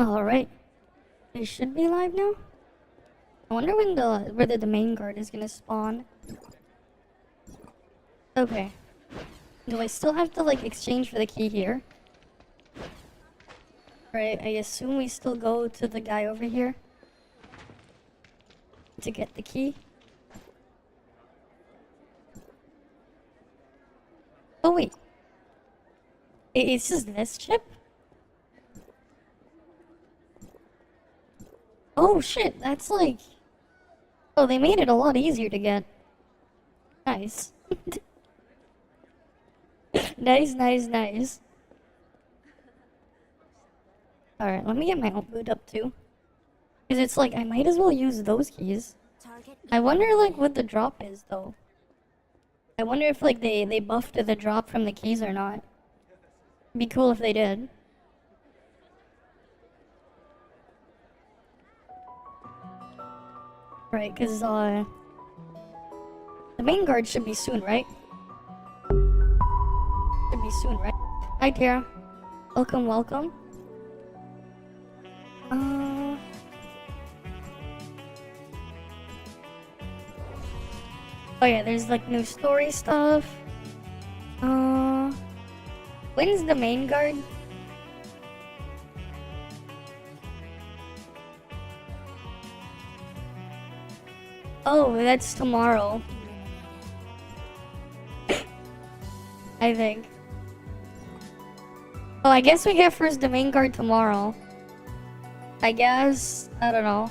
Alright. It should be live now? I wonder when whether the main guard is gonna spawn. Okay. Do I still have to like exchange for the key here? Right, I assume we still go to the guy over here to get the key. Oh wait. It's just this chip? Oh shit, that's like... Oh, they made it a lot easier to get. Nice. Nice. Alright, let me get my outboot up too. Because it's like, I might as well use those keys. I wonder like what the drop is though. I wonder if like they buffed the drop from the keys or not. It'd be cool if they did. Right, because the main guard should be soon, right? Should be soon, right? Hi Tara. Welcome. Oh yeah, there's like new story stuff. When's the main guard? Oh, that's tomorrow. I think. Oh, I guess we get first the main guard tomorrow. I guess. I don't know.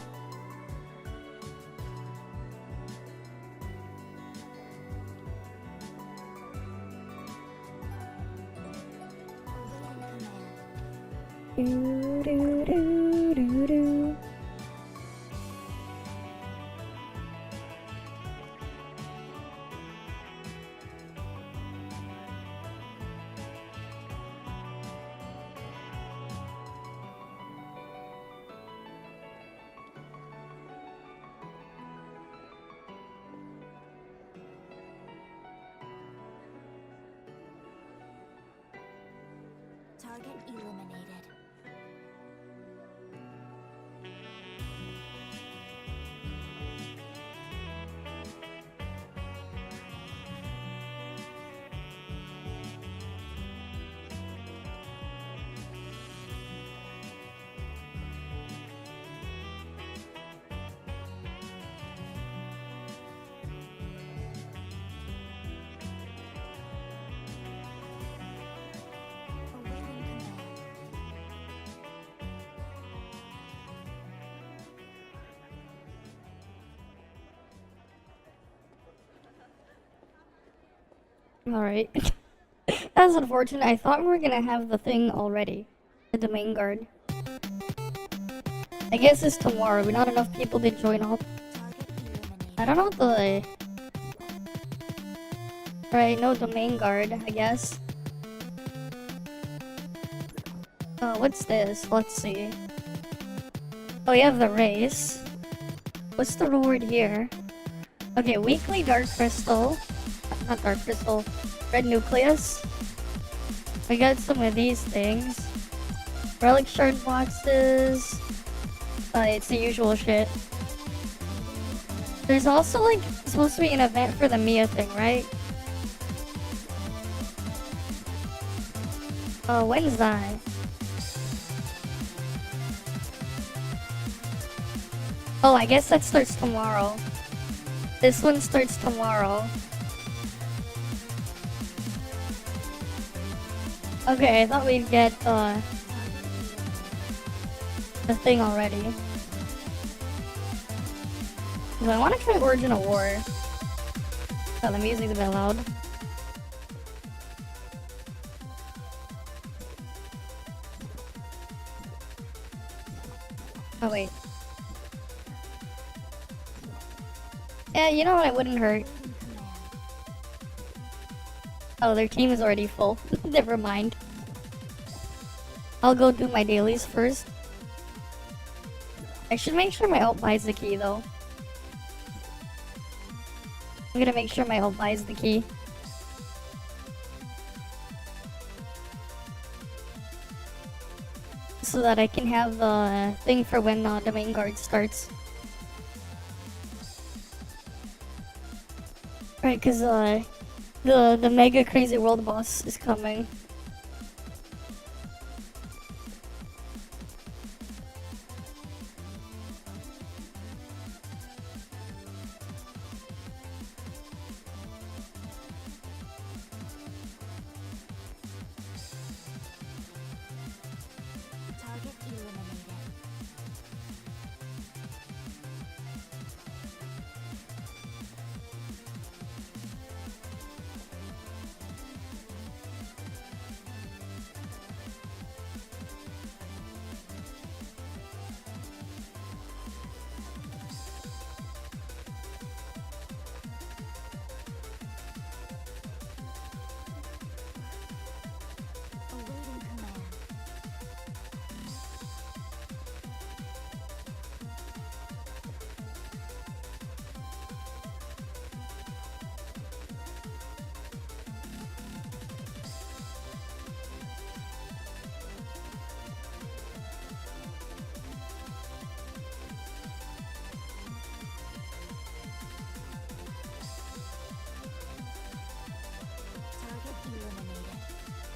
Target eliminated. Alright. That's unfortunate. I thought we were gonna have the thing already. The main guard. I guess it's tomorrow. We're not enough people to join up. I don't know the... Right, no, the main guard, I guess. What's this? Let's see. Oh, you have the race. What's the reward here? Okay, weekly dark crystal. Not dark crystal. Red nucleus. We got some of these things. Relic shard boxes. It's the usual shit. There's also like supposed to be an event for the Mia thing, right? When's that? Oh, I guess that starts tomorrow. This one starts tomorrow. Okay, I thought we'd get the thing already. So I want to try Origin of War. Oh, the music's a bit loud. Oh wait. Yeah, you know what? It wouldn't hurt. Oh, their team is already full. Never mind. I'll go do my dailies first. I should make sure my ult buys the key though. I'm gonna make sure my ult buys the key. so that I can have the thing for when the main guard starts. Right, cause the mega crazy world boss is coming.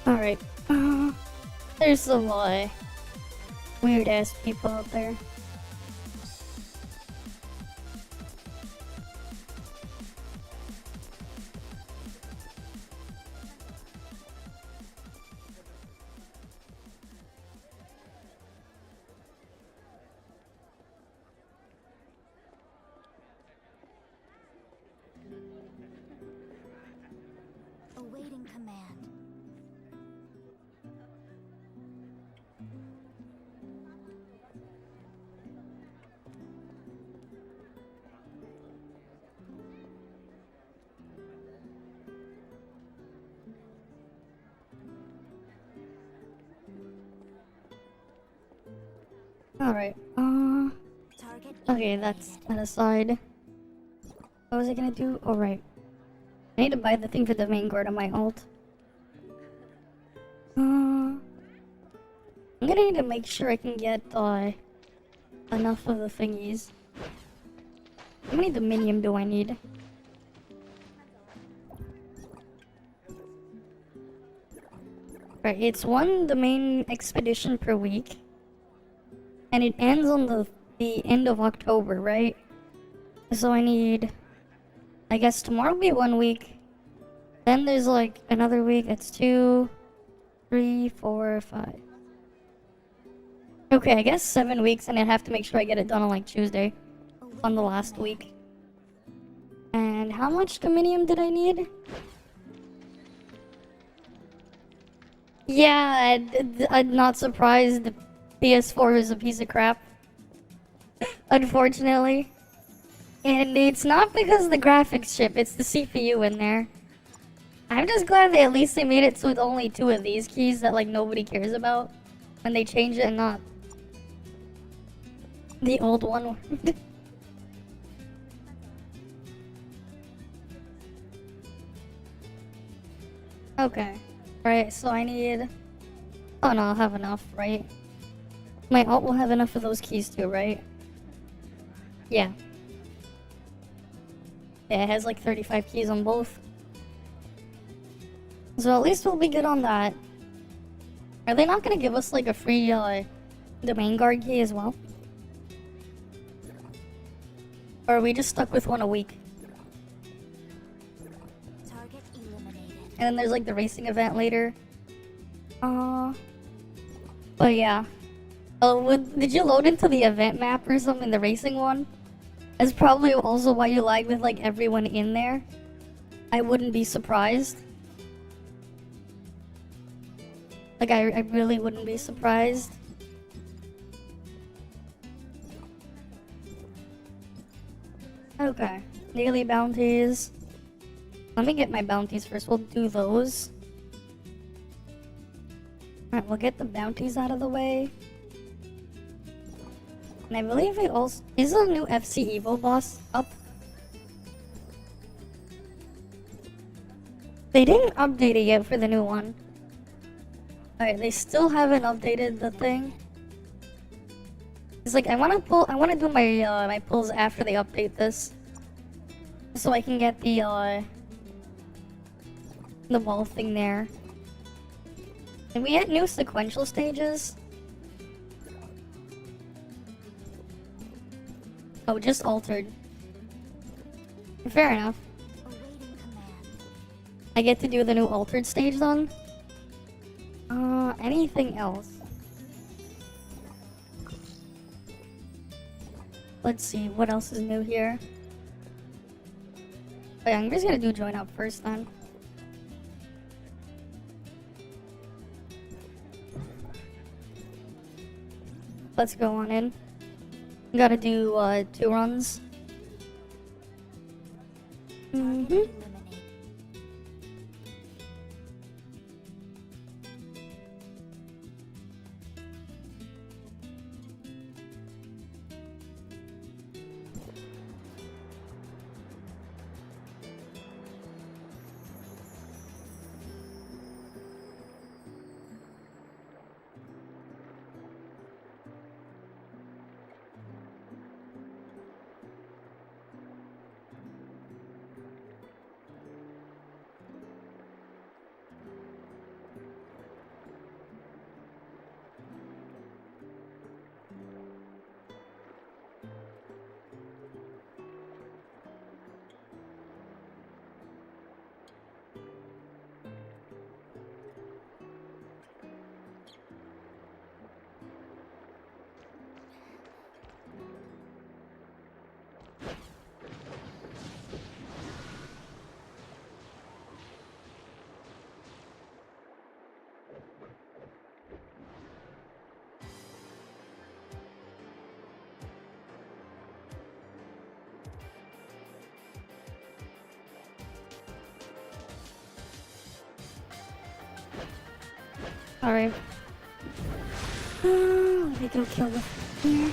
Alright. There's some weird ass people out there. Awaiting command. Alright, okay, that's that aside. What was I gonna do? Alright. I need to buy the thing for the main guard on my alt. I'm gonna need to make sure I can get enough of the thingies. How many dominium do I need? Right, it's one the main expedition per week. And it ends on the end of October, right? So I need, I guess tomorrow will be 1 week. Then there's like another week. It's 2, 3, 4, 5. Okay, I guess 7 weeks, and I have to make sure I get it done on like Tuesday, on the last week. And how much dominium did I need? Yeah, I'm not surprised. The PS4 is a piece of crap, unfortunately. And it's not because of the graphics chip, it's the CPU in there. I'm just glad that at least they made it so with only 2 of these keys that like nobody cares about when they change it and not the old one. Okay. Right, so I need... Oh no, I'll have enough, right? My alt will have enough of those keys too, right? Yeah. Yeah, it has like 35 keys on both. So at least we'll be good on that. Are they not gonna give us like a free domain guard key as well? Or are we just stuck with one a week? Target eliminated. And then there's like the racing event later. But yeah. Oh, did you load into the event map or something, the racing one? That's probably also why you lag with like everyone in there. I wouldn't be surprised. Like I really wouldn't be surprised. Okay, daily bounties. Let me get my bounties first. We'll do those. Alright, we'll get the bounties out of the way. And I believe we also... Is the new FC Evo boss up? They didn't update it yet for the new one. Alright, they still haven't updated the thing. It's like I wanna do my my pulls after they update this. So I can get the wall thing there. And we had new sequential stages. Oh, just altered. Fair enough. Awaiting command. I get to do the new altered stage then? Anything else? Let's see, what else is new here? Oh yeah, I'm just gonna do join up first then. Let's go on in. Gotta do 2 runs. Eliminate. Alright. Let me go kill the here.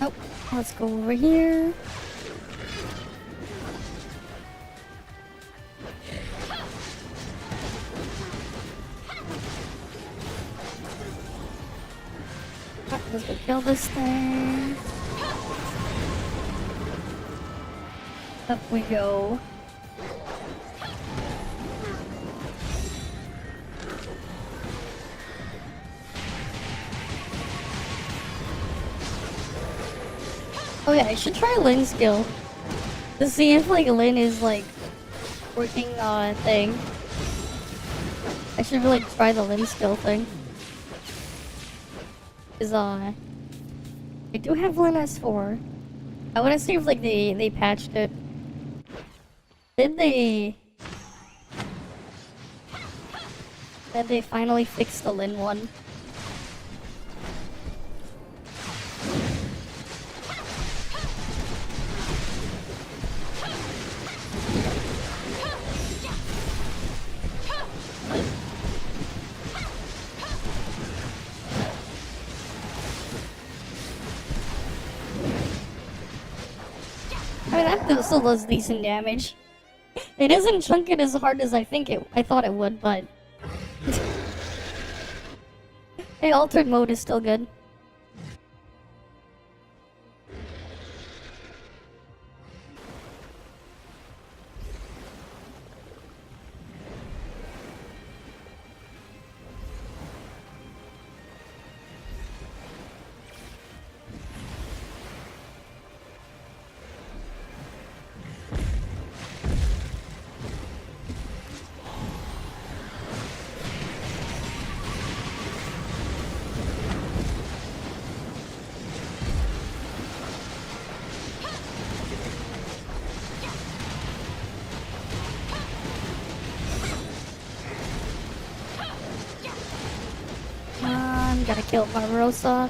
Oh, let's go over here. Oh, let's go kill this thing. Up we go. Oh yeah, I should try Lynn's skill to see if like Lynn is like working thing. I should really try the Lynn skill thing. Cause I do have Lynn S4. I wanna see if like they patched it. Did they finally fix the Lynn one? I mean, that still does decent damage. It isn't chunking as hard as I thought it would, but hey, altered mode is still good. Gotta kill Barbarossa.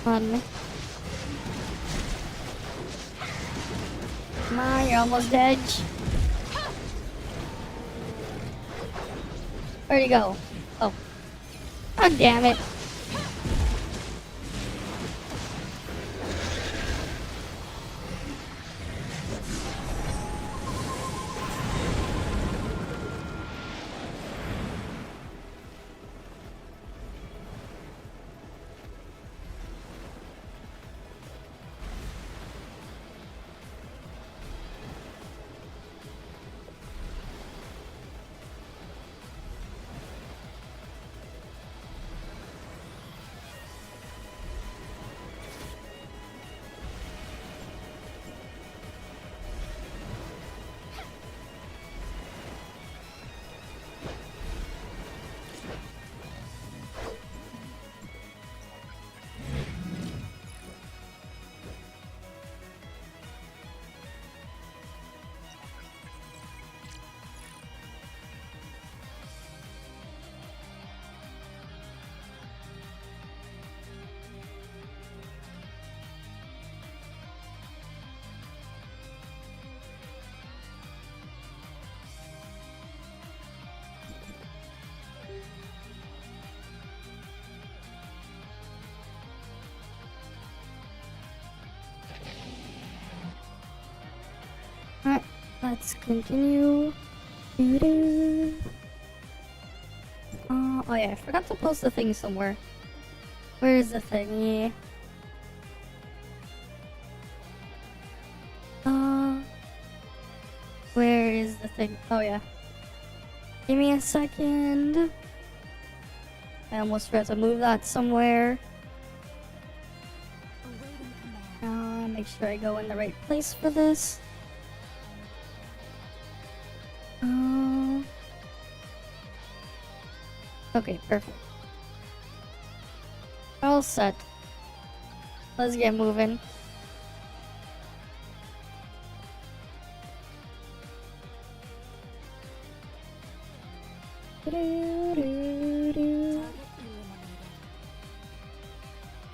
Come on, you're almost dead. Where'd he go? Oh. God damn it. Alright, let's continue. Doo-doo. Oh yeah, I forgot to post the thing somewhere. Where's the thingy? Where is the thing? Oh yeah. Give me a second. I almost forgot to move that somewhere. Awaiting command. Make sure I go in the right place for this. Okay, perfect. All set. Let's get moving. Eliminated.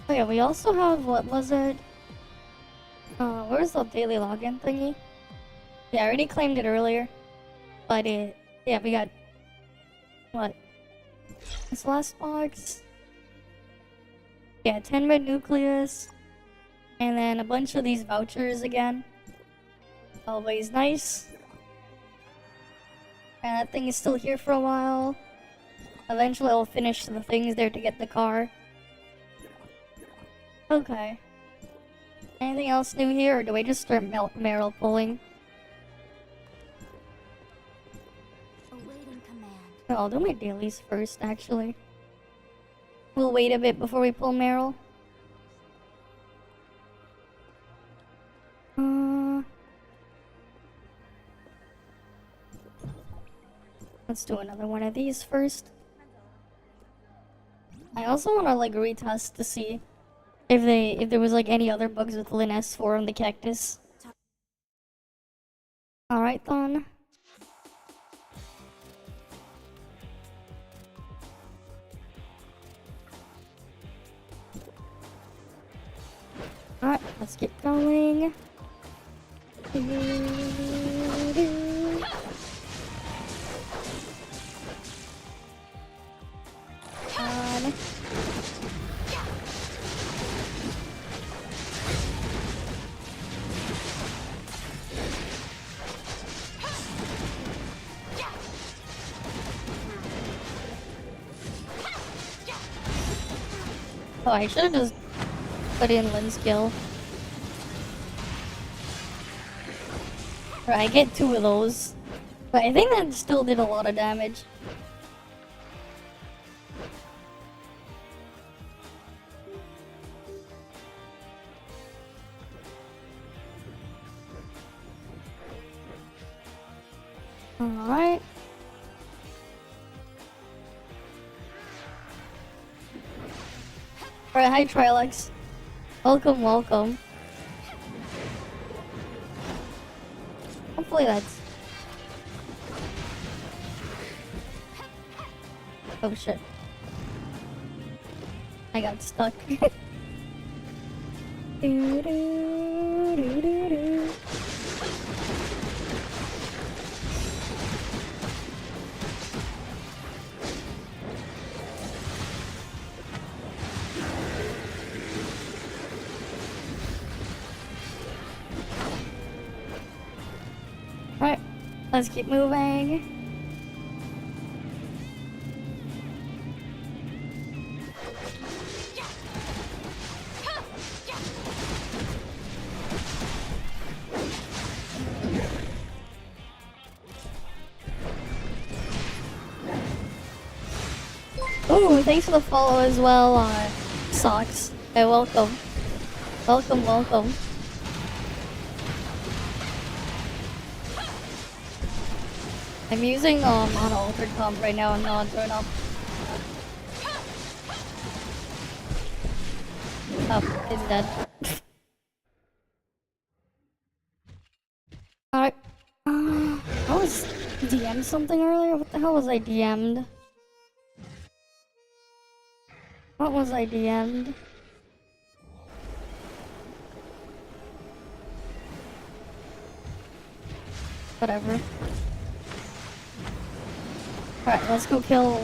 Oh yeah, we also have, what was it? Where's the daily login thingy? Yeah, I already claimed it earlier. But yeah, we got, what? This last box? Yeah, 10 red nucleus. And then a bunch of these vouchers again. Always nice. And that thing is still here for a while. Eventually I'll finish the things there to get the car. Okay. Anything else new here, or do I just start Meryl pulling? Awaiting command. Oh, I'll do my dailies first, actually. We'll wait a bit before we pull Meryl. Let's do another one of these first. I also want to like retest to see if there was like any other bugs with Lin S4 on the cactus. Alright then. Alright, let's get going. Oh, I should have just put in Lin's skill. Right, I get 2 of those. But I think that still did a lot of damage. Alright. Alright, hi Trilux. Welcome, welcome. Hopefully that's... Oh shit. I got stuck. Do, do, do, do, do. Alright, let's keep moving. Ooh, thanks for the follow as well, Socks. Hey, welcome. Welcome, welcome. I'm using on altered comp right now and not thrown up. Oh, it's dead. Alright. I was DM'd something earlier? What the hell was I DM'd? What was I DM'd? Whatever. Alright, let's go kill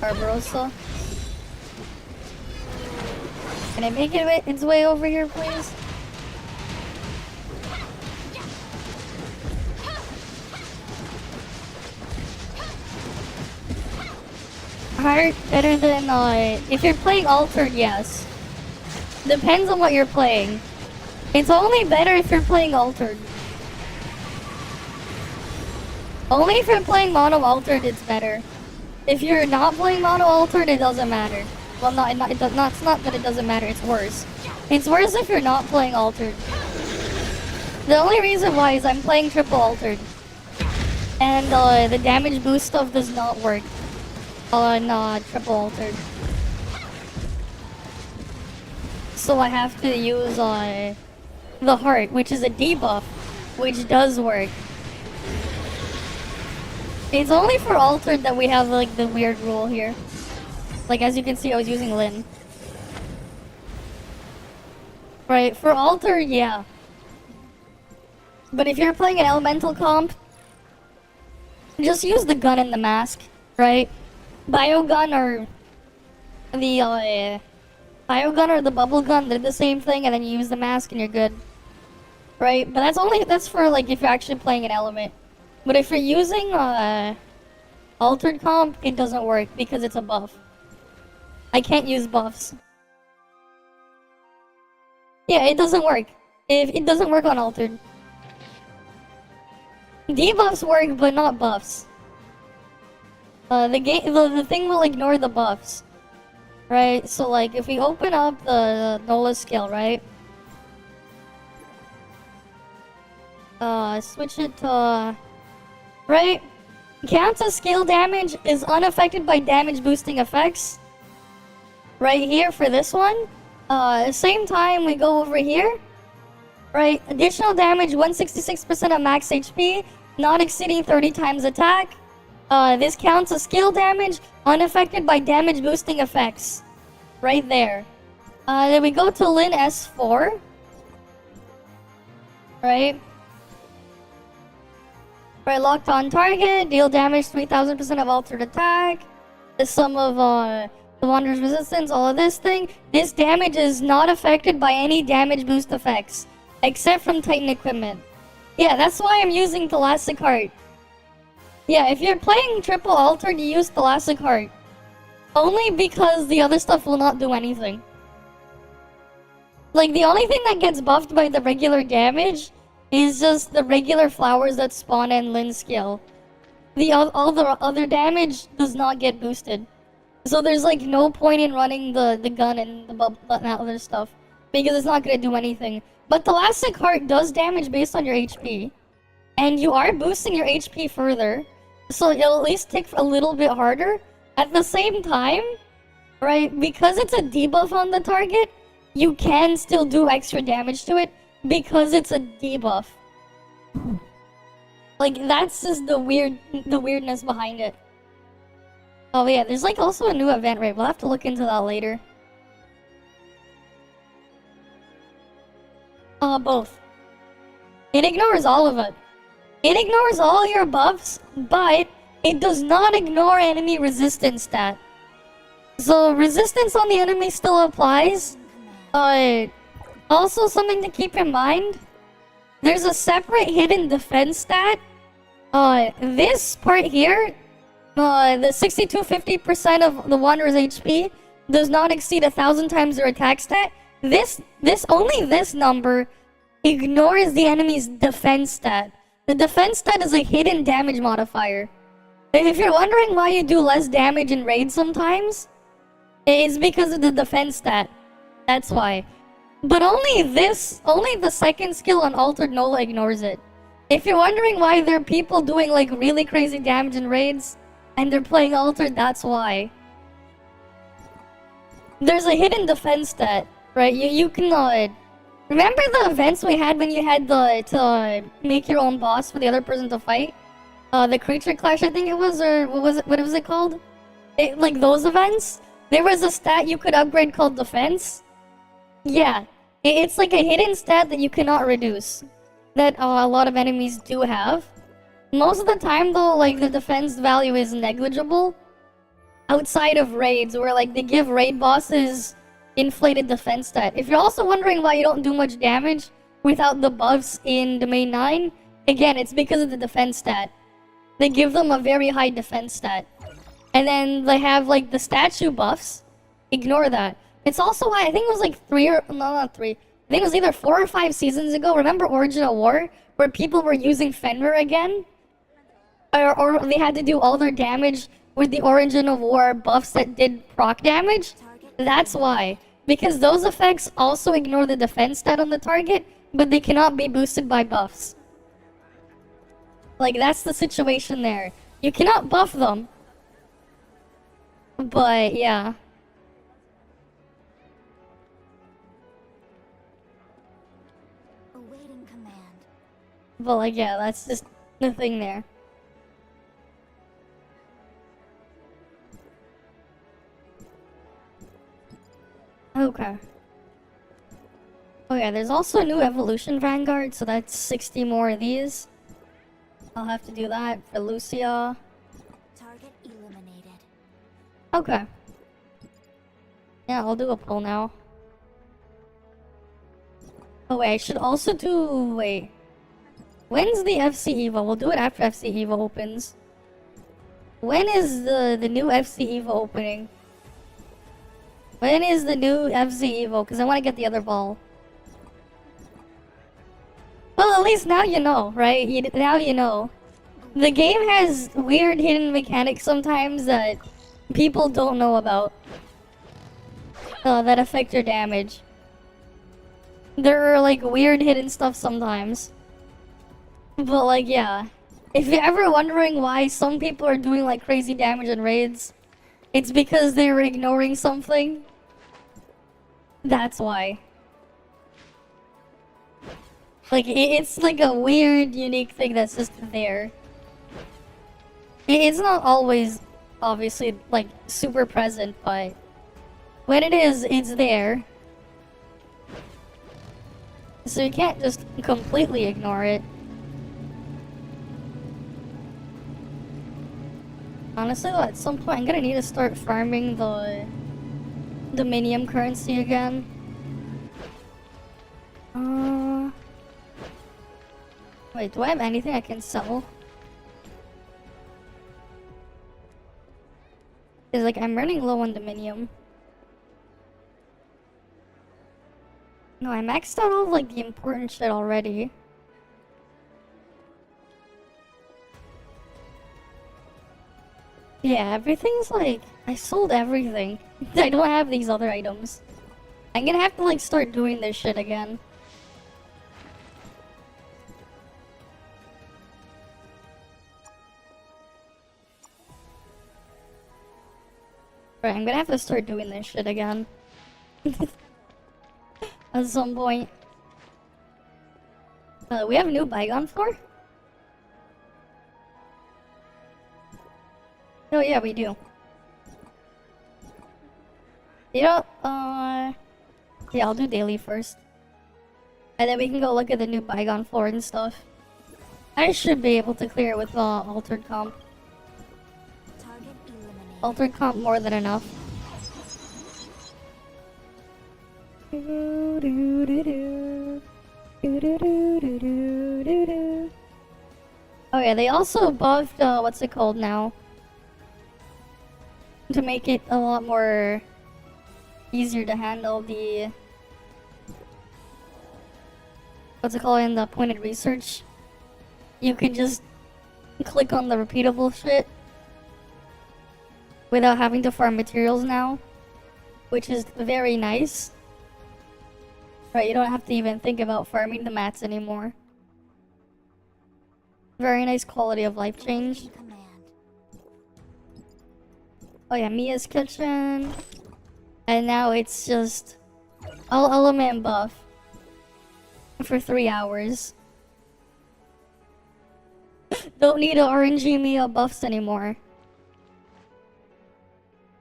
Barbarossa. Can I make it its way over here, please? Alright, better than, if you're playing Altered, yes. Depends on what you're playing. It's only better if you're playing Altered. Only if you're playing Mono Altered, it's better. If you're not playing Mono Altered, it doesn't matter. Well, it's not that it doesn't matter, it's worse. It's worse if you're not playing Altered. The only reason why is I'm playing Triple Altered. And, the damage boost stuff does not work on, Triple Altered. So I have to use, the Heart, which is a debuff, which does work. It's only for Altered that we have, like, the weird rule here. Like, as you can see, I was using Lyn. Right, for Altered, yeah. But if you're playing an Elemental comp, just use the gun and the mask, right? Biogun or the, Biogun or the Bubble Gun, they're the same thing, and then you use the mask and you're good. Right? But that's for, like, if you're actually playing an element. But if you're using, Altered comp, it doesn't work because it's a buff. I can't use buffs. Yeah, it doesn't work. It doesn't work on Altered. Debuffs work, but not buffs. The thing will ignore the buffs. Right? So, like, if we open up the Nola skill, right? Switch it to... Right? Counts as skill damage is unaffected by damage boosting effects. Right here for this one. Same time we go over here. Right? Additional damage 166% of max HP, not exceeding 30 times attack. This counts as skill damage unaffected by damage boosting effects. Right there. Then we go to Lyn S4. Right? Right, locked on target, deal damage 3000% of altered attack. The sum of the Wanderer's resistance, all of this thing. This damage is not affected by any damage boost effects, except from Titan equipment. Yeah, that's why I'm using Thalassic Heart. Yeah, if you're playing triple altered, you use Thalassic Heart. Only because the other stuff will not do anything. Like, the only thing that gets buffed by the regular damage is just the regular flowers that spawn in Lyn's skill. All the other damage does not get boosted. So there's like no point in running the gun and that other stuff, because it's not gonna do anything. But Thalassic Heart does damage based on your HP. And you are boosting your HP further, so it'll at least tick a little bit harder. At the same time, right? Because it's a debuff on the target, you can still do extra damage to it because it's a debuff. Like, that's just the weirdness behind it. Oh yeah, there's like also a new event, right? We'll have to look into that later. Both. It ignores all of it. It ignores all your buffs, but it does not ignore enemy resistance stat. So resistance on the enemy still applies. Also something to keep in mind, there's a separate hidden defense stat. This part here, the 62-50% of the Wanderer's HP does not exceed 1,000 times their attack stat. Only this number ignores the enemy's defense stat. The defense stat is a hidden damage modifier. If you're wondering why you do less damage in raids sometimes, it's because of the defense stat. That's why. But only the second skill on Altered Nola ignores it. If you're wondering why there are people doing like really crazy damage in raids, and they're playing Altered, that's why. There's a hidden defense stat, right? You can, remember the events we had when you had to make your own boss for the other person to fight? The Creature Clash, I think it was, or what was it called? Like those events? There was a stat you could upgrade called Defense. Yeah, it's like a hidden stat that you cannot reduce. That a lot of enemies do have. Most of the time though, like the defense value is negligible. Outside of raids, where like they give raid bosses inflated defense stat. If you're also wondering why you don't do much damage without the buffs in Domain 9, again, it's because of the defense stat. They give them a very high defense stat. And then they have like the statue buffs. Ignore that. It's also why I think it was like not 3. I think it was either 4 or 5 seasons ago. Remember Origin of War? Where people were using Fenrir again? Or they had to do all their damage with the Origin of War buffs that did proc damage? That's why. Because those effects also ignore the defense stat on the target, but they cannot be boosted by buffs. Like, that's the situation there. You cannot buff them. But, yeah. Awaiting command. But, like, yeah, that's just the thing there. Okay. Oh yeah, there's also a new Evolution Vanguard, so that's 60 more of these. I'll have to do that for Lucia. Target eliminated. Okay. Yeah, I'll do a poll now. Oh wait, I should also do... wait. When's the FC Evo? We'll do it after FC Evo opens. When is the new FC Evo opening? When is the new FC Evo? Because I want to get the other ball. Well, at least now you know, right? Now you know. The game has weird hidden mechanics sometimes that people don't know about. That affect your damage. There are like weird hidden stuff sometimes. But like, yeah. If you're ever wondering why some people are doing like crazy damage in raids, it's because they were ignoring something. That's why. Like, it's like a weird, unique thing that's just there. It's not always, obviously, like, super present, but when it is, it's there. So you can't just completely ignore it. Honestly, though, at some point, I'm gonna need to start farming the Dominium currency again. Wait, do I have anything I can sell? Cause like I'm running low on Dominium. No, I maxed out all like the important shit already. Yeah, everything's like... I sold everything. I don't have these other items. I'm gonna have to like start doing this shit again. Right, I'm gonna have to start doing this shit again. At some point. We have a new bygone floor? Oh yeah, we do. You know, yeah, I'll do daily first. And then we can go look at the new bygone floor and stuff. I should be able to clear it with altered comp. Target eliminated. Altered comp more than enough. Oh yeah, they also buffed, what's it called now? To make it a lot more easier to handle the... What's it called in the pointed research? You can just click on the repeatable shit without having to farm materials now, which is very nice. Right, you don't have to even think about farming the mats anymore. Very nice quality of life change. Command. Oh yeah, Mia's kitchen. And now it's just all element buff for 3 hours. Don't need to RNG Mia buffs anymore.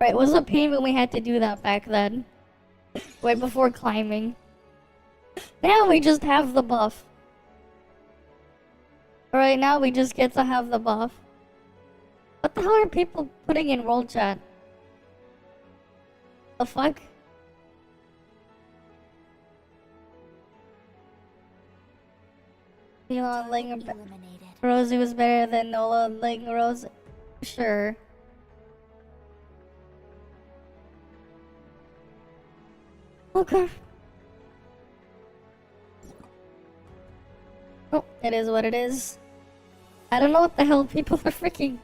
Right, it was a pain when we had to do that back then. Right before climbing. Now we just have the buff. Alright, now we just get to have the buff. What the hell are people putting in world chat? The fuck? Elon Ling Eliminated. Rosie was better than Nola Ling Rose. Sure. Okay. Oh, it is what it is. I don't know what the hell people are freaking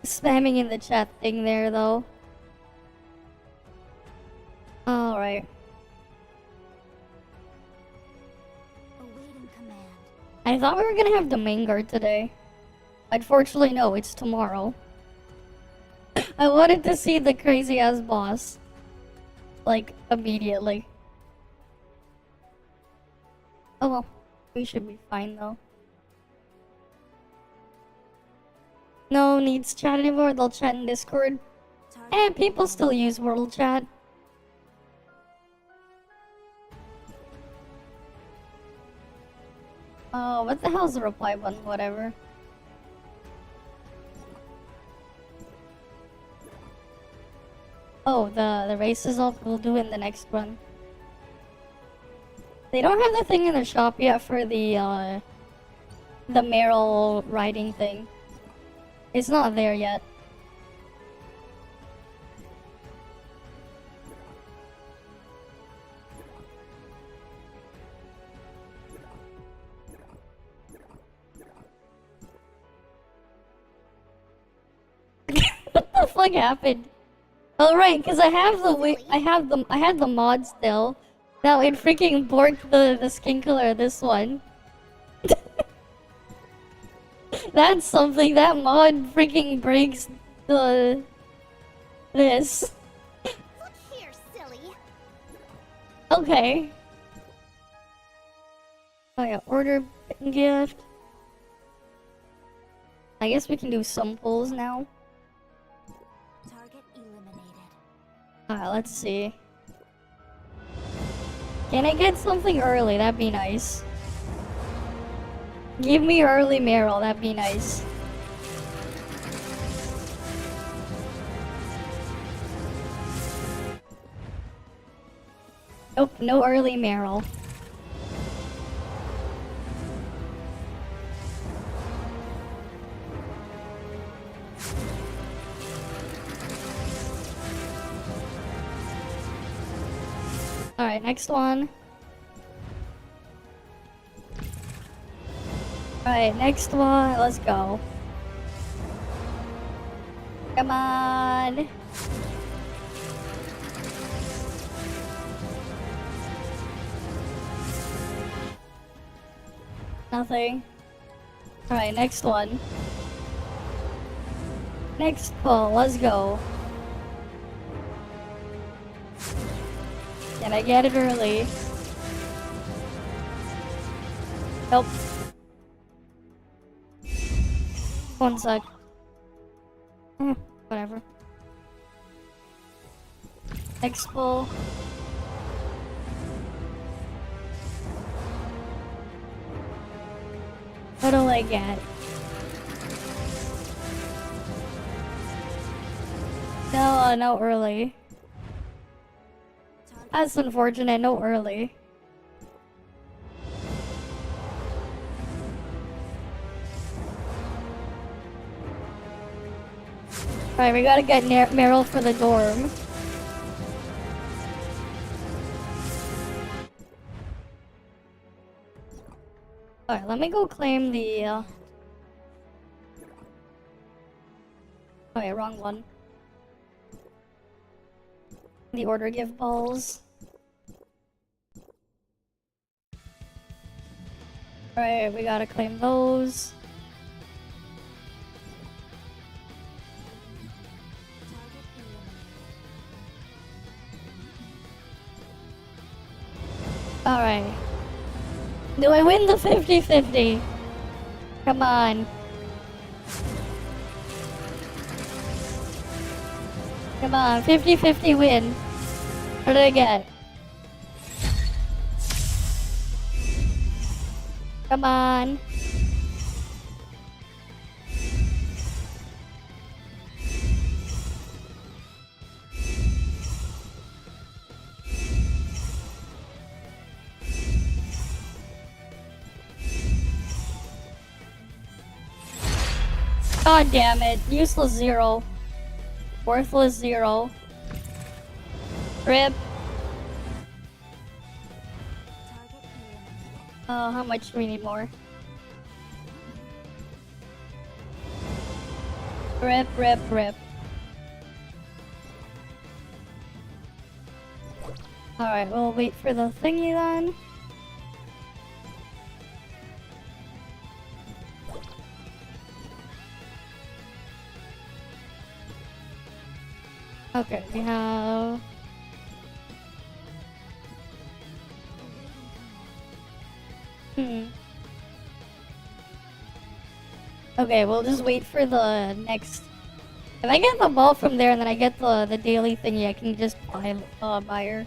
spamming in the chat thing there, though. Alright. Awaiting command. I thought we were gonna have the main guard today. Unfortunately, no, it's tomorrow. I wanted to see the crazy ass boss. Like, immediately. Oh well, we should be fine though. No needs chat anymore, they'll chat in Discord. Target And people still use World Chat. Oh, what the hell's the reply button? Whatever. Oh, the race is up. We'll do it in the next run. They don't have the thing in the shop yet for the Meryl riding thing. It's not there yet. What the fuck happened? Oh right, because I have I had the mod still. Now it freaking borked the skin color of this one. That's something. That mod freaking breaks this. Look here, silly. Okay. Oh yeah, order gift. I guess we can do some pulls now. Target eliminated. Alright, let's see. Can I get something early? That'd be nice. Give me early Meryl, that'd be nice. Nope, no early Meryl. Alright, next one. Alright, next one. Let's go. Come on. Nothing. Alright, next one. Next pull. Let's go. Can I get it early? Nope. One sec. Whatever. Expo. What do I get? No, no early. That's unfortunate, no early. Alright, we gotta get Meryl for the dorm. Alright, let me go claim the, Okay, wrong one. The order give balls. Alright, we gotta claim those. Alright. Do I win the 50-50? Come on. Come on, 50-50 win. What did I get? Come on. God damn it. Useless 0. Worthless 0. Rip. Oh, how much do we need more? Rip, rip, rip. Alright, we'll wait for the thingy then. Okay, we have... Okay, we'll just wait for the next... If I get the ball from there and then I get the daily thingy, I can just buy her.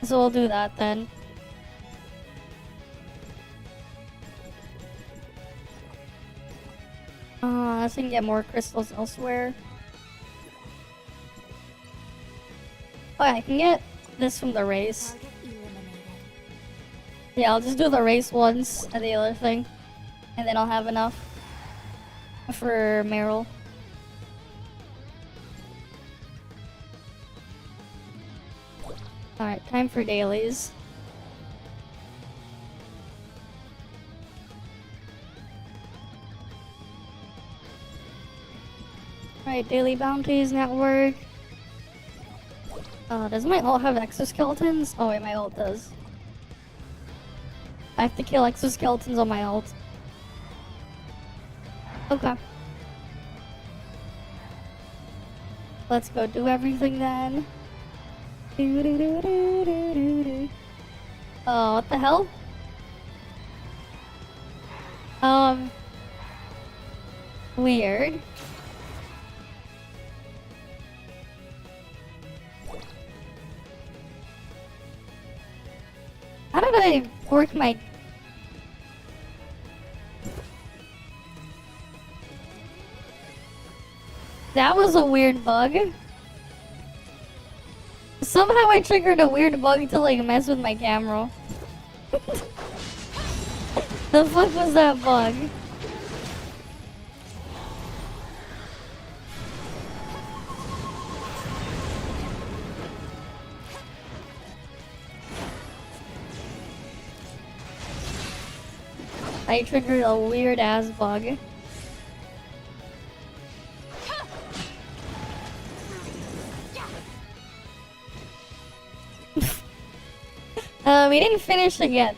So we'll do that then. Let's see if we can get more crystals elsewhere. Oh, yeah, I can get this from the race. Yeah, I'll just do the race once and the other thing. And then I'll have enough for Meryl. Alright, time for dailies. Alright, daily bounties network. Does my ult have exoskeletons? Oh wait, my ult does. I have to kill exoskeletons on my ult. Okay. Let's go do everything then. Oh, what the hell? Weird. How did I work my... That was a weird bug. Somehow I triggered a weird bug to like mess with my camera. The fuck was that bug? I triggered a weird ass bug. We didn't finish it yet.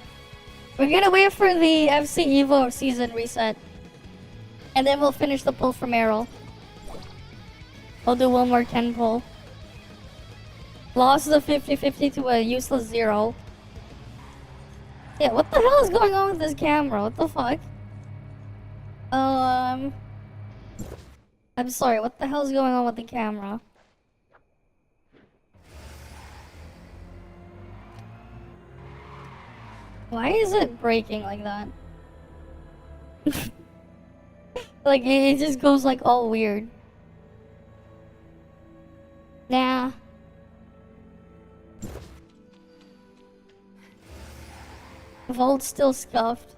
We're gonna wait for the FC Evo season reset. And then we'll finish the pull for Meryl. I'll do one more 10 pull. Lost the 50-50 to a useless 0. Yeah, what the hell is going on with this camera? What the fuck? I'm sorry, what the hell is going on with the camera? Why is it breaking like that? Like, it just goes like all weird. Nah. Vault's still scuffed.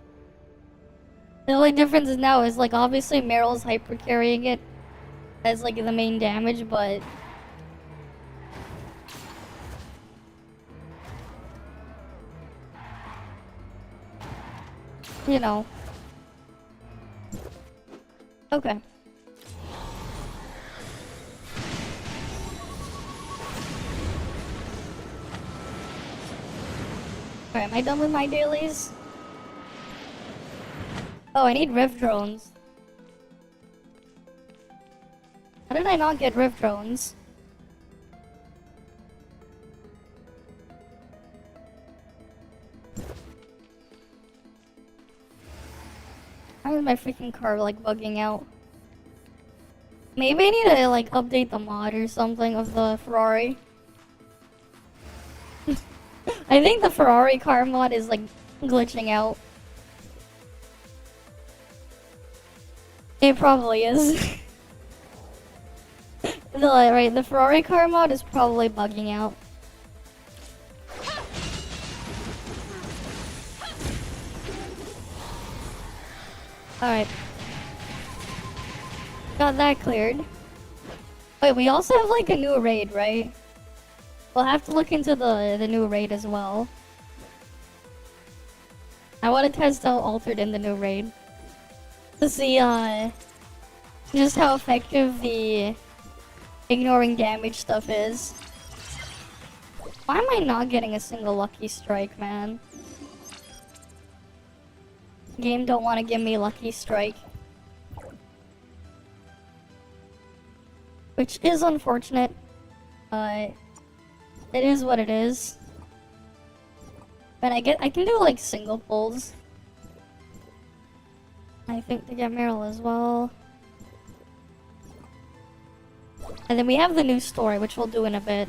The only difference is now is like obviously Meryl's hyper carrying it as like the main damage, but you know. Okay. Alright, am I done with my dailies? Oh, I need rift drones. How did I not get rift drones? How is my freaking car like bugging out? Maybe I need to like update the mod or something of the Ferrari. I think the Ferrari car mod is like glitching out. It probably is. The Ferrari car mod is probably bugging out. Alright. Got that cleared. Wait, we also have like a new raid, right? We'll have to look into the new raid as well. I want to test out Altered in the new raid. To see just how effective the ignoring damage stuff is. Why am I not getting a single lucky strike, man? Game don't want to give me lucky strike. Which is unfortunate, but it is what it is. But I can do like single pulls. I think to get Meryl as well. And then we have the new story, which we'll do in a bit.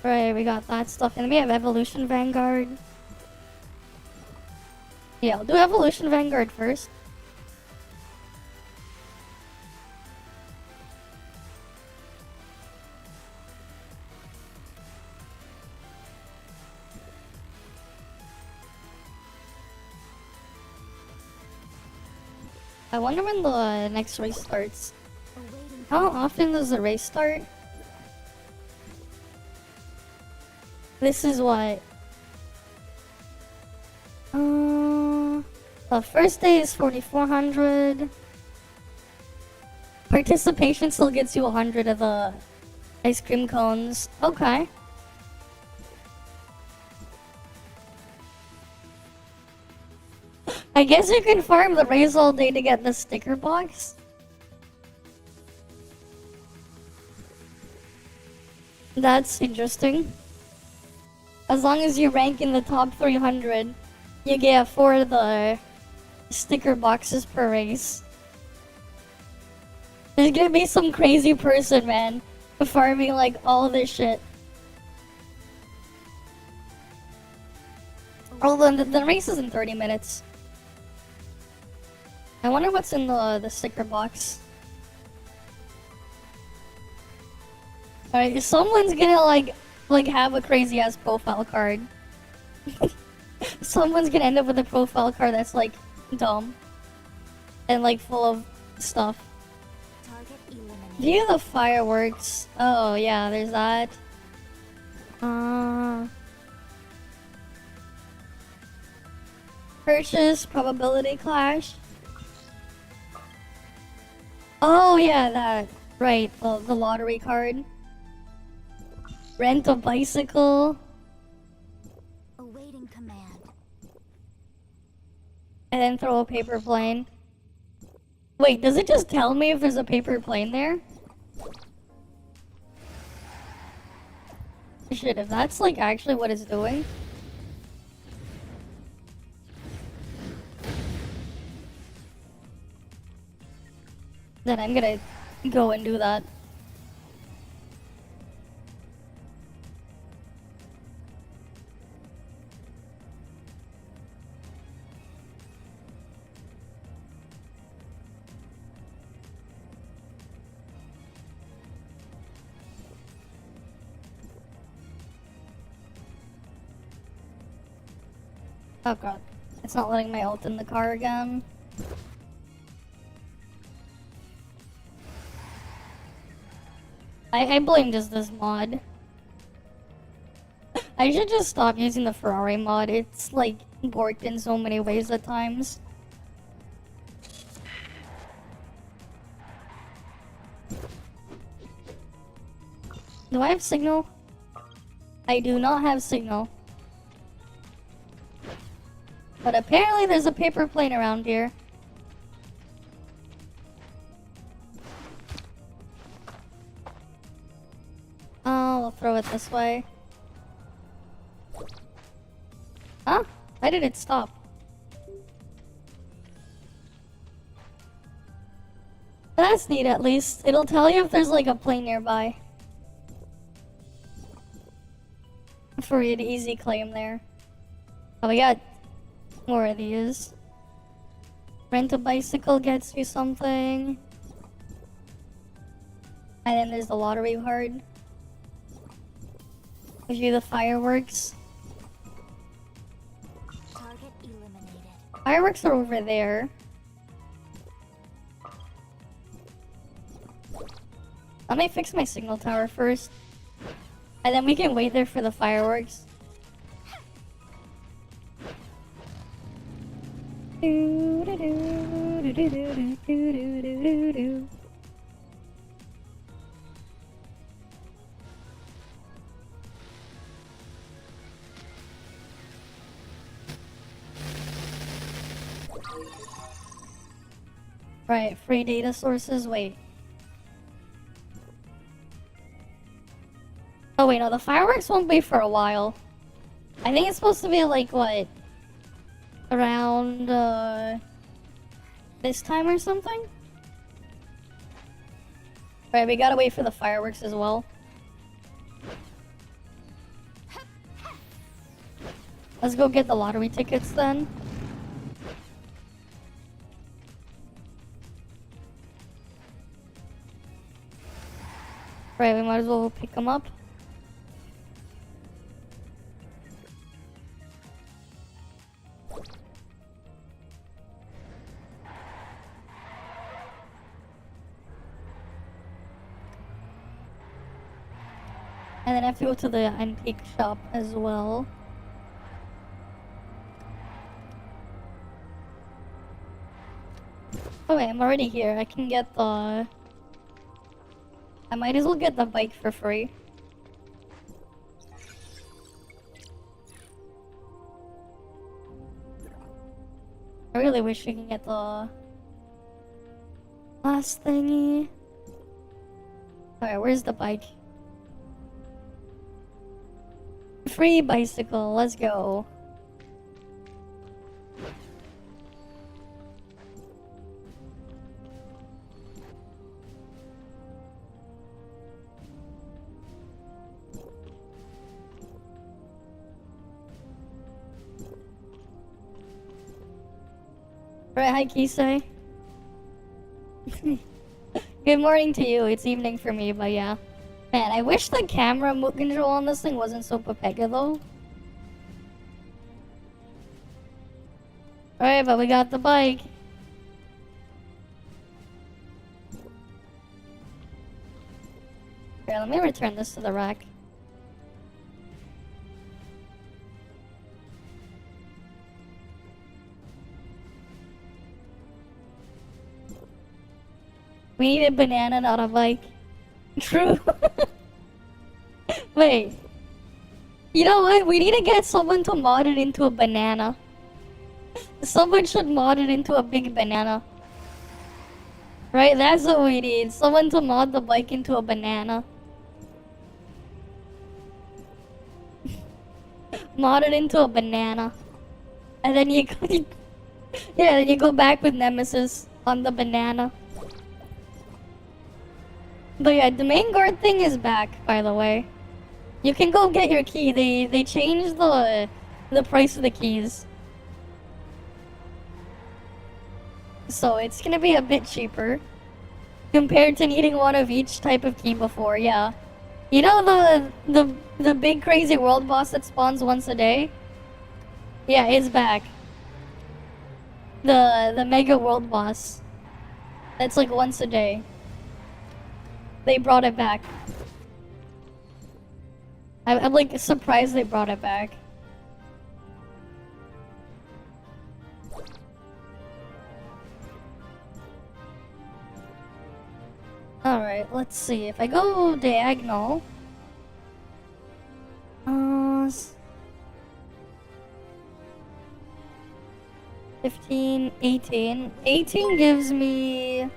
Right, we got that stuff. And then we have Evolution Vanguard. Yeah, I'll do Evolution Vanguard first. I wonder when the next race starts. How often does the race start? This is what? The first day is 4,400. Participation still gets you 100 of the ice cream cones. Okay. I guess you can farm the race all day to get the sticker box. That's interesting. As long as you rank in the top 300, you get 4 of the sticker boxes per race. There's gonna be some crazy person, man, farming like all this shit. Although the race is in 30 minutes. I wonder what's in the sticker box. Alright, someone's gonna like have a crazy ass profile card. Someone's gonna end up with a profile card that's like dumb and like full of stuff. View the fireworks. Oh yeah, there's that. Purchase probability clash. Oh yeah, that right. The lottery card. Rent a bicycle. Awaiting command. And then throw a paper plane. Wait, does it just tell me if there's a paper plane there? Shit, if that's like actually what it's doing. Then I'm gonna go and do that. Oh god, it's not letting my ult in the car again. I blame just this mod. I should just stop using the Ferrari mod. It's like worked in so many ways at times. Do I have signal? I do not have signal. But apparently there's a paper plane around here. Oh, I'll throw it this way. Huh? Why did it stop? That's neat at least. It'll tell you if there's like a plane nearby. For an easy claim there. Oh, we got more of these. Rent a bicycle gets you something. And then there's the lottery card. Gives you the fireworks. Target eliminated. Fireworks are over there. Let me fix my signal tower first. And then we can wait there for the fireworks. Right, free data sources, wait. Oh wait, no, the fireworks won't be for a while. I think it's supposed to be like, what? Around, this time or something? Right, we gotta wait for the fireworks as well. Let's go get the lottery tickets then. Right, we might as well pick them up. And then I have to go to the antique shop as well. Oh wait, I'm already here. I can get the... I might as well get the bike for free. I really wish we could get the last thingy. Alright, where's the bike? Free bicycle, let's go. Right, hi Kisei. Good morning to you, it's evening for me, but yeah. Man, I wish the camera control on this thing wasn't so Pepega though. Alright, but we got the bike. Here, let me return this to the rack. We need a banana, not a bike. True. Wait. You know what? We need to get someone to mod it into a banana. Someone should mod it into a big banana. Right? That's what we need. Someone to mod the bike into a banana. mod it into a banana. And then you go, yeah, then you go back with Nemesis on the banana. But yeah, the main guard thing is back, by the way. You can go get your key. They changed the price of the keys. So it's gonna be a bit cheaper compared to needing one of each type of key before, yeah. You know the big crazy world boss that spawns once a day? Yeah, it's back. The mega world boss. That's like once a day. They brought it back. I'm like surprised they brought it back. Alright, let's see. If I go diagonal... 15, 18. 18 gives me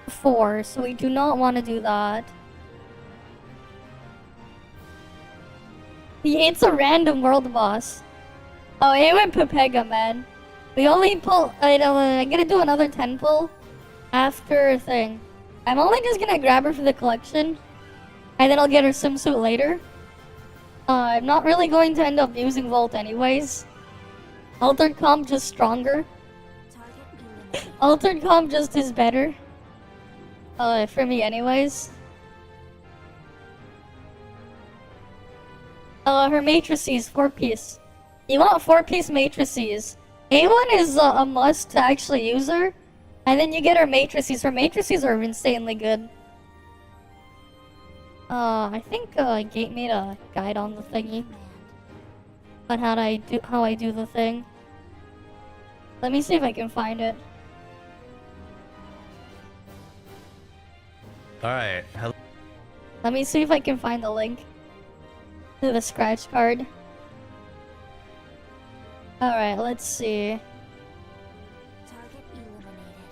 4, so we do not want to do that. It's a random world boss. Oh, it went Pepega, man. We only pull... I'm gonna do another 10 pull after thing. I'm only just gonna grab her for the collection, and then I'll get her swimsuit later. I'm not really going to end up using Volt anyways. Altered comp just stronger. Altered comp just is better. For me anyways. Her matrices, 4-piece. You want 4-piece matrices. A1 is a must to actually use her. And then you get her matrices. Her matrices are insanely good. I think Gate made a guide on the thingy. On how I do the thing. Let me see if I can find it. Alright, Let me see if I can find the link to the scratch card. Alright, let's see. Target eliminated.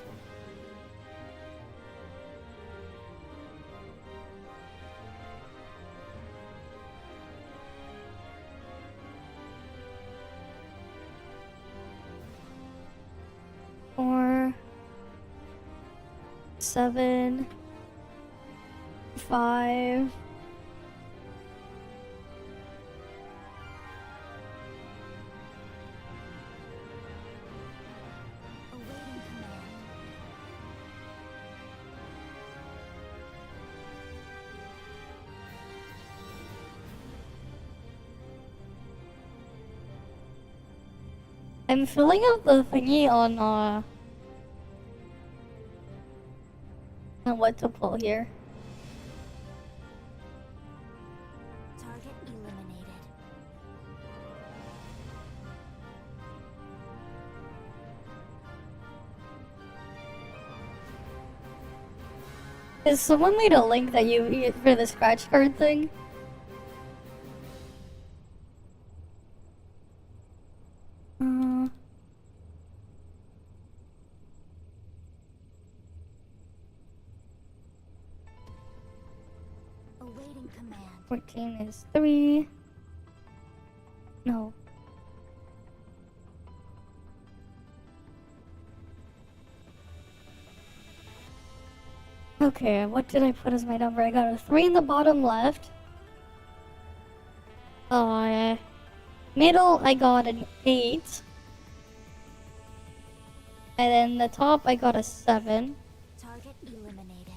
Four, 7, 5. Awaiting command. I'm filling out the thingy on what to pull here. Target eliminated. Is someone made a link that you for the scratch card thing? Awaiting command. 14 is 3. No. Okay, what did I put as my number? I got a 3 in the bottom left. Middle, I got an 8. And then the top, I got a 7. Target eliminated.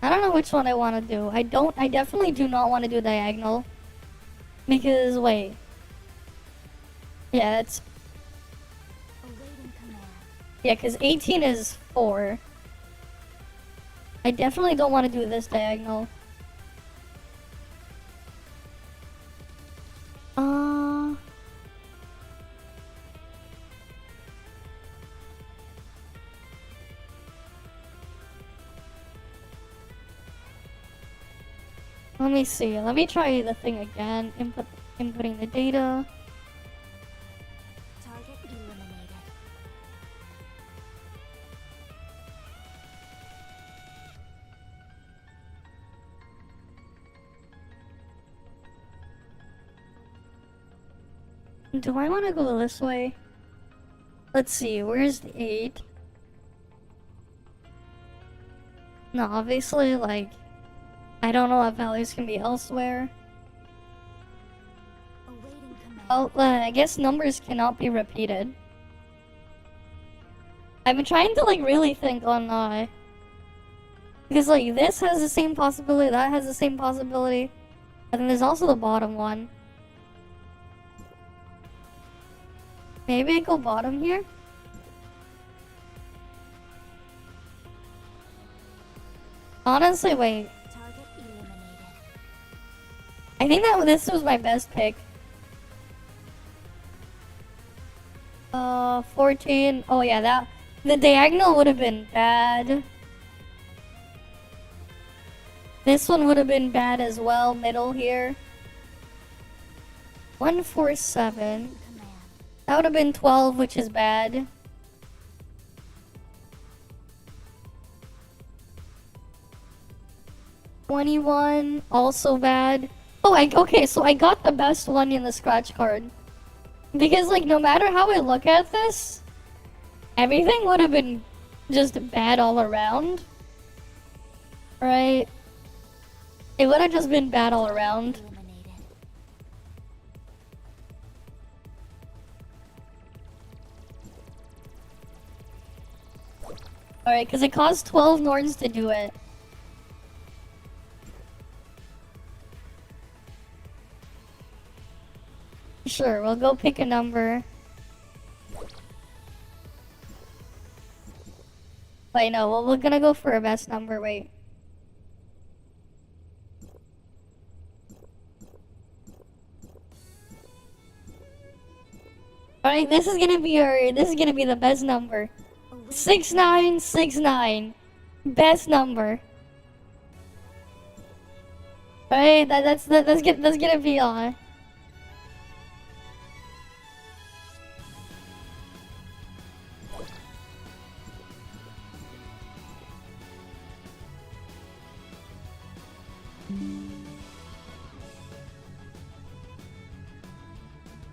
I don't know which one I want to do. I definitely do not want to do diagonal. Because, wait. Yeah, that's... Awaiting command. Yeah, because 18 is 4. I definitely don't want to do this diagonal. Let me see. Let me try the thing again. Inputting the data. Target eliminated. Do I want to go this way? Let's see. Where's the 8? No, obviously, like, I don't know what values can be elsewhere. Awaiting command. Oh, I guess numbers cannot be repeated. I've been trying to, like, really think on, because, like, this has the same possibility, that has the same possibility. And then there's also the bottom one. Maybe I go bottom here? Honestly, wait. Target eliminated. I think that this was my best pick. 14. Oh yeah, that the diagonal would have been bad. This one would have been bad as well, middle here. 147. Command. That would have been 12, which is bad. $21, also bad. Oh, okay, so I got the best one in the scratch card. Because, like, no matter how I look at this, everything would have been just bad all around. Right? It would have just been bad all around. Eliminated. Alright, because it costs 12 Norns to do it. Sure, we'll go pick a number. Wait, no, well, we're gonna go for a best number, wait. Alright, this is gonna be the best number. 6969. Best number. Alright, that's gonna be on.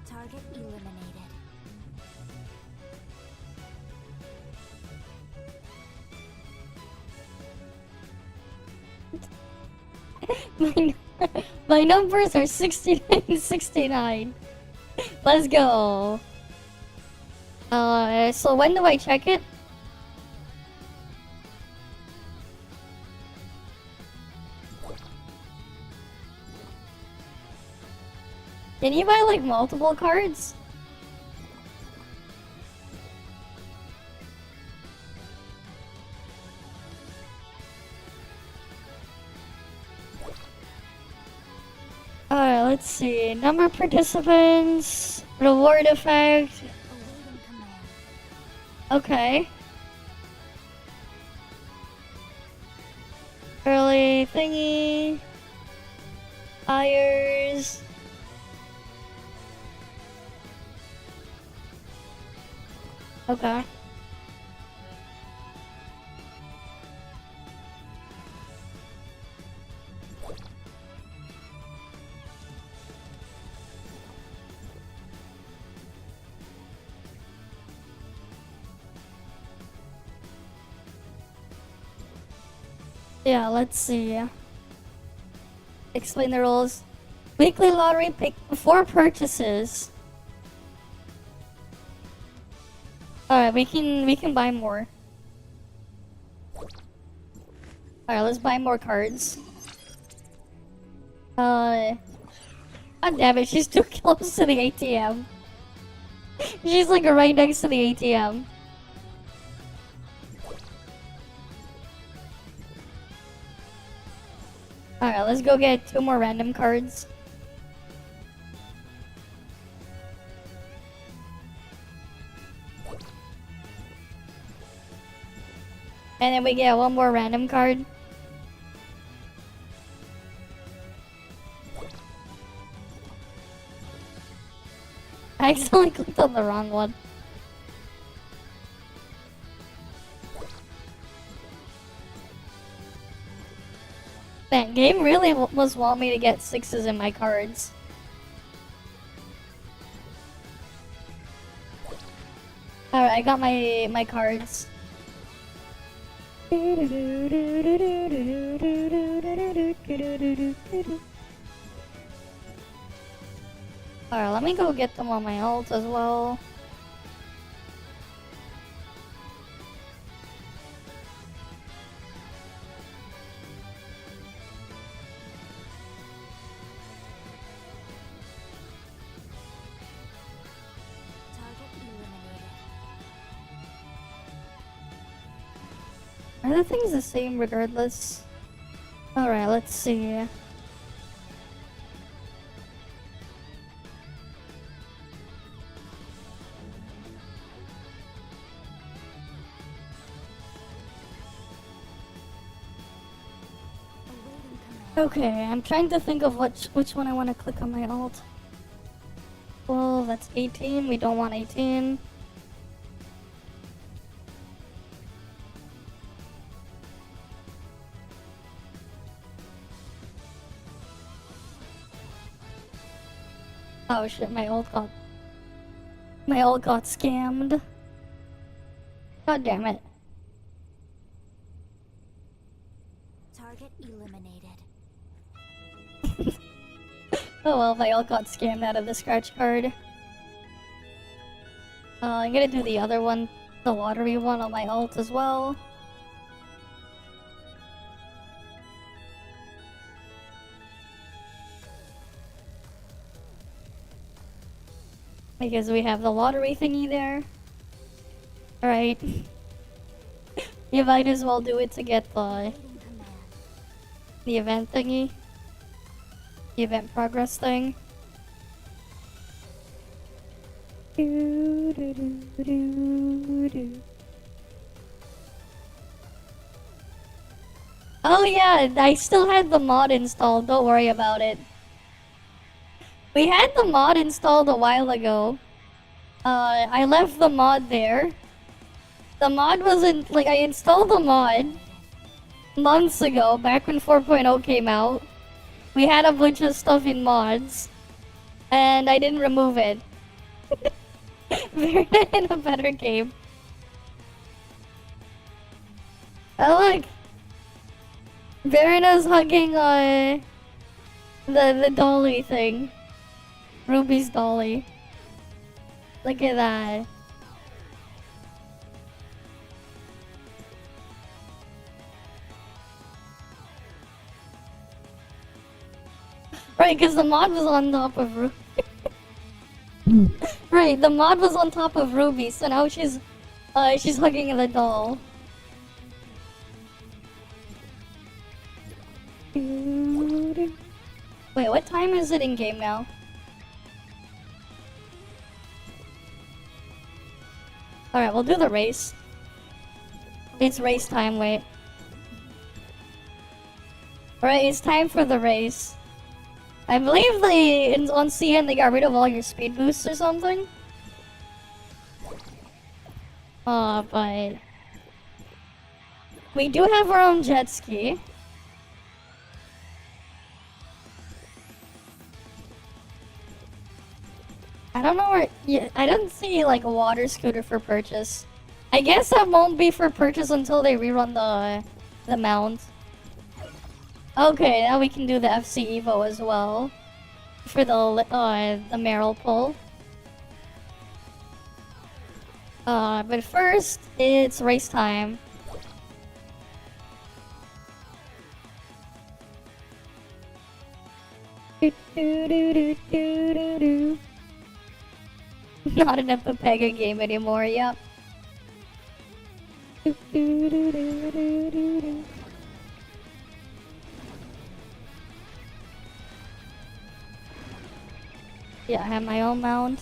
Target eliminated. My numbers are 69 and 69. Let's go. So when do I check it? Can you buy like multiple cards? Alright, let's see. Number of participants, reward effect. Awaiting command. Okay. Early thingy. Hires. Okay. Yeah, let's see. Explain the rules. Weekly lottery pick 4 purchases. Alright, we can buy more. Alright, let's buy more cards. God damn it, she's too close to the ATM. She's like right next to the ATM. Alright, let's go get 2 more random cards. And then we get 1 more random card. I accidentally clicked on the wrong one. That game really must want me to get 6s in my cards. Alright, I got my cards. Alright, let me go get them on my ult as well. Target eliminated. Are the things the same regardless? Alright, let's see. Awaiting command. Okay, I'm trying to think of which one I want to click on my alt. Well, that's 18. We don't want 18. Oh shit, my ult got scammed. God damn it. Target eliminated. Oh well, my ult got scammed out of the scratch card. I'm gonna do the other one, the lottery one on my ult as well. Because we have the lottery thingy there. Alright. You might as well do it to get Awaiting command. the event thingy. The event progress thing. Oh yeah, I still had the mod installed, don't worry about it. We had the mod installed a while ago. I left the mod there. The mod wasn't, like, I installed the mod months ago, back when 4.0 came out. We had a bunch of stuff in mods, and I didn't remove it. We're in a better game. Oh look! Verena's hugging the dolly thing. Ruby's dolly. Look at that. Right, because the mod was on top of Ruby. Right, the mod was on top of Ruby, so now she's hugging the doll. Wait, what time is it in game now? Alright, we'll do the race. It's race time, wait. Alright, it's time for the race. I believe on CN they got rid of all your speed boosts or something. But we do have our own jet ski. I don't know where. Yeah, I don't see like a water scooter for purchase. I guess that won't be for purchase until they rerun the mount. Okay, now we can do the FC Evo as well for the Meryl pull. But first it's race time. Not an Epipega game anymore, yep. Yeah, I have my own mount.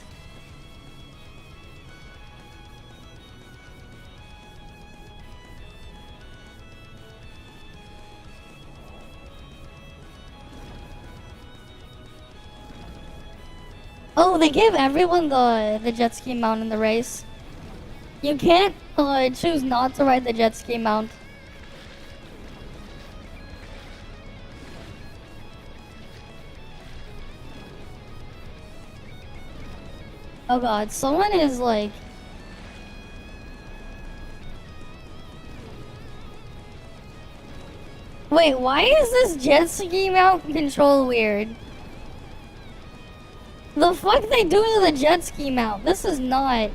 Oh, they gave everyone the jet ski mount in the race. You can't choose not to ride the jet ski mount. Oh god, someone is like... Wait, why is this jet ski mount control weird? The fuck they do to the jet ski mount? This is not...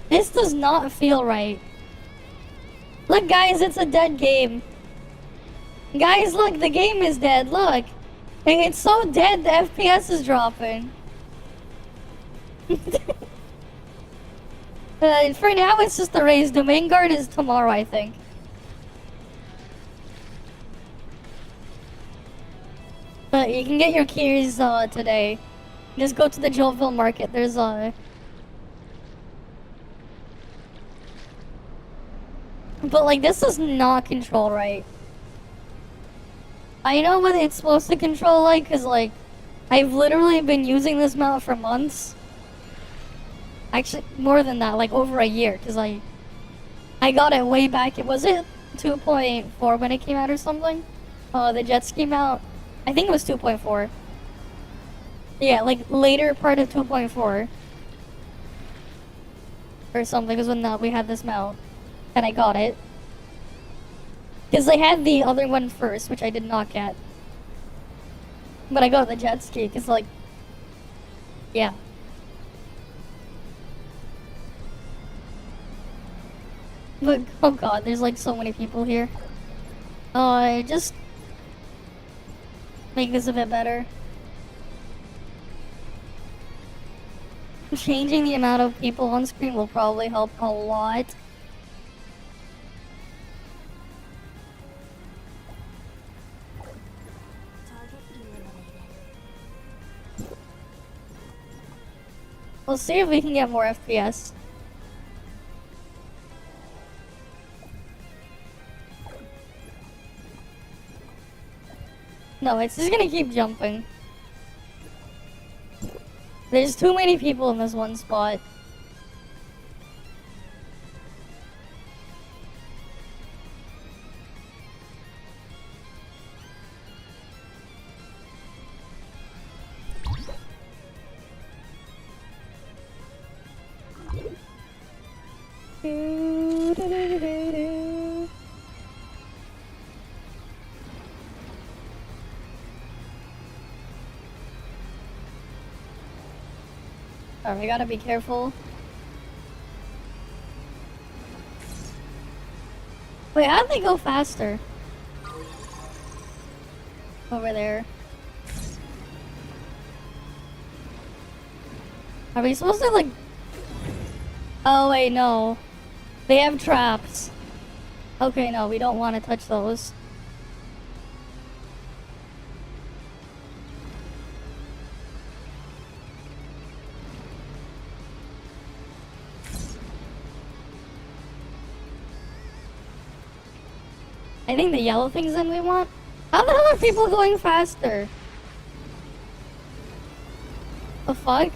This does not feel right. Look guys, it's a dead game. Guys, look, the game is dead, look. And it's so dead, the FPS is dropping. For now, it's just the race. The main guard is tomorrow, I think. But you can get your keys today. Just go to the Joltville market. There's But like, this is not control right. I know what it's supposed to control like, cause like, I've literally been using this mount for months. Actually, more than that, like over a year, cause I got it way back. It was it 2.4 when it came out or something. The jet ski mount. I think it was 2.4. Yeah, like later part of 2.4 or something was when we had this mount, and I got it. Cause they had the other one first, which I did not get. But I got the jet ski, cause like, yeah. But, oh god, there's like so many people here. Just make this a bit better. Changing the amount of people on screen will probably help a lot. Target eliminated. We'll see if we can get more FPS. No, it's just gonna keep jumping. There's too many people in this one spot. Alright, we gotta be careful. Wait, how'd they go faster? Over there. Are we supposed to like... Oh wait, no. They have traps. Okay, no, we don't want to touch those. I think the yellow things that we want. How the hell are people going faster? The fuck?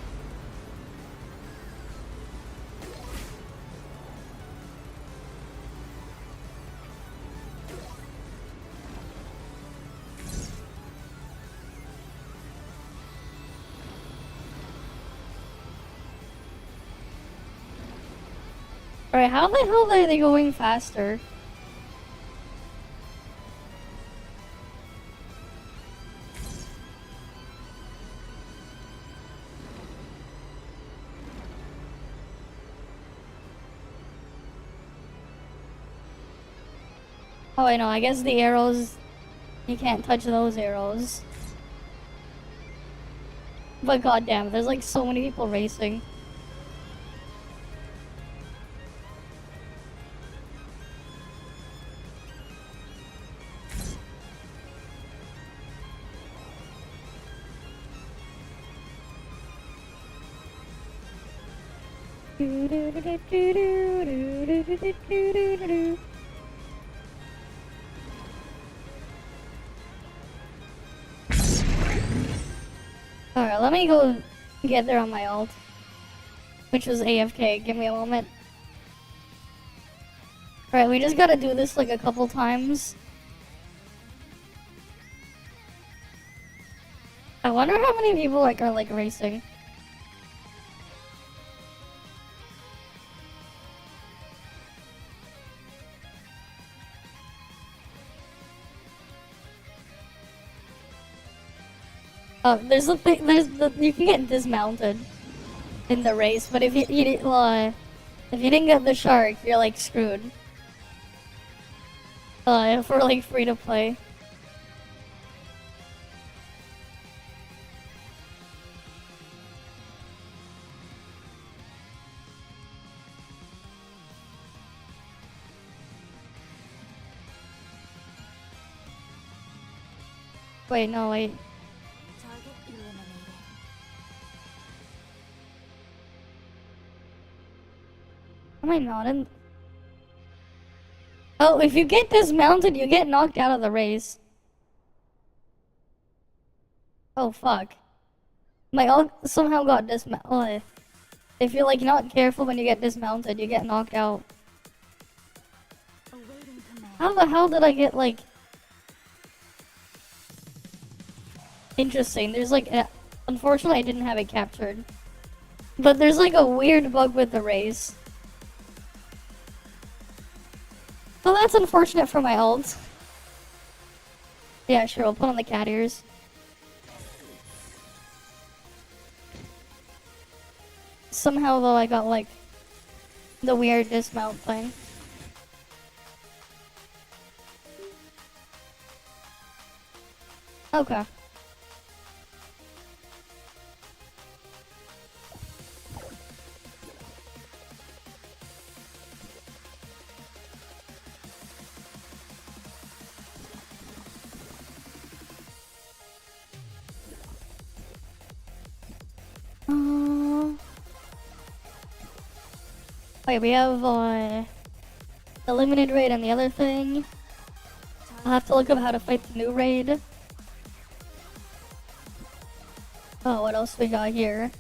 Alright, how the hell are they going faster? Oh, I know. I guess the arrows, you can't touch those arrows. But goddamn, there's like so many people racing. Alright, let me go get there on my ult, which was AFK. Give me a moment. Alright, we just gotta do this like a couple times. I wonder how many people like are like racing. There's the thing. You can get dismounted in the race, but if you didn't get the shark, you're like screwed. For like free to play. Wait, no, wait. Target eliminated. Am I not in? Oh, if you get dismounted, you get knocked out of the race. Oh, fuck. My ult somehow got dismounted. Oh, if you're like not careful when you get dismounted, you get knocked out. Awaiting command. How the hell did I get like... Interesting, there's like... Unfortunately, I didn't have it captured. But there's like a weird bug with the race. Well, that's unfortunate for my ult. Yeah, sure, I'll put on the cat ears. Somehow, though, I got, like, the weird dismount thing. Okay. Wait, we have the limited raid and the other thing. I'll have to look up how to fight the new raid. Oh, what else we got here?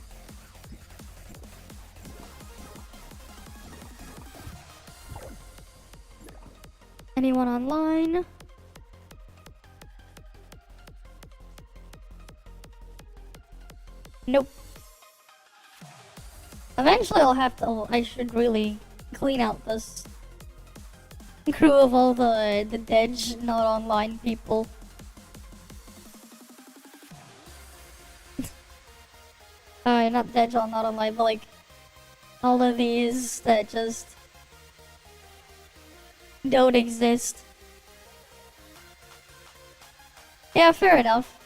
Anyone online? Nope. Eventually I'll have to, I should really clean out this crew of all the dead, not online people. Not dead, not online, but like all of these that just don't exist. Yeah, fair enough.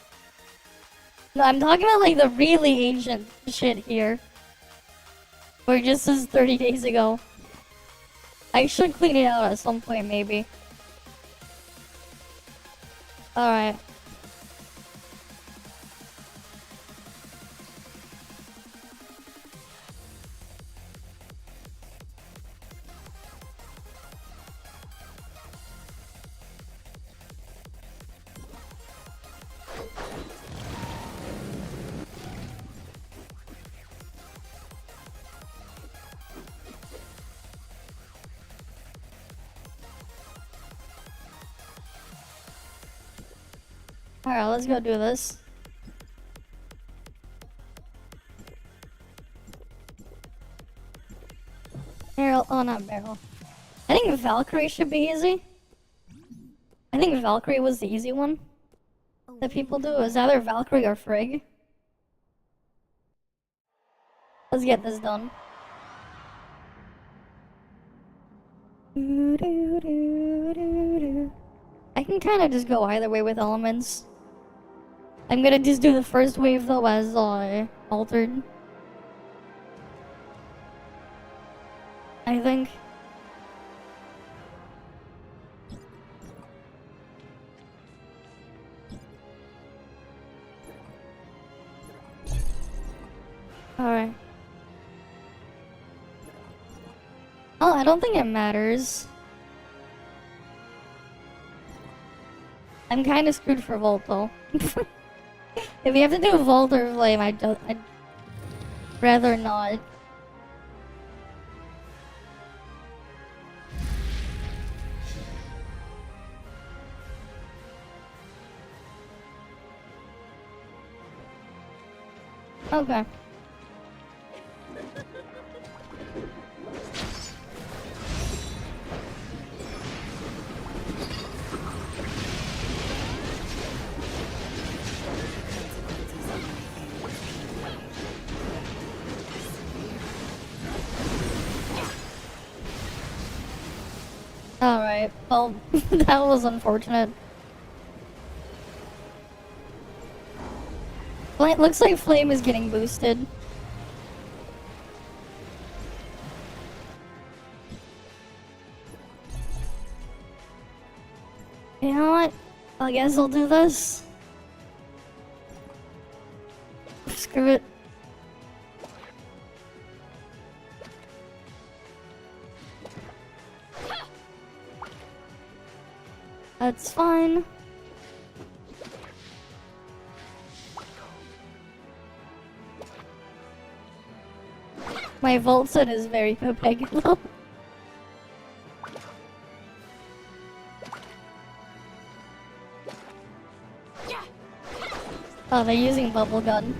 No, I'm talking about like the really ancient shit here. Or just as 30 days ago. I should clean it out at some point, maybe. Alright. Alright, let's go do this. Meryl, oh not Meryl. I think Valkyrie should be easy. I think Valkyrie was the easy one that people do. It was either Valkyrie or Frigg. Let's get this done. I can kind of just go either way with elements. I'm gonna just do the first wave though as altered. I think. Alright. Oh, I don't think it matters. I'm kind of screwed for Volt though. If you have to do Volt or Flame, rather not. Okay. Alright, well, that was unfortunate. Well, it looks like Flame is getting boosted. You know what? I guess I'll do this. Screw it. That's fine. My vault set is very Pepegalo. Oh, they're using bubble gun.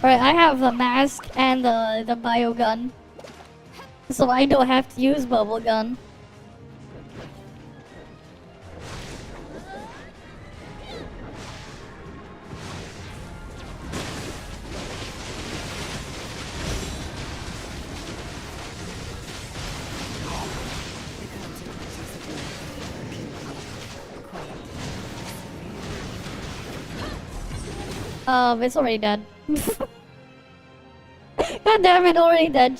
Alright, I have the mask and the bio gun. So I don't have to use bubble gun. It's already dead. God damn it, already dead.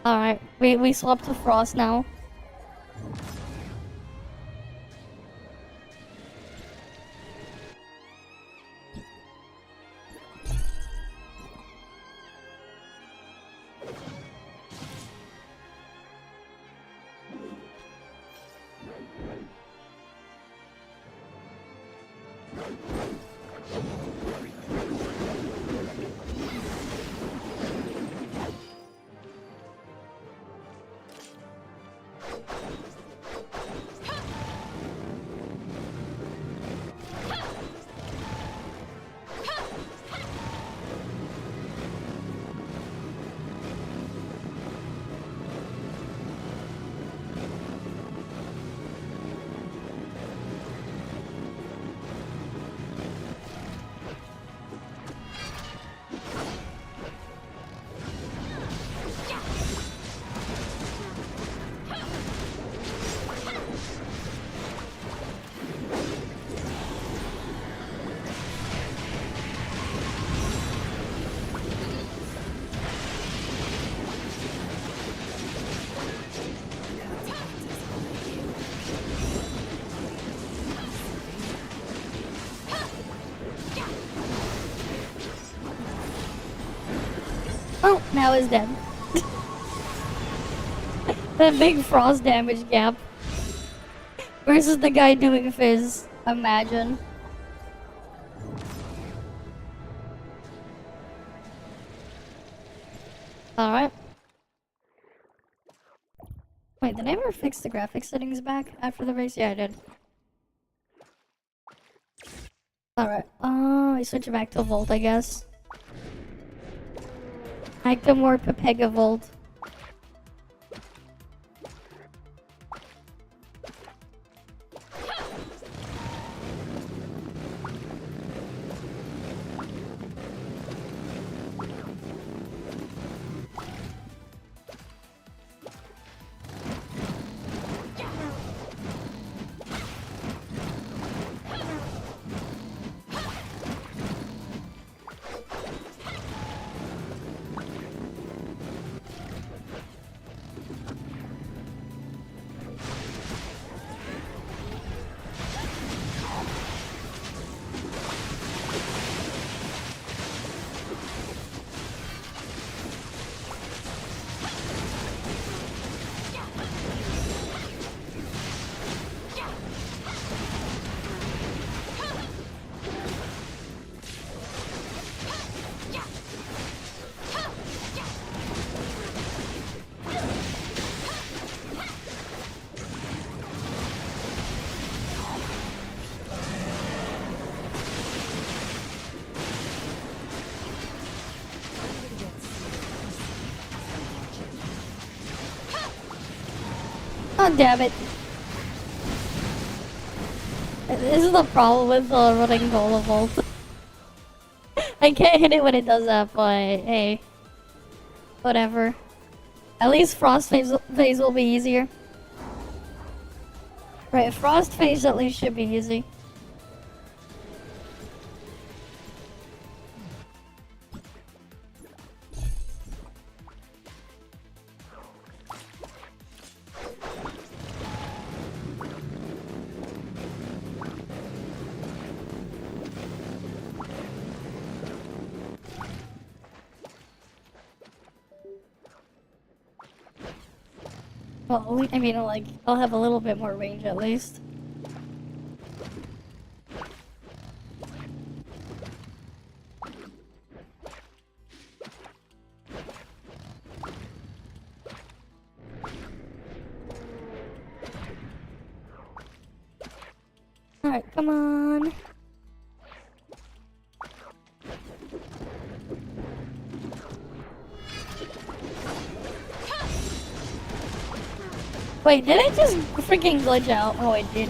Alright, we swapped to Frost now. Oh, now he's dead. That big frost damage gap. Versus the guy doing fizz. Imagine. Alright. Wait, did I ever fix the graphics settings back after the race? Yeah, I did. Alright. I switch it back to Volt, I guess. Back to more Pepega Volt. God damn it. This is the problem with running Gola Vault. I can't hit it when it does that, but hey. Whatever. At least Frost phase will be easier. Right, Frost phase at least should be easy. Well, I mean, like, I'll have a little bit more range at least. Alright, come on. Wait, did it just freaking glitch out? Oh, it did.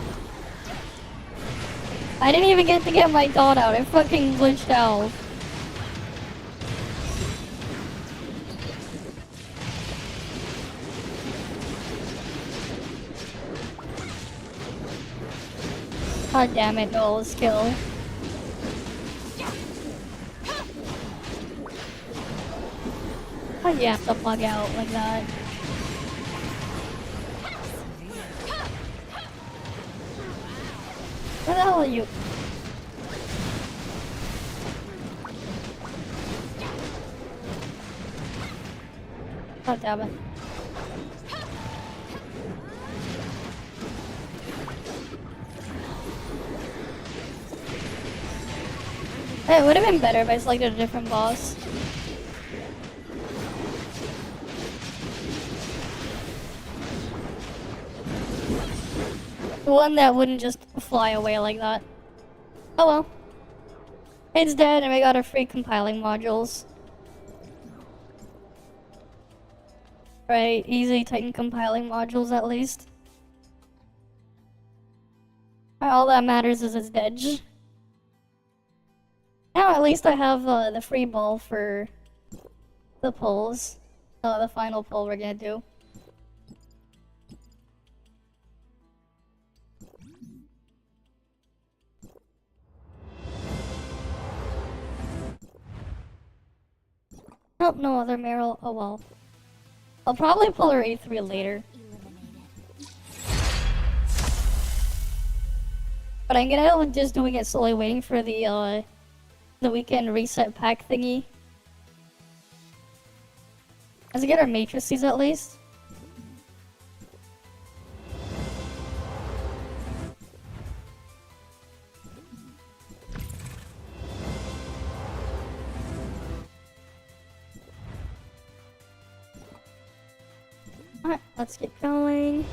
I didn't even get to get my dot out. It fucking glitched out. God damn it, no skill. Why do you have to bug out like that? Where the hell are you? God damn it. Hey, it would have been better if I selected a different boss. One that wouldn't just fly away like that. Oh well. It's dead and we got our free compiling modules. Right, easy Titan compiling modules at least. All that matters is it's dead. Now at least I have the free ball for the pulls. The final pull we're gonna do. Oh, no other Meryl. Oh well. I'll probably pull her A3 later. But I'm gonna end up just doing it slowly, waiting for the weekend reset pack thingy. Let's get our matrices at least. Alright, let's get going.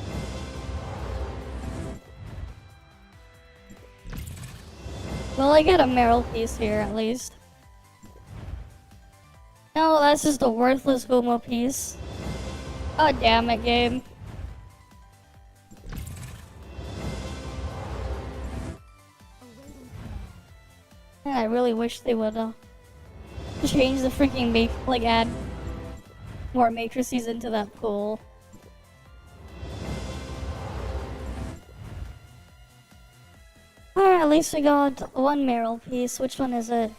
Well, I get a Meryl piece here at least. No, that's just a worthless Homo piece. God damn it, game. I really wish they would change the freaking add more matrices into that pool. Alright, at least we got one Meryl piece. Which one is it?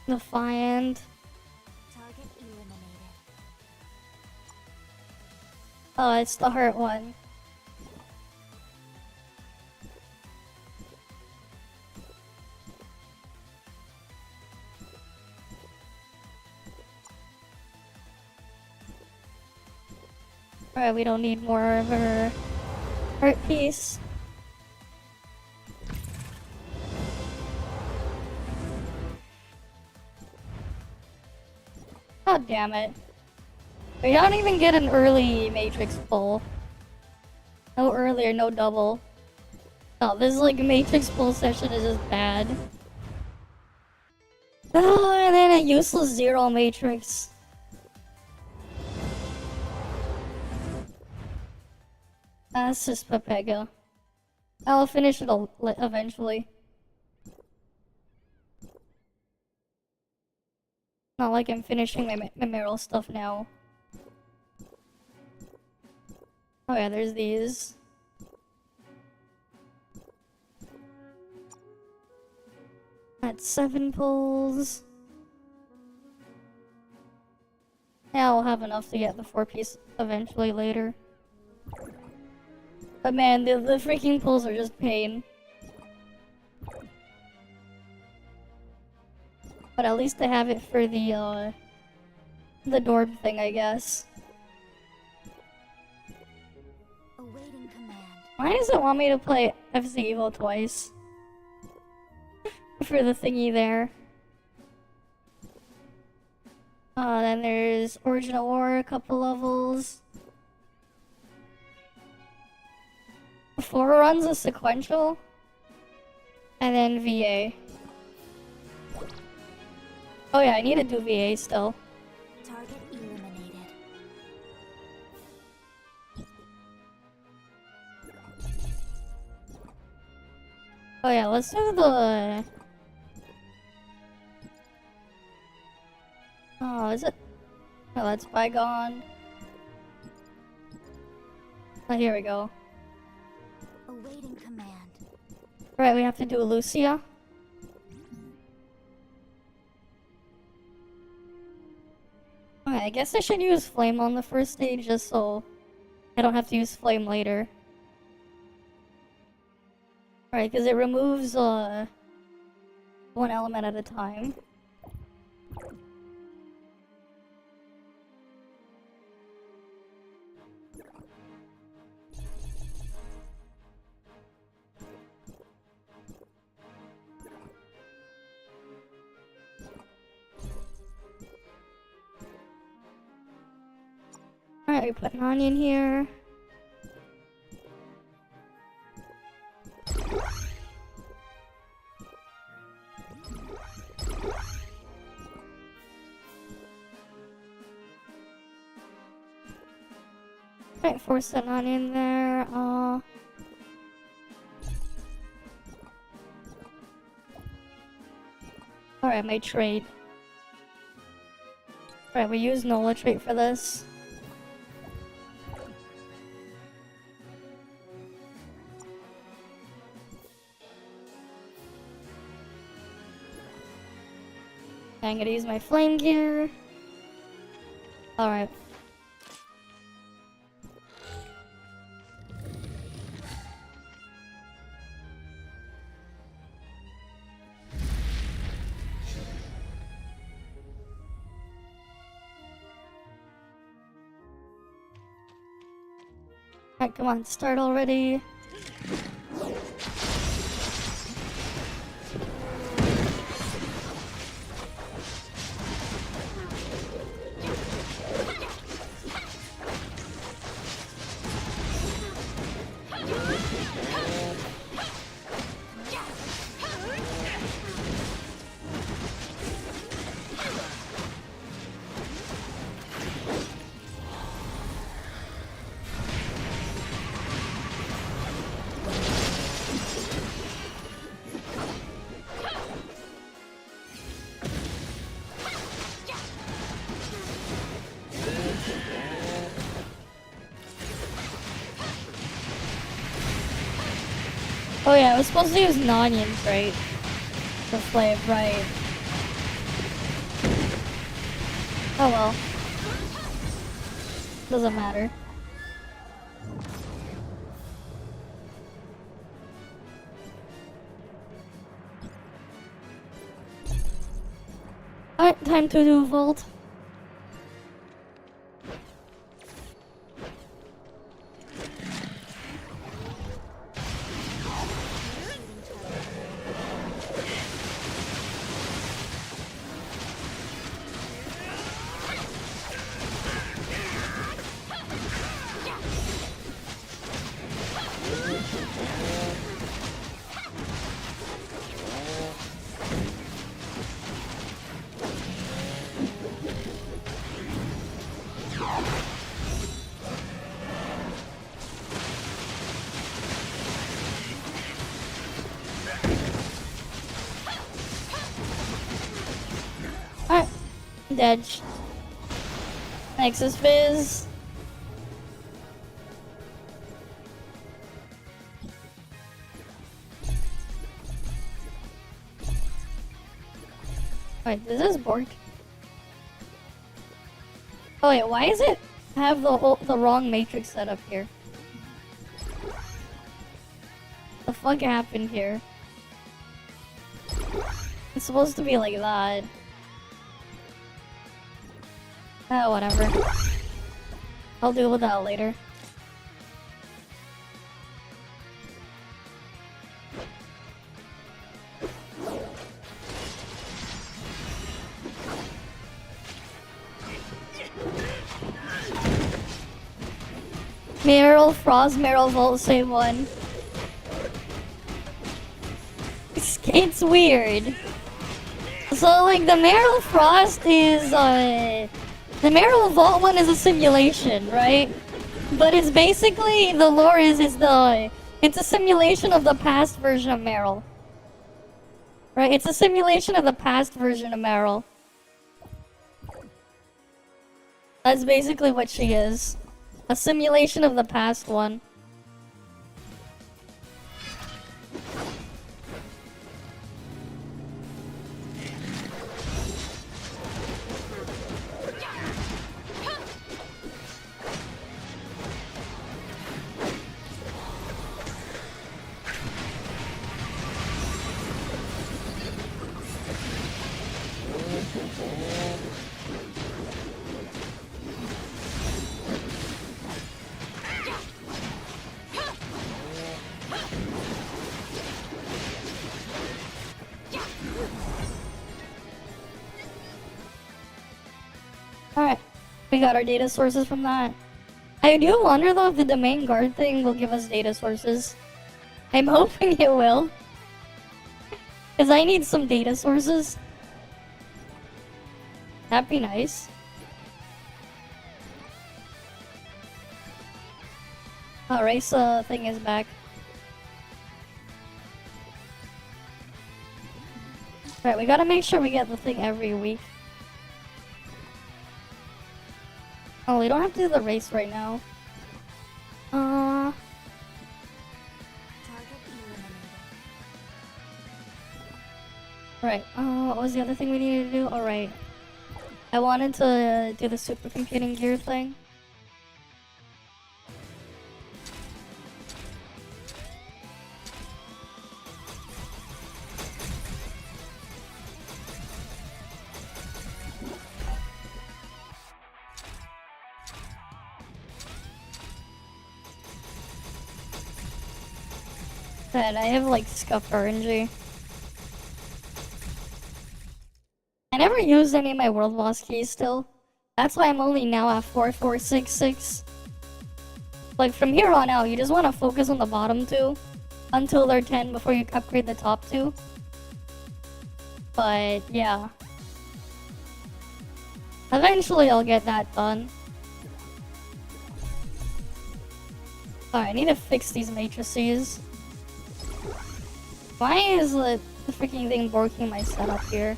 Defiant. Target eliminated. Oh, it's the hurt one. Alright, we don't need more of her hurt piece. God damn it. We don't even get an early matrix pull. No early or no double. No, this like matrix pull session is just bad. Oh, and then a useless zero matrix. That's just Pepega. I'll finish it eventually. Not like I'm finishing my Meryl stuff now. Oh yeah, there's these. That's 7 pulls. Yeah, I'll have enough to get the 4-piece eventually later. But man, the freaking pulls are just pain. But at least I have it for the dorm thing, I guess. Awaiting command. Why does it want me to play FC Evo twice? For the thingy there. Then there's Origin of War, a couple levels. 4 runs of sequential. And then VA. Oh yeah, I need to do VA still. Target eliminated. Oh yeah, let's do the... Oh, is it? Oh, that's Bygone. Oh, here we go. Awaiting command. Right, we have to do Lucia. Okay, I guess I should use Flame on the first stage just so I don't have to use Flame later. Right, because it removes one element at a time. Alright, we put an onion here. Alright, force that onion there. Alright, my trait. Alright, we use Nola trait for this. I'm gonna use my flame gear. Alright. Alright, come on, start already. Oh yeah, I was supposed to use Nanyans, right? The flame, right. Oh well. Doesn't matter. Alright, time to do Volt. Dead. Nexus Fizz. Wait, this is Bork. Oh wait, why is it have the wrong matrix set up here? The fuck happened here? It's supposed to be like that. Oh, whatever. I'll deal with that later. Meryl, Frost, Meryl, Volt, same one. It's weird. So, like, the Meryl Frost is, the Meryl Vault one is a simulation, right? But it's basically, the lore is it's a simulation of the past version of Meryl. Right? It's a simulation of the past version of Meryl. That's basically what she is. A simulation of the past one. Alright, we got our data sources from that. I do wonder though if the domain guard thing will give us data sources. I'm hoping it will. Because I need some data sources. That'd be nice. Oh, race thing is back. Right, we gotta make sure we get the thing every week. Oh, we don't have to do the race right now. Target eliminated. Right, what was the other thing we needed to do? Alright. I wanted to do the supercomputing gear thing. But I have like scuffed RNG. I never used any of my world boss keys still. That's why I'm only now at 4466. Like from here on out, you just want to focus on the bottom two until they're 10 before you upgrade the top two. But yeah. Eventually I'll get that done. Alright, I need to fix these matrices. Why is the freaking thing borking my setup here?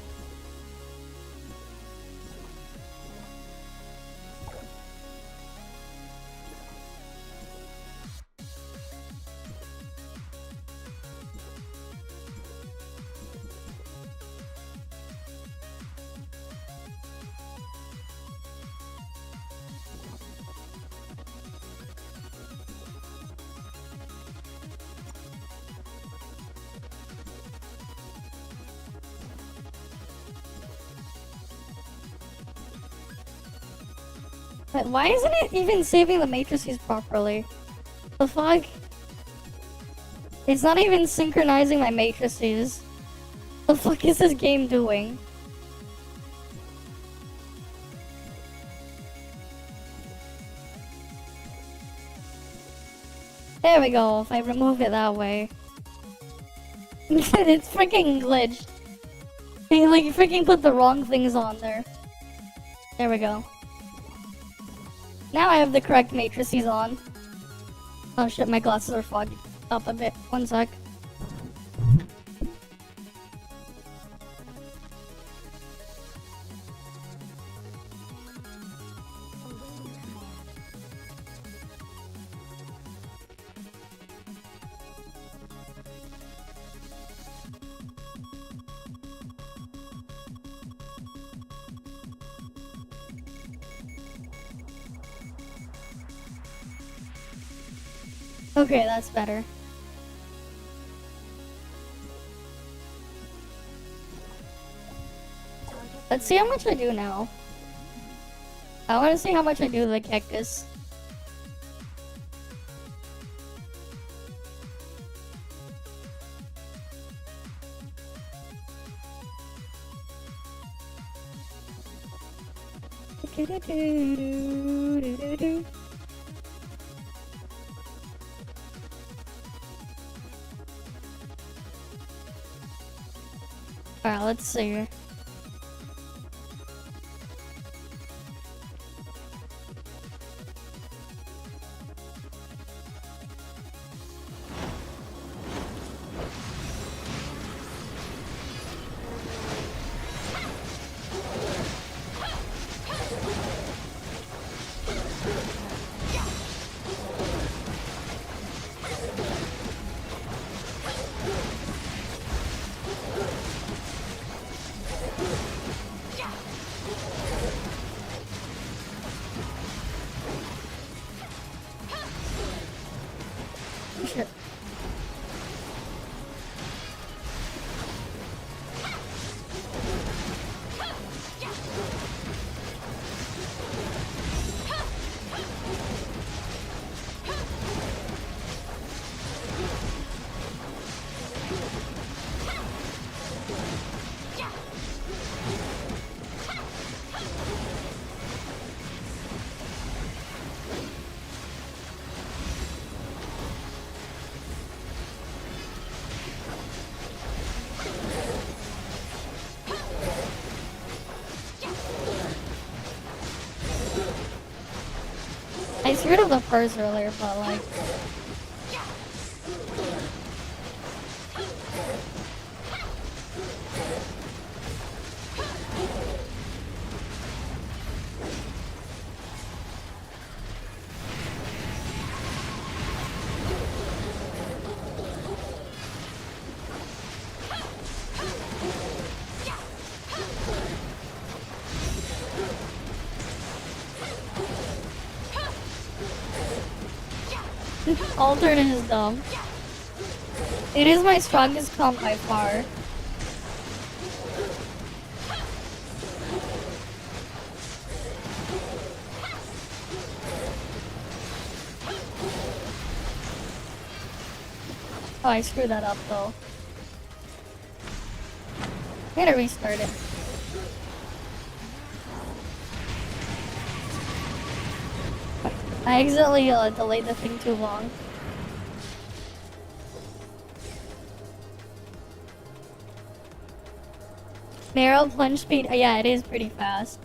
But why isn't it even saving the matrices properly? The fuck? It's not even synchronizing my matrices. The fuck is this game doing? There we go, if I remove it that way. It's freaking glitched. He like freaking put the wrong things on there. There we go. Now I have the correct matrices on. Oh shit, my glasses are fogged up a bit. One sec. Okay, that's better. Let's see how much I do now. I want to see how much I do the cactus. Alright, let's see. Shit. I screwed up the first earlier, but like... Alternate is dumb. It is my strongest comp by far. Oh, I screwed that up though. I gotta restart it. I accidentally delayed the thing too long. Meryl plunge speed, yeah, it is pretty fast.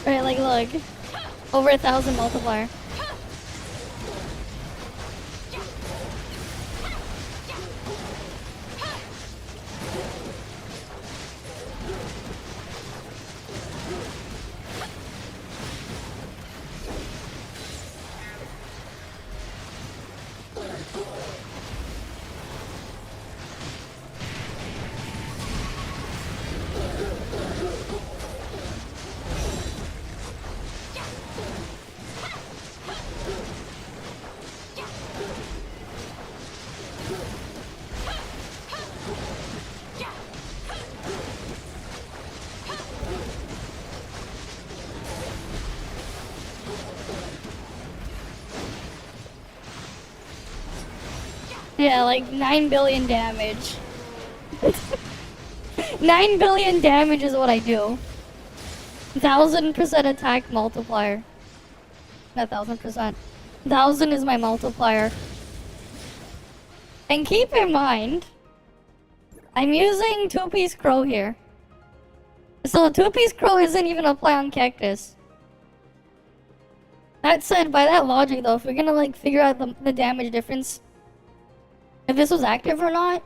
Right, like look. Over 1,000 multiplier. Yeah, like 9 billion damage. 9 billion damage is what I do. 1000% attack multiplier. Not 1000%. 1000 is my multiplier. And keep in mind, I'm using two-piece crow here. So two-piece crow isn't even a play on cactus. That said, by that logic though, if we're gonna like figure out the damage difference, if this was active or not,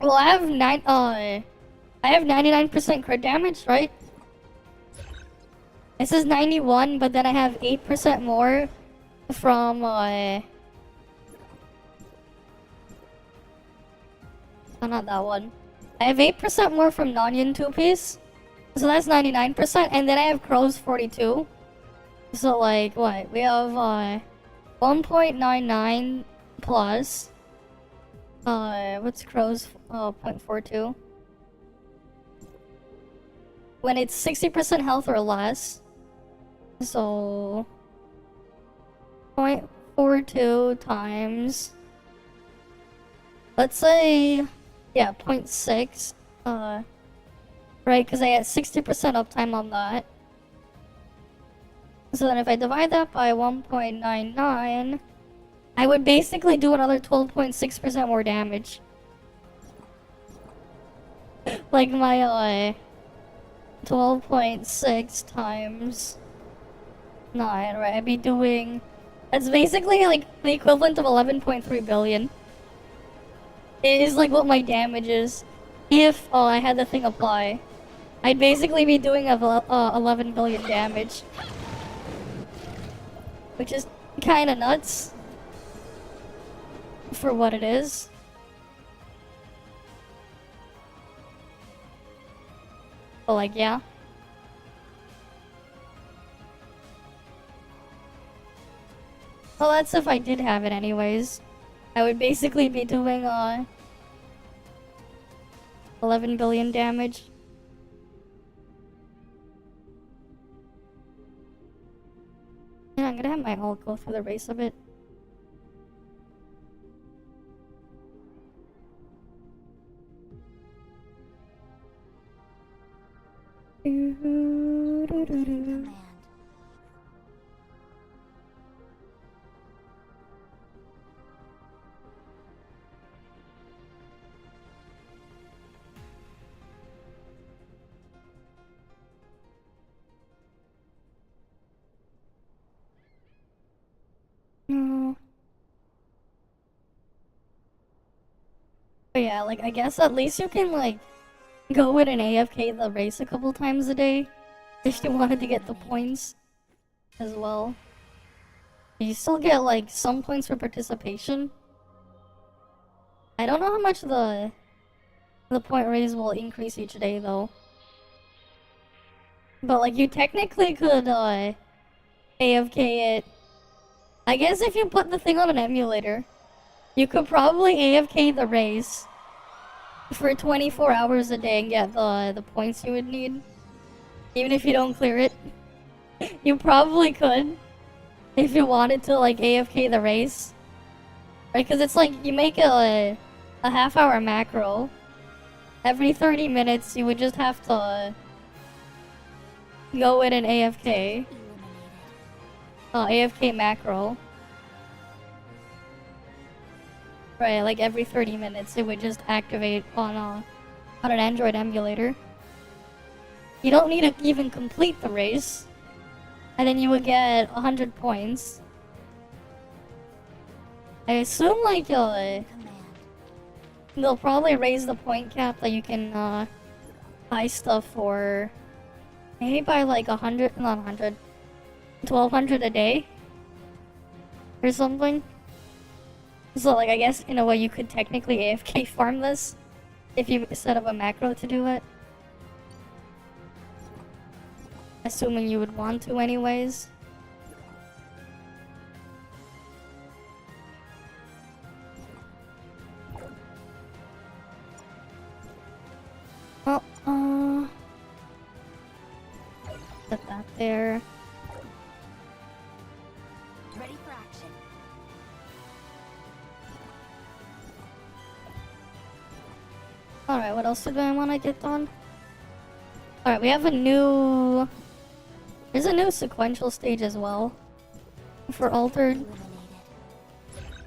well I have 99% crit damage, right? This is 91, but then I have 8% more from oh, not that one. I have 8% more from non-yin two-piece, so that's 99%, and then I have crow's 42. So like, what? We have 1.99 plus, what's crow's 0.42? When it's 60% health or less, so 0.42 times, let's say, yeah, 0.6, right, because I had 60% uptime on that. So then if I divide that by 1.99, I would basically do another 12.6% more damage. Like my 12.6 times 9, right? I'd be doing... That's basically like the equivalent of 11.3 billion. It is like what my damage is. If I had the thing apply, I'd basically be doing 11 billion damage. Which is kinda nuts. For what it is. But like, yeah. Well, that's if I did have it anyways. I would basically be doing 11 billion damage. Yeah, I'm gonna have my ult go through the race a bit. No. But yeah, like, I guess at least you can, like, go with an AFK the race a couple times a day. If you wanted to get the points as well. You still get, like, some points for participation. I don't know how much the point raise will increase each day, though. But, like, you technically could, AFK it. I guess if you put the thing on an emulator, you could probably AFK the race for 24 hours a day and get the points you would need. Even if you don't clear it. You probably could. If you wanted to, like, AFK the race. Right, because it's like, you make a half-hour macro. Every 30 minutes, you would just have to go in an AFK. AFK macro. Right, like every 30 minutes, it would just activate on an Android emulator. You don't need to even complete the race. And then you would get 100 points. I assume, like, they'll probably raise the point cap that you can, buy stuff for. Maybe by, like, 100, not 100, 1200 a day? Or something? So, like, I guess, in a way, you could technically AFK farm this. If you set up a macro to do it. Assuming you would want to anyways. Well, put that there. Ready for action. Alright, what else did I want to get done? Alright, we have a new... There's a new sequential stage as well. For altered.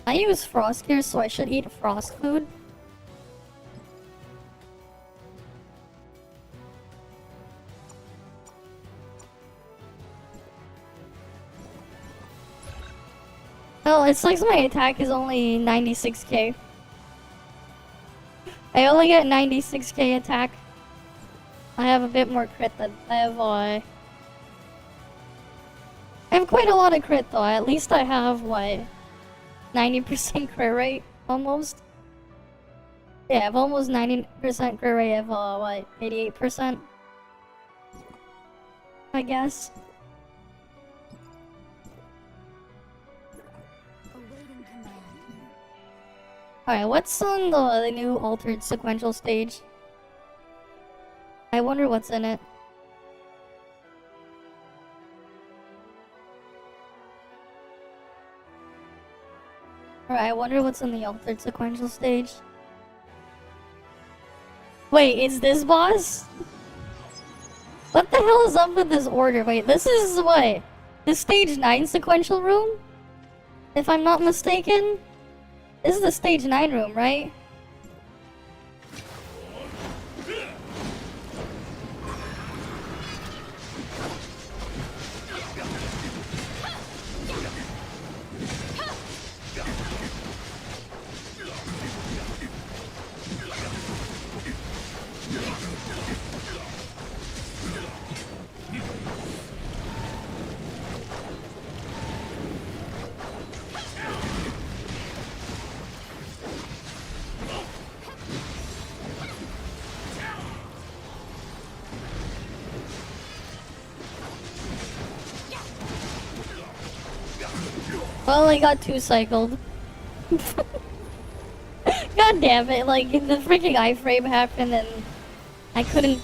I use frost gear, so I should eat frost food. Oh, it sucks my attack is only 96k. I only get 96k attack. I have a bit more crit than I have quite a lot of crit though. At least I have what, 90% crit rate almost. Yeah, I have almost 90% crit rate. I have what, 88%. I guess. Alright, what's on the new altered sequential stage? I wonder what's in it. Alright, I wonder what's in the altered sequential stage. Wait, is this boss? What the hell is up with this order? Wait, this is what? The stage 9 sequential room? If I'm not mistaken? This is the stage 9 room, right? Well, I got 2 cycled. God damn it, like, the freaking iframe happened and I couldn't...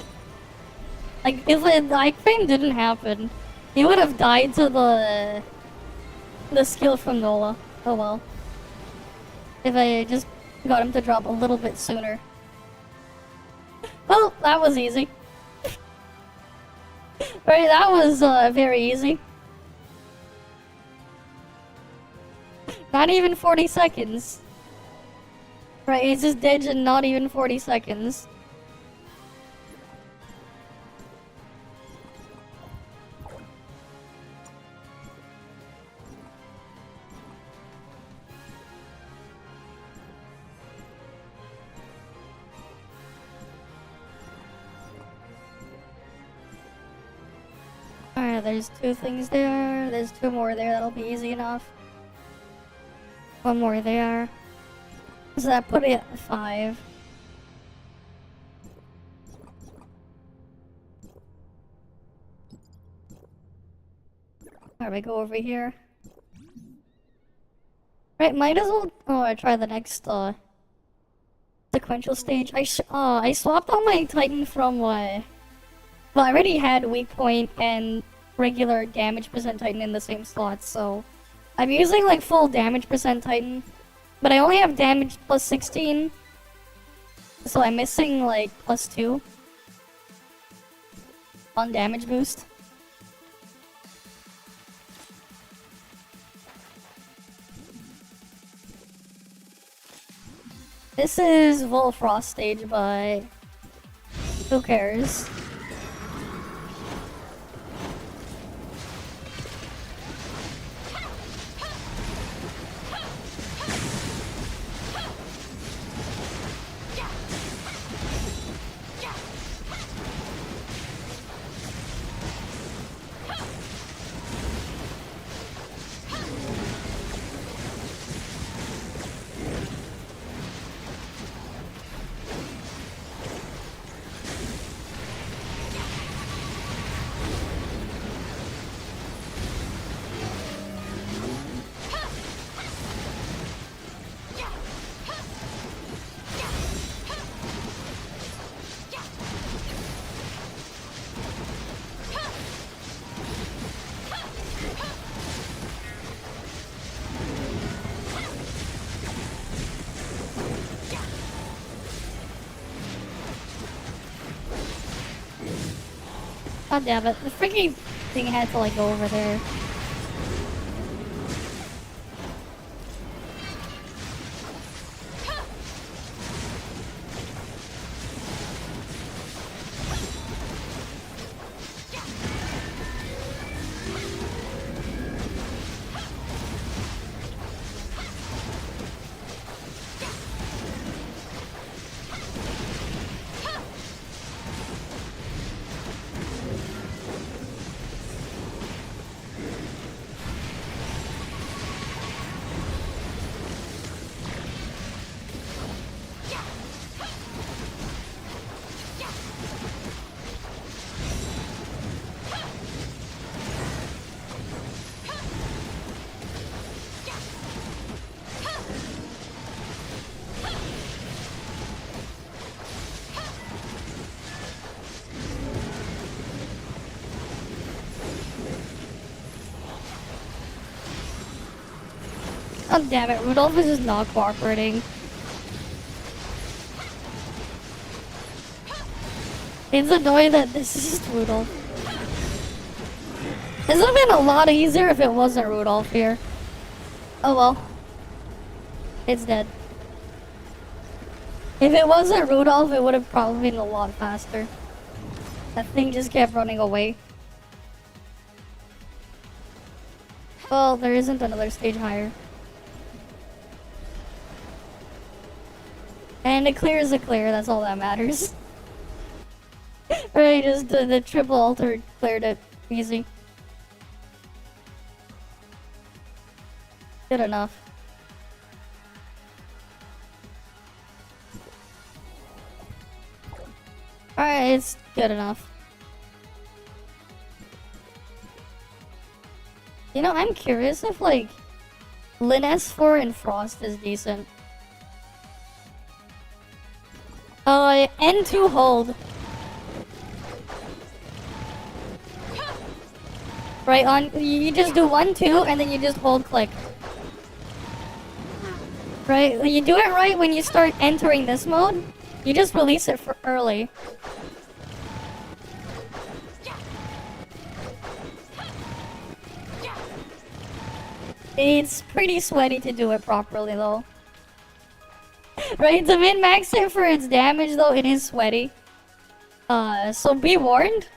Like, if the iframe didn't happen, he would have died to the skill from Nola. Oh well. If I just got him to drop a little bit sooner. Well, that was easy. Right, that was very easy. Not even 40 seconds. Right, it's just dead in not even 40 seconds. Alright, there's 2 things there. There's 2 more there. That'll be easy enough. 1 more there. So that put it at 5. Alright, we go over here. Right, might as well try the next sequential stage. I swapped out my Titan from what? Well, I already had weak point and regular damage percent Titan in the same slot, so I'm using like full damage percent Titan, but I only have damage plus 16, so I'm missing like plus 2 on damage boost. This is Vol Frost stage, but who cares? God damn it. The freaking thing had to, like, go over there. God damn it, Rudolph is just not cooperating. It's annoying that this is just Rudolph. This would have been a lot easier if it wasn't Rudolph here. Oh well. It's dead. If it wasn't Rudolph, it would have probably been a lot faster. That thing just kept running away. Well, there isn't another stage higher. And a clear is a clear, that's all that matters. Right, just the triple alter cleared it. Easy. Good enough. Alright, it's good enough. You know, I'm curious if, like, Lin S4 and Frost is decent. N2 hold. Right on, you just do 1, 2, and then you just hold click. Right, you do it right when you start entering this mode. You just release it for early. It's pretty sweaty to do it properly though. Right, to min-max it for its damage though, it is sweaty. So be warned.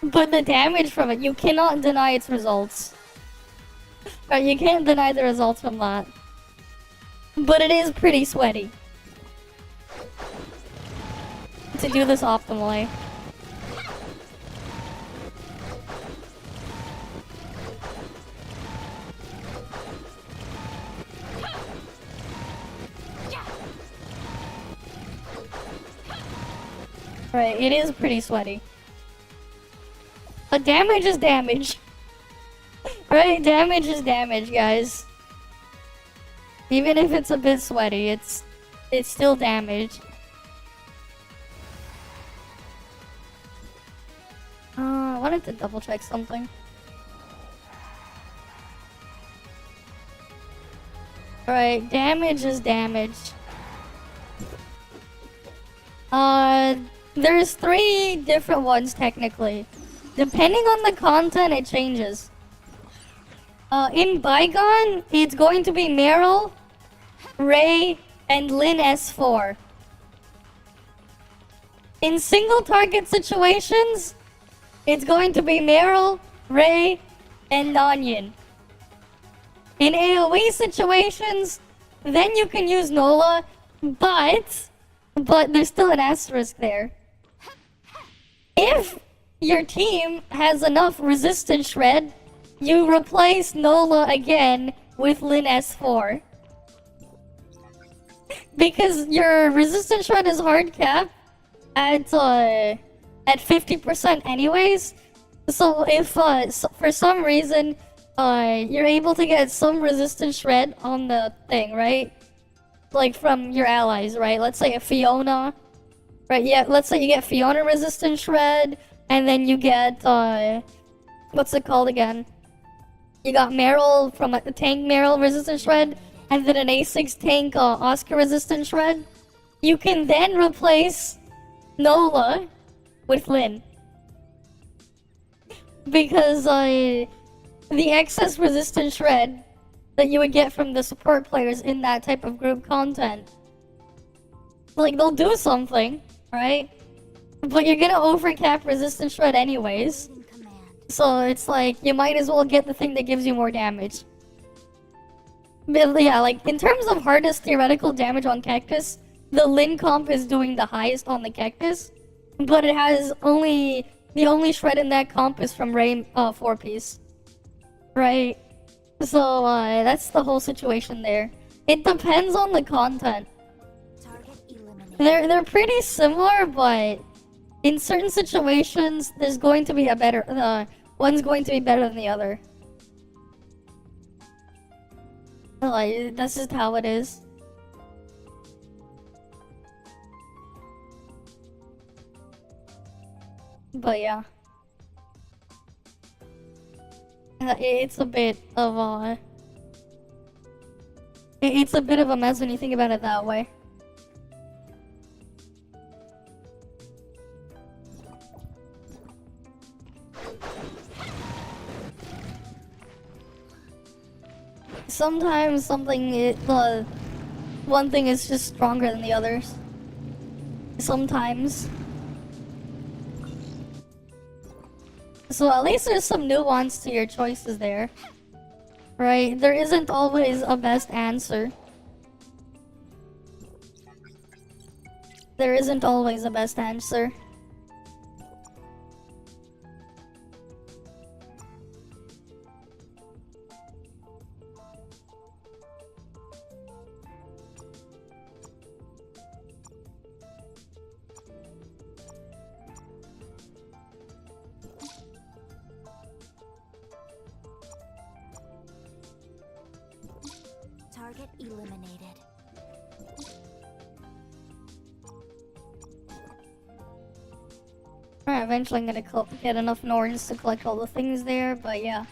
But the damage from it, you cannot deny its results. Right, you can't deny the results from that. But it is pretty sweaty. To do this optimally. Right, it is pretty sweaty. But damage is damage. Right, damage is damage, guys. Even if it's a bit sweaty, it's still damage. I wanted to double check something. Alright, damage is damage. There's 3 different ones technically. Depending on the content, it changes. In Bygone, it's going to be Meryl, Ray, and Lin S4. In single target situations, it's going to be Meryl, Ray, and Onion. In AoE situations, then you can use Nola, but there's still an asterisk there. If your team has enough resistance shred, you replace Nola again with Lin S4. Because your resistance shred is hard cap at 50% anyways. So if for some reason you're able to get some resistance shred on the thing, right? Like from your allies, right? Let's say a Fiona, right? Yeah, let's say you get Fiona resistance shred, and then you get what's it called again? You got Meryl from a tank Meryl resistance shred, and then an A6 tank Oscar resistance shred. You can then replace Nola with Lynn. Because the excess resistance shred that you would get from the support players in that type of group content, like, they'll do something, right? But you're gonna overcap resistance shred anyways. So it's like, you might as well get the thing that gives you more damage. But yeah, like, in terms of hardest theoretical damage on Cactus, the Lin comp is doing the highest on the Cactus. But it has only... The only shred in that comp is from Rain 4-piece. Right? So, that's the whole situation there. It depends on the content. They're pretty similar, but... in certain situations, there's going to be a better... one's going to be better than the other. Like, that's just how it is. But yeah. It's a bit of it's a bit of a mess when you think about it that way. Sometimes one thing is just stronger than the others. Sometimes. So at least there's some nuance to your choices there. Right? There isn't always a best answer. There isn't always a best answer. Target eliminated. Alright, eventually I'm gonna get enough Norns to collect all the things there, but yeah.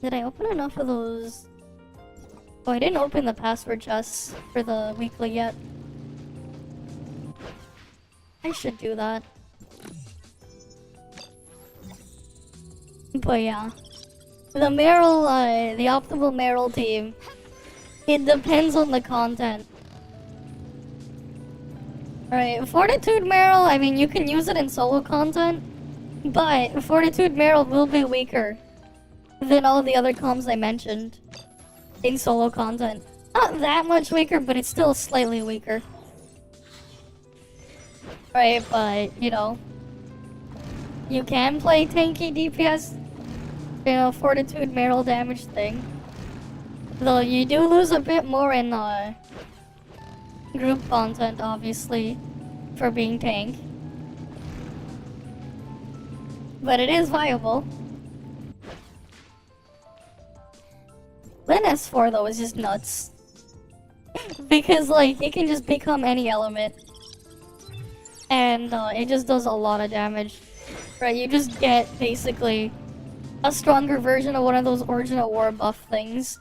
Did I open enough of those? Oh, I didn't open the password chests for the weekly yet. I should do that. But yeah. The Meryl, the optimal Meryl team, it depends on the content. Right, Fortitude Meryl, I mean, you can use it in solo content, but Fortitude Meryl will be weaker than all the other comms I mentioned in solo content. Not that much weaker, but it's still slightly weaker. Right, but, you know, you can play tanky DPS, you know, Fortitude Meryl damage thing. Though you do lose a bit more in group content, obviously, for being tank. But it is viable. Lin S4 though is just nuts. Because like, it can just become any element. And it just does a lot of damage. Right, you just get basically a stronger version of one of those Origin of War buff things.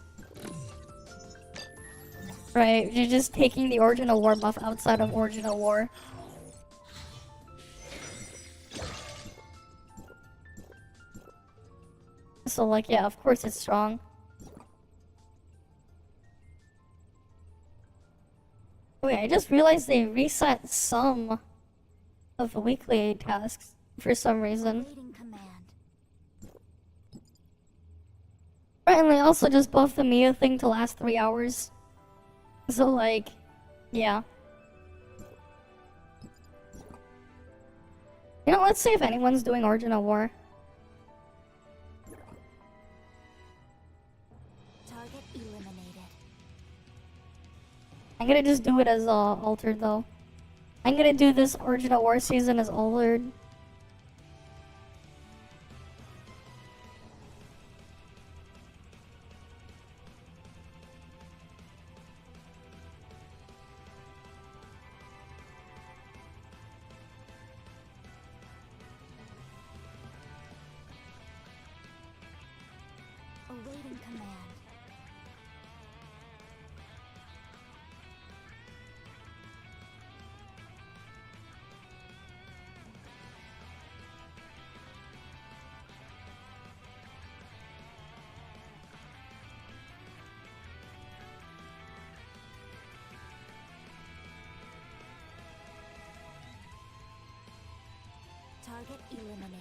Right, you're just taking the Origin of War buff outside of Origin of War. So like, yeah, of course it's strong. Wait, I just realized they reset some of the weekly tasks for some reason. Right, and they also just buffed the Mia thing to last 3 hours. So like, yeah. You know, let's see if anyone's doing Origin of War. Target eliminated. I'm gonna just do it as altered though. I'm gonna do this Origin of War season as altered. Awaiting command. Target eliminated.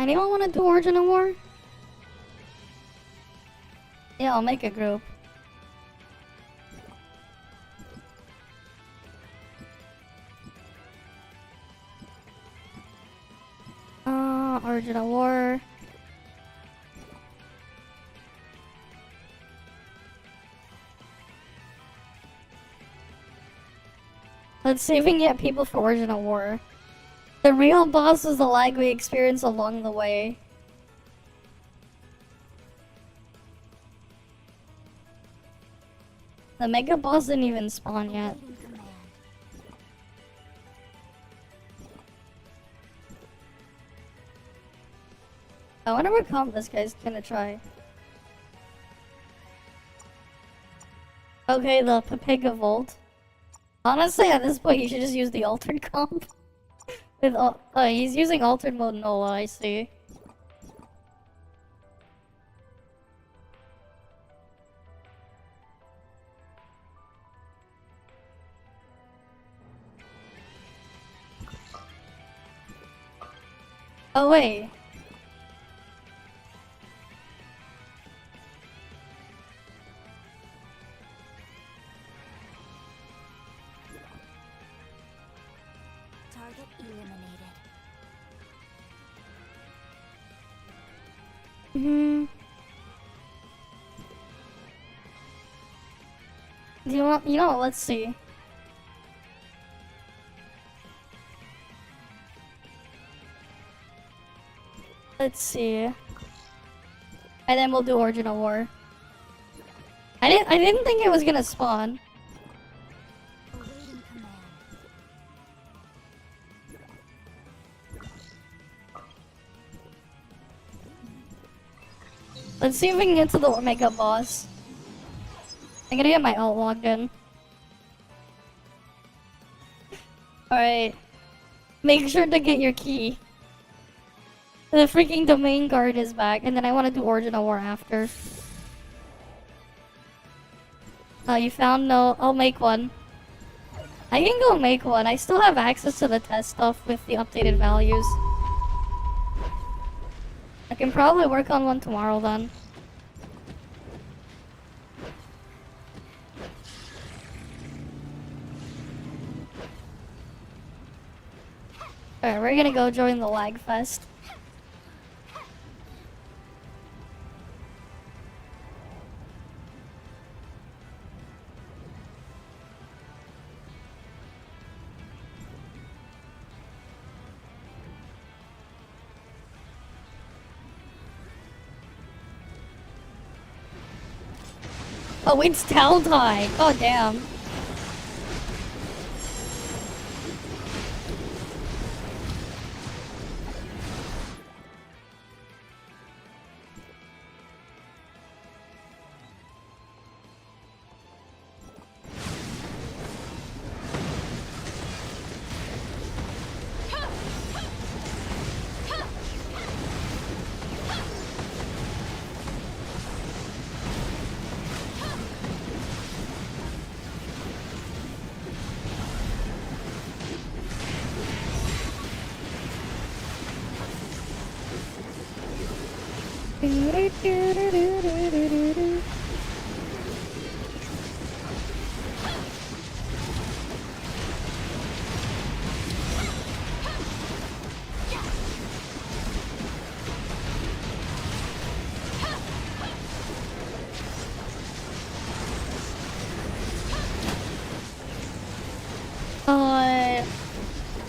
Anyone want to do Origin of War? Yeah, I'll make a group. Origin of War. Let's see if we can get people for Origin of War. The real boss is the lag we experience along the way. The mega boss didn't even spawn yet. Awaiting command. I wonder what comp this guy's gonna try. Okay, the Papiga Volt. Honestly, at this point, you should just use the altered comp. With he's using altered mode Nola, I see. Oh wait. Target eliminated. Do you want? You know, let's see. Let's see. And then we'll do Origin of War. I didn't think it was gonna spawn. Awaiting command. Let's see if we can get to the Omega boss. I'm gonna get my ult logged in. Alright. Make sure to get your key. The freaking domain guard is back, and then I want to do Origin of War after. You found no... I'll make one. I can go make one. I still have access to the test stuff with the updated values. I can probably work on one tomorrow then. Alright, we're gonna go join the lag fest. Oh, it's town time! God damn.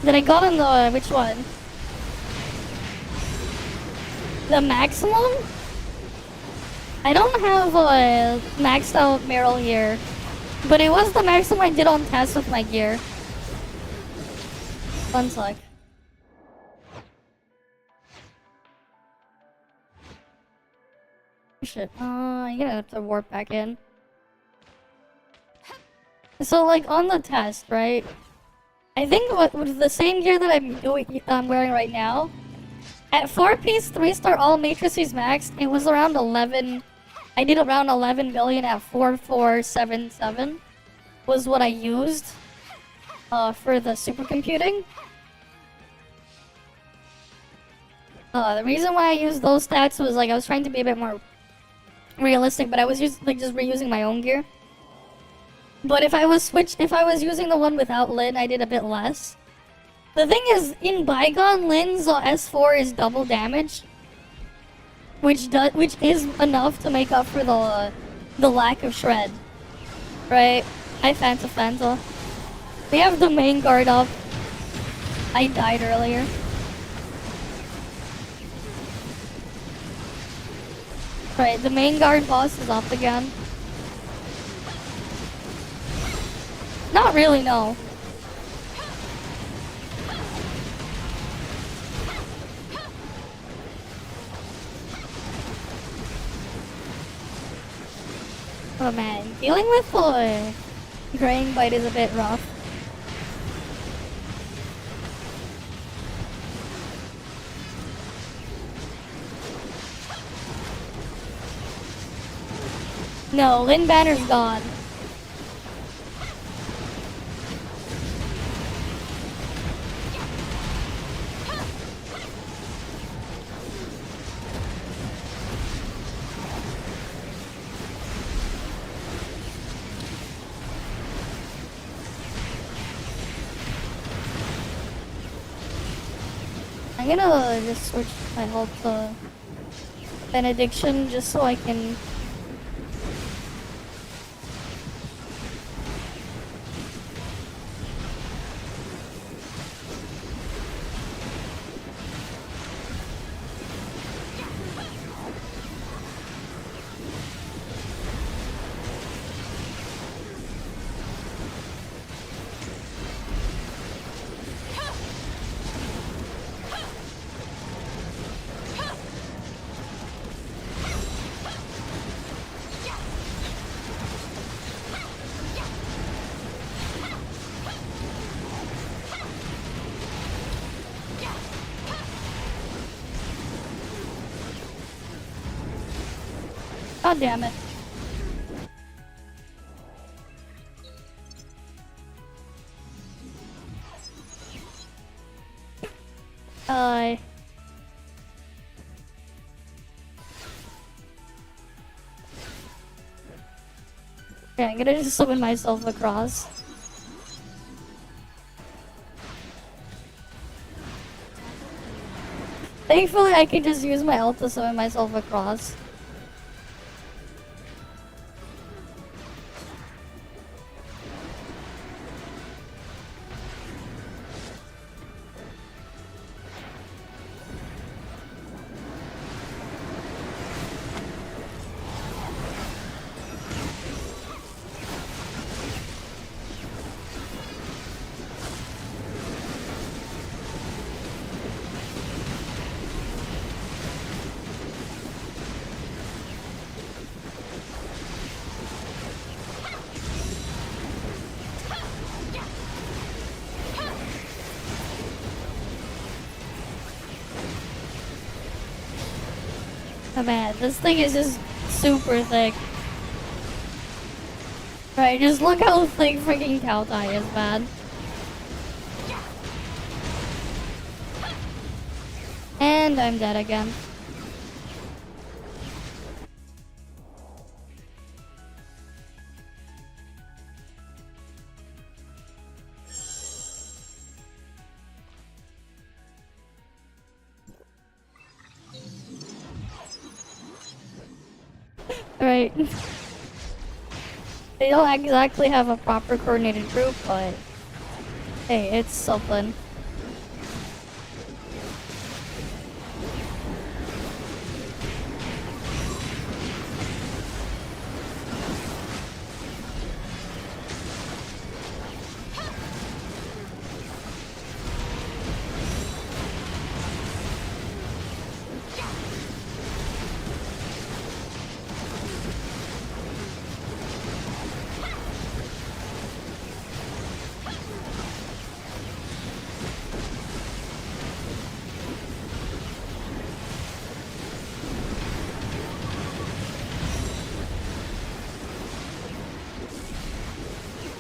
That I got on the which one? The maximum? I don't have maxed out Meryl here, but it was the maximum I did on test with my gear. One sec. Shit. I'm gonna have to warp back in. So like on the test, right? I think what with the same gear that I'm wearing right now, at 4-piece 3-star all matrices maxed, it was around 11 I did around 11 million at 4477 was what I used for the supercomputing. The reason why I used those stats was like I was trying to be a bit more realistic, but I was just reusing my own gear. But if I was using the one without Lin, I did a bit less. The thing is, in Bygone, Lin's S4 is double damage, which is enough to make up for the lack of shred, right? Hi Fanta. We have the main guard up. I died earlier. Right, the main guard boss is up again. Not really, no. Oh man, dealing with Graying Bite is a bit rough. No, Lin Banner's gone. I'm gonna just switch my health to Benediction just so I can. God damn it. Yeah, I'm gonna just summon myself across. Thankfully, I can just use my ult to summon myself across. Oh man, this thing is just super thick. Right, just look how thick freaking Kautai is, man. And I'm dead again. Right. They don't exactly have a proper coordinated group, but hey, it's something.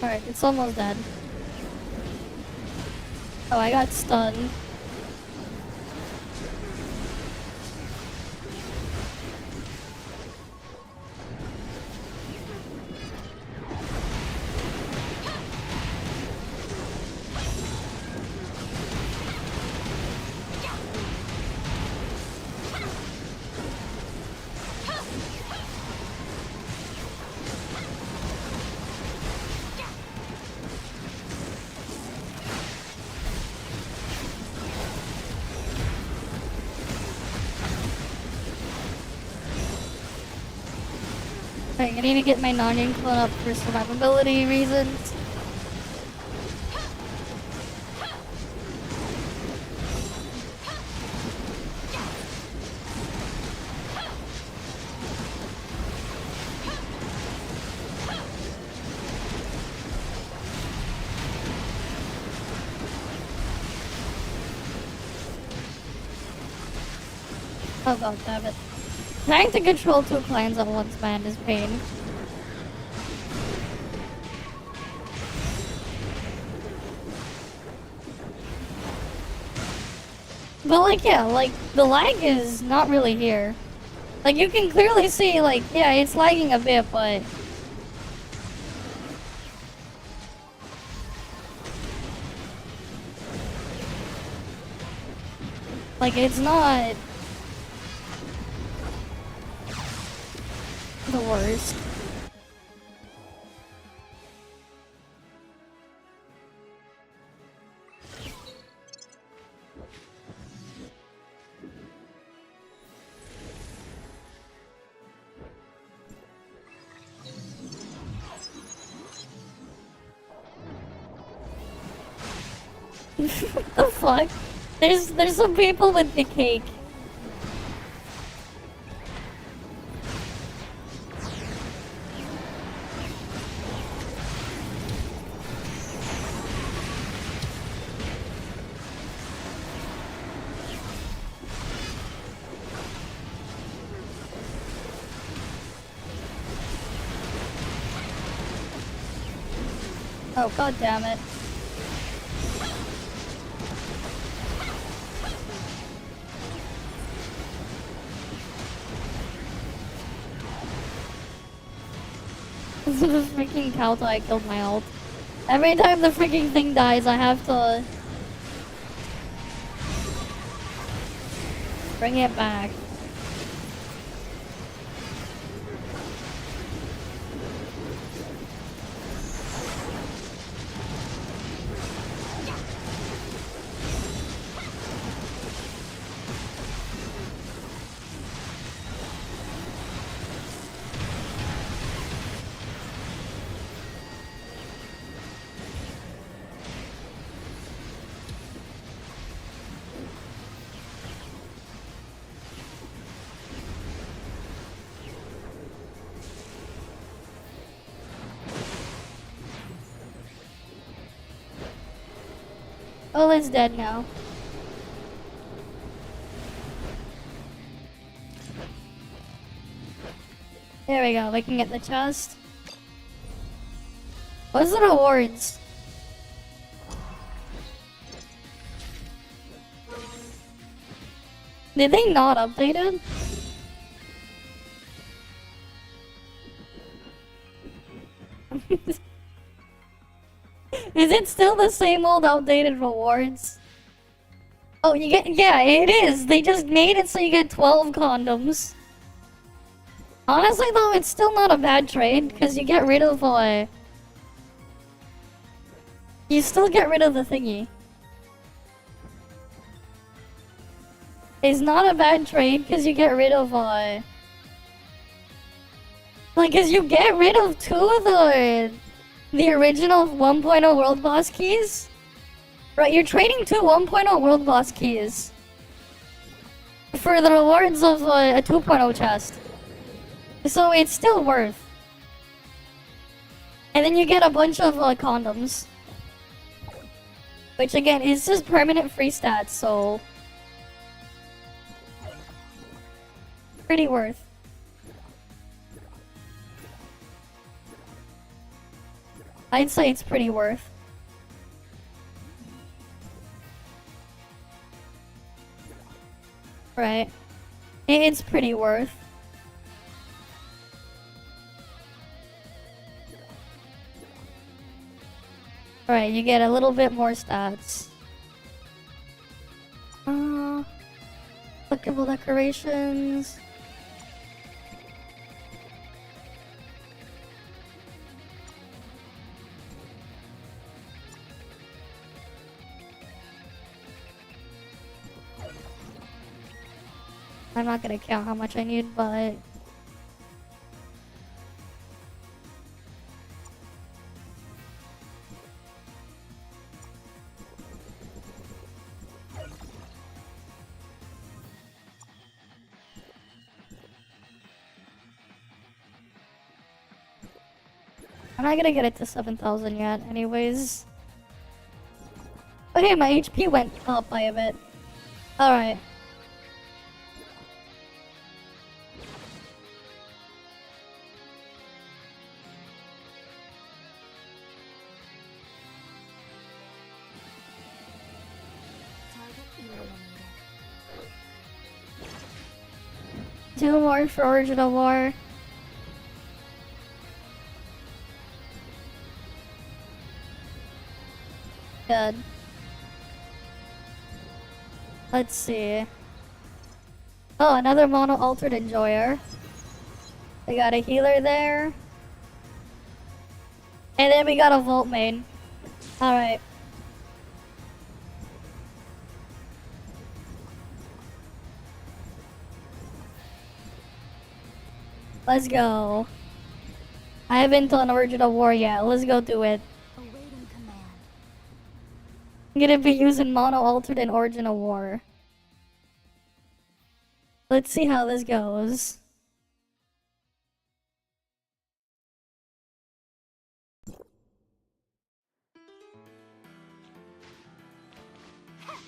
Alright, it's almost dead. Oh, I got stunned. I need to get my non-ink clone up for survivability reasons. Oh god damn it. Trying to control 2 clans at once, man, is pain. But like, yeah, like, the lag is not really here. Like, you can clearly see, like, yeah, it's lagging a bit, but... like, it's not... the worst. What the fuck? There's some people with the cake. Oh god damn it. The freaking Kaltai killed my ult. Every time the freaking thing dies, I have to bring it back. Oh, it's dead now. There we go, we can get the chest. What's the rewards? Did they not update it? Is it still the same old outdated rewards? Oh, you get, yeah, it is. They just made it so you get 12 condoms. Honestly though, it's still not a bad trade, because you get rid of, you still get rid of the thingy. It's not a bad trade, because you get rid of, like, because you get rid of 2 of the original 1.0 world boss keys. Right, you're trading 2 1.0 world boss keys for the rewards of a 2.0 chest. So it's still worth. And then you get a bunch of condoms. Which again is just permanent free stats, so pretty worth. I'd say it's pretty worth. Right. It's pretty worth. Alright, you get a little bit more stats. Clickable decorations. I'm not gonna count how much I need, but... I'm not gonna get it to 7,000 yet, anyways. Okay, my HP went up by a bit. Alright. Target eliminated. 2 more for Original War. Good. Let's see. Oh, another mono altered enjoyer. We got a healer there. And then we got a vault main. Alright. Let's go. I haven't done Original War yet. Let's go do it. Awaiting command. I'm gonna be using mono altered in Original War. Let's see how this goes.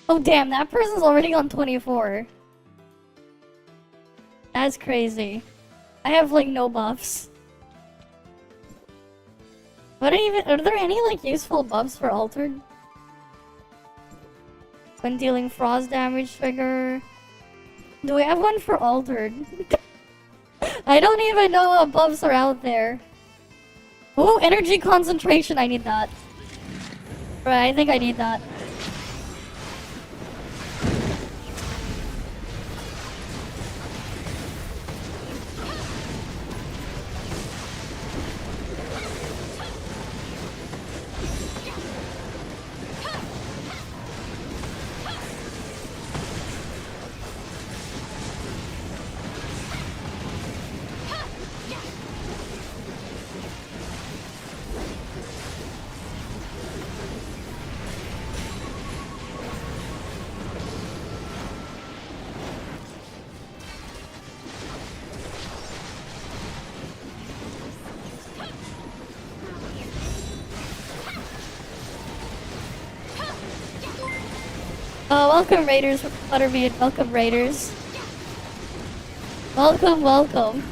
Oh damn, that person's already on 24. That's crazy. I have like no buffs. Are there any like useful buffs for altered? When dealing frost damage trigger. Do we have one for altered? I don't even know what buffs are out there. Ooh, energy concentration, I need that. Right, I think I need that. Oh, welcome Raiders, Butterbeard, welcome Raiders. Welcome, welcome.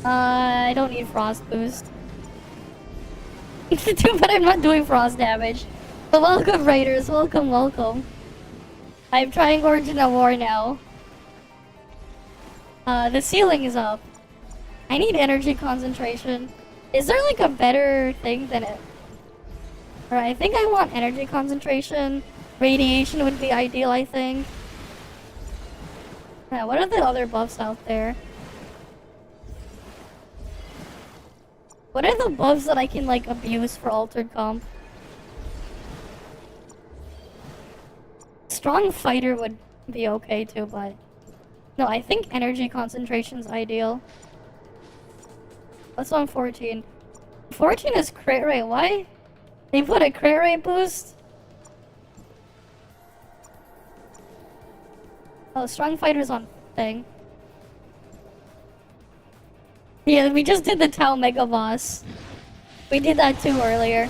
I don't need frost boost. But I'm not doing frost damage. But welcome Raiders, welcome, welcome. I'm trying Original War now. The ceiling is up. I need energy concentration. Is there like a better thing than it? Or I think I want energy concentration. Radiation would be ideal, I think. Yeah, what are the other buffs out there? What are the buffs that I can like abuse for altered comp? Strong fighter would be okay too, but no, I think energy concentration's ideal. What's on 14? 14 is crit rate. Why? They put a crit rate boost? Oh, strong fighter's on thing. Yeah, we just did the Tau Mega Boss. We did that too earlier.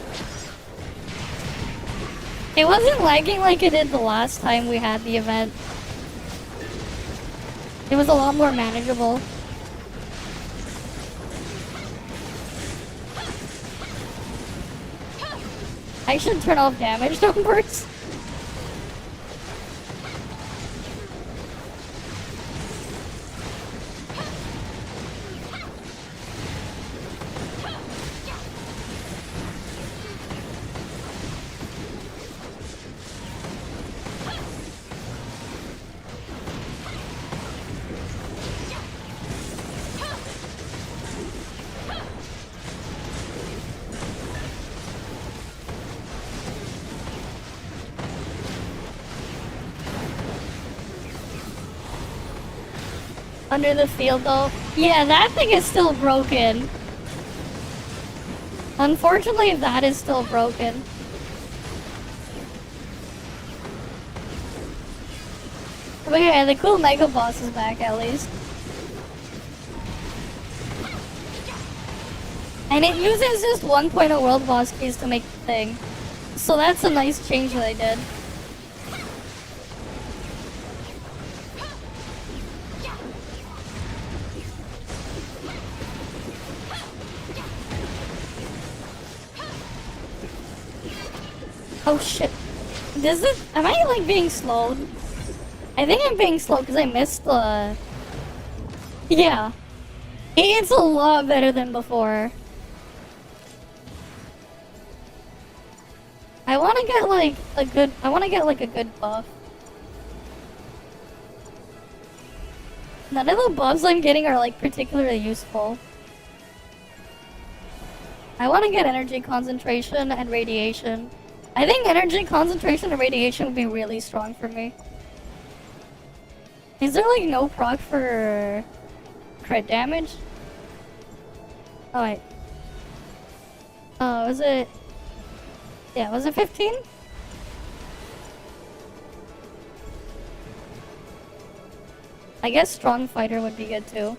It wasn't lagging like it did the last time we had the event. It was a lot more manageable. I should turn off damage numbers. Under the field though. Yeah, that thing is still broken. Unfortunately, that is still broken. But yeah, the cool Mega Boss is back at least. And it uses just 1.0 World Boss keys to make the thing. So that's a nice change that I did. Oh shit. Am I like being slowed? I think I'm being slowed because I missed the... Yeah. It's a lot better than before. I want to get like a good buff. None of the buffs I'm getting are like particularly useful. I want to get energy concentration and radiation. I think energy concentration and radiation would be really strong for me. Is there like no proc for crit damage? Oh wait. Oh, was it? Yeah, was it 15? I guess strong fighter would be good too.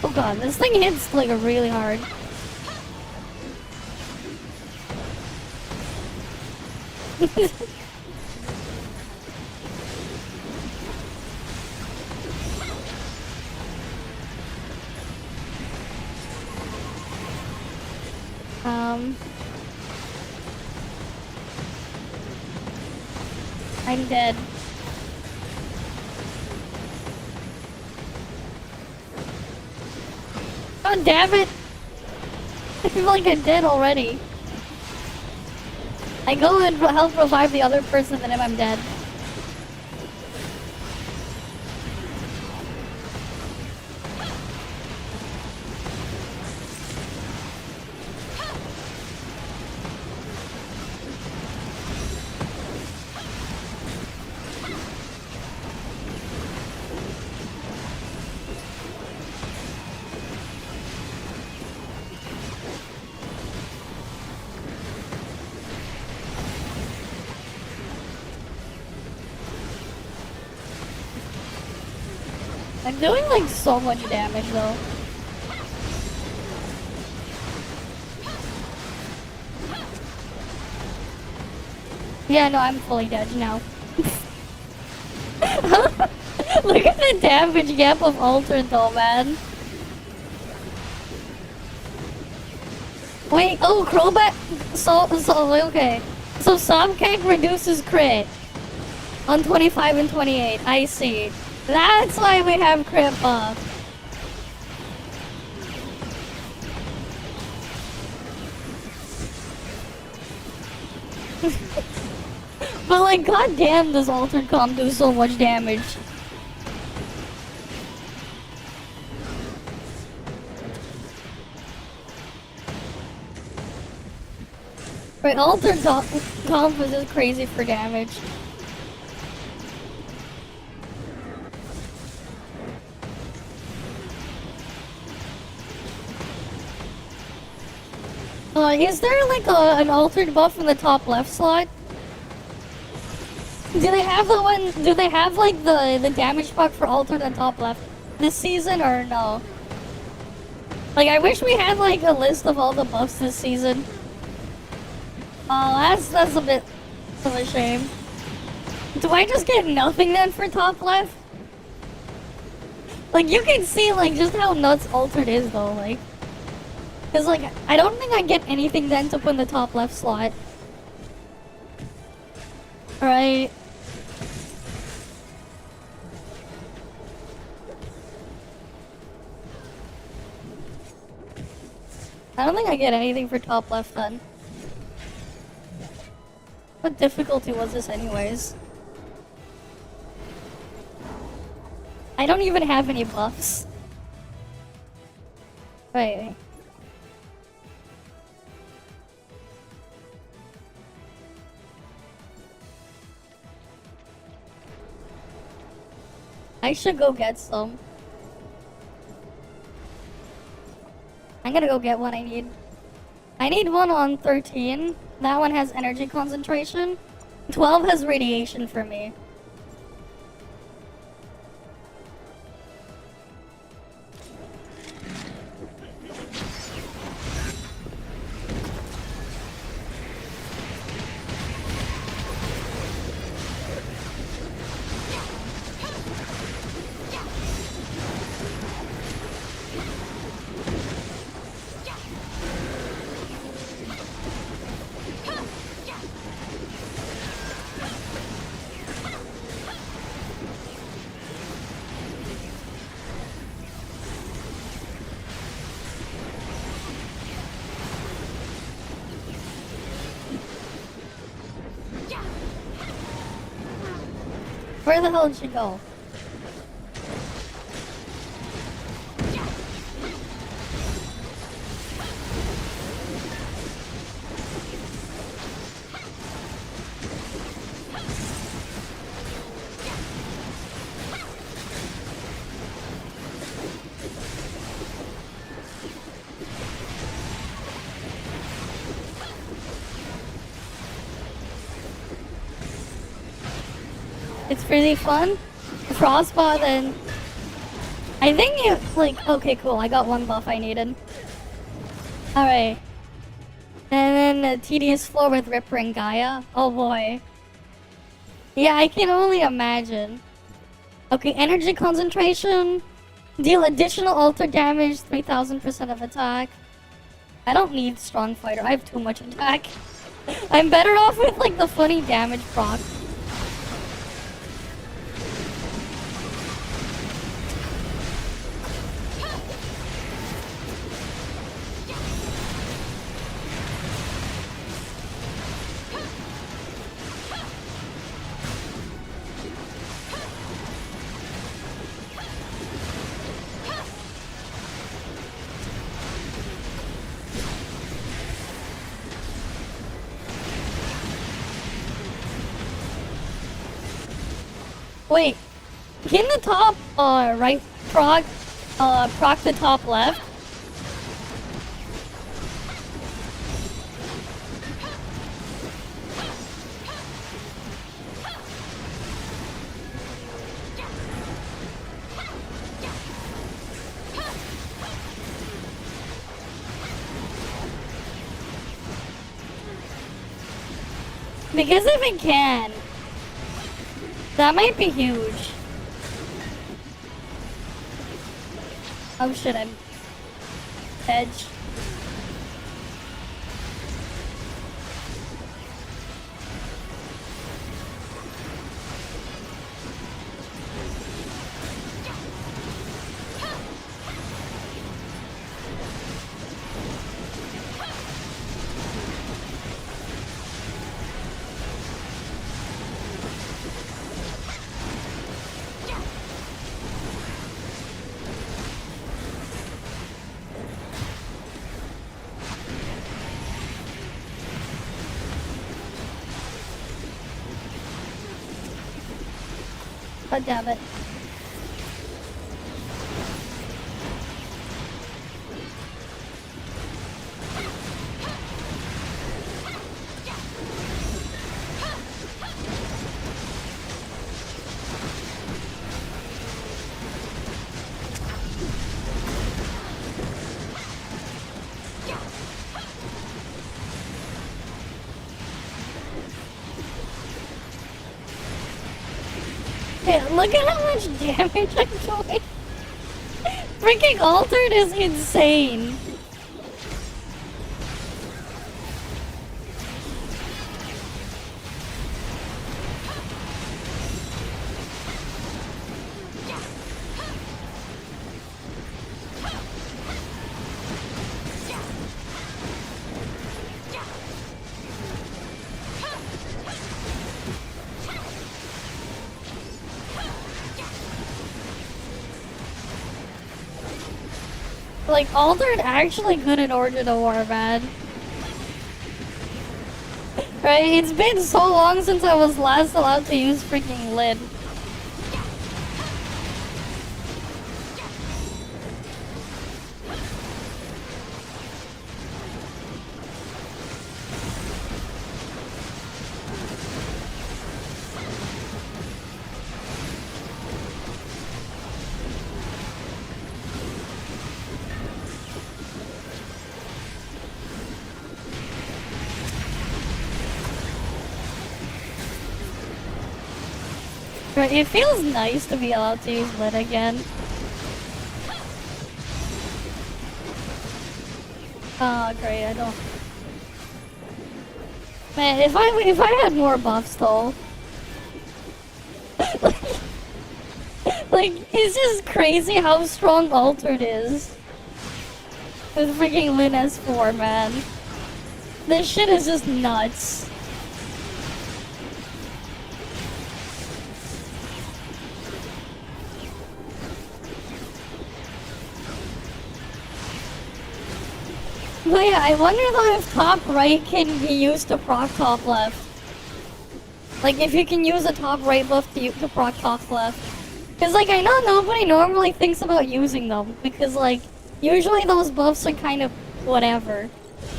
Oh god, this thing hits like really hard. I'm dead. God damn it! I feel like I'm dead already. I go and help revive the other person and then I'm dead. I'm doing like so much damage though. Yeah, no, I'm fully dead now. Look at the damage gap of Altered though, man. Wait, oh, Crowbat. So okay. So Subcake reduces crit on 25 and 28. I see. That's why we have crit buff. But like, goddamn, does Altered Calm do so much damage? Right, Altered Calm is just crazy for damage. Is there like an altered buff in the top left slot? Do they have the one? Do they have like the damage buff for altered in the top left this season or no? Like I wish we had like a list of all the buffs this season. Oh, that's a bit of a shame. Do I just get nothing then for top left? Like you can see like just how nuts altered is though, like. Cause like I don't think I get anything then to put in the top left slot. Right. I don't think I get anything for top left then. What difficulty was this anyways? I don't even have any buffs. Wait. I should go get some. I'm gonna go get what I need. I need one on 13. That one has energy concentration. 12 has radiation for me. Where the hell did she go? It's really fun. Frostbot and I think it's like okay, cool. I got one buff I needed. All right, and then the tedious floor with Ripper and Gaia. Oh boy. Yeah, I can only imagine. Okay, energy concentration. Deal additional alter damage, 3000% of attack. I don't need strong fighter. I have too much attack. I'm better off with like the funny damage proc. Wait, can the top right proc the top left? Because if it can, that might be huge. Oh shit, I'm edge. God damn it. Hey, look at how much damage I'm doing. Freaking altered is insane. Like, Altered actually good at Origin of War, man. Right, it's been so long since I was last allowed to use freaking Lid. Right, it feels nice to be allowed to use Lid again. Oh, great, I don't... Man, if I had more buffs though... like, it's just crazy how strong Altered is. With freaking Lin S4, man. This shit is just nuts. But yeah, I wonder though if top right can be used to proc top left. Like if you can use a top right buff to proc top left. Cause like I know nobody normally thinks about using them because like usually those buffs are kind of whatever.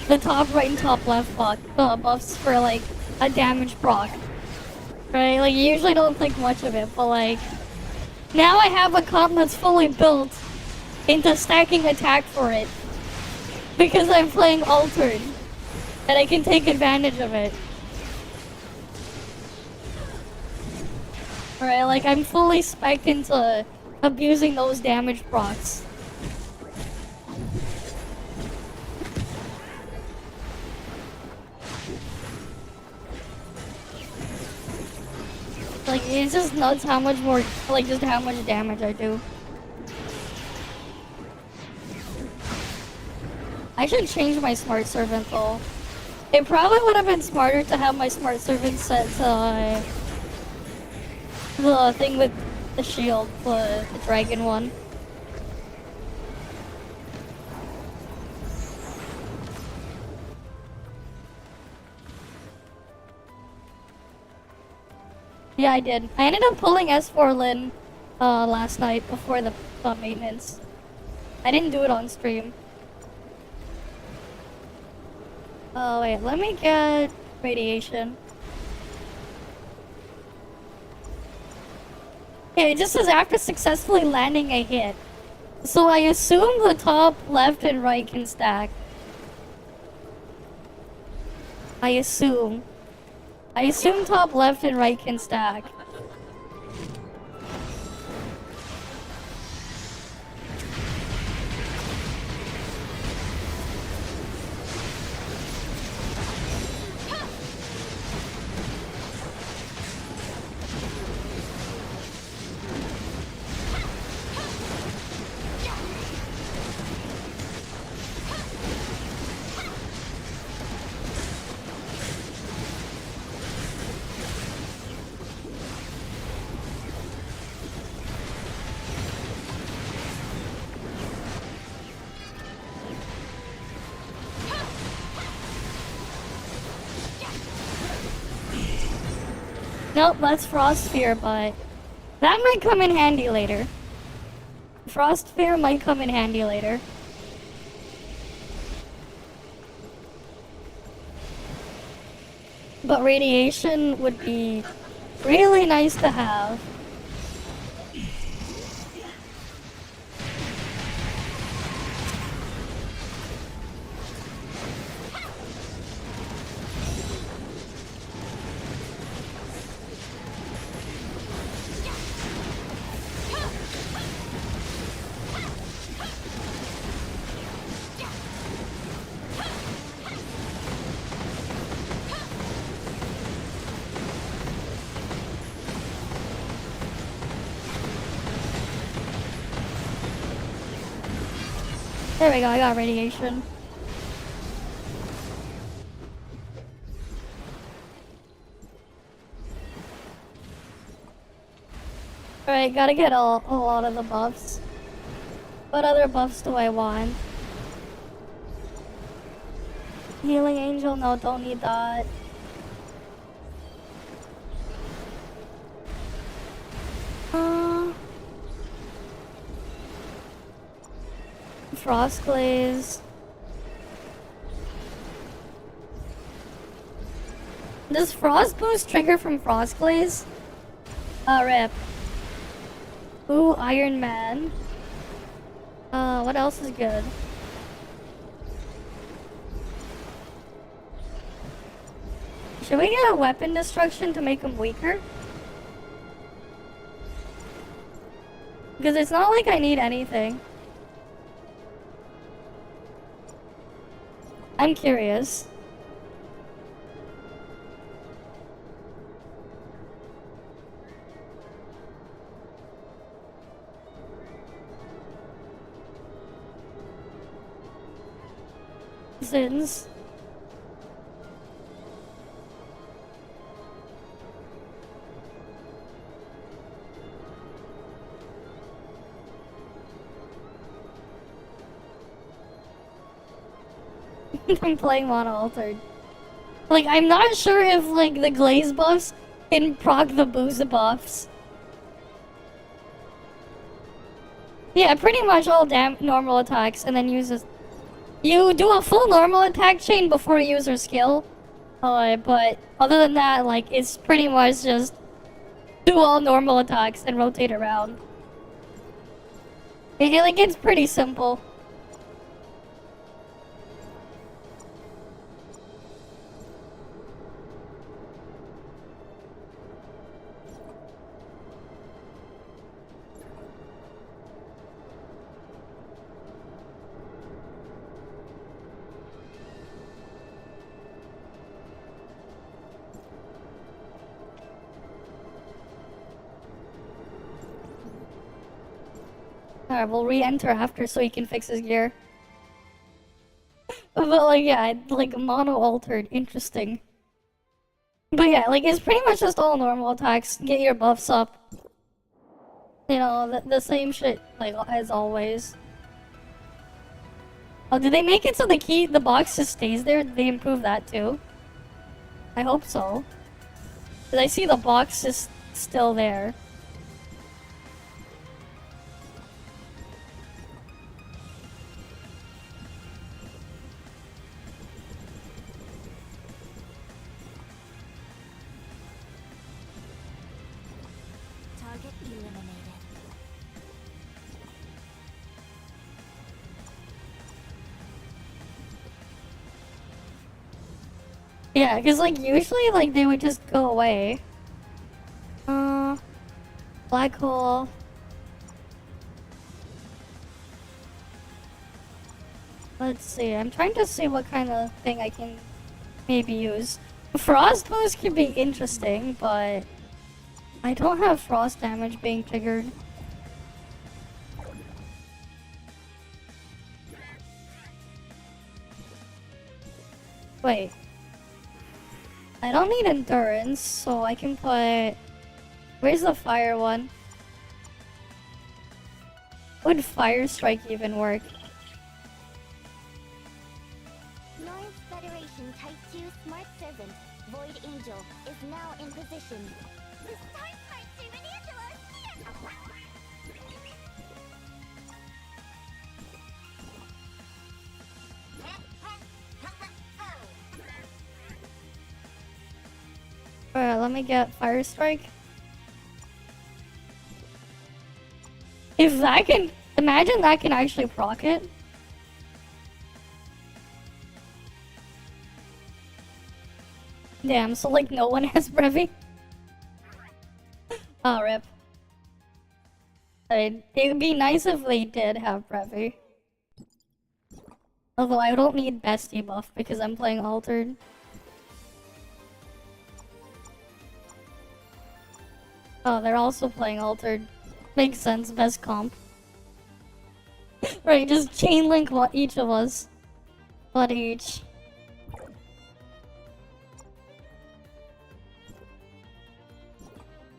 The top right and top left buffs for like a damage proc. Right? Like you usually don't think much of it, but like now I have a comp that's fully built into stacking attack for it. Because I'm playing Altered, and I can take advantage of it. Alright, like I'm fully spec'd into abusing those damage procs. Like, it's just nuts how much more, like just how much damage I do. I should change my smart servant though. It probably would have been smarter to have my smart servant set to the thing with the shield, the dragon one. Yeah, I did. I ended up pulling S4 Lin last night before the maintenance. I didn't do it on stream. Oh wait, let me get radiation. Okay, it just says after successfully landing a hit. So I assume the top left and right can stack. I assume top left and right can stack. Nope, that's Frost Sphere, but that might come in handy later. Frost Sphere might come in handy later. But radiation would be really nice to have. There we go, I got radiation. Alright, gotta get a lot of the buffs. What other buffs do I want? Healing Angel? No, don't need that. Frost Glaze. Does Frost Boost trigger from Frost Glaze? Rip. Ooh, Iron Man. What else is good? Should we get a weapon destruction to make him weaker? Because it's not like I need anything. I'm curious. Zins. I'm playing mono altered. Like, I'm not sure if, like, the glaze buffs can proc the boost buffs. Yeah, pretty much all normal attacks, and then uses. You do a full normal attack chain before you use your skill. But other than that, like, it's pretty much just do all normal attacks and rotate around. Like, it's pretty simple. Alright, we'll re-enter after so he can fix his gear. But like, yeah, like mono altered, interesting. But yeah, like it's pretty much just all normal attacks. Get your buffs up. You know, the same shit like as always. Oh, did they make it so the box just stays there? Did they improve that too? I hope so. Cause I see the box is still there. Target eliminated. Yeah, cause like usually like they would just go away. Black hole. Let's see. I'm trying to see what kind of thing I can maybe use. Frost boost could be interesting, but I don't have frost damage being triggered. Wait. I don't need endurance, so I can put... Where's the fire one? Would fire strike even work? Noise Federation Type 2 Smart Servant, Void Angel, is now in position. Alright, let me get fire strike. If that can... Imagine that can actually proc it. Damn, so like no one has Brevi? Oh, rip. It would be nice if they did have Brevi. Although I don't need best debuff because I'm playing altered. Oh, they're also playing altered. Makes sense, best comp. Right, just chain link each of us. What each?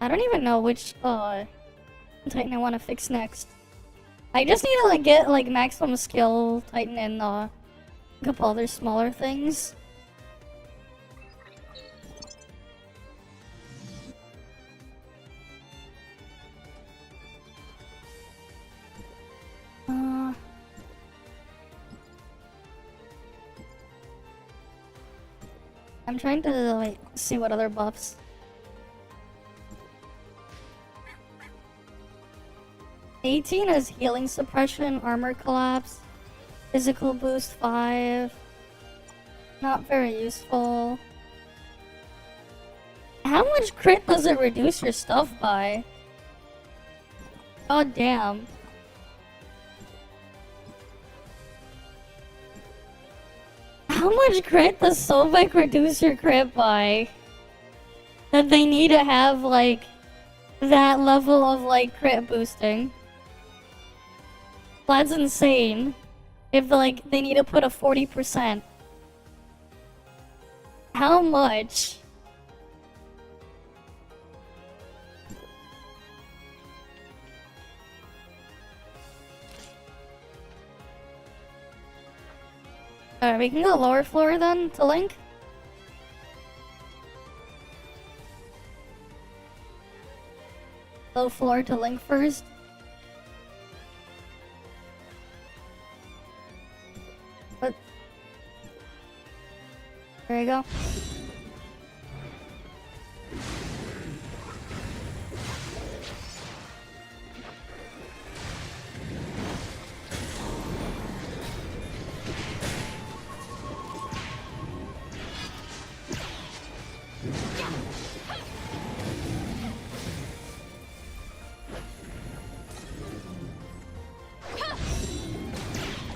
I don't even know which Titan I want to fix next. I just need to like get like maximum skill Titan and a couple other smaller things. I'm trying to like see what other buffs. $18 is healing suppression, armor collapse, physical boost 5. Not very useful. How much crit does it reduce your stuff by? God damn. How much crit does Sobek reduce your crit by? That they need to have like that level of like crit boosting. That's insane. If like they need to put a 40%. How much? Alright, we can go lower floor then to link. Low floor to link first. But there you go.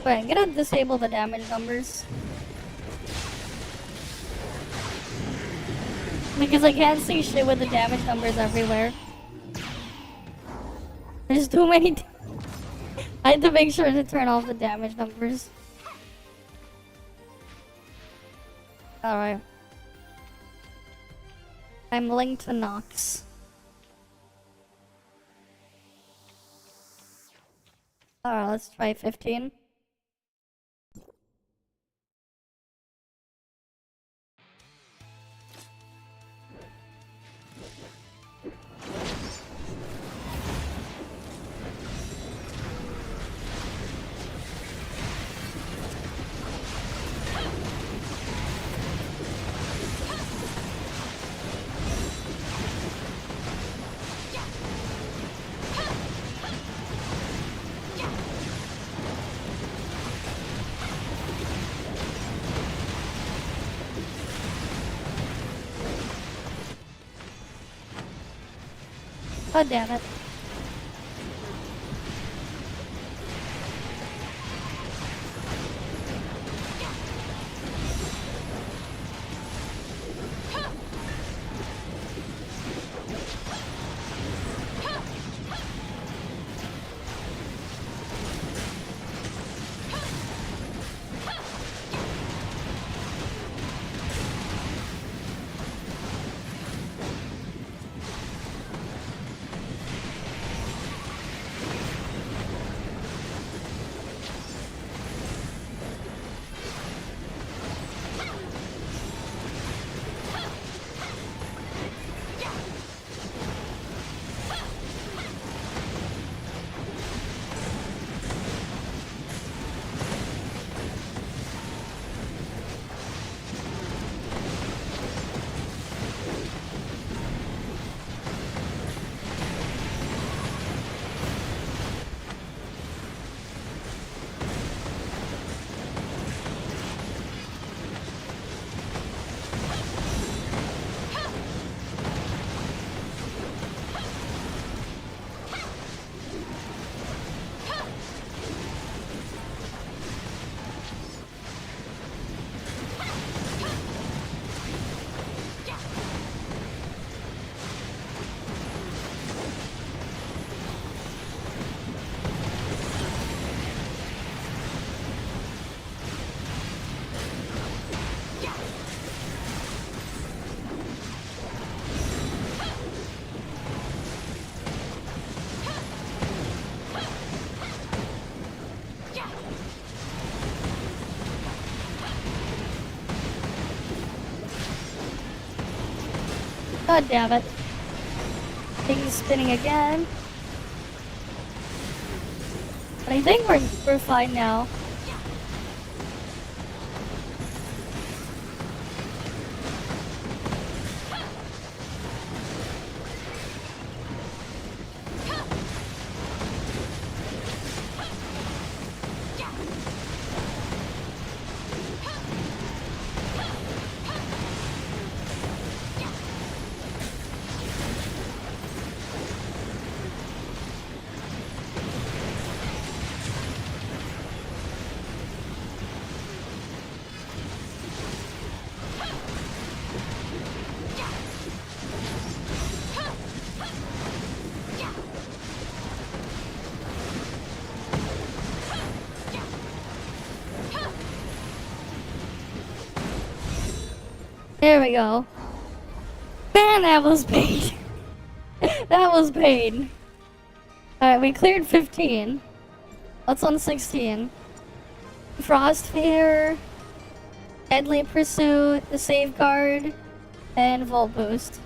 Wait, I'm gonna disable the damage numbers. Because I can't see shit with the damage numbers everywhere. There's too many. I had to make sure to turn off the damage numbers. Alright. I'm linked to Nox. Alright, let's try 15. God damn it. God damn it. Thing's spinning again. But I think we're fine now. There we go. Man, that was pain. That was pain. Alright, we cleared 15. What's on 16? Frost Fear, Deadly Pursuit, the Safeguard, and Volt Boost.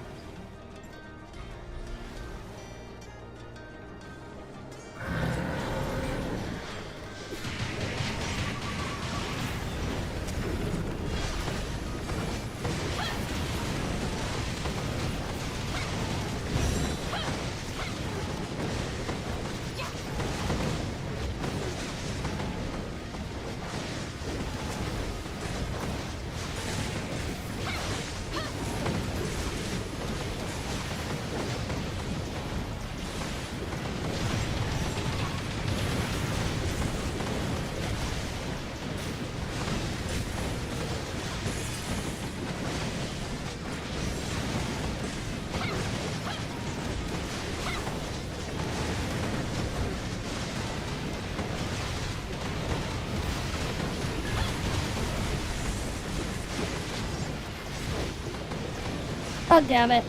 God damn it.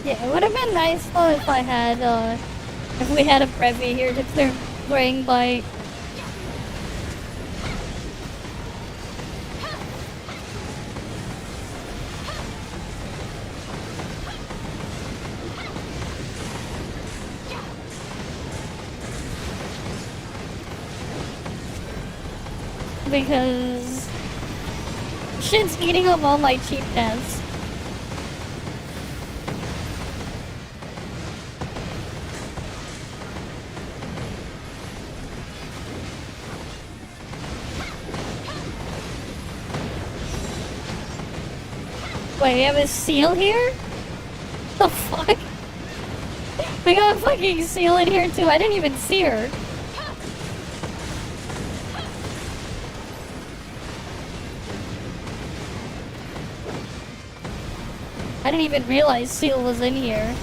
Yeah, it would have been nice though if I had, if we had a Brevi here to clear Brain Bite. Because shit's eating up all my cheap deaths. Wait, we have a seal here? The fuck? We got a fucking seal in here too. I didn't even see her. I didn't even realize seal was in here.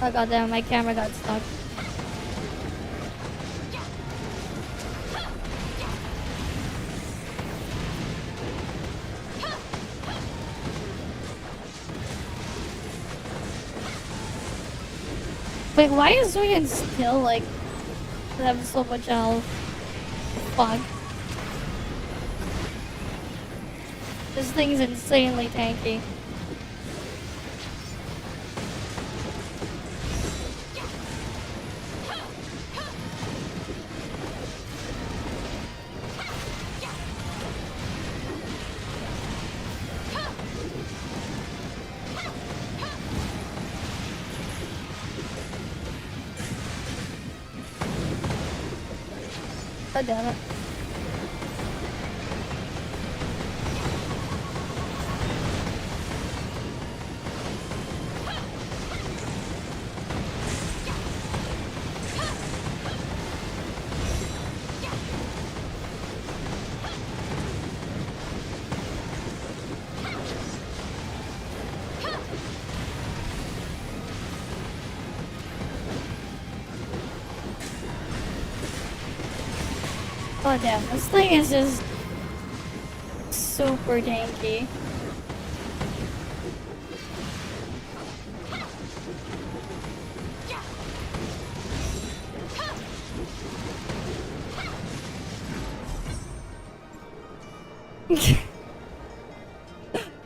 Oh goddamn, my camera got stuck. Wait, why is Reinx still like have so much health. Fuck. This thing's insanely tanky. God damn it. Oh damn, this thing is just super tanky.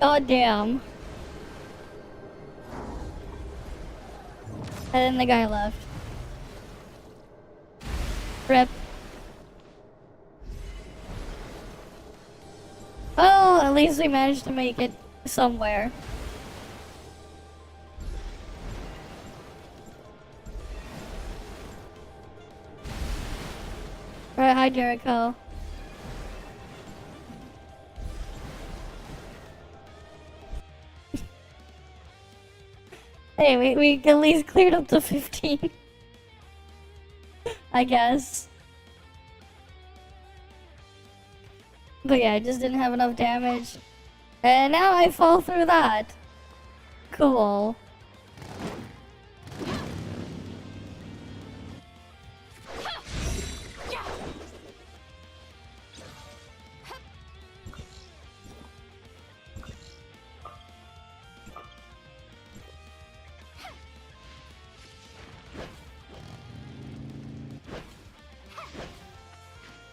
God damn. And then the guy left. Rip. Oh, at least we managed to make it somewhere. Alright, hi Jericho. Hey, we at least cleared up to 15. I guess. But yeah, I just didn't have enough damage. And now I fall through that. Cool.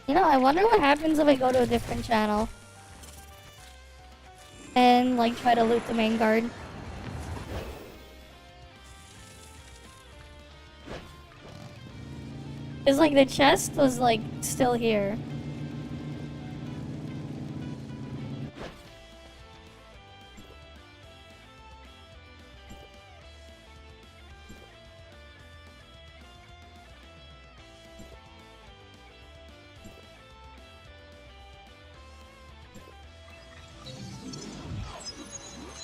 You know, I wonder what happens if I go to a different channel. And, like, try to loot the main guard. Cause, like, the chest was, like, still here.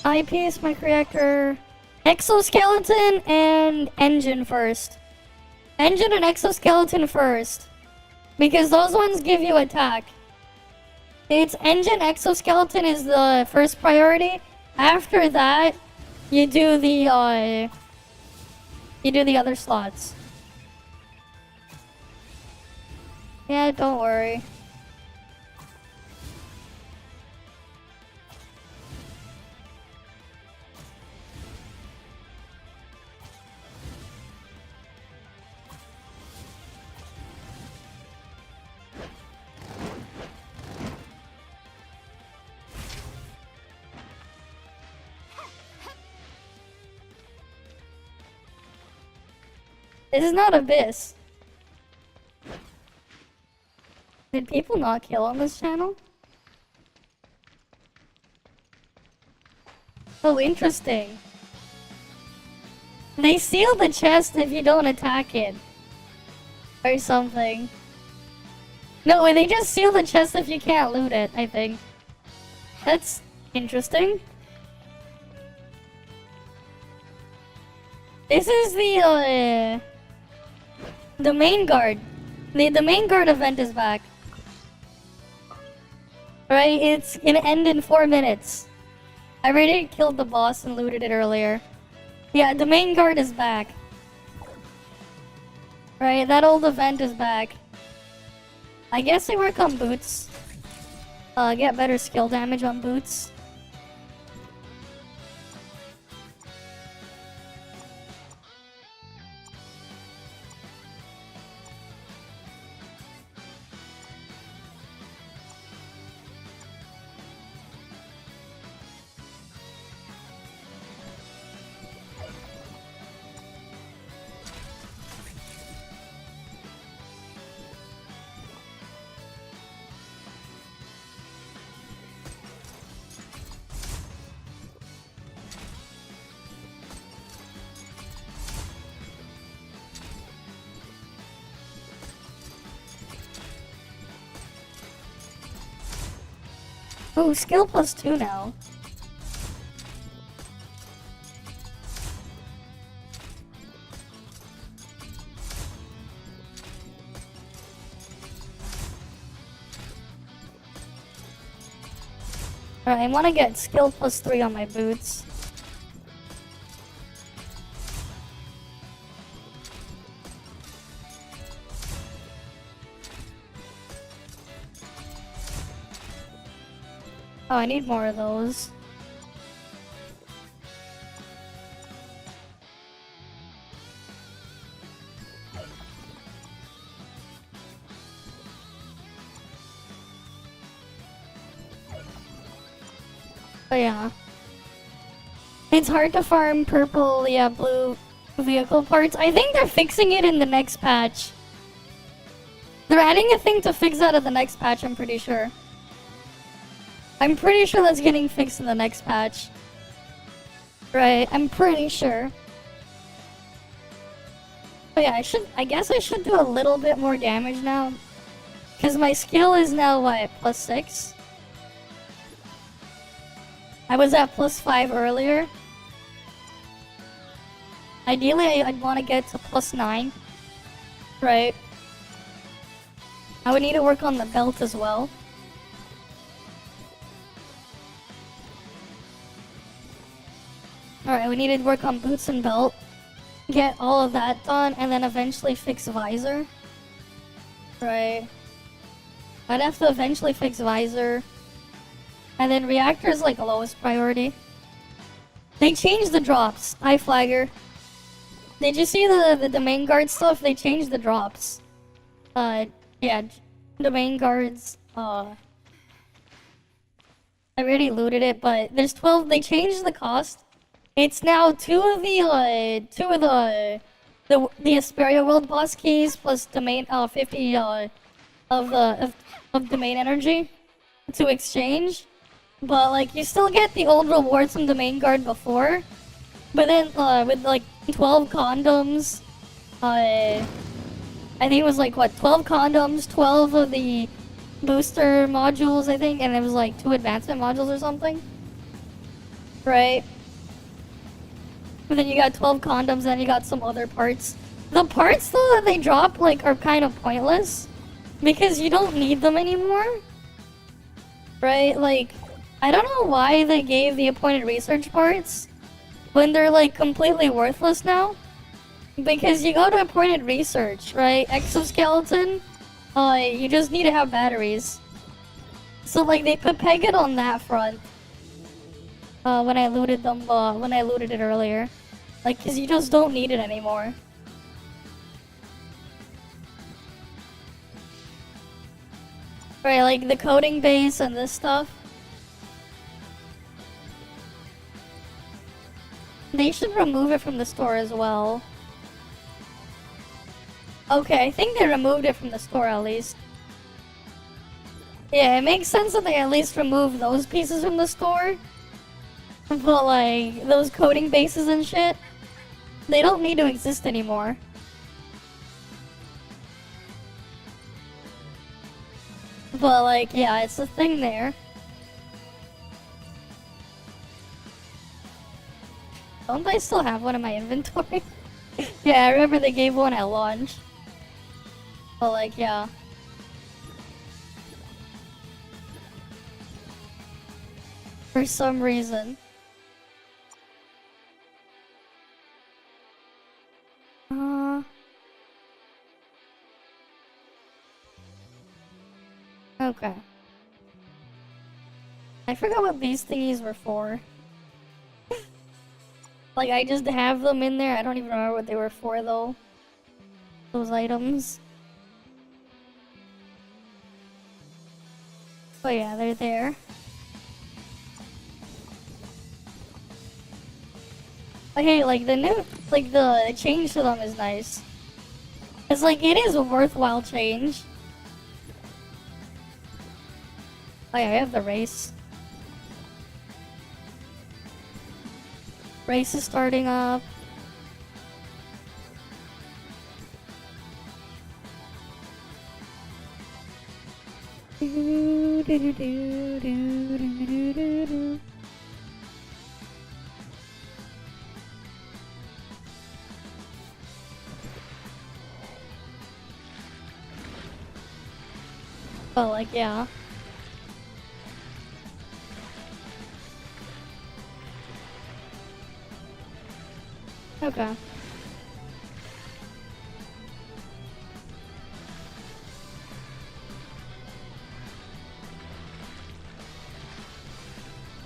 Eyepiece, mech reactor, exoskeleton, and engine first. Engine and exoskeleton first. Because those ones give you attack. It's engine, exoskeleton is the first priority. After that, you do the other slots. Yeah, don't worry. This is not Abyss. Did people not kill on this channel? Oh, interesting. They seal the chest if you don't attack it. Or something. No, they just seal the chest if you can't loot it, I think. That's interesting. This is the main guard. The main guard event is back. Right, it's gonna end in 4 minutes. I already killed the boss and looted it earlier. Yeah, the main guard is back. Right, that old event is back. I guess they work on boots. Get better skill damage on boots. Oh, skill +2 now. Alright, I want to get skill +3 on my boots. Oh, I need more of those. Oh yeah. It's hard to farm purple, yeah, blue vehicle parts. I think they're fixing it in the next patch. They're adding a thing to fix that at the next patch, I'm pretty sure. I'm pretty sure that's getting fixed in the next patch. Right, I'm pretty sure. Oh yeah, I guess I should do a little bit more damage now. Because my skill is now, what, +6? I was at +5 earlier. Ideally, I'd want to get to +9. Right. I would need to work on the belt as well. Alright, we need to work on boots and belt. Get all of that done, and then eventually fix visor. Right. I'd have to eventually fix visor. And then reactor is like the lowest priority. They changed the drops. Eye flagger. Did you see the domain guard stuff? They changed the drops. Yeah, domain guards. I already looted it, but there's 12. They changed the cost. It's now two of the Asperia World boss keys plus domain 50 of domain energy to exchange. But like you still get the old rewards from domain guard before. But then with like 12 condoms, I think it was like what, 12 condoms, 12 of the booster modules, I think, and it was like 2 advancement modules or something. Right? And then you got 12 condoms, and you got some other parts. The parts though that they drop like are kind of pointless because you don't need them anymore. Right? Like, I don't know why they gave the appointed research parts when they're like completely worthless now. Because you go to appointed research, right? Exoskeleton, you just need to have batteries. So like they put Pegged on that front. When I looted them, when I looted it earlier. Like, cause you just don't need it anymore. Right, like the coding base and this stuff. They should remove it from the store as well. Okay, I think they removed it from the store at least. Yeah, it makes sense that they at least remove those pieces from the store. But like, those coding bases and shit, they don't need to exist anymore. But like, yeah, it's a thing there. Don't I still have one in my inventory? Yeah, I remember they gave one at launch. But like, yeah. For some reason. Okay. I forgot what these thingies were for. Like, I just have them in there. I don't even remember what they were for, though. Those items. Oh yeah, they're there. Okay, like the new, like the change to them is nice. It's like, it is a worthwhile change. Oh yeah, I have the race. Race is starting up. But like, yeah. Okay.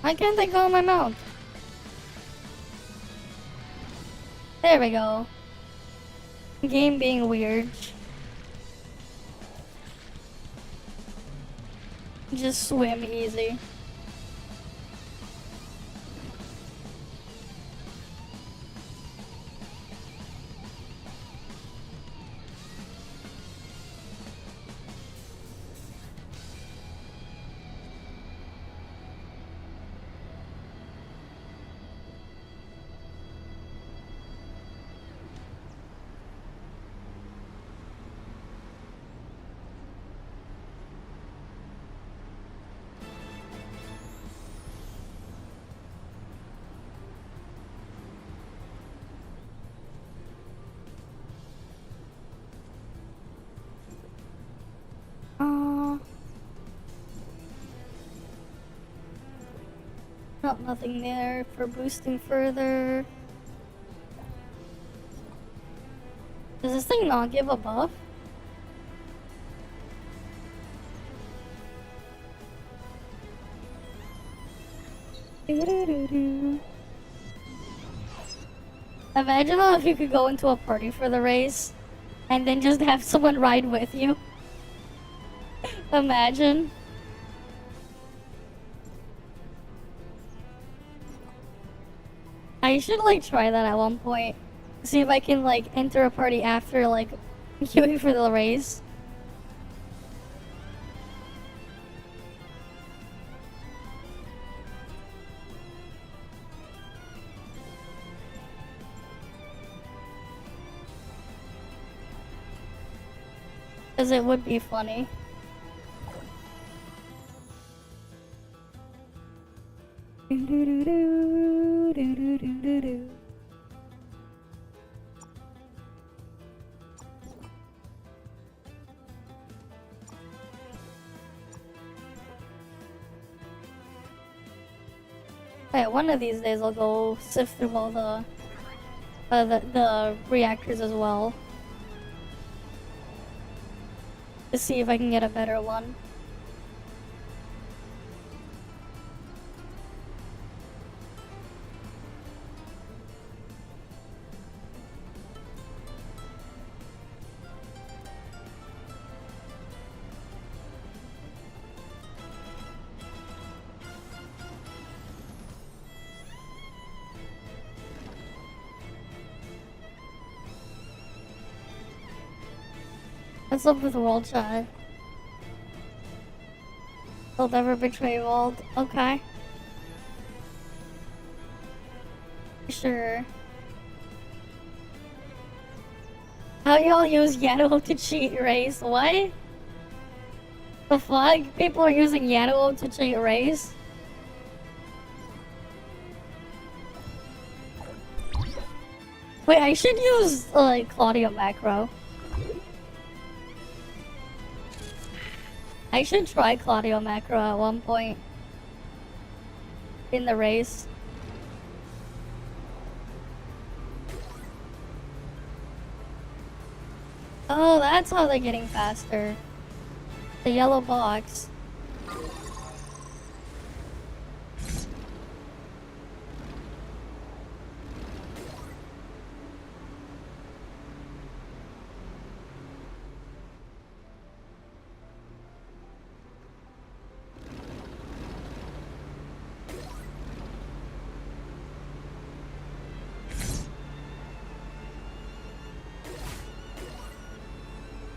Why can't they go on my mount? There we go. Game being weird. Just swim easy. Nothing there for boosting further. Does this thing not give a buff? Imagine though if you could go into a party for the race and then just have someone ride with you. Imagine. I should like try that at one point. See if I can like enter a party after like queuing for the race. Because it would be funny. Hey, one of these days I'll go sift through all the reactors as well. To see if I can get a better one. What's up with World Chat? They'll never betray World. Okay. Sure. How y'all use Yano to cheat race? What? The fuck? People are using Yano to cheat race? Wait, I should use Claudio macro. I should try Claudio macro at one point in the race. Oh, that's how they're getting faster. The yellow box.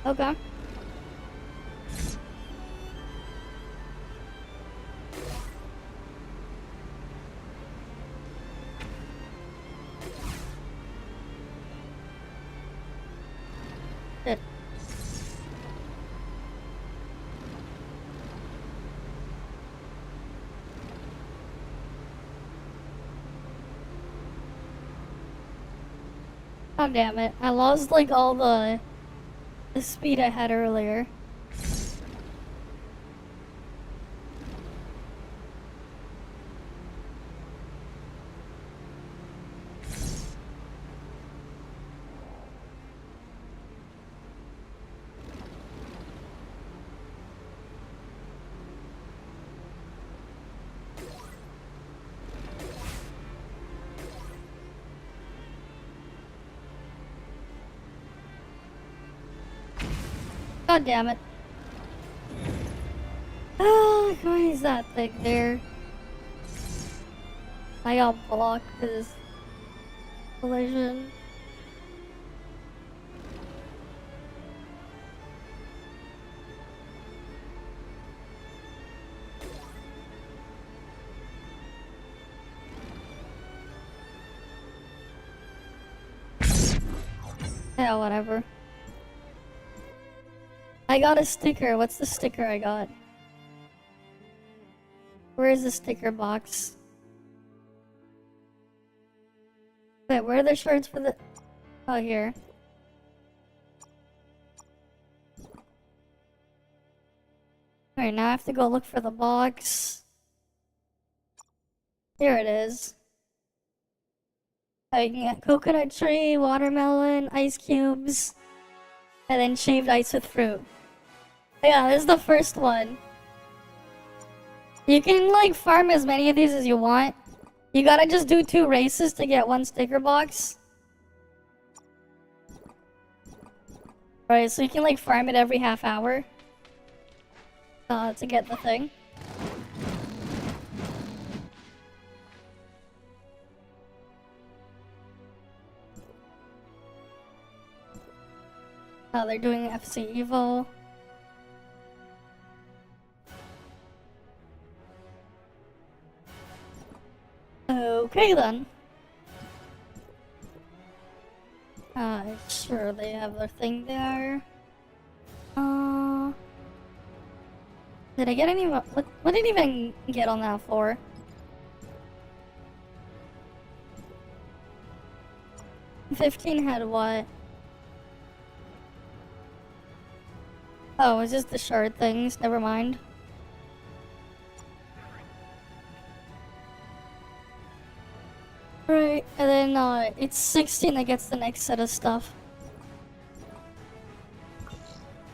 Okay. Good. God damn it. I lost like all the speed I had earlier. God damn it. Ah, why is that thing there? I got blocked this collision. Yeah, whatever. I got a sticker. What's the sticker I got? Where is the sticker box? Wait, where are the shorts for the... Oh, here. Alright, now I have to go look for the box. Here it is. I can get coconut tree, watermelon, ice cubes, and then shaved ice with fruit. Yeah, this is the first one. You can like farm as many of these as you want. You gotta just do 2 races to get 1 sticker box. Right, so you can like farm it every half hour. To get the thing. Oh, they're doing FC Evo. Okay then. Sure they have their thing there. Did I get any? What did I even get on that floor? $15 had what? Oh, it's just the shard things. Never mind. Right, and then it's 16 that gets the next set of stuff.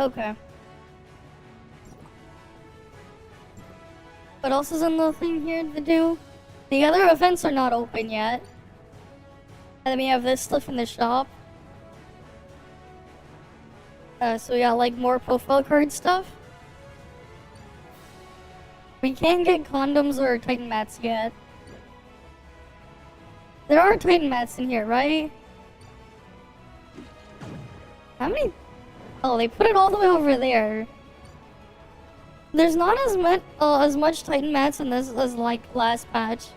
Okay. What else is in the thing here to do? The other events are not open yet. And then we have this stuff in the shop. So we got like more profile card stuff. We can't get condoms or Titan mats yet. There are Titan mats in here, right? How many? Oh, they put it all the way over there. There's not as much Titan mats in this as like last patch.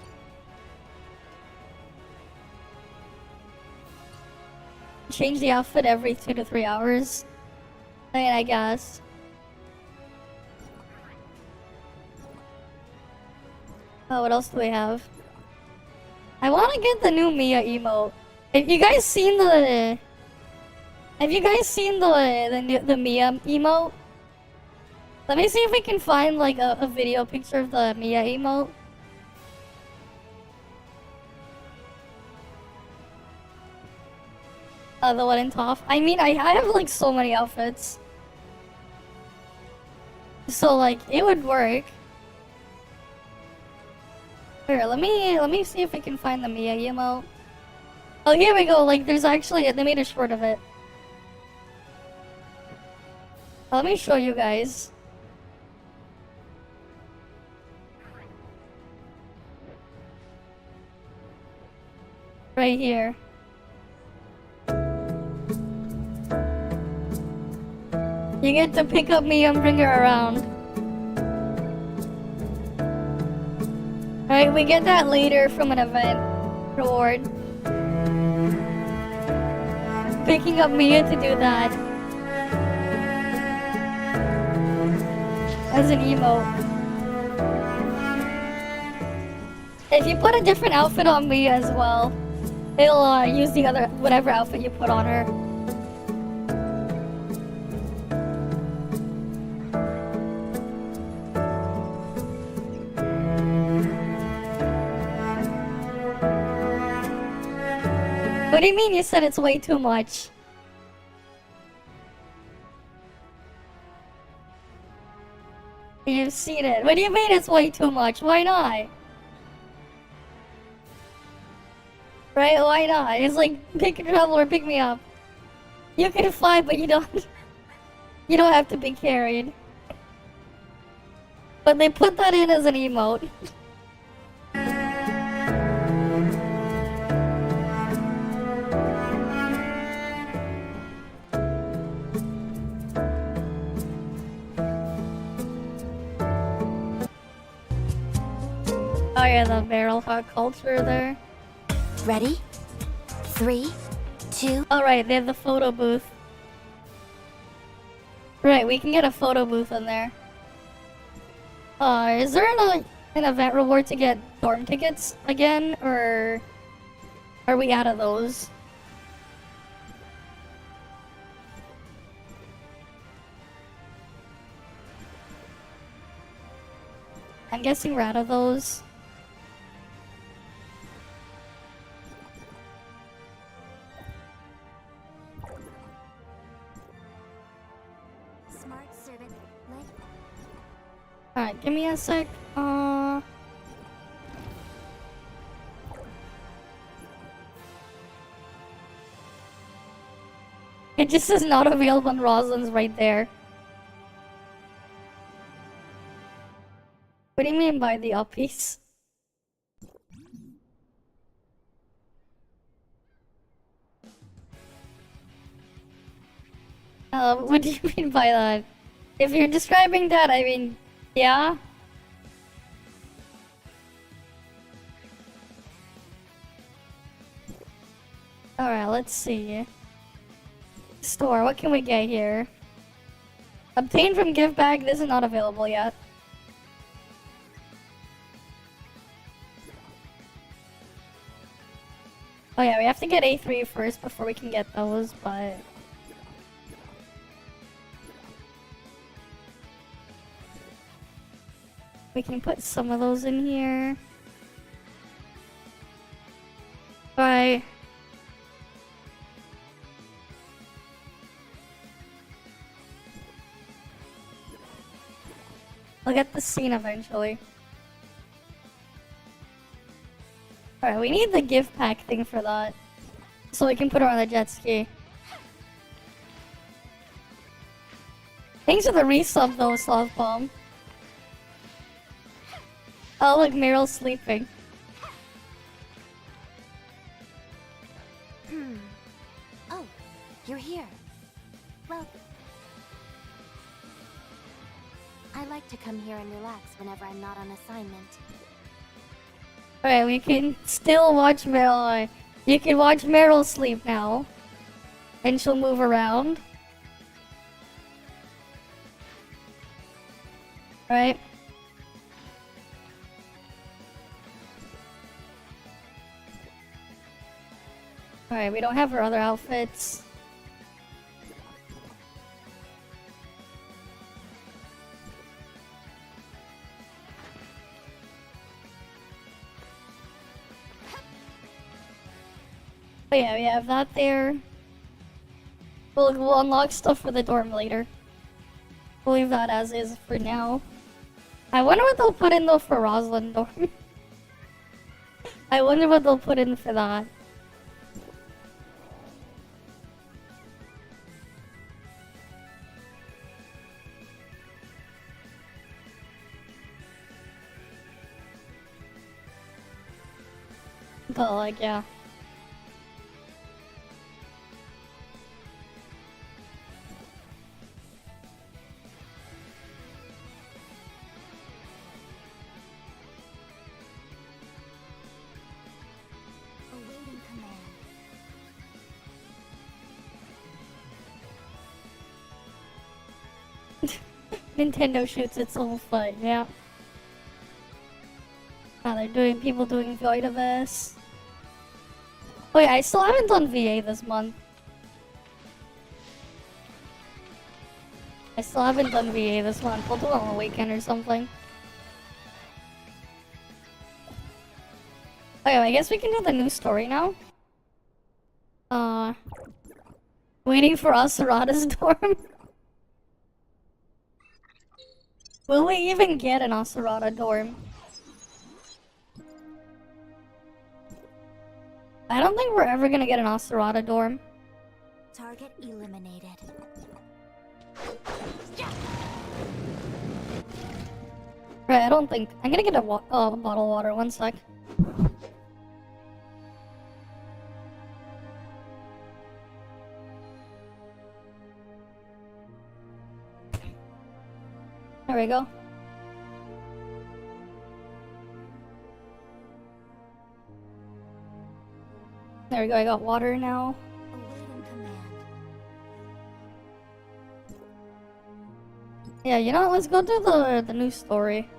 Change the outfit every 2 to 3 hours. I mean, I guess. Oh, what else do we have? I want to get the new Mia emote. Have you guys seen the? Have you guys seen the Mia emote? Let me see if we can find like a video picture of the Mia emote. The one in ToF. I mean, I have like so many outfits, so like it would work. Here, let me see if I can find the Mia emote. Oh, here we go. Like, there's actually they made a short of it. Let me show you guys. Right here. You get to pick up Mia and bring her around. Alright, we get that later from an event reward. Picking up Mia to do that. As an emote. If you put a different outfit on Mia as well, It'll use the other whatever outfit you put on her. What do you mean you said it's way too much? You've seen it. What do you mean it's way too much? Why not? Right? Why not? It's like pick a traveler, pick me up. You can fly, but you don't. You don't have to be carried. But they put that in as an emote. Oh yeah, the Meryl hot culture there. Ready? 3, 2. Alright, they have the photo booth. Right, we can get a photo booth in there. Is there an event reward to get dorm tickets again, or are we out of those? I'm guessing we're out of those. Smart servant, lit. Alright, give me a sec. It just says not available on Rosalind's right there. What do you mean by the uppiece? What do you mean by that? If you're describing that, I mean, yeah? Alright, let's see. Store, what can we get here? Obtained from gift bag, this is not available yet. Oh yeah, we have to get A3 first before we can get those, but... we can put some of those in here. Bye. I'll get the scene eventually. Alright, we need the gift pack thing for that. So we can put her on the jet ski. Thanks for the resub though, Sloth Bomb. Oh look, Meryl's sleeping. Oh, you're here. Well, I like to come here and relax whenever I'm not on assignment. Alright, we can still watch Meryl. You can watch Meryl sleep now. And she'll move around. Right? Alright, we don't have her other outfits. Oh yeah, we have that there. We'll unlock stuff for the dorm later. We'll leave that as is for now. I wonder what they'll put in though for Rosalind dorm. I wonder what they'll put in for that. But like, yeah. Awaiting command. Nintendo shoots its own foot, yeah. Now they're doing people doing Void of this. Oh yeah, I still haven't done VA this month. I still haven't done VA this month. We'll do it on the weekend or something. Okay, I guess we can do the new story now. Waiting for Asurada's dorm. Will we even get an Asurada dorm? I don't think we're ever gonna get an Asurada dorm. Target eliminated. Right, I don't think. I'm gonna get a bottle of water, one sec. There we go. There we go, I got water now. Awaiting command. Yeah, you know what, let's go do the new story.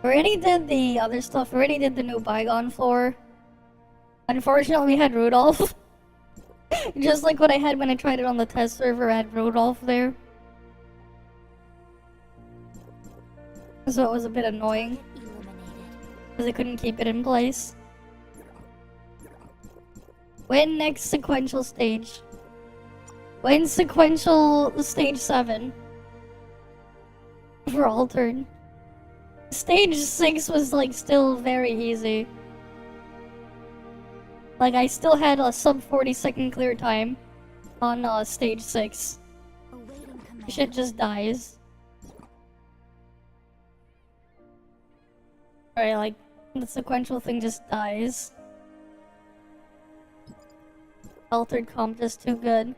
We already did the other stuff, we already did the new Bygone floor. Unfortunately, we had Rudolph. Just like what I had when I tried it on the test server, I had Rudolph there. So it was a bit annoying. Because I couldn't keep it in place. When next sequential stage? When sequential stage 7? For altered. Stage 6 was like still very easy. Like I still had a sub 40-second clear time on stage 6. Shit just dies. Alright, like the sequential thing just dies. Altered comp just too good.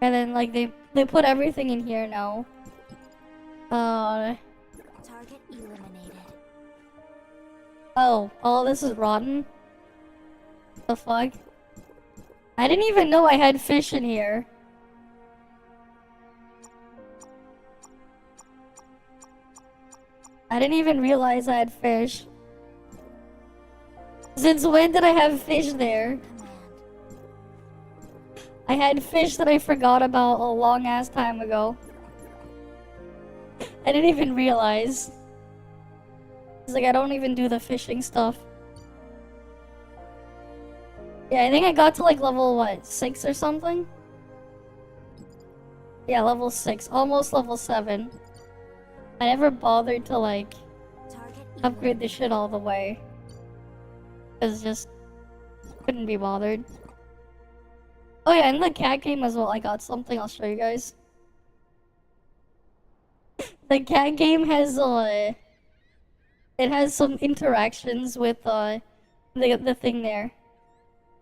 And then like they put everything in here now. Target eliminated. Oh, all this is rotten? The fuck? I didn't even know I had fish in here. I didn't even realize I had fish. Since when did I have fish there? I had fish that I forgot about a long ass time ago. I didn't even realize. It's like I don't even do the fishing stuff. Yeah, I think I got to like level, what, 6 or something? Yeah, level 6. Almost level 7. I never bothered to like upgrade the shit all the way. Cause just couldn't be bothered. Oh yeah, in the cat game as well, I got something, I'll show you guys. The cat game has it has some interactions with the thing there.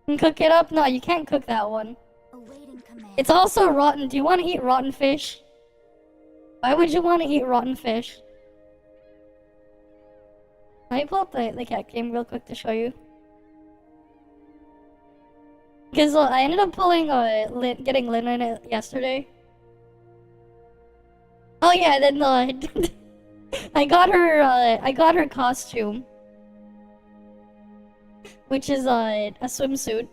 You can cook it up? No, you can't cook that one. It's also rotten. Do you want to eat rotten fish? Why would you want to eat rotten fish? Can I pull up the cat game real quick to show you? Because I ended up pulling getting Lynn in it yesterday. Oh yeah, then I got her costume, which is a swimsuit.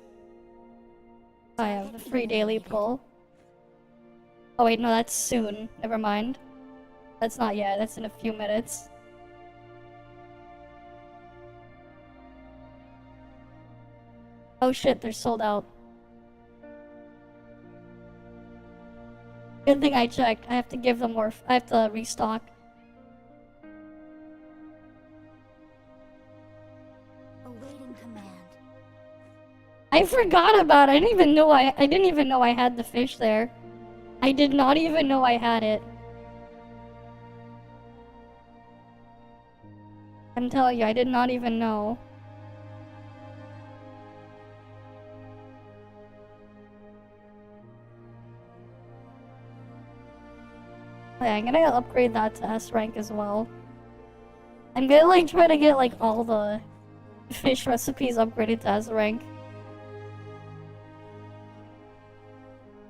I have the free daily pull. Oh wait, no, that's soon. Never mind. That's not yet. That's in a few minutes. Oh shit, they're sold out. Good thing I checked. I have to give them more. I have to restock. Awaiting command. I forgot about it. I didn't even know I had the fish there. I did not even know I had it. I'm telling you, I did not even know. Yeah, I'm gonna upgrade that to S rank as well. I'm gonna like try to get like all the fish recipes upgraded to S rank.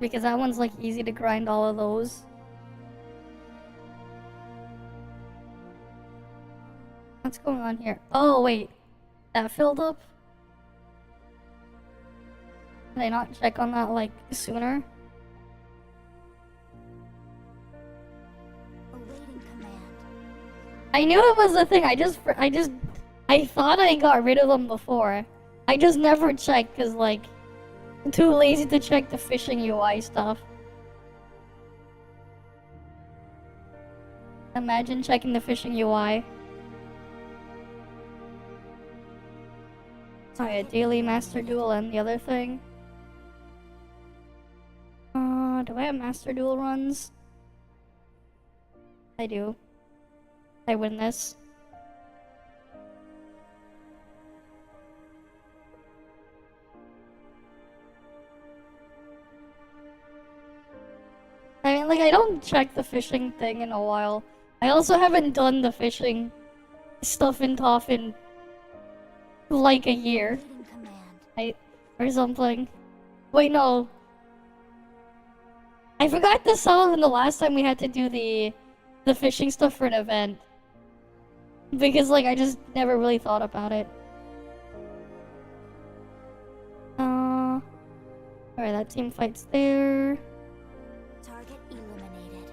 Because that one's like easy to grind all of those. What's going on here? Oh wait, that filled up? Did I not check on that, like, sooner? Awaiting command. I knew it was a thing, I thought I got rid of them before. I just never checked, cause, like, I'm too lazy to check the fishing UI stuff. Imagine checking the fishing UI. Sorry, a daily master duel and the other thing. Do I have master duel runs? I do. I win this. I mean, like, I don't check the fishing thing in a while. I also haven't done the fishing stuff in ToF in like a year. Or something. Wait, no. I forgot to sell in the last time we had to do the fishing stuff for an event. Because, like, I just never really thought about it. Alright, that team fight's there. Target eliminated.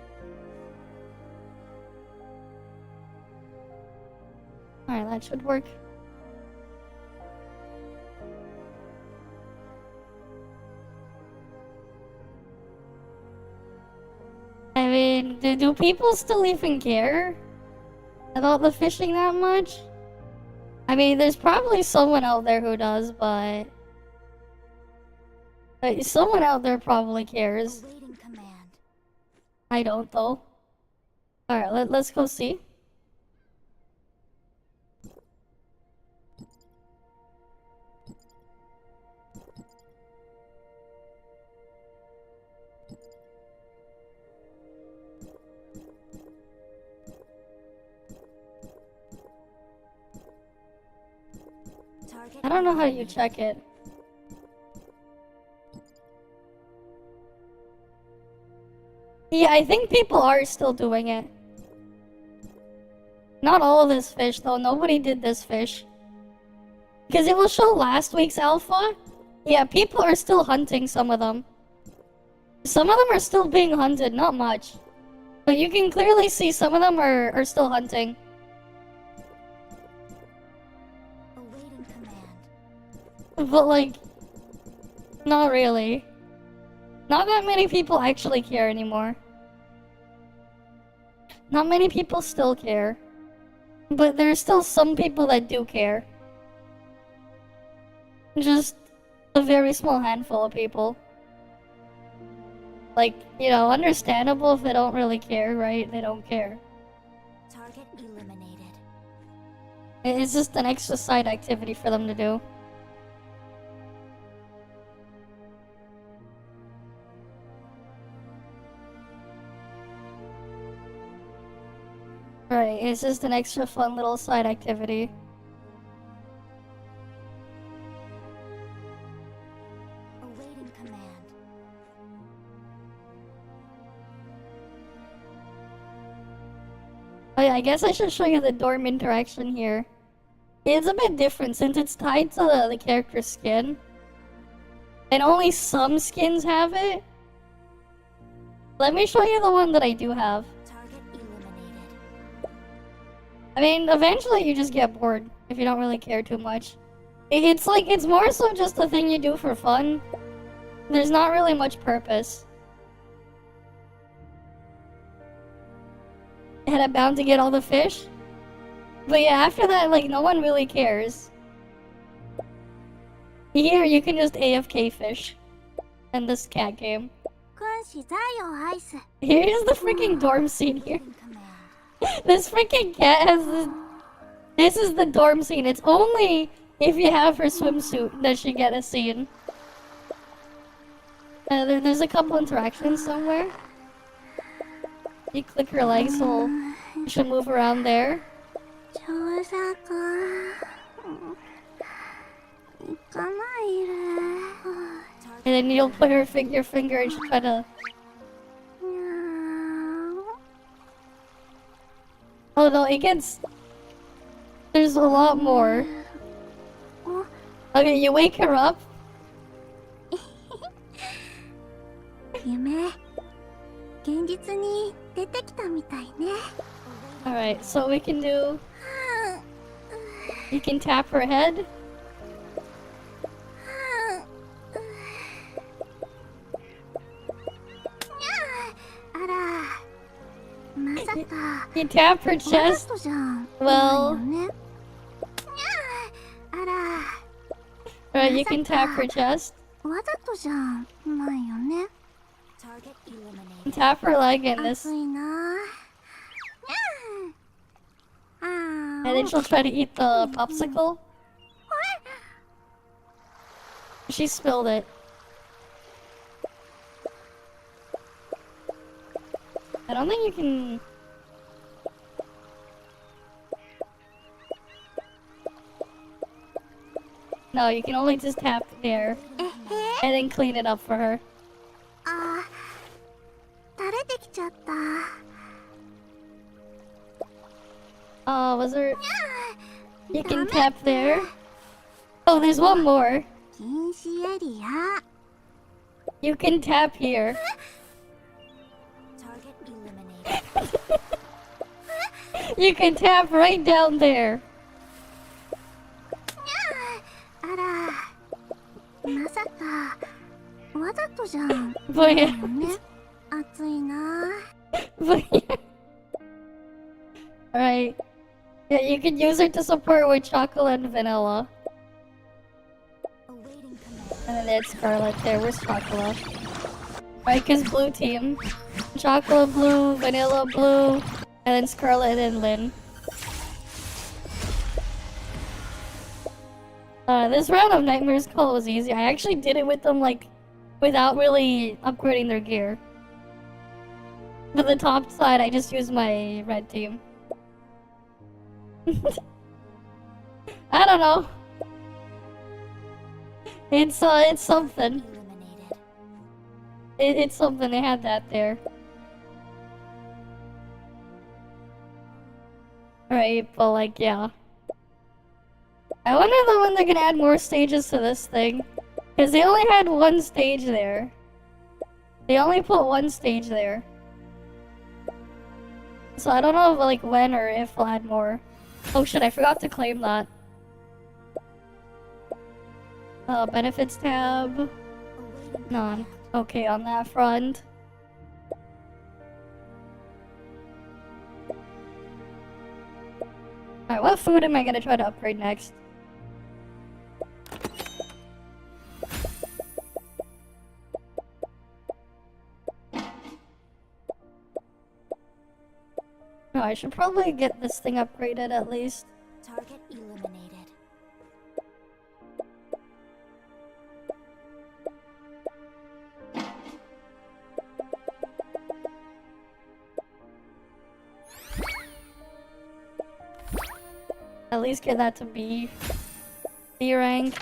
Alright, that should work. I mean, do people still even care about the fishing that much? I mean, there's probably someone out there who does, but someone out there probably cares. Awaiting command. I don't, though. Alright, let's go see. Target I don't know how you check it. Yeah, I think people are still doing it. Not all of this fish, though. Nobody did this fish. Because it will show last week's alpha. Yeah, people are still hunting some of them. Some of them are still being hunted, not much. But you can clearly see some of them are still hunting. awaiting command. But, like, not really. Not that many people actually care anymore. Not many people still care. But there's still some people that do care. Just a very small handful of people. Like, you know, understandable if they don't really care, right? They don't care. Target eliminated. It's just an extra side activity for them to do. Right, it's just an extra fun little side activity. Awaiting command. Oh yeah, I guess I should show you the dorm interaction here. It's a bit different since it's tied to the character's skin. And only some skins have it. Let me show you the one that I do have. Target eliminated. I mean, eventually you just get bored if you don't really care too much. It's like, it's more so just a thing you do for fun. There's not really much purpose. Had I bound to get all the fish? But yeah, after that, like, no one really cares. Here, you can just AFK fish. In this cat game. Here's the freaking dorm scene here. Awaiting command. This freaking cat has this... This is the dorm scene. It's only if you have her swimsuit that she get a scene. There's a couple interactions somewhere. You click her legs, so she'll move around there. And then you'll put your finger and she'll try to... Oh no, it gets... There's a lot more. Okay, you wake her up. 実に出てきたみたいね。 Alright, so we can do... You can tap her head. あら、まさか You tap her わざ chest. とじゃん。 Well... ね。あら、 Alright, you can tap her chest. わざとじゃん。ないよね。 Tap her leg in this. 暑いな。あ And then she'll try to eat the popsicle. She spilled it. I don't think you can... No, you can only just tap there. えへ。 And then clean it up for her. あー、垂れてきちゃった。 Was there... You can tap there. Oh, there's one more. 禁止エリア。 You can tap here. You can tap right down there. あら、まさかわざとじゃん。 But だ yeah. よね。暑いな。 But yeah. Alright. Yeah, you can use her to support with chocolate and vanilla. And then there's Scarlet there. Where's Chocolate? Right, cause blue team. Chocolate blue, vanilla blue, and then Scarlet and Lynn. This round of Nightmare's Call was easy. I actually did it with them, like, without really upgrading their gear. For the top side, I just used my red team. I don't know. It's something. It's something, they had that there. Right, but like, yeah. I wonder though when they're gonna add more stages to this thing. Because they only had one stage there. They only put one stage there. So I don't know if, like when or if we'll add more. Oh shit, I forgot to claim that. Benefits tab. None. Okay, on that front. Alright, what food am I gonna try to upgrade next? No, I should probably get this thing upgraded at least. Target eliminated. At least get that to B rank.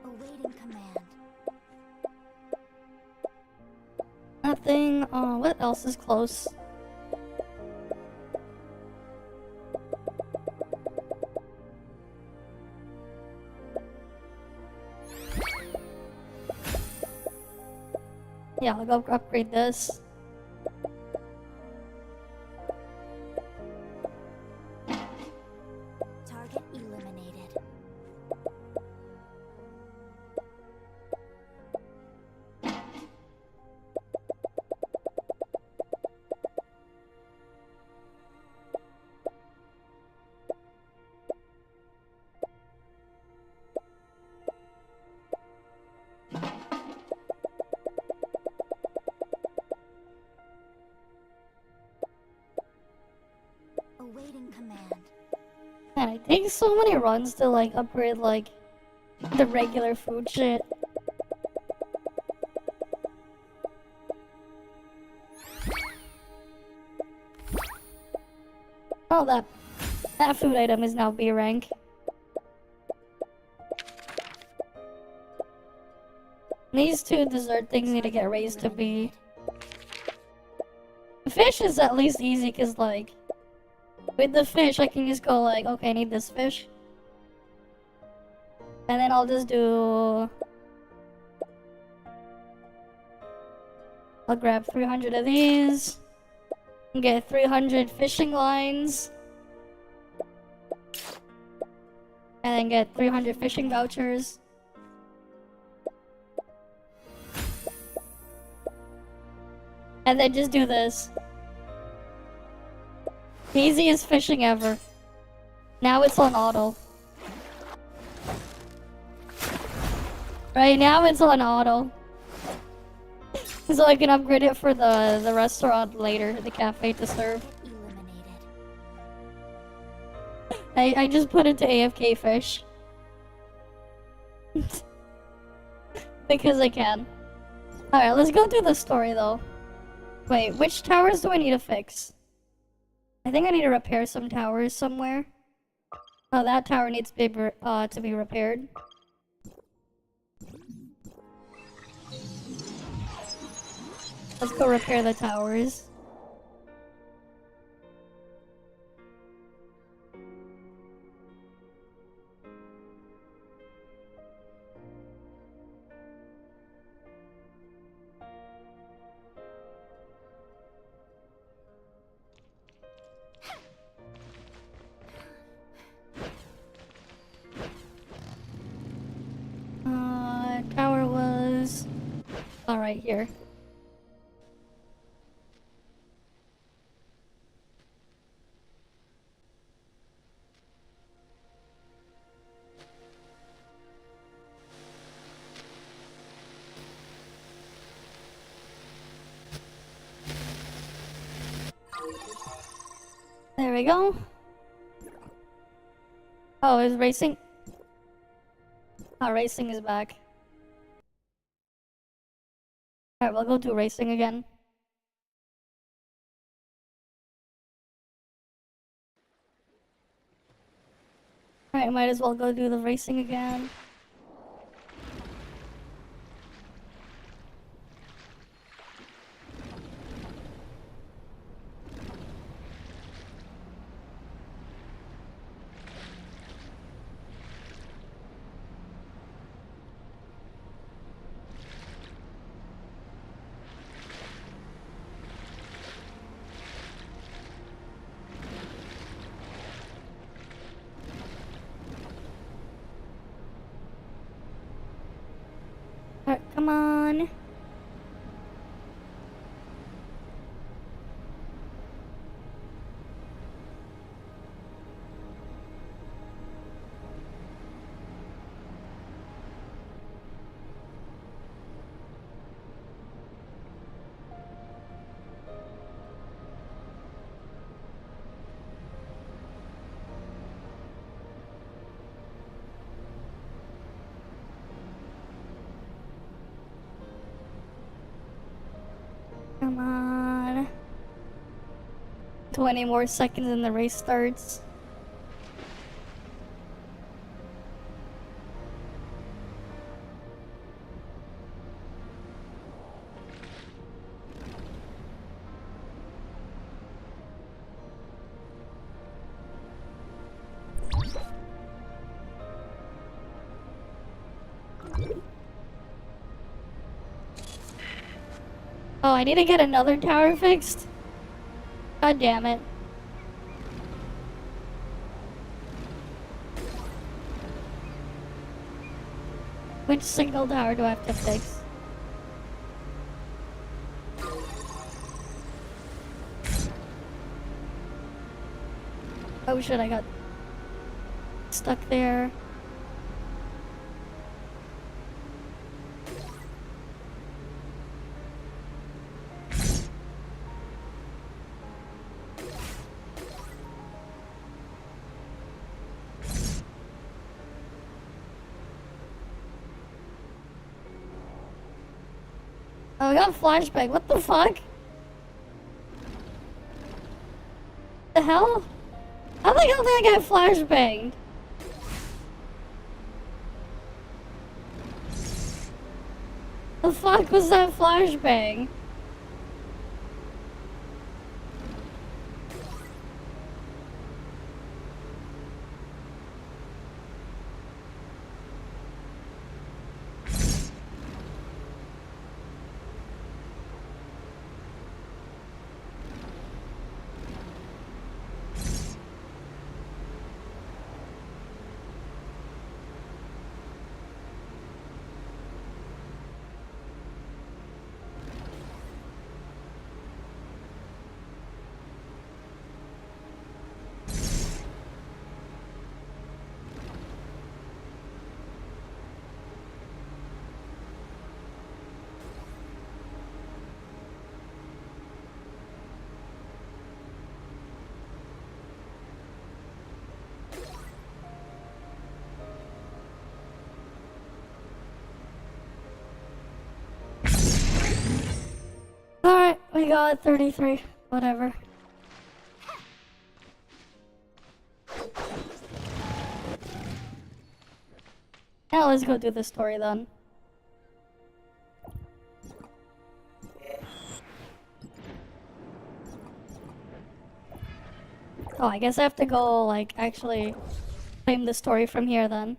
Awaiting command. Nothing. What else is close? Yeah, I'll go upgrade this. Target eliminated. Awaiting command. Man, it takes so many runs to like upgrade like the regular food shit. Oh, that food item is now B rank. These two dessert things need to get raised to B. Fish is at least easy because like with the fish I can just go like, okay, I need this fish. And then I'll just do I'll grab 300 of these. And get 300 fishing lines. And then get 300 fishing vouchers. And then just do this. The easiest fishing ever. Now it's on auto. Right now it's on auto. So I can upgrade it for the restaurant later, the cafe to serve. I just put it to AFK fish. Because I can. Alright, let's go through the story though. Wait, which towers do I need to fix? I think I need to repair some towers somewhere. Oh, that tower needs to be repaired. Let's go repair the towers. Tower was... all right here. There we go. Oh, is racing? Oh, racing is back. Alright, we'll go do racing again. Alright, might as well go do the racing again. Alright, come on. Come on. 20 more seconds and the race starts. Oh, I need to get another tower fixed? God damn it. Which single tower do I have to fix? Oh shit, I got stuck there. Oh, I got flashbang. What the fuck? The hell? How the hell did I get flashbanged? The fuck was that flashbang? Alright, we got 33. Whatever. Now let's go do the story then. Oh, I guess I have to go, like, actually claim the story from here then.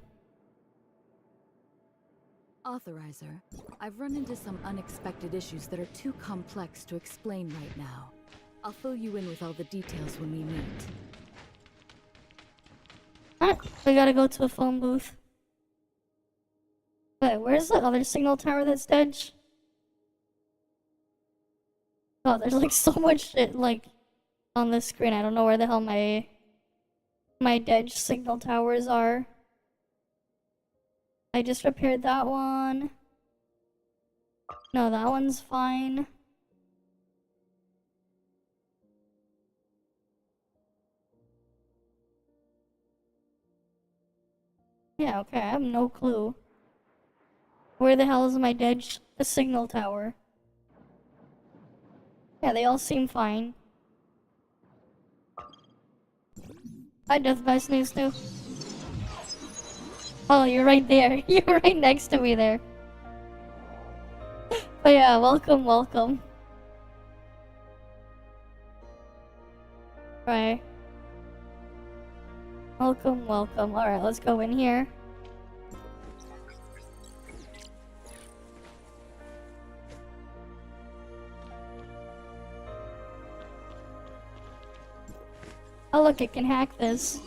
Authorizer, I've run into some unexpected issues that are too complex to explain right now. I'll fill you in with all the details when we meet. Alright, we gotta go to a phone booth. Wait, where's the other signal tower that's dead? Oh, there's like so much shit, like, on this screen. I don't know where the hell my dead signal towers are. I just repaired that one. No, that one's fine. Yeah, okay, I have no clue. Where the hell is my dead signal tower? Yeah, they all seem fine. Hi, Death by Snooze too. Oh, you're right there. You're right next to me there. But yeah, welcome, welcome. Right. Welcome, welcome. Alright, let's go in here. Oh look, it can hack this.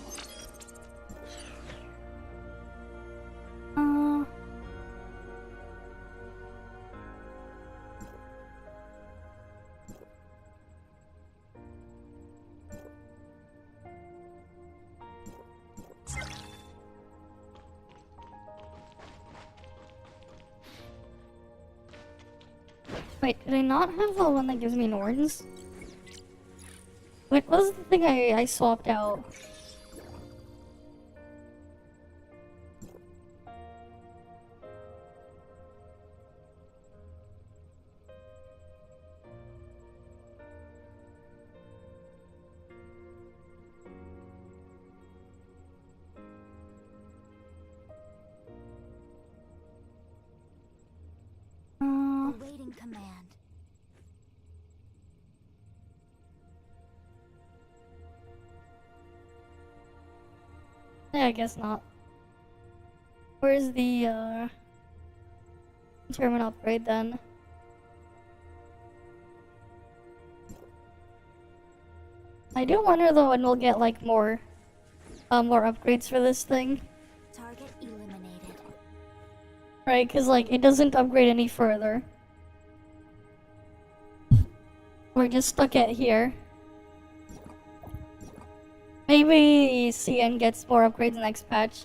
Wait, did I not have the one that gives me Nordens? Wait, what was the thing I swapped out? Awaiting command. Yeah, I guess not. Where's the terminal upgrade then? I do wonder though when we'll get like more upgrades for this thing. Target eliminated. Right, cause like it doesn't upgrade any further. We're just stuck at here. Maybe CN gets more upgrades next patch.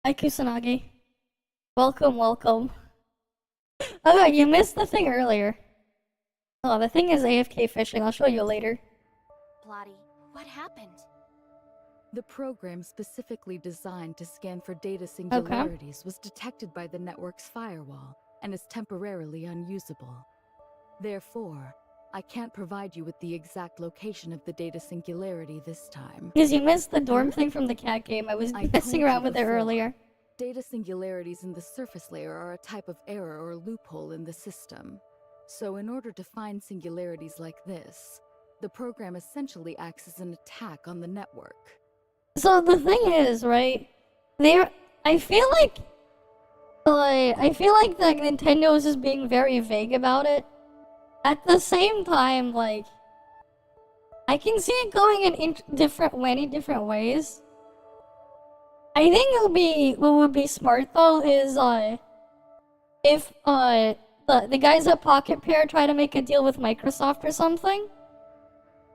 Hi Kusanagi. Welcome, welcome. Oh, you missed the thing earlier. Oh, the thing is AFK fishing. I'll show you later. Plotty, what happened? The program specifically designed to scan for data singularities was detected by the network's firewall and is temporarily unusable. Therefore, I can't provide you with the exact location of the data singularity this time. Because you missed the dorm thing from the cat game. I was I messing told around you with it before. earlier. Data singularities in the surface layer are a type of error or loophole in the system. So in order to find singularities like this, the program essentially acts as an attack on the network. So the thing is, right? I feel like that Nintendo is just being very vague about it. At the same time, like, I can see it going in many different ways. I think what would be smart though is if the guys at Pocket Pair try to make a deal with Microsoft or something,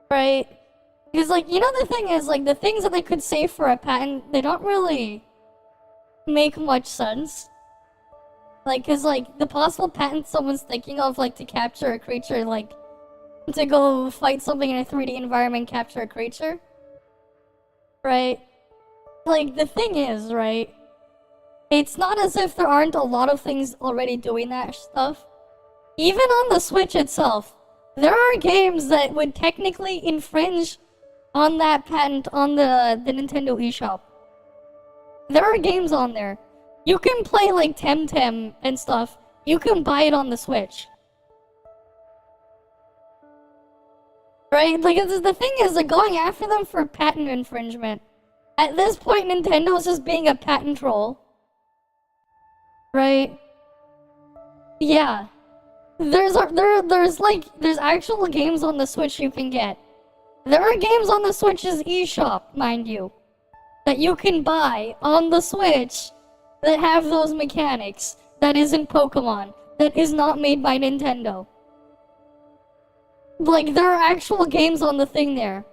right? Because like, you know, the thing is, like, the things that they could say for a patent, they don't really make much sense. Like, cause like the possible patent someone's thinking of, like, to capture a creature, like, to go fight something in a 3D environment, capture a creature, right? Like, the thing is, right? it's not as if there aren't a lot of things already doing that stuff. Even on the Switch itself, there are games that would technically infringe on that patent on the Nintendo eShop. There are games on there. You can play like Temtem and stuff. You can buy it on the Switch. Right? Like, the thing is, they're going after them for patent infringement. At this point, Nintendo's just being a patent troll. Right? Yeah. There's actual games on the Switch you can get. There are games on the Switch's eShop, mind you, that you can buy on the Switch that have those mechanics. That isn't Pokemon. That is not made by Nintendo. Like, there are actual games on the thing there.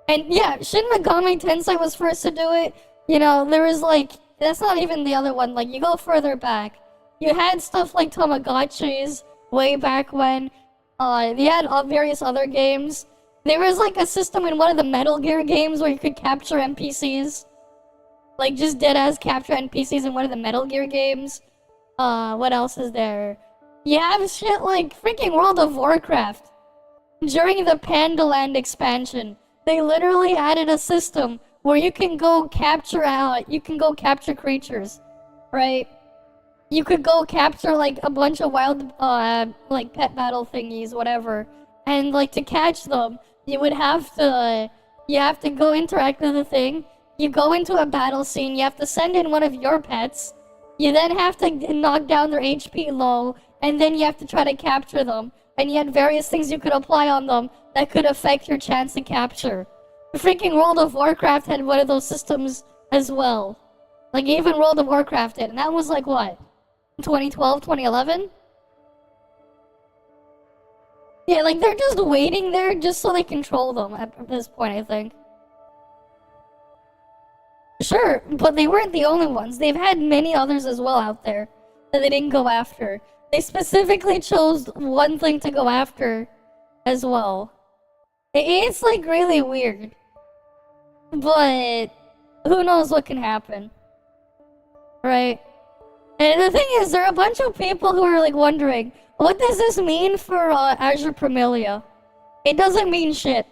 And yeah, Shin Megami Tensei was first to do it. You know, there was like, that's not even the other one. Like, you go further back. You had stuff like Tamagotchis way back when. They had various other games. There was like a system in one of the Metal Gear games where you could capture NPCs. Like, just dead-ass capture NPCs in one of the Metal Gear games. What else is there? You have shit like freaking World of Warcraft. During the Pandaland expansion, they literally added a system where you can go capture creatures, right? You could go capture like a bunch of wild, like pet battle thingies, whatever. And like to catch them, you have to go interact with the thing. You go into a battle scene, you have to send in one of your pets. You then have to knock down their HP low, and then you have to try to capture them. And you had various things you could apply on them that could affect your chance to capture. Freaking World of Warcraft had one of those systems as well. Like, even World of Warcraft did, and that was like what? 2012, 2011? Yeah, like, they're just waiting there just so they control them at this point, I think. Sure, but they weren't the only ones. They've had many others as well out there that they didn't go after. They specifically chose one thing to go after as well. It's like really weird. But who knows what can happen. Right? And the thing is, there are a bunch of people who are like wondering, what does this mean for Azure Premilia? It doesn't mean shit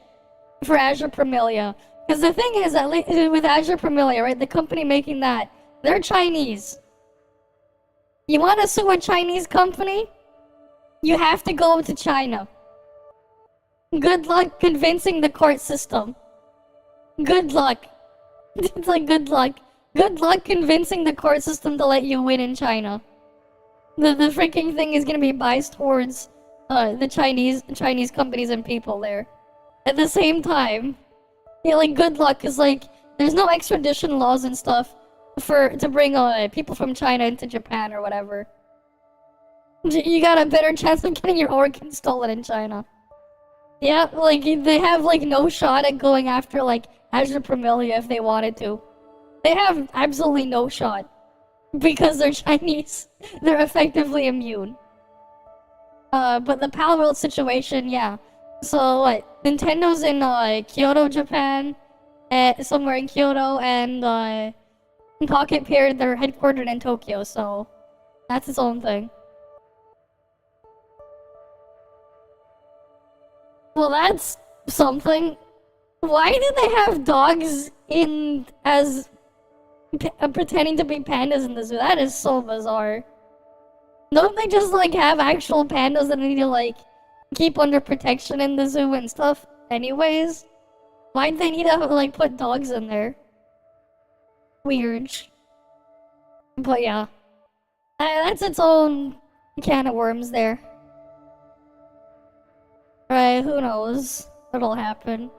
for Azure Premilia. Because the thing is that with Azure Premilia, right, the company making that, they're Chinese. You want to sue a Chinese company? You have to go to China. Good luck convincing the court system. Good luck. It's like good luck. Good luck convincing the court system to let you win in China. The freaking thing is gonna be biased towards the Chinese companies and people there. At the same time, yeah, like good luck, cause like there's no extradition laws and stuff to bring people from China into Japan or whatever. You got a better chance of getting your organs stolen in China. Yeah, like they have like no shot at going after like Azure Premilia if they wanted to. They have absolutely no shot because they're Chinese. They're effectively immune. But the Palworld situation, yeah. So what? Nintendo's in Kyoto, Japan, somewhere in Kyoto, and Pocket Pier, they're headquartered in Tokyo, so that's its own thing. Well, that's something. Why do they have dogs in as pretending to be pandas in the zoo? That is so bizarre. Don't they just like have actual pandas that they need to like keep under protection in the zoo and stuff anyways? Why'd they need to like put dogs in there? Weird. But yeah. That's its own can of worms there. Right, who knows what'll happen.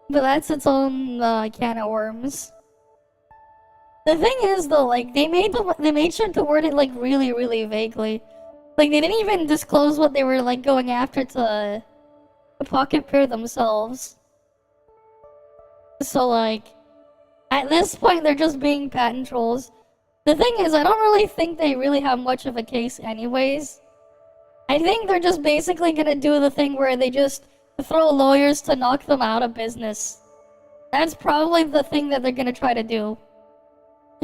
But that's its own can of worms. The thing is though, like they made sure to word it like really, really vaguely. Like they didn't even disclose what they were like going after to the Pocket Pier themselves. So like at this point they're just being patent trolls. The thing is, I don't really think they really have much of a case anyways. I think they're just basically gonna do the thing where they just throw lawyers to knock them out of business. That's probably the thing that they're gonna try to do.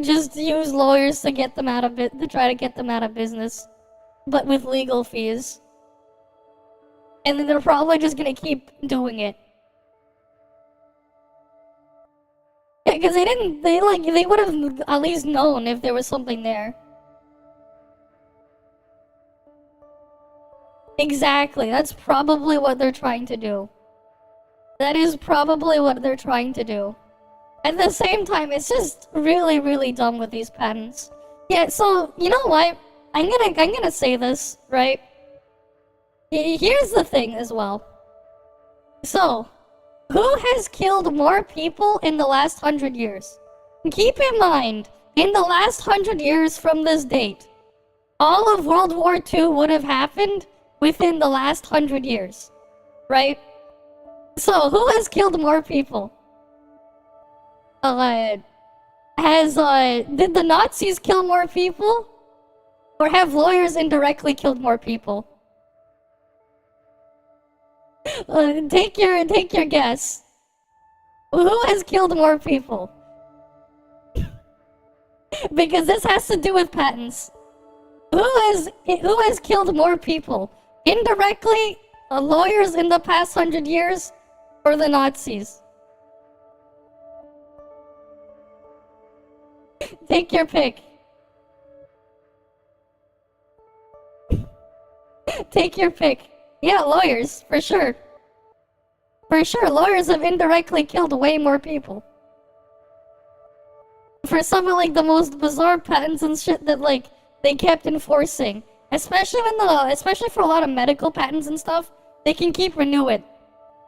just use lawyers to get them out of it, to try to get them out of business, but with legal fees. And then they're probably just gonna keep doing it. Yeah, because they would have at least known if there was something there. Exactly, that's probably what they're trying to do. That is probably what they're trying to do. At the same time, it's just really, really dumb with these patents. Yeah, so, you know what? I'm gonna say this, right? Here's the thing as well. So, who has killed more people in the last 100 years? Keep in mind, in the last 100 years from this date, all of World War II would have happened within the last 100 years, right? So, who has killed more people? Did the Nazis kill more people? Or have lawyers indirectly killed more people? Take your guess. Who has killed more people? Because this has to do with patents. Who has killed more people? Indirectly, lawyers in the past 100 years, or the Nazis? Take your pick. Take your pick. Yeah, lawyers, for sure. For sure, lawyers have indirectly killed way more people. For some of like the most bizarre patents and shit that like they kept enforcing. Especially for a lot of medical patents and stuff, they can keep renewing.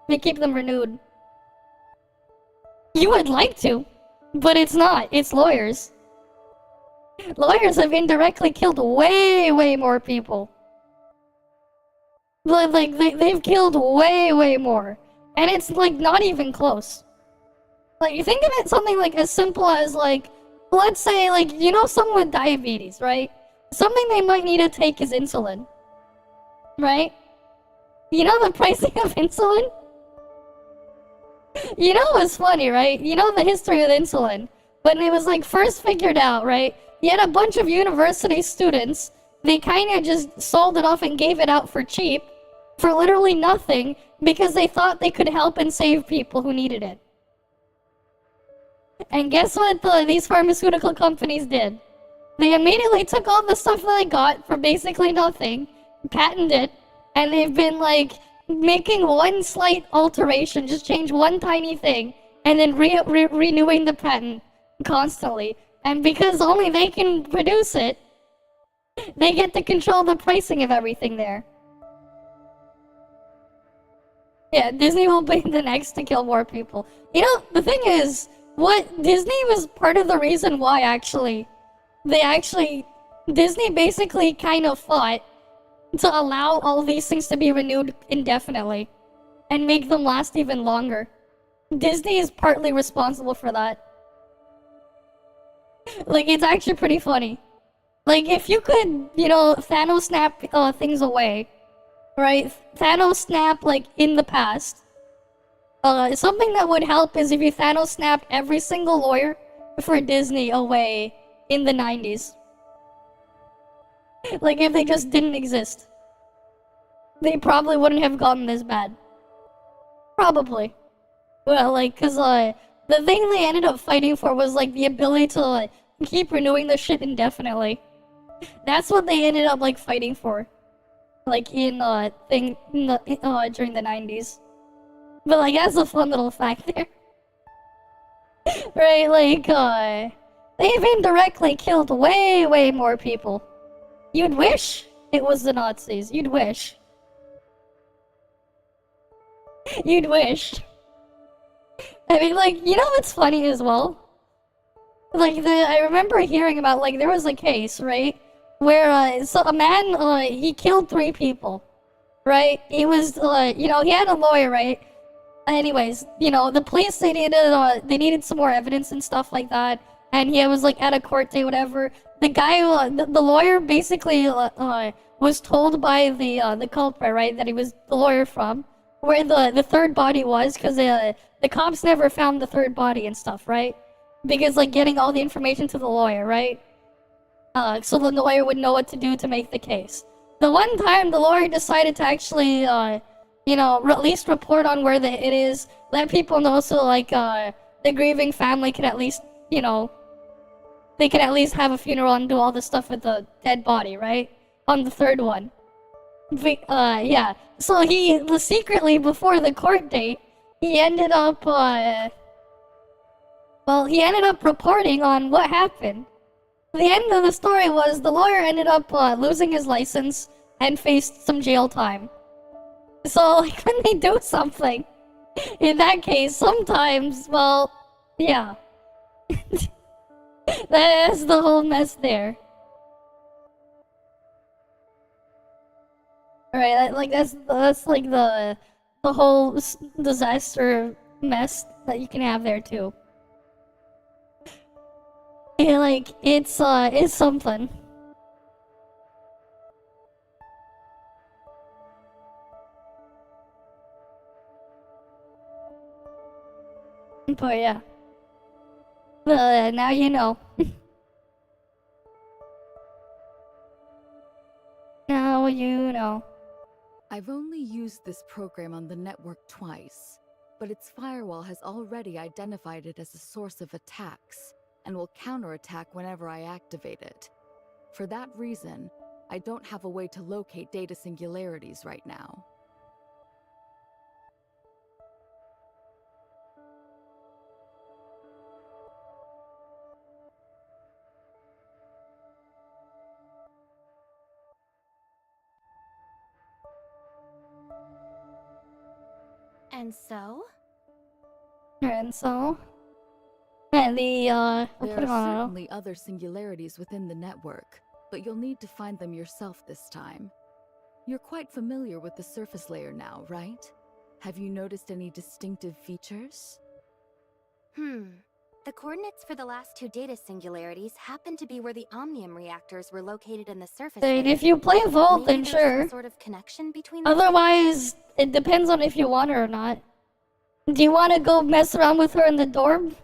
They keep them renewed. You would like to, but it's not. It's lawyers. Lawyers have indirectly killed way, way more people. Like, they've killed way, way more. And it's, like, not even close. Like, you think of it something, like, as simple as, like, let's say, like, you know someone with diabetes, right? Something they might need to take is insulin. Right? You know the pricing of insulin? You know what's funny, right? You know the history of insulin. When it was, like, first figured out, right? You had a bunch of university students. They kind of just sold it off and gave it out for cheap. For literally nothing. Because they thought they could help and save people who needed it. And guess what these pharmaceutical companies did? They immediately took all the stuff that they got for basically nothing. Patented it. And they've been, like, making one slight alteration. Just change one tiny thing. And then renewing the patent. Constantly. And because only they can produce it, they get to control the pricing of everything there. Yeah, Disney will be the next to kill more people. You know, the thing is, Disney was part of the reason why Disney basically kind of fought to allow all these things to be renewed indefinitely and make them last even longer. Disney is partly responsible for that. Like, it's actually pretty funny. Like, if you could, you know, Thanos snap things away, right? Thanos snap, like, in the past. Something that would help is if you Thanos snapped every single lawyer for Disney away in the 90s. Like, if they just didn't exist. They probably wouldn't have gotten this bad. Probably. Well, like, cause, the thing they ended up fighting for was, like, the ability to, like, keep renewing the shit indefinitely. That's what they ended up, like, fighting for. Like, during the 90s. But, like, that's a fun little fact there. Right, like, they've indirectly killed way, way more people. You'd wish it was the Nazis. You'd wish. You'd wish. I mean, like, you know what's funny as well? Like, I remember hearing about, like, there was a case, right? Where, so a man, he killed 3 people. Right? He was, you know, he had a lawyer, right? Anyways, you know, the police, they needed some more evidence and stuff like that. And he was, like, at a court day, whatever. The guy, the lawyer basically, was told by the culprit, right? That he was the lawyer from. Where the third body was, because the cops never found the third body and stuff, right? because like getting all the information to the lawyer, right? So the lawyer would know what to do to make the case. The one time the lawyer decided to actually, you know, at least report on where it is, let people know so like the grieving family can at least, you know, they can at least have a funeral and do all the stuff with the dead body, right? On the third one. Yeah. So he secretly before the court date, he ended up, he ended up reporting on what happened. The end of the story was the lawyer ended up losing his license and faced some jail time. So, like, when they do something, in that case, sometimes, well, yeah. That's the whole mess there. Alright, like, that's like the whole disaster mess that you can have there, too. Yeah, like, it's something. But yeah. Now you know. Now you know. I've only used this program on the network twice, but its firewall has already identified it as a source of attacks and will counterattack whenever I activate it. For that reason, I don't have a way to locate data singularities right now. And so? And so? And I'll There put it are on auto. certainly other singularities within the network, but you'll need to find them yourself this time. You're quite familiar with the surface layer now, right? Have you noticed any distinctive features? The coordinates for the last two data singularities happen to be where the omnium reactors were located in the surface layer. If you play Vault, Maybe then there's sure. some sort of connection between them? Otherwise, it depends on if you want her or not. Do you want to go mess around with her in the dorm?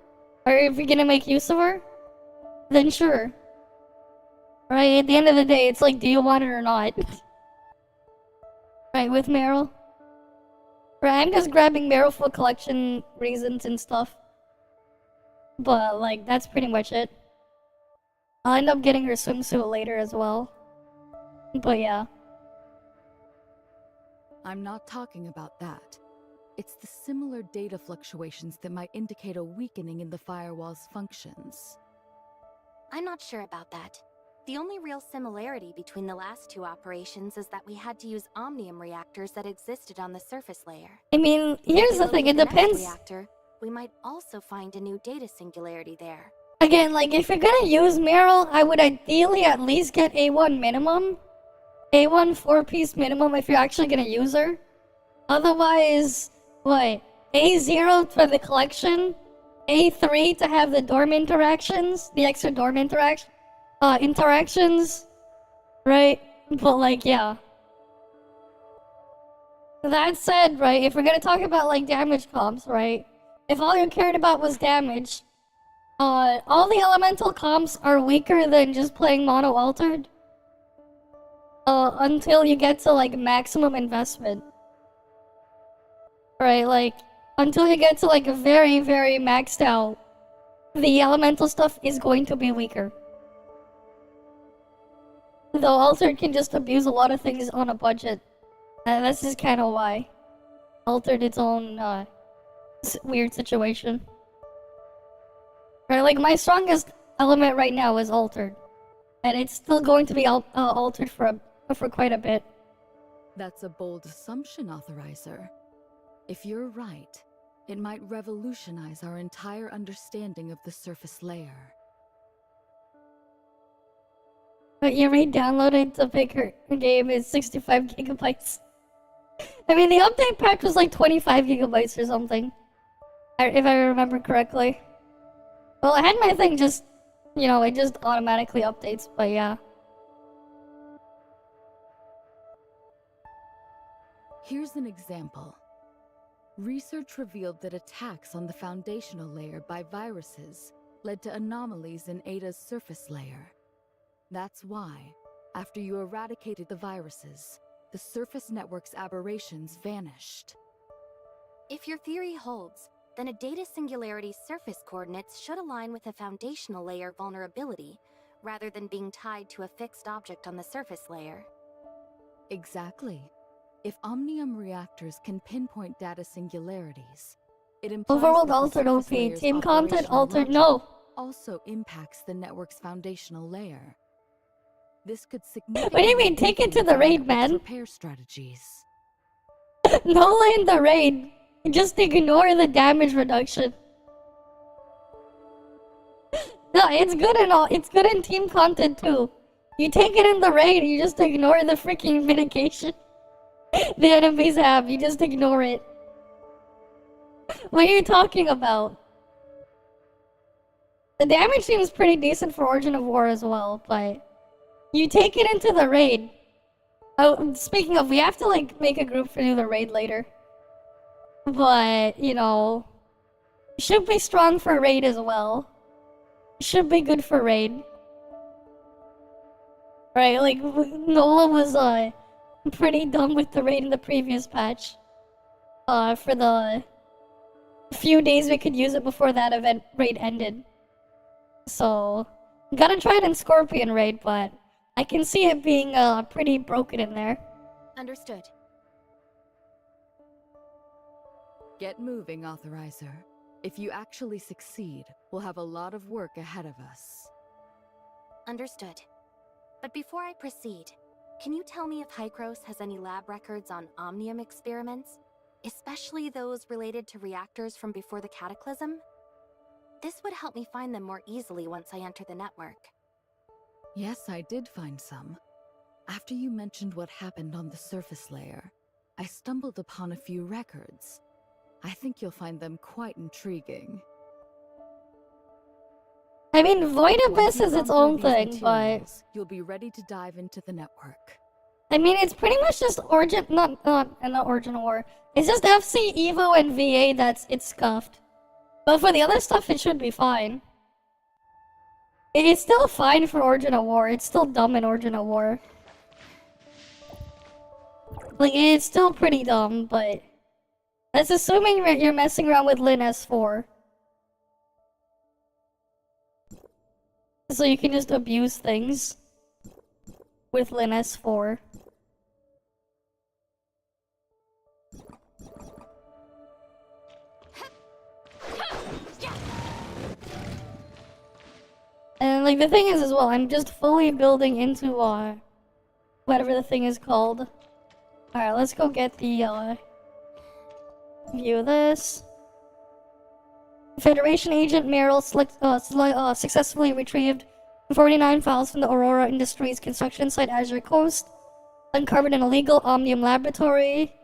Or if you're gonna make use of her? Then sure. Right, at the end of the day, it's like, do you want her or not? Right, with Meryl? Right, I'm just grabbing Meryl for collection reasons and stuff. But, like, that's pretty much it. I'll end up getting her swimsuit later as well. But yeah. I'm not talking about that. It's the similar data fluctuations that might indicate a weakening in the firewall's functions. I'm not sure about that. The only real similarity between the last two operations is that we had to use omnium reactors that existed on the surface layer. I mean, here's the thing, it depends. Reactor, we might also find a new data singularity there. Again, like, if you're gonna use Meryl, I would ideally at least get A1 minimum. A1 4-piece minimum if you're actually gonna use her. Otherwise, what? A0 for the collection, A3 to have the dorm interactions, the extra dorm interactions, right? But like, yeah. That said, right, if we're gonna talk about like damage comps, right? If all you cared about was damage, all the elemental comps are weaker than just playing mono altered. Until you get to like maximum investment. Right, like, until you get to like a very, very maxed out, the elemental stuff is going to be weaker. Though Altered can just abuse a lot of things on a budget. And that's just kind of why. Altered its own, weird situation. Right, like, my strongest element right now is Altered. And it's still going to be altered for quite a bit. That's a bold assumption, Authorizer. If you're right, it might revolutionize our entire understanding of the surface layer. But you re-downloaded the bigger game is 65 gigabytes. I mean, the update pack was like 25 gigabytes or something. If I remember correctly. Well, I had my thing just, you know, it just automatically updates, but yeah. Here's an example. Research revealed that attacks on the foundational layer by viruses led to anomalies in Ada's surface layer. That's why, after you eradicated the viruses, the surface network's aberrations vanished. If your theory holds, then a data singularity's surface coordinates should align with a foundational layer vulnerability, rather than being tied to a fixed object on the surface layer. Exactly. If omnium reactors can pinpoint data singularities, it implies Overworld that the altered surface OP. layer's Team content operational altered. logic No. also impacts the network's foundational layer. This could What do you mean? significantly Take it to influence the the raid, network's man. repair strategies. No in the raid. Just ignore the damage reduction. No, it's good in all. It's good in team content too. You take it in the raid, you just ignore the freaking mitigation the enemies have. You just ignore it. What are you talking about? The damage seems pretty decent for Origin of War as well, but you take it into the raid. Oh, speaking of, we have to like make a group for the raid later. But, you know, should be strong for raid as well. Should be good for raid. Right, like, Nola was, pretty dumb with the raid in the previous patch. For the few days we could use it before that event raid ended. So, gotta try it in Scorpion raid, but I can see it being, pretty broken in there. Understood. Get moving, Authorizer. If you actually succeed, we'll have a lot of work ahead of us. Understood. But before I proceed, can you tell me if Hykros has any lab records on Omnium experiments? Especially those related to reactors from before the Cataclysm? This would help me find them more easily once I enter the network. Yes, I did find some. After you mentioned what happened on the surface layer, I stumbled upon a few records. I think you'll find them quite intriguing. I mean, Void Once Abyss you is its thumb own through these thing, but... materials, you'll be ready to dive into the network. I mean, it's pretty much just Origin... Not Origin of War. It's just FC, Evo, and VA it's scuffed. But for the other stuff, it should be fine. It's still fine for Origin of War. It's still dumb in Origin of War. Like, it's still pretty dumb, but... That's assuming you're messing around with Lin S4. So you can just abuse things with Lin S4. And like the thing is as well, I'm just fully building into whatever the thing is called. Alright, let's go get the view this. Federation agent Meryl successfully retrieved 49 files from the Aurora Industries construction site Azure Coast, uncovered an illegal Omnium laboratory.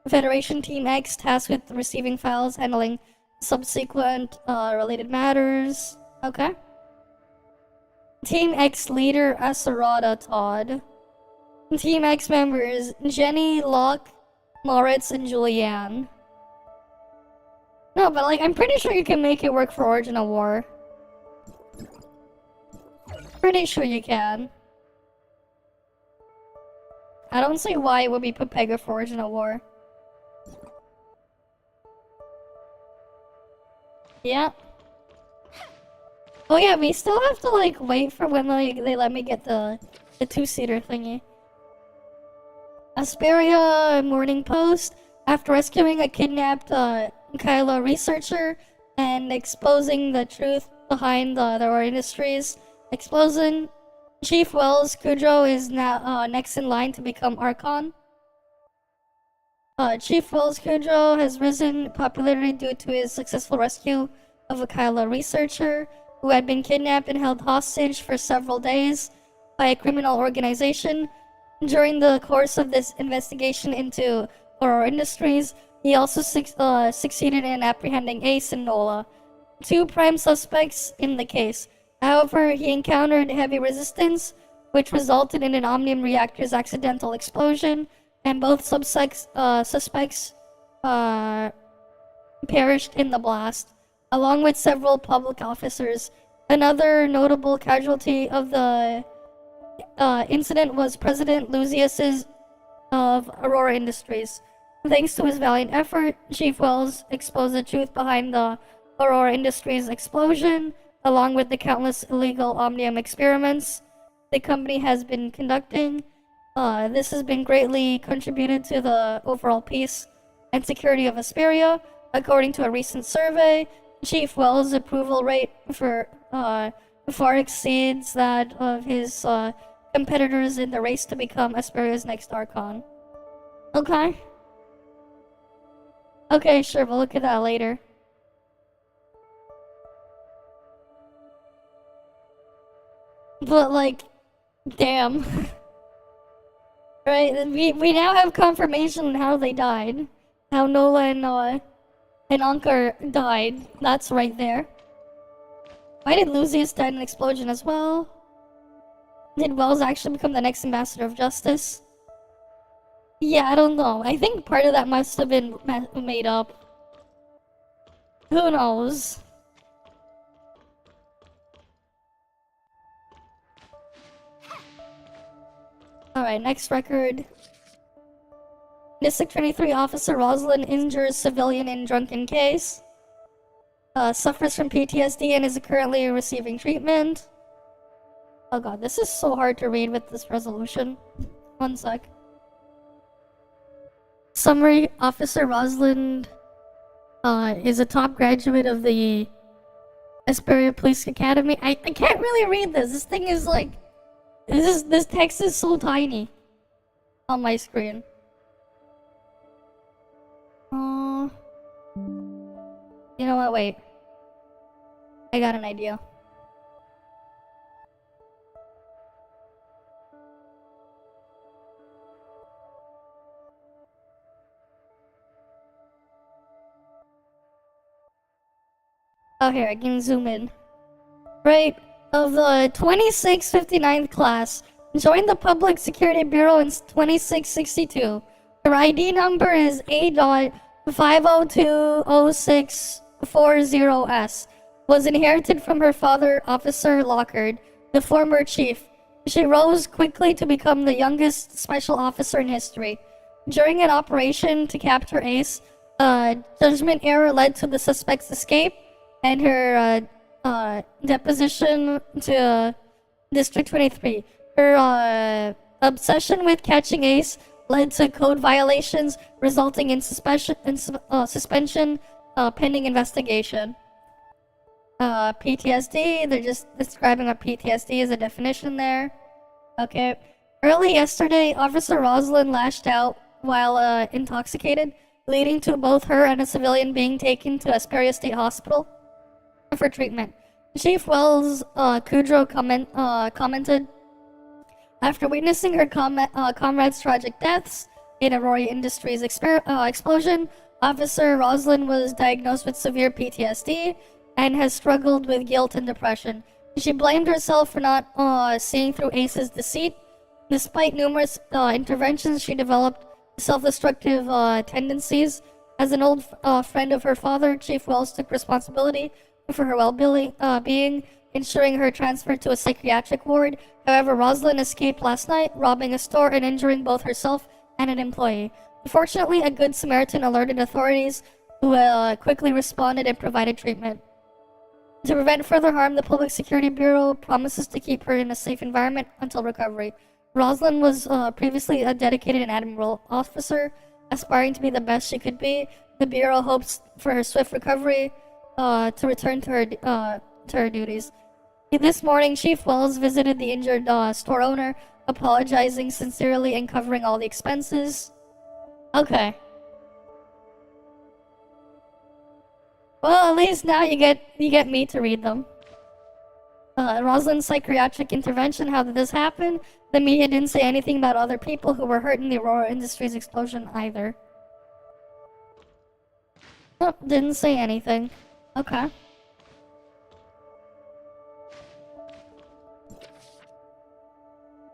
Federation Team X tasked with receiving files, handling subsequent related matters. Okay. Team X leader Acerada Todd. Team X members Jenny, Locke, Moritz, and Julianne. No, but like, I'm pretty sure you can make it work for Origin of War. Pretty sure you can. I don't see why it would be Pepega for Origin of War. Yeah. Oh yeah, we still have to like wait for when they let me get the two-seater thingy. Asperia Morning Post. After rescuing a kidnapped Kyla researcher and exposing the truth behind the Aurora Industries explosion, Chief Wells Kudrow is now next in line to become Archon. Chief Wells Kudrow has risen in popularity due to his successful rescue of a Kyla researcher who had been kidnapped and held hostage for several days by a criminal organization. During the course of this investigation into Aurora Industries, he also succeeded in apprehending Ace and Nola, two prime suspects in the case. However, he encountered heavy resistance, which resulted in an Omnium reactor's accidental explosion, and both suspects perished in the blast, along with several public officers. Another notable casualty of the incident was President Lucius's of Aurora Industries. Thanks to his valiant effort, Chief Wells exposed the truth behind the Aurora Industries explosion, along with the countless illegal Omnium experiments the company has been conducting. This has been greatly contributed to the overall peace and security of Asperia. According to a recent survey, Chief Wells' approval rate for far exceeds that of his competitors in the race to become Asperia's next Archon. Okay. Okay, sure, we'll look at that later. But, like, damn. Right, we now have confirmation on how they died. How Nola and Ankar died. That's right there. Why did Lucius die in an explosion as well? Did Wells actually become the next Ambassador of Justice? Yeah, I don't know. I think part of that must have been made up. Who knows? Alright, next record. District 23 Officer Rosalind injures civilian in drunken case. Suffers from PTSD and is currently receiving treatment. Oh god, this is so hard to read with this resolution. One sec. Summary: Officer Rosalind is a top graduate of the Asperia Police Academy. I can't really read this. This thing is like... This text is so tiny on my screen. You know what? Wait. I got an idea. Oh, here, I can zoom in. Right, of the 2659th class, joined the Public Security Bureau in 2662. Her ID number is A.5020640S. Was inherited from her father, Officer Lockhart, the former chief. She rose quickly to become the youngest special officer in history. During an operation to capture Ace, judgment error led to the suspect's escape, and her deposition to District 23. Her obsession with catching Ace led to code violations, resulting in suspension pending investigation. PTSD, they're just describing what PTSD is, a definition there. Okay. Early yesterday, Officer Rosalind lashed out while intoxicated, leading to both her and a civilian being taken to Asperia State Hospital for treatment. Chief Wells Kudrow commented, after witnessing her comrades' tragic deaths in Aurora Industries explosion, Officer Rosalind was diagnosed with severe PTSD and has struggled with guilt and depression. She blamed herself for not seeing through Ace's deceit. Despite numerous interventions, she developed self-destructive tendencies. As an old friend of her father, Chief Wells took responsibility for her well-being, ensuring her transfer to a psychiatric ward. However, Rosalind escaped last night, robbing a store and injuring both herself and an employee. Fortunately, a good Samaritan alerted authorities, who quickly responded and provided treatment. To prevent further harm, the Public Security Bureau promises to keep her in a safe environment until recovery. Rosalind was previously a dedicated and admirable officer, aspiring to be the best she could be. The Bureau hopes for her swift recovery to return to her duties. This morning, Chief Wells visited the injured store owner, apologizing sincerely and covering all the expenses. Okay. Well, at least now you get me to read them. Rosalind's psychiatric intervention, how did this happen? The media didn't say anything about other people who were hurt in the Aurora Industries explosion either. Nope, didn't say anything. Okay.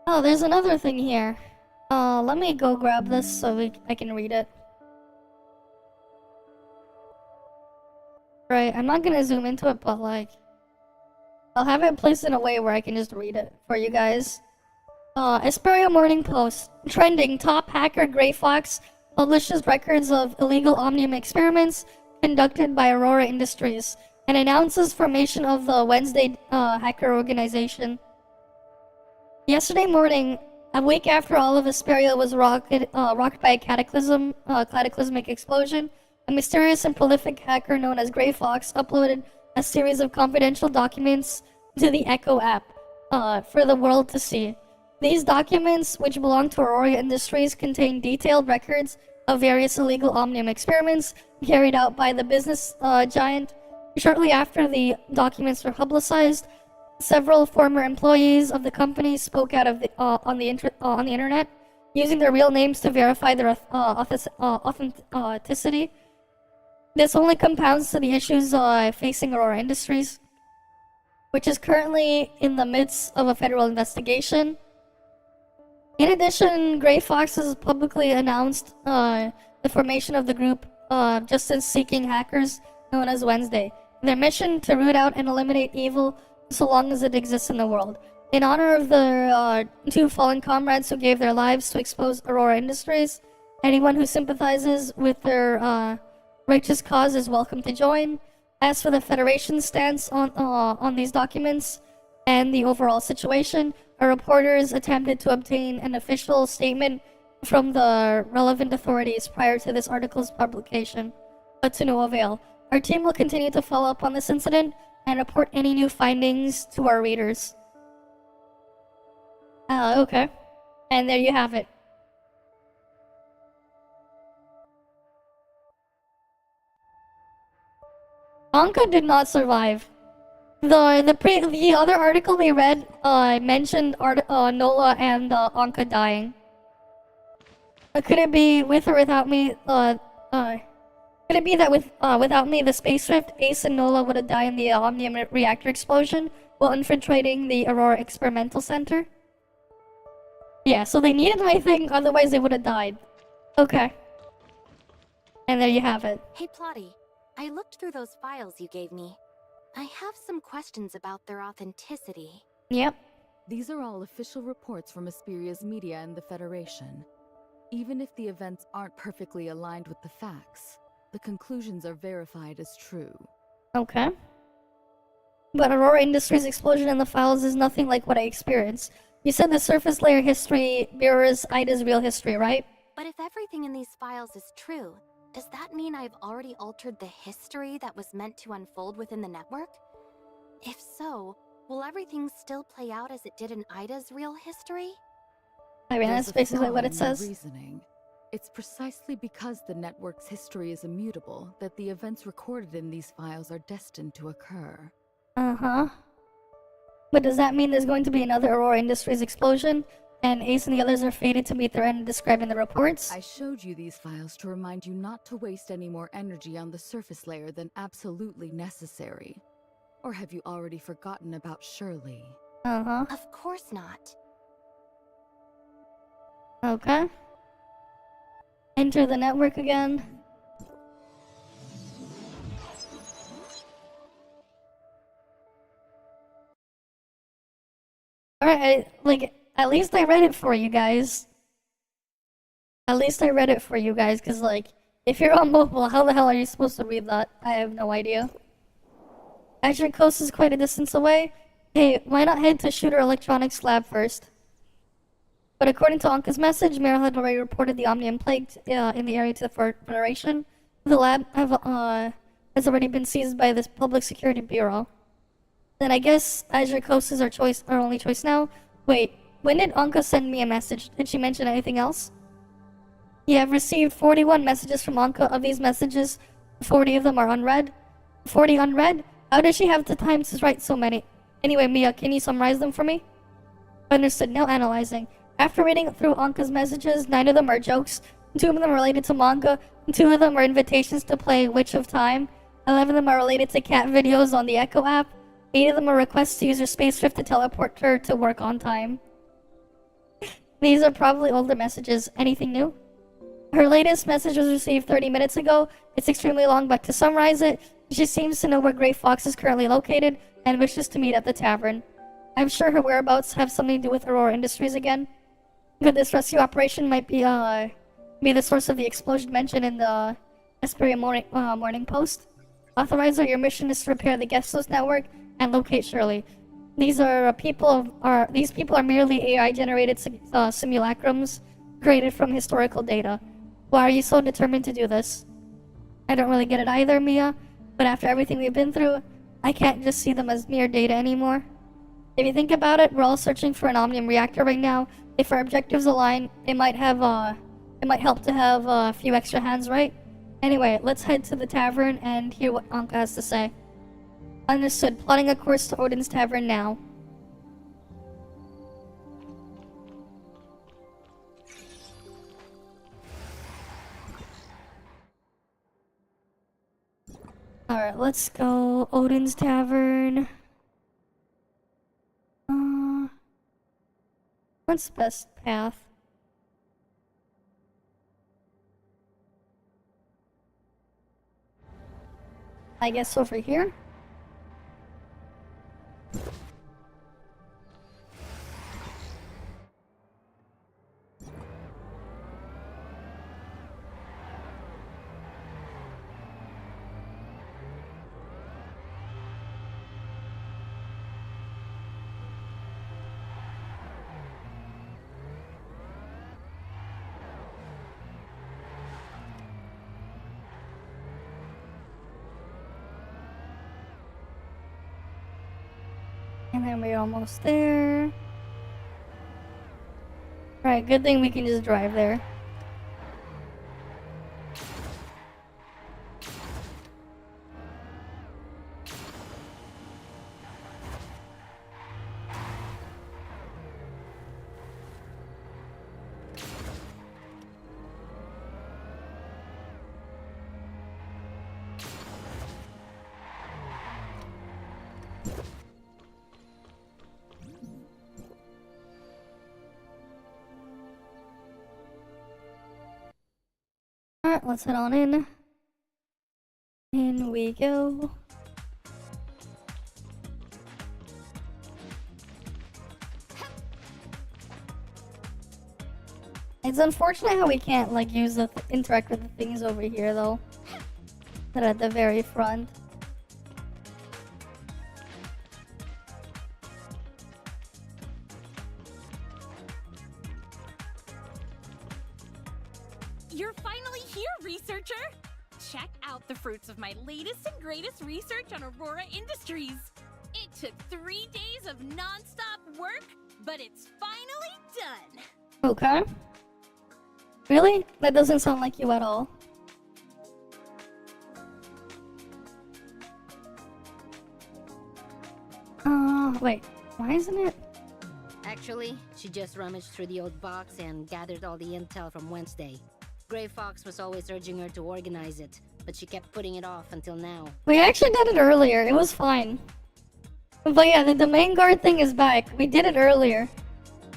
Oh, there's another thing here. Let me go grab this so I can read it. Right, I'm not gonna zoom into it, but like... I'll have it placed in a way where I can just read it for you guys. Esperia Morning Post. Trending, top hacker Grey Fox publishes records of illegal Omnium experiments conducted by Aurora Industries and announces formation of the Wednesday hacker organization. Yesterday morning, a week after all of Esperia was rocked by a cataclysmic explosion, a mysterious and prolific hacker known as Grey Fox uploaded a series of confidential documents to the Echo app for the world to see. These documents, which belong to Aurora Industries, contain detailed records of various illegal Omnium experiments carried out by the business giant. Shortly after the documents were publicized, several former employees of the company spoke out of on the internet, using their real names to verify their authenticity. This only compounds to the issues facing Aurora Industries, which is currently in the midst of a federal investigation. In addition, Grey Fox has publicly announced the formation of the group justice-seeking hackers known as Wednesday. Their mission to root out and eliminate evil so long as it exists in the world. In honor of the two fallen comrades who gave their lives to expose Aurora Industries, anyone who sympathizes with their righteous cause is welcome to join. As for the Federation's stance on these documents and the overall situation, our reporters attempted to obtain an official statement from the relevant authorities prior to this article's publication, but to no avail. Our team will continue to follow up on this incident and report any new findings to our readers. Okay. And there you have it. Anka did not survive. The other article we read mentioned Nola and Anka dying. Could it be with or without me? Could it be that without me, the space rift, Ace and Nola would have died in the Omnium reactor explosion while infiltrating the Aurora Experimental Center? Yeah, so they needed my thing, otherwise they would have died. Okay. And there you have it. Hey, Plotty. I looked through those files you gave me. I have some questions about their authenticity. Yep. These are all official reports from Asperia's media and the Federation. Even if the events aren't perfectly aligned with the facts, the conclusions are verified as true. Okay. But Aurora Industries' explosion in the files is nothing like what I experienced. You said the surface layer history mirrors Ida's real history, right? But if everything in these files is true, does that mean I've already altered the history that was meant to unfold within the network? If so, will everything still play out as it did in Ida's real history? I mean, that's basically what it says. Reasoning. It's precisely because the network's history is immutable that the events recorded in these files are destined to occur. Uh-huh. But does that mean there's going to be another Aurora Industries explosion, and Ace and the others are fated to meet their end described in the reports? I showed you these files to remind you not to waste any more energy on the surface layer than absolutely necessary. Or have you already forgotten about Shirley? Uh-huh. Of course not. Okay. Enter the network again. Alright, at least I read it for you guys. At least I read it for you guys, because, if you're on mobile, how the hell are you supposed to read that? I have no idea. Azure Coast is quite a distance away. Hey, why not head to Shooter Electronics Lab first? But according to Anka's message, Meryl had already reported the Omnium plague in the area to the Federation. The lab has already been seized by the Public Security Bureau. Then I guess Azure Coast is our only choice now. Wait, when did Anka send me a message? Did she mention anything else? You have received 41 messages from Anka. Of these messages, 40 of them are unread. 40 unread? How does she have the time to write so many? Anyway, Mia, can you summarize them for me? Understood, now analyzing. After reading through Anka's messages, 9 of them are jokes, 2 of them are related to manga, and 2 of them are invitations to play Witch of Time, 11 of them are related to cat videos on the Echo app, 8 of them are requests to use her space drift to teleport her to work on time. These are probably older messages. Anything new? Her latest message was received 30 minutes ago. It's extremely long, but to summarize it, she seems to know where Grey Fox is currently located and wishes to meet at the tavern. I'm sure her whereabouts have something to do with Aurora Industries again. Could this rescue operation might be the source of the explosion mentioned in the Esperia Morning Post? Authorizer, your mission is to repair the guest host network and locate Shirley. These people are merely AI-generated simulacrums created from historical data. Why are you so determined to do this? I don't really get it either, Mia, but after everything we've been through, I can't just see them as mere data anymore. If you think about it, we're all searching for an Omnium reactor right now. If our objectives align, it might help to have a few extra hands, right? Anyway, let's head to the tavern and hear what Anka has to say. Understood. Plotting a course to Odin's Tavern now. Alright, let's go. Odin's Tavern. What's the best path? I guess over here? And then we're almost there. Right, good thing we can just drive there. Alright, let's head on in. In we go. It's unfortunate how we can't like use the interact with the things over here though. That are at the very front. You're finally here, researcher! Check out the fruits of my latest and greatest research on Aurora Industries. It took 3 days of non-stop work, but it's finally done. Okay. Really? That doesn't sound like you at all. Wait. Why isn't it? Actually, she just rummaged through the old box and gathered all the intel from Wednesday. Grey Fox was always urging her to organize it, but she kept putting it off until now. We actually did it earlier. It was fine. But yeah, the domain guard thing is back. We did it earlier.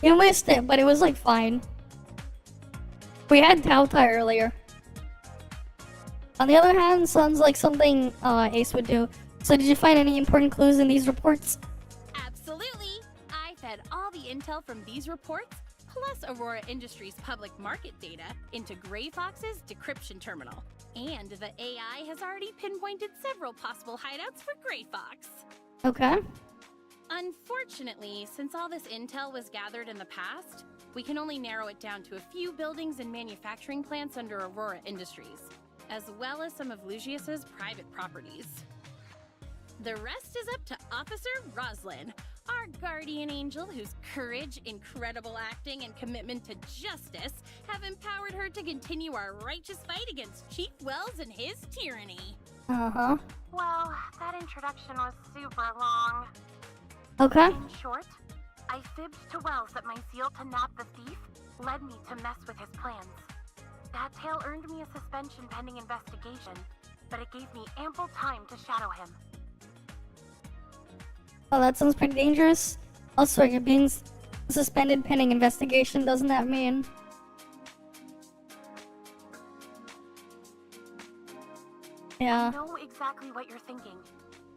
You missed it, but it was like fine. We had Tautai earlier. On the other hand, sounds like something Ace would do. So did you find any important clues in these reports? Absolutely! I fed all the intel from these reports, plus Aurora Industries' public market data, into Grey Fox's decryption terminal. And the AI has already pinpointed several possible hideouts for Grey Fox. Okay. Unfortunately, since all this intel was gathered in the past, we can only narrow it down to a few buildings and manufacturing plants under Aurora Industries, as well as some of Lucius's private properties. The rest is up to Officer Roslyn, our guardian angel whose courage, incredible acting, and commitment to justice have empowered her to continue our righteous fight against Chief Wells and his tyranny. Uh-huh. Well, that introduction was super long. Okay. In short, I fibbed to Wells that my zeal to nab the thief led me to mess with his plans. That tale earned me a suspension pending investigation, but it gave me ample time to shadow him. Well, that sounds pretty dangerous. Also, you're being suspended pending investigation. Doesn't that mean? Yeah. I know exactly what you're thinking,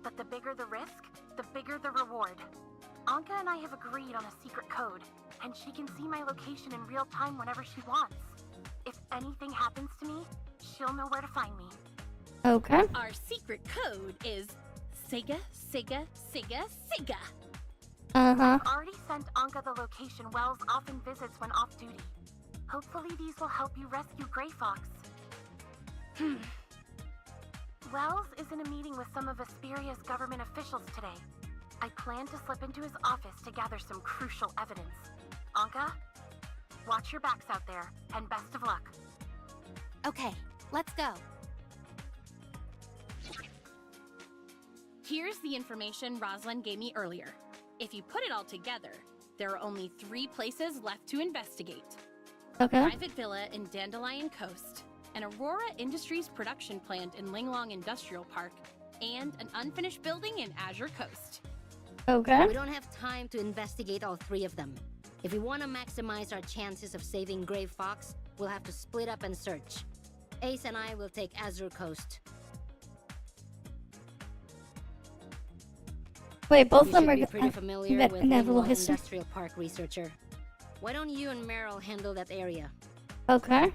but the bigger the risk, the bigger the reward. Anka and I have agreed on a secret code, and she can see my location in real time whenever she wants. If anything happens to me, she'll know where to find me. Okay. Our secret code is Sega, Sega, Sega, Sega. Uh-huh. I've already sent Anka the location Wells often visits when off duty. Hopefully these will help you rescue Grey Fox. Wells is in a meeting with some of Vesperia's government officials today. I plan to slip into his office to gather some crucial evidence. Anka, watch your backs out there, and best of luck. Okay, let's go. Here's the information Rosalind gave me earlier. If you put it all together, there are only 3 places left to investigate. Okay. Private Villa in Dandelion Coast, an Aurora Industries production plant in Linglong Industrial Park, and an unfinished building in Azure Coast. Okay. We don't have time to investigate all 3 of them. If we want to maximize our chances of saving Grey Fox, we'll have to split up and search. Ace and I will take Azure Coast. Wait, both You of them should are be pretty familiar with naval Linglong history. Industrial Park researcher. Why don't you and Meryl handle that area? Okay.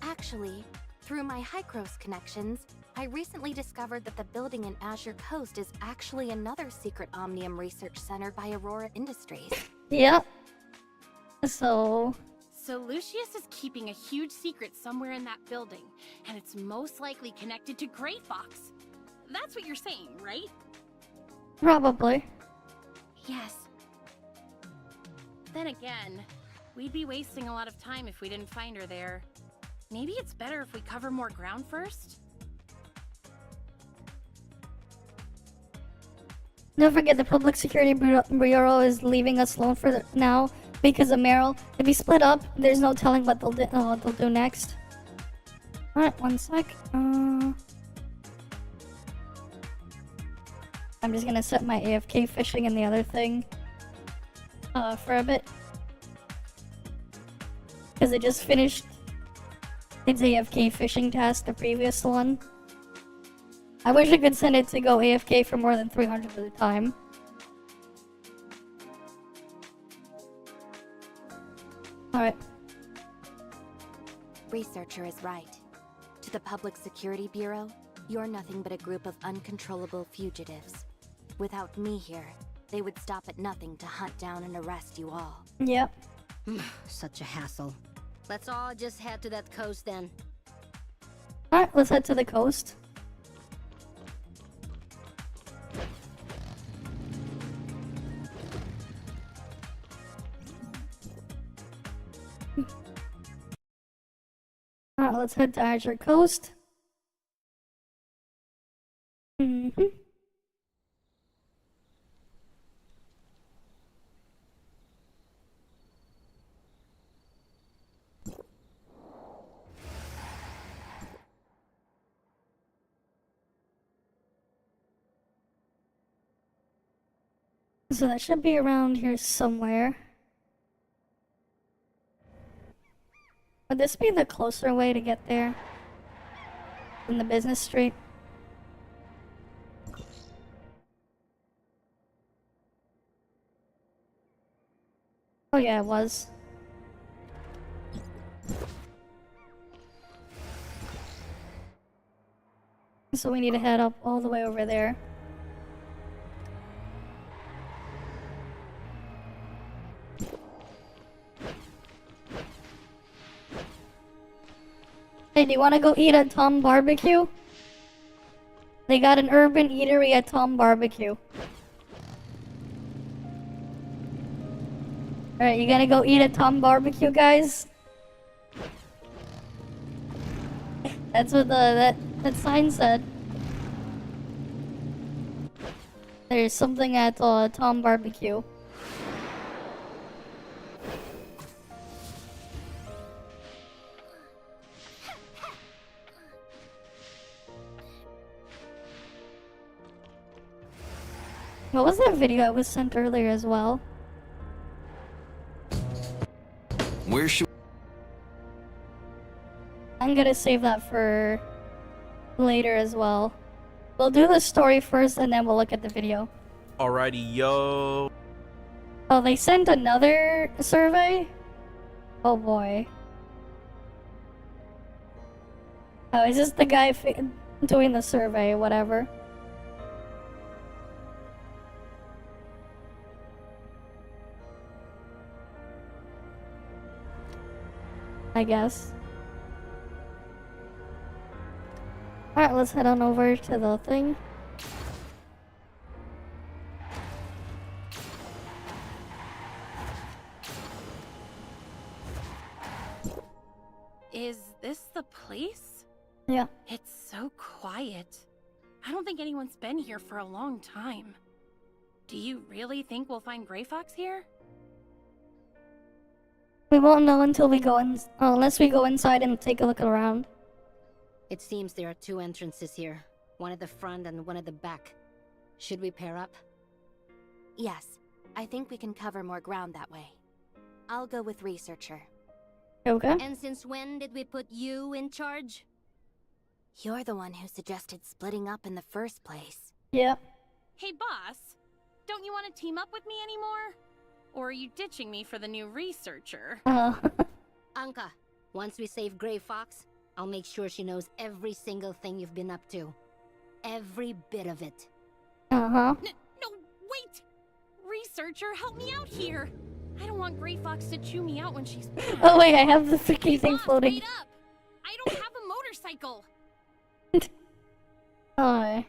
Actually, through my Hycros connections, I recently discovered that the building in Azure Coast is actually another secret Omnium research center by Aurora Industries. Yep. So Lucius is keeping a huge secret somewhere in that building, and it's most likely connected to Grey Fox. That's what you're saying, right? probably. Yes. Then again, we'd be wasting a lot of time if we didn't find her there. Maybe it's better if we cover more ground first? Don't forget the Public Security Bureau is leaving us alone for now because of Meryl. If we split up, there's no telling what they'll do next. Alright, one sec. I'm just gonna set my AFK fishing in the other thing for a bit. Because it just finished its AFK fishing task, the previous one. I wish I could send it to go AFK for more than 300 at a time. Alright. Researcher is right. To the Public Security Bureau, you're nothing but a group of uncontrollable fugitives. Without me here, they would stop at nothing to hunt down and arrest you all. Yep. Such a hassle. Let's all just head to that coast then. Alright, let's head to the coast. Alright, let's head to Azure Coast. So that should be around here somewhere. Would this be the closer way to get there? Than the business street? Oh yeah, it was. So we need to head up all the way over there. Hey, do you want to go eat at Tom Barbecue? They got an urban eatery at Tom Barbecue. Alright, you gonna go eat at Tom Barbecue, guys? That's what that sign said. There's something at Tom Barbecue. What was that video that was sent earlier as well? Where should I'm gonna save that for later as well. We'll do the story first and then we'll look at the video. Alrighty, yo. Oh, they sent another survey? Oh boy. Oh, is this the guy doing the survey, whatever? I guess. Alright, let's head on over to the thing. Is this the place? Yeah. It's so quiet. I don't think anyone's been here for a long time. Do you really think we'll find Gray Fox here? We won't know until we go in, unless we go inside and take a look around. It seems there are two entrances here. One at the front and one at the back. Should we pair up? Yes, I think we can cover more ground that way. I'll go with Researcher. Okay. And since when did we put you in charge? You're the one who suggested splitting up in the first place. Yeah. Hey, boss. Don't you want to team up with me anymore? Or are you ditching me for the new Researcher? Anka, once we save Gray Fox, I'll make sure she knows every single thing you've been up to. Every bit of it. Uh-huh. No, wait! Researcher, help me out here! I don't want Gray Fox to chew me out when she's back. Oh wait, I have the freaking thing Boss, floating. wait up! I don't have a motorcycle! Oh.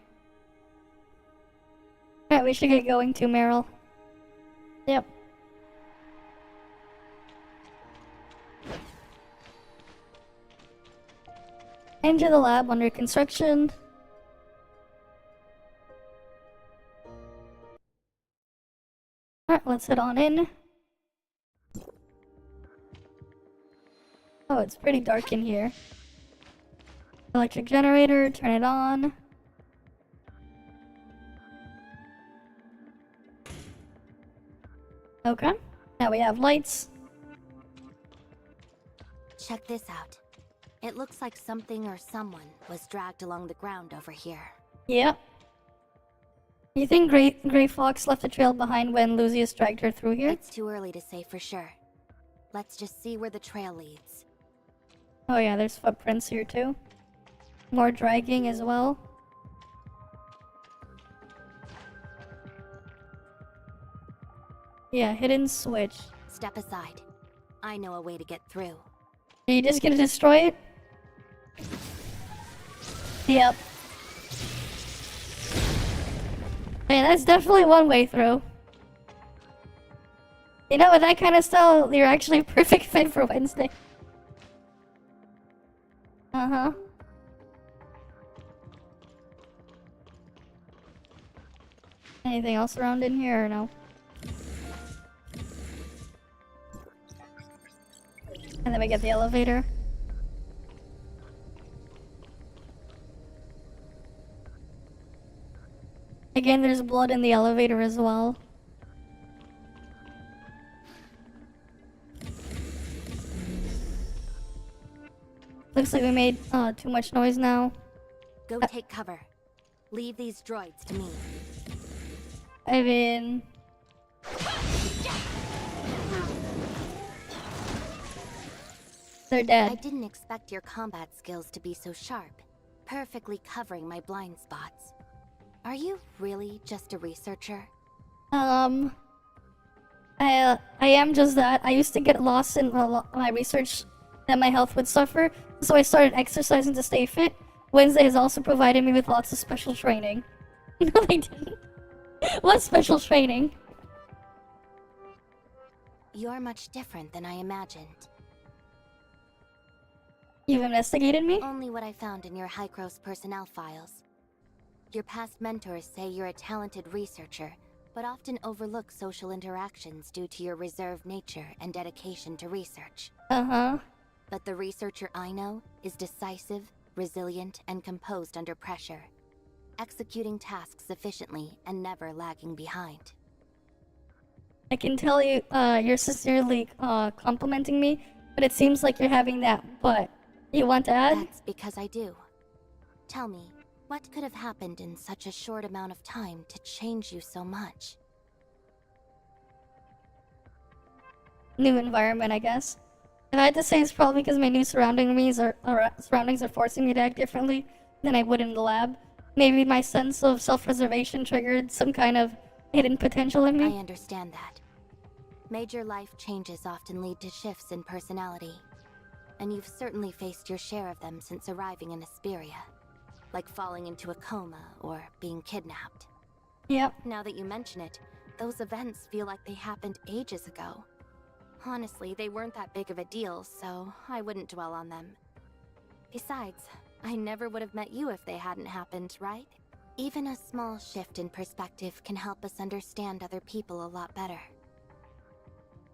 Alright, we should get going too, Meryl. Yep. Enter the lab under construction. Alright, let's head on in. Oh, it's pretty dark in here. Electric generator, turn it on. Okay, now we have lights. Check this out. It looks like something or someone was dragged along the ground over here. Yep. You think Gray Fox left a trail behind when Lucius dragged her through here? It's too early to say for sure. Let's just see where the trail leads. Oh yeah, there's footprints here too. More dragging as well. Yeah, hidden switch. Step aside. I know a way to get through. Are you just gonna destroy it? Yep. Hey, that's definitely one way through. You know, with that kind of style, you're actually a perfect fit for Wednesday. Uh-huh. Anything else around in here or no? And then we get the elevator. Again, there's blood in the elevator as well. Looks like we made too much noise now. Go take cover. Leave these droids to me. I mean... They're I dead. didn't expect your combat skills to be so sharp, perfectly covering my blind spots. Are you really just a researcher? I am just that. I used to get lost in my research that my health would suffer, so I started exercising to stay fit. Wednesday has also provided me with lots of special training. No, they didn't. What special training? You're much different than I imagined. You've investigated me? Only what I found in your Hykros personnel files. Your past mentors say you're a talented researcher, but often overlook social interactions due to your reserved nature and dedication to research. Uh-huh. But the researcher I know is decisive, resilient, and composed under pressure, executing tasks efficiently and never lagging behind. I can tell you, you're sincerely complimenting me, but it seems like you're having that but. You want to add? That's because I do. Tell me, what could have happened in such a short amount of time to change you so much? New environment, I guess. If I had to say, it's probably because my new surroundings are forcing me to act differently than I would in the lab. Maybe my sense of self-preservation triggered some kind of hidden potential in I me. understand that. Major life changes often lead to shifts in personality. And you've certainly faced your share of them since arriving in Asperia. Like falling into a coma or being kidnapped. Yep. Now that you mention it, those events feel like they happened ages ago. Honestly, they weren't that big of a deal, so I wouldn't dwell on them. Besides, I never would have met you if they hadn't happened, right? Even a small shift in perspective can help us understand other people a lot better.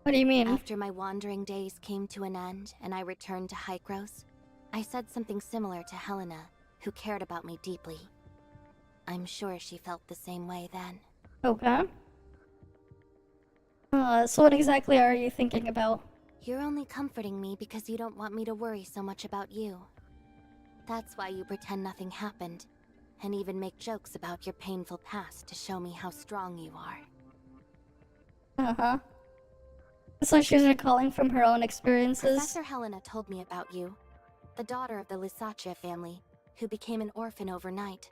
What do you mean? After my wandering days came to an end and I returned to Hykros, I said something similar to Helena, who cared about me deeply. I'm sure she felt the same way then. Okay. So what exactly are you thinking about? You're only comforting me because you don't want me to worry so much about you. That's why you pretend nothing happened, and even make jokes about your painful past to show me how strong you are. Uh-huh. So she's recalling from her own experiences? Professor Helena told me about you, the daughter of the Lysaccia family, who became an orphan overnight,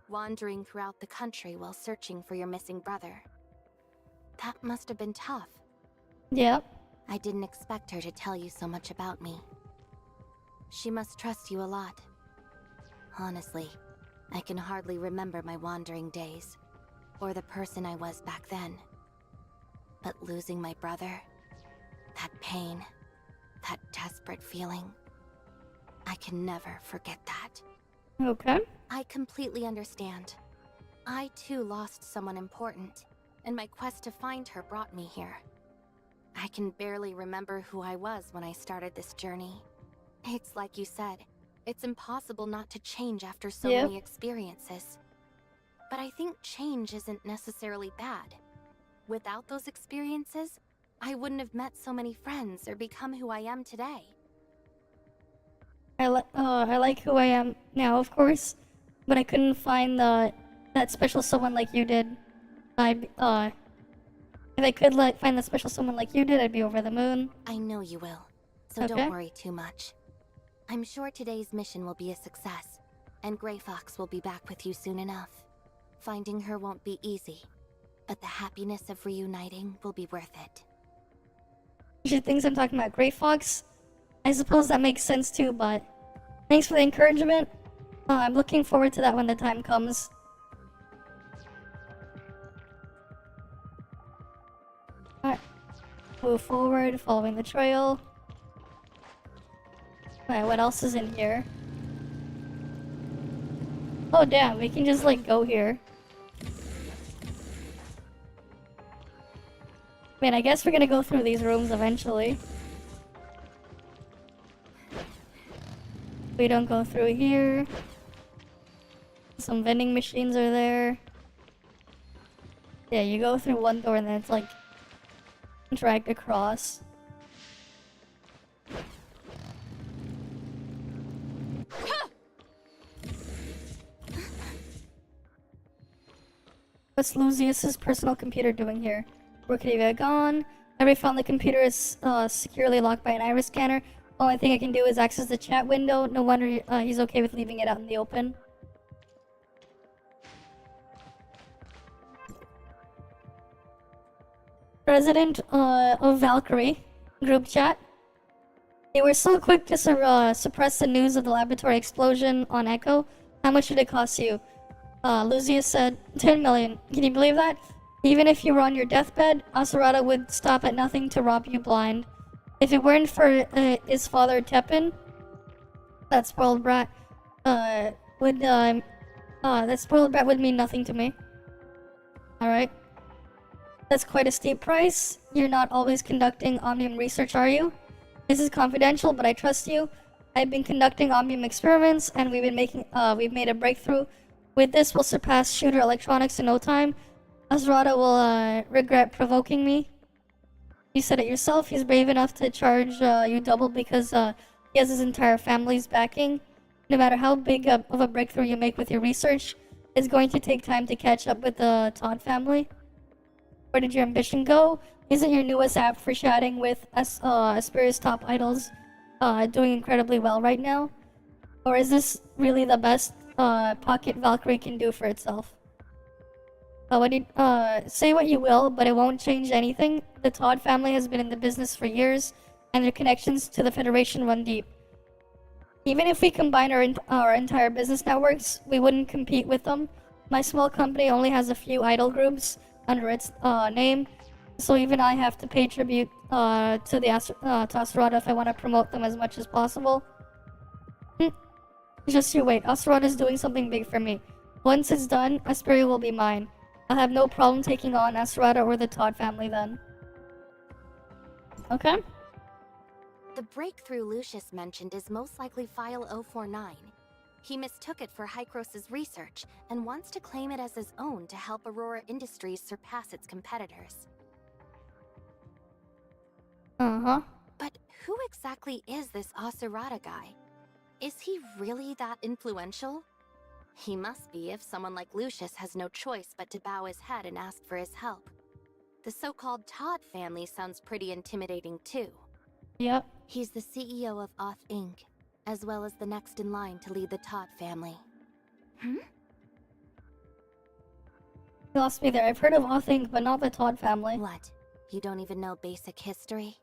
wandering throughout the country while searching for your missing brother. That must have been tough. Yep. I didn't expect her to tell you so much about me. She must trust you a lot. Honestly, I can hardly remember my wandering days, or the person I was back then. But losing my brother, that pain, that desperate feeling, I can never forget that. Okay. I completely understand. I too lost someone important, and my quest to find her brought me here. I can barely remember who I was when I started this journey. It's like you said, it's impossible not to change after so many experiences. But I think change isn't necessarily bad. Without those experiences, I wouldn't have met so many friends or become who I am today. I like who I am now, of course, but I couldn't find that special someone like you did. If I could find that special someone like you did, I'd be over the moon. I know you will, so don't worry too much. I'm sure today's mission will be a success, and Grey Fox will be back with you soon enough. Finding her won't be easy, but the happiness of reuniting will be worth it. She thinks I'm talking about Grey Fox. I suppose that makes sense too, but thanks for the encouragement. I'm looking forward to that when the time comes. Alright. Move forward, following the trail. Alright, what else is in here? Oh damn, we can just like go here. Man, I guess we're gonna go through these rooms eventually. We don't go through here. Some vending machines are there. Yeah, you go through one door and then it's like dragged across. What's Lucius's personal computer doing here? Where could he have gone? I found the computer is securely locked by an iris scanner. Only thing I can do is access the chat window. No wonder he's okay with leaving it out in the open. President of Valkyrie group chat. They were so quick to suppress the news of the laboratory explosion on Echo. How much did it cost you? Lucius said 10 million. Can you believe that? Even if you were on your deathbed, Asurata would stop at nothing to rob you blind. If it weren't for his father Tepin, that spoiled brat, that spoiled brat would mean nothing to me. Alright. That's quite a steep price. You're not always conducting Omnium research, are you? This is confidential, but I trust you. I've been conducting Omnium experiments, and we've made a breakthrough. With this, we'll surpass shooter electronics in no time. Azrata will regret provoking me. You said it yourself, he's brave enough to charge you double because he has his entire family's backing. no matter how big of a breakthrough you make with your research, it's going to take time to catch up with the Todd family. Where did your ambition go? Isn't your newest app for chatting with Asperia's top idols doing incredibly well right now? Or is this really the best Pocket Valkyrie can do for itself? Say what you will, but it won't change anything. The Todd family has been in the business for years, and their connections to the Federation run deep. Even if we combine our entire business networks, we wouldn't compete with them. My small company only has a few idol groups under its name, so even I have to pay tribute to Asterada if I want to promote them as much as possible. Just you wait, Asterada is doing something big for me. Once it's done, Asperia will be mine. I'll have no problem taking on Asterada or the Todd family then. Okay. The breakthrough Lucius mentioned is most likely File 049. He mistook it for Hycros' research and wants to claim it as his own to help Aurora Industries surpass its competitors. Uh-huh. But who exactly is this Asurata guy? Is he really that influential? He must be if someone like Lucius has no choice but to bow his head and ask for his help. The so-called Todd family sounds pretty intimidating too. Yep. He's the CEO of Oth Inc., as well as the next in line to lead the Todd family. You lost me there. I've heard of Oth Inc., but not the Todd family. What? You don't even know basic history?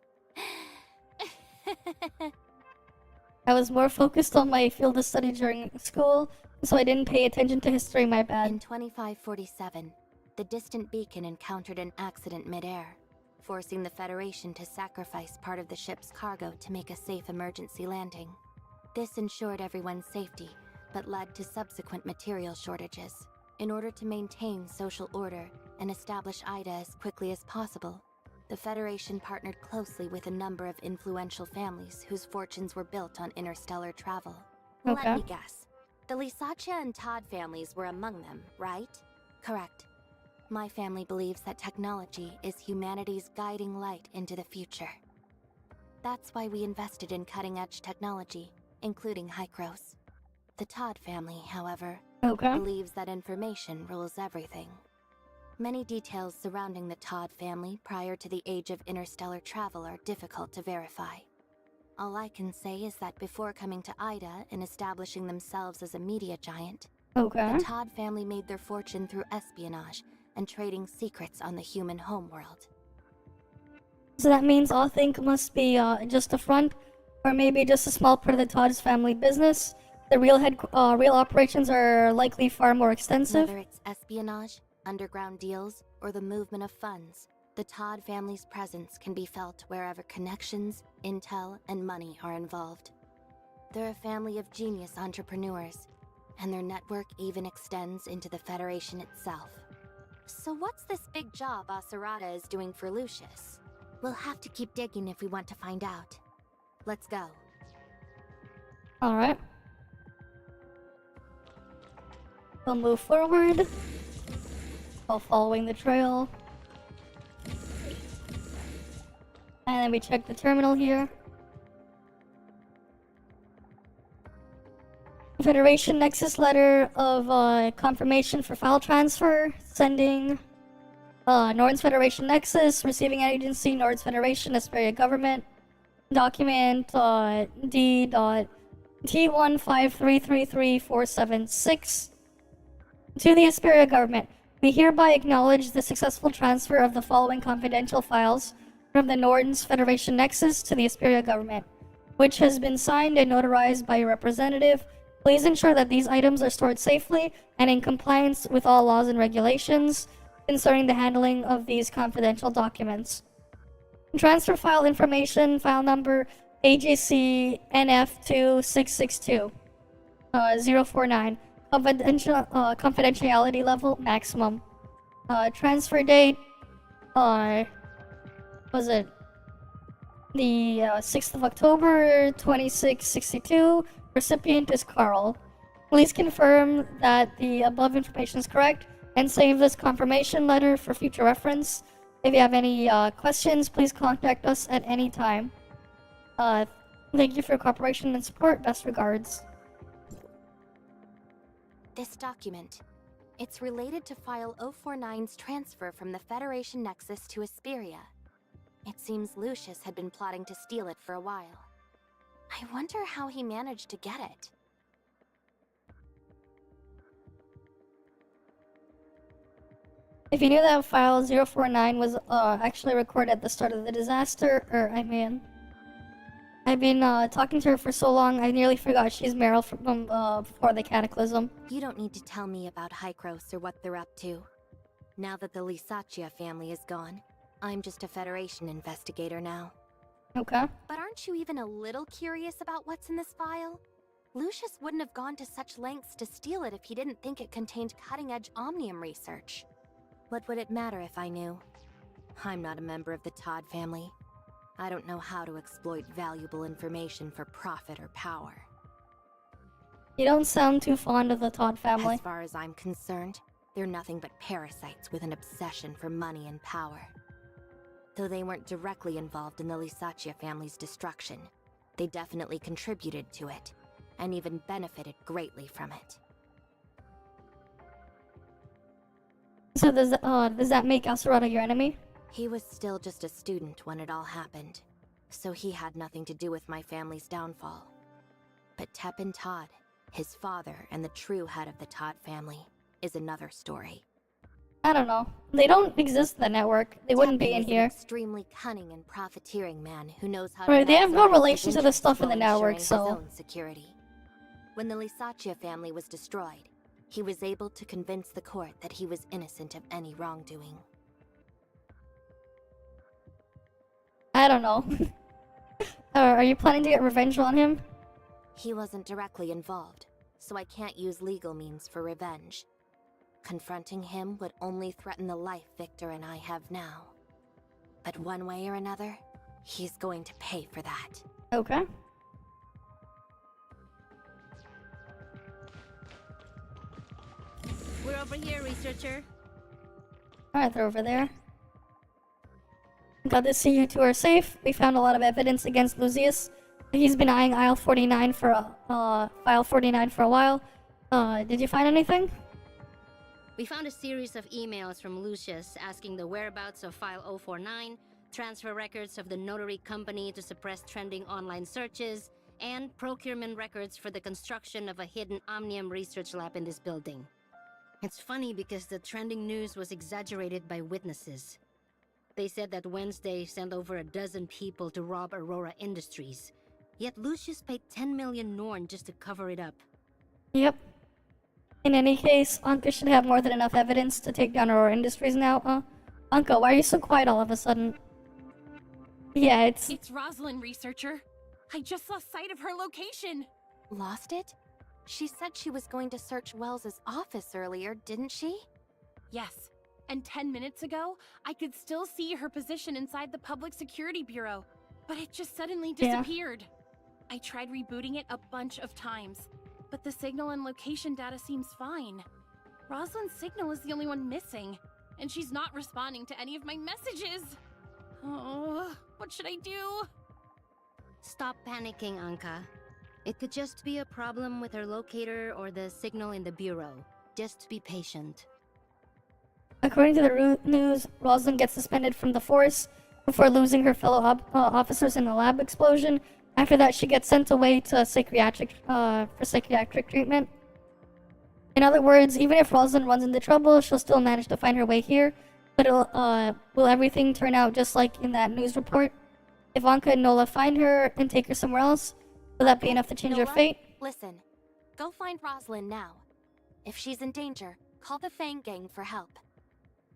I was more focused on my field of study during school, so I didn't pay attention to history, my bad. In 2547, the distant beacon encountered an accident mid-air, forcing the Federation to sacrifice part of the ship's cargo to make a safe emergency landing. This ensured everyone's safety, but led to subsequent material shortages. In order to maintain social order and establish Ida as quickly as possible, the Federation partnered closely with a number of influential families whose fortunes were built on interstellar travel. Okay. Let me guess. The Lisaccia and Todd families were among them, right? Correct. My family believes that technology is humanity's guiding light into the future. That's why we invested in cutting-edge technology, including Hycros. The Todd family, however, believes that information rules everything. Many details surrounding the Todd family prior to the age of interstellar travel are difficult to verify. All I can say is that before coming to Ida and establishing themselves as a media giant, the Todd family made their fortune through espionage and trading secrets on the human homeworld. So that means Oth Inc. must be just a front, or maybe just a small part of the Todd's family business. The real operations are likely far more extensive. Whether it's espionage, underground deals, or the movement of funds, the Todd family's presence can be felt wherever connections, intel, and money are involved. They're a family of genius entrepreneurs, and their network even extends into the Federation itself. So what's this big job Asurata is doing for Lucius? We'll have to keep digging if we want to find out. Let's go. Alright. We'll move forward while following the trail. And then we check the terminal here. Federation Nexus letter of confirmation for file transfer. Sending Norton's Federation Nexus. Receiving agency Norton's Federation Asperia Government. Document D.T153333476. To the Asperia Government. We hereby acknowledge the successful transfer of the following confidential files from the Norton's Federation Nexus to the Asperia Government, which has been signed and notarized by your representative. Please ensure that these items are stored safely and in compliance with all laws and regulations concerning the handling of these confidential documents. Transfer file information, file number AJC NF2662 049. Confidentiality level maximum. Transfer date was it the 6th of October 2662. Recipient is Carl. Please confirm that the above information is correct and save this confirmation letter for future reference. If you have any questions, please contact us at any time. Thank you for your cooperation and support. Best regards. This document. It's related to File 049's transfer from the Federation Nexus to Asperia. It seems Lucius had been plotting to steal it for a while. I wonder how he managed to get it. If you knew that file 049 was actually recorded at the start of the disaster, I've been talking to her for so long, I nearly forgot she's Meryl from before the Cataclysm. You don't need to tell me about Hykros or what they're up to. Now that the Lysaccia family is gone, I'm just a Federation investigator now. Okay. But aren't you even a little curious about what's in this file? Lucius wouldn't have gone to such lengths to steal it if he didn't think it contained cutting-edge Omnium research. What would it matter if I knew? I'm not a member of the Todd family. I don't know how to exploit valuable information for profit or power. You don't sound too fond of the Todd family. As far as I'm concerned, they're nothing but parasites with an obsession for money and power. Though they weren't directly involved in the Lysaccia family's destruction, they definitely contributed to it, and even benefited greatly from it. So does that make Acerado your enemy? He was still just a student when it all happened, so he had nothing to do with my family's downfall. But Tepin Todd, his father and the true head of the Todd family, is another story. I don't know. They don't exist in the network. They wouldn't be in here. An extremely cunning and profiteering man who knows how Right, to they have no maximize relation his to the interests stuff in the while network, ensuring so... his own security. When the Lysaccia family was destroyed, he was able to convince the court that he was innocent of any wrongdoing. I don't know. Are you planning to get revenge on him? He wasn't directly involved, so I can't use legal means for revenge. Confronting him would only threaten the life Victor and I have now. But one way or another, he's going to pay for that. Okay. We're over here, researcher. Alright, they're over there. Glad to see you two are safe. We found a lot of evidence against Lucius. He's been eyeing file 49 for a while. Did you find anything? We found a series of emails from Lucius asking the whereabouts of File 049, transfer records of the notary company to suppress trending online searches, and procurement records for the construction of a hidden Omnium research lab in this building. It's funny because the trending news was exaggerated by witnesses. They said that Wednesday sent over a dozen people to rob Aurora Industries, yet Lucius paid 10 million Norn just to cover it up. Yep. In any case, Anka should have more than enough evidence to take down Aurora Industries now, Anka, why are you so quiet all of a sudden? Yeah, It's Rosalind, researcher. I just lost sight of her location. Lost it? She said she was going to search Wells's office earlier, didn't she? Yes. And 10 minutes ago, I could still see her position inside the Public Security Bureau, but it just suddenly disappeared. I tried rebooting it a bunch of times, but the signal and location data seems fine. Rosalind's signal is the only one missing, and she's not responding to any of my messages. Oh, what should I do? Stop panicking, Anka. It could just be a problem with her locator or the signal in the bureau. Just be patient. According to the news, Rosalind gets suspended from the force before losing her fellow officers in the lab explosion. After that, she gets sent away to psychiatric treatment. In other words, even if Rosalind runs into trouble, she'll still manage to find her way here. But will everything turn out just like in that news report? If Anka and Nola find her and take her somewhere else, will that be enough to change her Nola, fate? Listen, go find Rosalind now. If she's in danger, call the Fang Gang for help.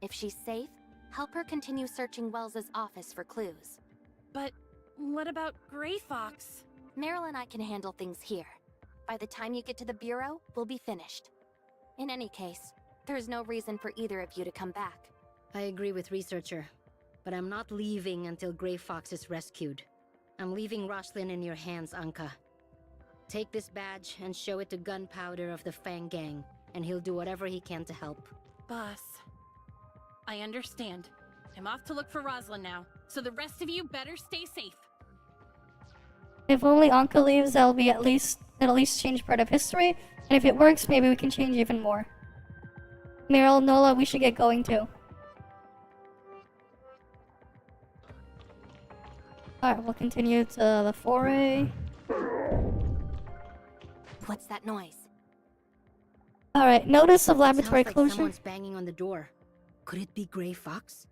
If she's safe, help her continue searching Wells's office for clues. But what about Gray Fox? Meryl and I can handle things here. By the time you get to the Bureau, we'll be finished. In any case, there's no reason for either of you to come back. I agree with researcher, but I'm not leaving until Gray Fox is rescued. I'm leaving Rosalind in your hands, Anka. Take this badge and show it to Gunpowder of the Fang Gang, and he'll do whatever he can to help. Boss, I understand. I'm off to look for Rosalind now, so the rest of you better stay safe. If only Anka leaves, it'll at least change part of history, and if it works, maybe we can change even more. Meryl, Nola, we should get going too. Alright, we'll continue to the foray. What's that noise? Alright, notice of laboratory Sounds like closure. someone's banging on the door. Could it be Gray Fox?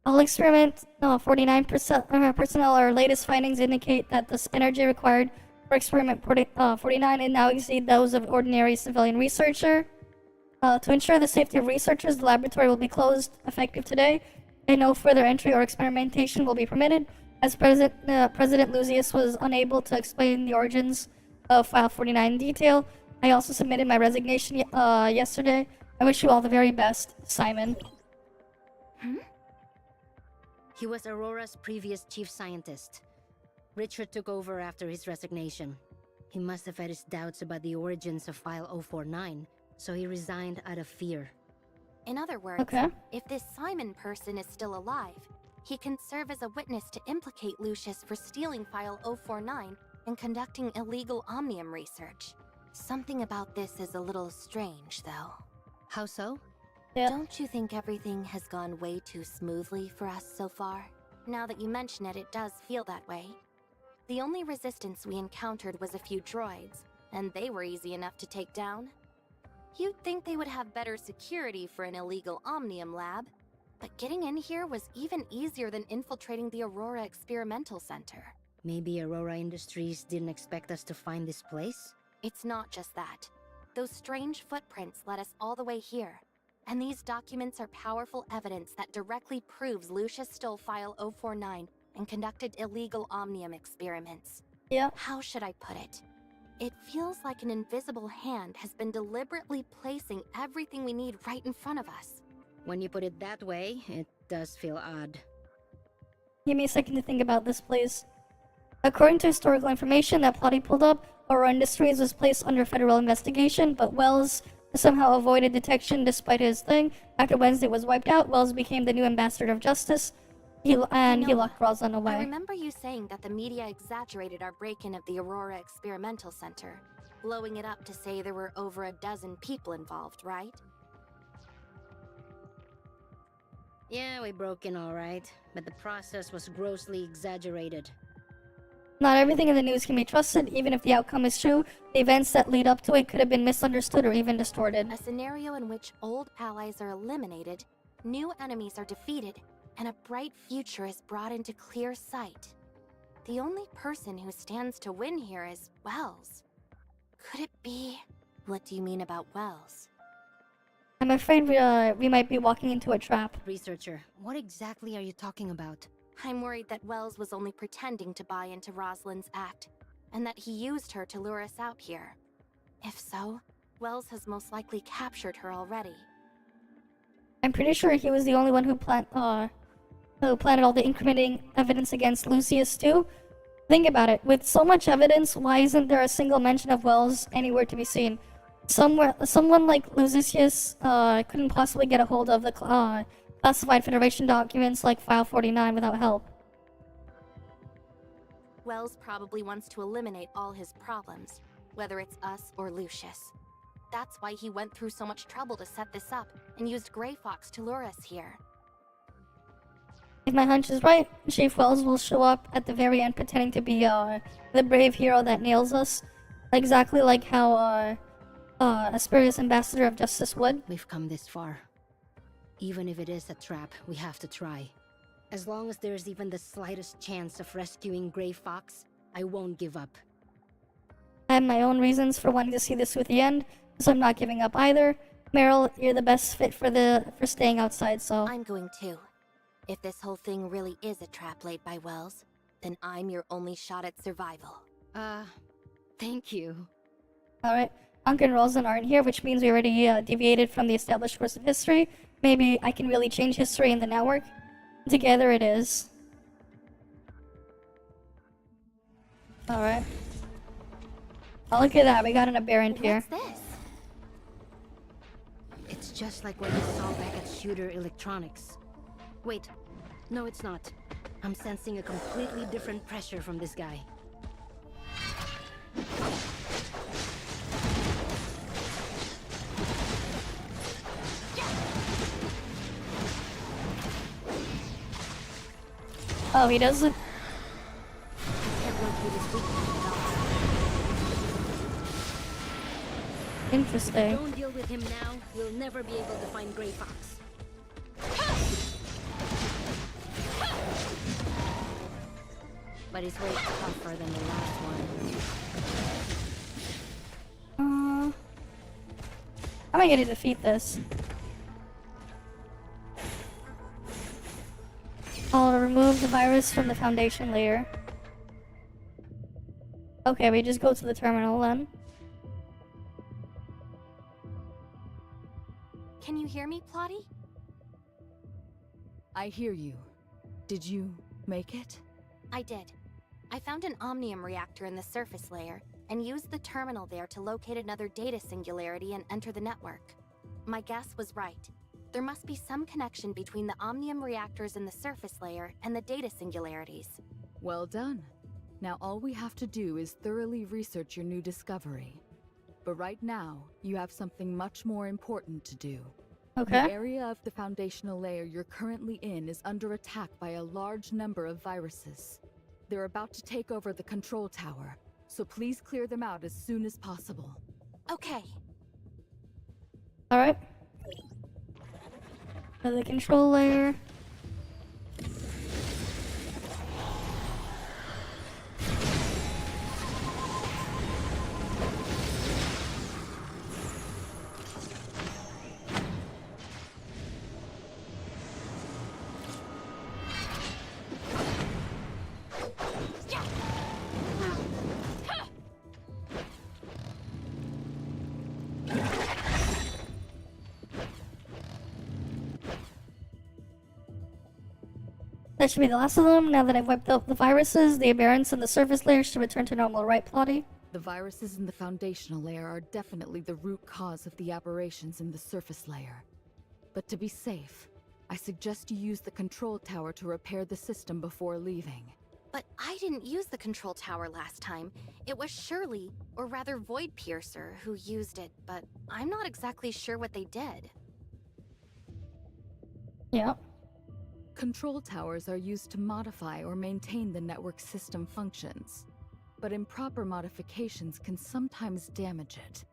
All experiment 49% personnel, our latest findings indicate that the energy required for experiment 49 and now exceed those of ordinary civilian researcher. To ensure the safety of researchers, the laboratory will be closed effective today, and no further entry or experimentation will be permitted. As President Lucius was unable to explain the origins of File 49 in detail, I also submitted my resignation yesterday. I wish you all the very best, Simon. He was Aurora's previous chief scientist. Richard took over after his resignation. He must have had his doubts about the origins of File 049, so he resigned out of fear. In other words, Okay. if this Simon person is still alive, he can serve as a witness to implicate Lucius for stealing File 049 and conducting illegal Omnium research. Something about this is a little strange, though. How so? Yeah. Don't you think everything has gone way too smoothly for us so far? Now that you mention it, it does feel that way. The only resistance we encountered was a few droids, and they were easy enough to take down. You'd think they would have better security for an illegal Omnium lab, but getting in here was even easier than infiltrating the Aurora Experimental Center. Maybe Aurora Industries didn't expect us to find this place? It's not just that. Those strange footprints led us all the way here, and these documents are powerful evidence that directly proves Lucius stole File 049 and conducted illegal Omnium experiments. Yeah. How should I put it? It feels like an invisible hand has been deliberately placing everything we need right in front of us. When you put it that way, it does feel odd. Give me a second to think about this, please. According to historical information that Plotty pulled up, Aurora Industries was placed under federal investigation, but Wells somehow avoided detection despite his thing. After Wednesday was wiped out, Wells became the new ambassador of justice, he locked Roslyn I away. remember you saying that the media exaggerated our break-in of the Aurora Experimental Center, blowing it up to say there were over a dozen people involved, right? Yeah, we broke in all right, but the process was grossly exaggerated. Not everything in the news can be trusted, even if the outcome is true. The events that lead up to it could have been misunderstood or even distorted. A scenario in which old allies are eliminated, new enemies are defeated, and a bright future is brought into clear sight. The only person who stands to win here is Wells. Could it be? What do you mean about Wells? I'm afraid we might be walking into a trap. Researcher, what exactly are you talking about? I'm worried that Wells was only pretending to buy into Rosalind's act, and that he used her to lure us out here. If so, Wells has most likely captured her already. I'm pretty sure he was the only one who planted all the incriminating evidence against Lucius too. Think about it. With so much evidence, why isn't there a single mention of Wells anywhere to be seen? Someone like Lucius couldn't possibly get a hold of the classified Federation documents like File 49 without help. Wells probably wants to eliminate all his problems, whether it's us or Lucius. That's why he went through so much trouble to set this up and used Gray Fox to lure us here. If my hunch is right, Chief Wells will show up at the very end pretending to be the brave hero that nails us. Exactly like how Asperius Ambassador of Justice would. We've come this far. Even if it is a trap, we have to try. As long as there's even the slightest chance of rescuing Gray Fox, I won't give up. I have my own reasons for wanting to see this through the end, so I'm not giving up either. Meryl, you're the best fit for staying outside, so... I'm going too. If this whole thing really is a trap laid by Wells, then I'm your only shot at survival. Thank you. Alright, Anka and Roslyn aren't here, which means we already deviated from the established course of history. Maybe I can really change history in the network. Together it is. Alright. Oh, look at that, we got an aberrant here. What's this? It's just like what we saw back at Shooter Electronics. Wait, no it's not. I'm sensing a completely different pressure from this guy. Oh, he doesn't. Can't locate his weakness at all. Interesting. Don't deal with him now. We'll never be able to find Grey Fox. But he's way tougher than the last one. How am I gonna defeat this? I'll remove the virus from the foundation layer. Okay, we just go to the terminal then. Can you hear me, Plotty? I hear you. Did you make it? I did. I found an omnium reactor in the surface layer and used the terminal there to locate another data singularity and enter the network. My guess was right. There must be some connection between the omnium reactors in the surface layer and the data singularities. Well done. Now all we have to do is thoroughly research your new discovery. But right now, you have something much more important to do. Okay. The area of the foundational layer you're currently in is under attack by a large number of viruses. They're about to take over the control tower, so please clear them out as soon as possible. Okay. Alright. So the control layer. That should be the last of them. Now that I've wiped out the viruses, the aberrants in the surface layer should return to normal, right, Plotty? The viruses in the foundational layer are definitely the root cause of the aberrations in the surface layer. But to be safe, I suggest you use the control tower to repair the system before leaving. But I didn't use the control tower last time. It was Shirley, or rather Void Piercer, who used it, but I'm not exactly sure what they did. Yeah. Control towers are used to modify or maintain the network system functions, but improper modifications can sometimes damage it.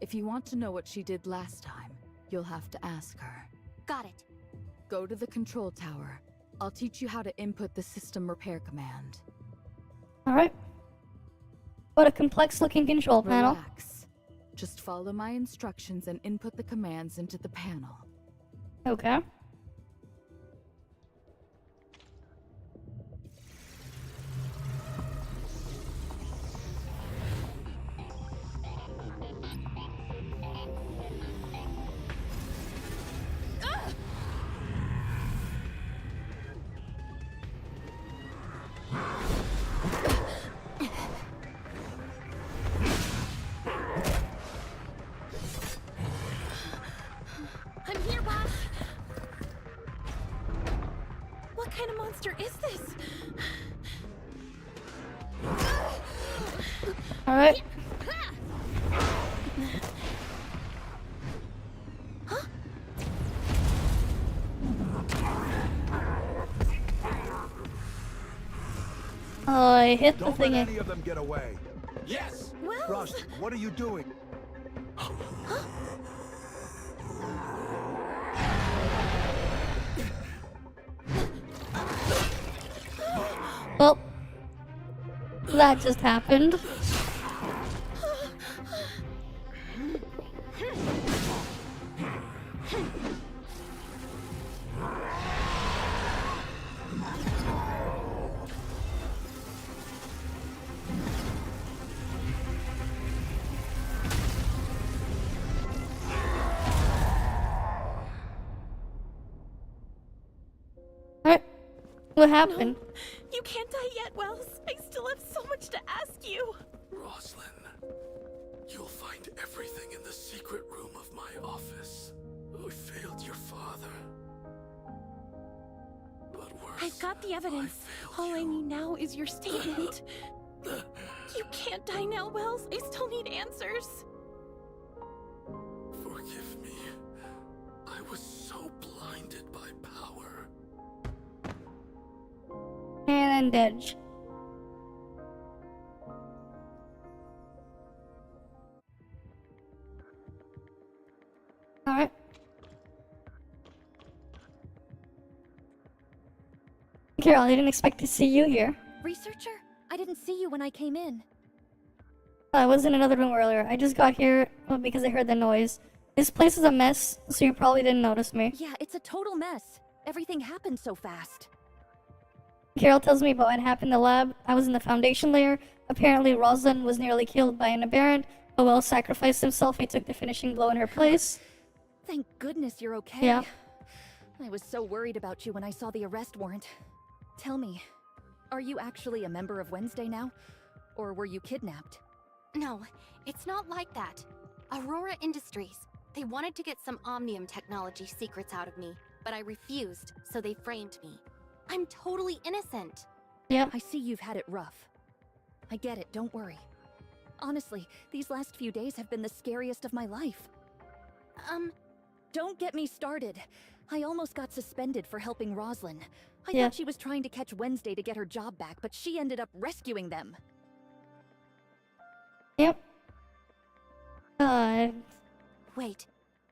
If you want to know what she did last time, you'll have to ask her. Got it. Go to the control tower. I'll teach you how to input the system repair command. Alright. What a complex looking control panel. Relax. Just follow my instructions and input the commands into the panel. Okay. I'm here, boss. What kind of monster is this? Alright. Oh, I hit the Don't thing. let any of them get away. Yes. Rust, what are you doing? Well, that just happened. Alright. What happened? You can't die yet, Wells. I still have so much to ask you. Roslyn, you'll find everything in the secret room of my office. I failed your father. But worse, I've got the evidence. failed All I you. need now is your statement. You can't die now, Wells. I still need answers. Forgive me. I was so blinded by power. And then Dej. Alright. Carol, I didn't expect to see you here. Researcher? I didn't see you when I came in. I was in another room earlier. I just got here because I heard the noise. This place is a mess, so you probably didn't notice me. Yeah, it's a total mess. Everything happened so fast. Carol tells me about what happened in the lab. I was in the Foundation layer. Apparently, Rosalind was nearly killed by an aberrant, but Wells sacrificed himself. He took the finishing blow in her place. Thank goodness you're okay. Yeah. I was so worried about you when I saw the arrest warrant. Tell me, are you actually a member of Wednesday now? Or were you kidnapped? No, it's not like that. Aurora Industries. They wanted to get some Omnium technology secrets out of me, but I refused, so they framed me. I'm totally innocent. Yeah. I see you've had it rough. I get it, don't worry. Honestly, these last few days have been the scariest of my life. Don't get me started. I almost got suspended for helping Rosalind. I thought she was trying to catch Wednesday to get her job back, but she ended up rescuing them. Yep. Wait,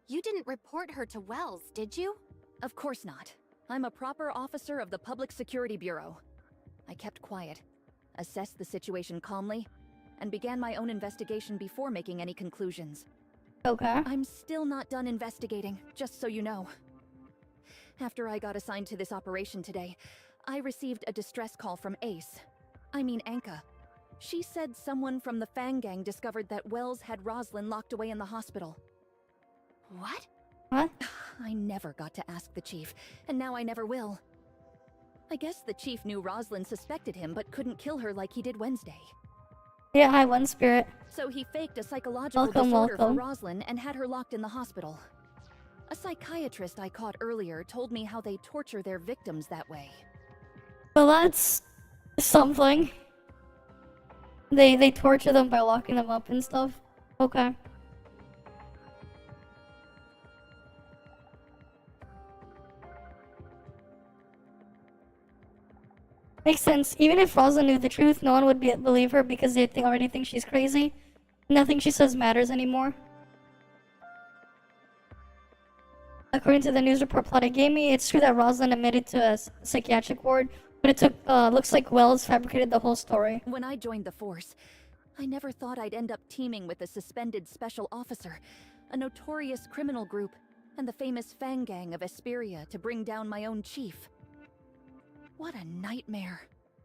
you didn't report her to Wells, did you? Of course not. I'm a proper officer of the Public Security Bureau. I kept quiet, assessed the situation calmly, and began my own investigation before making any conclusions. Okay. I'm still not done investigating, just so you know. After I got assigned to this operation today, I received a distress call from Anka. She said someone from the Fang Gang discovered that Wells had Rosalind locked away in the hospital. What? What? I never got to ask the chief, and now I never will. I guess the chief knew Rosalind suspected him but couldn't kill her like he did Wednesday. Yeah, hi, One Spirit. So he faked a psychological disorder for Rosalind and had her locked in the hospital. A psychiatrist I caught earlier told me how they torture their victims that way. Well, that's something. They torture them by locking them up and stuff. Okay. Makes sense. Even if Rosalind knew the truth, no one would believe her because they already think she's crazy. Nothing she says matters anymore. According to the news report Plata gave me, it's true that Rosalind admitted to a psychiatric ward, but it took, looks like Wells fabricated the whole story. When I joined the force, I never thought I'd end up teaming with a suspended special officer, a notorious criminal group, and the famous Fang Gang of Esperia to bring down my own chief. What a nightmare.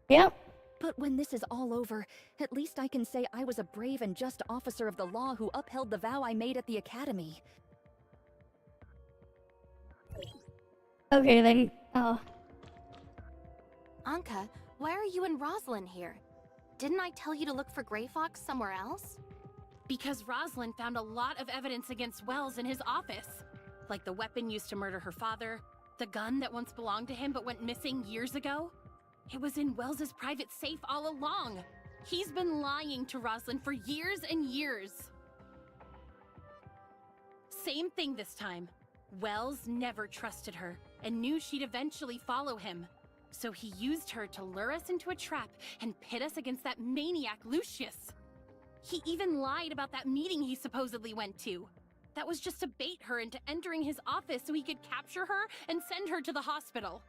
Yep. But when this is all over, at least I can say I was a brave and just officer of the law who upheld the vow I made at the academy. Okay, then, Anka, why are you and Rosalind here? Didn't I tell you to look for Grey Fox somewhere else? Because Rosalind found a lot of evidence against Wells in his office. Like the weapon used to murder her father, the gun that once belonged to him but went missing years ago. It was in Wells's private safe all along. He's been lying to Rosalind for years and years. Same thing this time. Wells never trusted her and knew she'd eventually follow him. So he used her to lure us into a trap and pit us against that maniac Lucius. He even lied about that meeting he supposedly went to. That was just to bait her into entering his office so he could capture her and send her to the hospital.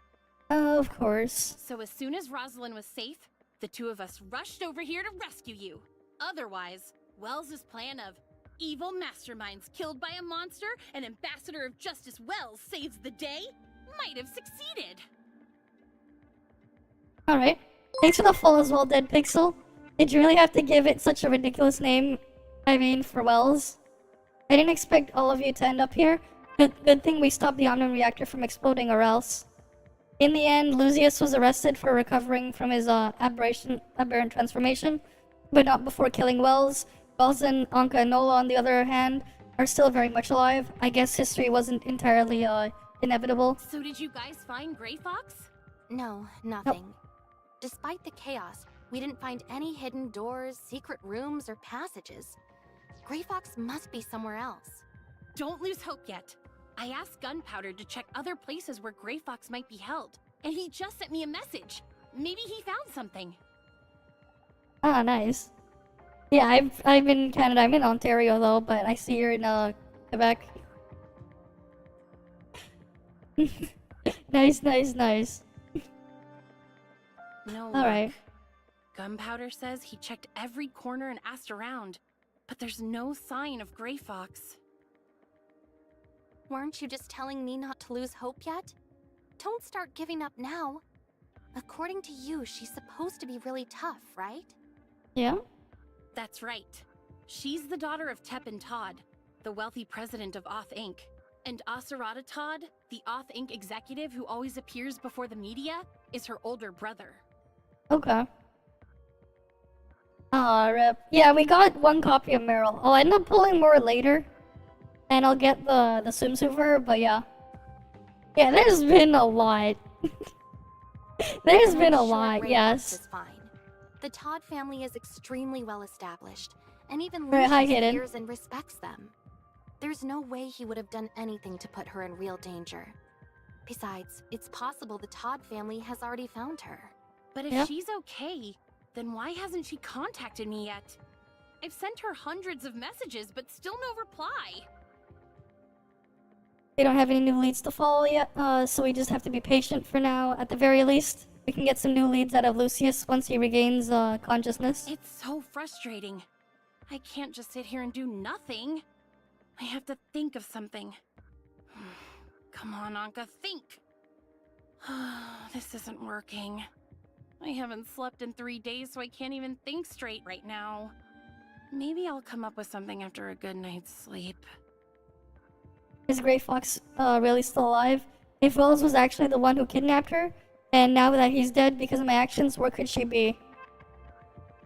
of course. So as soon as Rosalind was safe, the two of us rushed over here to rescue you. Otherwise, Wells's plan of evil masterminds killed by a monster and Ambassador of Justice Wells saves the day might have succeeded. Alright. Thanks for the follow as well, Dead Pixel. Did you really have to give it such a ridiculous name? I mean, for Wells? I didn't expect all of you to end up here. Good thing we stopped the Omnium reactor from exploding or else. In the end, Lucius was arrested for recovering from his aberrant transformation, but not before killing Wells. Wells and Anka and Nola, on the other hand, are still very much alive. I guess history wasn't entirely inevitable. So did you guys find Grey Fox? No, nothing. Despite the chaos, we didn't find any hidden doors, secret rooms, or passages. Grey Fox must be somewhere else. Don't lose hope yet. I asked Gunpowder to check other places where Grey Fox might be held, and he just sent me a message. Maybe he found something. Ah, nice. Yeah, I'm in Canada. I'm in Ontario though, but I see you're in Quebec. Nice, nice, nice. No All luck. right. Gunpowder says he checked every corner and asked around, but there's no sign of Gray Fox. Weren't you just telling me not to lose hope yet? Don't start giving up now. According to you, she's supposed to be really tough, right? Yeah. That's right. She's the daughter of Tep and Todd, the wealthy president of Oth Inc. And Aserata Todd, the Oth Inc. executive who always appears before the media, is her older brother. Okay. Rip. Yeah, we got one copy of Meryl. I'll end up pulling more later. And I'll get the swimsuit for her, but yeah. Yeah, there's been a lot. There's been a lot, yes. Is fine. The Todd family is extremely well established, and even Right, hi, Lucius Hayden. fears and respects them. There's no way he would have done anything to put her in real danger. Besides, it's possible the Todd family has already found her. But if she's okay, then why hasn't she contacted me yet? I've sent her hundreds of messages, but still no reply. We don't have any new leads to follow yet, so we just have to be patient for now. At the very least, we can get some new leads out of Lucius once he regains consciousness. It's so frustrating. I can't just sit here and do nothing. I have to think of something. Come on, Anka, think! This isn't working. I haven't slept in 3 days, so I can't even think straight right now. Maybe I'll come up with something after a good night's sleep. Is Gray Fox really still alive? If Wells was actually the one who kidnapped her, and now that he's dead because of my actions, where could she be?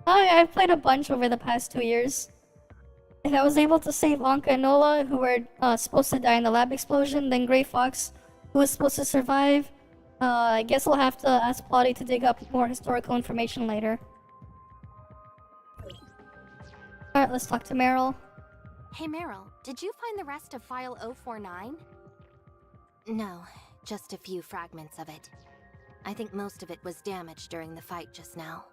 I've played a bunch over the past 2 years. If I was able to save Anka and Nola, who were supposed to die in the lab explosion, then Gray Fox, who was supposed to survive, I guess I'll have to ask Plotty to dig up more historical information later. Alright, let's talk to Meryl. Hey Meryl, did you find the rest of File 049? No, just a few fragments of it. I think most of it was damaged during the fight just now.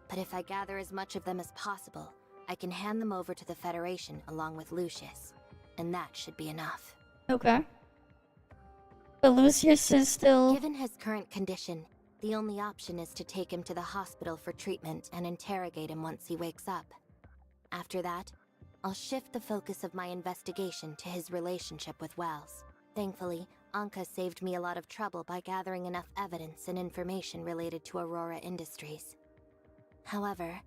But if I gather as much of them as possible, I can hand them over to the Federation along with Lucius. And that should be enough. Okay. But Lucius is still... Given his current condition, the only option is to take him to the hospital for treatment and interrogate him once he wakes up. After that, I'll shift the focus of my investigation to his relationship with Wells. Thankfully, Anka saved me a lot of trouble by gathering enough evidence and information related to Aurora Industries. However,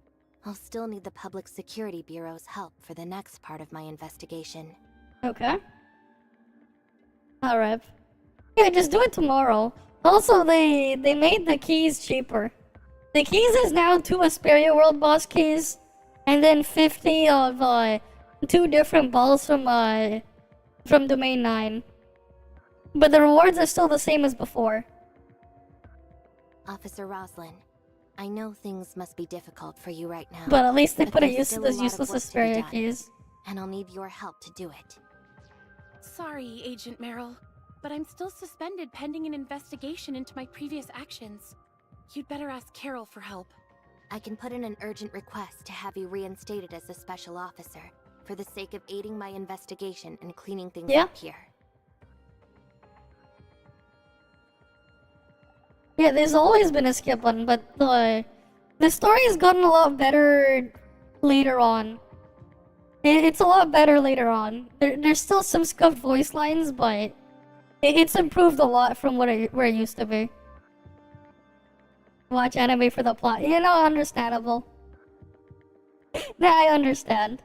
I'll still need the Public Security Bureau's help for the next part of my investigation. Okay. Alright. Yeah, just do it tomorrow. Also, they made the keys cheaper. The keys is now 2 Asperia World Boss keys, and then 50 of 2 different balls from Domain 9. But the rewards are still the same as before. Officer Roslyn, I know things must be difficult for you right now. But at least they but put a there's use to still those lot of useless work to be Asperia done, keys. and I'll need your help to do it. Sorry, Agent Meryl, but I'm still suspended pending an investigation into my previous actions. You'd better ask Carol for help. I can put in an urgent request to have you reinstated as a special officer, for the sake of aiding my investigation and cleaning things up here. Yeah, there's always been a skip button, but the story has gotten a lot better later on. It's a lot better later on. There's still some scuffed voice lines, but it's improved a lot from where it used to be. Watch anime for the plot. You know, understandable. Nah, I understand.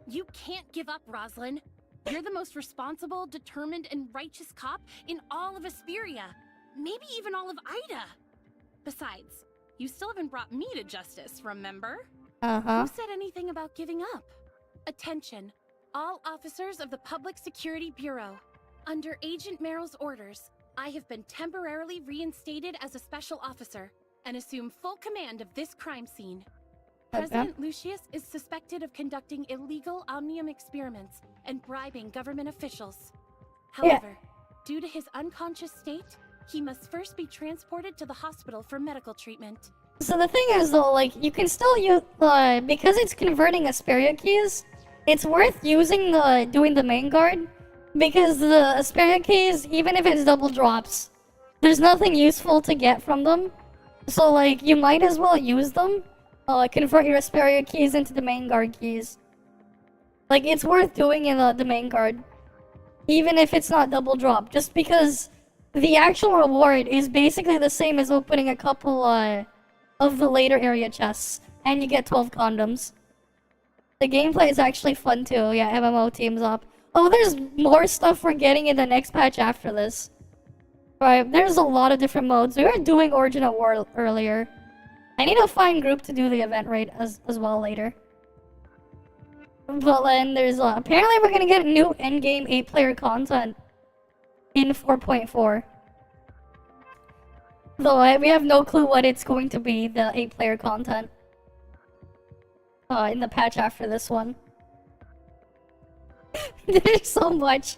You can't give up, Roslyn. You're the most responsible, determined, and righteous cop in all of Asperia. Maybe even all of Ida. Besides, you still haven't brought me to justice, remember? Who said anything about giving up? Attention, all officers of the Public Security Bureau. Under Agent Meryl's orders, I have been temporarily reinstated as a special officer and assume full command of this crime scene. President Lucius is suspected of conducting illegal omnium experiments and bribing government officials. However, due to his unconscious state, He must first be transported to the hospital for medical treatment. So the thing is though, like, you can still use, because it's converting Asperia keys, it's worth using doing the main guard, because the Asperia keys, even if it's double drops, there's nothing useful to get from them. So like, you might as well use them, convert your Asperia keys into the main guard keys. Like, it's worth doing in the main guard, even if it's not double drop, just because the actual reward is basically the same as opening a couple, of the later area chests, and you get 12 condoms. The gameplay is actually fun too. Yeah, MMO teams up. Oh, there's more stuff we're getting in the next patch after this. Right, there's a lot of different modes. We were doing Origin at War earlier. I need to find group to do the event raid as well later. But then there's apparently we're gonna get new endgame 8-player content in 4.4. Though we have no clue what it's going to be, the 8-player content. In the patch after this one. There's so much.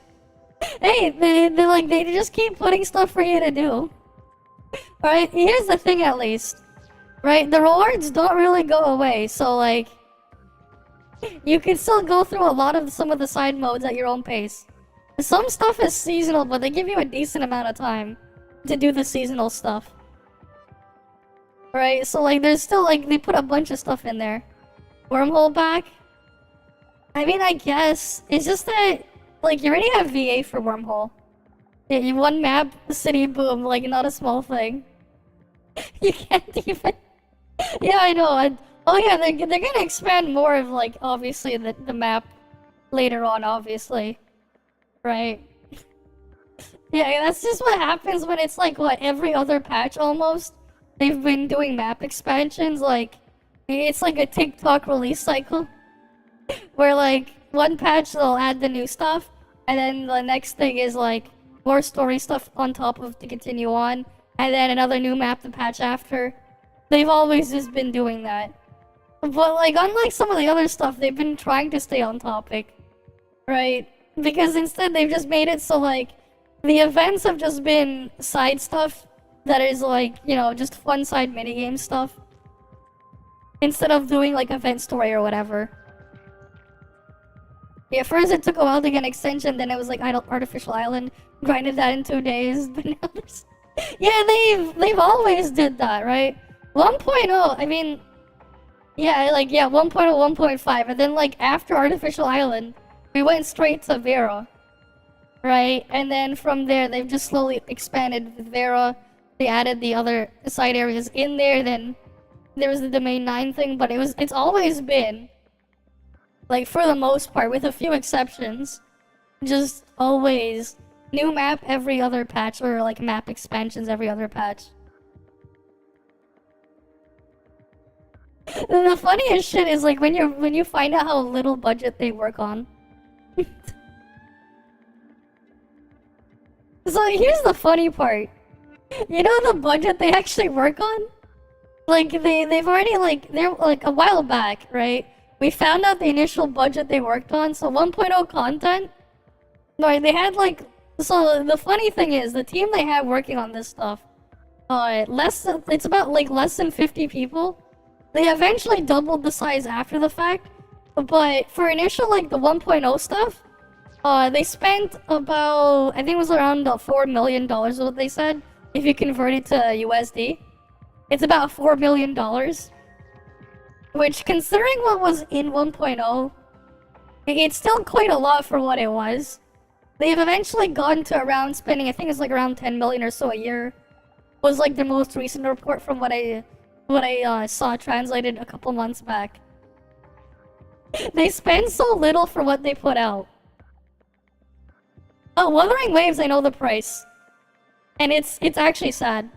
Hey, they just keep putting stuff for you to do. Right, here's the thing at least. Right, the rewards don't really go away, so like... You can still go through a lot of some of the side modes at your own pace. Some stuff is seasonal, but they give you a decent amount of time to do the seasonal stuff. Right, so like there's still like, they put a bunch of stuff in there. Wormhole back? I mean, I guess. It's just that, like, you already have VA for Wormhole. Yeah, you one map, city, boom, like, not a small thing. You can't even... Yeah, I know. Oh yeah, they're gonna expand more of, like, obviously, the map later on, obviously. Right? Yeah, that's just what happens when it's, like, what, every other patch, almost? They've been doing map expansions, like... It's like a TikTok release cycle. Where, like, one patch they'll add the new stuff, and then the next thing is, like, more story stuff on top of to continue on, and then another new map the patch after. They've always just been doing that. But, like, unlike some of the other stuff, they've been trying to stay on topic. Right? Because instead they've just made it so, like, the events have just been side stuff that is, like, you know, just fun side minigame stuff. Instead of doing, like, event story or whatever. Yeah, first it took a while to get an extension, then it was like Artificial Island, grinded that in 2 days, but now there's... Yeah, they've always did that, right? 1.0, I mean... Yeah, like, yeah, 1.0, 1.5, and then, like, after Artificial Island, we went straight to Vera. Right? And then from there, they've just slowly expanded with Vera. They added the other side areas in there, then... There was the Domain 9 thing, but it's always been... Like, for the most part, with a few exceptions, just always new map every other patch, or like map expansions every other patch. The funniest shit is like when you find out how little budget they work on. So here's the funny part. You know the budget they actually work on? Like they've already they're like a while back, right? We found out the initial budget they worked on, so 1.0 content. No, they had like... So the funny thing is, the team they have working on this stuff, it's about like less than 50 people. They eventually doubled the size after the fact, but for initial like the 1.0 stuff, they spent about, I think it was around $4 million is what they said, if you convert it to USD. It's about $4 million. Which, considering what was in 1.0, it's still quite a lot for what it was. They've eventually gotten to around spending, I think it's like around 10 million or so a year. Was like the most recent report from what I saw translated a couple months back. They spend so little for what they put out. Oh, Wuthering Waves, I know the price. And it's actually sad.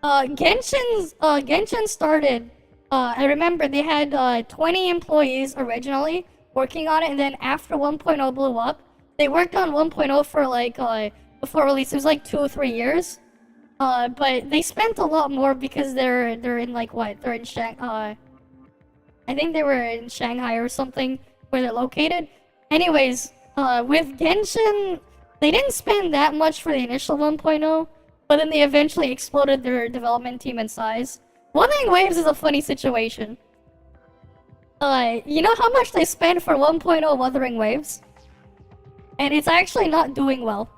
Genshin started... I remember they had 20 employees originally working on it, and then after 1.0 blew up, they worked on 1.0 for like, before release, it was like 2 or 3 years. But they spent a lot more because they're in like what? They're in Shanghai. I think they were in Shanghai or something where they're located. Anyways, with Genshin, they didn't spend that much for the initial 1.0, but then they eventually exploded their development team in size. Wuthering Waves is a funny situation. You know how much they spent for 1.0 Wuthering Waves? And it's actually not doing well.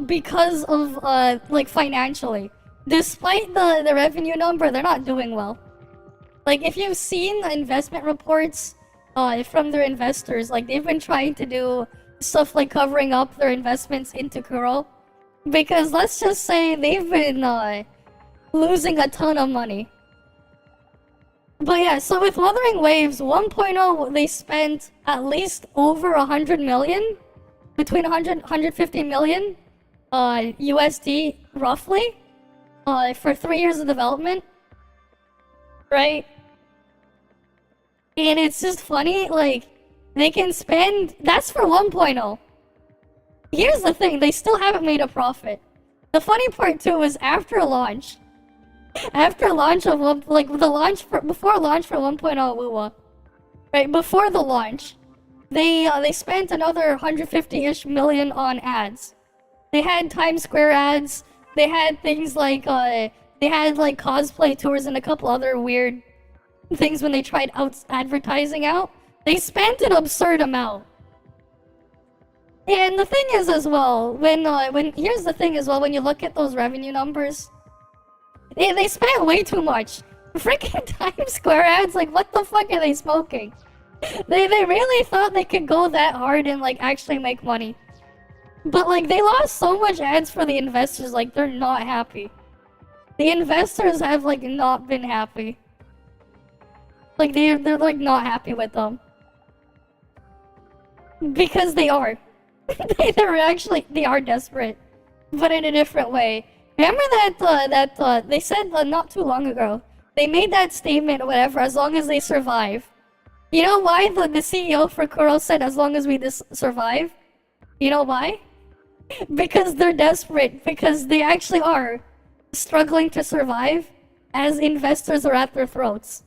Because of, like, financially. Despite the revenue number, they're not doing well. Like, if you've seen the investment reports, from their investors, like, they've been trying to do stuff like covering up their investments into Kuro. Because let's just say they've been, losing a ton of money. But yeah, so with Wuthering Waves 1.0, they spent at least over 100 million, between 150 million USD, roughly, for 3 years of development, right? And it's just funny, like, they can spend, that's for 1.0. Here's the thing, they still haven't made a profit. The funny part too is after launch, before launch for 1.0 Wuwa, right, before the launch, they spent another 150-ish million on ads. They had Times Square ads, they had things like, they had like cosplay tours and a couple other weird things when they tried advertising out. They spent an absurd amount. And the thing is as well, here's the thing as well, when you look at those revenue numbers, they spent way too much. Freaking Times Square ads, like, what the fuck are they smoking? They really thought they could go that hard and, like, actually make money. But, like, they lost so much ads for the investors, like, they're not happy. The investors have, like, not been happy. Like, they're like, not happy with them. Because they are. They are desperate. But in a different way. Remember that they said not too long ago, they made that statement or whatever, as long as they survive. You know why the CEO for Kuro said as long as we survive? You know why? Because they're desperate, because they actually are struggling to survive as investors are at their throats.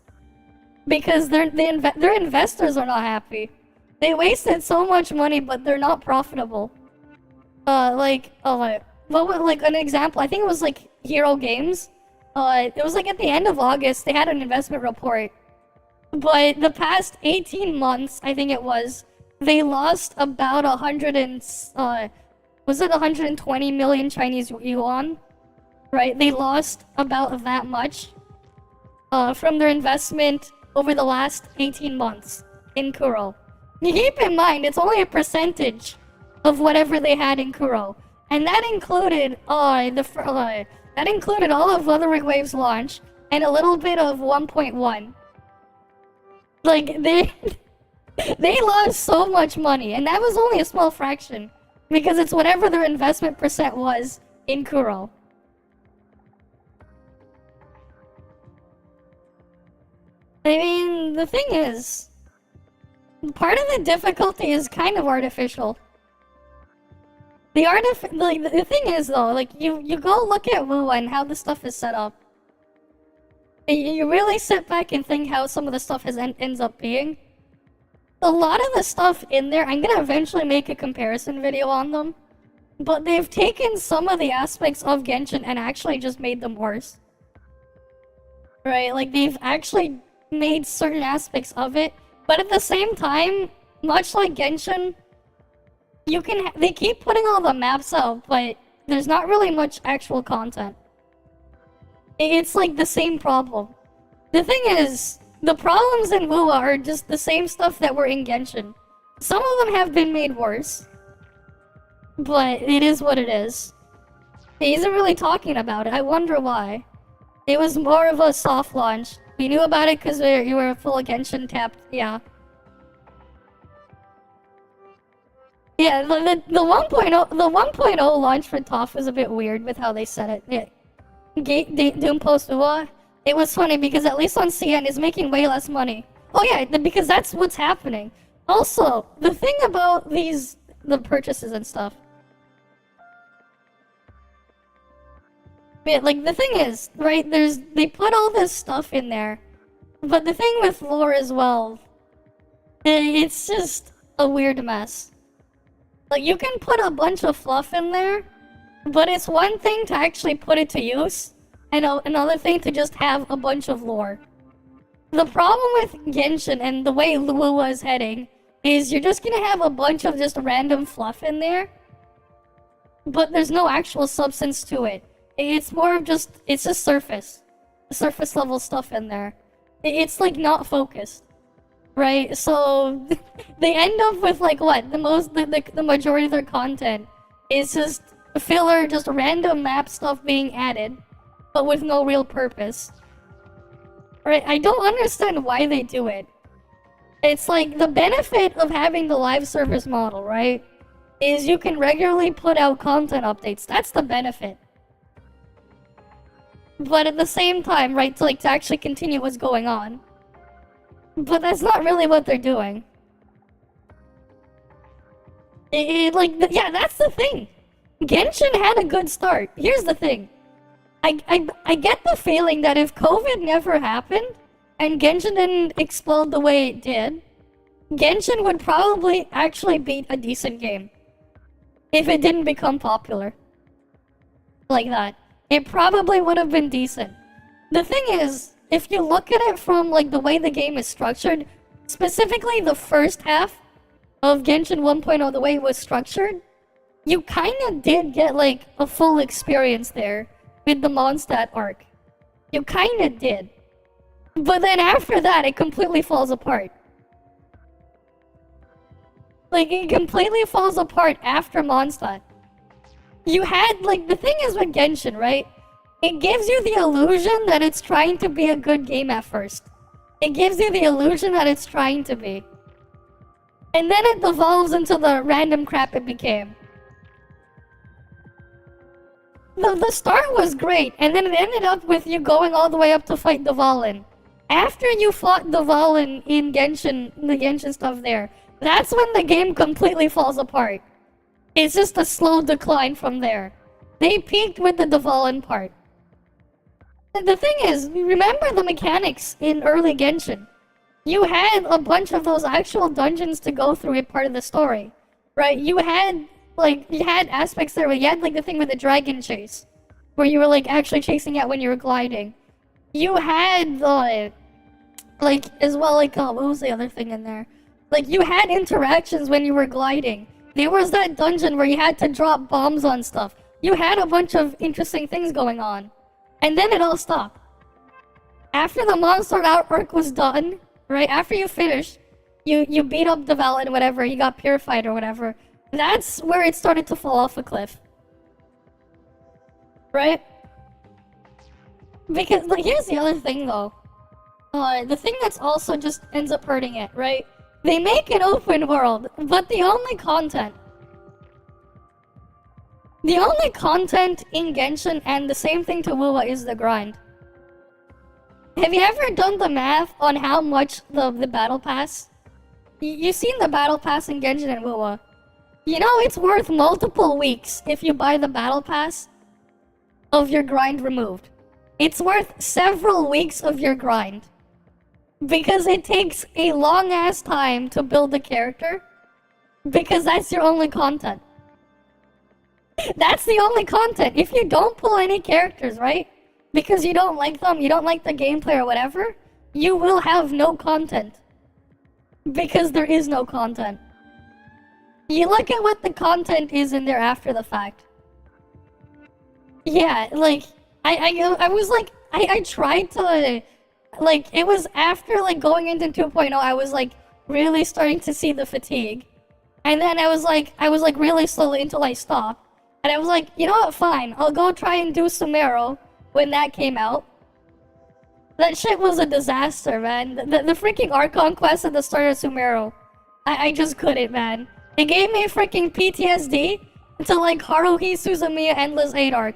Because their investors are not happy. They wasted so much money, but they're not profitable. Like an example, I think it was like Hero Games. It was like at the end of August, they had an investment report. But the past 18 months, I think it was, they lost about 120 million Chinese yuan? Right? They lost about that much from their investment over the last 18 months in Kuro. You keep in mind, it's only a percentage of whatever they had in Kuro. And that included that included all of Wuthering Waves launch and a little bit of 1.1. Like, they lost so much money, and that was only a small fraction. Because it's whatever their investment percent was in Kuro. I mean, the thing is, part of the difficulty is kind of artificial. The thing is though, like, you go look at Wuwa and how the stuff is set up. You really sit back and think how some of the stuff ends up being. A lot of the stuff in there, I'm gonna eventually make a comparison video on them. But they've taken some of the aspects of Genshin and actually just made them worse. Right, like they've actually made certain aspects of it. But at the same time, much like Genshin, they keep putting all the maps out, but there's not really much actual content. It's like the same problem. The thing is, the problems in Wuwa are just the same stuff that were in Genshin. Some of them have been made worse. But it is what it is. He isn't really talking about it. I wonder why. It was more of a soft launch. We knew about it because you were full Genshin tapped. Yeah. Yeah, the 1.0 launch for ToF was a bit weird with how they said it. Yeah. Doom Post Wuwa. It was funny because at least on CN is making way less money. Oh yeah, because that's what's happening. Also, the thing about the purchases and stuff. Yeah, like the thing is, right, they put all this stuff in there. But the thing with lore as well, it's just a weird mess. Like, you can put a bunch of fluff in there, But it's one thing to actually put it to use, and another thing to just have a bunch of lore. The problem with Genshin and the way Lua is heading is you're just gonna have a bunch of just random fluff in there, but there's no actual substance to it. It's more of just, it's just surface level stuff in there. It's like not focused, right? So they end up with like what? The majority of their content is just filler, just random map stuff being added, but with no real purpose. Right? I don't understand why they do it. It's like the benefit of having the live service model, right? Is you can regularly put out content updates. That's the benefit. But at the same time, right, to actually continue what's going on. But that's not really what they're doing. Yeah, that's the thing. Genshin had a good start. Here's the thing. I get the feeling that if COVID never happened, and Genshin didn't explode the way it did, Genshin would probably actually beat a decent game. If it didn't become popular. Like that. It probably would have been decent. The thing is, if you look at it from like the way the game is structured, specifically the first half of Genshin 1.0, the way it was structured, you kinda did get like a full experience there with the Mondstadt arc. You kinda did. But then after that, it completely falls apart. Like, it completely falls apart after Mondstadt. You had, like, the thing is with Genshin, right? It gives you the illusion that it's trying to be a good game at first. It gives you the illusion that it's trying to be. And then it devolves into the random crap it became. The start was great, and then it ended up with you going all the way up to fight Dvalin. After you fought Dvalin in Genshin, the Genshin stuff there, that's when the game completely falls apart. It's just a slow decline from there. They peaked with the Dvalin part. The thing is, remember the mechanics in early Genshin. You had a bunch of those actual dungeons to go through as part of the story. Right? You had aspects there where you had like the thing with the dragon chase. Where you were like actually chasing out when you were gliding. You had the like as well like what was the other thing in there? Like you had interactions when you were gliding. There was that dungeon where you had to drop bombs on stuff. You had a bunch of interesting things going on. And then it all stopped. After the monster arc was done, right? After you finished, you beat up Dvalin or whatever, you got purified or whatever. That's where it started to fall off a cliff. Right? Because, like, here's the other thing though. The thing that's also just ends up hurting it, right? They make an open world, but the only content in Genshin, and the same thing to WoW, is the grind. Have you ever done the math on how much the battle pass? You've seen the battle pass in Genshin and WoW. You know it's worth multiple weeks if you buy the battle pass of your grind removed. It's worth several weeks of your grind. Because it takes a long ass time to build a character. Because that's your only content. That's the only content. If you don't pull any characters, right? Because you don't like them, you don't like the gameplay or whatever, you will have no content. Because there is no content. You look at what the content is in there after the fact. Yeah, like, I was like, I tried to, like, it was after, like, going into 2.0, I was, like, really starting to see the fatigue. And then I was, like, really slowly until I stopped. And I was like, you know what, fine, I'll go try and do some Meryl when that came out. That shit was a disaster, man. The freaking Archon quest at the start of Sumeru. I just couldn't, man. It gave me freaking PTSD to like Haruhi Suzumiya Endless 8 arc.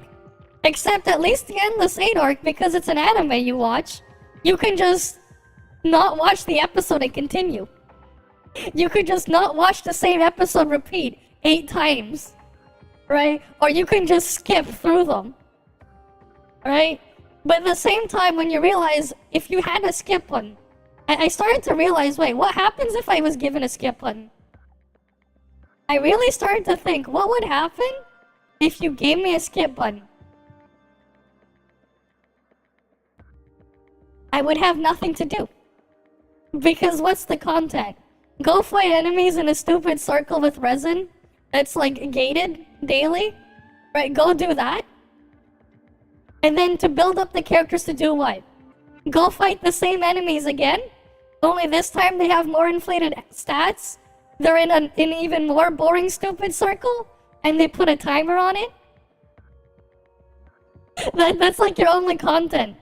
Except at least the Endless 8 arc, because it's an anime you watch, you can just not watch the episode and continue. You could just not watch the same episode repeat 8 times. Right? Or you can just skip through them. Right? But at the same time, when you realize, if you had a skip button, I started to realize, wait, what happens if I was given a skip button? I really started to think, what would happen if you gave me a skip button, I would have nothing to do. Because what's the content? Go fight enemies in a stupid circle with resin that's like gated daily? Right, go do that. And then to build up the characters to do what? Go fight the same enemies again? Only this time they have more inflated stats? They're in an even more boring stupid circle? And they put a timer on it? That's like your only content.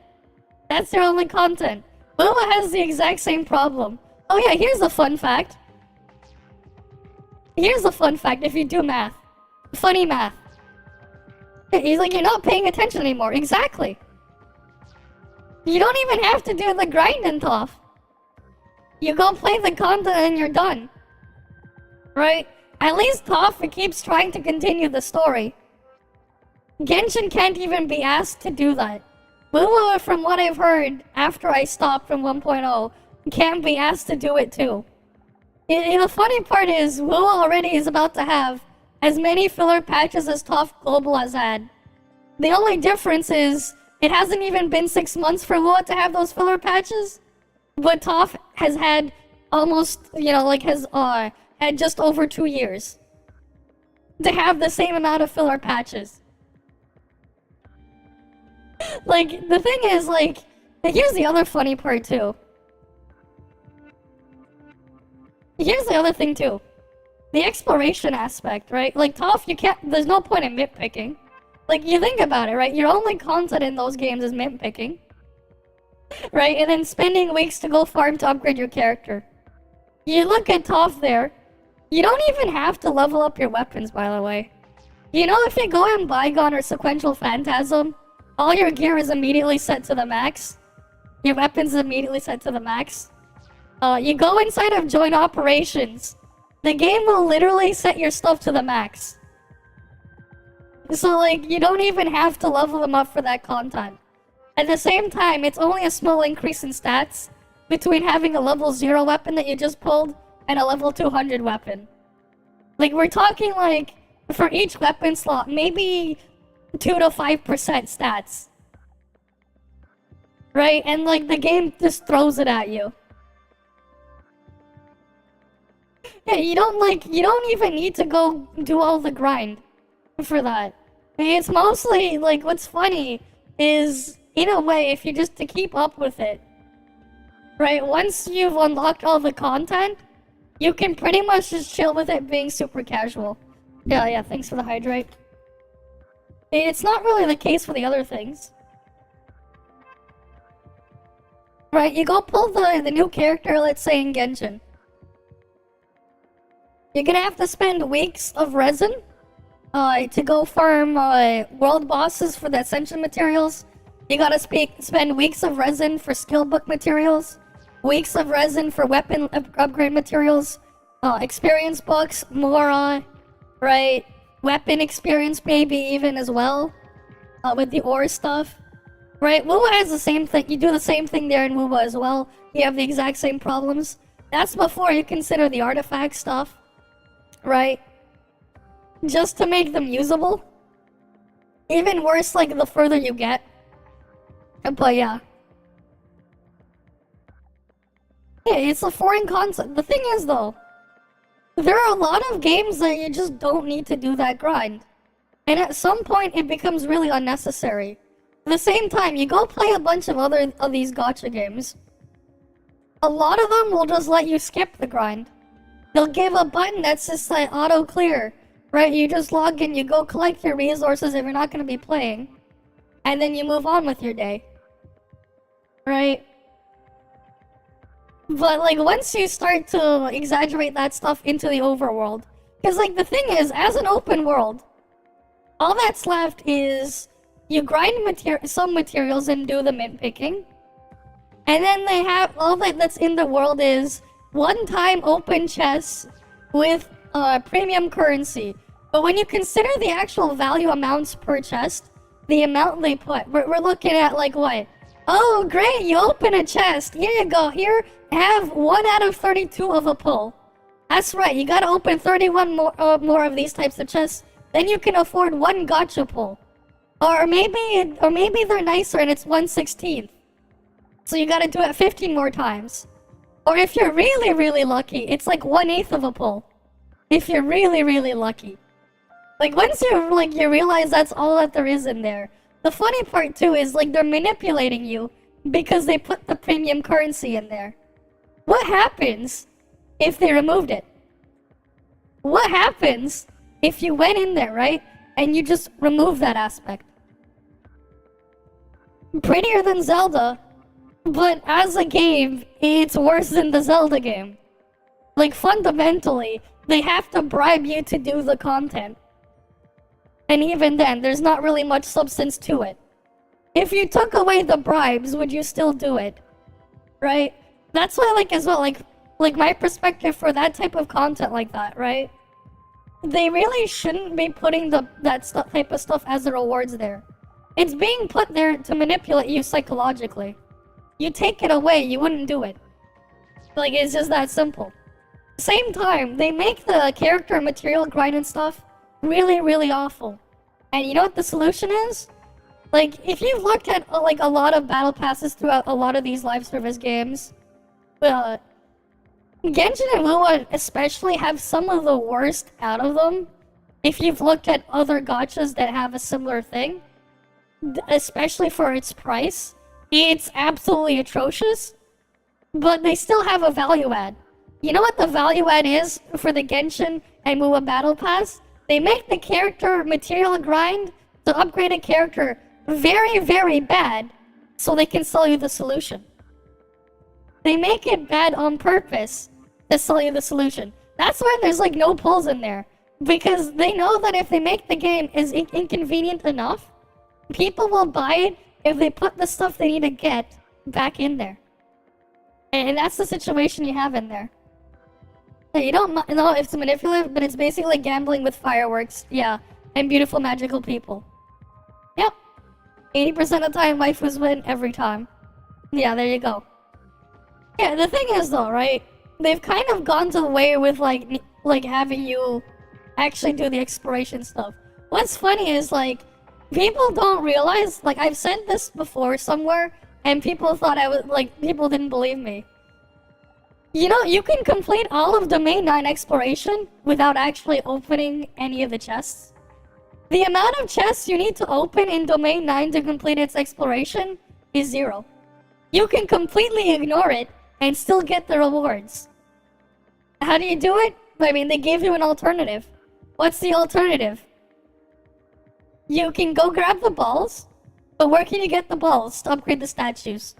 That's your only content. Luma has the exact same problem. Oh yeah, here's a fun fact. Here's a fun fact if you do math. Funny math. He's like, you're not paying attention anymore. Exactly. You don't even have to do the grind in ToF. You go play the content and you're done. Right? At least ToF keeps trying to continue the story. Genshin can't even be asked to do that. Luma, from what I've heard, after I stopped from 1.0, can be asked to do it too. The funny part is, Luma already is about to have as many filler patches as ToF Global has had. The only difference is, it hasn't even been 6 months for Lua to have those filler patches, but ToF has had almost, had just over 2 years to have the same amount of filler patches. Like, the thing is, like, here's the other funny part too. Here's the other thing too. The exploration aspect, right? Like, ToF, there's no point in nitpicking. Like, you think about it, right? Your only content in those games is nitpicking. Right? And then spending weeks to go farm to upgrade your character. You look at ToF there, you don't even have to level up your weapons, by the way. You know, if you go in Bygone or Sequential Phantasm, all your gear is immediately set to the max. Your weapons is immediately set to the max. You go inside of Joint Operations, the game will literally set your stuff to the max. So, like, you don't even have to level them up for that content. At the same time, it's only a small increase in stats between having a level 0 weapon that you just pulled and a level 200 weapon. Like, we're talking, like, for each weapon slot, maybe 2 to 5% stats. Right? And, like, the game just throws it at you. Yeah, you don't even need to go do all the grind for that. It's mostly, like, what's funny is, in a way, if you just to keep up with it, right, once you've unlocked all the content, you can pretty much just chill with it being super casual. Yeah, thanks for the hydrate. It's not really the case for the other things. Right, you go pull the new character, let's say in Genshin. You're gonna have to spend weeks of resin to go farm world bosses for the ascension materials. You gotta spend weeks of resin for skill book materials, weeks of resin for weapon upgrade materials, experience books, more, right, weapon experience maybe even as well, with the ore stuff. Right, Wuwa has the same thing. You do the same thing there in Wuwa as well. You have the exact same problems. That's before you consider the artifact stuff. Right? Just to make them usable. Even worse, like, the further you get. But yeah. Yeah, it's a foreign concept. The thing is, though, there are a lot of games that you just don't need to do that grind. And at some point, it becomes really unnecessary. At the same time, you go play a bunch of other of these gacha games. A lot of them will just let you skip the grind. They'll give a button that's just like auto clear, right? You just log in, you go collect your resources if you're not going to be playing, and then you move on with your day, right? But like once you start to exaggerate that stuff into the overworld, because like the thing is, as an open world, all that's left is you grind some materials and do the mint picking, and then they have all that's in the world is one-time open chests with premium currency. But when you consider the actual value amounts per chest, the amount they put, we're looking at like what? Oh, great, you open a chest. Here you go. Here, have 1 out of 32 of a pull. That's right, you gotta open 31 more of these types of chests then you can afford one gacha pull. Or maybe they're nicer and it's 1/16th. So you gotta do it 15 more times. Or if you're really, really lucky, it's like 1/8 of a pull. If you're really, really lucky. Like once you realize that's all that there is in there. The funny part too is like they're manipulating you because they put the premium currency in there. What happens if they removed it? What happens if you went in there, right? And you just remove that aspect? Prettier than Zelda, but as a game, it's worse than the Zelda game. Like fundamentally, they have to bribe you to do the content. And even then, there's not really much substance to it. If you took away the bribes, would you still do it? Right? That's why, like, as well, like my perspective for that type of content like that, right? They really shouldn't be putting type of stuff as the rewards there. It's being put there to manipulate you psychologically. You take it away, you wouldn't do it. Like, it's just that simple. Same time, they make the character material grind and stuff really, really awful. And you know what the solution is? Like, if you've looked at like a lot of battle passes throughout a lot of these live service games, Genshin and Lua especially have some of the worst out of them. If you've looked at other gachas that have a similar thing, especially for its price, it's absolutely atrocious. But they still have a value add. You know what the value add is for the Genshin and Lua battle pass? They make the character material grind to upgrade a character very, very bad so they can sell you the solution. They make it bad on purpose to sell you the solution. That's why there's like no pulls in there. Because they know that if they make the game is inconvenient enough, people will buy it if they put the stuff they need to get back in there. And that's the situation you have in there. You don't know if it's manipulative, but it's basically gambling with fireworks, yeah, and beautiful magical people. Yep. 80% of the time, waifus win every time. Yeah, there you go. Yeah, the thing is though, right? They've kind of gone to the way with like having you actually do the exploration stuff. What's funny is like, people don't realize, like I've said this before somewhere, and people thought I was, like, people didn't believe me. You know, you can complete all of Domain 9 exploration without actually opening any of the chests. The amount of chests you need to open in Domain 9 to complete its exploration is 0. You can completely ignore it and still get the rewards. How do you do it? I mean, they gave you an alternative. What's the alternative? You can go grab the balls, but where can you get the balls to upgrade the statues?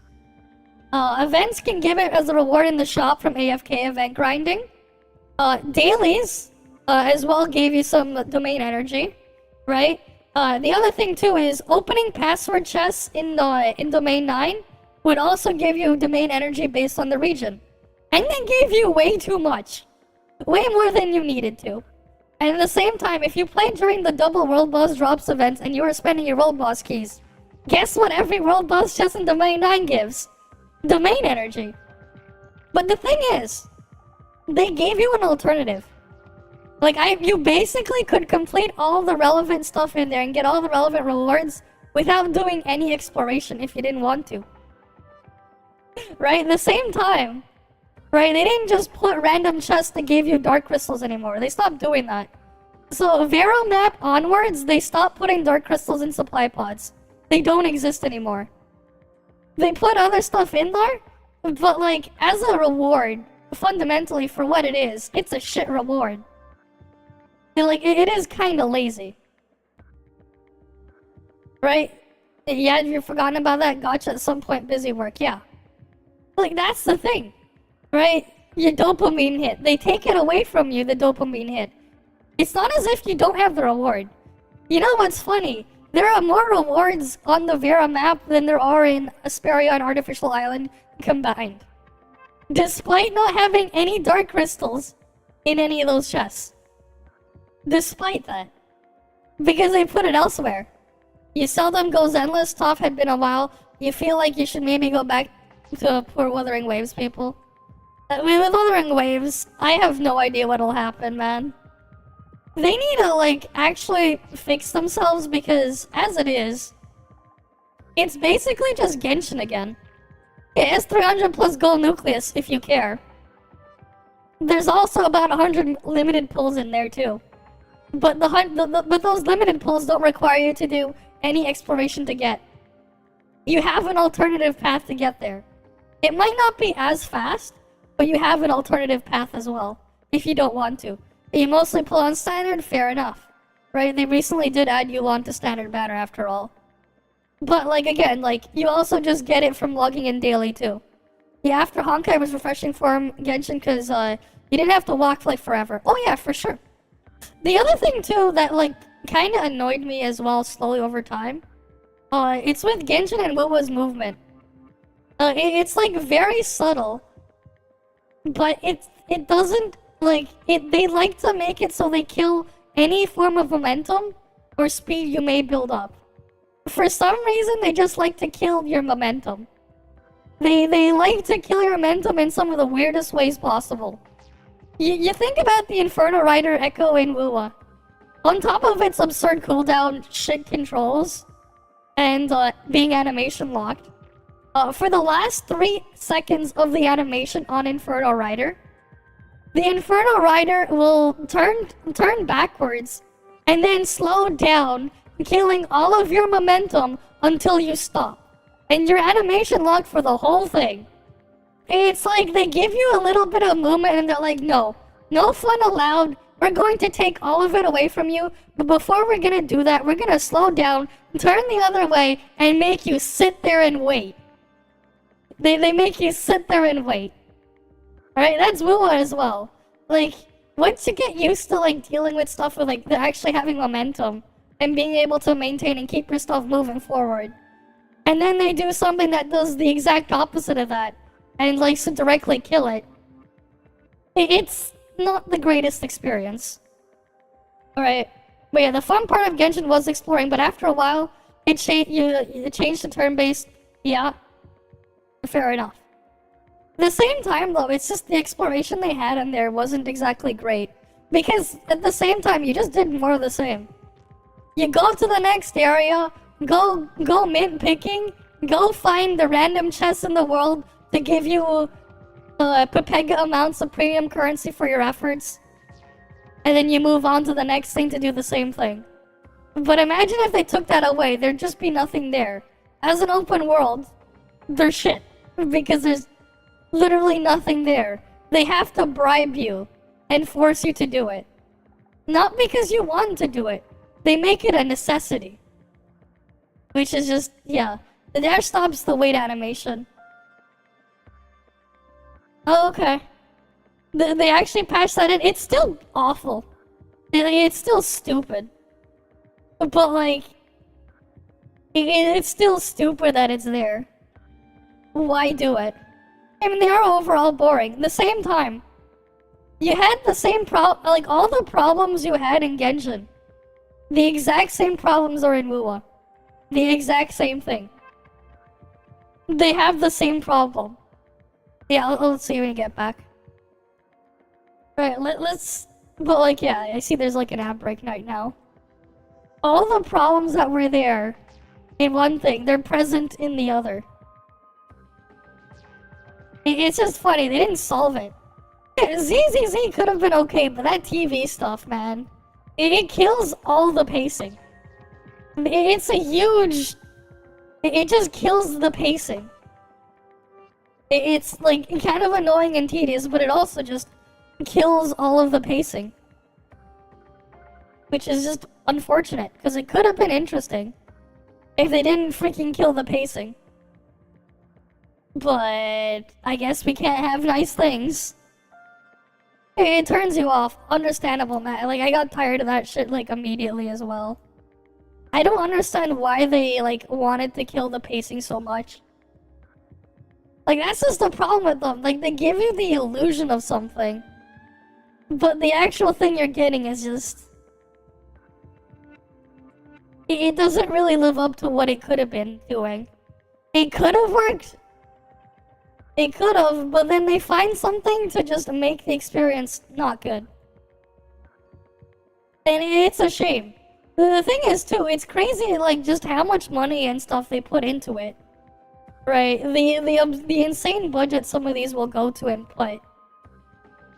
Events can give it as a reward in the shop from AFK event grinding. Dailies, as well gave you some domain energy, right? The other thing too is opening password chests in Domain 9 would also give you domain energy based on the region. And they gave you way too much. Way more than you needed to. And at the same time, if you played during the double World Boss Drops events and you were spending your World Boss keys, guess what every World Boss chest in Domain 9 gives? Domain energy. But the thing is, they gave you an alternative. Like, you basically could complete all the relevant stuff in there and get all the relevant rewards without doing any exploration if you didn't want to. Right? At the same time, right, they didn't just put random chests that gave you dark crystals anymore. They stopped doing that. So, Vero map onwards, they stopped putting dark crystals in supply pods. They don't exist anymore. They put other stuff in there, but like, as a reward, fundamentally for what it is, it's a shit reward. And like, it is kinda lazy. Right? Yeah, you've forgotten about that? Gotcha at some point, busy work, yeah. Like, that's the thing. Right? Your dopamine hit. They take it away from you, the dopamine hit. It's not as if you don't have the reward. You know what's funny? There are more rewards on the Vera map than there are in Asperia and Artificial Island combined. Despite not having any dark crystals in any of those chests. Despite that. Because they put it elsewhere. You seldom goes endless. ToF had been a while. You feel like you should maybe go back to poor Wuthering Waves, people. With Wuthering Waves, I have no idea what'll happen, man. They need to, like, actually fix themselves because, as it is, it's basically just Genshin again. It has 300 plus gold nucleus, if you care. There's also about 100 limited pulls in there, too. But but those limited pulls don't require you to do any exploration to get. You have an alternative path to get there. It might not be as fast, but you have an alternative path as well, if you don't want to. You mostly pull on standard, fair enough. Right? They recently did add Yuan to standard banner after all. But, like, again, like, you also just get it from logging in daily, too. Yeah, after Honkai was refreshing for Genshin, because, you didn't have to walk for, like, forever. Oh, yeah, for sure. The other thing, too, that, like, kind of annoyed me as well slowly over time, it's with Genshin and Wuwa's movement. It's, like, very subtle. But it doesn't, like, they like to make it so they kill any form of momentum or speed you may build up. For some reason, they just like to kill your momentum. They like to kill your momentum in some of the weirdest ways possible. You think about the Inferno Rider Echo in Wuwa. On top of its absurd cooldown shit controls, and being animation locked, for the last 3 seconds of the animation on Inferno Rider, the Inferno Rider will turn backwards and then slow down, killing all of your momentum until you stop. And your animation locked for the whole thing. It's like they give you a little bit of movement and they're like, no fun allowed. We're going to take all of it away from you. But before we're gonna do that, we're gonna slow down, turn the other way, and make you sit there and wait. They make you sit there and wait. Alright, that's Wuwa as well. Like, once you get used to, like, dealing with stuff with, like, actually having momentum, and being able to maintain and keep your stuff moving forward. And then they do something that does the exact opposite of that, and likes to directly kill it. It's not the greatest experience. Alright. But yeah, the fun part of Genshin was exploring, but after a while, it changed to turn-based. Yeah. Fair enough. At the same time, though, it's just the exploration they had in there wasn't exactly great. Because at the same time, you just did more of the same. You go to the next area, go mint picking, go find the random chests in the world to give you Pepega amounts of premium currency for your efforts. And then you move on to the next thing to do the same thing. But imagine if they took that away, there'd just be nothing there. As an open world, they're shit. Because there's literally nothing there. They have to bribe you and force you to do it. Not because you want to do it. They make it a necessity. Which is just, yeah. There stops the wait animation. Oh, okay. They actually patched that in. It's still awful. It's still stupid. But, like, it's still stupid that it's there. Why do it? I mean, they are overall boring. At the same time, you had the same like, all the problems you had in Genshin. The exact same problems are in Wuwa. The exact same thing. They have the same problem. Yeah, let's see when we get back. Alright, let's... But, like, yeah, I see there's, like, an ad break right now. All the problems that were there in one thing, they're present in the other. It's just funny, they didn't solve it. ZZZ could have been okay, but that TV stuff, man. It kills all the pacing. It's a huge... It just kills the pacing. It's, like, kind of annoying and tedious, but it also just kills all of the pacing. Which is just unfortunate, because it could have been interesting if they didn't freaking kill the pacing. But I guess we can't have nice things. It turns you off. Understandable, man. Like, I got tired of that shit, like, immediately as well. I don't understand why they, like, wanted to kill the pacing so much. Like, that's just the problem with them. Like, they give you the illusion of something. But the actual thing you're getting is just... It doesn't really live up to what it could have been doing. It could have worked. It could have, but then they find something to just make the experience not good. And it's a shame. The thing is, too, it's crazy, like, just how much money and stuff they put into it. Right? The insane budget some of these will go to and put.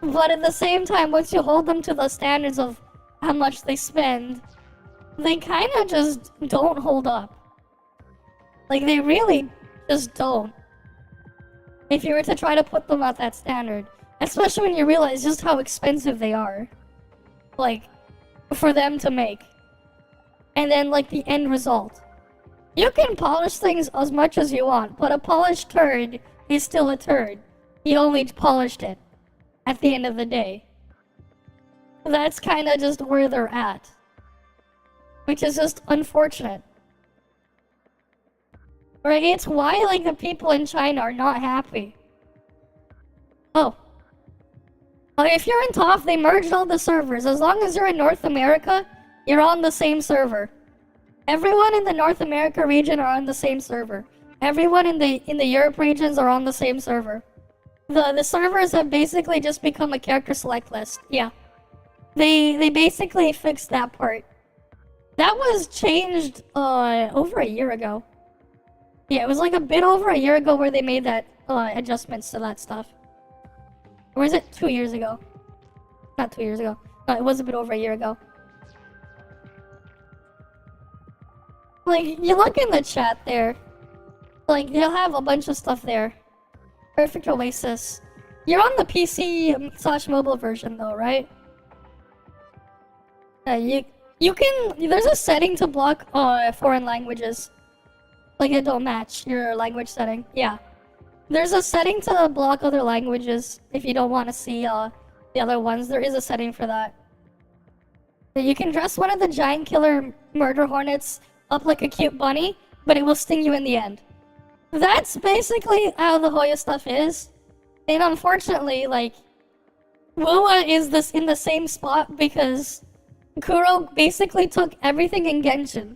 But at the same time, once you hold them to the standards of how much they spend, they kind of just don't hold up. Like, they really just don't. If you were to try to put them at that standard. Especially when you realize just how expensive they are. Like, for them to make. And then, like, the end result. You can polish things as much as you want, but a polished turd is still a turd. You only polished it. At the end of the day. That's kind of just where they're at. Which is just unfortunate. Right? It's why, like, the people in China are not happy. Oh. If you're in ToF, they merged all the servers. As long as you're in North America, you're on the same server. Everyone in the North America region are on the same server. Everyone in the Europe regions are on the same server. The servers have basically just become a character select list. Yeah. They basically fixed that part. That was changed over a year ago. Yeah, it was like a bit over a year ago where they made that adjustments to that stuff. Or was it 2 years ago? Not 2 years ago. No, it was a bit over a year ago. Like, you look in the chat there. Like, they'll have a bunch of stuff there. Perfect Oasis. You're on the PC/mobile version though, right? You can... There's a setting to block foreign languages. Like, it don't match your language setting. Yeah. There's a setting to block other languages if you don't want to see the other ones. There is a setting for that. You can dress one of the giant killer murder hornets up like a cute bunny, but it will sting you in the end. That's basically how the Hoya stuff is. And unfortunately, like, Wuwa is in the same spot because Kuro basically took everything in Genshin.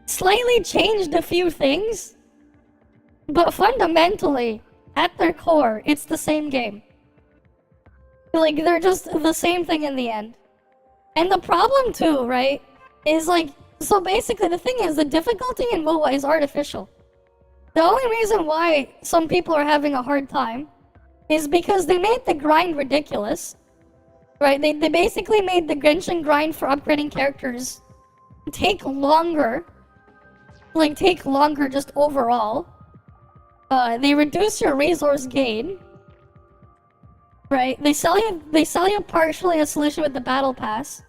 Slightly changed a few things, but fundamentally, at their core, it's the same game. Like, they're just the same thing in the end. And the problem too, right, is like, so basically the thing is, the difficulty in WoW is artificial. The only reason why some people are having a hard time is because they made the grind ridiculous. Right, they basically made the Genshin grind for upgrading characters take longer. Like, take longer just overall. They reduce your resource gain. Right? They sell you partially a solution with the battle pass.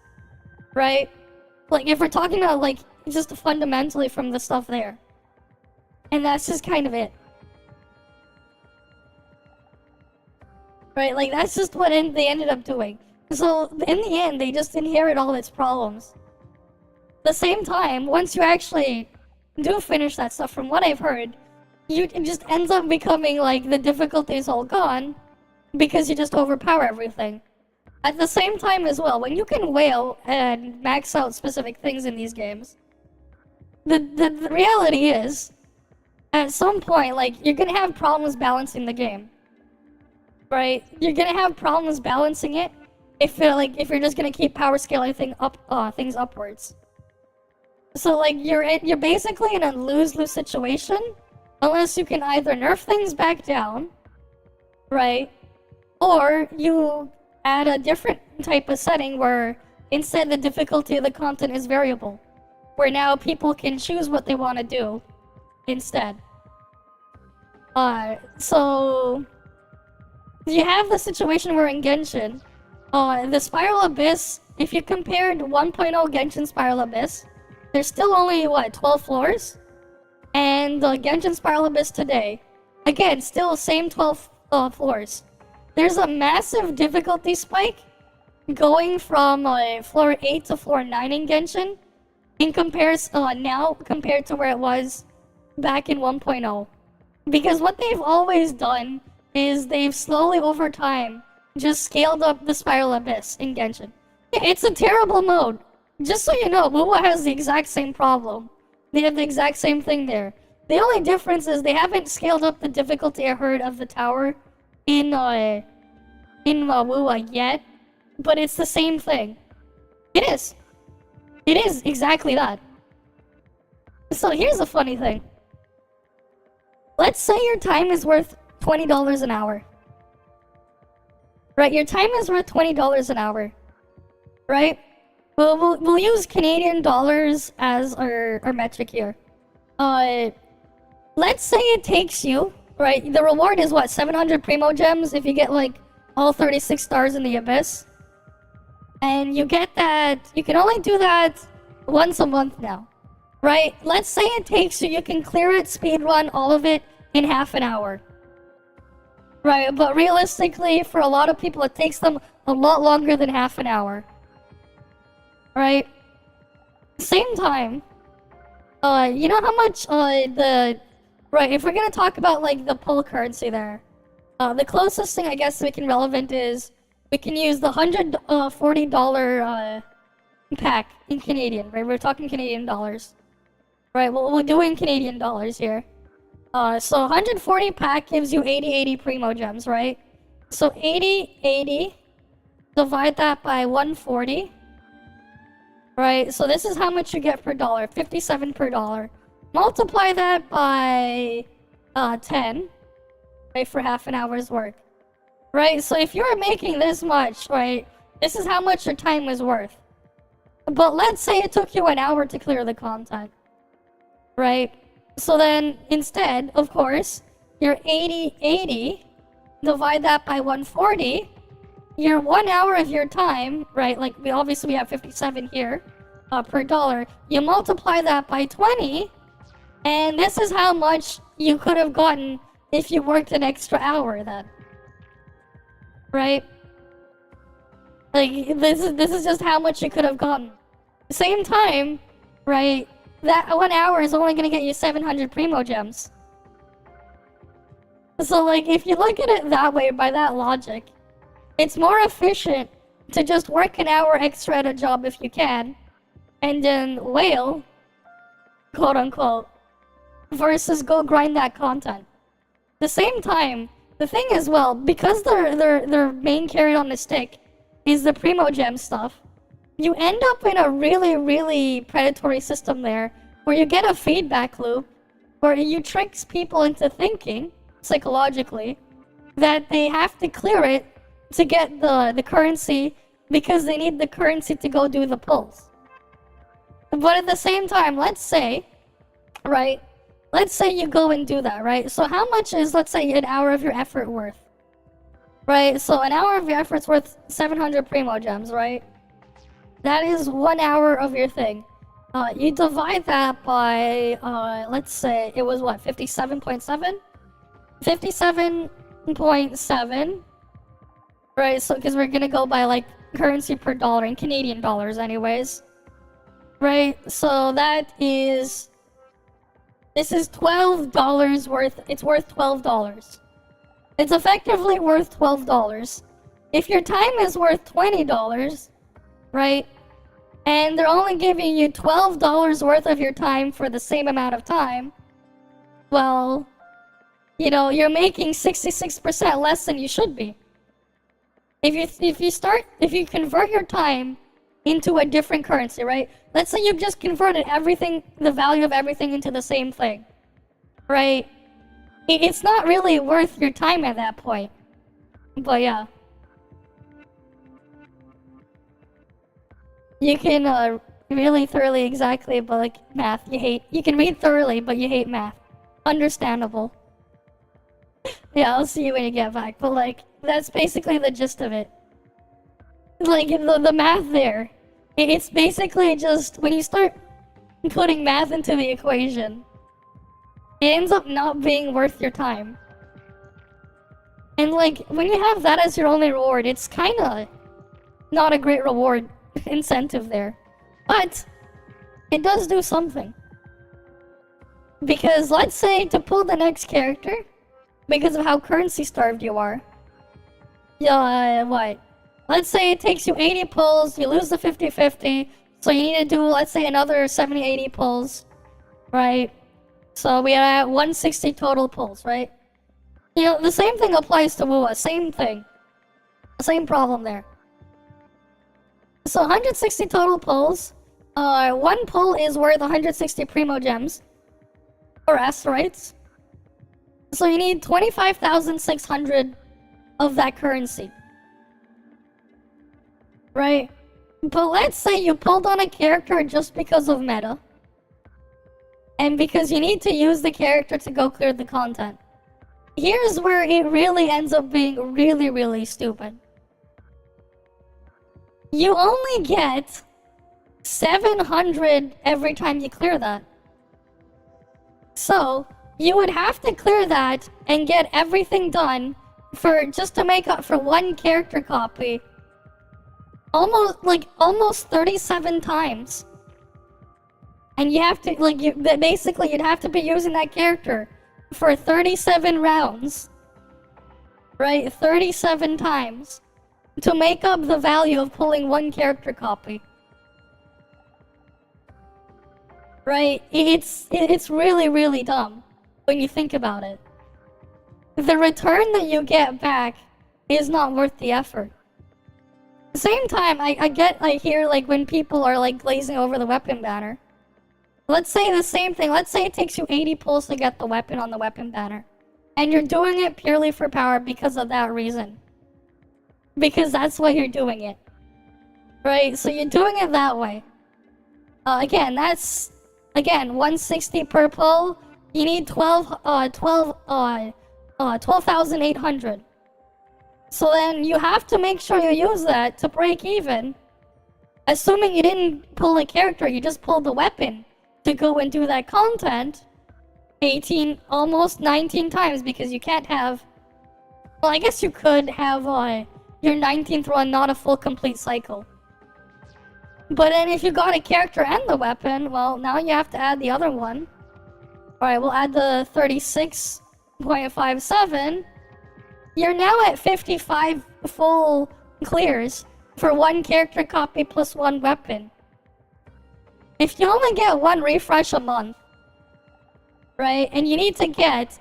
Right? Like, if we're talking about, like, just fundamentally from the stuff there. And that's just kind of it. Right? Like, that's just what they ended up doing. So, in the end, they just inherit all its problems. At the same time, once you actually do finish that stuff, from what I've heard, it just ends up becoming like the difficulty is all gone because you just overpower everything. At the same time as well, when you can whale and max out specific things in these games, the reality is, at some point, like, you're gonna have problems balancing the game. Right? You're gonna have problems balancing it if you're just gonna keep power scaling things upwards. So, like, you're basically in a lose-lose situation unless you can either nerf things back down, right? Or you add a different type of setting where instead the difficulty of the content is variable, where now people can choose what they want to do instead. So you have the situation where in Genshin, the Spiral Abyss, if you compared 1.0 Genshin Spiral Abyss, there's still only, 12 floors? And Genshin Spiral Abyss today, again, still same 12 floors. There's a massive difficulty spike going from floor 8 to floor 9 in Genshin in comparison now compared to where it was back in 1.0. Because what they've always done is they've slowly over time just scaled up the Spiral Abyss in Genshin. It's a terrible mode. Just so you know, WoW has the exact same problem. They have the exact same thing there. The only difference is they haven't scaled up the difficulty I heard of the tower in WoW yet, but it's the same thing. It is. It is exactly that. So here's a funny thing. Let's say your time is worth $20 an hour. Right, your time is worth $20 an hour. Right? We'll use Canadian dollars as our metric here. Let's say it takes you, right? The reward is what, 700 Primo Gems if you get like all 36 stars in the Abyss. And you get that, you can only do that once a month now. Right? Let's say it takes you can clear it, speedrun all of it in half an hour. Right, but realistically, for a lot of people, it takes them a lot longer than half an hour. Right? Same time, you know how much, right, if we're gonna talk about, like, the pull currency there, the closest thing I guess we can relevant is, we can use the $140, pack in Canadian, right? We're talking Canadian dollars. Right, well, we're doing Canadian dollars here. So 140 pack gives you 80 Primo Gems, right? So 80, divide that by 140. Right, so this is how much you get per dollar, 57 per dollar. Multiply that by 10, right, for half an hour's work. Right, so if you're making this much, right, this is how much your time was worth. But let's say it took you an hour to clear the content. Right? So then, instead, of course, your 80, divide that by 140, your 1 hour of your time, right, like we obviously have 57 here, per dollar, you multiply that by 20, and this is how much you could have gotten if you worked an extra hour then. Right? Like, this is just how much you could have gotten. Same time, right, that 1 hour is only gonna get you 700 Primo Gems. So, like, if you look at it that way, by that logic, it's more efficient to just work an hour extra at a job if you can, and then whale, quote unquote, versus go grind that content. The same time, the thing is, well, because their main carrot on the stick is the Primo Gem stuff, you end up in a really predatory system there, where you get a feedback loop, where you tricks people into thinking, psychologically, that they have to clear it to get the currency, because they need the currency to go do the pulls. But at the same time, let's say, right, let's say you go and do that, right? So how much is, let's say, an hour of your effort worth? Right, so an hour of your effort's worth 700 Primo Gems, right? That is 1 hour of your thing. You divide that by, let's say, it was what, 57.7? 57.7. Right, so, because we're gonna go by, like, currency per dollar in Canadian dollars anyways. Right, so that is... This is $12 worth, it's worth $12. It's effectively worth $12. If your time is worth $20, right, and they're only giving you $12 worth of your time for the same amount of time, well, you know, you're making 66% less than you should be. If you convert your time into a different currency, right? Let's say you just converted everything, the value of everything into the same thing, right? It's not really worth your time at that point. But yeah. You can really thoroughly, exactly, but like math, you can read thoroughly, but you hate math. Understandable. Yeah, I'll see you when you get back, but like, that's basically the gist of it. Like, the math there, it's basically just, when you start putting math into the equation, it ends up not being worth your time. And like, when you have that as your only reward, it's kinda not a great reward incentive there. But, it does do something. Because let's say, to pull the next character, because of how currency starved you are, what? Let's say it takes you 80 pulls, you lose the 50-50, so you need to do, let's say, another 70-80 pulls, right? So we are at 160 total pulls, right? You know, the same thing applies to WUA, same thing. Same problem there. So 160 total pulls, One pull is worth 160 primo gems. Or asteroids. So you need 25,600 of that currency. Right? But let's say you pulled on a character just because of meta. And because you need to use the character to go clear the content. Here's where it really ends up being really, really stupid. You only get 700 every time you clear that. So, you would have to clear that and get everything done for just to make up for one character copy. Almost 37 times. And you have to, basically you'd have to be using that character for 37 rounds. Right? 37 times. To make up the value of pulling one character copy. Right? It's really, really dumb when you think about it. The return that you get back is not worth the effort. At the same time, I hear like when people are like glazing over the weapon banner. Let's say the same thing. Let's say it takes you 80 pulls to get the weapon on the weapon banner. And you're doing it purely for power because of that reason. Because that's why you're doing it. Right? So you're doing it that way. Again, that's... Again, 160 per pull. You need 12,800. So then you have to make sure you use that to break even. Assuming you didn't pull a character, you just pulled the weapon to go and do that content 18, almost 19 times because you can't have... Well, I guess you could have your 19th run not a full complete cycle. But then if you got a character and the weapon, well, now you have to add the other one. Alright, we'll add the 36.57. You're now at 55 full clears for one character copy plus one weapon. If you only get one refresh a month, right, and you need to get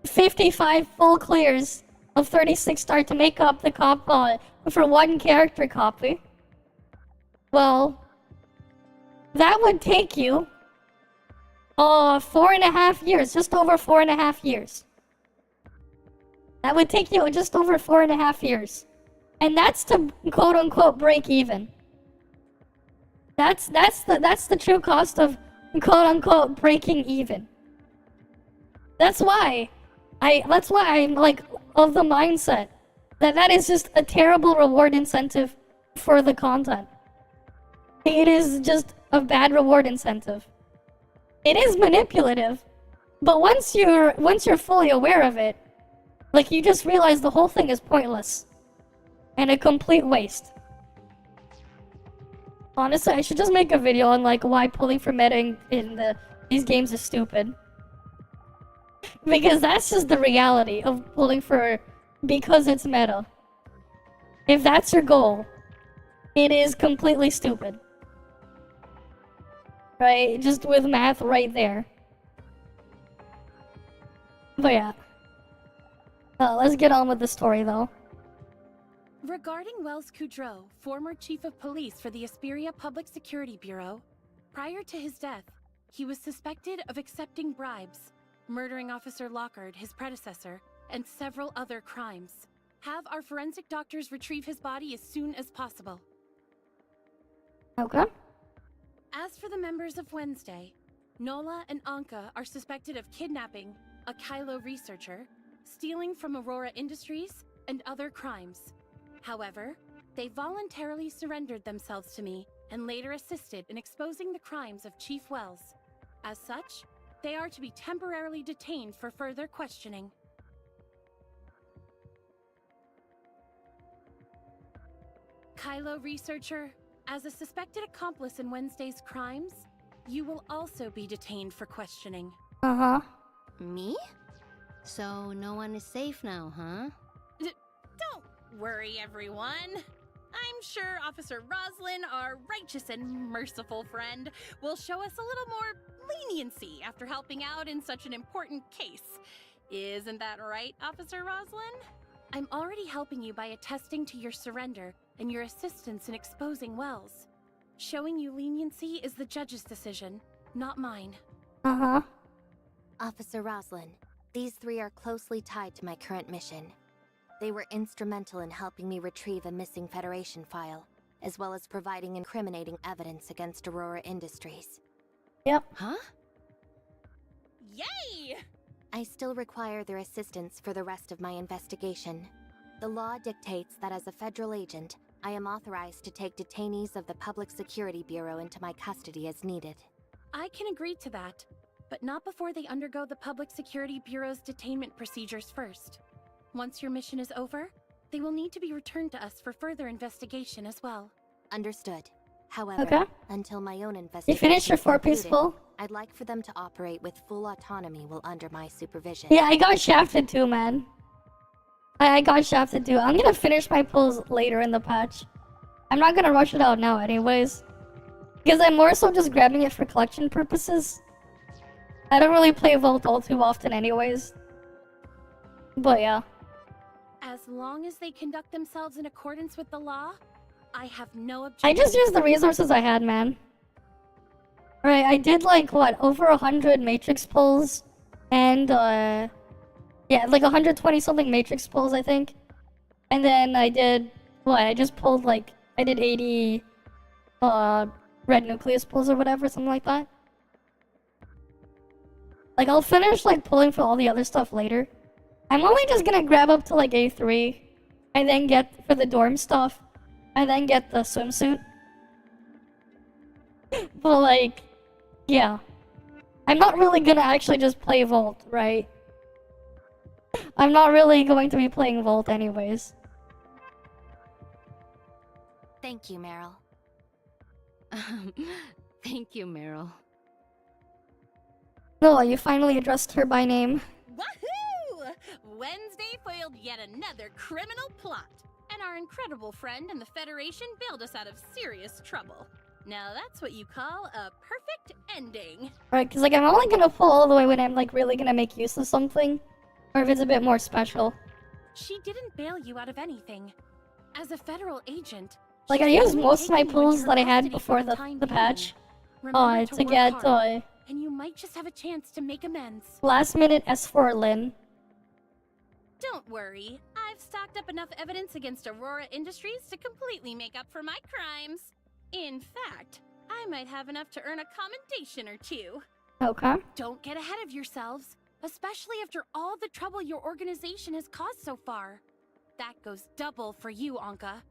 55 full clears of 36 star to make up the for one character copy, well, that would take you 4.5 years, just over 4.5 years. That would take you just over 4.5 years. And that's to quote-unquote break even. That's the true cost of quote-unquote breaking even. That's why I'm like of the mindset that is just a terrible reward incentive for the content. It is just a bad reward incentive. It is manipulative, but once you're fully aware of it, like you just realize the whole thing is pointless and a complete waste. Honestly, I should just make a video on like why pulling for meta in these games is stupid. Because that's just the reality of pulling for because it's meta. If that's your goal, it is completely stupid. Right? Just with math right there. But yeah. Let's get on with the story though. Regarding Wells Kudrow, former chief of police for the Asperia Public Security Bureau, prior to his death, he was suspected of accepting bribes, murdering Officer Lockhart, his predecessor, and several other crimes. Have our forensic doctors retrieve his body as soon as possible. Okay. As for the members of Wednesday, Nola and Anka are suspected of kidnapping a Kylo researcher, stealing from Aurora Industries, and other crimes. However, they voluntarily surrendered themselves to me and later assisted in exposing the crimes of Chief Wells. As such, they are to be temporarily detained for further questioning. Kylo researcher, as a suspected accomplice in Wednesday's crimes, you will also be detained for questioning. Uh-huh. Me? So no one is safe now, huh? Don't worry, everyone. I'm sure Officer Roslyn, our righteous and merciful friend, will show us a little more leniency after helping out in such an important case. Isn't that right, Officer Roslyn? I'm already helping you by attesting to your surrender and your assistance in exposing Wells. Showing you leniency is the judge's decision, not mine. Uh-huh. Officer Roslin, these three are closely tied to my current mission. They were instrumental in helping me retrieve a missing Federation file, as well as providing incriminating evidence against Aurora Industries. Yep. Huh? Yay! I still require their assistance for the rest of my investigation. The law dictates that as a federal agent, I am authorized to take detainees of the Public Security Bureau into my custody as needed. I can agree to that, but not before they undergo the Public Security Bureau's detainment procedures first. Once your mission is over, they will need to be returned to us for further investigation as well. Understood. However, Okay. until my own investigation You finished your is 4 concluded, peaceful? I'd like for them to operate with full autonomy while under my supervision. Yeah, I got shafted too, man. I got shafted too. I'm gonna finish my pulls later in the patch. I'm not gonna rush it out now anyways. Because I'm more so just grabbing it for collection purposes. I don't really play Vault all too often anyways. But yeah. As long as they conduct themselves in accordance with the law, I have no I objection. just used the resources I had, man. Alright, I did like, what, over 100 Matrix pulls. And, yeah, like 120 something Matrix pulls, I think. And then I did, what, I just pulled like, I did 80, red nucleus pulls or whatever, something like that. Like, I'll finish, like, pulling for all the other stuff later. I'm only just gonna grab up to, like, A3. And then get, for the dorm stuff. And then get the swimsuit. But, like, yeah. I'm not really gonna actually just play Vault, right? I'm not really going to be playing Vault anyways. Thank you, Meryl. Thank you, Meryl. Noah, you finally addressed her by name. Woohoo! Wednesday foiled yet another criminal plot, and our incredible friend in the Federation bailed us out of serious trouble. Now that's what you call a perfect ending. Right, because, like, I'm only gonna pull all the way when I'm, like, really gonna make use of something. Or if it's a bit more special. She didn't bail you out of anything. As a federal agent, Like, I she's used only most of my taking you into pulls her that I had custody before for the time patch. being. Remember To work get, hard, and you might just have a chance to make amends. last minute S4 Lin. Don't worry, I've stocked up enough evidence against Aurora Industries to completely make up for my crimes. In fact, I might have enough to earn a commendation or two. Okay. Don't get ahead of yourselves, especially after all the trouble your organization has caused so far. That goes double for you, Anka.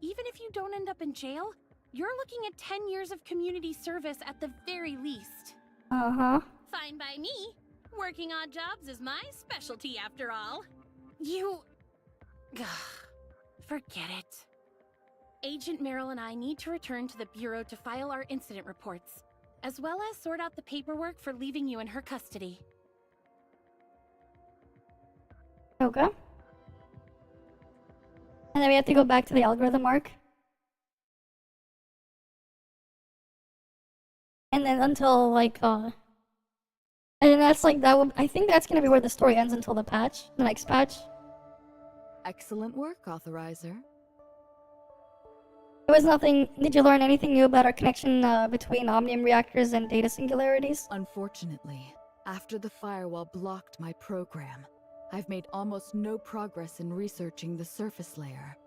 Even if you don't end up in jail, you're looking at 10 years of community service at the very least. Uh-huh. Fine by me. Working odd jobs is my specialty after all. You... Forget it. Agent Meryl and I need to return to the Bureau to file our incident reports, as well as sort out the paperwork for leaving you in her custody. Okay. And then we have to go back to the algorithm arc. And then until, like, and then that's, like, that would, I think that's gonna be where the story ends until the patch, the next patch. Excellent work, Authorizer. There was nothing, did you learn anything new about our connection, between Omnium reactors and data singularities? Unfortunately, after the firewall blocked my program, I've made almost no progress in researching the surface layer.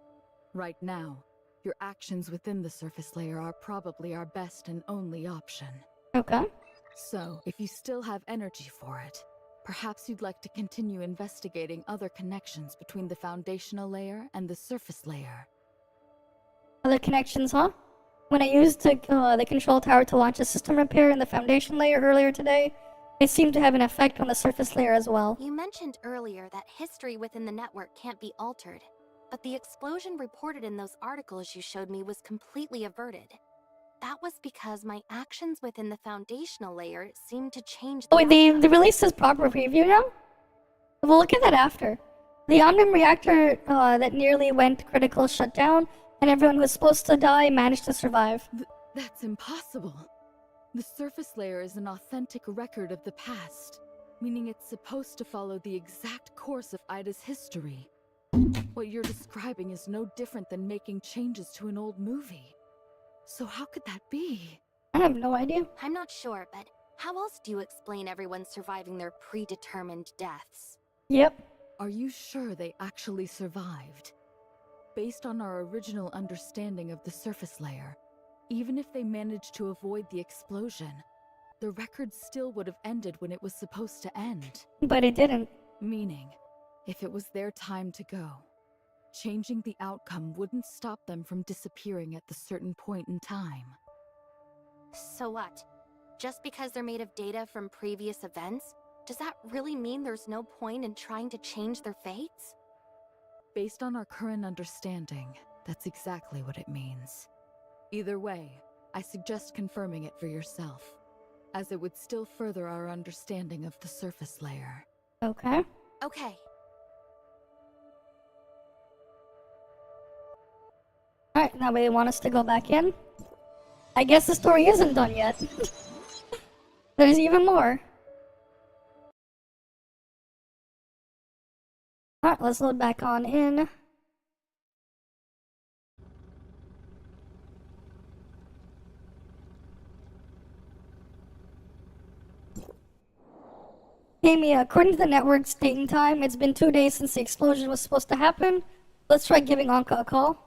Right now, your actions within the surface layer are probably our best and only option. Okay. So, if you still have energy for it, perhaps you'd like to continue investigating other connections between the foundational layer and the surface layer. Other connections, huh? When I used the control tower to launch a system repair in the foundation layer earlier today, it seemed to have an effect on the surface layer as well. You mentioned earlier that history within the network can't be altered, but the explosion reported in those articles you showed me was completely averted. That was because my actions within the foundational layer seemed to change the Oh wait, they outcome. released this proper preview now? We'll look at that after. The Omnium reactor that nearly went critical shut down, and everyone who was supposed to die managed to survive. That's impossible. The surface layer is an authentic record of the past, meaning it's supposed to follow the exact course of Ida's history. What you're describing is no different than making changes to an old movie. So how could that be? I have no idea. I'm not sure, but how else do you explain everyone surviving their predetermined deaths? Yep. Are you sure they actually survived? Based on our original understanding of the surface layer, even if they managed to avoid the explosion, the record still would have ended when it was supposed to end. But it didn't. Meaning, if it was their time to go, changing the outcome wouldn't stop them from disappearing at the certain point in time. So what? Just because they're made of data from previous events, does that really mean there's no point in trying to change their fates? Based on our current understanding, that's exactly what it means. Either way, I suggest confirming it for yourself, as it would still further our understanding of the surface layer. Okay. Okay. Alright, now they want us to go back in? I guess the story isn't done yet. There's even more. Alright, let's load back on in. Amy, according to the network's date and time, it's been 2 days since the explosion was supposed to happen. Let's try giving Anka a call.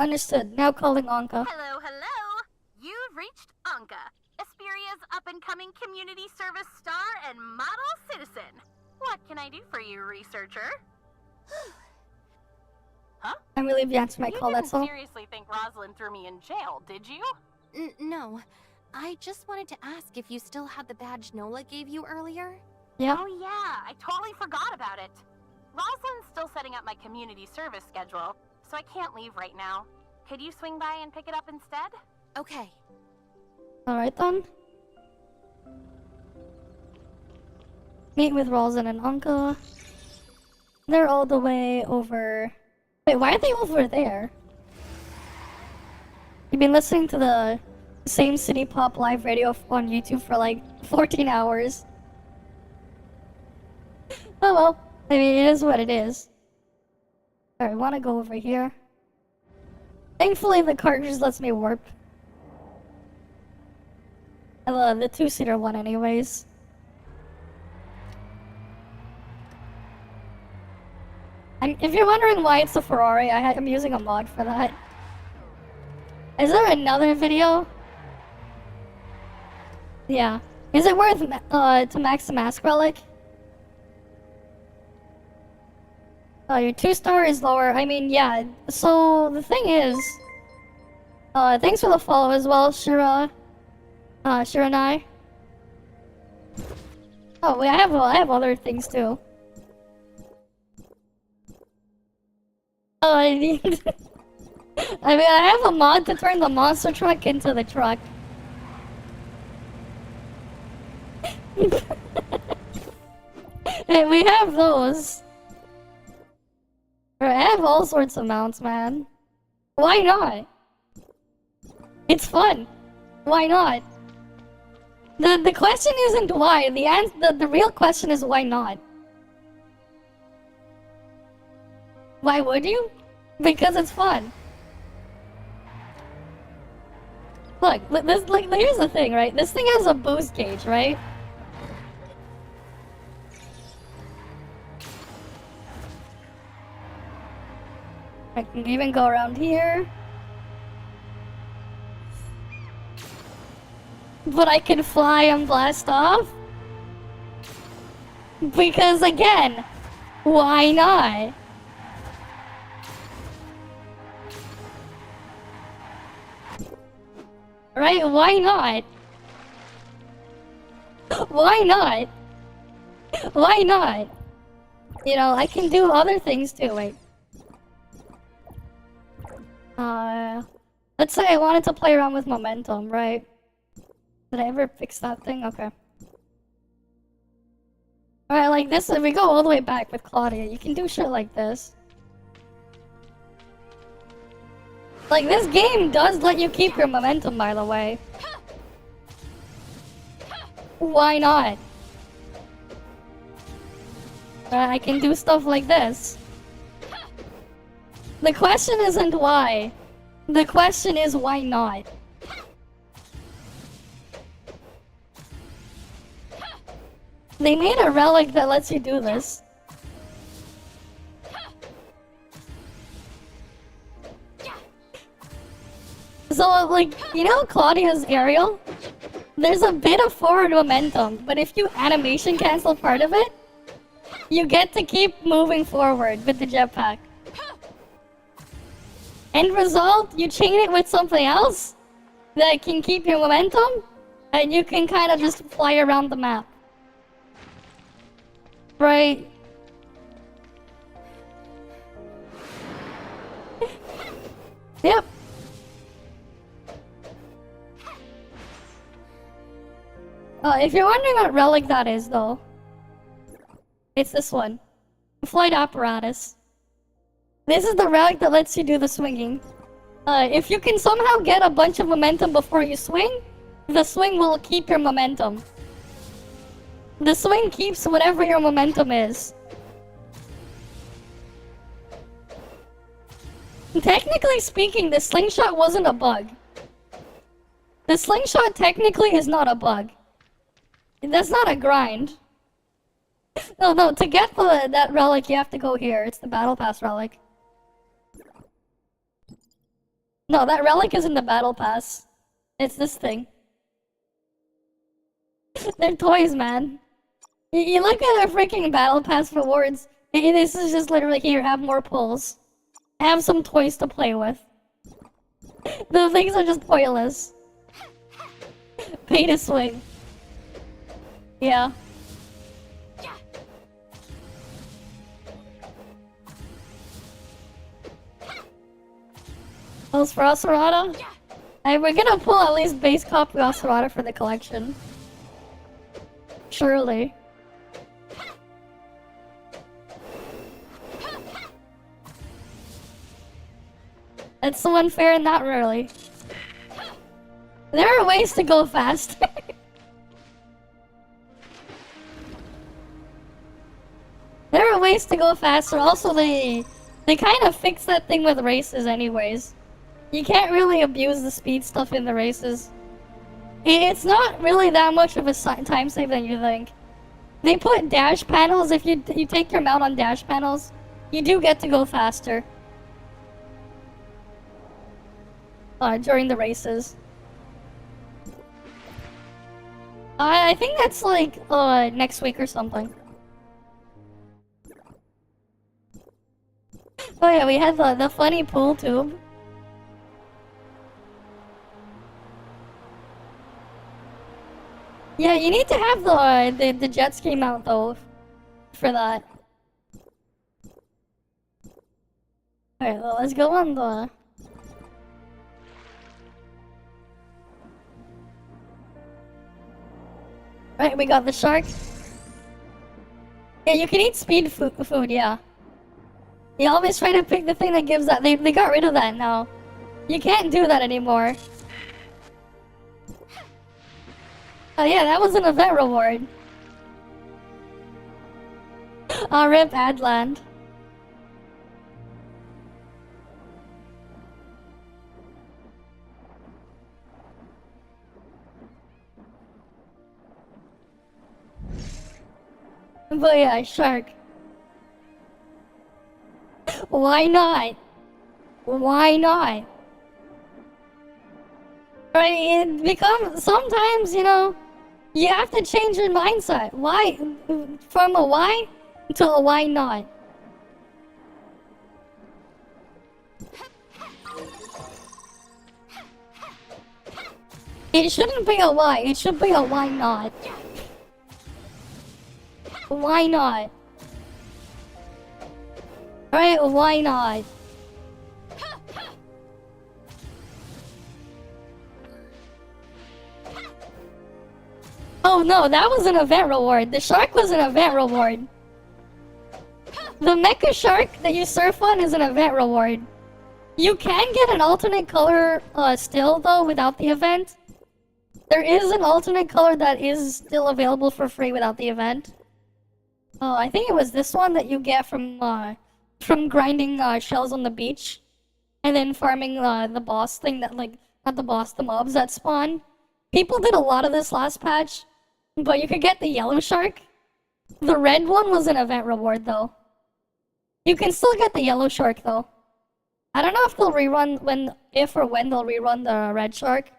Understood. Now calling Anka. Hello, hello! You've reached Anka, Esperia's up-and-coming community service star and model citizen. What can I do for you, researcher? Huh? I'm relieved you answered my call, that's all. You didn't seriously think Rosalind threw me in jail, did you? No. I just wanted to ask if you still had the badge Nola gave you earlier? Yeah. Oh yeah, I totally forgot about it. Rosalind's still setting up my community service schedule, so I can't leave right now. Could you swing by and pick it up instead? Okay. Alright then. Meet with Rosalind and Anka. They're all the way over... Wait, why are they over there? You've been listening to the same City Pop live radio on YouTube for like 14 hours. Oh well. I mean, it is what it is. Alright, I want to go over here. Thankfully, the cartridge lets me warp. The two-seater one anyways. If you're wondering why it's a Ferrari, I'm using a mod for that. Is there another video? Yeah. Is it worth to max the mask relic? Oh, your 2-star is lower. I mean, yeah. So the thing is, thanks for the follow as well, Shira. Shira and I. Oh wait, I have other things too. Oh, I need. I mean, I have a mod to turn the monster truck into the truck. Hey, we have those. I have all sorts of mounts, man. Why not? It's fun. Why not? The question isn't why. The real question is why not. Why would you? Because it's fun. Look, here's the thing, right? This thing has a boost gauge, right? I can even go around here. But I can fly and blast off? Because again, why not? Right? Why not? Why not? Why not? You know, I can do other things too. Wait. Let's say I wanted to play around with momentum, right? Did I ever fix that thing? Okay. Alright, like this, if we go all the way back with Claudia, you can do shit like this. Like, this game does let you keep your momentum, by the way. Why not? I can do stuff like this. The question isn't why. The question is why not. They made a relic that lets you do this. So, like, you know Claudia's aerial? There's a bit of forward momentum, but if you animation cancel part of it, you get to keep moving forward with the jetpack. End result, you chain it with something else that can keep your momentum, and you can kind of just fly around the map. Right? Yep. If you're wondering what relic that is, though, it's this one. Flight apparatus. This is the relic that lets you do the swinging. If you can somehow get a bunch of momentum before you swing, the swing will keep your momentum. The swing keeps whatever your momentum is. Technically speaking, the slingshot wasn't a bug. The slingshot technically is not a bug. That's not a grind. No, to get that relic, you have to go here. It's the Battle Pass relic. No, that relic isn't the Battle Pass. It's this thing. They're toys, man. You look at their freaking Battle Pass rewards. This is just literally here, have more pulls. Have some toys to play with. The things are just pointless. Pay to swing. Yeah. Those for Oserata? Hey, we're gonna pull at least base copy Oserata for the collection. Surely. That's so unfair and not really. There are ways to go fast. There are ways to go faster. Also, they kind of fixed that thing with races anyways. You can't really abuse the speed stuff in the races. It's not really that much of a time save than you think. They put dash panels. If you take your mount on dash panels, you do get to go faster. During the races. I think that's like next week or something. Oh yeah, we had the funny pool tube. Yeah, you need to have the jet ski mount though for that. Alright, well, let's go on the... Right, we got the shark. Yeah, you can eat speed food, yeah. You always try to pick the thing that gives that. They got rid of that now. You can't do that anymore. Oh yeah, that was an event reward. RIP Adland. But yeah, shark. Why not? Why not? Right, it becomes... Sometimes, you know, you have to change your mindset. Why? From a why to a why not. It shouldn't be a why, it should be a why not. Why not? Right, why not? Oh no, that was an event reward. The shark was an event reward. The mecha shark that you surf on is an event reward. You can get an alternate color still though without the event. There is an alternate color that is still available for free without the event. Oh, I think it was this one that you get from grinding shells on the beach, and then farming the boss thing that not the boss, the mobs that spawn. People did a lot of this last patch, but you could get the yellow shark The red one was an event reward, though. You can still get the yellow shark, though. I don't know if they'll rerun if or when they'll rerun the red shark.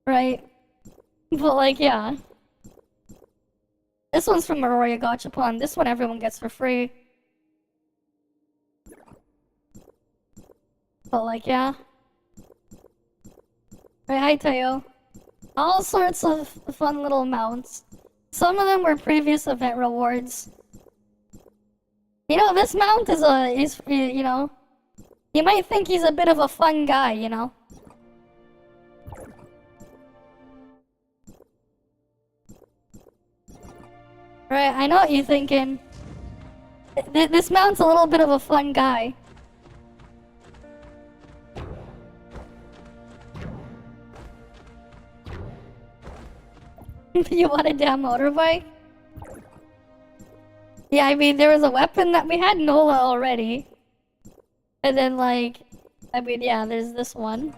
Right? But, like, yeah. This one's from Aurora Gachapon. This one everyone gets for free. But, like, yeah. Right, hi, Tayo. All sorts of fun little mounts. Some of them were previous event rewards. You know, this mount is you know, you might think he's a bit of a fun guy, you know? Right, I know what you're thinking. This mount's a little bit of a fun guy. You want a damn motorbike? Yeah, I mean, there was a weapon that we had Nola already. And then, like, I mean, yeah, there's this one.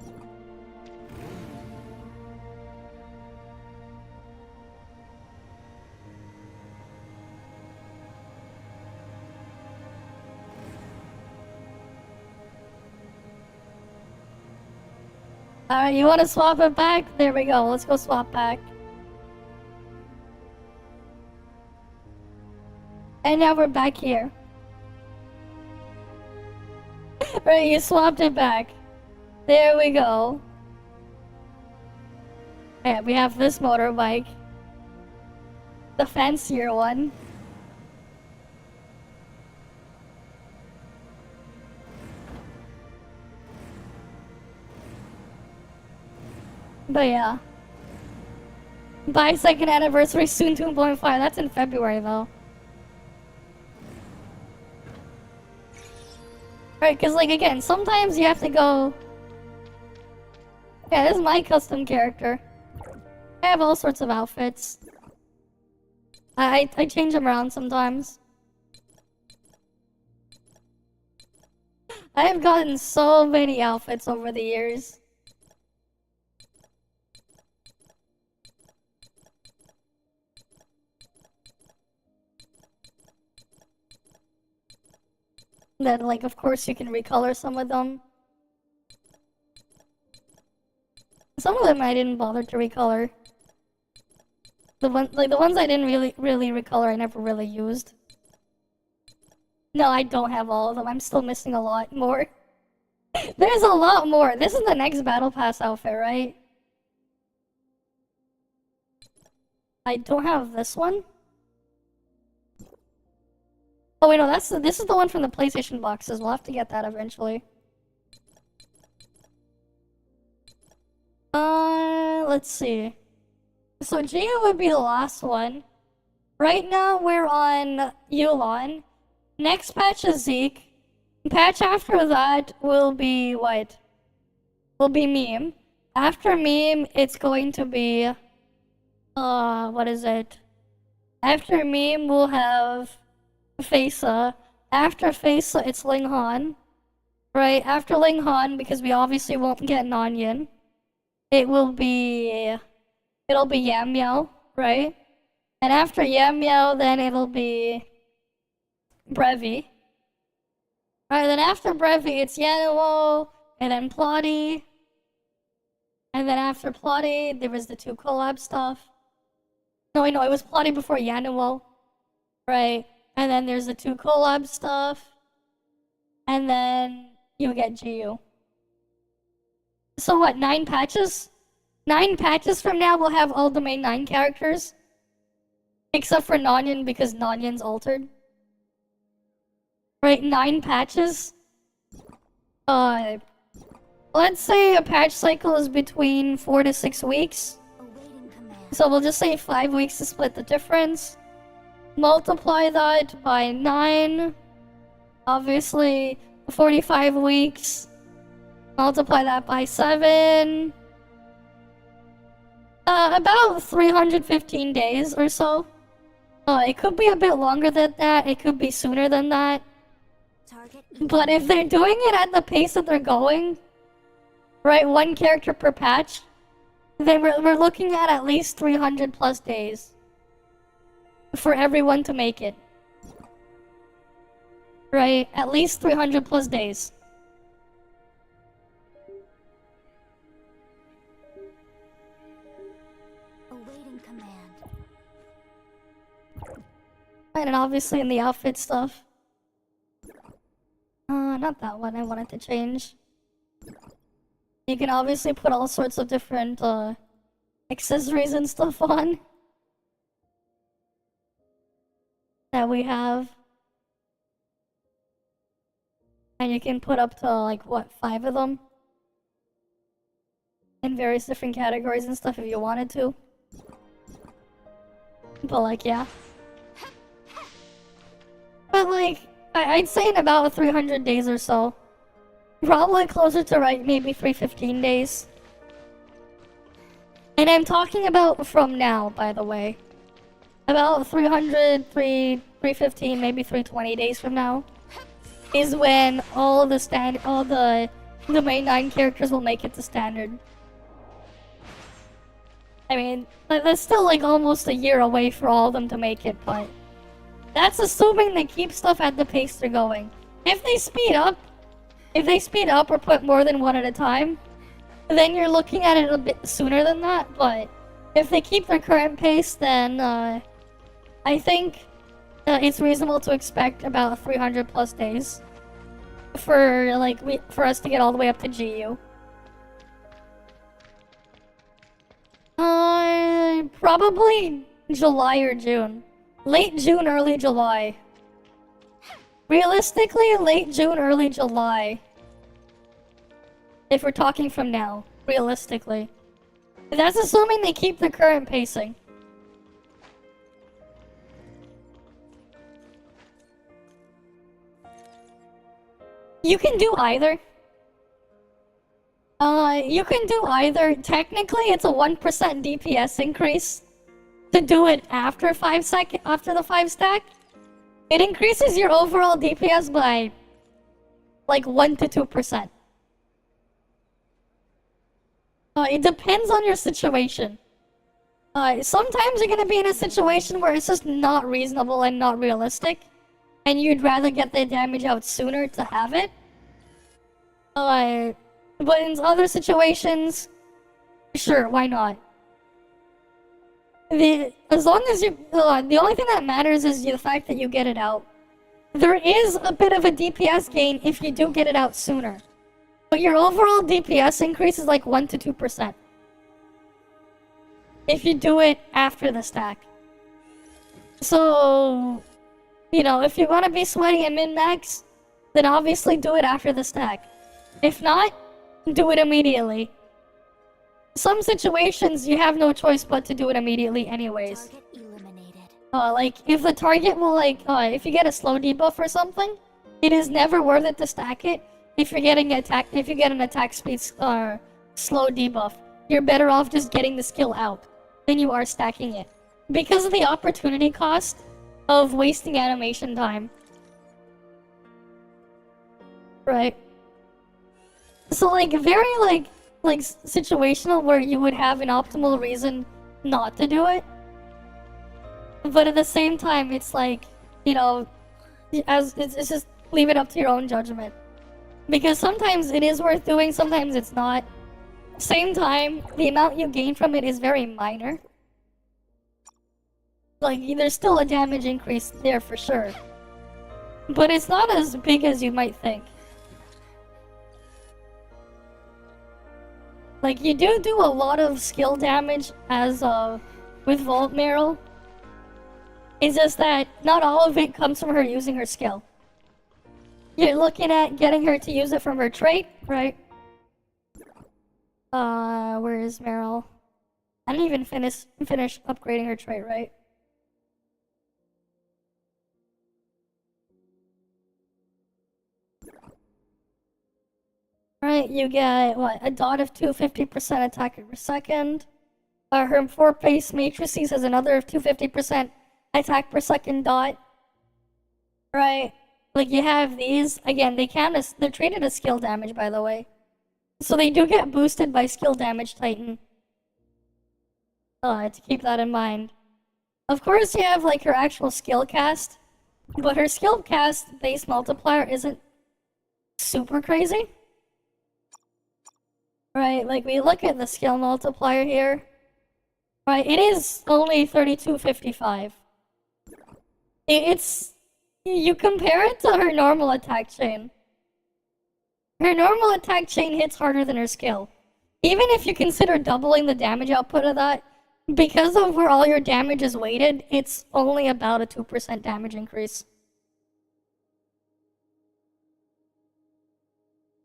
Alright, you want to swap it back? There we go, let's go swap back. And now we're back here. Right, you swapped it back. There we go. Yeah, we have this motorbike. The fancier one. But yeah. By second anniversary, soon 2.5. That's in February though. Right, because, like, again, sometimes you have to go... Yeah, this is my custom character. I have all sorts of outfits. I change them around sometimes. I have gotten so many outfits over the years. Then, like, of course you can recolor some of them. Some of them I didn't bother to recolor. The ones I didn't really recolor, I never really used. No, I don't have all of them. I'm still missing a lot more. There's a lot more. This is the next Battle Pass outfit, right? I don't have this one. Oh wait, no, this is the one from the PlayStation boxes. We'll have to get that eventually. Let's see. So Geo would be the last one. Right now we're on Yulon. Next patch is Zeke. Patch after that will be what? Will be Meme. After Meme, it's going to be what is it? After Meme, we'll have Faisa. After Faisa, it's Linghan. Right, after Linghan, because we obviously won't get Nanyan, it'll be Yam Miao, right? And after Yam Miao, then it'll be Brevi. Alright, then after Brevi, it's Yanuo, and then Plotty. And then after Plotty, there was the 2 collab stuff. No, wait, no, it was Plotty before Yanuo. Right? And then there's the 2 collab stuff. And then you get GU. So what, 9 patches? 9 patches from now we'll have all the main 9 characters. Except for Nanyan, because Nanyan's altered. Right, 9 patches? Let's say a patch cycle is between 4 to 6 weeks. So we'll just say 5 weeks to split the difference. Multiply that by 9. Obviously, 45 weeks. Multiply that by 7. About 315 days or so. It could be a bit longer than that. It could be sooner than that. But if they're doing it at the pace that they're going, right, 1 character per patch, then we're looking at least 300 plus days. for everyone to make it. Right? At least 300 plus days. Awaiting command. Right, and obviously in the outfit stuff. Not that one I wanted to change. You can obviously put all sorts of different, accessories and stuff on. That we have. And you can put up to, like, what, 5 of them? In various different categories and stuff if you wanted to. But, like, yeah. But, like, I'd say in about 300 days or so. Probably closer to, like, maybe 315 days. And I'm talking about from now, by the way. About 315, maybe 320 days from now. Is when all the main 9 characters will make it to standard. I mean, that's still like almost a year away for all of them to make it, but that's assuming they keep stuff at the pace they're going. If they speed up or put more than one at a time, then you're looking at it a bit sooner than that, but if they keep their current pace, then I think it's reasonable to expect about 300 plus days for us to get all the way up to GU. Probably July or June. Late June, early July. Realistically, late June, early July. If we're talking from now, realistically. That's assuming they keep the current pacing. You can do either. You can do either. Technically, it's a 1% DPS increase to do it after after the 5 stack. It increases your overall DPS by like 1 to 2%. It depends on your situation. Sometimes you're gonna be in a situation where it's just not reasonable and not realistic, and you'd rather get the damage out sooner to have it. But in other situations, sure, why not? As long as you, the only thing that matters is the fact that you get it out. There is a bit of a DPS gain if you do get it out sooner, but your overall DPS increase is like 1 to 2%. If you do it after the stack. So, you know, if you want to be sweaty and min-max, then obviously do it after the stack. If not, do it immediately. Some situations you have no choice but to do it immediately anyways. Target eliminated. Like if the target will if you get a slow debuff or something, it is never worth it to stack it. If you get an attack speed slow debuff, you're better off just getting the skill out than you are stacking it. Because of the opportunity cost of wasting animation time. Right. So very situational where you would have an optimal reason not to do it. But at the same time, it's like, you know, it's just leave it up to your own judgment. Because sometimes it is worth doing, sometimes it's not. Same time, the amount you gain from it is very minor. Like, there's still a damage increase there for sure. But it's not as big as you might think. Like, you do a lot of skill damage as, with Volt Meryl. It's just that not all of it comes from her using her skill. You're looking at getting her to use it from her trait, right? Where is Meryl? I didn't even finish upgrading her trait, right? Right, you get, what, a dot of 250% attack per second. Her 4 base matrices has another 250% attack per second dot. Right, like you have these, again, they're treated as skill damage, by the way. So they do get boosted by skill damage Titan. To keep that in mind. Of course, you have like her actual skill cast, but her skill cast base multiplier isn't super crazy. Right, like we look at the skill multiplier here. Right, it is only 3255. It's... You compare it to her normal attack chain. Her normal attack chain hits harder than her skill. Even if you consider doubling the damage output of that, because of where all your damage is weighted, it's only about a 2% damage increase.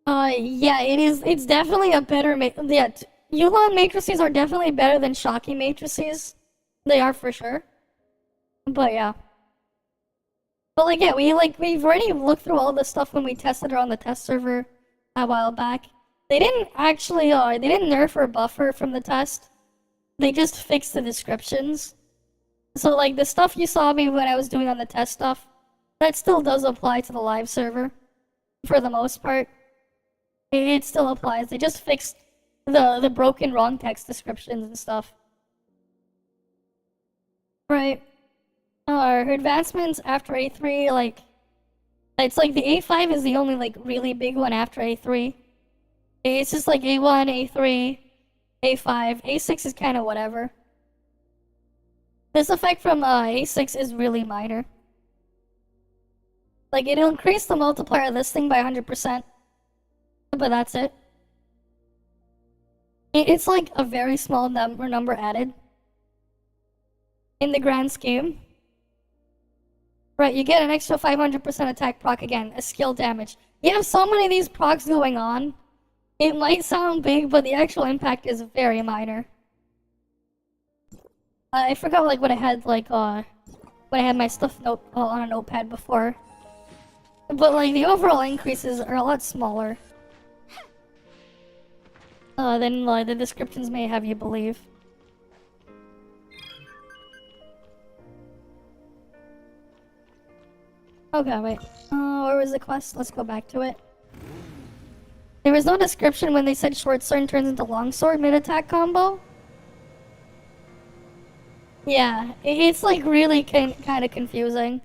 Yeah, it's definitely a better Yu'lon matrices are definitely better than Shocky matrices. They are for sure. But yeah. But like, yeah, we've already looked through all this stuff when we tested her on the test server a while back. They didn't actually, they didn't nerf or buff her from the test. They just fixed the descriptions. So like, the stuff you saw me when I was doing on the test stuff, that still does apply to the live server. For the most part. It still applies. They just fixed the broken wrong text descriptions and stuff. Right. Her advancements after A3, like... It's like the A5 is the only, like, really big one after A3. It's just like A1, A3, A5. A6 is kind of whatever. This effect from A6 is really minor. Like, it'll increase the multiplier of this thing by 100%. But that's it. It's like a very small number added. In the grand scheme. Right, you get an extra 500% attack proc again, a skill damage. You have so many of these procs going on. It might sound big, but the actual impact is very minor. I forgot like what I had like when I had my stuff on a notepad before. But like the overall increases are a lot smaller. Than the descriptions may have you believe. Okay, wait. Where was the quest? Let's go back to it. There was no description when they said short sword turns into long sword mid-attack combo. Yeah, it's like really kind of confusing.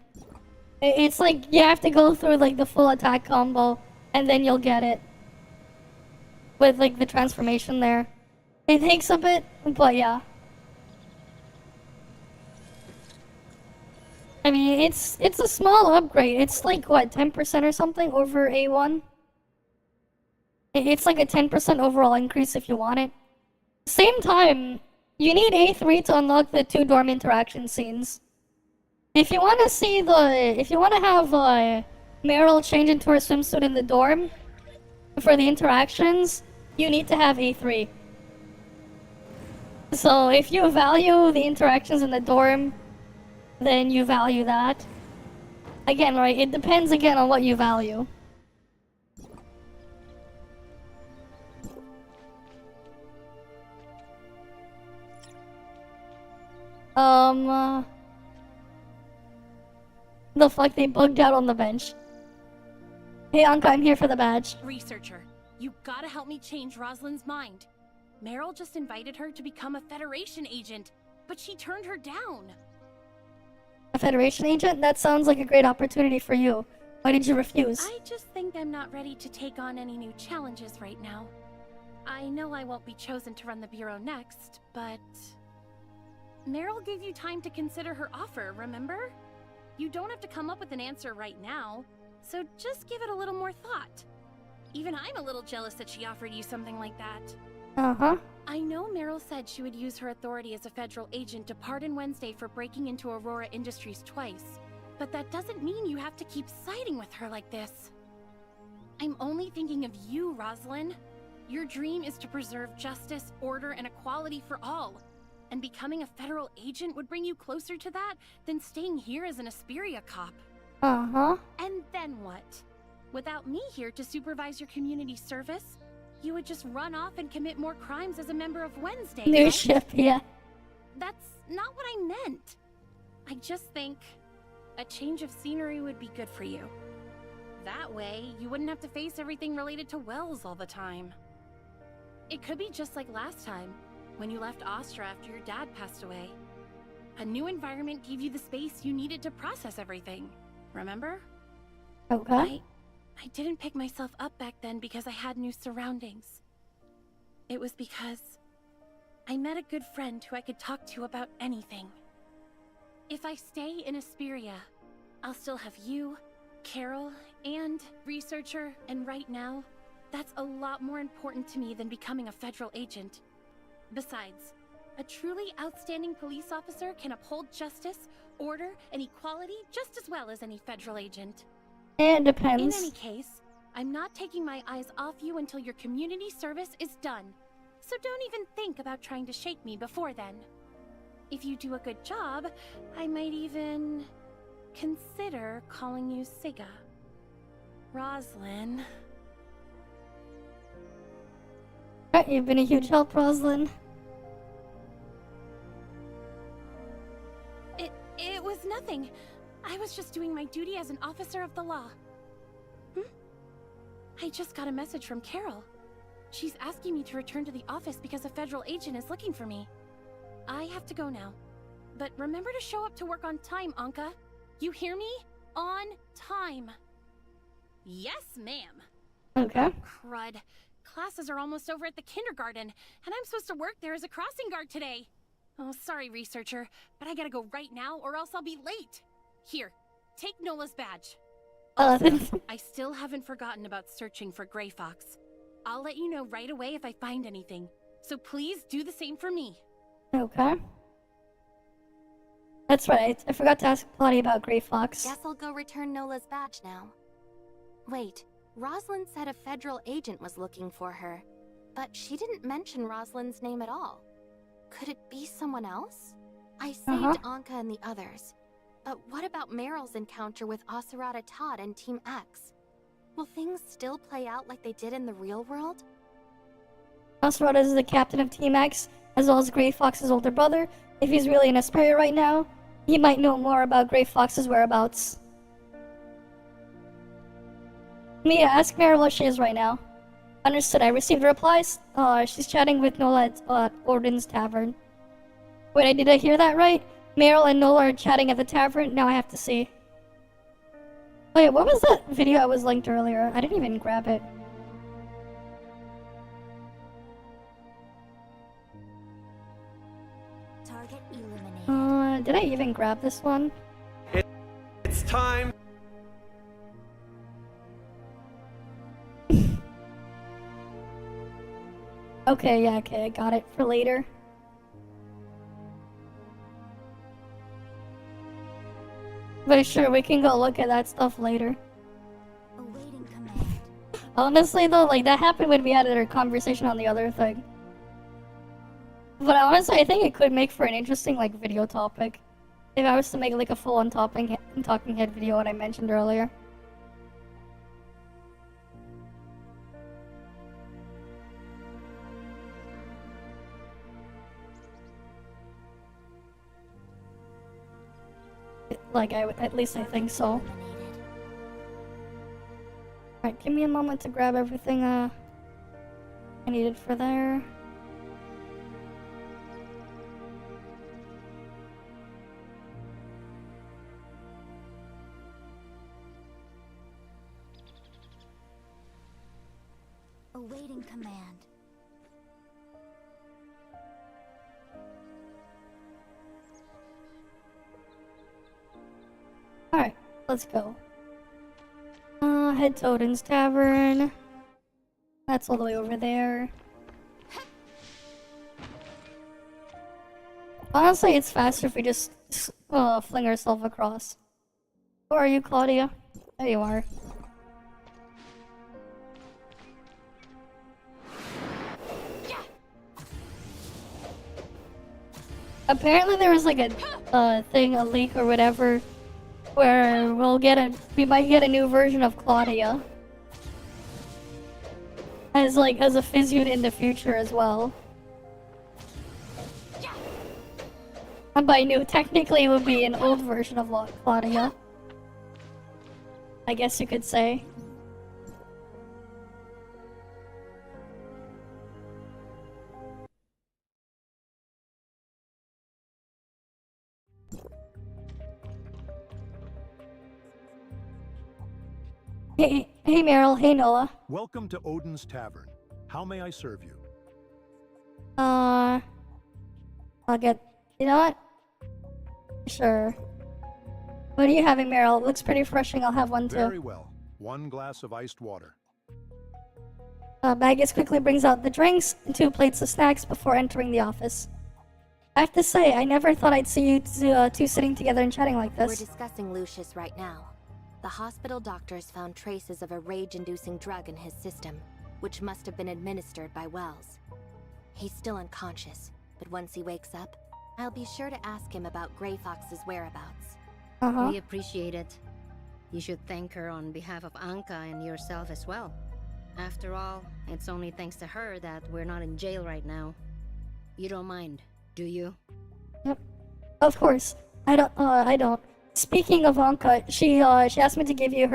It's like you have to go through like the full attack combo and then you'll get it. With like the transformation there. It takes a bit, but yeah. I mean, it's a small upgrade. It's like, what, 10% or something over A1? It's like a 10% overall increase if you want it. Same time, you need A3 to unlock the 2 dorm interaction scenes. If you want to see if you want to have Meryl change into her swimsuit in the dorm for the interactions, you need to have A3. So if you value the interactions in the dorm, then you value that. Again, right, it depends again on what you value. The fuck, they bugged out on the bench. Hey, Anka, I'm here for the badge. Researcher, you gotta help me change Rosalind's mind. Meryl just invited her to become a Federation agent, but she turned her down. A Federation agent? That sounds like a great opportunity for you. Why did you refuse? I just think I'm not ready to take on any new challenges right now. I know I won't be chosen to run the Bureau next, but... Meryl gave you time to consider her offer, remember? You don't have to come up with an answer right now, so just give it a little more thought. Even I'm a little jealous that she offered you something like that. Uh-huh. I know Meryl said she would use her authority as a federal agent to pardon Wednesday for breaking into Aurora Industries twice, but that doesn't mean you have to keep siding with her like this. I'm only thinking of you, Rosalind. Your dream is to preserve justice, order, and equality for all. And becoming a federal agent would bring you closer to that than staying here as an Asperia cop. Uh-huh. And then what? Without me here to supervise your community service, you would just run off and commit more crimes as a member of Wednesday, New right? ship, yeah. That's not what I meant. I just think a change of scenery would be good for you. That way, you wouldn't have to face everything related to Wells all the time. It could be just like last time, when you left Astra after your dad passed away. A new environment gave you the space you needed to process everything. Remember? Okay. I didn't pick myself up back then because I had new surroundings. It was because I met a good friend who I could talk to about anything. If I stay in Asperia, I'll still have you, Carol, and researcher, and right now, that's a lot more important to me than becoming a federal agent. Besides, a truly outstanding police officer can uphold justice, order, and equality just as well as any federal agent. It depends. In any case, I'm not taking my eyes off you until your community service is done. So don't even think about trying to shake me before then. If you do a good job, I might even consider calling you Siga. Roslyn. You've been a huge help, Roslyn. It was nothing. I was just doing my duty as an officer of the law. I just got a message from Carol. She's asking me to return to the office because a federal agent is looking for me. I have to go now. But remember to show up to work on time, Anka. You hear me? On time. Yes, ma'am. Okay. Crud. Classes are almost over at the kindergarten, and I'm supposed to work there as a crossing guard today. Oh, sorry, researcher, but I gotta go right now or else I'll be late. Here, take Nola's badge. Also, I still haven't forgotten about searching for Grey Fox. I'll let you know right away if I find anything. So please do the same for me. Okay. That's right. I forgot to ask Claudia about Grey Fox. Guess I'll go return Nola's badge now. Wait, Rosalind said a federal agent was looking for her, but she didn't mention Rosalind's name at all. Could it be someone else? I saved Anka and the others, but what about Meryl's encounter with Asurata Todd and Team X? Will things still play out like they did in the real world? Asurata is the captain of Team X, as well as Grey Fox's older brother. If he's really in Asperia right now, he might know more about Grey Fox's whereabouts. Mia, ask Meryl where she is right now. Understood, I received replies. She's chatting with Nola at Orden's Tavern. Wait, did I hear that right? Meryl and Nola are chatting at the tavern? Now I have to see. Oh yeah, what was that video I was linked earlier? I didn't even grab it. Target eliminated. Did I even grab this one? It's time. Okay, yeah, okay, I got it for later. But sure, we can go look at that stuff later. Awaiting command. Honestly though, like that happened when we had our conversation on the other thing. But honestly, I think it could make for an interesting like video topic. If I was to make like a full-on talking head video, what I mentioned earlier. Like, at least I think so. Alright, give me a moment to grab everything I needed for there. Awaiting command. Alright, let's go. Head to Odin's Tavern. That's all the way over there. Honestly, it's faster if we just fling ourselves across. Where are you, Claudia? There you are. Apparently there was like a leak or whatever, where we might get a new version of Claudia. As a phys unit in the future as well. And by new, technically it would be an old version of Claudia. I guess you could say. Hey, Meryl. Hey, Noah. Welcome to Odin's Tavern. How may I serve you? I'll get... You know what? Sure. What are you having, Meryl? Looks pretty refreshing. I'll have one too. Very well. 1 glass of iced water. Baggins quickly brings out the drinks and 2 plates of snacks before entering the office. I have to say, I never thought I'd see you two sitting together and chatting like this. We're discussing Lucius right now. The hospital doctors found traces of a rage-inducing drug in his system, which must have been administered by Wells. He's still unconscious, but once he wakes up, I'll be sure to ask him about Grey Fox's whereabouts. Uh-huh. We appreciate it. You should thank her on behalf of Anka and yourself as well. After all, it's only thanks to her that we're not in jail right now. You don't mind, do you? Yep. Of course. I don't. Speaking of Anka, she asked me to give you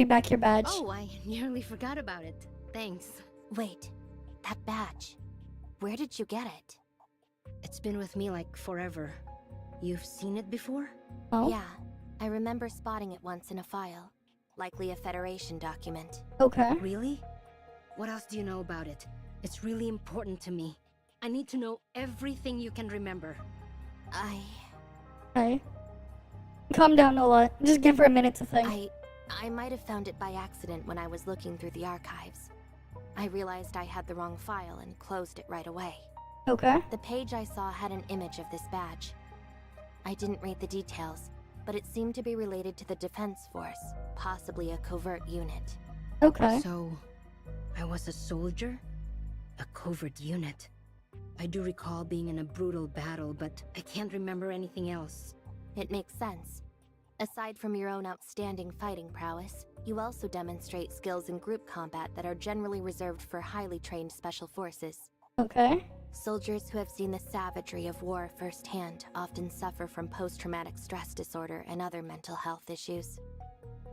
back your badge. Oh, I nearly forgot about it. Thanks. Wait, that badge. Where did you get it? It's been with me like forever. You've seen it before? Oh? Yeah, I remember spotting it once in a file. Likely a Federation document. Okay. Really? What else do you know about it? It's really important to me. I need to know everything you can remember. Okay. Calm down, Nola. Just give her a minute to think. I might have found it by accident when I was looking through the archives. I realized I had the wrong file and closed it right away. Okay. The page I saw had an image of this badge. I didn't read the details, but it seemed to be related to the Defense Force, possibly a covert unit. Okay. So, I was a soldier? A covert unit. I do recall being in a brutal battle, but I can't remember anything else. It makes sense. Aside from your own outstanding fighting prowess, you also demonstrate skills in group combat that are generally reserved for highly trained special forces. Okay. Soldiers who have seen the savagery of war firsthand often suffer from post-traumatic stress disorder and other mental health issues.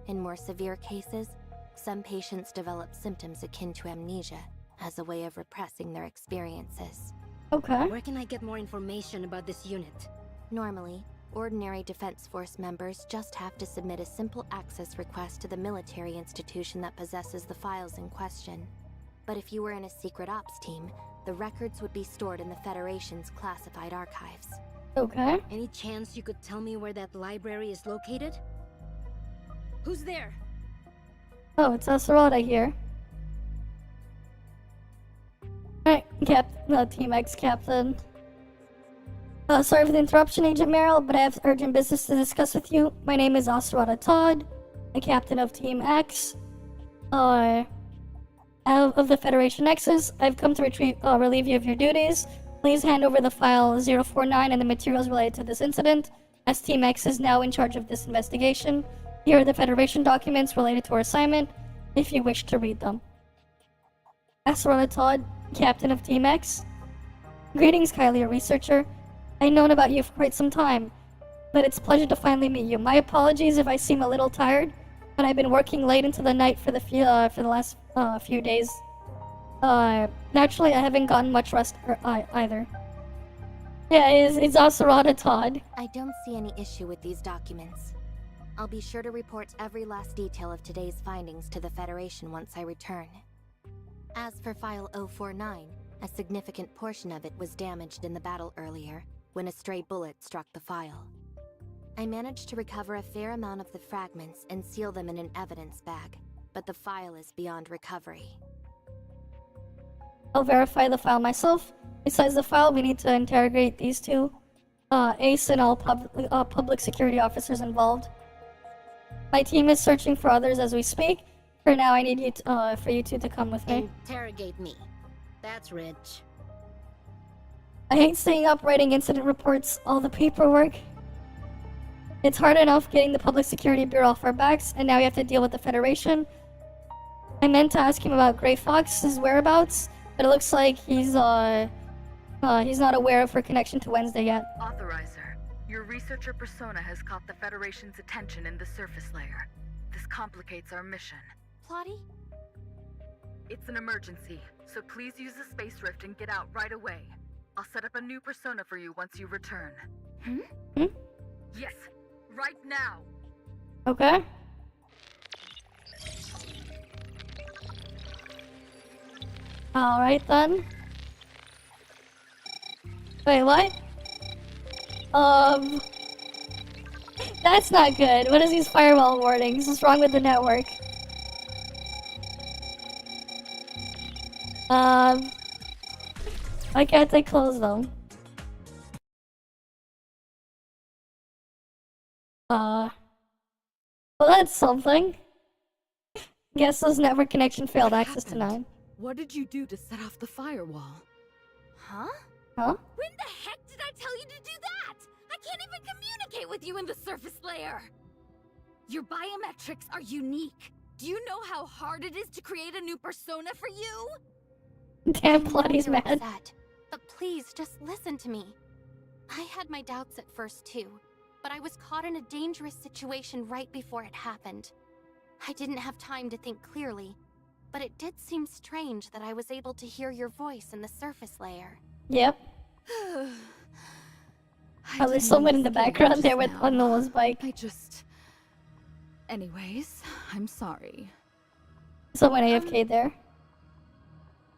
In more severe cases, some patients develop symptoms akin to amnesia as a way of repressing their experiences. Okay. Where can I get more information about this unit? Normally, ordinary Defense Force members just have to submit a simple access request to the military institution that possesses the files in question. But if you were in a secret ops team, the records would be stored in the Federation's classified archives. Okay. Any chance you could tell me where that library is located? Who's there? Oh, it's Acerata here. Alright, Team X Captain. Sorry for the interruption, Agent Meryl, but I have urgent business to discuss with you. My name is Acerata Todd, the captain of Team X. Of the Federation Nexus, I've come to relieve you of your duties. Please hand over the file 049 and the materials related to this incident, as Team X is now in charge of this investigation. Here are the Federation documents related to our assignment, if you wish to read them. Acerata Todd, Captain of Team X. Greetings, Kylie, a researcher. I've known about you for quite some time, but it's a pleasure to finally meet you. My apologies if I seem a little tired, but I've been working late into the night for the last few days. Naturally, I haven't gotten much rest either. Yeah, it's Acerata Todd. I don't see any issue with these documents. I'll be sure to report every last detail of today's findings to the Federation once I return. As for File 049, a significant portion of it was damaged in the battle earlier, when a stray bullet struck the file. I managed to recover a fair amount of the fragments and seal them in an evidence bag, but the file is beyond recovery. I'll verify the file myself. Besides the file, we need to interrogate these two. Ace and all public security officers involved. My team is searching for others as we speak. For now, I need you for you two to come with me. Interrogate me. That's rich. I hate staying up writing incident reports, all the paperwork. It's hard enough getting the Public Security Bureau off our backs, and now we have to deal with the Federation. I meant to ask him about Grey Fox's whereabouts, but it looks like he's not aware of her connection to Wednesday yet. Authorizer, your researcher persona has caught the Federation's attention in the surface layer. This complicates our mission. Plotty? It's an emergency, so please use the space rift and get out right away. I'll set up a new persona for you once you return. Hmm? Yes, right now! Okay. Alright then. Wait, what? That's not good. What is these firewall warnings? What's wrong with the network? Why can't they close them? Well, that's something. Guess those network connection failed. Access denied. What did you do to set off the firewall? Huh? Huh? When the heck did I tell you to do that? I can't even communicate with you in the surface layer! Your biometrics are unique. Do you know how hard it is to create a new persona for you? Damn, Plotty's mad. Upset, but please, just listen to me. I had my doubts at first too, but I was caught in a dangerous situation right before it happened. I didn't have time to think clearly, but it did seem strange that I was able to hear your voice in the surface layer. Yep. Oh, there's someone in the background there with on Nola's bike. Anyways, I'm sorry. Someone AFK there.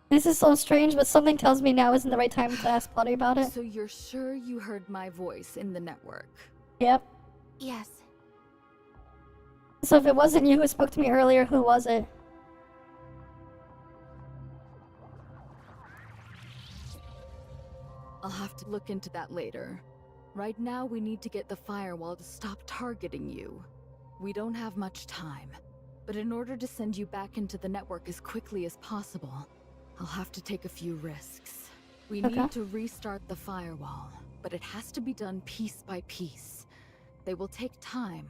This is so strange, but something tells me now isn't the right time to ask Plotty about it. So you're sure you heard my voice in the network? Yep. Yes. So if it wasn't you who spoke to me earlier, who was it? I'll have to look into that later. Right now, we need to get the firewall to stop targeting you. We don't have much time, but in order to send you back into the network as quickly as possible, I'll have to take a few risks. We need to restart the firewall, but it has to be done piece by piece. They will take time,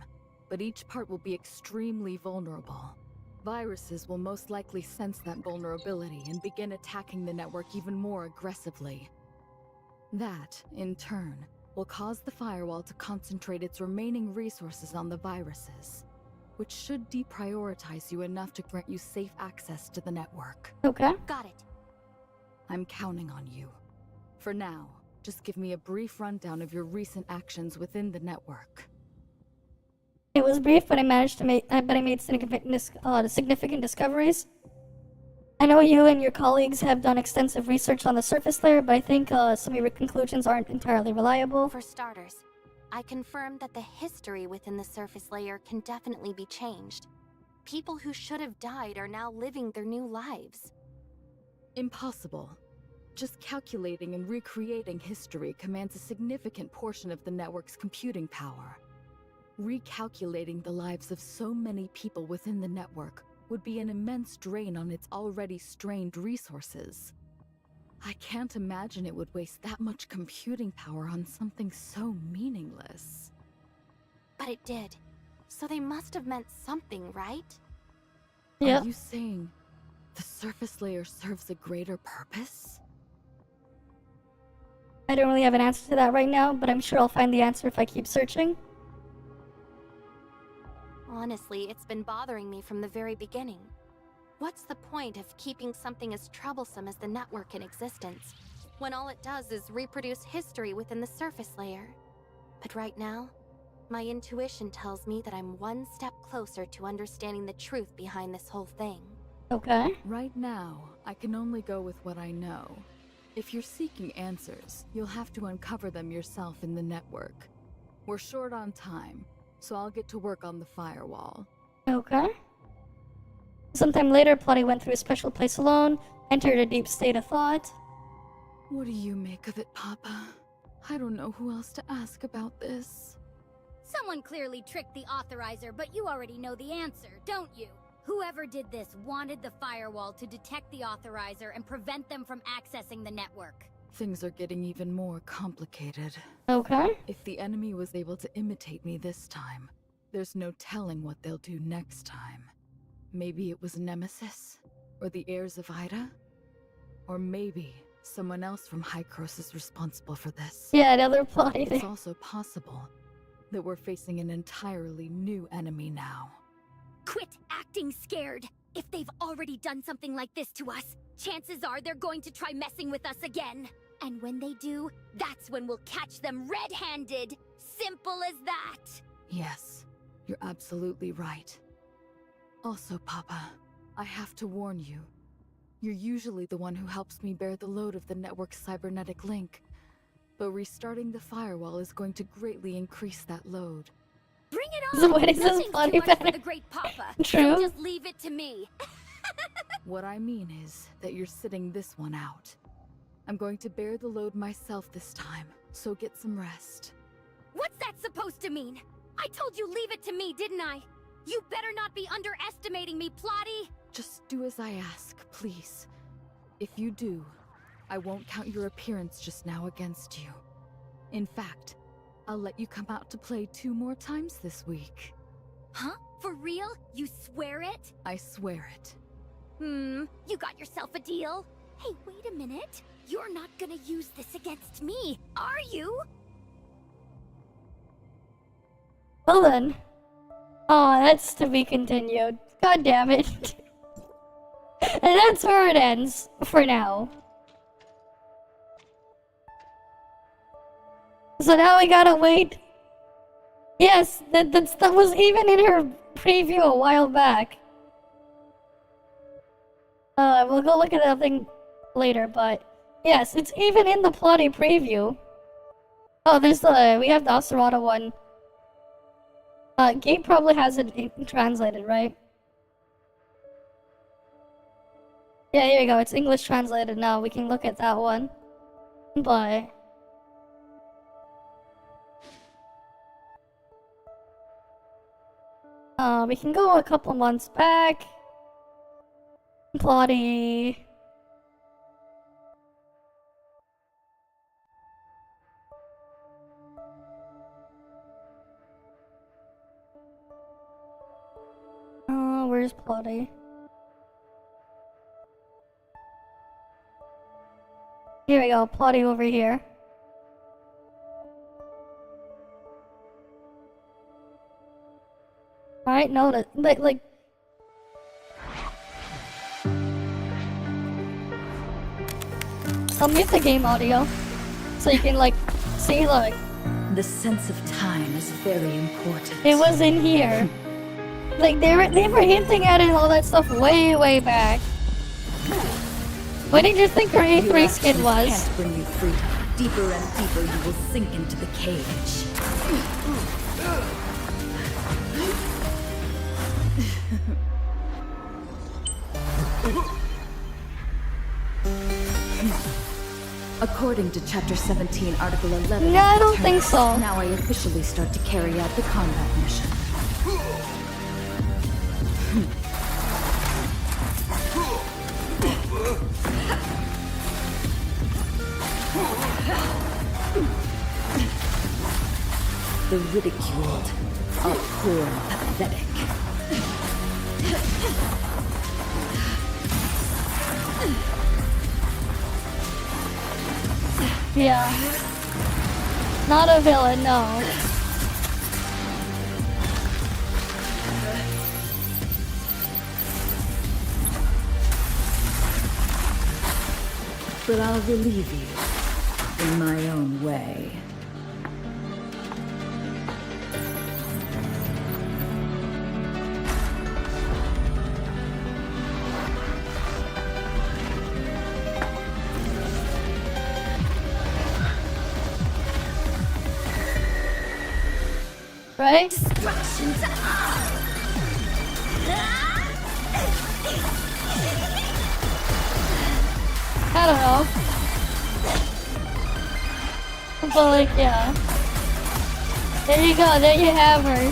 but each part will be extremely vulnerable. Viruses will most likely sense that vulnerability and begin attacking the network even more aggressively. That, in turn, will cause the firewall to concentrate its remaining resources on the viruses, which should deprioritize you enough to grant you safe access to the network. Okay. Got it. I'm counting on you. For now, just give me a brief rundown of your recent actions within the network. It was brief, but I managed to make. I made significant discoveries. I know you and your colleagues have done extensive research on the surface layer, but I think some of your conclusions aren't entirely reliable. For starters, I confirmed that the history within the surface layer can definitely be changed. People who should have died are now living their new lives. Impossible. Just calculating and recreating history commands a significant portion of the network's computing power. Recalculating the lives of so many people within the network would be an immense drain on its already strained resources. I can't imagine it would waste that much computing power on something so meaningless. But it did. So they must have meant something, right? Are you saying the surface layer serves a greater purpose? I don't really have an answer to that right now, but I'm sure I'll find the answer if I keep searching. Honestly, it's been bothering me from the very beginning. What's the point of keeping something as troublesome as the network in existence, when all it does is reproduce history within the surface layer? But right now, my intuition tells me that I'm one step closer to understanding the truth behind this whole thing. Okay. Right now, I can only go with what I know. If you're seeking answers, you'll have to uncover them yourself in the network. We're short on time, so I'll get to work on the firewall. Okay. Sometime later, Plotty went through a special place alone, entered a deep state of thought. What do you make of it, Papa? I don't know who else to ask about this. Someone clearly tricked the authorizer, but you already know the answer, don't you? Whoever did this wanted the firewall to detect the authorizer and prevent them from accessing the network. Things are getting even more complicated. Okay. If the enemy was able to imitate me this time, there's no telling what they'll do next time. Maybe it was Nemesis? Or the heirs of Ida? Or maybe someone else from Hykros is responsible for this. Yeah, another Plotty. It's also possible that we're facing an entirely new enemy now. Quit acting scared! If they've already done something like this to us, chances are they're going to try messing with us again. And when they do, that's when we'll catch them red-handed. Simple as that. Yes, you're absolutely right. Also, Papa, I have to warn you. You're usually the one who helps me bear the load of the network's cybernetic link, but restarting the firewall is going to greatly increase that load. Bring it So on! what is this Nothing's bloody too much better? for the great Papa. True. So just leave it to me. What I mean is that you're sitting this one out. I'm going to bear the load myself this time, so get some rest. What's that supposed to mean? I told you leave it to me, didn't I? You better not be underestimating me, Plotty! Just do as I ask, please. If you do, I won't count your appearance just now against you. In fact, I'll let you come out to play 2 more times this week. Huh? For real? You swear it? I swear it. You got yourself a deal? Hey, wait a minute. You're not gonna use this against me, are you? Well then. Oh, that's to be continued. God damn it. And that's where it ends, for now. So now we gotta wait. Yes, that was even in her preview a while back. We'll go look at that thing later, but yes, it's even in the plotty preview. Oh, there's we have the Oserata one. Gabe probably has it translated, right? Yeah, here you go. It's English translated now. We can look at that one. But we can go a couple months back. Plotty. Where's Plotty? Here we go, Plotty over here. Alright, no, like... I'll mute the game audio, so you can, like, see, like... The sense of time is very important. It was in here. Like, they were hinting at it and all that stuff way back. What did you think her 8th grade skin was? Can't bring you free. Deeper and deeper you will sink into the cage. According to Chapter 17, Article 11... No, I don't think so. Now I officially start to carry out the combat mission. The ridiculed are poor and pathetic. Yeah. Not a villain, no. But I'll relieve you in my own way. Right? Destruction to all! I don't know. But like, yeah. There you go, there you have her.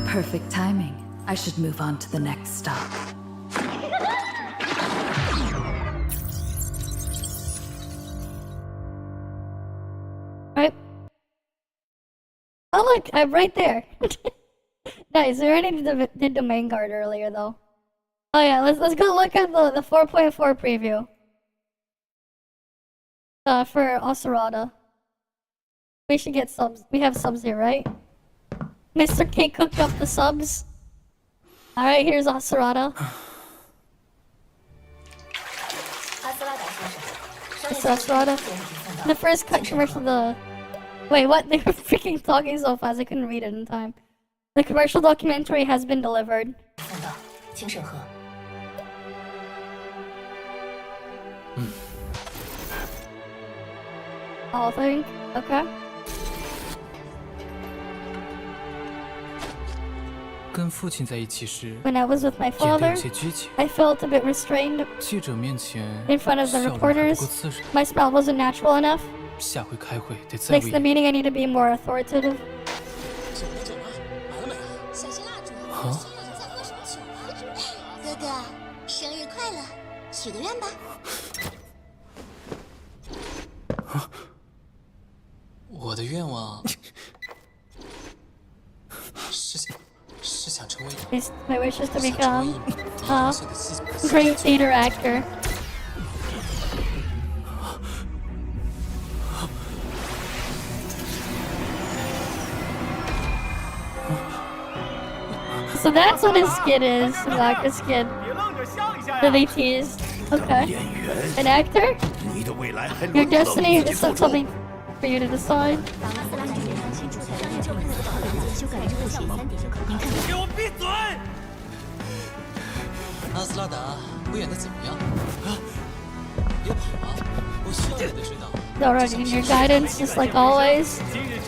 Perfect timing. I should move on to the next stop. Right. Oh look, I'm right there. Nice, we already did the main guard earlier though. Oh yeah, let's go look at the 4.4 preview. For Oserata. We should get subs. We have subs here, right? Mr. K cooked up the subs. Alright, here's Asurada. It's Asurada. The first cut commercial, the... Wait, what? They were freaking talking so fast I couldn't read it in time. The commercial documentary has been delivered. All thing? Okay. When I was with my father, I felt a bit restrained in front of the reporters. My smile wasn't natural enough. Next the meeting I need to be more authoritative. 哥哥，生日快乐！许个愿吧。我的愿望是想成为 My wish is to become a great theater actor. So that's what his skit is, Vodka skit. That they teased. Okay. An actor? Your destiny is something for you to decide. 给我闭嘴！阿斯拉达，我演的怎么样？别跑啊！我需要你的指导。Alright, need your guidance, just like always.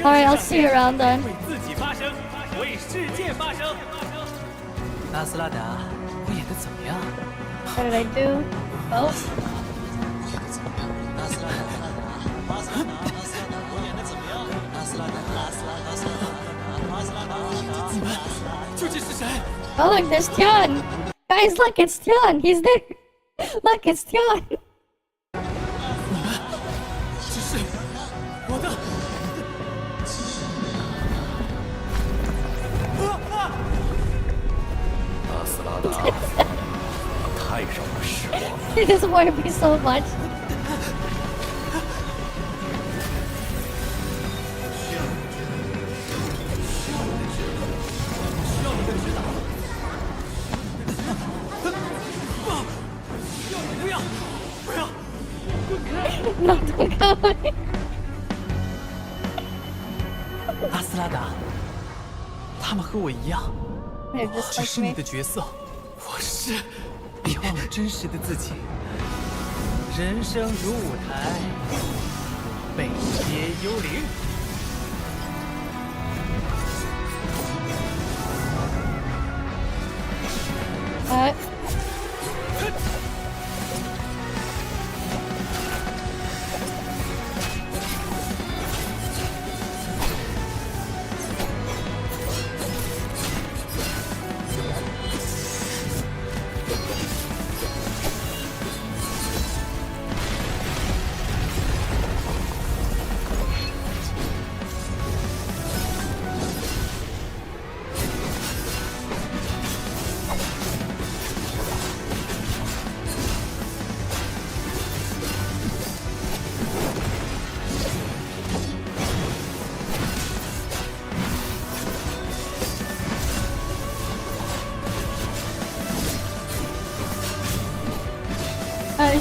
Alright, I'll see you around then. 为自己发声，为世界发声。阿斯拉达，我演的怎么样？ What did I do? Oh. 阿斯拉达，阿斯拉达，阿斯拉达，我演的怎么样？阿斯拉达，阿斯拉达，阿斯拉达，阿斯拉达，你们究竟是谁？ Oh look, there's Tian! Guys, look, it's Tian! He's there! Look, it's Tian! 只是我的。阿斯拉达，太让我失望。He just wanted me so much. 阿斯拉达，他们和我一样，只是你的角色，我是。别忘了真实的自己。人生如舞台，北街幽灵。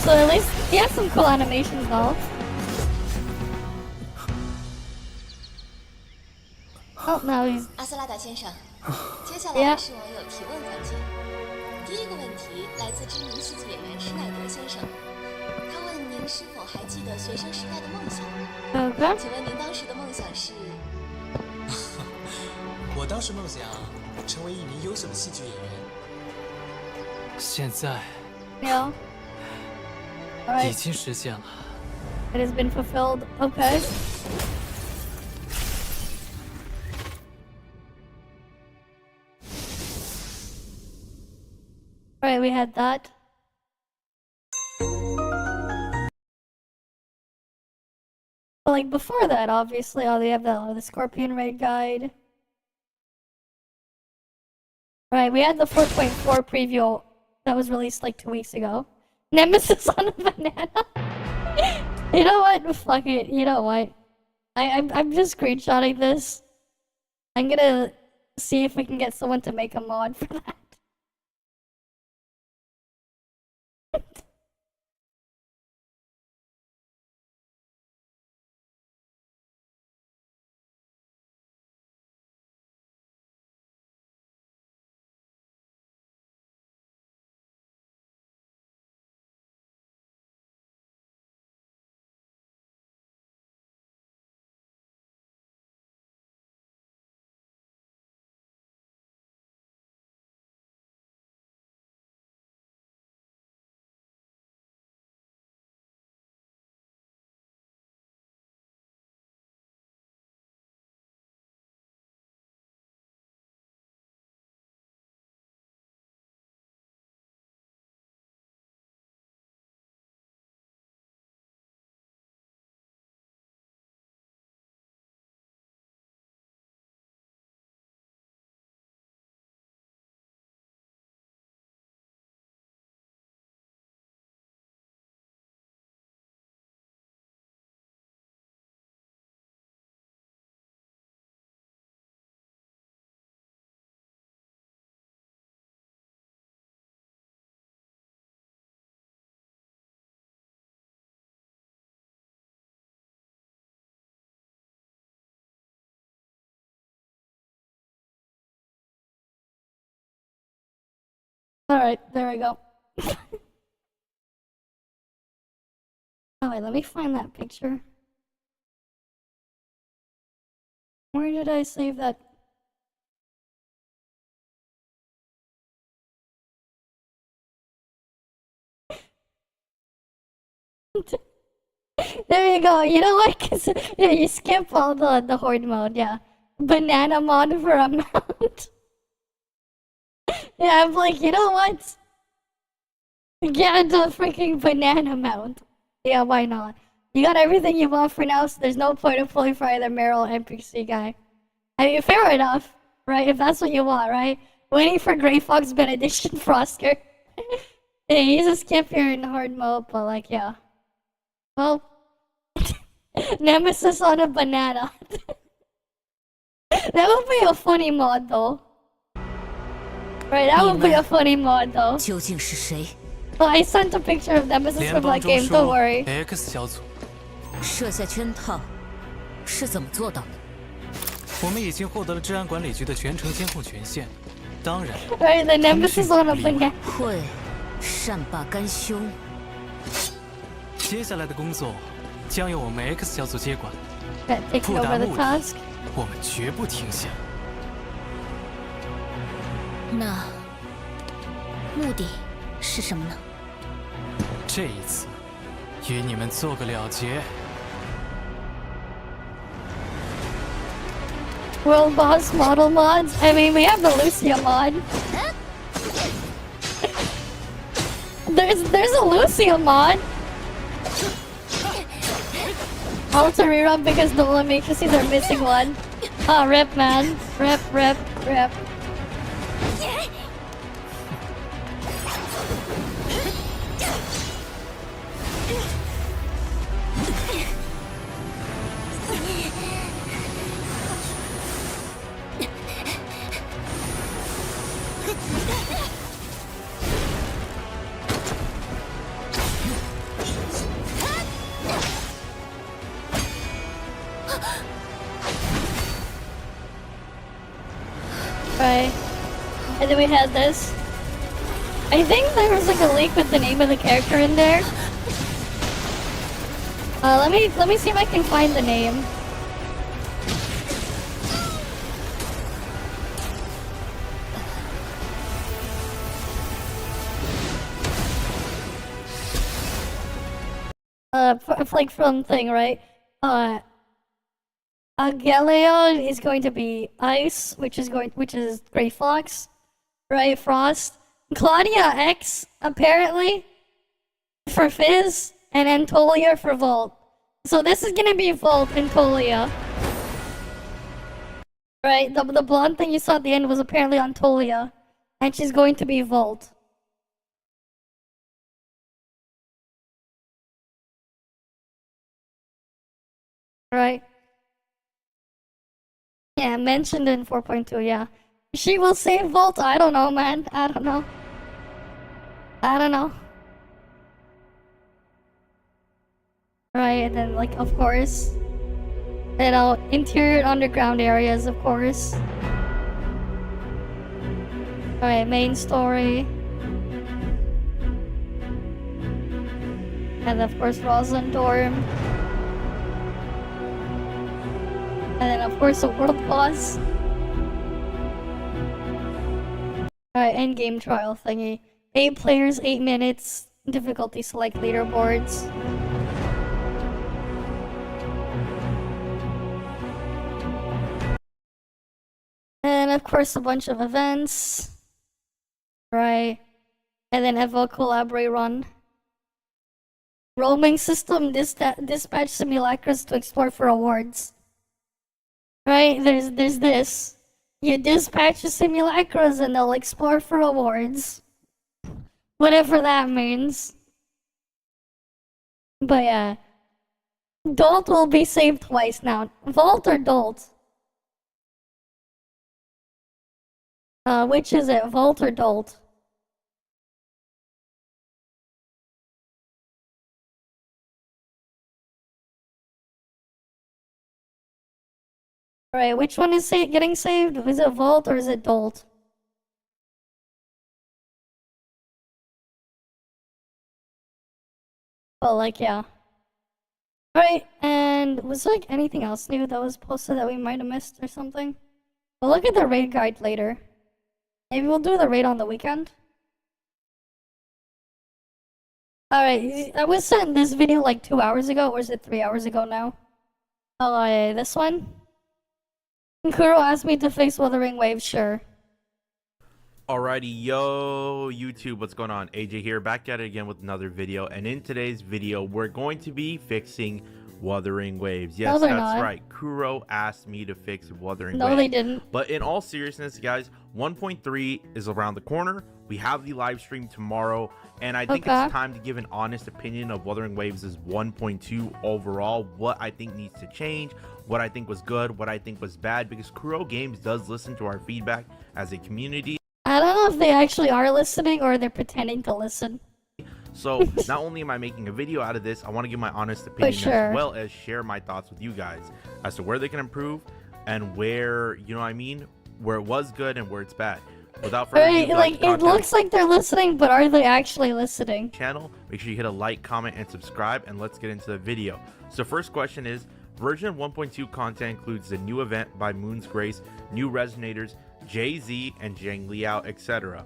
So at least he has some cool animations though. Oh, now he's... 阿斯拉达先生，接下来是网友提问环节。第一个问题来自知名戏剧演员施耐德先生，他问您是否还记得学生时代的梦想？请问您当时的梦想是？我当时梦想成为一名优秀的戏剧演员。现在。Yeah. Alright. 已经实现了。 It has been fulfilled. Okay. Alright, we had that. But like before that, obviously, they have the Scorpion Raid guide. Alright, we had the 4.4 preview that was released like 2 weeks ago. Nemesis on a banana. You know what? Fuck it. You know what? I'm just screenshotting this. I'm gonna see if we can get someone to make a mod for that. Alright, there we go. Oh wait, let me find that picture. Where did I save that? There you go. You know what? 'Cause, yeah, you skip all the horde mode. Yeah, banana mod for a mount. Yeah, I'm like, you know what? Get the freaking banana mount. Yeah, why not? You got everything you want for now, so there's no point of pulling for either Meryl or NPC guy. I mean, fair enough, right? If that's what you want, right? Waiting for Grey Fox Benediction Frosker. Yeah, you just skip here in hard mode, but like, yeah. Well, Nemesis on a banana. That would be a funny mod, though. Right, that would be a funny mod, though. Well, I sent a picture of Nemesis from that game, don't worry. X 小组设下圈套是怎么做到的？我们已经获得了治安管理局的全程监控权限，当然， Right, the Nemesis on a banana. 会善罢甘休。接下来的工作将由我们 X 小组接管。 Taking 不达 over the 目的， task. 我们绝不停下。那目的是什么呢？这一次，与你们做个了结。 World boss model mods? I mean, we have the Lucia mod. There's a Lucia mod. I'll have to rerun because the Nolan matrices are missing one. Ah, rip, man. Rip, rip, rip. Right. And then we had this. I think there was like a leak with the name of the character in there. Let me see if I can find the name. Like from thing, right? Ageleon is going to be Ice, which is Grey Fox, right? Frost. Claudia X, apparently, for Fizz, and Antolia for Volt. So this is gonna be Volt Antolia. Right? The blonde thing you saw at the end was apparently Antolia, and she's going to be Volt. Right? Yeah, mentioned in 4.2, yeah. She will save Volt? I don't know, man. I don't know. I don't know. Right, and then like of course, interior and underground areas, of course. Alright, main story. And of course Roslyn dorm. And then of course a world boss. Alright, endgame trial thingy. 8 players, 8 minutes. Difficulty select leaderboards. And of course a bunch of events. Right. And then Evo collaborate run. Roaming system dispatch simulacras to explore for awards. Right, there's this. You dispatch the simulacras and they'll explore for awards. Whatever that means. But yeah. Dolt will be saved twice now. Vault or Dolt? Which is it? Vault or Dolt? Alright, which one is getting saved? Is it Vault or is it Dolt? Well, like, yeah. Alright, and was there like anything else new that was posted that we might have missed or something? We'll look at the raid guide later. Maybe we'll do the raid on the weekend. Alright, I was sent this video like 2 hours ago, or is it 3 hours ago now? Oh, yeah, this one? Kuro asked me to fix Wuthering Waves, sure. Alrighty, yo, YouTube, what's going on? AJ here, back at it again with another video, and in today's video, we're going to be fixing Wuthering Waves. Yes, no, that's right. Kuro asked me to fix Wuthering Waves. No, they didn't. But in all seriousness, guys, 1.3 is around the corner. We have the live stream tomorrow, and I think it's time to give an honest opinion of Wuthering Waves' 1.2 overall, what I think needs to change, what I think was good, what I think was bad, because Kuro Games does listen to our feedback as a community. I don't know if they actually are listening or they're pretending to listen. So not only am I making a video out of this, I want to give my honest opinion as well as share my thoughts with you guys as to where they can improve and where, you know what I mean, where it was good and where it's bad. Without further ado, like it looks like they're listening, but are they actually listening? Channel, make sure you hit a like, comment, and subscribe, and let's get into the video. So first question is, version 1.2 content includes the new event by Moon's Grace, new resonators, Jay-Z and Zhang Liao, etc.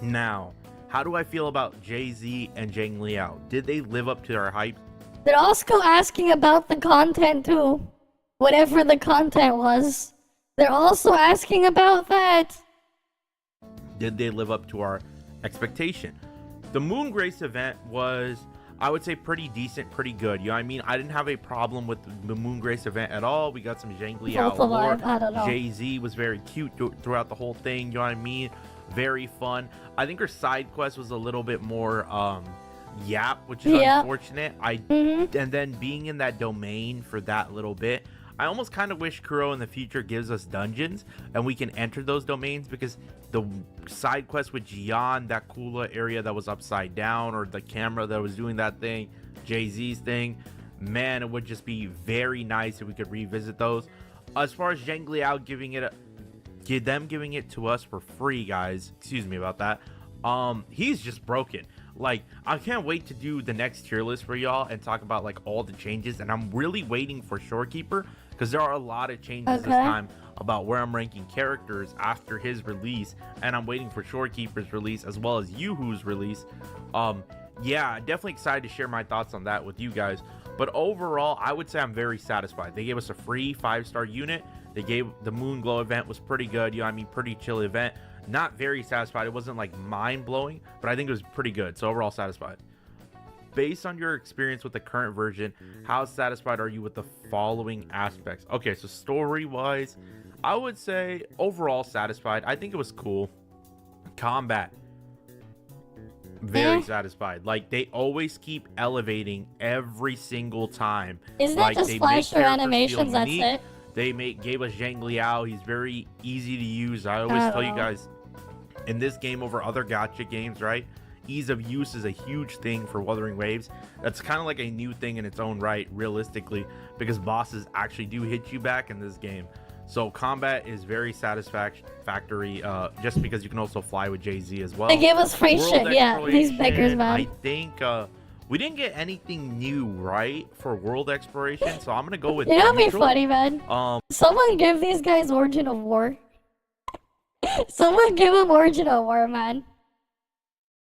Now, how do I feel about Jay-Z and Zhang Liao? Did they live up to their hype? They're also asking about the content too. Whatever the content was. They're also asking about that. Did they live up to our expectation? The Moon Grace event was, I would say, pretty decent, pretty good. You know what I mean? I didn't have a problem with the Moon Grace event at all. We got some Zhang Liao lore. Jay-Z was very cute throughout the whole thing. You know what I mean? Very fun. I think her side quest was a little bit more yap, which is unfortunate. And then being in that domain for that little bit, I almost kind of wish Kuro in the future gives us dungeons and we can enter those domains, because the side quest with Jian, that Kula area that was upside down, or the camera that was doing that thing, Jay-Z's thing, man, it would just be very nice if we could revisit those. As far as Zhang Liao giving it to us for free, guys, excuse me about that, he's just broken. Like, I can't wait to do the next tier list for y'all and talk about like all the changes, and I'm really waiting for Shorekeeper, because there are a lot of changes this time about where I'm ranking characters after his release, and I'm waiting for Shorekeeper's release as well as Yuhu's release. Yeah, definitely excited to share my thoughts on that with you guys. But overall, I would say I'm very satisfied. They gave us a free 5-star unit. They gave the Moon Glow event was pretty good. You know, I mean, pretty chill event. Not very satisfied. It wasn't like mind-blowing, but I think it was pretty good. So overall satisfied. Based on your experience with the current version, how satisfied are you with the following aspects? Okay, so story-wise, I would say overall satisfied. I think it was cool. Combat, very satisfied. Like, they always keep elevating every single time. Isn't that just flasher animations? That's it. They gave us Zhang Liao. He's very easy to use. I always tell you guys, in this game over other gacha games, right? ease of use is a huge thing for Wuthering Waves. That's kind of like a new thing in its own right, realistically, because bosses actually do hit you back in this game. So combat is very satisfactory, just because you can also fly with Jay-Z as well. They gave us free World shit, yeah. These beggars, exploration, man. I think we didn't get anything new, right, for world exploration. So I'm gonna go with. You know what'd be neutral. funny, man? Someone give these guys Origin of War. Someone give them Origin of War, man.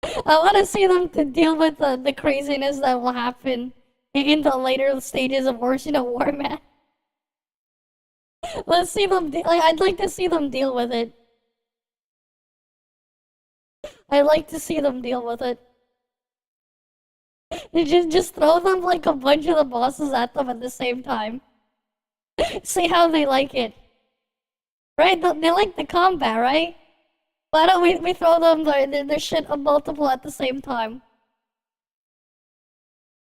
I want to see them to deal with the craziness that will happen in the later stages of Origin of War, man. Let's see them. I'd like to see them deal with it. I'd like to see them deal with it. Just throw them like a bunch of the bosses at them at the same time. See how they like it. Right? They like the combat, right? Why don't we throw them their shit a multiple at the same time?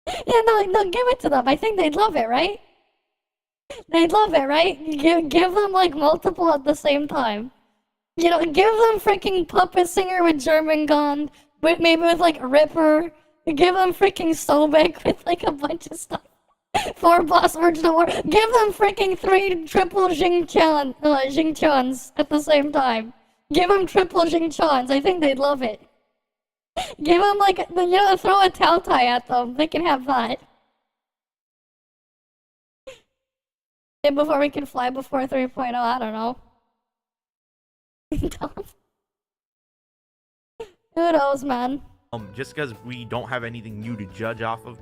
Yeah, no, give it to them. I think they'd love it, right? They'd love it, right? Give them like multiple at the same time. You know, give them freaking Puppet Singer with German Gun, maybe with like Ripper. Give them freaking Sobek with like a bunch of stuff. 4 boss Origin of War. Give them freaking 3 triple Xingqians at the same time. Give them triple Xingqians. I think they'd love it. Give them like, you know, throw a Tao Tai at them. They can have that. And before we can fly before 3.0, I don't know. Who knows, man? Just because we don't have anything new to judge off of,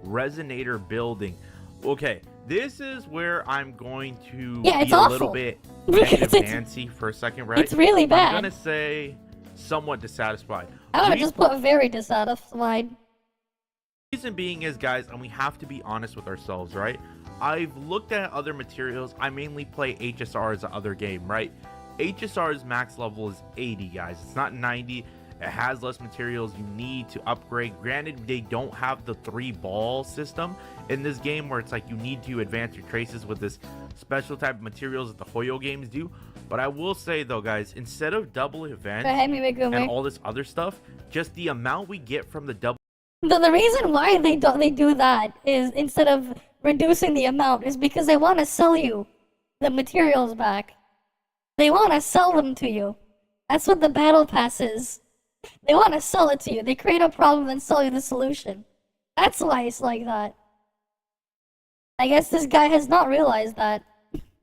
Resonator building. Okay, this is where I'm going to be a little bit negative Nancy for a second, right? It's really bad. I'm gonna say somewhat dissatisfied. I would just put very dissatisfied. Reason being is, guys, and we have to be honest with ourselves, right? I've looked at other materials. I mainly play HSR as the other game, right? HSR's max level is 80, guys. It's not 90. It has less materials you need to upgrade. Granted, they don't have the 3-ball system in this game where it's like you need to advance your traces with this special type of materials that the Hoyo games do. But I will say though, guys, instead of double events and all this other stuff, just the amount we get from the double. The reason why they do that is, instead of reducing the amount, is because they want to sell you the materials back. They want to sell them to you. That's what the battle pass is. They want to sell it to you. They create a problem and sell you the solution. That's why it's like that. I guess this guy has not realized that.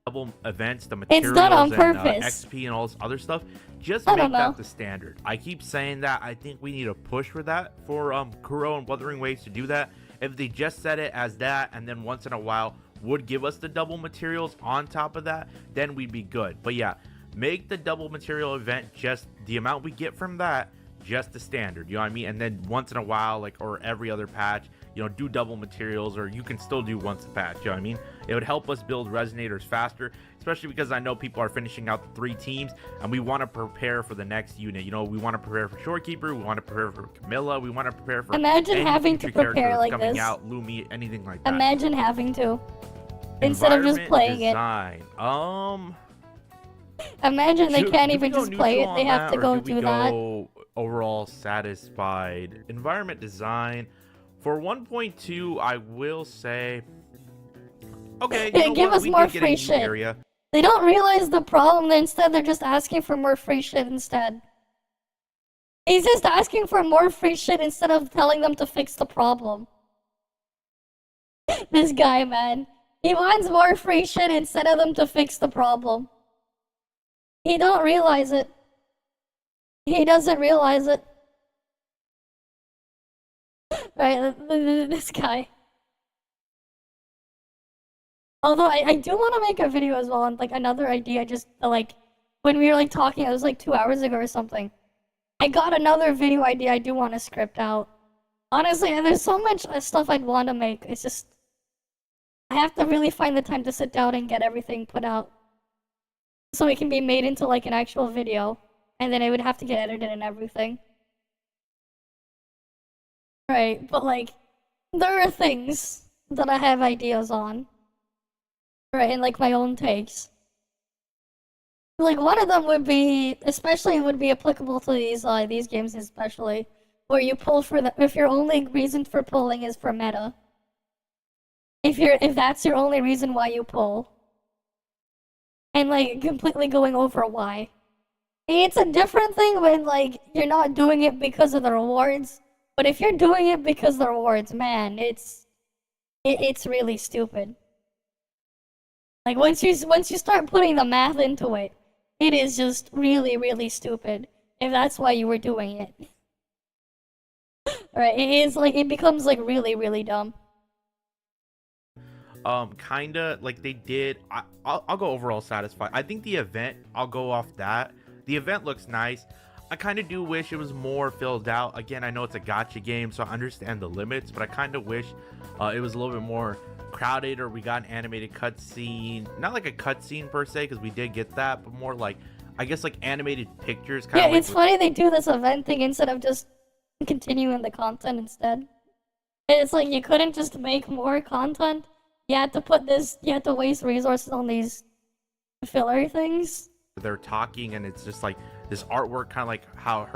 Double events, the materials, it's done on and purpose. XP and all this other stuff. Just make that the standard. I keep saying that. I think we need to push for that for Kuro and Wuthering Waves to do that. If they just set it as that, and then once in a while would give us the double materials on top of that, then we'd be good. But yeah, make the double material event just the amount we get from that, just the standard, you know what I mean? And then once in a while, like, or every other patch, you know, do double materials, or you can still do once a patch, you know what I mean? It would help us build resonators faster, especially because I know people are finishing out the 3 teams, and we want to prepare for the next unit. You know, we want to prepare for Shorekeeper, we want to prepare for Camilla, we want to prepare for imagine having to prepare like coming this. out, Lumi, anything like that. Imagine having to, instead of just playing design. Imagine they can't even just play it, they have to go do that. Overall satisfied. Environment design for 1.2, I will say, okay, you know give what? us more free shit. Area. They don't realize the problem, instead they're just asking for more free shit instead. He's just asking for more free shit instead of telling them to fix the problem. This guy, man. He wants more free shit instead of them to fix the problem. He don't realize it. He doesn't realize it. Right, this guy. Although I do want to make a video as well on like another idea, just like when we were like talking, it was like 2 hours ago or something. I got another video idea I do want to script out. Honestly, there's so much stuff I'd want to make. It's just I have to really find the time to sit down and get everything put out, so it can be made into like an actual video, and then it would have to get edited and everything. Right, but like, there are things that I have ideas on. Right, and like my own takes. Like one of them would be, especially would be applicable to these games especially, where you pull for the if your only reason for pulling is for meta. If that's your only reason why you pull. And like completely going over why. It's a different thing when like you're not doing it because of the rewards. But if you're doing it because of the rewards, man, it's really stupid. Like once you start putting the math into it, it is just really, really stupid. If that's why you were doing it. Right, it becomes like really, really dumb. Kinda like they did. I'll go overall satisfied. I think the event, I'll go off that. The event looks nice. I kind of do wish it was more filled out. Again, I know it's a gacha game, so I understand the limits, but I kind of wish it was a little bit more crowded, or we got an animated cutscene. Not like a cutscene per se, because we did get that, but more like, I guess, like animated pictures. Yeah, like it's funny they do this event thing instead of just continuing the content instead. It's like you couldn't just make more content. You had to waste resources on these filler things. They're talking, and it's just like this artwork, kind of like how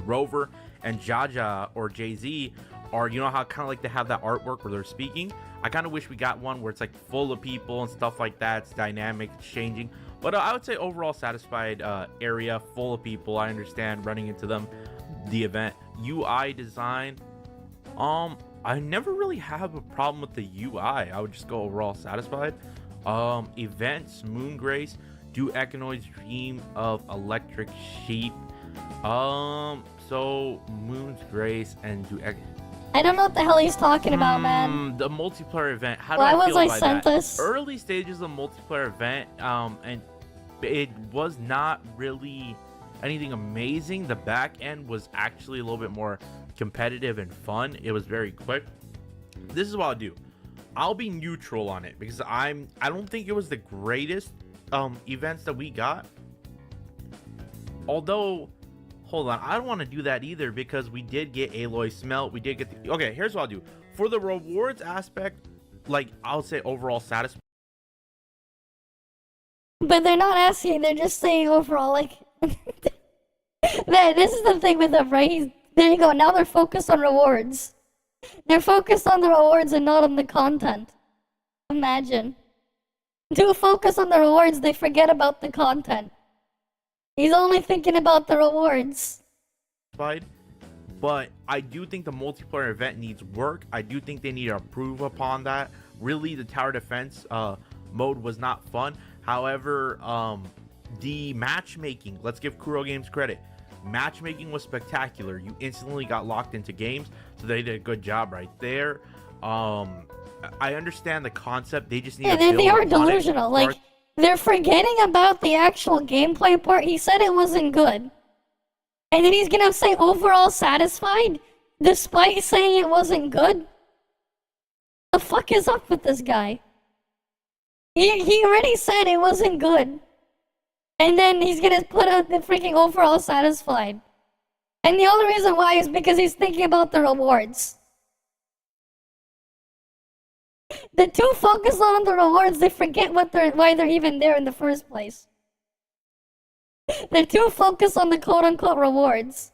Rover and Jaja or Jay-Z are, you know how kind of like they have that artwork where they're speaking. I kind of wish we got one where it's like full of people and stuff like that. It's dynamic, it's changing. But I would say overall satisfied. Area full of people. I understand running into them. The event UI design, I never really have a problem with the UI. I would just go overall satisfied. Events, Moongrace, do Ekanoid's dream of electric sheep. So Moon's Grace and do I don't know what the hell he's talking about, man. The multiplayer event. How do Why I was feel I about sent that? this? Early stages of the multiplayer event, and it was not really anything amazing. The back end was actually a little bit more competitive and fun. It was very quick. This is what I'll do. I'll be neutral on it because I don't think it was the greatest events that we got. Although, hold on, I don't want to do that either because we did get Aloy Smelt. We did get the, okay, here's what I'll do. For the rewards aspect, like I'll say overall satisfied. But they're not asking, they're just saying overall, like man, this is the thing with them, right? There you go, now they're focused on rewards. They're focused on the rewards and not on the content. Imagine. To focus on the rewards, they forget about the content. He's only thinking about the rewards. But I do think the multiplayer event needs work. I do think they need to improve upon that. Really, the tower defense mode was not fun. However, the matchmaking, let's give Kuro Games credit. Matchmaking was spectacular. You instantly got locked into games, so they did a good job right there. I understand the concept. They just need to they are delusional. Like, they're forgetting about the actual gameplay part. He said it wasn't good. And then he's gonna say overall satisfied, despite saying it wasn't good? The fuck is up with this guy? He already said it wasn't good. And then he's gonna put out the freaking overall satisfied. And the only reason why is because he's thinking about the rewards. The two focus on the rewards, they forget why they're even there in the first place. They're too focused on the quote-unquote rewards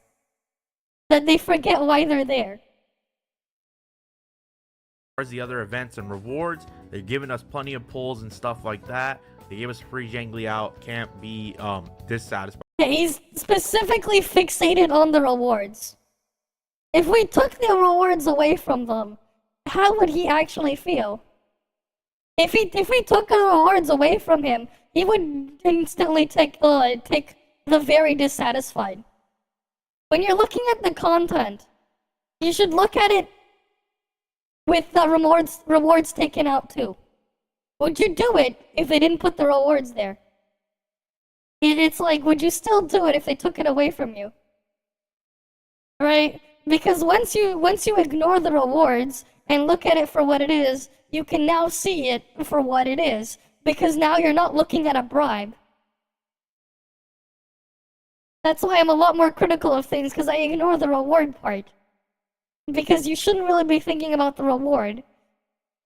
that they forget why they're there. As the other events and rewards, they're giving us plenty of pulls and stuff like that. They gave us free jangly out. Can't be dissatisfied. Yeah, he's specifically fixated on the rewards. If we took the rewards away from them, how would he actually feel? If we took the rewards away from him, he would instantly take the very dissatisfied. When you're looking at the content, you should look at it with the rewards taken out too. Would you do it if they didn't put the rewards there? It's like, would you still do it if they took it away from you? Right? Because once you ignore the rewards and look at it for what it is, you can now see it for what it is. Because now you're not looking at a bribe. That's why I'm a lot more critical of things, because I ignore the reward part. Because you shouldn't really be thinking about the reward.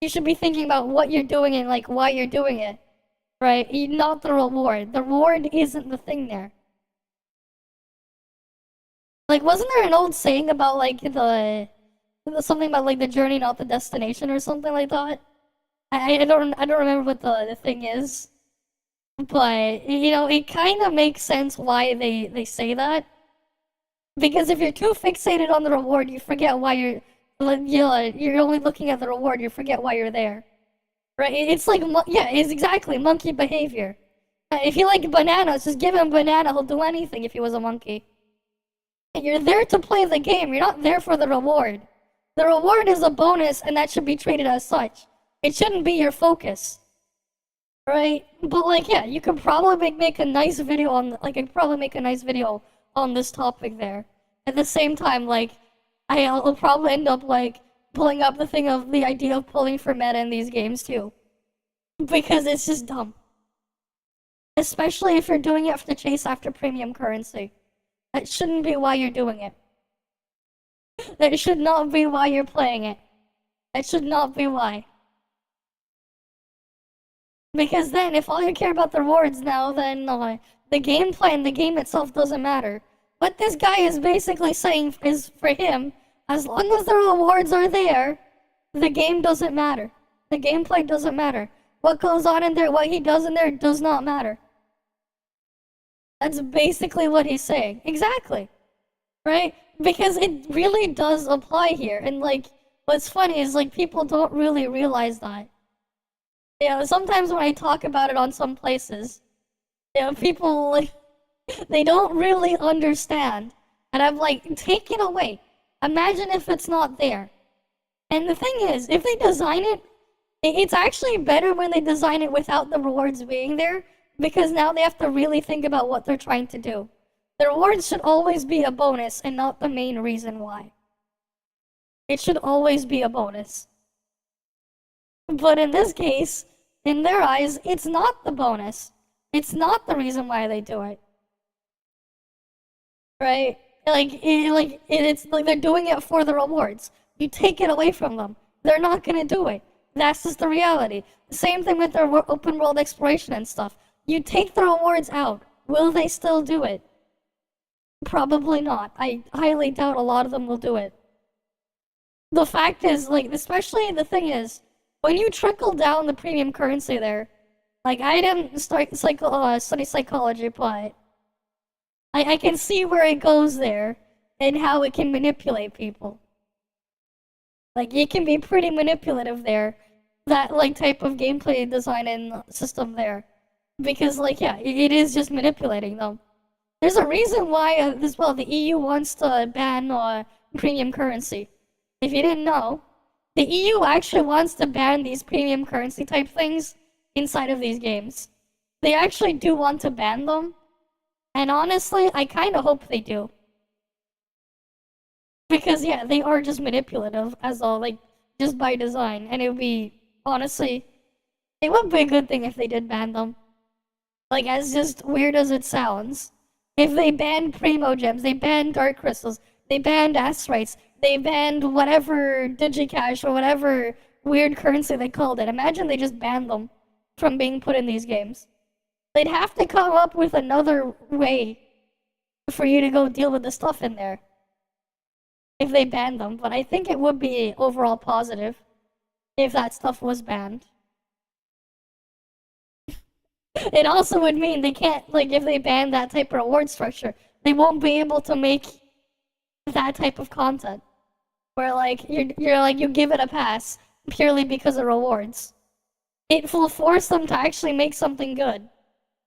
You should be thinking about what you're doing and like why you're doing it. Right? Not the reward. The reward isn't the thing there. Like, wasn't there an old saying about like something about like the journey, not the destination, or something like that? I don't remember what the thing is, but you know, it kind of makes sense why they say that. Because if you're too fixated on the reward, you forget why you're only looking at the reward. You forget why you're there, right? It's like it's exactly monkey behavior. If you like bananas, just give him a banana. He'll do anything if he was a monkey. You're there to play the game. You're not there for the reward. The reward is a bonus, and that should be treated as such. It shouldn't be your focus, right? But like, yeah, you could probably make a nice video on this topic there. At the same time, like, I'll probably end up like pulling up the idea of pulling for meta in these games too, because it's just dumb. Especially if you're doing it to chase after premium currency. That shouldn't be why you're doing it. That should not be why you're playing it. That should not be why. Because then, if all you care about the rewards now, then the gameplay and the game itself doesn't matter. What this guy is basically saying is, for him, as long as the rewards are there, the game doesn't matter. The gameplay doesn't matter. What goes on in there, what he does in there, does not matter. That's basically what he's saying. Exactly. Right? Because it really does apply here. And like, what's funny is like, people don't really realize that. You know, sometimes when I talk about it on some places, you know, people like, they don't really understand. And I'm like, take it away. Imagine if it's not there. And the thing is, if they design it, it's actually better when they design it without the rewards being there, because now they have to really think about what they're trying to do. The rewards should always be a bonus and not the main reason why. It should always be a bonus. But in this case, in their eyes, it's not the bonus. It's not the reason why they do it. Right? It's like they're doing it for the rewards. You take it away from them, they're not gonna do it. That's just the reality. The same thing with their open world exploration and stuff. You take the rewards out, will they still do it? Probably not. I highly doubt a lot of them will do it. The fact is, like, especially the thing is, when you trickle down the premium currency there, like, I didn't study psychology, but I can see where it goes there and how it can manipulate people. Like, it can be pretty manipulative there, that, like, type of gameplay design and system there. Because, like, yeah, it is just manipulating them. There's a reason why, as well, the EU wants to ban premium currency. If you didn't know, the EU actually wants to ban these premium currency type things inside of these games. They actually do want to ban them. And honestly, I kind of hope they do. Because, yeah, they are just manipulative, as all, like, just by design. And it would be, honestly, it would be a good thing if they did ban them. Like, as just weird as it sounds. If they banned Primo Gems, they banned Dark Crystals, they banned Astrites, they banned whatever Digicash or whatever weird currency they called it. Imagine they just banned them from being put in these games. They'd have to come up with another way for you to go deal with the stuff in there. If they banned them, but I think it would be overall positive if that stuff was banned. It also would mean they can't, like, if they ban that type of reward structure, they won't be able to make that type of content. Where, like, you're like, you give it a pass purely because of rewards. It will force them to actually make something good.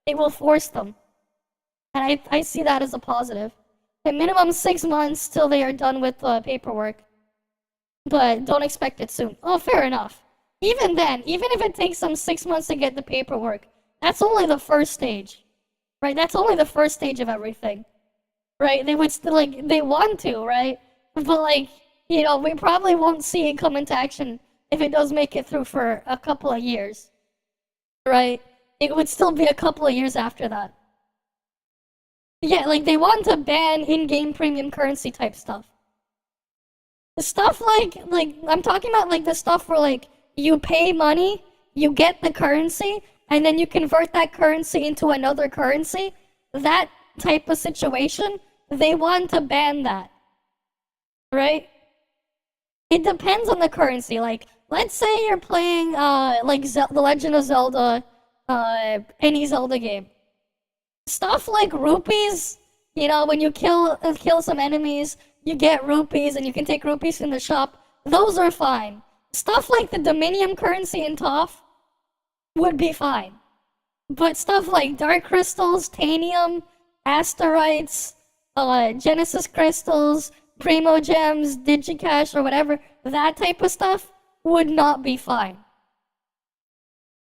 It will force them. And I see that as a positive. At minimum 6 months till they are done with the paperwork. But don't expect it soon. Oh, fair enough. Even then, even if it takes them 6 months to get the paperwork, that's only the first stage, right? That's only the first stage of everything, right? They would still, like, they want to, right? But, like, you know, we probably won't see it come into action if it does make it through for a couple of years, right? It would still be a couple of years after that. Yeah, like, they want to ban in-game premium currency type stuff. The stuff like, I'm talking about, like, the stuff where, like, you pay money, you get the currency, and then you convert that currency into another currency. That type of situation they want to ban that. Right? It depends on the currency. Like, let's say you're playing, like, The Legend of Zelda, any Zelda game. Stuff like rupees, you know, when you kill some enemies, you get rupees, and you can take rupees from the shop. Those are fine. Stuff like the Dominion currency in ToF would be fine. But stuff like Dark Crystals, Tanium, Asterites, Genesis Crystals, Primo Gems, Digicash, or whatever, that type of stuff would not be fine.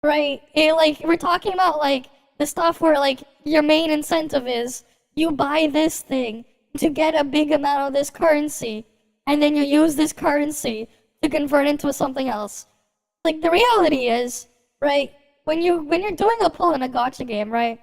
Right? Like, we're talking about, like, the stuff where, like, your main incentive is you buy this thing to get a big amount of this currency, and then you use this currency to convert into something else. Like, the reality is, right, when you're doing a pull in a gacha game, right,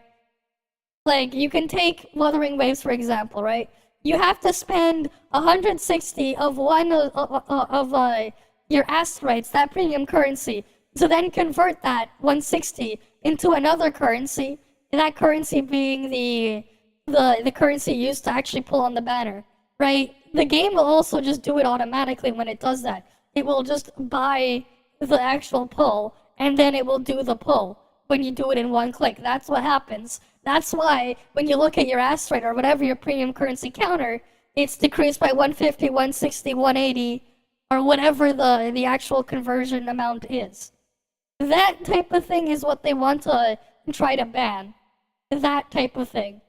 like, you can take Wuthering Waves, for example, right? You have to spend 160 of one of your asteroids, that premium currency, to then convert that 160 into another currency, that currency being the currency used to actually pull on the banner, right? The game will also just do it automatically when it does that. It will just buy the actual pull, and then it will do the pull when you do it in one click. That's what happens. That's why when you look at your asteroid or whatever your premium currency counter, it's decreased by 150, 160, 180, or whatever the actual conversion amount is. That type of thing is what they want to try to ban. That type of thing.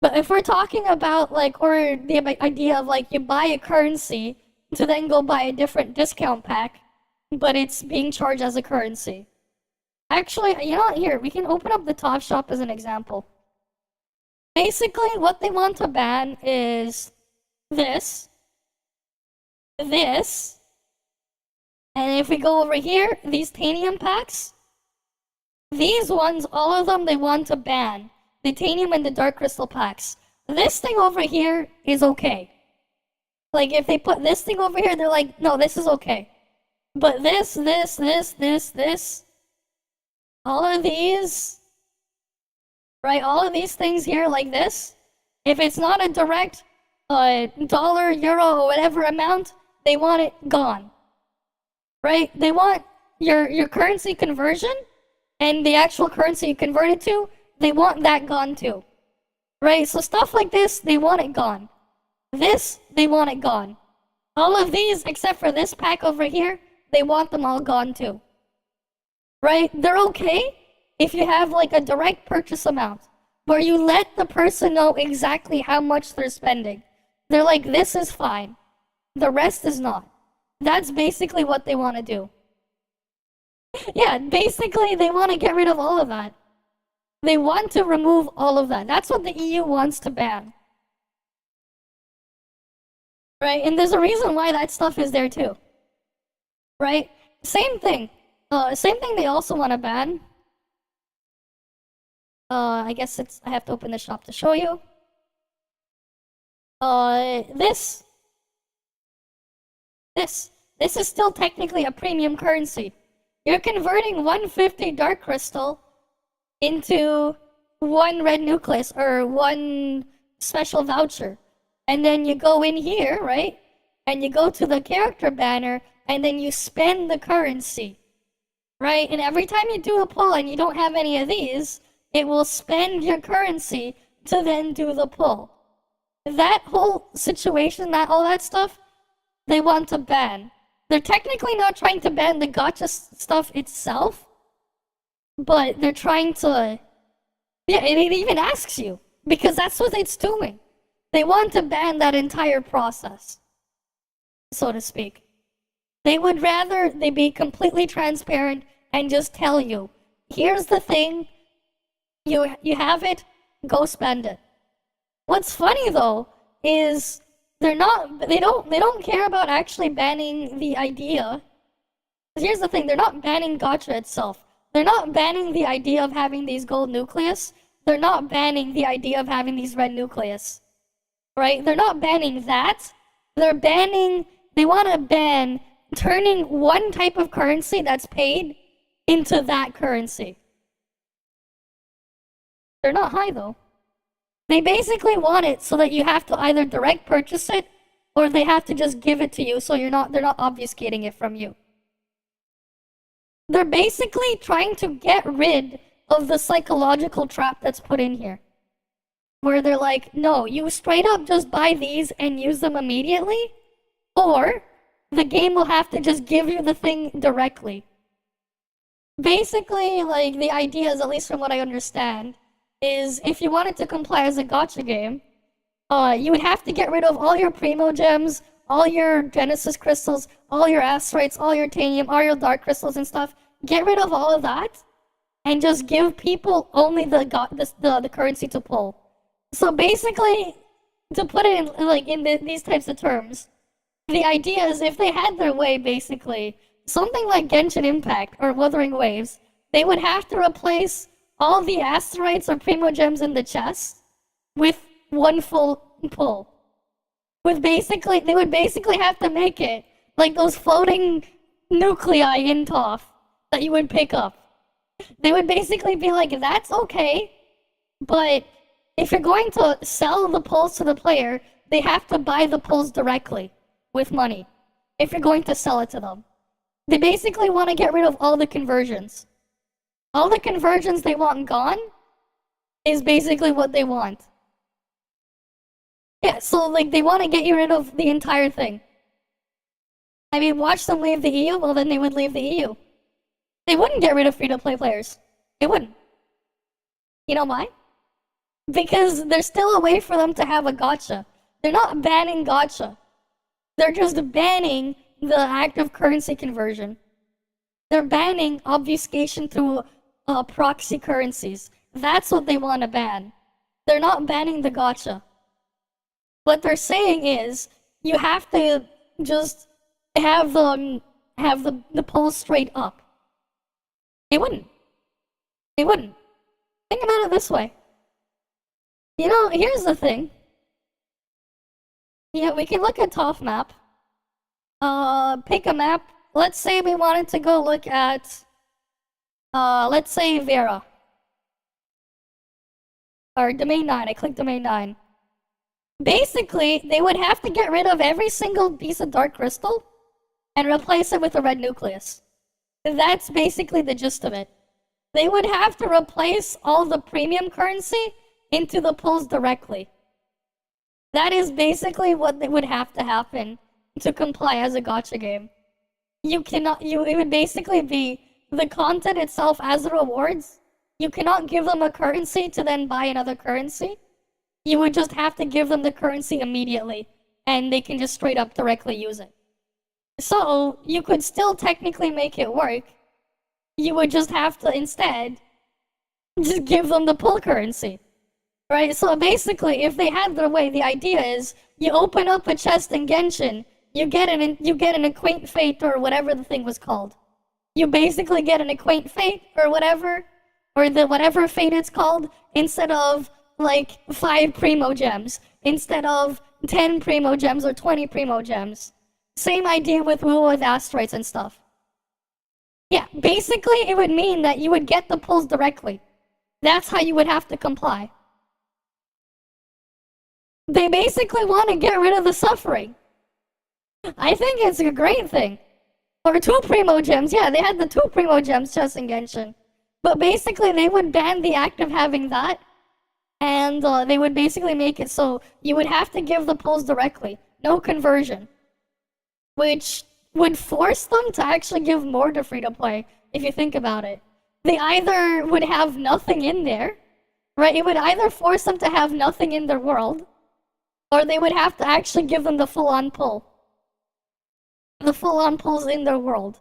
But if we're talking about, like, or the idea of, like, you buy a currency to then go buy a different discount pack, but it's being charged as a currency. Actually, you know what? Here, we can open up the ToF shop as an example. Basically, what they want to ban is this, and if we go over here, these Tanium packs, these ones, all of them, they want to ban. The Tanium and the Dark Crystal packs. This thing over here is okay. Like, if they put this thing over here, they're like, no, this is okay. But this, all of these, right, all of these things here like this, if it's not a direct dollar, euro, or whatever amount, they want it gone. Right? They want your currency conversion and the actual currency you convert it to, they want that gone too. Right? So stuff like this, they want it gone. This, they want it gone. All of these, except for this pack over here, they want them all gone too. Right? They're okay if you have, like, a direct purchase amount where you let the person know exactly how much they're spending. They're like, this is fine. The rest is not. That's basically what they want to do. Yeah, basically they want to get rid of all of that. They want to remove all of that. That's what the EU wants to ban. Right? And there's a reason why that stuff is there too. Right? Same thing. Same thing they also want to ban. I guess I have to open the shop to show you. This is still technically a premium currency. You're converting 150 Dark Crystal into one red nucleus or one special voucher. And then you go in here, right? And you go to the character banner and then you spend the currency. Right? And every time you do a pull and you don't have any of these, it will spend your currency to then do the pull. That whole situation, all that stuff, they want to ban. They're technically not trying to ban the gacha stuff itself, but they're trying to... Yeah, it even asks you, because that's what it's doing. They want to ban that entire process, so to speak. They would rather they be completely transparent and just tell you, here's the thing, you have it, go spend it. What's funny though is they don't care about actually banning the idea. Here's the thing, they're not banning gacha itself. They're not banning the idea of having these gold nucleus. They're not banning the idea of having these red nucleus. Right? They're not banning that. They want to ban turning one type of currency that's paid into that currency. They're not high though. They basically want it so that you have to either direct purchase it or they have to just give it to you so they're not obfuscating it from you. They're basically trying to get rid of the psychological trap that's put in here. Where they're like, no, you straight up just buy these and use them immediately, or the game will have to just give you the thing directly. Basically, like, the idea is, at least from what I understand, is if you wanted to comply as a gacha game, you would have to get rid of all your Primo Gems, all your Genesis Crystals, all your Asteroids, all your Tanium, all your Dark Crystals and stuff. Get rid of all of that, and just give people only the currency to pull. So basically, to put it in these types of terms, the idea is if they had their way, basically, something like Genshin Impact or Wuthering Waves, they would have to replace all the Asteroids or Primo Gems in the chest with one full pull. They would basically have to make it like those floating nuclei in ToF that you would pick up. They would basically be like, that's okay, but if you're going to sell the pulls to the player, they have to buy the pulls directly with money if you're going to sell it to them. They basically want to get rid of all the conversions. All the conversions they want gone is basically what they want. Yeah, so like they want to get you rid of the entire thing. I mean, watch them leave the EU, well then they would leave the EU. They wouldn't get rid of free-to-play players. They wouldn't. You know why? Because there's still a way for them to have a gacha. They're not banning gacha. They're just banning the active currency conversion. They're banning obfuscation through proxy currencies. That's what they want to ban. They're not banning the gacha. What they're saying is, you have to just have the polls straight up. They wouldn't. They wouldn't. Think about it this way. You know, here's the thing. Yeah, we can look at ToF map. Pick a map. Let's say we wanted to go look at, let's say Vera. Or Domain 9. I clicked Domain 9. Basically, they would have to get rid of every single piece of Dark Crystal and replace it with a red nucleus. That's basically the gist of it. They would have to replace all the premium currency into the pulls directly. That is basically what would have to happen to comply as a gacha game. It would basically be the content itself as the rewards. You cannot give them a currency to then buy another currency. You would just have to give them the currency immediately, and they can just straight up directly use it. So, you could still technically make it work. You would just have to instead just give them the pull currency. Right? So basically, if they had their way, the idea is you open up a chest in Genshin, you get an acquaint fate or whatever the thing was called. You basically get an acquaint fate or whatever, or the whatever fate it's called, instead of like 5 Primo Gems, instead of 10 Primo Gems or 20 Primo Gems. Same idea with Asteroids and stuff. Yeah, basically it would mean that you would get the pulls directly. That's how you would have to comply. They basically want to get rid of the suffering. I think it's a great thing. Or 2 Primo Gems. Yeah, they had the 2 Primo Gems just in Genshin. But basically, they would ban the act of having that. And they would basically make it so you would have to give the pulls directly. No conversion. Which would force them to actually give more to free-to-play, if you think about it. They either would have nothing in there, right? It would either force them to have nothing in their world, or they would have to actually give them the full-on pull. The full-on pulls in their world.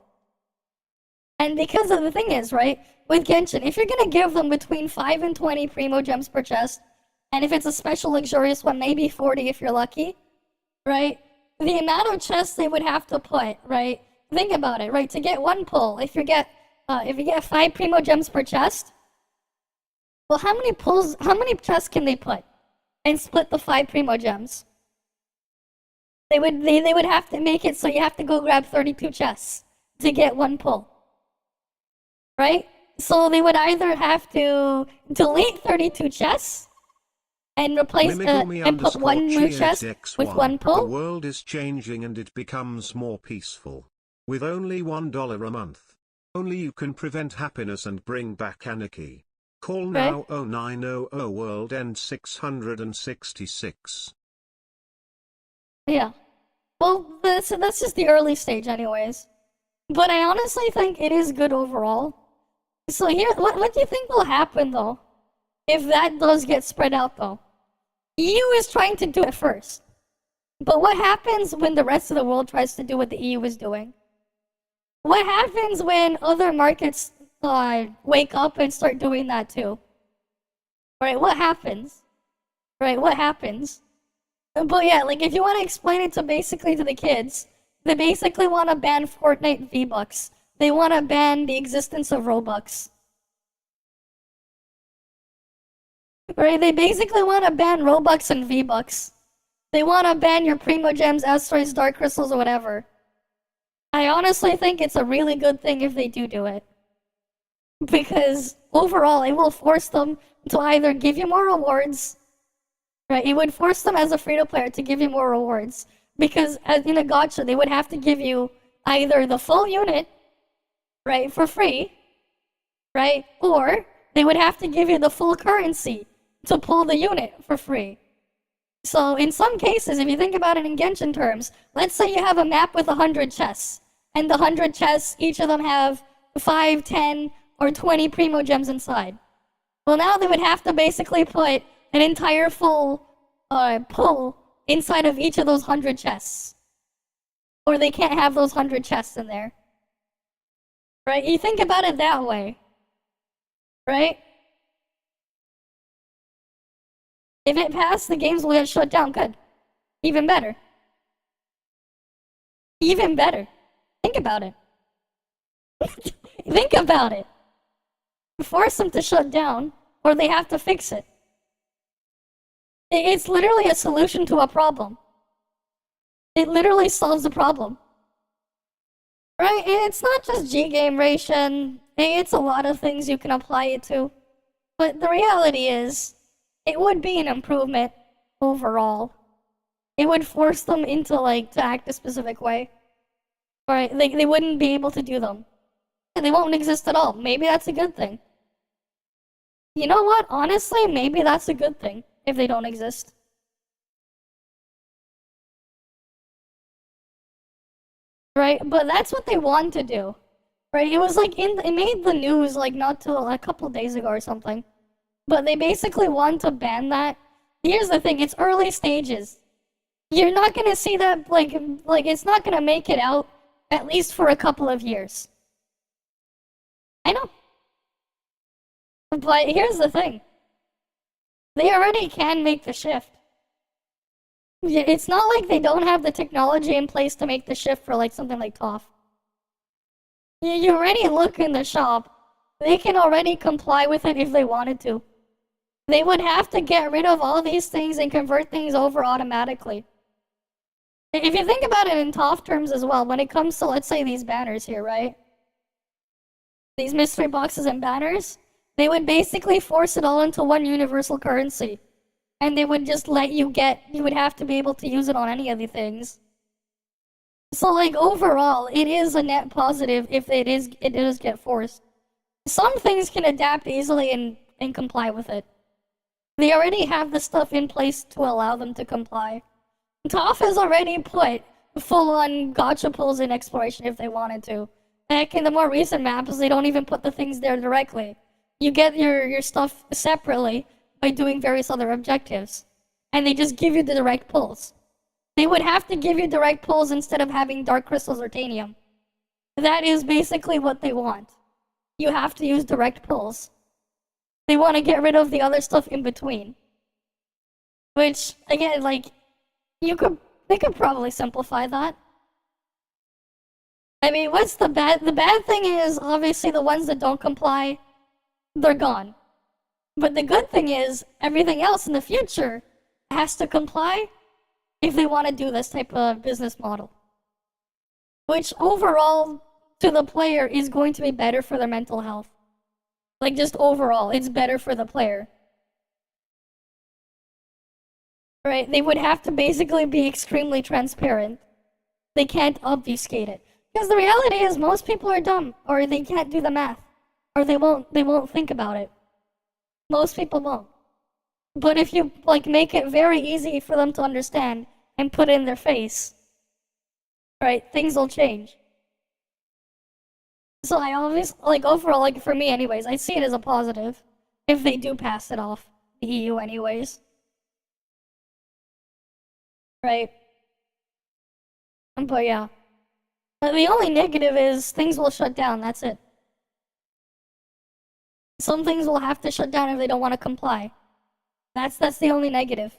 And because of the thing is, right, with Genshin, if you're gonna give them between 5 and 20 Primo Gems per chest, and if it's a special luxurious one, maybe 40 if you're lucky, right? The amount of chests they would have to put, right? Think about it, right? To get one pull, if you get 5 Primo Gems per chest, well, how many chests can they put and split the 5 Primo Gems? They would have to make it so you have to go grab 32 chests to get one pull, right? So they would either have to delete 32 chests, and replace and put one moo chest with one The pull. world is changing and it becomes more peaceful. With only $1 a month, only you can prevent happiness and bring back anarchy. Call now 0900 world end 666. Yeah. Well, that's just the early stage anyways. But I honestly think it is good overall. So here, what do you think will happen though? If that does get spread out though? EU is trying to do it first. But what happens when the rest of the world tries to do what the EU is doing? What happens when other markets wake up and start doing that too? Right, what happens? Right, what happens? But yeah, like if you want to explain it to the kids, they basically want to ban Fortnite V-Bucks. They want to ban the existence of Robux. Right, they basically want to ban Robux and V-Bucks. They want to ban your Primo Gems, Asteroids, Dark Crystals, or whatever. I honestly think it's a really good thing if they do it. Because overall, it will force them to either give you more rewards, right? It would force them as a free-to-player to give you more rewards. Because as in a gacha, they would have to give you either the full unit, right, for free, right? Or they would have to give you the full currency to pull the unit for free. So in some cases, if you think about it in Genshin terms, let's say you have a map with 100 chests, and the 100 chests, each of them have 5, 10, or 20 Primo Gems inside. Well, now they would have to basically put an entire full pull inside of each of those 100 chests. Or they can't have those 100 chests in there. Right? You think about it that way. Right? If it passed, the games will get shut down. Good. Even better. Even better. Think about it. Think about it. Force them to shut down, or they have to fix it. It's literally a solution to a problem. It literally solves a problem. Right? And it's not just G-game ration. It's a lot of things you can apply it to. But the reality is, it would be an improvement overall. It would force them into, to act a specific way. Right? They wouldn't be able to do them. And they won't exist at all. Maybe that's a good thing. You know what? Honestly, maybe that's a good thing if they don't exist. Right? But that's what they want to do. Right? It was it made the news not till a couple days ago or something. But they basically want to ban that. Here's the thing, it's early stages. You're not gonna see that, it's not gonna make it out, at least for a couple of years. I know. But here's the thing. They already can make the shift. It's not like they don't have the technology in place to make the shift for something like ToF. You already look in the shop. They can already comply with it if they wanted to. They would have to get rid of all these things and convert things over automatically. If you think about it in ToF terms as well, when it comes to, let's say, these banners here, right? These mystery boxes and banners, they would basically force it all into one universal currency. And they would just let you would have to be able to use it on any of the things. So, overall, it is a net positive if it does get forced. Some things can adapt easily and comply with it. They already have the stuff in place to allow them to comply. ToF has already put full-on gacha pulls in exploration if they wanted to. Heck, in the more recent maps, they don't even put the things there directly. You get your stuff separately by doing various other objectives. And they just give you the direct pulls. They would have to give you direct pulls instead of having Dark Crystals or Tanium. That is basically what they want. You have to use direct pulls. They want to get rid of the other stuff in between. Which, again, they could probably simplify that. I mean, what's the bad thing is, obviously, the ones that don't comply, they're gone. But the good thing is, everything else in the future has to comply if they want to do this type of business model. Which, overall, to the player, is going to be better for their mental health. Just overall, it's better for the player. Right? They would have to basically be extremely transparent. They can't obfuscate it. Because the reality is most people are dumb, or they can't do the math, or they won't think about it. Most people won't. But if you like make it very easy for them to understand and put it in their face, right, things will change. So I always, like, overall, like, for me anyways, I see it as a positive if they do pass it off the EU anyways. Right? But yeah. But the only negative is things will shut down, that's it. Some things will have to shut down if they don't want to comply. That's the only negative.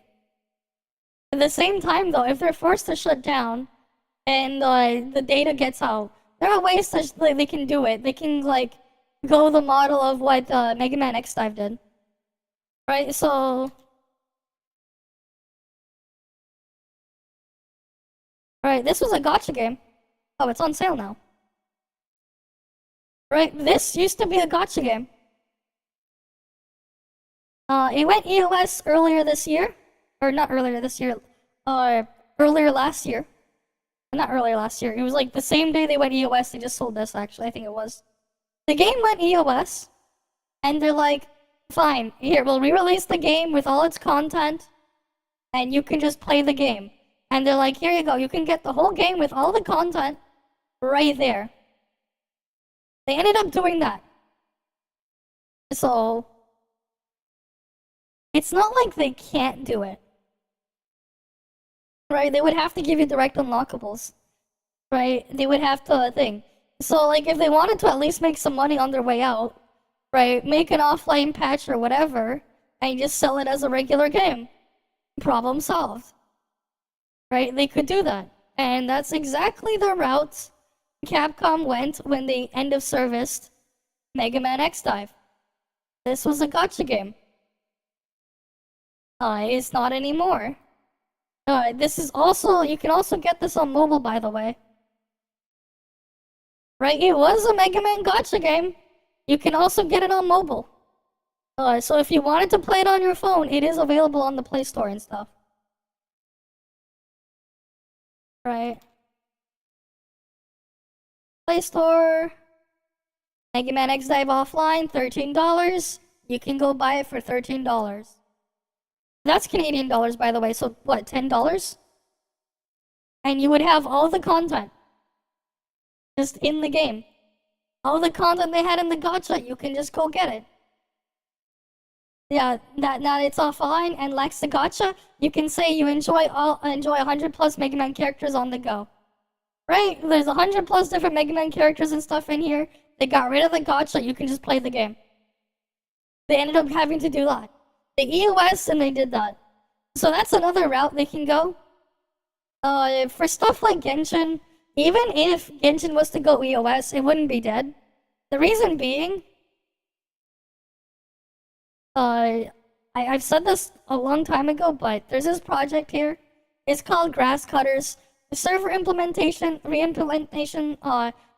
At the same time though, if they're forced to shut down and the data gets out, there are ways that they can do it. They can like go the model of what Mega Man X Dive did. Right, so right, this was a gacha game. Oh, it's on sale now. Right, this used to be a gacha game. It went EOS earlier this year. Or not earlier this year. Earlier last year. Not earlier last year. It was like the same day they went EOS, they just sold this actually, I think it was. The game went EOS, and they're like, fine, here, we'll re-release the game with all its content, and you can just play the game. And they're like, here you go, you can get the whole game with all the content right there. They ended up doing that. So, it's not like they can't do it. Right? They would have to give you direct unlockables. Right? They would have to think. So, like, if they wanted to at least make some money on their way out, right? Make an offline patch or whatever, and just sell it as a regular game. Problem solved. Right? They could do that. And that's exactly the route Capcom went when they end of serviced Mega Man X Dive. This was a gacha game. It's not anymore. This is also, you can also get this on mobile, by the way. Right, it was a Mega Man gacha game. You can also get it on mobile. So if you wanted to play it on your phone, it is available on the Play Store and stuff. Right. Play Store. Mega Man X Dive Offline, $13. You can go buy it for $13. That's Canadian dollars, by the way, so what, $10? And you would have all the content just in the game. All the content they had in the gacha, you can just go get it. Yeah, now it's offline and lacks the gacha, you can say you enjoy 100 plus Mega Man characters on the go. Right? There's 100 plus different Mega Man characters and stuff in here. They got rid of the gacha, you can just play the game. They ended up having to do that. The EOS and they did that. So that's another route they can go. For stuff like Genshin, even if Genshin was to go EOS, it wouldn't be dead. The reason being, I've said this a long time ago, but there's this project here. It's called Grass Cutters, the server implementation, re-implementation,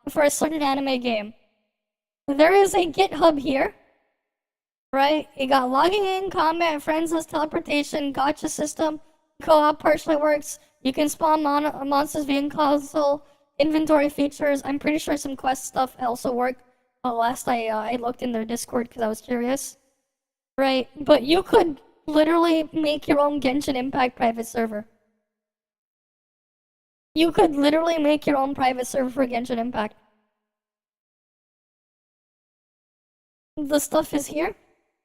for a certain anime game. There is a GitHub here. Right? You got logging in, combat, friendless, teleportation, gacha system, co-op partially works. You can spawn monsters via console, inventory features. I'm pretty sure some quest stuff also work. Last I looked in their Discord because I was curious. Right? But you could literally make your own Genshin Impact private server. You could literally make your own private server for Genshin Impact. The stuff is here.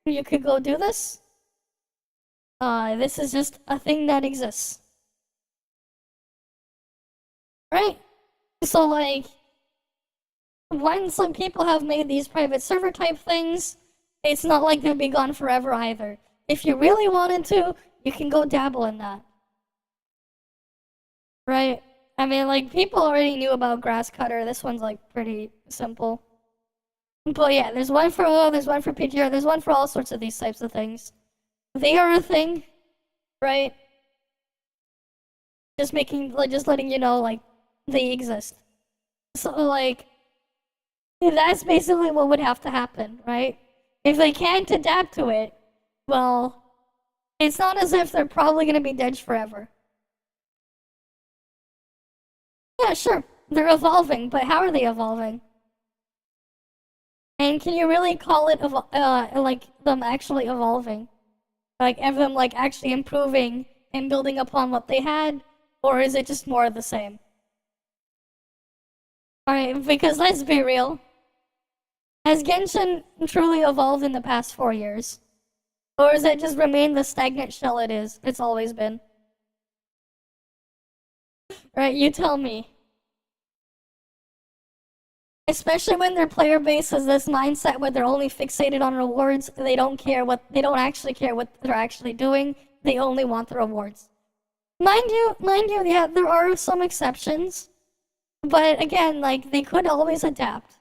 You could go do this. This is just a thing that exists. Right? So, like, once some people have made these private server type things, it's not like they'll be gone forever either. If you really wanted to, you can go dabble in that. Right? I mean, like, people already knew about Grass Cutter. This one's, like, pretty simple. But yeah, there's one for OO, there's one for PGR, there's one for all sorts of these types of things. They are a thing, right? Just letting you know, like, they exist. So, like, that's basically what would have to happen, right? If they can't adapt to it, well, It's not as if they're probably gonna be dead forever. Yeah, sure, they're evolving, but how are they evolving? And can you really call it like them actually evolving? Like them like actually improving and building upon what they had, or is it just more of the same? Alright, because let's be real. Has Genshin truly evolved in the past 4 years? Or has it just remained the stagnant shell it's always been? Right, you tell me. Especially when their player base has this mindset where they're only fixated on rewards, they don't actually care what they're actually doing, they only want the rewards. Mind you, yeah, there are some exceptions. But again, like, they could always adapt.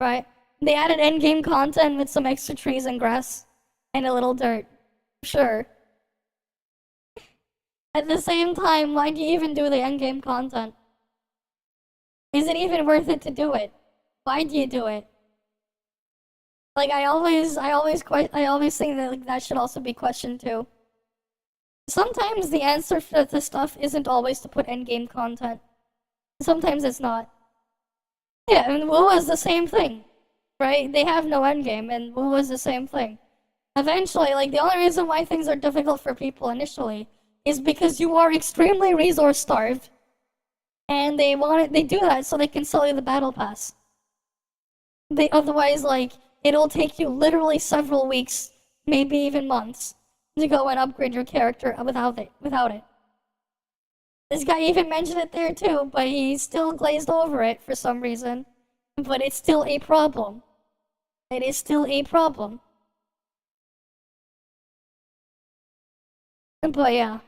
Right? They added endgame content with some extra trees and grass and a little dirt. Sure. At the same time, why do you even do the endgame content? Is it even worth it to do it? Why do you do it? Like, I always think that like, that should also be questioned too. Sometimes the answer for this stuff isn't always to put endgame content. Sometimes it's not. Yeah, and WoW is the same thing, right? They have no endgame, and WoW is the same thing. Eventually, like, the only reason why things are difficult for people initially is because you are extremely resource starved, and they do that so they can sell you the battle pass. Otherwise, like, it'll take you literally several weeks, maybe even months, to go and upgrade your character without it. This guy even mentioned it there too, but he still glazed over it for some reason. But it's still a problem. It is still a problem. But yeah.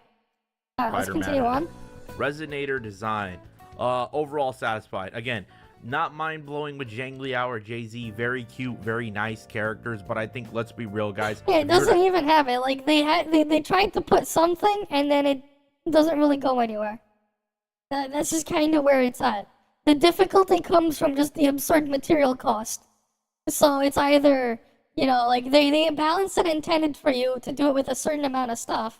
Alright, let's continue on. Resonator design. Overall satisfied. Again, not mind-blowing with Zhangliao or Jay-Z. Very cute, very nice characters, but I think, let's be real, guys. Yeah, it doesn't even have it. Like, they tried to put something, and then it doesn't really go anywhere. That's just kind of where it's at. The difficulty comes from just the absurd material cost. So it's either, you know, like, they balance it intended for you to do it with a certain amount of stuff,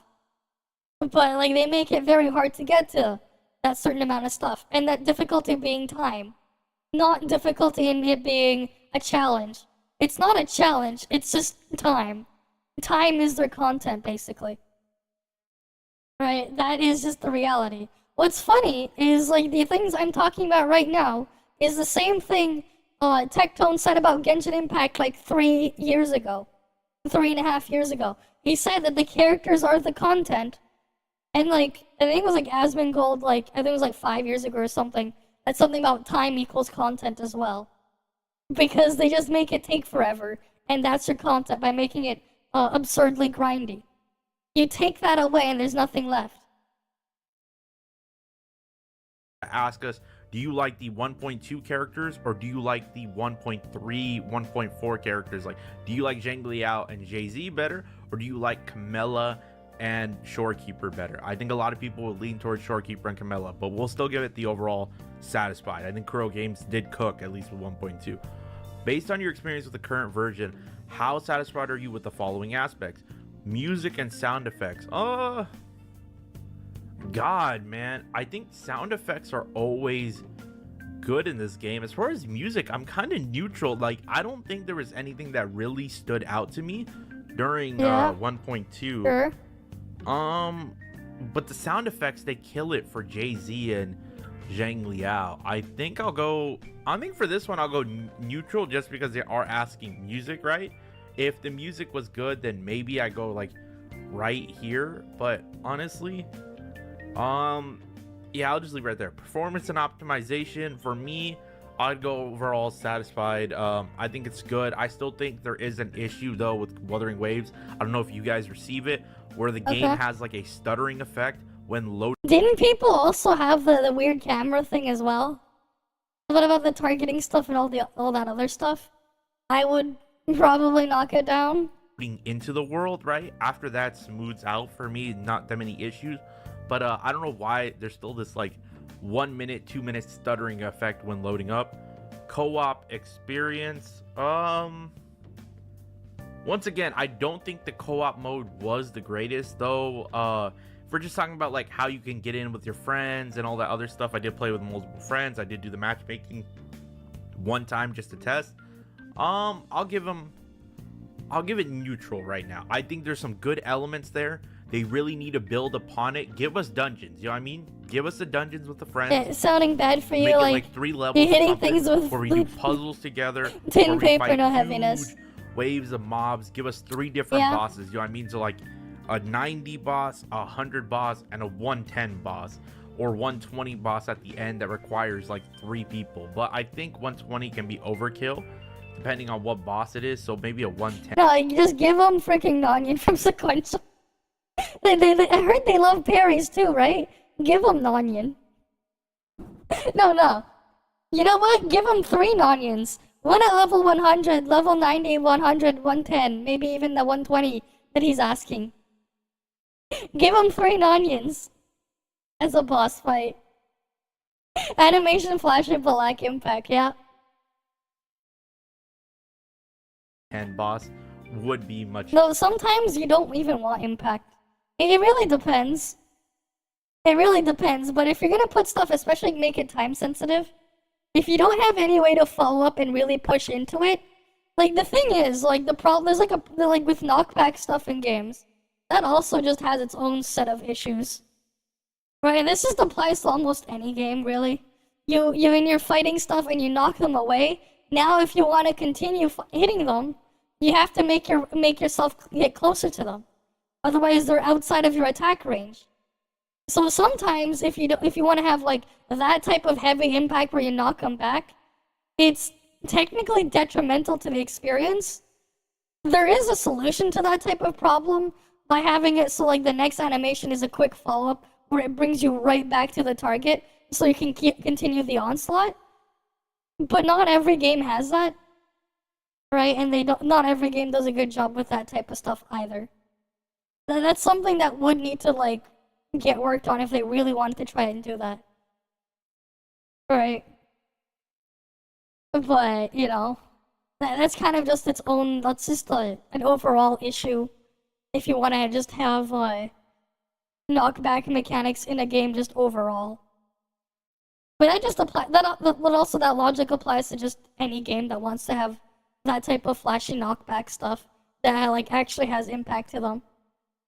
but, like, they make it very hard to get to that certain amount of stuff, and that difficulty being time. Not difficulty in it being a challenge. It's not a challenge, it's just time. Time is their content, basically. Right? That is just the reality. What's funny is, like, the things I'm talking about right now is the same thing Tectone said about Genshin Impact like 3 years ago. 3.5 years ago. He said that the characters are the content. And, like, I think it was like Asmongold, like, I think it was like 5 years ago or something. That's something about time equals content as well. Because they just make it take forever. And that's your content by making it absurdly grindy. You take that away and there's nothing left. Ask us, do you like the 1.2 characters or do you like the 1.3, 1.4 characters? Like, do you like Zhangliao and Jay-Z better, or do you like Camilla and Shorekeeper better? I think a lot of people will lean towards Shorekeeper and Camilla, but we'll still give it the overall satisfied. I think Kuro Games did cook, at least with 1.2. Based on your experience with the current version, how satisfied are you with the following aspects? Music and sound effects. God, man, I think sound effects are always good in this game. As far as music, I'm kind of neutral. Like, I don't think there was anything that really stood out to me during 1.2. Sure. But the sound effects, they kill it for Jay-Z and Zhangliao. I think for this one I'll go neutral, just because they are asking music, right? If the music was good, then maybe I go like right here, but honestly, yeah, I'll just leave right there. Performance and optimization, for me, I'd go overall satisfied. I think it's good. I still think there is an issue though with Wuthering Waves. I don't know if you guys receive it, where the game has like a stuttering effect when loading. Didn't people also have the weird camera thing as well? What about the targeting stuff and all that other stuff? I would probably knock it down. Into the world, right? After that smooths out for me, not that many issues. But I don't know why there's still this like 1 minute, 2 minute stuttering effect when loading up. Co-op experience, 1 Once again, I don't think the co-op mode was the greatest, though. If we're just talking about like how you can get in with your friends and all that other stuff, I did play with multiple friends. I did do the matchmaking one time just to test. I'll give it neutral right now. I think there's some good elements there. They really need to build upon it. Give us dungeons, you know what I mean? Give us the dungeons with the friends. Yeah, it's sounding bad for you, Make it like 3 levels. you're hitting things with where we do puzzles together. tin where we paper, fight no huge heaviness. waves of mobs. Give us 3 different Yeah. bosses, you know what I mean? So like a 90 boss, a 100 boss, and a 110 boss. Or 120 boss at the end that requires like 3 people. But I think 120 can be overkill, depending on what boss it is. So maybe a 110. No, you just give them freaking onion from sequential. I heard they love parries too, right? Give them onion. No. You know what? Give them 3 onions. One at level 100, level 90, 100, 110, maybe even the 120 that he's asking. Give him 3 onions as a boss fight. Animation flash and black impact, yeah. And boss would be much. No, sometimes you don't even want impact. It really depends. It really depends, but if you're gonna put stuff, especially make it time sensitive, if you don't have any way to follow up and really push into it, like the thing is, like the problem, there's like like with knockback stuff in games, that also just has its own set of issues. Right, and this just applies to almost any game, really. You're in your fighting stuff and you knock them away. Now, if you want to continue hitting them, you have to make yourself get closer to them. Otherwise, they're outside of your attack range. So sometimes, if you want to have like that type of heavy impact where you knock them back, it's technically detrimental to the experience. There is a solution to that type of problem by having it so like the next animation is a quick follow-up where it brings you right back to the target so you can continue the onslaught. But not every game has that, right? And not every game does a good job with that type of stuff either. That's something that would need to like get worked on if they really wanted to try and do that. Right. But, you know, that's kind of just its own, that's just an overall issue if you want to just have knockback mechanics in a game just overall. But that just that logic applies to just any game that wants to have that type of flashy knockback stuff that like actually has impact to them.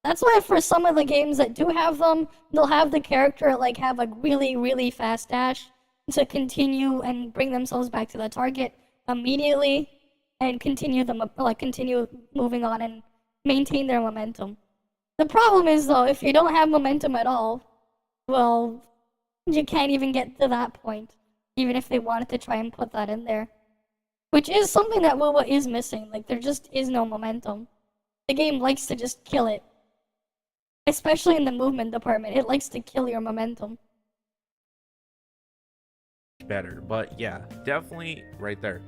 That's why for some of the games that do have them, they'll have the character like have a really, really fast dash to continue and bring themselves back to the target immediately and continue moving on and maintain their momentum. The problem is though, if you don't have momentum at all, well, you can't even get to that point, even if they wanted to try and put that in there. Which is something that WoW is missing, like there just is no momentum. The game likes to just kill it. Especially in the movement department, it likes to kill your momentum. Better, but yeah, definitely right there.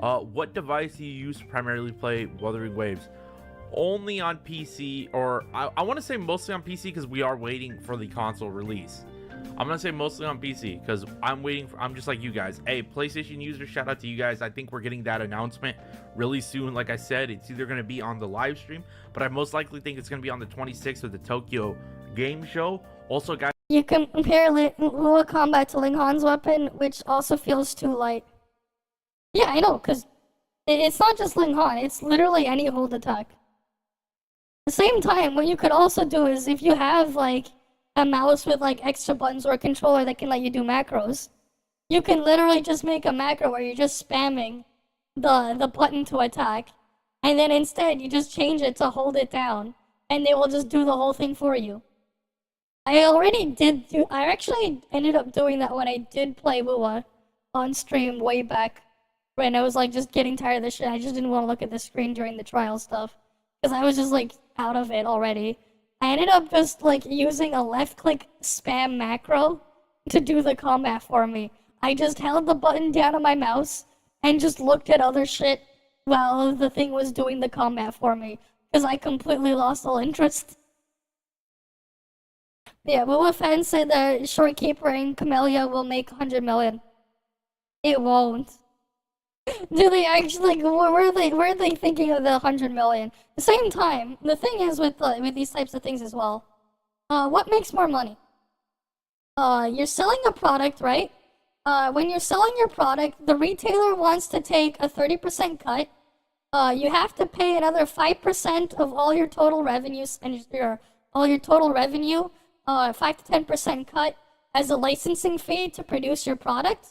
What device do you use to primarily play Wuthering Waves? Only on PC, or I want to say mostly on PC because we are waiting for the console release. I'm gonna say mostly on PC because I'm just like you guys. Hey, PlayStation users, shout out to you guys. I think we're getting that announcement really soon. Like I said, it's either gonna be on the live stream, but I most likely think it's gonna be on the 26th of the Tokyo Game Show. Also, guys, you can compare Lua Combat to Ling Han's weapon, which also feels too light. Yeah, I know, because it's not just Ling Han, it's literally any hold attack. At the same time, what you could also do is if you have like a mouse with like extra buttons or a controller that can let you do macros, you can literally just make a macro where you're just spamming the button to attack, and then instead you just change it to hold it down, and they will just do the whole thing for you. I actually ended up doing that when I did play Lua on stream way back when I was like just getting tired of this shit. I just didn't want to look at the screen during the trial stuff because I was just like out of it already. I ended up just like using a left click spam macro to do the combat for me. I just held the button down on my mouse and just looked at other shit while the thing was doing the combat for me because I completely lost all interest. Yeah, Lua fans say that Shortkeeper and Camellia will make 100 million. It won't. Do they actually, like, where are they thinking of the 100 million? At the same time, the thing is with these types of things as well, what makes more money? You're selling a product, right? When you're selling your product, the retailer wants to take a 30% cut. You have to pay another 5% of all your total revenues and all your total revenue, 5 to 10% cut as a licensing fee to produce your product.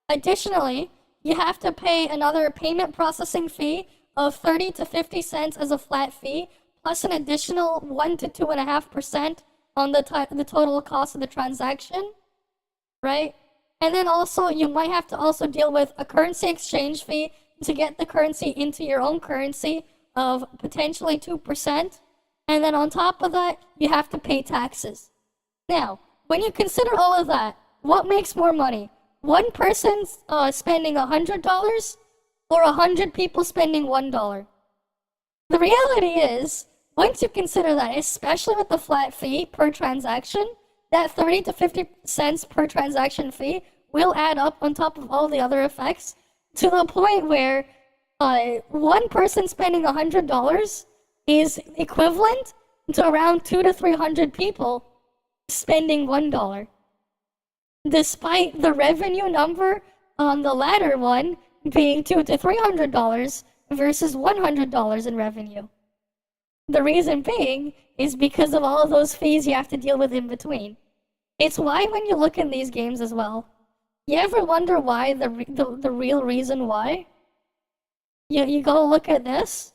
Additionally, you have to pay another payment processing fee of 30 to 50 cents as a flat fee, plus an additional 1 to 2.5% on the total cost of the transaction, right? And then also, you might have to also deal with a currency exchange fee to get the currency into your own currency of potentially 2%. And then on top of that, you have to pay taxes. Now, when you consider all of that, what makes more money? One person spending $100 or 100 people spending $1? The reality is, once you consider that, especially with the flat fee per transaction, that 30 to 50 cents per transaction fee will add up on top of all the other effects to the point where one person spending $100 is equivalent to around 200 to 300 people spending $1. Despite the revenue number on the latter one being $200 to $300 versus $100 in revenue. The reason being is because of all of those fees you have to deal with in between. It's why when you look in these games as well, you ever wonder why the real reason why? You go look at this.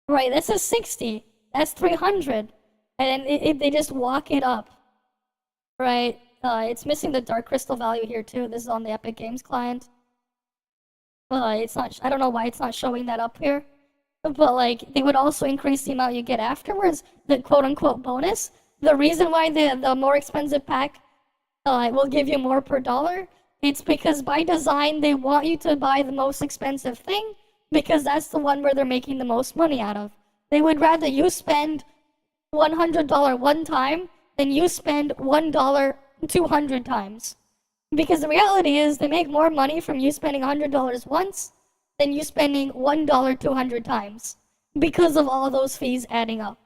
Right, this is 60. That's 300. And they just walk it up. Right? It's missing the dark crystal value here too. This is on the Epic Games client. It's not. I don't know why it's not showing that up here. But like, they would also increase the amount you get afterwards, the quote-unquote bonus. The reason why the more expensive pack will give you more per dollar, it's because by design they want you to buy the most expensive thing because that's the one where they're making the most money out of. They would rather you spend $100 one time than you spend $1 200 times. Because the reality is they make more money from you spending $100 once than you spending $1 200 times because of all those fees adding up.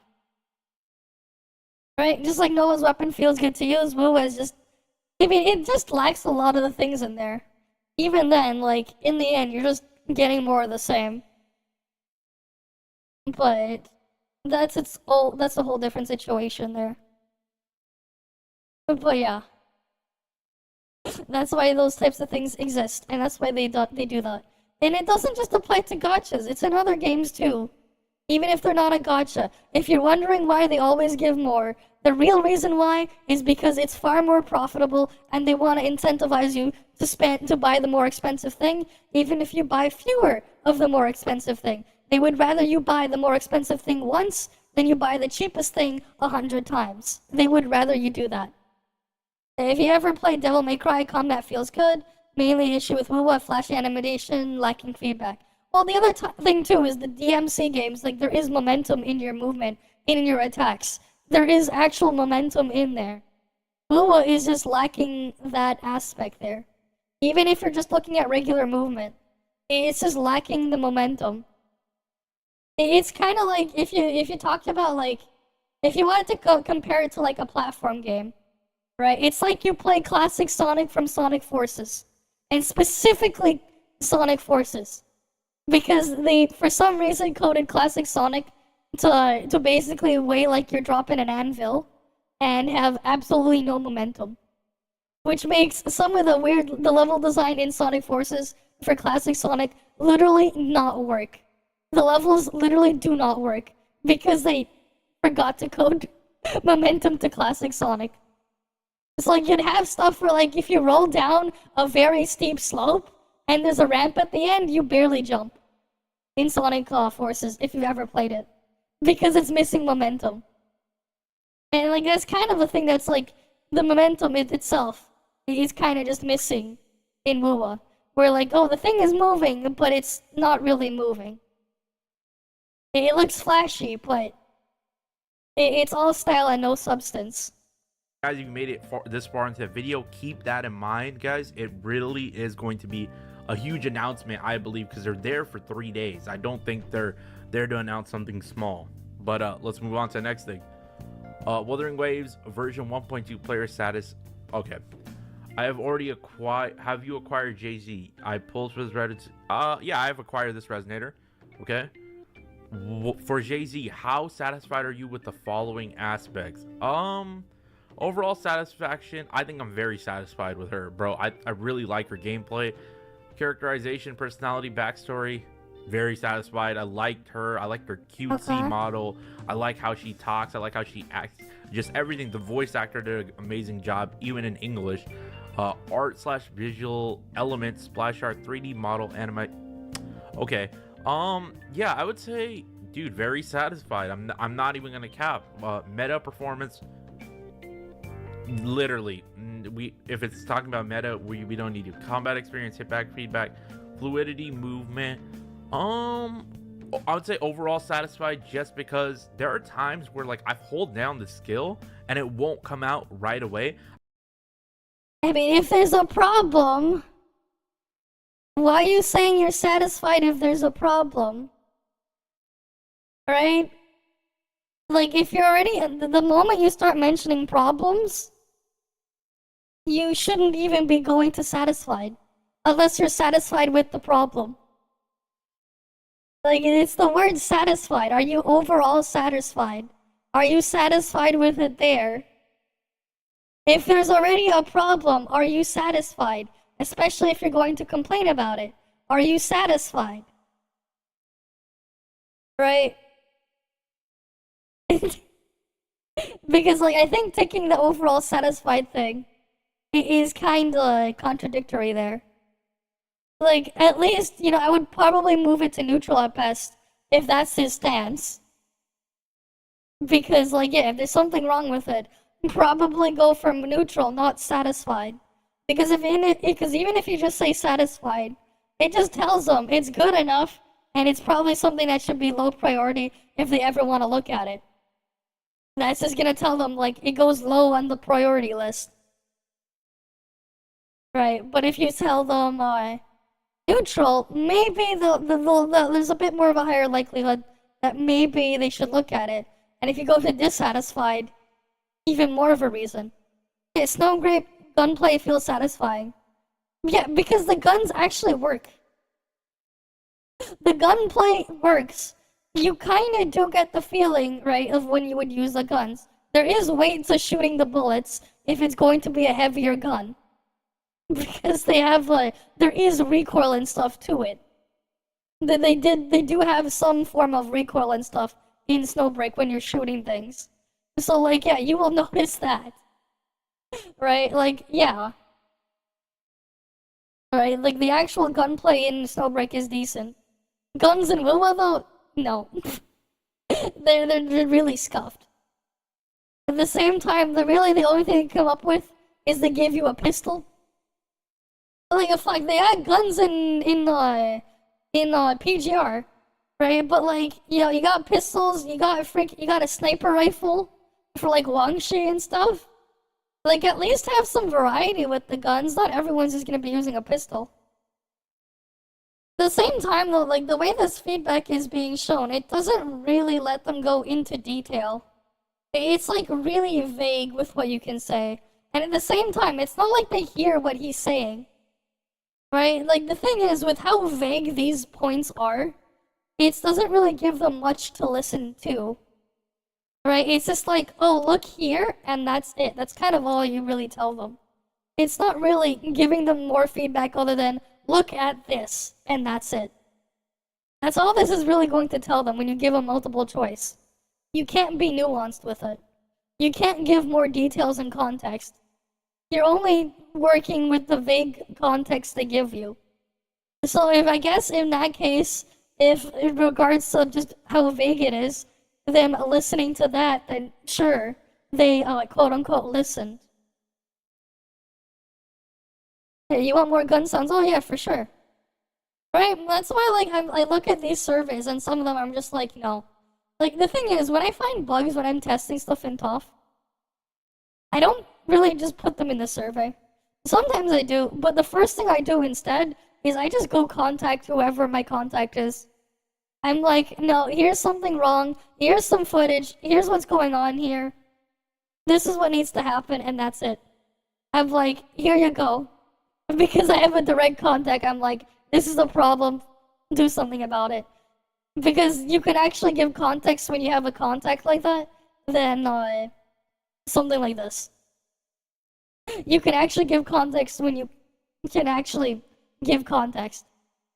Right? Just like Noah's weapon feels good to use, Wu is just, I mean, it just lacks a lot of the things in there. Even then, like, in the end, you're just getting more of the same. But that's a whole different situation there. But yeah. That's why those types of things exist, and that's why they do that. And it doesn't just apply to gachas, it's in other games too. Even if they're not a gacha. If you're wondering why they always give more, the real reason why is because it's far more profitable and they want to incentivize you to buy the more expensive thing, even if you buy fewer of the more expensive thing. They would rather you buy the more expensive thing once than you buy the cheapest thing 100 times. They would rather you do that. If you ever played Devil May Cry, combat feels good. Mainly issue with Wuwa, flashy animation, lacking feedback. Well, the other thing too is the DMC games, like there is momentum in your movement, in your attacks. There is actual momentum in there. Wuwa is just lacking that aspect there. Even if you're just looking at regular movement, it's just lacking the momentum. It's kind of like if you talked about like, if you wanted to compare it to like a platform game. Right, it's like you play classic Sonic from Sonic Forces, and specifically Sonic Forces, because they, for some reason, coded classic Sonic to basically weigh like you're dropping an anvil, and have absolutely no momentum, which makes some of the level design in Sonic Forces for classic Sonic literally not work. The levels literally do not work because they forgot to code momentum to classic Sonic. It's like you'd have stuff where like if you roll down a very steep slope and there's a ramp at the end, you barely jump in Sonic Forces if you've ever played it because it's missing momentum. And like that's kind of a thing that's like the momentum itself is kind of just missing in Wuwa, where like, oh, the thing is moving, but it's not really moving. It looks flashy, but it's all style and no substance. Guys, if you made it this far into the video, keep that in mind, guys. It really is going to be a huge announcement, I believe, because they're there for 3 days. I don't think they're there to announce something small. But let's move on to the next thing. Wuthering Waves version 1.2 player status. Okay. I have already acquired. Have you acquired Jay-Z? I pulled for this Reddit. Yeah, I have acquired this resonator. Okay. For Jay-Z, how satisfied are you with the following aspects? Overall satisfaction, I think I'm very satisfied with her, bro. I really like her gameplay, characterization, personality, backstory. Very satisfied. I liked her. I liked her cutesy model. I like how she talks. I like how she acts. Just everything. The voice actor did an amazing job, even in English. Art/visual elements, splash art, 3D model, anime. Okay. Yeah, I would say, dude, very satisfied. I'm not even gonna cap. Meta performance. Literally, if it's talking about meta, we don't need to. Combat experience, hitback, feedback, fluidity, movement. I would say overall satisfied, just because there are times where like I hold down the skill and it won't come out right away. I mean, if there's a problem, why are you saying you're satisfied if there's a problem? Right? Like, if you're already, the moment you start mentioning problems, you shouldn't even be going to satisfied, unless you're satisfied with the problem. Like, it's the word satisfied. Are you overall satisfied? Are you satisfied with it there? If there's already a problem, are you satisfied? Especially if you're going to complain about it. Are you satisfied? Right? Because, like, I think taking the overall satisfied thing is kind of contradictory there. Like, at least, you know, I would probably move it to neutral at best, if that's his stance. Because, like, yeah, if there's something wrong with it, probably go from neutral, not satisfied. Because even if you just say satisfied, it just tells them it's good enough, and it's probably something that should be low priority if they ever want to look at it. That's just gonna tell them, like, it goes low on the priority list. Right, but if you tell them, neutral, maybe there's a bit more of a higher likelihood that maybe they should look at it. And if you go to dissatisfied, even more of a reason. Okay, Snow Grape gunplay feels satisfying. Yeah, because the guns actually work. The gunplay works. You kind of do get the feeling, right, of when you would use the guns. There is weight to shooting the bullets if it's going to be a heavier gun. Because they have, there is recoil and stuff to it. They do have some form of recoil and stuff in Snowbreak when you're shooting things. So, like, yeah, you will notice that. Right? Like, yeah. Right? Like, the actual gunplay in Snowbreak is decent. Guns in Wilma, though, no. they're really scuffed. At the same time, the only thing they come up with is they give you a pistol. Like, if, like, they had guns in PGR, right? But, like, you know, you got pistols, you got a sniper rifle for, like, Wangshi and stuff. Like, at least have some variety with the guns. Not everyone's just gonna be using a pistol. At the same time, though, like, the way this feedback is being shown, it doesn't really let them go into detail. It's, like, really vague with what you can say. And at the same time, it's not like they hear what he's saying. Right? Like, the thing is, with how vague these points are, it doesn't really give them much to listen to. Right? It's just like, oh, look here, and that's it. That's kind of all you really tell them. It's not really giving them more feedback other than, look at this, and that's it. That's all this is really going to tell them when you give them multiple choice. You can't be nuanced with it. You can't give more details and context. You're only working with the vague context they give you. So if I guess in that case, if in regards to just how vague it is, them listening to that, then sure, they quote-unquote listened. Hey, you want more gun sounds? Oh yeah, for sure. Right? That's why, like, I look at these surveys and some of them I'm just like, no. Like, the thing is, when I find bugs when I'm testing stuff in ToF, I don't really just put them in the survey. Sometimes I do, but the first thing I do instead is I just go contact whoever my contact is. I'm like, no, here's something wrong, here's some footage, here's what's going on here. This is what needs to happen, and that's it. I'm like, here you go. Because I have a direct contact, I'm like, this is a problem, do something about it. Because you can actually give context when you have a contact like that, than something like this. You can actually give context when you can actually give context.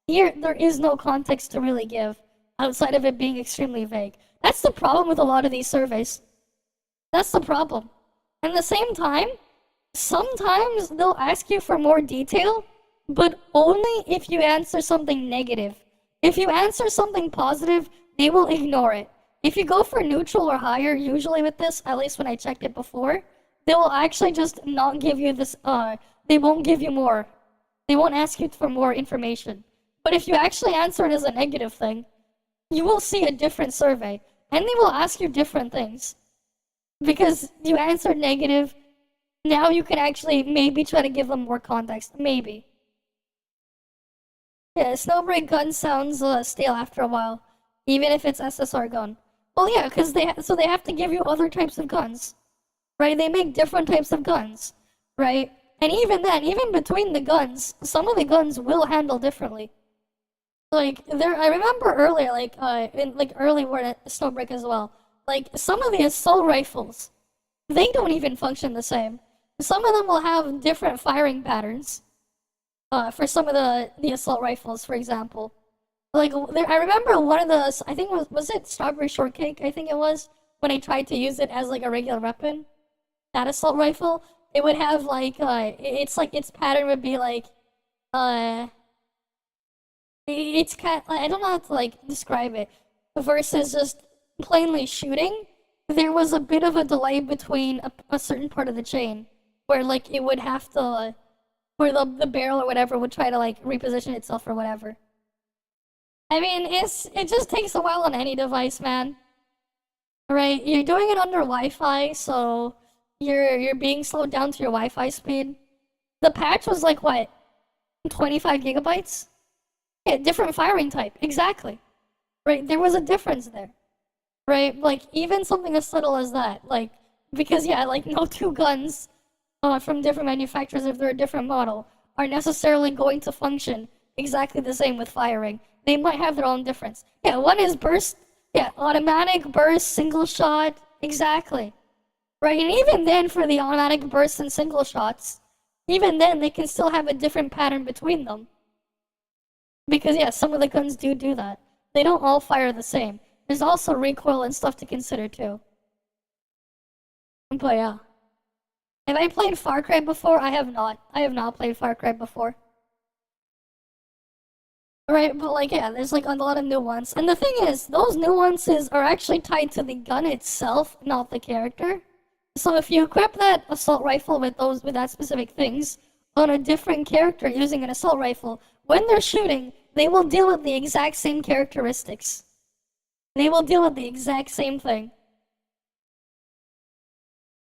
Here, there is no context to really give, outside of it being extremely vague. That's the problem with a lot of these surveys. That's the problem. At the same time, sometimes they'll ask you for more detail, but only if you answer something negative. If you answer something positive, they will ignore it. If you go for neutral or higher, usually with this, at least when I checked it before, they will actually just not give you this, they won't give you more. They won't ask you for more information. But if you actually answer it as a negative thing, you will see a different survey, and they will ask you different things. Because you answered negative, now you can actually maybe try to give them more context. Maybe. Yeah, Snowbreak gun sounds stale after a while, even if it's SSR gun. Well, yeah, because they have to give you other types of guns, right? They make different types of guns, right? And even then, even between the guns, some of the guns will handle differently. Like I remember earlier, in early War at Snowbreak as well. Like some of the assault rifles, they don't even function the same. Some of them will have different firing patterns. For some of the assault rifles, for example. Like, I remember one of the, I think was it Strawberry Shortcake, I think it was, when I tried to use it as, like, a regular weapon. That assault rifle, it would have, like, its pattern would be, like, it's kind of, I don't know how to, like, describe it. Versus just plainly shooting, there was a bit of a delay between a certain part of the chain. Where, like, it would have to, where the barrel or whatever would try to, like, reposition itself or whatever. I mean, it just takes a while on any device, man. Right? You're doing it under Wi-Fi, so you're being slowed down to your Wi-Fi speed. The patch was like, what? 25 gigabytes? Yeah, different firing type. Exactly. Right? There was a difference there. Right? Like, even something as subtle as that. Like, because, yeah, like, no two guns from different manufacturers, if they're a different model, are necessarily going to function exactly the same with firing. They might have their own difference. Yeah, one is burst, yeah, automatic, burst, single shot, exactly. Right, and even then for the automatic bursts and single shots, even then they can still have a different pattern between them. Because yeah, some of the guns do that. They don't all fire the same. There's also recoil and stuff to consider too. But yeah. Have I played Far Cry before? I have not. I have not played Far Cry before. Right, but like, yeah, there's like a lot of nuance. And the thing is, those nuances are actually tied to the gun itself, not the character. So if you equip that assault rifle with that specific things on a different character using an assault rifle, when they're shooting, they will deal with the exact same characteristics. They will deal with the exact same thing.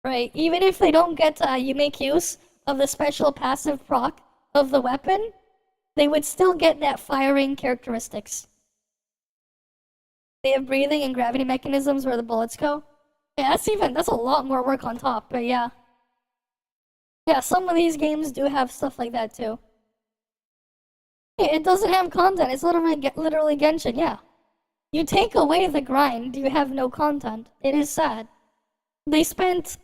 Right, even if they don't get you make use of the special passive proc of the weapon, they would still get that firing characteristics. They have breathing and gravity mechanisms where the bullets go. Yeah, that's a lot more work on top, but yeah. Yeah, some of these games do have stuff like that too. Yeah, it doesn't have content, it's literally Genshin, yeah. You take away the grind, you have no content. It is sad. They spent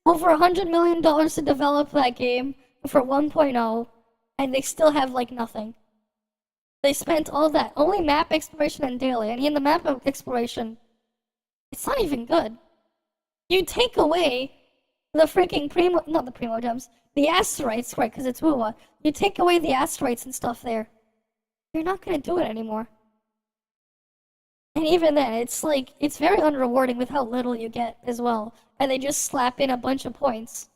over $100 million to develop that game for 1.0, and they still have like nothing. They spent all that, only map exploration and daily, and in the map exploration, it's not even good. You take away the freaking not the primo gems, the asteroids, right, because it's Wuwa. You take away the asteroids and stuff there, you're not gonna do it anymore. And even then, it's like, it's very unrewarding with how little you get as well. And they just slap in a bunch of points.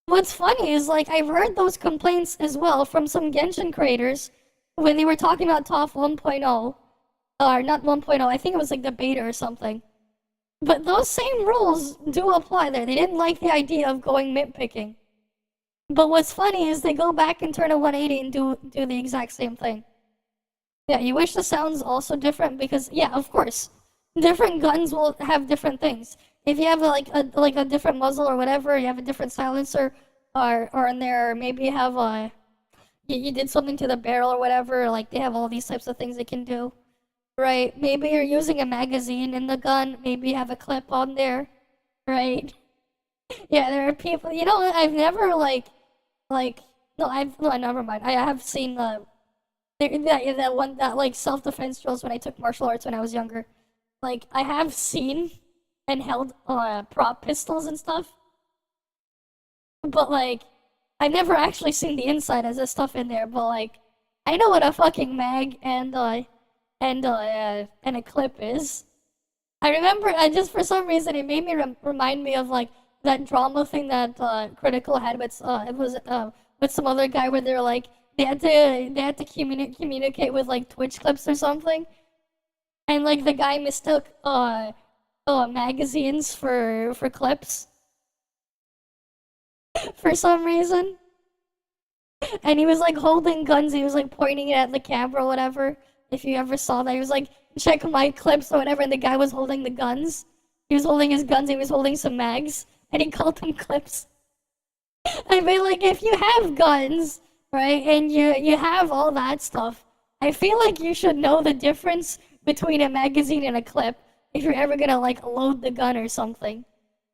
What's funny is, like, I've heard those complaints as well from some Genshin creators when they were talking about ToF 1.0. Or not 1.0, I think it was like the beta or something. But those same rules do apply there. They didn't like the idea of going mint picking. But what's funny is they go back and turn a 180 and do the exact same thing. Yeah, you wish the sound's also different because, yeah, of course, different guns will have different things. If you have like a different muzzle or whatever, you have a different silencer, or in there, or maybe you have you did something to the barrel or whatever. Like they have all these types of things they can do, right? Maybe you're using a magazine in the gun. Maybe you have a clip on there, right? Yeah, there are people. You know, I've never no, never mind. I have seen that like self-defense drills when I took martial arts when I was younger. Like I have seen and held prop pistols and stuff, but like I've never actually seen the inside as this stuff in there. But like I know what a fucking mag and a clip is. I remember just for some reason it made me remind me of like that drama thing that Critical had with it was with some other guy where they're like they had to communicate with like Twitch clips or something, and like the guy mistook magazines for clips for some reason, and he was like holding guns. He was like pointing it at the camera or whatever. If you ever saw that, he was like, "Check my clips" or whatever, and the guy was holding the guns. He was holding his guns. He was holding some mags, and he called them clips. I mean, like if you have guns, right, and you have all that stuff, I feel like you should know the difference between a magazine and a clip if you're ever gonna like load the gun or something,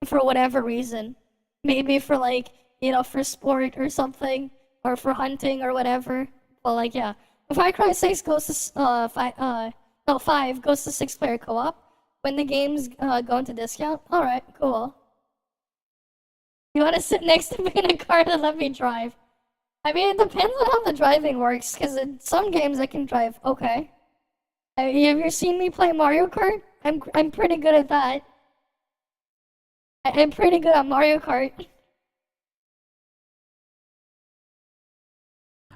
for whatever reason. Maybe for like, you know, for sport or something, or for hunting or whatever. But like, yeah, Far Cry 6 goes to 5 goes to 6-player co-op when the games go into discount. All right, cool. You want to sit next to me in a car to let me drive? I mean, it depends on how the driving works, because in some games I can drive okay. Have you seen me play Mario Kart? I'm pretty good at that. I'm pretty good at Mario Kart.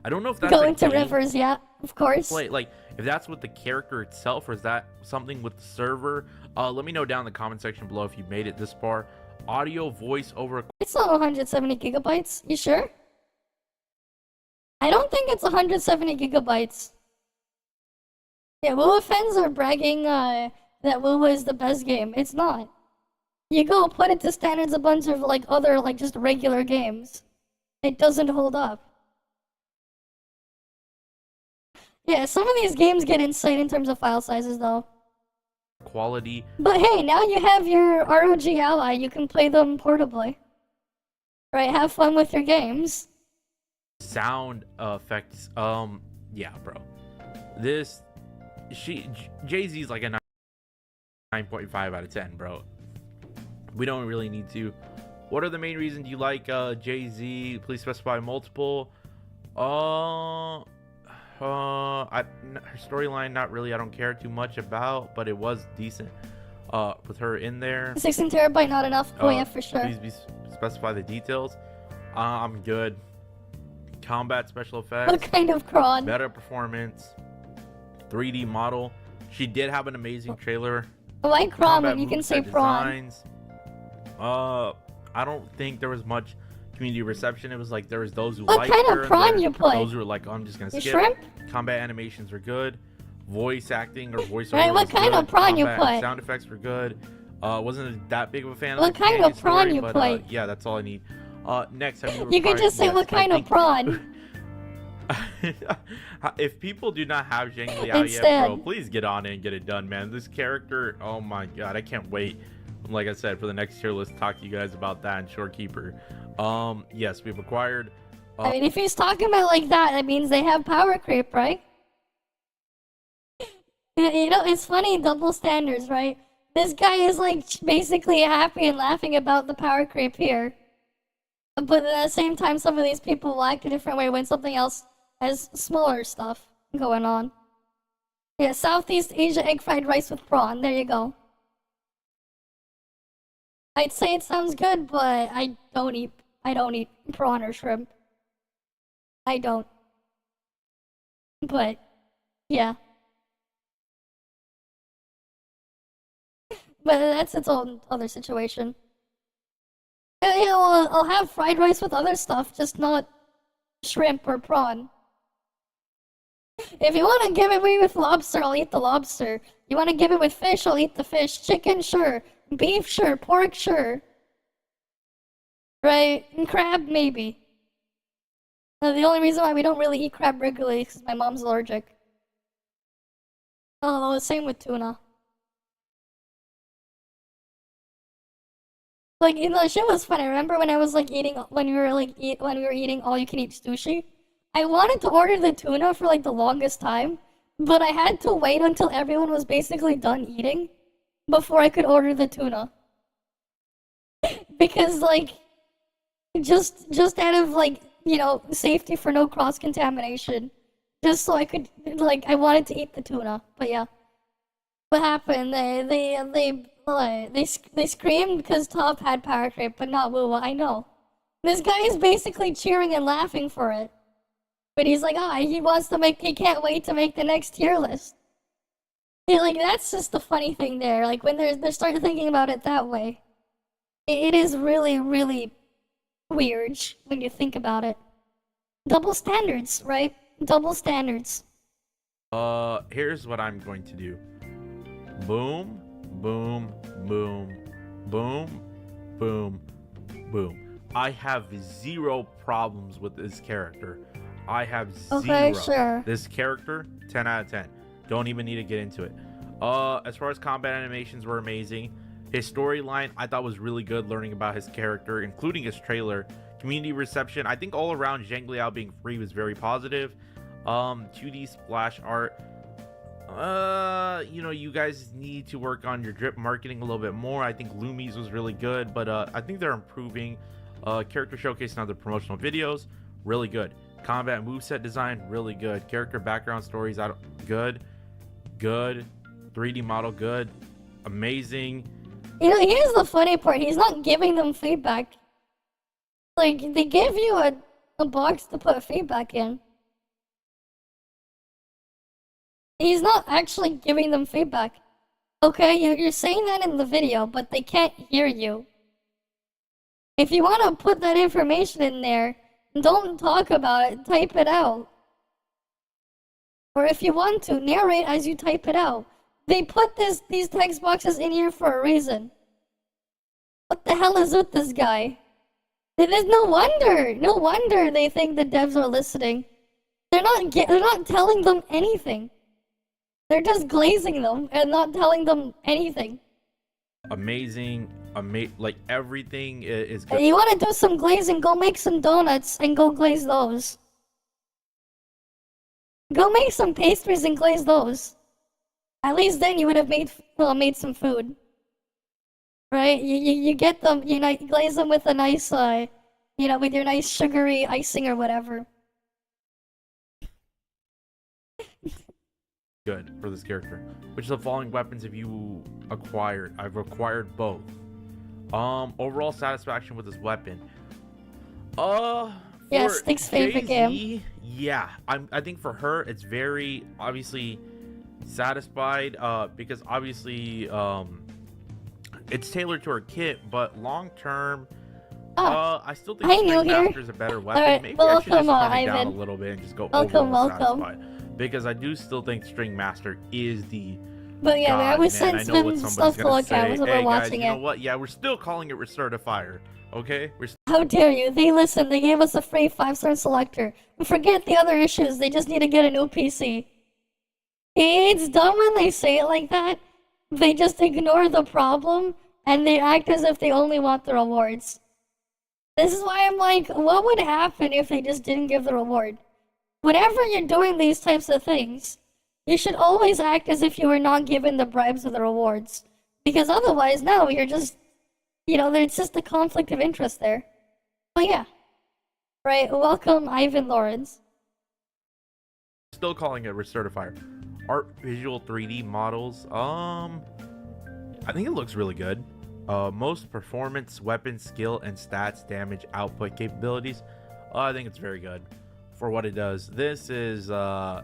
I don't know if that's Go into rivers, yeah, of course. Like, if that's with the character itself, or is that something with the server? Let me know down in the comment section below if you made it this far. Audio, voice over. It's not 170 gigabytes. You sure? I don't think it's 170 gigabytes. Yeah, WoW fans are bragging that WoW is the best game. It's not. You go put it to standards a bunch of like other like just regular games. It doesn't hold up. Yeah, some of these games get insane in terms of file sizes though. Quality. But hey, now you have your ROG Ally. You can play them portably. Right, have fun with your games. Sound effects. Yeah, bro. Jay-Z's like a 9.5 out of 10, bro. We don't really need to. What are the main reasons you like Jay-Z? Please specify multiple. Her storyline, not really. I don't care too much about, but it was decent. With her in there. 16 terabyte, not enough. Oh yeah, for sure. Please specify the details. I'm good. Combat, special effects. What kind of cron? Better performance. 3D model. She did have an amazing trailer. I like cron when you can say prawn. I don't think there was much community reception. It was like there was those who liked her. What kind of prawn you play? Those who were like, oh, I'm just gonna skip. Shrimp? Combat animations were good. Voice acting or voiceover. Right, what kind of prawn you play? Sound effects were good. Wasn't that big of a fan. What kind of prawn you play? Yeah, that's all I need. Next, you can just say what kind of prawn. If people do not have Zhengli out yet, bro, please get on it and get it done, man. This character, oh my god, I can't wait. Like I said, for the next tier list, talk to you guys about that and Shorekeeper. Yes, we've acquired. I mean, if he's talking about like that, that means they have power creep, right? You know, it's funny, double standards, right? This guy is like basically happy and laughing about the power creep here. But at the same time, some of these people will act a different way when something else has smaller stuff going on. Yeah, Southeast Asia egg fried rice with prawn. There you go. I'd say it sounds good, but I don't eat prawn or shrimp. I don't. But yeah. But that's its own other situation. Yeah, well, I'll have fried rice with other stuff, just not shrimp or prawn. If you want to give it me with lobster, I'll eat the lobster. You want to give it with fish, I'll eat the fish. Chicken, sure. Beef, sure. Pork, sure. Right? And crab, maybe. The only reason why we don't really eat crab regularly is because my mom's allergic. Oh, the same with tuna. Like, you know, the shit was funny. Remember when I was like eating, when we were eating all you can eat sushi? I wanted to order the tuna for like the longest time, but I had to wait until everyone was basically done eating before I could order the tuna. Because like, just out of like, you know, safety for no cross-contamination. Just so I could, like, I wanted to eat the tuna. But yeah. What happened? They screamed because ToF had Power Trip, but not Wuwa. I know. This guy is basically cheering and laughing for it. But he's like, he can't wait to make the next tier list. Yeah, like, that's just the funny thing there. Like, when they start thinking about it that way. It is really, really weird when you think about it. Double standards, right? Double standards. Here's what I'm going to do. Boom, boom, boom, boom, boom, boom. I have zero problems with this character. I have zero. Okay, sure. This character, 10 out of 10. Don't even need to get into it. As far as combat animations were amazing. His storyline, I thought was really good, learning about his character, including his trailer. Community reception, I think all around Zhang Liao being free was very positive. 2D splash art. You know, you guys need to work on your drip marketing a little bit more. I think Lumi's was really good, but I think they're improving. Character showcase and other promotional videos, really good. Combat moveset design, really good. Character background stories, good. 3D model, good. Amazing. You know, here's the funny part. He's not giving them feedback. Like, they give you a box to put feedback in. He's not actually giving them feedback. Okay, you're saying that in the video, but they can't hear you. If you want to put that information in there, don't talk about it, type it out. Or if you want to, narrate as you type it out. They put these text boxes in here for a reason. What the hell is with this guy? There's no wonder they think the devs are listening. They're not telling them anything. They're just glazing them and not telling them anything. Amazing, like everything is good. You want to do some glazing? Go make some donuts and go glaze those. Go make some pastries and glaze those. At least then you would have made some food. Right? You get them, you know, glaze them with a nice, you know, with your nice sugary icing or whatever. Good for this character. Which of the following weapons have you acquired? I've acquired both. Overall satisfaction with this weapon. Yes, Nick's favorite game. Yeah, I think for her it's very obviously satisfied. Because obviously it's tailored to her kit, but long term, I still think Springmaster is a better weapon. Right, Maybe I should just calm it down Ivan. a little bit and just go overall satisfied. Because I do still think Stringmaster is the But yeah, God, I was man, sent some stuff to look at as we were watching you it. know what? Yeah, we're still calling it Recertifier. Okay? How dare you? They gave us a free 5-star selector. Forget the other issues, they just need to get a new PC. It's dumb when they say it like that. They just ignore the problem, and they act as if they only want the rewards. This is why I'm like, what would happen if they just didn't give the reward? Whenever you're doing these types of things, you should always act as if you were not given the bribes or the rewards. Because otherwise, no, you're just, you know, there's just a conflict of interest there. But yeah. Right, welcome Ivan Lawrence. Still calling it Recertifier. Art visual 3D models. I think it looks really good. Most performance, weapon, skill, and stats, damage, output capabilities. I think it's very good for what it does. This is I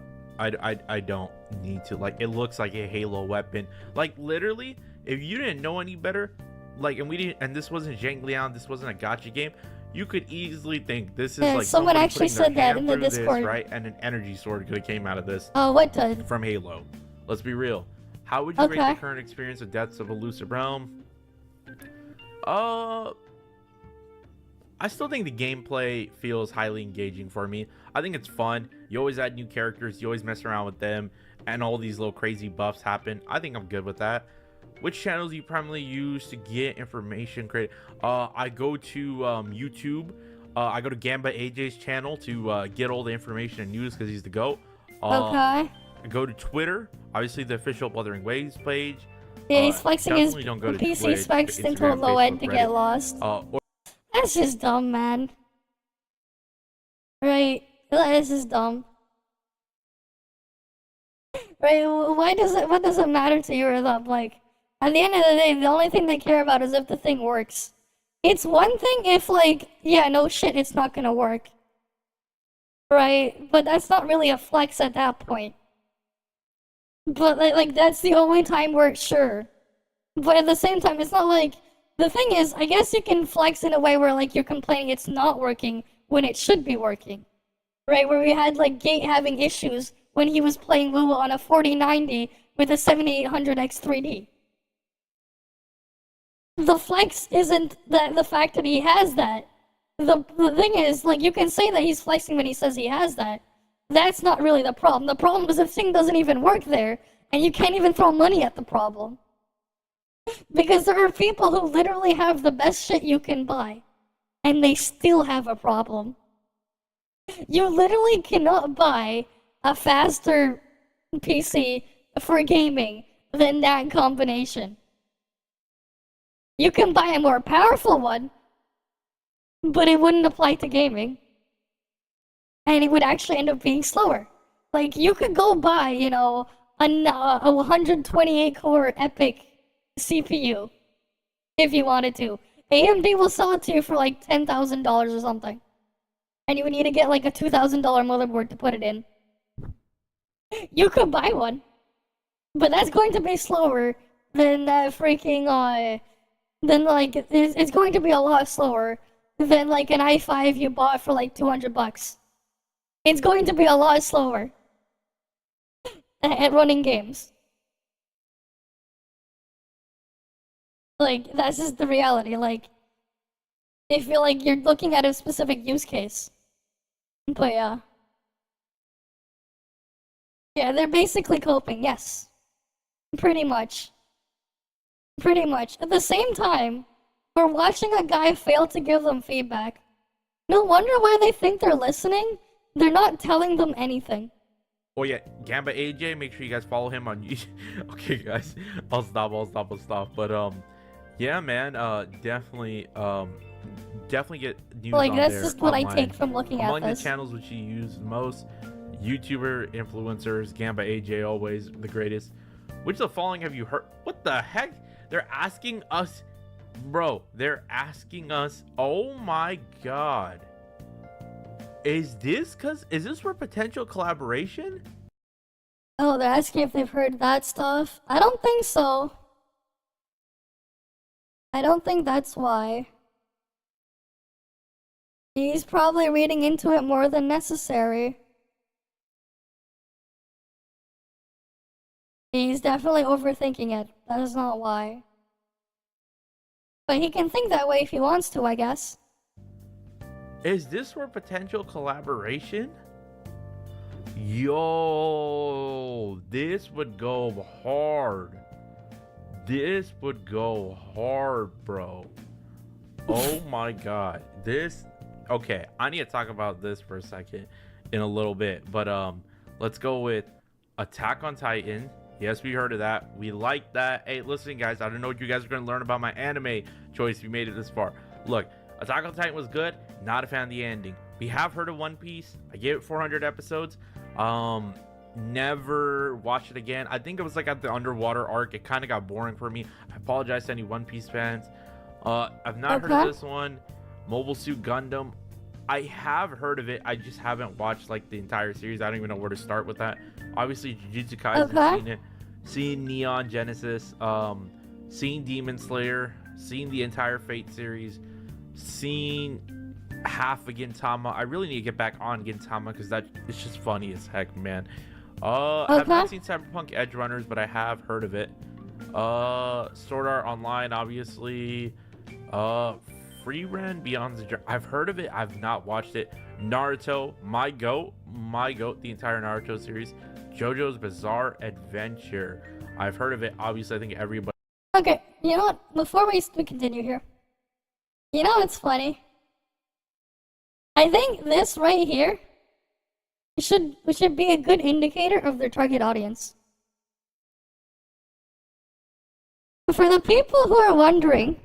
don't need to, like, it looks like a Halo weapon. Like, literally, if you didn't know any better, like, and we didn't, and this wasn't Zhangliang, this wasn't a gacha game. You could easily think this is Yeah, like someone somebody actually putting their said that hand in the through this, Discord. right? And an energy sword could have came out of this. Oh, what did? From Halo. Let's be real. How would you rate Okay. the current experience of Deaths of Elusive Realm? I still think the gameplay feels highly engaging for me. I think it's fun. You always add new characters. You always mess around with them. And all these little crazy buffs happen. I think I'm good with that. Which channels do you primarily use to get information created? I go to YouTube. I go to Gamba AJ's channel to get all the information and news because he's the GOAT. Okay. I go to Twitter. Obviously, the official Wuthering Waves page. Yeah, he's flexing his Definitely don't go to PC Twitch, specs into a Instagram, low end Facebook, to Reddit. get lost. That's just dumb, man. Right? That is just dumb. Right? What does it matter to you or them? Like, at the end of the day, the only thing they care about is if the thing works. It's one thing if, like, yeah, no shit, it's not gonna work. Right? But that's not really a flex at that point. But, like that's the only time where it's sure. But at the same time, it's not like... The thing is, I guess you can flex in a way where, like, you're complaining it's not working when it should be working. Right? Where we had, like, Gate having issues when he was playing WoW on a 4090 with a 7800X 3D. The flex isn't the fact that he has that. The thing is, like, you can say that he's flexing when he says he has that. That's not really the problem. The problem is if thing doesn't even work there, and you can't even throw money at the problem. Because there are people who literally have the best shit you can buy, and they still have a problem. You literally cannot buy a faster PC for gaming than that combination. You can buy a more powerful one, but it wouldn't apply to gaming. And it would actually end up being slower. Like, you could go buy, you know, a 128 core epic CPU if you wanted to. AMD will sell it to you for like $10,000 or something. And you would need to get like a $2,000 motherboard to put it in. You could buy one. But that's going to be slower than that freaking, than like, it's going to be a lot slower than like an i5 you bought for like $200. It's going to be a lot slower at running games. Like, that's just the reality. Like, I feel like you're looking at a specific use case. But yeah. Yeah, they're basically coping, yes. Pretty much. Pretty much. At the same time, we're watching a guy fail to give them feedback. No wonder why they think they're listening. They're not telling them anything. Oh yeah, Gamba AJ, make sure you guys follow him on YouTube. Okay guys, I'll stop. But yeah man, definitely get news like, on that's there just what online. I take from looking Among at this. the channels which you use most, YouTuber, influencers, Gamba AJ always the greatest. Which of the following have you heard? What the heck? They're asking us, bro, they're asking us, oh my god. Is this for potential collaboration? Oh, they're asking if they've heard that stuff? I don't think so. I don't think that's why. He's probably reading into it more than necessary. He's definitely overthinking it. That is not why. But he can think that way if he wants to, I guess. Is this for potential collaboration? Yo, this would go hard. This would go hard, bro. Oh my god. Okay, I need to talk about this for a second in a little bit. But let's go with Attack on Titan. Yes, we heard of that. We like that. Hey, listen guys, I don't know what you guys are going to learn about my anime choice if you made it this far. Look, Attack on Titan was good. Not a fan of the ending. We have heard of One Piece. I gave it 400 episodes. Never watched it again. I think it was like at the underwater arc. It kind of got boring for me. I apologize to any One Piece fans. I've not heard of this one. Mobile Suit Gundam. I have heard of it. I just haven't watched like the entire series. I don't even know where to start with that. Obviously, Jujutsu Kaisen, seen it. Seen Neon Genesis. Seen Demon Slayer. seen the entire Fate series, seen half of Gintama. I really need to get back on Gintama because it's just funny as heck, man. I have not seen Cyberpunk Edge Runners, but I have heard of it. Sword Art Online, obviously. Freeren Beyond the I've heard of it. I've not watched it. Naruto, my goat, the entire Naruto series. JoJo's Bizarre Adventure. I've heard of it. Obviously, I think everybody. Okay, you know what? Before we continue here, you know what's funny? I think this right here should be a good indicator of their target audience. For the people who are wondering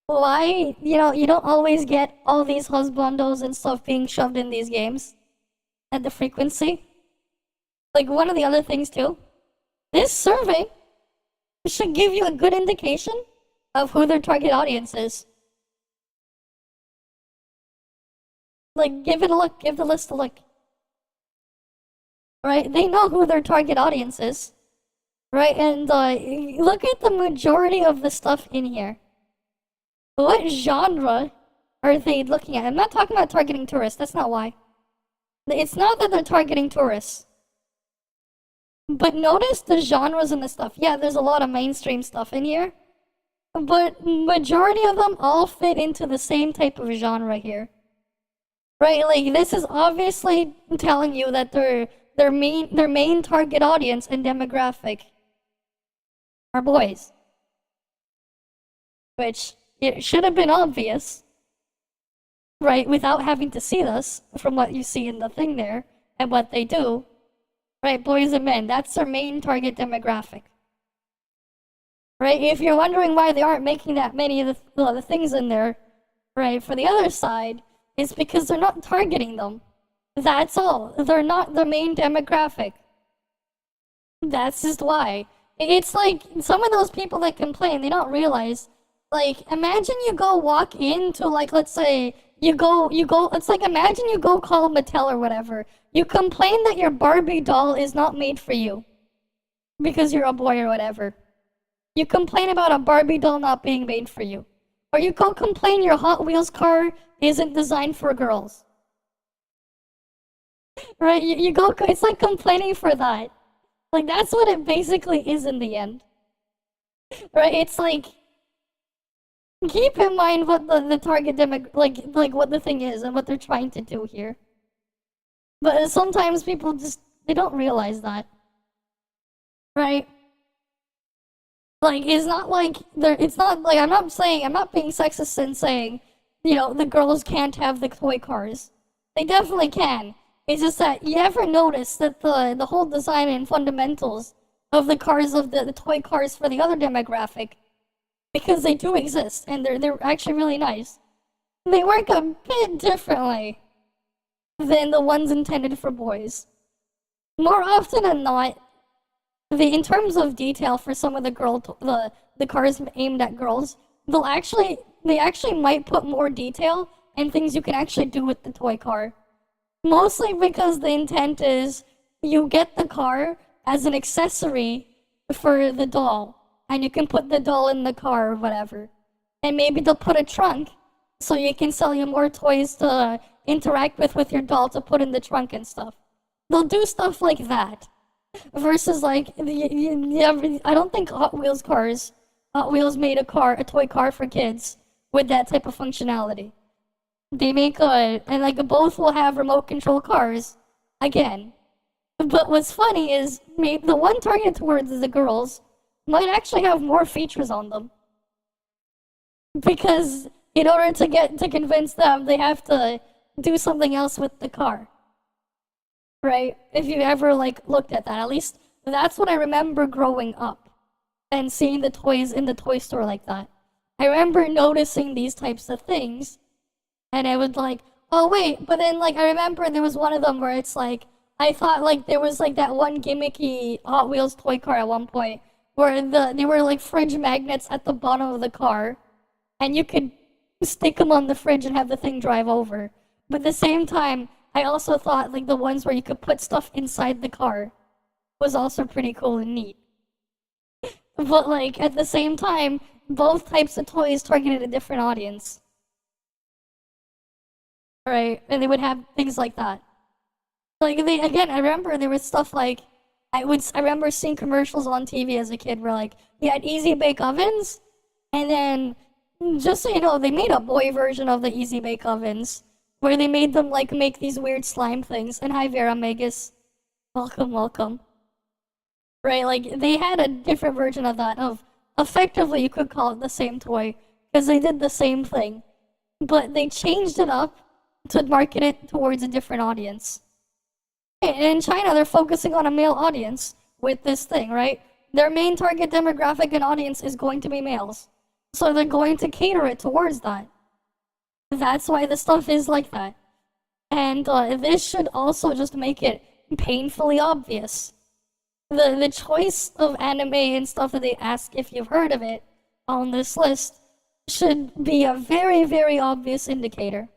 why, you don't always get all these husbandos and stuff being shoved in these games at the frequency. Like, one of the other things too, this survey should give you a good indication of who their target audience is. Like, give it a look, give the list a look. Right? They know who their target audience is. Right? And look at the majority of the stuff in here. What genre are they looking at? I'm not talking about targeting tourists, that's not why. It's not that they're targeting tourists. But notice the genres and the stuff. Yeah, there's a lot of mainstream stuff in here. But majority of them all fit into the same type of genre here. Right, like this is obviously telling you that their main target audience and demographic are boys. Which it should have been obvious, right, without having to see this from what you see in the thing there and what they do. Right, boys and men, that's their main target demographic. Right, if you're wondering why they aren't making that many of the things in there, right, for the other side, it's because they're not targeting them. That's all. They're not the main demographic. That's just why. It's like, some of those people that complain, they don't realize, like, imagine you go walk into, like, let's say, you go, it's like, imagine you go call Mattel or whatever. You complain that your Barbie doll is not made for you. Because you're a boy or whatever. You complain about a Barbie doll not being made for you. Or you go complain your Hot Wheels car isn't designed for girls. Right? You go, it's like complaining for that. Like, that's what it basically is in the end. Right? It's like, keep in mind what the target like what the thing is and what they're trying to do here. But sometimes people they don't realize that. Right? Like, it's not like, I'm not being sexist and saying, the girls can't have the toy cars. They definitely can. It's just that you ever notice that the whole design and fundamentals of the cars, of the toy cars for the other demographic, because they do exist, and they're actually really nice, they work a bit differently than the ones intended for boys. More often than not, in terms of detail for some of the cars aimed at girls, they actually might put more detail and things you can actually do with the toy car. Mostly because the intent is you get the car as an accessory for the doll, and you can put the doll in the car or whatever. And maybe they'll put a trunk so you can sell you more toys to interact with your doll to put in the trunk and stuff. They'll do stuff like that. Versus, like, I don't think Hot Wheels made a toy car for kids with that type of functionality. They make and like both will have remote control cars, again. But what's funny is the one targeted towards the girls might actually have more features on them. Because in order to convince them, they have to do something else with the car. Right? If you ever looked at that, at least that's what I remember growing up and seeing the toys in the toy store like that. I remember noticing these types of things, and I would oh wait, but then I remember there was one of them where it's I thought there was that one gimmicky Hot Wheels toy car at one point where they were fridge magnets at the bottom of the car, and you could stick them on the fridge and have the thing drive over. But at the same time, I also thought the ones where you could put stuff inside the car was also pretty cool and neat. But at the same time, both types of toys targeted a different audience. Right? And they would have things like that. Like, I remember there was stuff like, I remember seeing commercials on TV as a kid where, like, you had Easy Bake Ovens, and then, just so you know, they made a boy version of the Easy Bake Ovens, where they made them, like, make these weird slime things. And hi, Vera Megas. Welcome, welcome. Right, like, they had a different version of that, of, effectively, you could call it the same toy, because they did the same thing. But they changed it up to market it towards a different audience. In China, they're focusing on a male audience with this thing, right? Their main target demographic and audience is going to be males. So they're going to cater it towards that. That's why the stuff is like that. And this should also just make it painfully obvious. The choice of anime and stuff that they ask if you've heard of it on this list should be a very, very obvious indicator.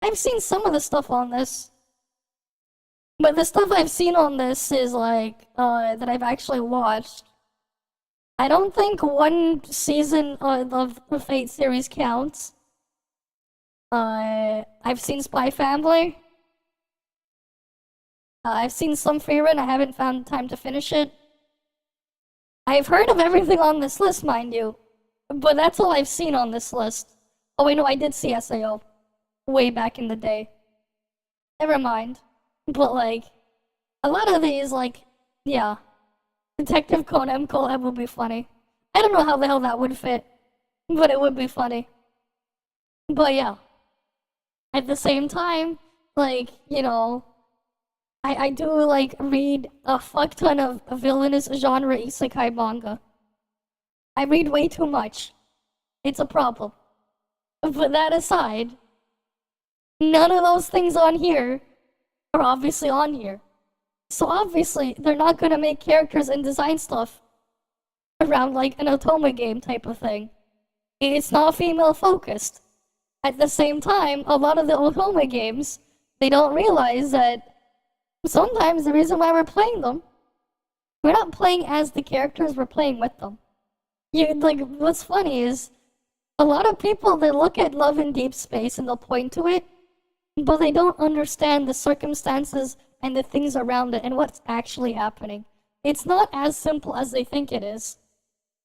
I've seen some of the stuff on this. But the stuff I've seen on this is like, that I've actually watched. I don't think one season of the Fate series counts. I've seen Spy Family. I've seen some Frieren, I haven't found time to finish it. I've heard of everything on this list, mind you. But that's all I've seen on this list. Oh wait, no, I did see SAO. Way back in the day. Never mind. But, like, a lot of these, like, yeah. Detective Conan collab would be funny. I don't know how the hell that would fit, but it would be funny. But, yeah. At the same time, like, you know, I do, like, read a fuck ton of villainous genre isekai manga. I read way too much. It's a problem. But that aside, none of those things on here are obviously on here. So obviously, they're not gonna make characters and design stuff around like an Otome game type of thing. It's not female focused. At the same time, a lot of the Otome games, they don't realize that sometimes the reason why we're playing them, we're not playing as the characters, we're playing with them. Like, what's funny is, a lot of people, they look at Love in Deep Space and they'll point to it, but they don't understand the circumstances and the things around it and what's actually happening. It's not as simple as they think it is.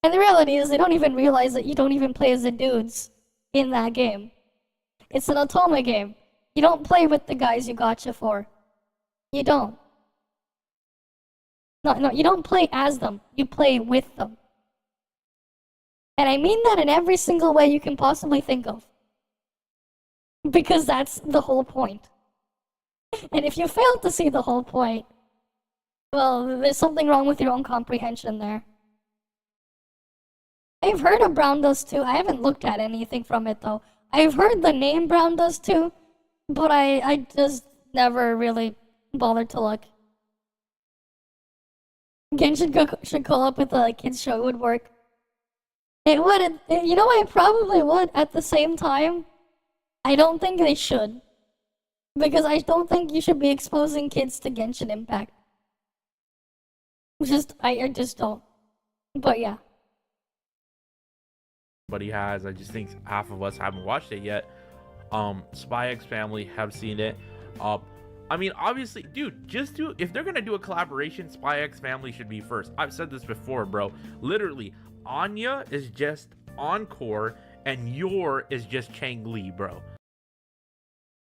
And the reality is they don't even realize that you don't even play as the dudes in that game. It's an Otome game. You don't play with the guys you gotcha for. You don't. No, you don't play as them. You play with them. And I mean that in every single way you can possibly think of. Because that's the whole point. And if you fail to see the whole point, well, there's something wrong with your own comprehension there. I've heard of Brown Dust 2. I haven't looked at anything from it, though. I've heard the name Brown Dust 2, but I just never really bothered to look. Genshin should call up with a kids show. It would work. It would. You know, I probably would. At the same time, I don't think they should. Because I don't think you should be exposing kids to Genshin Impact. I just don't. But yeah. But he has. I just think half of us haven't watched it yet. Spy X Family have seen it. I mean, obviously, dude, if they're gonna do a collaboration, Spy X Family should be first. I've said this before, bro. Literally, Anya is just Encore, and Yor is just Chang Li, bro.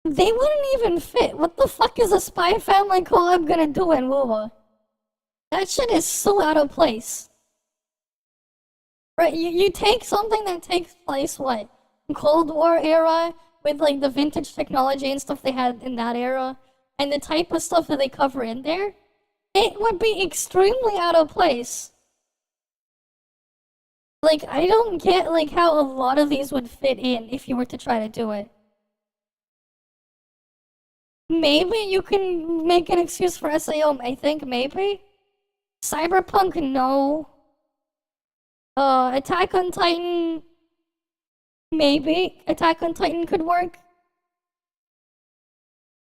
They wouldn't even fit. What the fuck is a Spy Family collab gonna do in WoWa? That shit is so out of place. Right, you take something that takes place, what? Cold War era, with like the vintage technology and stuff they had in that era, and the type of stuff that they cover in there, it would be extremely out of place. Like, I don't get like how a lot of these would fit in if you were to try to do it. Maybe you can make an excuse for SAO, I think, maybe? Cyberpunk, no. Attack on Titan, maybe. Attack on Titan could work.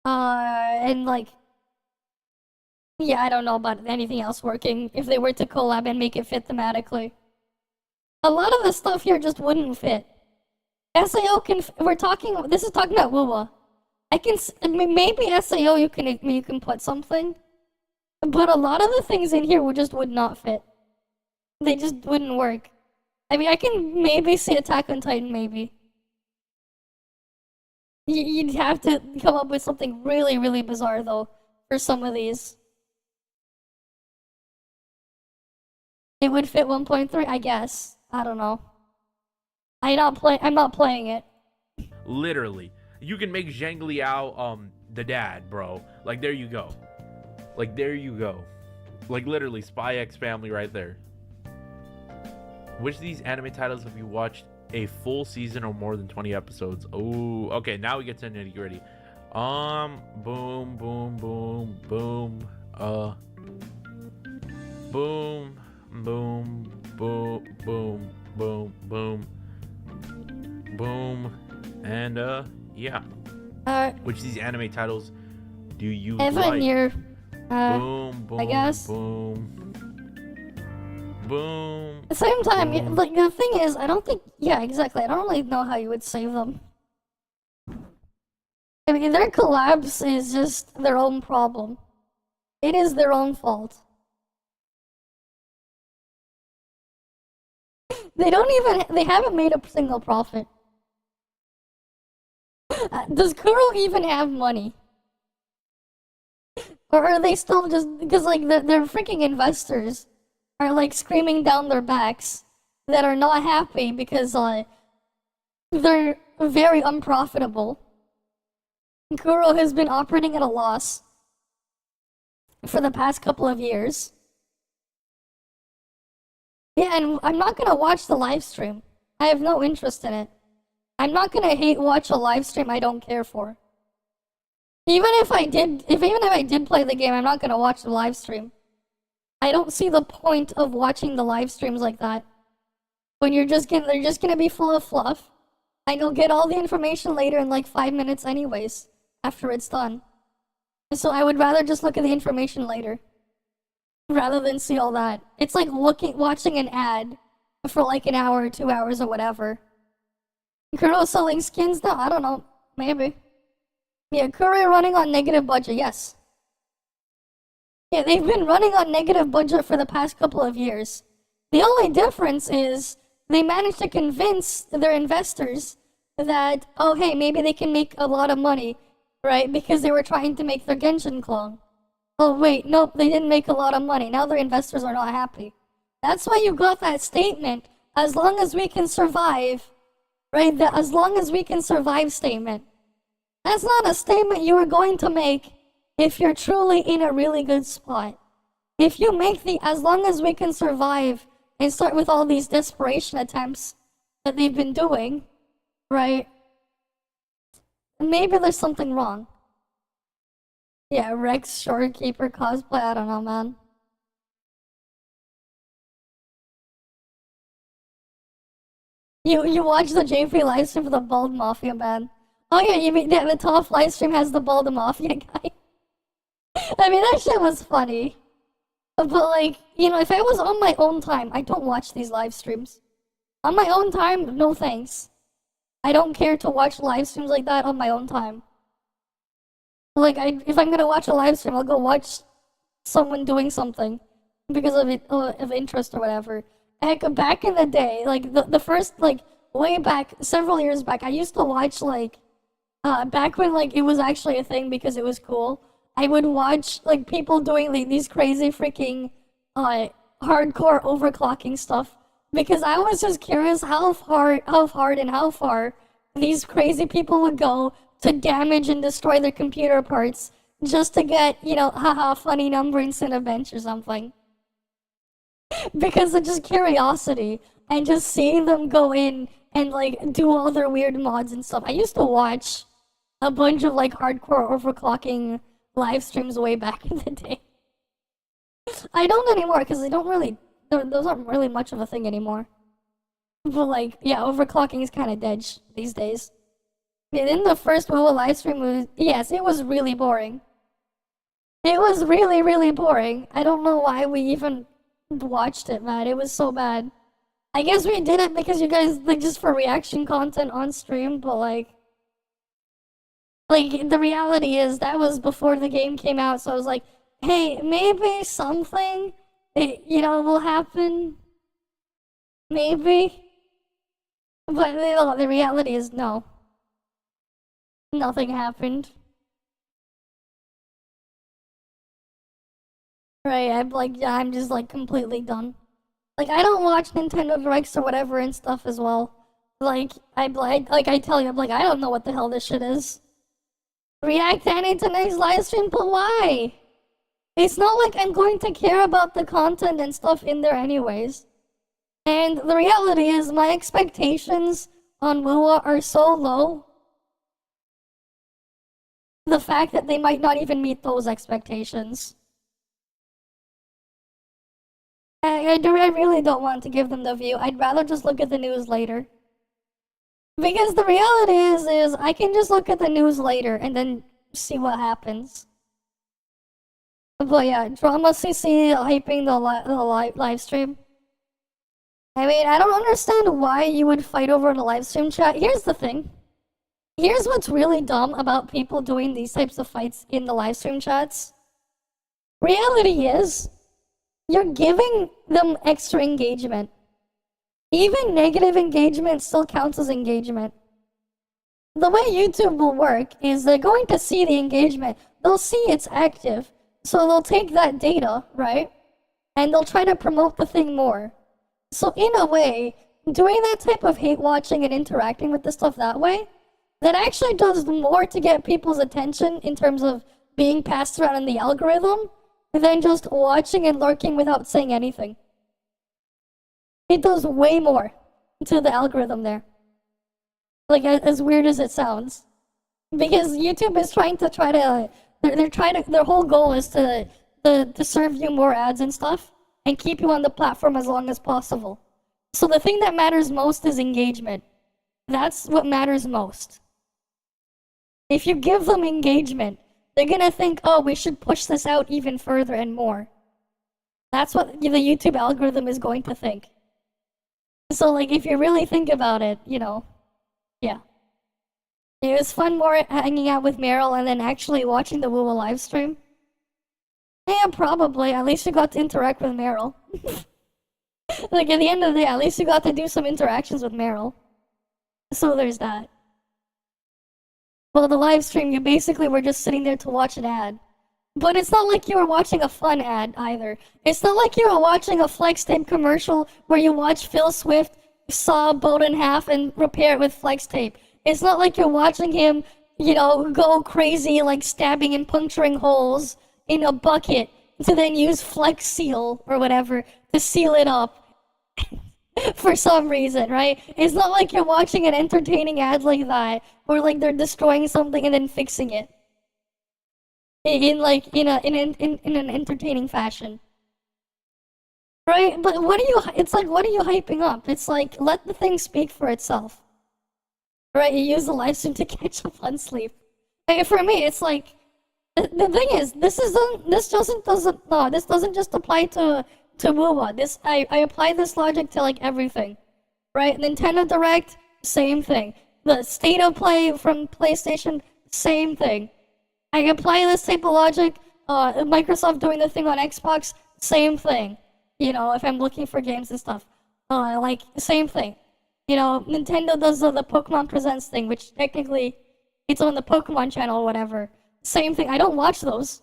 And like, yeah, I don't know about anything else working if they were to collab and make it fit thematically. A lot of the stuff here just wouldn't fit. SAO can. We're talking. This is talking about WUWA. I mean, maybe SAO you can put something, but a lot of the things in here just would not fit. They just wouldn't work. I mean, I can maybe see Attack on Titan, maybe. You'd have to come up with something really, really bizarre though for some of these. It would fit 1.3, I guess. I don't know. I'm not playing it. Literally, you can make Zhang Liao the dad, bro. Like there you go. Like there you go. Like literally, Spy X Family right there. Which of these anime titles have you watched a full season or more than 20 episodes? Oh, okay. Now we get to nitty gritty. Boom, boom, boom, boom. Boom, boom, boom, boom, boom, boom, boom, and yeah. Which of these anime titles do you like? Near, boom, boom, I guess. Boom. Boom. At the same time, boom. like the thing is, I don't think. Yeah, exactly. I don't really know how you would save them. I mean, their collapse is just their own problem. It is their own fault. They haven't made a single profit. Does Kuro even have money? Or are they still just, because like their freaking investors are like screaming down their backs that are not happy because they're very unprofitable. Kuro has been operating at a loss for the past couple of years. Yeah, and I'm not gonna watch the live stream. I have no interest in it. I'm not gonna watch a live stream I don't care for. Even if I did play the game, I'm not gonna watch the live stream. I don't see the point of watching the live streams like that. When they're just gonna be full of fluff, and you'll get all the information later in like 5 minutes anyways, after it's done. So I would rather just look at the information later, rather than see all that. It's like watching an ad for like an hour or 2 hours or whatever. Kuro selling skins? No, I don't know. Maybe. Yeah, Kuro running on negative budget, yes. Yeah, they've been running on negative budget for the past couple of years. The only difference is they managed to convince their investors that, oh hey, maybe they can make a lot of money, right? Because they were trying to make their Genshin clone. Oh wait, nope, they didn't make a lot of money. Now their investors are not happy. That's why you got that statement, as long as we can survive, right? The as long as we can survive statement. That's not a statement you are going to make if you're truly in a really good spot. If you make the as long as we can survive and start with all these desperation attempts that they've been doing, right? Maybe there's something wrong. Yeah, Rex Shorekeeper cosplay, I don't know, man. You watch the JP livestream for the Bald Mafia, man. Oh yeah, you mean the ToF livestream has the Bald Mafia guy? I mean, that shit was funny. But like, you know, if I was on my own time, I don't watch these live streams. On my own time, no thanks. I don't care to watch live streams like that on my own time. Like, if I'm gonna watch a live stream, I'll go watch someone doing something because of interest or whatever. Heck, back in the day, like the first, like way back, several years back, I used to watch like, back when like it was actually a thing because it was cool. I would watch like people doing like these crazy freaking hardcore overclocking stuff because I was just curious how hard and how far these crazy people would go to damage and destroy their computer parts just to get, you know, haha, funny number in Cinebench or something. Because of just curiosity and just seeing them go in and like do all their weird mods and stuff. I used to watch a bunch of like hardcore overclocking live streams way back in the day. I don't anymore because those aren't really much of a thing anymore. But like, yeah, overclocking is kind of dead these days. And in the first WoW live stream, yes, it was really boring. It was really, really boring. I don't know why we even watched it, man. It was so bad. I guess we did it because you guys, like, just for reaction content on stream, but like, the reality is that was before the game came out, so I was like, hey, maybe something, will happen. Maybe. But the reality is no. Nothing happened. Right, I'm just like completely done. Like, I don't watch Nintendo Directs or whatever and stuff as well. Like, I tell you, I'm like, I don't know what the hell this shit is. React any to next live stream, but why? It's not like I'm going to care about the content and stuff in there anyways. And the reality is my expectations on WoWa are so low. The fact that they might not even meet those expectations. I really don't want to give them the view. I'd rather just look at the news later. Because the reality is I can just look at the news later and then see what happens. But yeah, Drama CC hyping the live stream. I mean, I don't understand why you would fight over the live stream chat. Here's the thing. Here's what's really dumb about people doing these types of fights in the live stream chats. Reality is, you're giving them extra engagement. Even negative engagement still counts as engagement. The way YouTube will work is they're going to see the engagement. They'll see it's active. So they'll take that data, right? And they'll try to promote the thing more. So in a way, doing that type of hate watching and interacting with the stuff that way, that actually does more to get people's attention in terms of being passed around in the algorithm than just watching and lurking without saying anything. It does way more to the algorithm there. Like, as weird as it sounds. Because YouTube is their whole goal is to serve you more ads and stuff and keep you on the platform as long as possible. So the thing that matters most is engagement. That's what matters most. If you give them engagement, they're gonna think, oh, we should push this out even further and more. That's what the YouTube algorithm is going to think. So, like, if you really think about it, yeah. It was fun more hanging out with Meryl and then actually watching the WoWa live stream. Yeah, probably. At least you got to interact with Meryl. Like, at the end of the day, at least you got to do some interactions with Meryl. So there's that. Well, the live stream, you basically were just sitting there to watch an ad. But it's not like you were watching a fun ad, either. It's not like you were watching a Flex Tape commercial where you watch Phil Swift saw a boat in half and repair it with Flex Tape. It's not like you're watching him, go crazy, like stabbing and puncturing holes in a bucket to then use Flex Seal or whatever to seal it up. For some reason, right? It's not like you're watching an entertaining ad like that, or like they're destroying something and then fixing it. In an entertaining fashion. Right? But what are you hyping up? It's like, let the thing speak for itself. Right? You use the live stream to catch up on sleep. And for me, it's like, the thing is, this doesn't just apply to WoWa. I apply this logic to like everything. Right? Nintendo Direct, same thing. The State of Play from PlayStation, same thing. I apply this type of logic, Microsoft doing the thing on Xbox, same thing. If I'm looking for games and stuff. Same thing. Nintendo does the Pokemon Presents thing, which technically, it's on the Pokemon channel or whatever. Same thing, I don't watch those.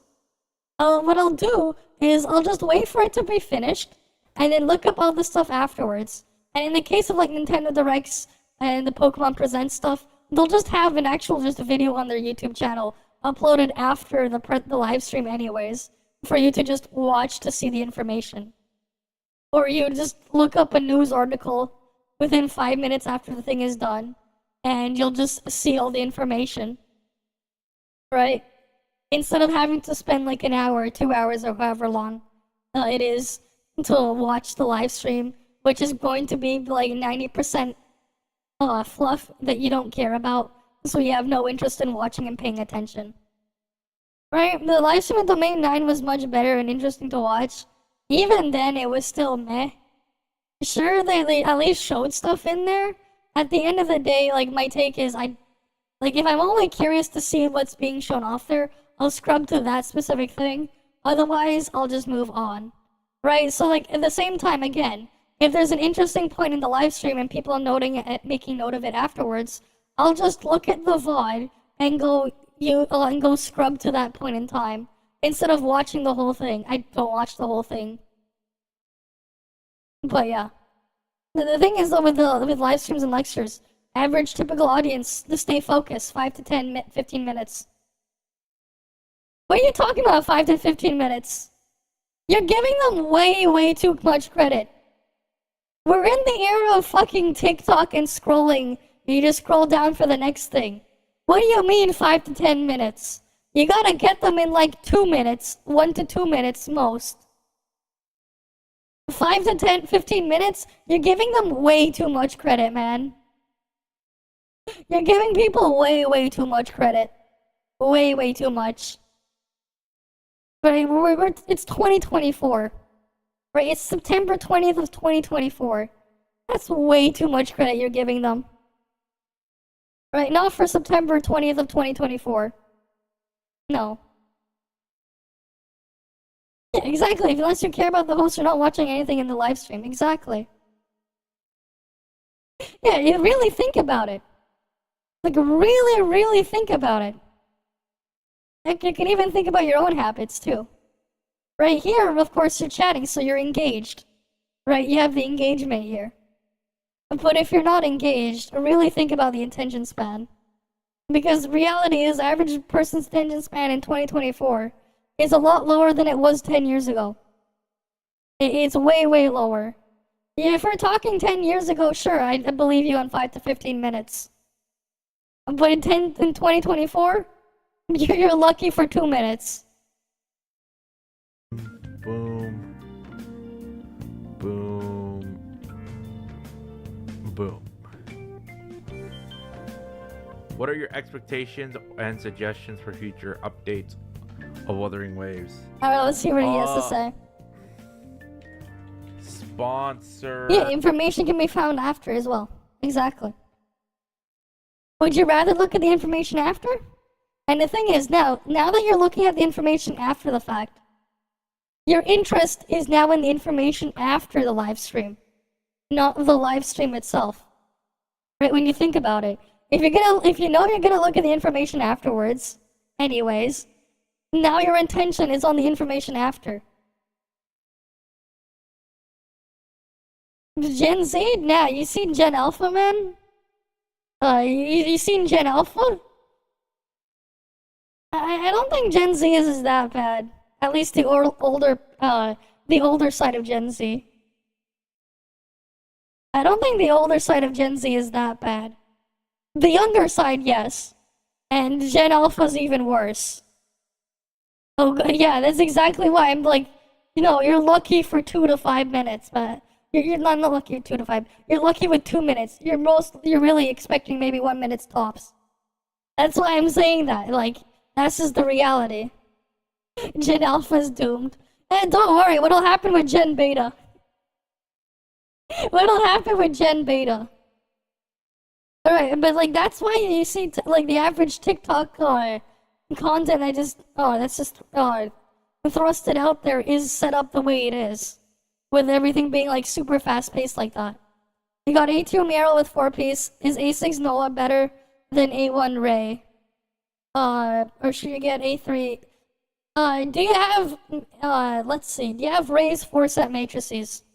What I'll do is I'll just wait for it to be finished, and then look up all the stuff afterwards. And in the case of like Nintendo Directs and the Pokemon Presents stuff, they'll just have an actual video on their YouTube channel uploaded after the live stream anyways, for you to just watch to see the information. Or you just look up a news article within 5 minutes after the thing is done, and you'll just see all the information. Right? Instead of having to spend like an hour or 2 hours or however long it is to watch the live stream, which is going to be like 90% fluff that you don't care about, so you have no interest in watching and paying attention. Right? The live stream of Domain 9 was much better and interesting to watch. Even then, it was still meh. Sure, they at least showed stuff in there. At the end of the day, like, my take is if I'm only curious to see what's being shown off there, I'll scrub to that specific thing. Otherwise, I'll just move on. Right? So, like, at the same time, again, if there's an interesting point in the live stream and people are noting it, making note of it afterwards, I'll just look at the VOD and go scrub to that point in time. Instead of watching the whole thing. I don't watch the whole thing. But yeah. The thing is, though, with live streams and lectures, average typical audience, to stay focused, 5 to 15 minutes. What are you talking about, 5 to 15 minutes? You're giving them way too much credit. We're in the era of fucking TikTok and scrolling. You just scroll down for the next thing. What do you mean 5 to 10 minutes? You gotta get them in like 2 minutes, 1 to 2 minutes most. 5 to 15 minutes? You're giving them way too much credit, man. You're giving people way too much credit. Way too much. But it's 2024. Right, it's September 20th of 2024. That's way too much credit you're giving them. Right, not for September 20th of 2024. No. Yeah, exactly, unless you care about the host, you're not watching anything in the live stream. Exactly. Yeah, you really think about it. Like, really think about it. Like, you can even think about your own habits, too. Right here, of course, you're chatting, so you're engaged. Right, you have the engagement here. But if you're not engaged, really think about the attention span. Because reality is, average person's attention span in 2024 is a lot lower than it was 10 years ago. It's way lower. Yeah, if we're talking 10 years ago, sure, I believe you on 5 to 15 minutes. But in 2024, you're lucky for 2 minutes. Boom. Boom. Boom. What are your expectations and suggestions for future updates of Wuthering Waves? Alright, let's see what he has to say. Sponsor. Yeah, information can be found after as well. Exactly. Would you rather look at the information after? And the thing is, now that you're looking at the information after the fact, your interest is now in the information after the live stream, not the live stream itself. Right, when you think about it. If you know you're gonna look at the information afterwards, anyways, now your intention is on the information after. Gen Z? Nah, you seen Gen Alpha, man? You seen Gen Alpha? I don't think Gen Z is that bad. At least the older side of Gen Z. I don't think the older side of Gen Z is that bad. The younger side, yes. And Gen Alpha's even worse. Oh, yeah, that's exactly why I'm like, you're lucky for 2 to 5 minutes, but you're not lucky with 2 to 5. You're lucky with 2 minutes. You're really expecting maybe 1 minute tops. That's why I'm saying that. Like, that's just the reality. Gen Alpha's doomed. And don't worry, what'll happen with Gen Beta? What'll happen with Gen Beta? Alright, but like that's why you see like the average TikTok content that's just thrusted out there is set up the way it is. With everything being like super fast paced like that. You got A2 Meryl with 4-piece. Is A6 Noah better than A1 Ray? Or should you get A3? Do you have let's see, do you have Ray's 4-set matrices?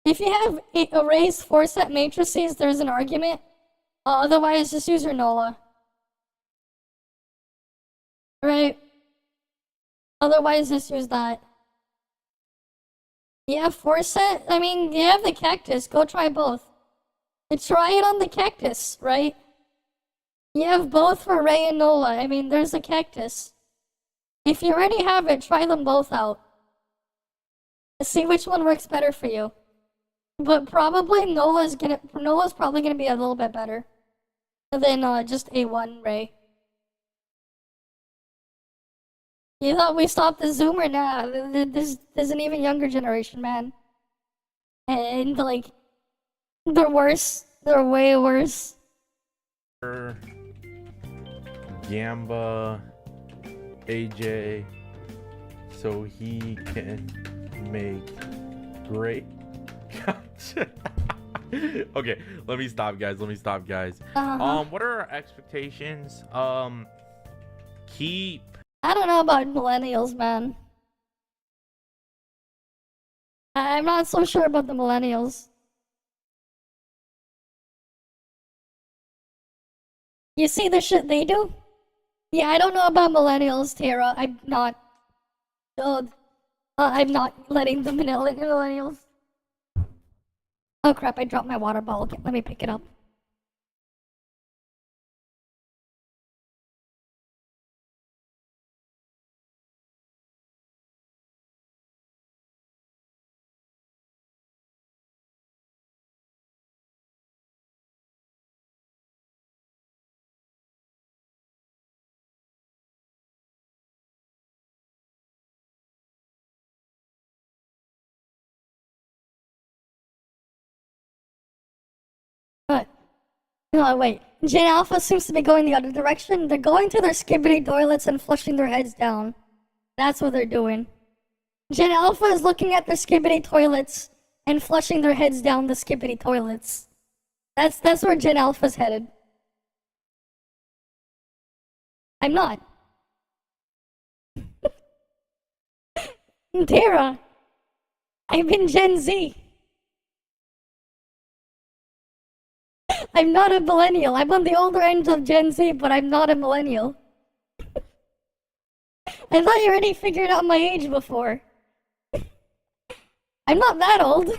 If you have Array's 4-set matrices, there's an argument. Otherwise, just use your NOLA. Right? Otherwise, just use that. You have 4-set? I mean, you have the cactus. Go try both. And try it on the cactus, right? You have both for Ray and NOLA. I mean, there's a cactus. If you already have it, try them both out. See which one works better for you. But probably NOLA's probably gonna be a little bit better than just A1 Ray. You thought we stopped the Zoomer? Nah, there's an even younger generation, man. And like, they're worse. They're way worse. Gamba, AJ, so he can make great. Okay, let me stop, guys. What are our expectations? Keep. I don't know about millennials, man. I'm not so sure about the millennials. You see the shit they do? Yeah, I don't know about millennials, Tara. I'm not letting the millennials. Oh crap, I dropped my water bottle. Okay, let me pick it up. But no, wait. Gen Alpha seems to be going the other direction. They're going to their skibbity toilets and flushing their heads down. That's what they're doing. Gen Alpha is looking at their skibbity toilets and flushing their heads down the skibbity toilets. That's where Gen Alpha's headed. I'm not. Tara, I'm in Gen Z. I'm not a millennial. I'm on the older end of Gen Z, but I'm not a millennial. I thought you already figured out my age before. I'm not that old.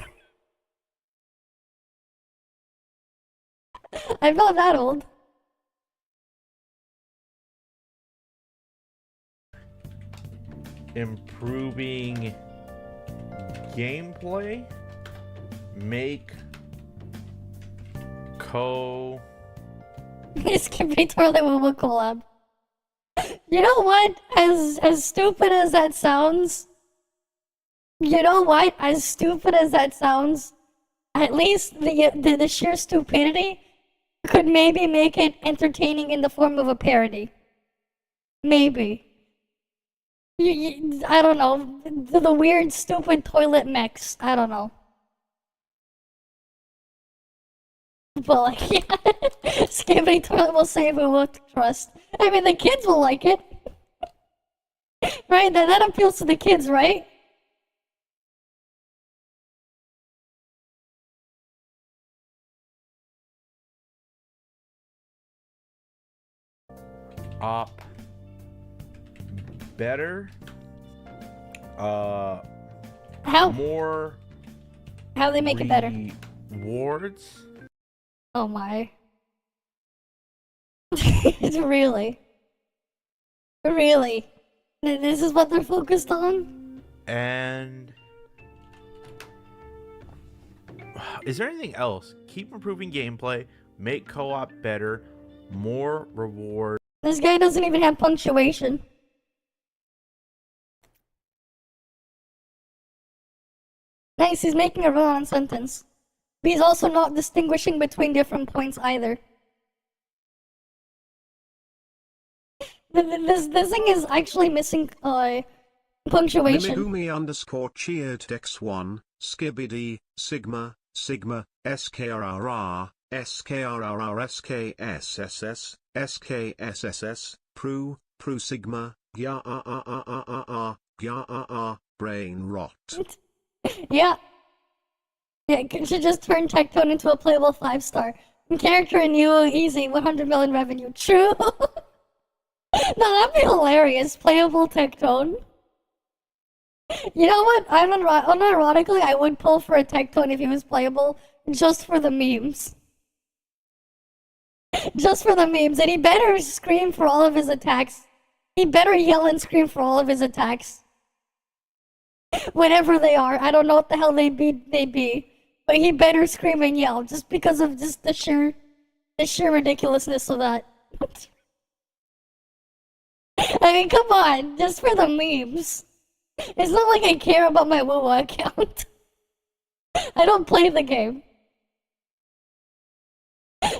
I'm not that old. Improving gameplay. Make Skippy Toilet Woo collab. You know what? As stupid as that sounds. You know what? As stupid as that sounds, at least the sheer stupidity could maybe make it entertaining in the form of a parody. Maybe. I don't know. The weird, stupid toilet mechs. I don't know. But like, yeah, Skippy Toilet will save who will trust. I mean, the kids will like it. Right? That appeals to the kids, right? Op better. How? More. How they make it better? Rewards. Oh my. Really? Really? This is what they're focused on? And is there anything else? Keep improving gameplay, make co-op better, more rewards. This guy doesn't even have punctuation. Nice, he's making a run-on sentence. But he's also not distinguishing between different points either. This thing is actually missing punctuation. Mimigumi cheered X1, Skibidi, Sigma, SKRRR, SKRRR, SKSSS, Pru Sigma, brain rot. Yeah. Yeah, you should just turn Tectone into a playable 5-star. Character in you, easy, 100 million revenue. True. No, that'd be hilarious. Playable Tectone. You know what? Unironically, I would pull for a Tectone if he was playable, just for the memes. Just for the memes, and he better scream for all of his attacks. He better yell and scream for all of his attacks. Whatever they are, I don't know what the hell they be, but he better scream and yell, just because of just the sheer ridiculousness of that. I mean, come on, just for the memes. It's not like I care about my WoWa account. I don't play the game.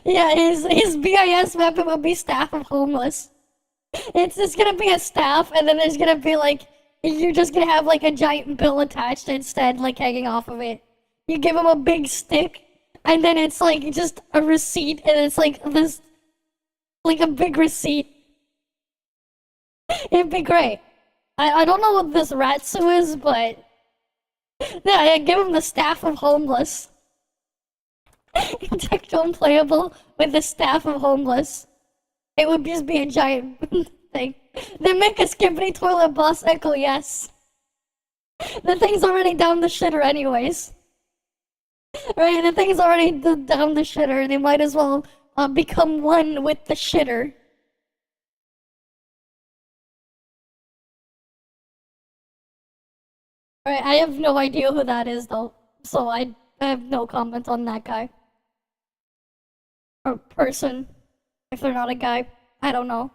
Yeah, his BIS weapon will be Staff of Homeless. It's just gonna be a staff, and then there's gonna be like, you're just gonna have like a giant bill attached instead, like hanging off of it. You give him a big stick, and then it's like just a receipt, and it's like this, like a big receipt. It'd be great. I don't know what this Ratsu is, but yeah, give him the Staff of Homeless. Detect unplayable with the Staff of Homeless. It would just be a giant thing. Then make a skippity toilet boss echo, yes. The thing's already down the shitter anyways. Right, the thing's already down the shitter. They might as well become one with the shitter. Right, I have no idea who that is though, so I have no comment on that guy. Or person, if they're not a guy. I don't know.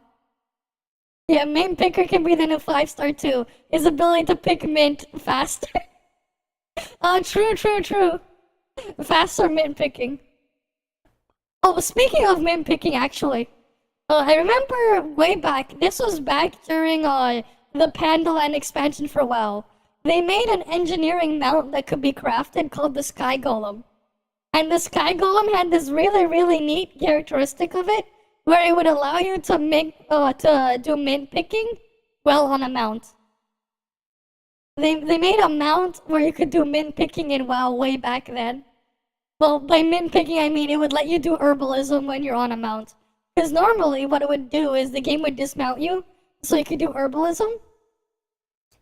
Yeah, main picker can be the new 5-star too. His ability to pick mint faster. True. Faster mint picking. Oh, speaking of mint picking, actually, I remember way back. This was back during the Pandaland expansion for WoW. They made an engineering mount that could be crafted called the Sky Golem. And the Sky Golem had this really neat characteristic of it, where it would allow you to do mint picking well on a mount. They made a mount where you could do mint picking in WoW way back then. Well, by mint picking I mean it would let you do herbalism when you're on a mount. Because normally what it would do is the game would dismount you, so you could do herbalism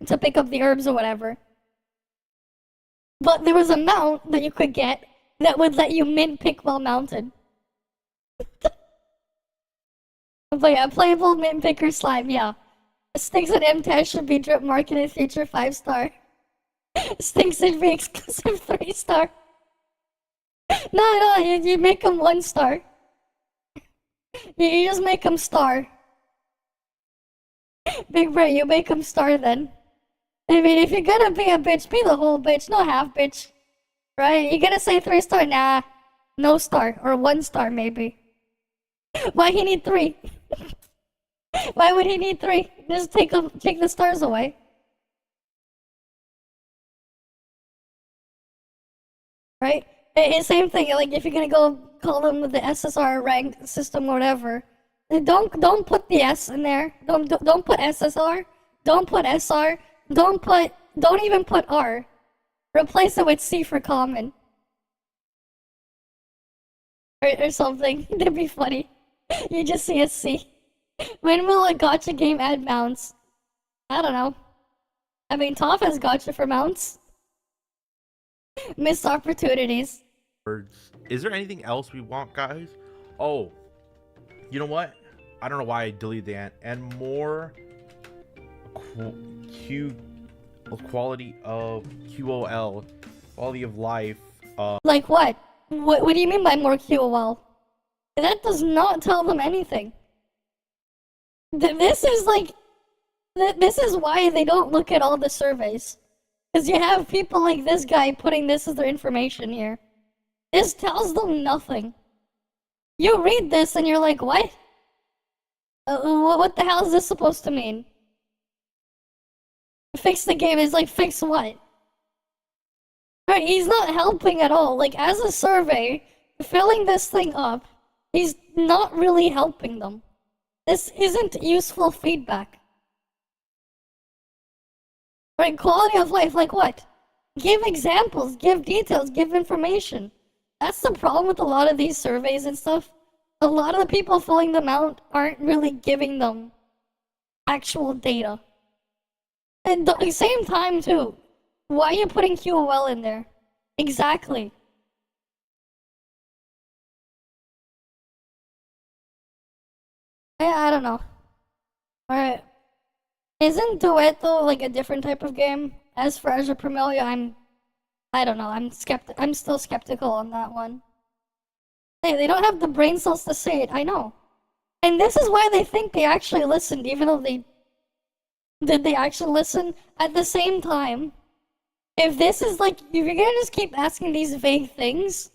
to pick up the herbs or whatever. But there was a mount that you could get that would let you mint pick while mounted. But yeah, playable mint picker slime, yeah. Stinks and M-Test should be drip marketed future 5-star. Stinks should be exclusive 3-star. No, you make them 1-star. You just make them star. Big Bro, you make them star then. I mean, if you're gonna be a bitch, be the whole bitch, no half bitch. Right? You gonna say 3-star? Nah. No star. Or 1-star maybe. Why he need 3? Why would he need 3? Just take the stars away. Right? Same thing, like if you're gonna go call them with the SSR rank system or whatever, don't put the S in there. Don't put SSR. Don't put SR. Don't even put R. Replace it with C for common. Or something. That'd be funny. You just see a C. When will a gacha game add mounts? I don't know. I mean, ToF has gacha for mounts. Missed opportunities. Is there anything else we want, guys? Oh, you know what? I don't know why I deleted that. And more quality of QOL, quality of life. Like what? What do you mean by more QOL? That does not tell them anything. This is like, this is why they don't look at all the surveys. Because you have people like this guy putting this as their information here. This tells them nothing. You read this and you're like, what? What the hell is this supposed to mean? Fix the game is like, fix what? Right, he's not helping at all. Like, as a survey, filling this thing up, he's not really helping them. This isn't useful feedback. Right, quality of life, like what? Give examples, give details, give information. That's the problem with a lot of these surveys and stuff. A lot of the people filling them out aren't really giving them actual data. And at the same time, too, why are you putting QOL in there? Exactly. I don't know. Alright. Isn't Duet, though, like a different type of game? As for Azure Primelia, I don't know, I'm still skeptical on that one. Hey, they don't have the brain cells to say it, I know. And this is why they think they actually listened, even though did they actually listen? At the same time, If this is like, if you're gonna just keep asking these vague things,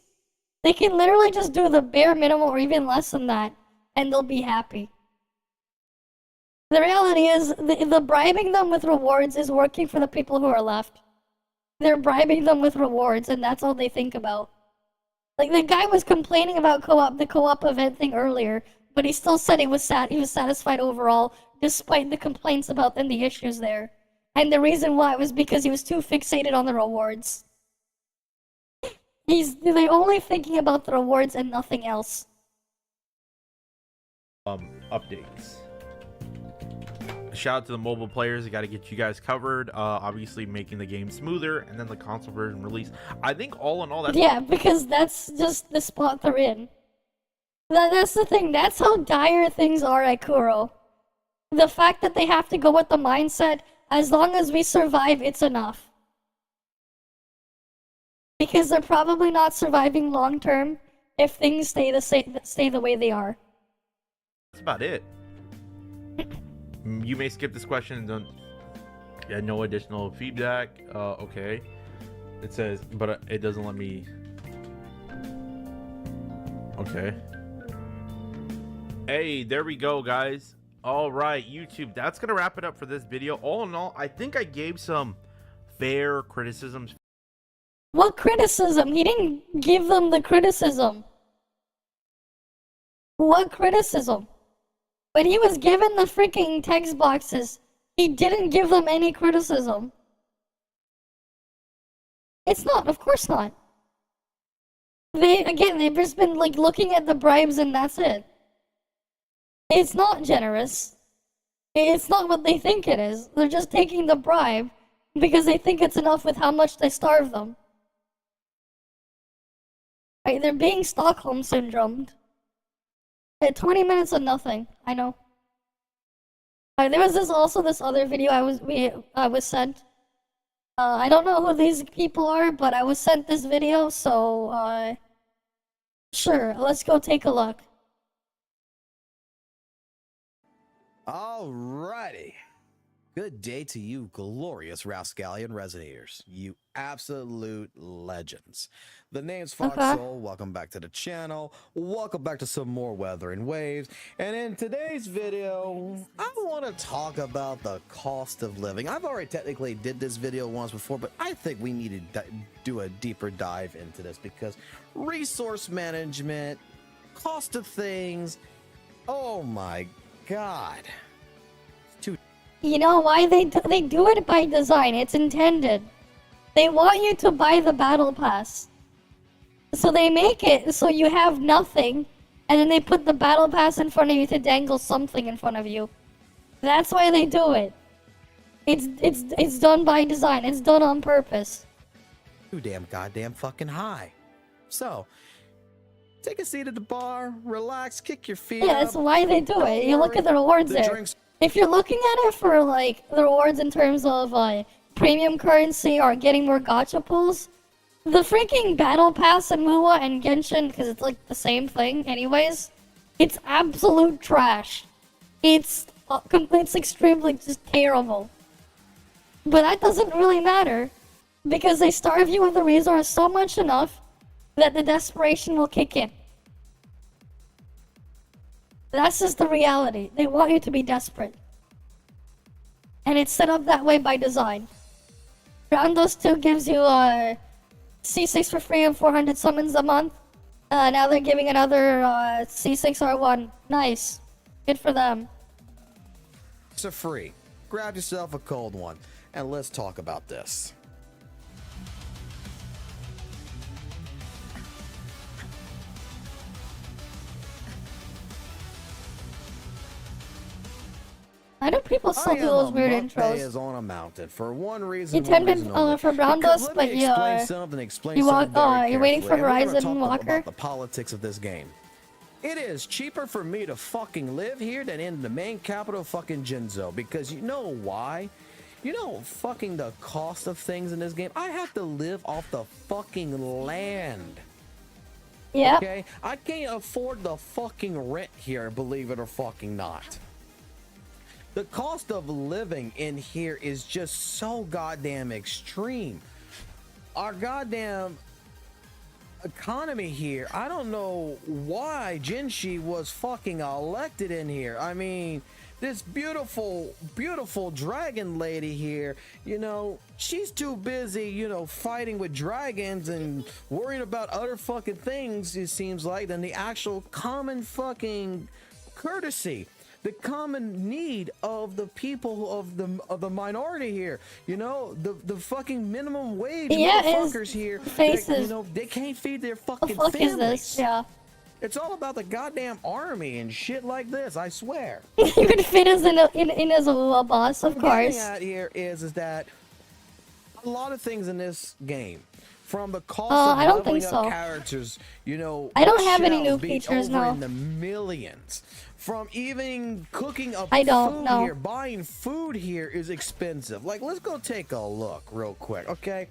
they can literally just do the bare minimum or even less than that, and they'll be happy. The reality is, the bribing them with rewards is working for the people who are left. They're bribing them with rewards, and that's all they think about. Like, the guy was complaining about the co-op event thing earlier, but he still said he was satisfied overall, despite the complaints about and the issues there. And the reason why was because he was too fixated on the rewards. They're only thinking about the rewards and nothing else. Updates. Shout out to the mobile players. I got to get you guys covered. Obviously making the game smoother, and then the console version release. I think all in all, that's because that's just the spot they're in. That's the thing. That's how dire things are at Kuro. The fact that they have to go with the mindset, as long as we survive, it's enough. Because they're probably not surviving long term if things stay the way they are. That's about it. You may skip this question and don't. Yeah, no additional feedback. Okay. It says, but it doesn't let me. Okay. Hey, there we go, guys. All right, YouTube. That's gonna wrap it up for this video. All in all, I think I gave some fair criticisms. What criticism? He didn't give them the criticism. What criticism? When he was given the freaking text boxes, he didn't give them any criticism. It's not, of course not. They've just been like looking at the bribes and that's it. It's not generous. It's not what they think it is. They're just taking the bribe because they think it's enough with how much they starve them. Right, they're being Stockholm syndromed. 20 minutes of nothing. I know. There was this other video I was sent. I don't know who these people are, but I was sent this video, so sure, let's go take a look. Alrighty. Good day to you, glorious Rascallion Resonators. You absolute legends. The name's Fox Soul. Welcome back to the channel. Welcome back to some more Weather and Waves. And in today's video, I want to talk about the cost of living. I've already technically did this video once before, but I think we need to do a deeper dive into this because resource management, cost of things, oh my God. You know why they do it by design? It's intended. They want you to buy the battle pass. So they make it so you have nothing, and then they put the battle pass in front of you to dangle something in front of you. That's why they do it. It's done by design. It's done on purpose. Too damn goddamn fucking high. So, take a seat at the bar, relax, kick your feet up. That's why they do it. You look at the rewards there. If you're looking at it for like the rewards in terms of premium currency or getting more gacha pulls, the freaking battle pass in Mua and Genshin, because it's like the same thing anyways, it's absolute trash. It's extremely just terrible. But that doesn't really matter, because they starve you with the resource so much enough that the desperation will kick in. That's just the reality. They want you to be desperate. And it's set up that way by design. Roundos 2 gives you C6 for free and 400 summons a month. Now they're giving another C6 R1. Nice. Good for them. So free. Grab yourself a cold one, and let's talk about this. I know people still do those weird intros. Is on a mountain for one reason. Intended for Roundos, but you're waiting for Horizon Walker. About the politics of this game. It is cheaper for me to fucking live here than in the main capital fucking Jinzhou, because you know why? You know fucking the cost of things in this game? I have to live off the fucking land. Yeah. Okay? I can't afford the fucking rent here, believe it or fucking not. The cost of living in here is just so goddamn extreme. our goddamn economy here. I don't know why Jinshi was fucking elected in here. I mean, this beautiful, beautiful dragon lady here, you know, she's too busy, you know, fighting with dragons and worrying about other fucking things, it seems like, than the actual common fucking courtesy, the common need of the people of the minority here. You know, the fucking minimum wage motherfuckers here, that, you know, they can't feed their fucking the fuck families. is this? Yeah. It's all about the goddamn army and shit like this, I swear. You can fit us in as a boss, of What I'm course. getting at here is that a lot of things in this game, from the cost of I don't leveling think up so. characters, you know, I don't have any shells new being features, over no. in the millions. From even cooking up I don't, food no. here, buying food here is expensive. Like, let's go take a look real quick, okay?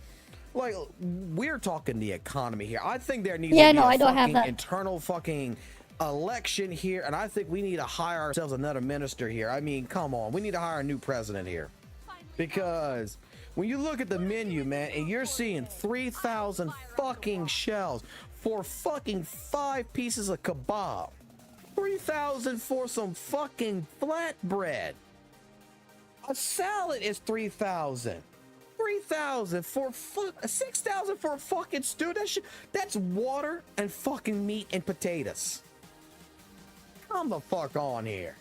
Like, we're talking the economy here. I think there needs to be I a don't have fucking that. internal fucking election here, and I think we need to hire ourselves another minister here. I mean, come on, we need to hire a new president here, because when you look at the menu, man, and you're seeing 3,000 fucking shells for fucking 5 pieces of kebab, 3,000 for some fucking flatbread, a salad is 3,000. 3,000 for 6,000 for a fucking stew. That's water and fucking meat and potatoes. Come the fuck on here.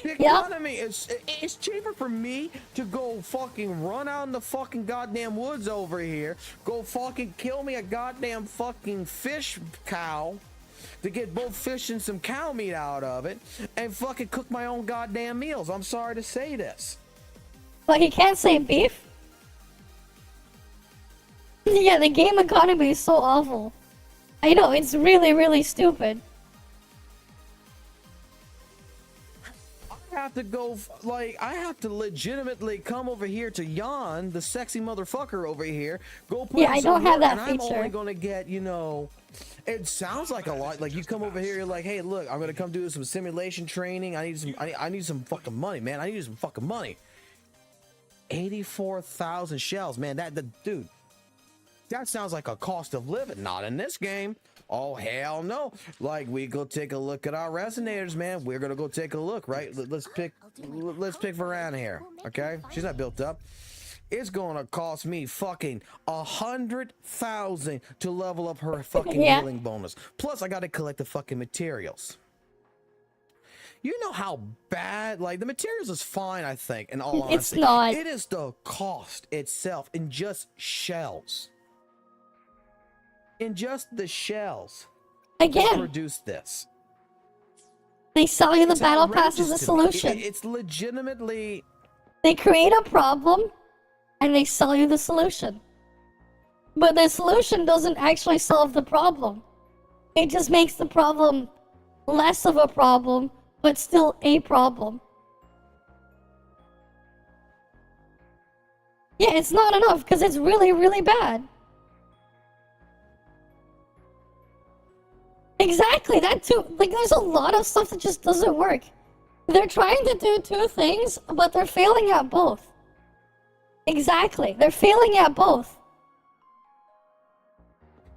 The economy is, it's cheaper for me to go fucking run out in the fucking goddamn woods over here, go fucking kill me a goddamn fucking fish cow to get both fish and some cow meat out of it, and fucking cook my own goddamn meals. I'm sorry to say this. But he can't say beef. Yeah, the game economy is so awful. I know, it's really, really stupid. I have to go, like, I have to legitimately come over here to Jan, the sexy motherfucker over here, go put Yeah, in I some don't have work, that and I'm feature. only gonna get, you know, it sounds like a lot. Like, you come over here, you're like, hey, look, I'm gonna come do some simulation training. I need some fucking money, man. I need some fucking money. 84,000 shells, man. Dude, that sounds like a cost of living. Not in this game. Oh, hell no. Like, we go take a look at our resonators, man. We're gonna go take a look, right? Let's pick Varana here, okay? She's not built up. It's gonna cost me fucking 100,000 to level up her fucking healing bonus. Plus, I gotta collect the fucking materials. You know how bad, like, the materials is fine, I think, in all honesty. It's not. It is the cost itself in just shells. In just the shells. Again. To produce this. They sell you the It's battle pass outrageous as a to me. solution. It's legitimately... They create a problem, and they sell you the solution. But the solution doesn't actually solve the problem. It just makes the problem less of a problem, but still a problem. Yeah, it's not enough, because it's really, really bad. Exactly, that too. Like, there's a lot of stuff that just doesn't work. They're trying to do 2 things, but they're failing at both. Exactly, they're failing at both.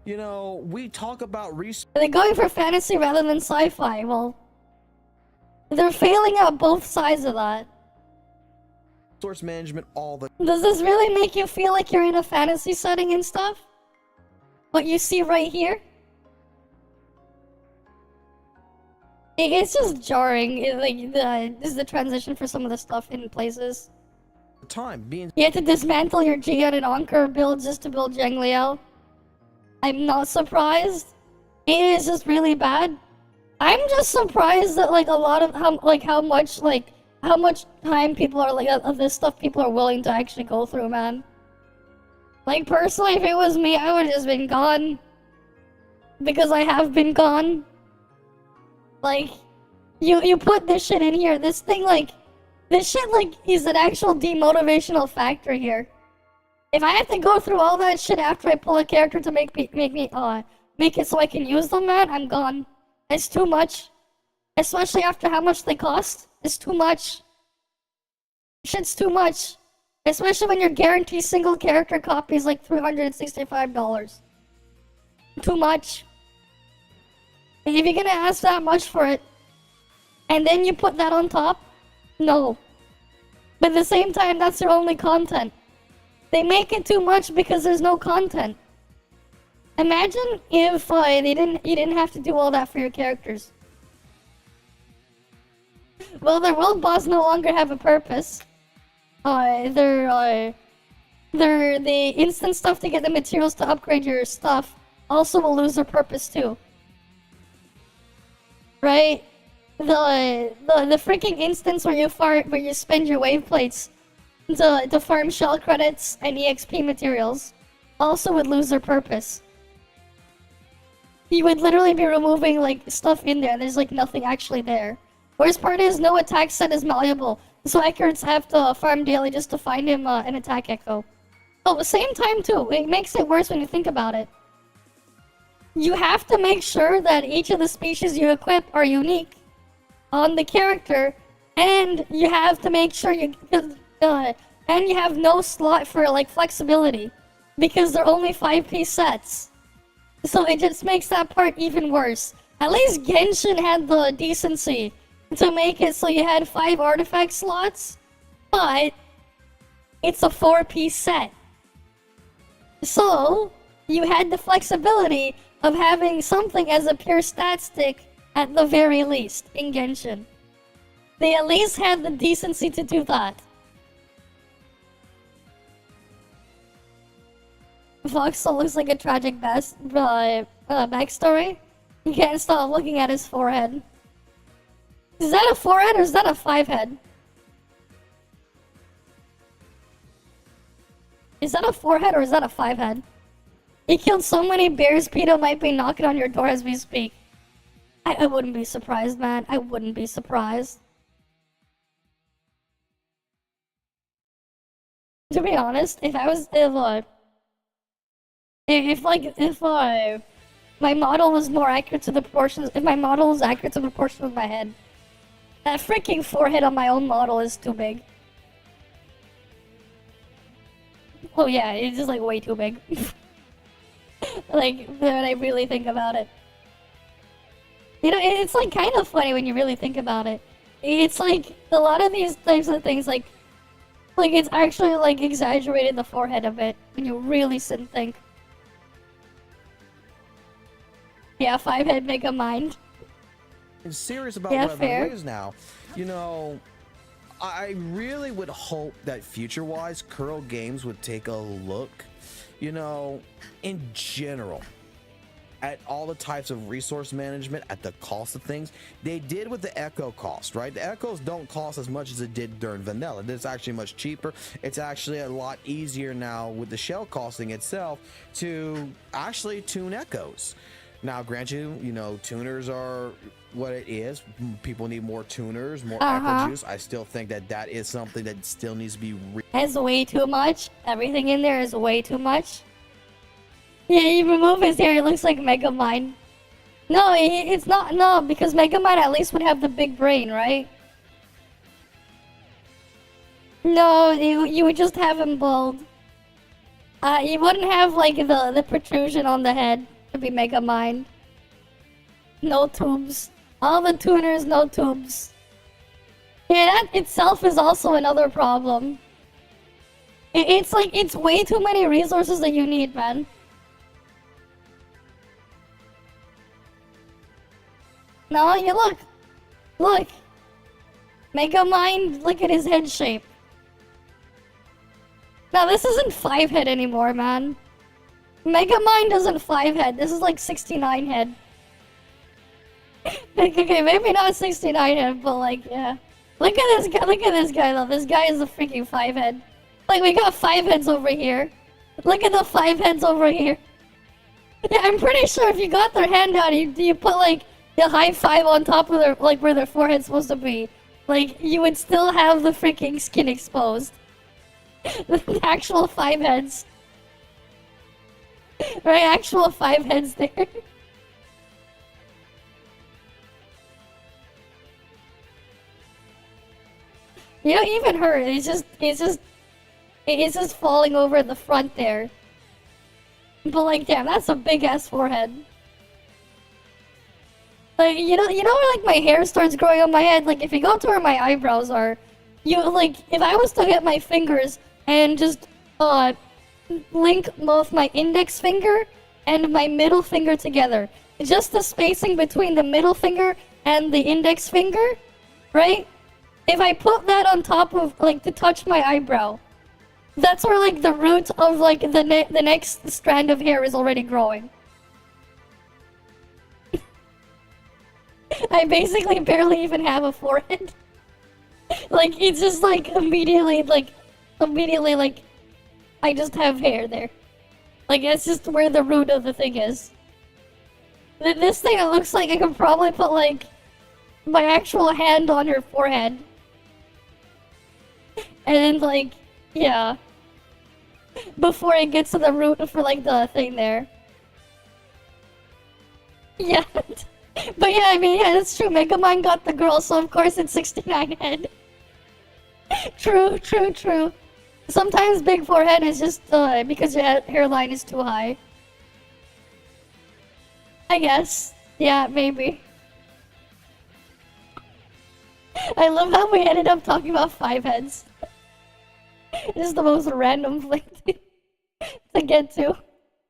You know, we talk about They're going for fantasy rather than sci-fi. Well, they're failing at both sides of that. resource management all the... Does this really make you feel like you're in a fantasy setting and stuff? What you see right here? It's just jarring. This is the transition for some of the stuff in places. Time being... You have to dismantle your Gian and Anker builds just to build Zheng Liao. I'm not surprised. It is just really bad. I'm just surprised that like a lot of how much time people are like of this stuff people are willing to actually go through, man. Like personally, if it was me, I would have just been gone. Because I have been gone. Like, you put this shit in here. This thing this shit is an actual demotivational factor here. If I have to go through all that shit after I pull a character to make it so I can use them, man, I'm gone. It's too much. Especially after how much they cost. It's too much. Shit's too much. Especially when your guaranteed single character copy is like $365. Too much. And if you're gonna ask that much for it, and then you put that on top, no. But at the same time, that's your only content. They make it too much because there's no content. Imagine if you didn't have to do all that for your characters. Well, their world boss no longer have a purpose. The instant stuff to get the materials to upgrade your stuff also will lose their purpose too. Right? The freaking instance where you spend your wave plates to farm shell credits and EXP materials also would lose their purpose. You would literally be removing like stuff in there. There's like nothing actually there. Worst part is no attack set is malleable, so accurates have to farm daily just to find him an attack echo. But at the same time too, it makes it worse when you think about it. You have to make sure that each of the species you equip are unique on the character, and you have to make sure and you have no slot for like flexibility, because they're only 5-piece sets. So it just makes that part even worse. At least Genshin had the decency to make it so you had 5 artifact slots, but it's a 4-piece set. So you had the flexibility of having something as a pure stat stick at the very least in Genshin. They at least had the decency to do that. Voxel looks like a tragic backstory. You can't stop looking at his forehead. Is that a 4-head or is that a 5-head? Is that a 4-head or is that a 5-head? He killed so many bears, PETA might be knocking on your door as we speak. I wouldn't be surprised, man. I wouldn't be surprised. To be honest, if my model was more accurate to the proportions, if my model was accurate to the proportion of my head, that freaking forehead on my own model is too big. Oh yeah, it's just like way too big. Like, when I really think about it. You know, it's like kind of funny when you really think about it. It's like, a lot of these types of things, like it's actually like exaggerated the forehead a bit when you really sit and think. Yeah, 5-head Mega Mind. I'm serious about Yeah, what fair. it is now. You know, I really would hope that future-wise, Curl Games would take a look, you know, in general, at all the types of resource management, at the cost of things. They did with the Echo cost, right? The Echoes don't cost as much as it did during vanilla. It's actually much cheaper. It's actually a lot easier now with the shell costing itself to actually tune Echoes. Now, grant you, you know, tuners are what it is. People need more tuners, more Echo juice. I still think that that is something that still needs to be Has way too much. Everything in there is way too much. Yeah, you remove his hair, it looks like Megamind. No, it's not. No, because Megamind at least would have the big brain, right? No, you would just have him bald. You wouldn't have like the protrusion on the head to be Megamind. No tubes. All the tuners, no tubes. Yeah, that itself is also another problem. It's like, it's way too many resources that you need, man. No, you look. Look. Megamind, look at his head shape. Now, this isn't 5-head anymore, man. Megamind isn't 5-head. This is like 69-head. Okay, maybe not 69-head, but like, yeah. Look at this guy. Look at this guy, though. This guy is a freaking 5-head. Like, we got 5 heads over here. Look at the 5 heads over here. Yeah, I'm pretty sure if you got their hand out, you put like the high 5 on top of their, like, where their forehead's supposed to be. Like, you would still have the freaking skin exposed. The actual 5 heads. Right, actual 5 heads there. You know, even her, it's just, It's just falling over the front there. But like, damn, that's a big ass forehead. Like, you know where like my hair starts growing on my head? Like, if you go to where my eyebrows are, you like, if I was to get my fingers and just link both my index finger and my middle finger together, just the spacing between the middle finger and the index finger, right? If I put that on top of like to touch my eyebrow, that's where like the root of like the next strand of hair is already growing. I basically barely even have a forehead. Like, it's just like immediately like I just have hair there. Like, that's just where the root of the thing is. This thing, it looks like I could probably put like my actual hand on her forehead. And then like, yeah. Before it gets to the root for like the thing there. Yeah. But yeah, I mean, yeah, that's true. Megamind got the girl, so of course it's 69 head. True. Sometimes big forehead is just because your hairline is too high. I guess. Yeah, maybe. I love how we ended up talking about 5 heads. This is the most random thing to get to.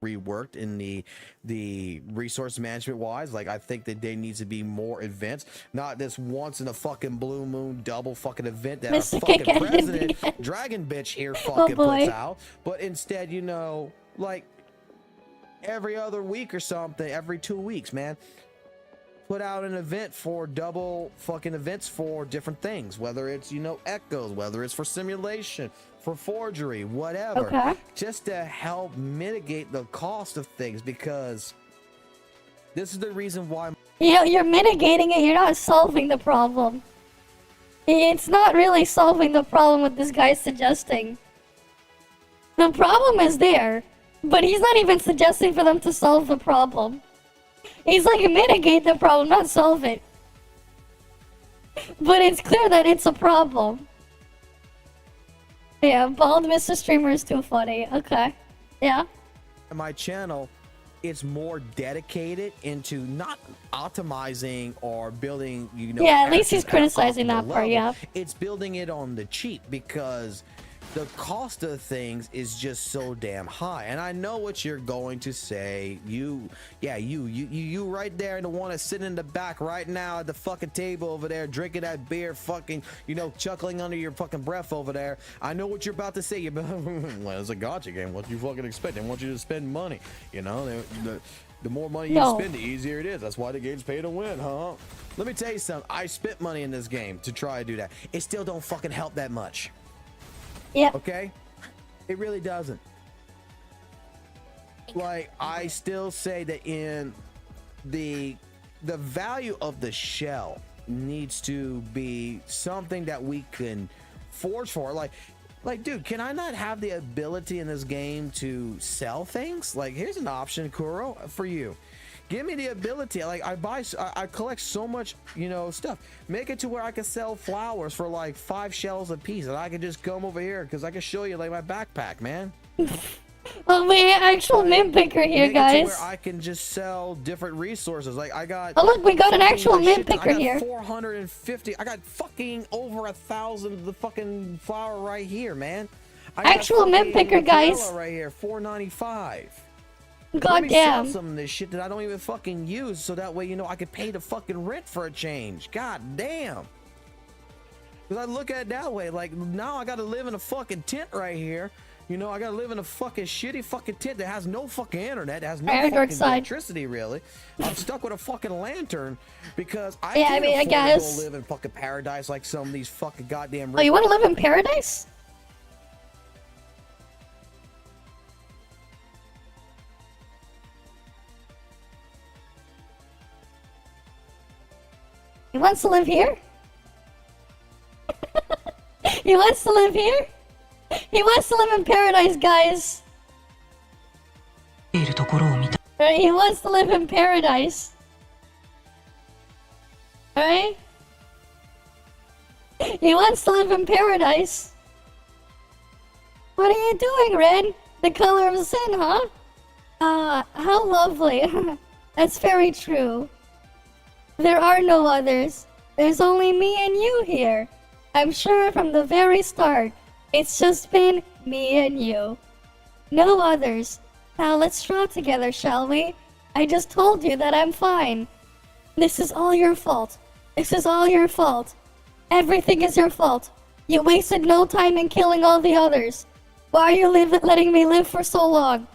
Reworked in the resource management wise. Like, I think that they need to be more advanced, not this once in a fucking blue moon double fucking event that Mr. a fucking Kick president again. dragon bitch here fucking puts out, but instead, you know, like every other week or something, every 2 weeks, man, put out an event for double fucking events for different things, whether it's, you know, echoes, whether it's for simulation, for forgery, whatever. Okay. Just to help mitigate the cost of things, because this is the reason why. You know, you're mitigating it, you're not solving the problem. It's not really solving the problem what this guy's suggesting. The problem is there, but he's not even suggesting for them to solve the problem. He's like, mitigate the problem, not solve it. But it's clear that it's a problem. Yeah, bald Mr. Streamer is too funny. Okay. Yeah. My channel, it's more dedicated into not optimizing or building, you know. Yeah, at least he's at criticizing optimal that part, level. yeah. It's building it on the cheap because the cost of things is just so damn high. And I know what you're going to say. You right there, and the one that's sitting in the back right now at the fucking table over there, drinking that beer, fucking, you know, chuckling under your fucking breath over there. I know what you're about to say. Well, it's a gotcha game. What do you fucking expect? They want you to spend money. You know, the more money you spend, the easier it is. That's why the game's pay to win, huh? Let me tell you something. I spent money in this game to try to do that. It still don't fucking help that much. Yeah. Okay? It really doesn't. Like, I still say that in the value of the shell needs to be something that we can forge for. Like, dude, can I not have the ability in this game to sell things? Like, here's an option, Kuro, for you. Give me the ability. Like, I collect so much, you know, stuff. Make it to where I can sell flowers for like 5 shells a piece, and I can just come over here because I can show you like my backpack, man. Oh, we actual mint picker here, guys. Where I can just sell different resources. Like, I got. Oh look, we got an actual mint picker here. 450. I got fucking over 1,000 of the fucking flour right here, man. Actual mint picker, guys. Right here, 495. God damn. Sell some of this shit that I don't even fucking use, so that way, you know, I could pay the fucking rent for a change. God damn. Because I look at it that way, like, now I gotta live in a fucking tent right here. You know, I gotta live in a fucking shitty fucking tent that has no fucking internet, that has no fucking electricity, really. I'm stuck with a fucking lantern because I can't afford to go live in fucking paradise like some of these fucking goddamn rich. Oh, you want to live in paradise? He wants to live here? He wants to live here? He wants to live in paradise, guys. He wants to live in paradise. Alright? He wants to live in paradise. What are you doing, Red? The color of sin, huh? How lovely. That's very true. There are no others. There's only me and you here. I'm sure from the very start, it's just been me and you. No others. Now let's draw together, shall we? I just told you that I'm fine. This is all your fault. This is all your fault. Everything is your fault. You wasted no time in killing all the others. Why are you letting me live for so long?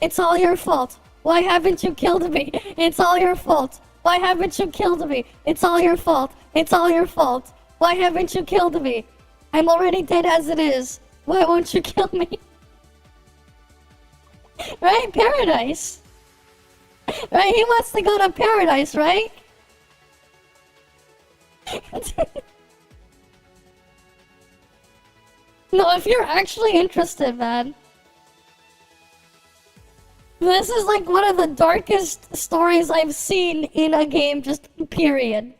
It's all your fault. Why haven't you killed me? It's all your fault. Why haven't you killed me? It's all your fault. It's all your fault. Why haven't you killed me? I'm already dead as it is. Why won't you kill me? Right? Paradise. Right? He wants to go to paradise, right? No, if you're actually interested, man. This is like one of the darkest stories I've seen in a game, just period.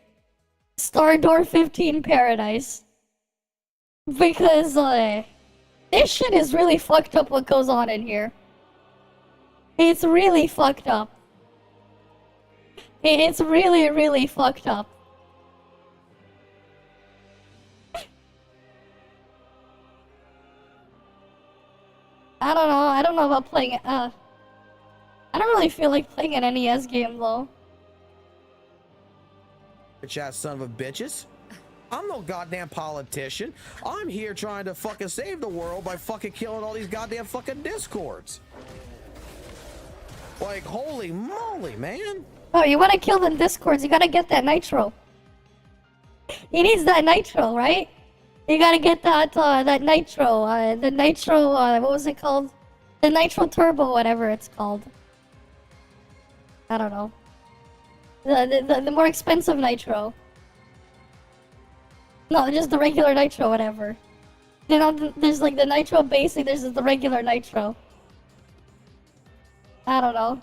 Stardoor 15 Paradise. Because, this shit is really fucked up what goes on in here. It's really fucked up. It's really, really fucked up. I don't know about playing it, I don't really feel like playing an NES game, though. Bitch ass son of a bitches. I'm no goddamn politician. I'm here trying to fucking save the world by fucking killing all these goddamn fucking discords. Like, holy moly, man. Oh, you want to kill the discords, you gotta get that nitro. He needs that nitro, right? You gotta get that, that nitro, the nitro, what was it called? The nitro turbo, whatever it's called. I don't know. The more expensive nitro. No, just the regular nitro, whatever. You know, there's like the nitro basic, there's the regular nitro. I don't know.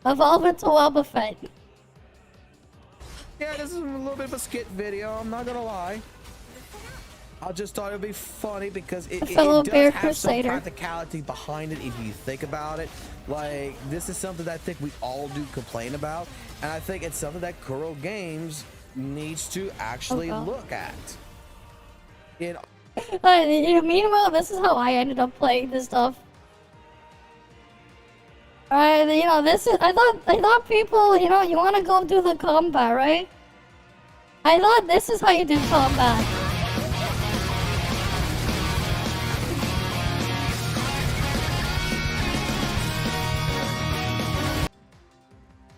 Evolve into Wobba Fett. Yeah, this is a little bit of a skit video, I'm not gonna lie. I just thought it'd be funny because it does have some practicality behind it if you think about it. Like, this is something that I think we all do complain about, and I think it's something that Kuro Games needs to actually look at. You know, meanwhile, this is how I ended up playing this stuff. Alright, you know, this is, I thought people, you know, you want to go do the combat, right? I thought this is how you do combat.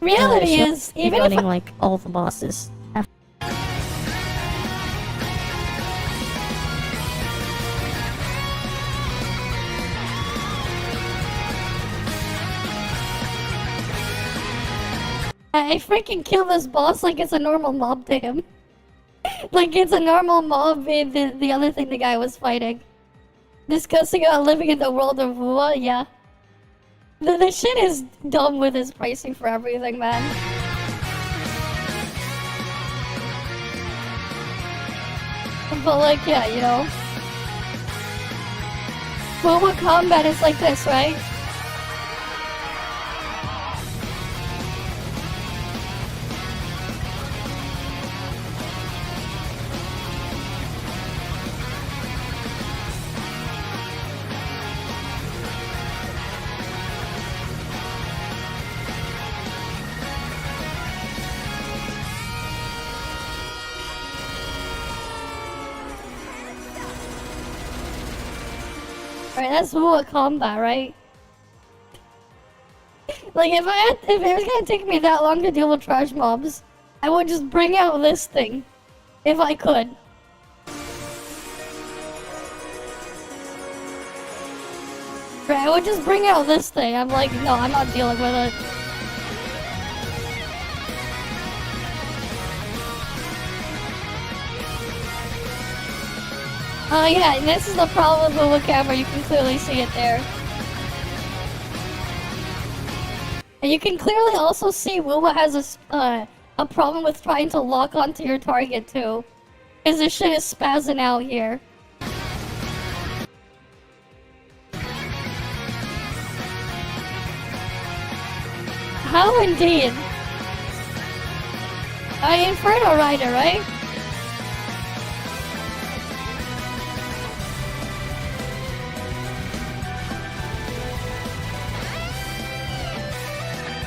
Reality is, even if like all the bosses. I freaking kill this boss like it's a normal mob to him. Like it's a normal mob in the other thing the guy was fighting. Discussing about living in the world of what? Yeah. The shit is dumb with his pricing for everything, man. But like, yeah, you know. MOBA combat is like this, right? Right, that's MOBA combat, right? Like if it was gonna take me that long to deal with trash mobs, I would just bring out this thing, if I could. Right, I would just bring out this thing. I'm like, no, I'm not dealing with it. Yeah, and this is the problem with the camera, you can clearly see it there. And you can clearly also see Wuwa has a problem with trying to lock onto your target too. Because this shit is spazzing out here. How indeed? Inferno Rider, right?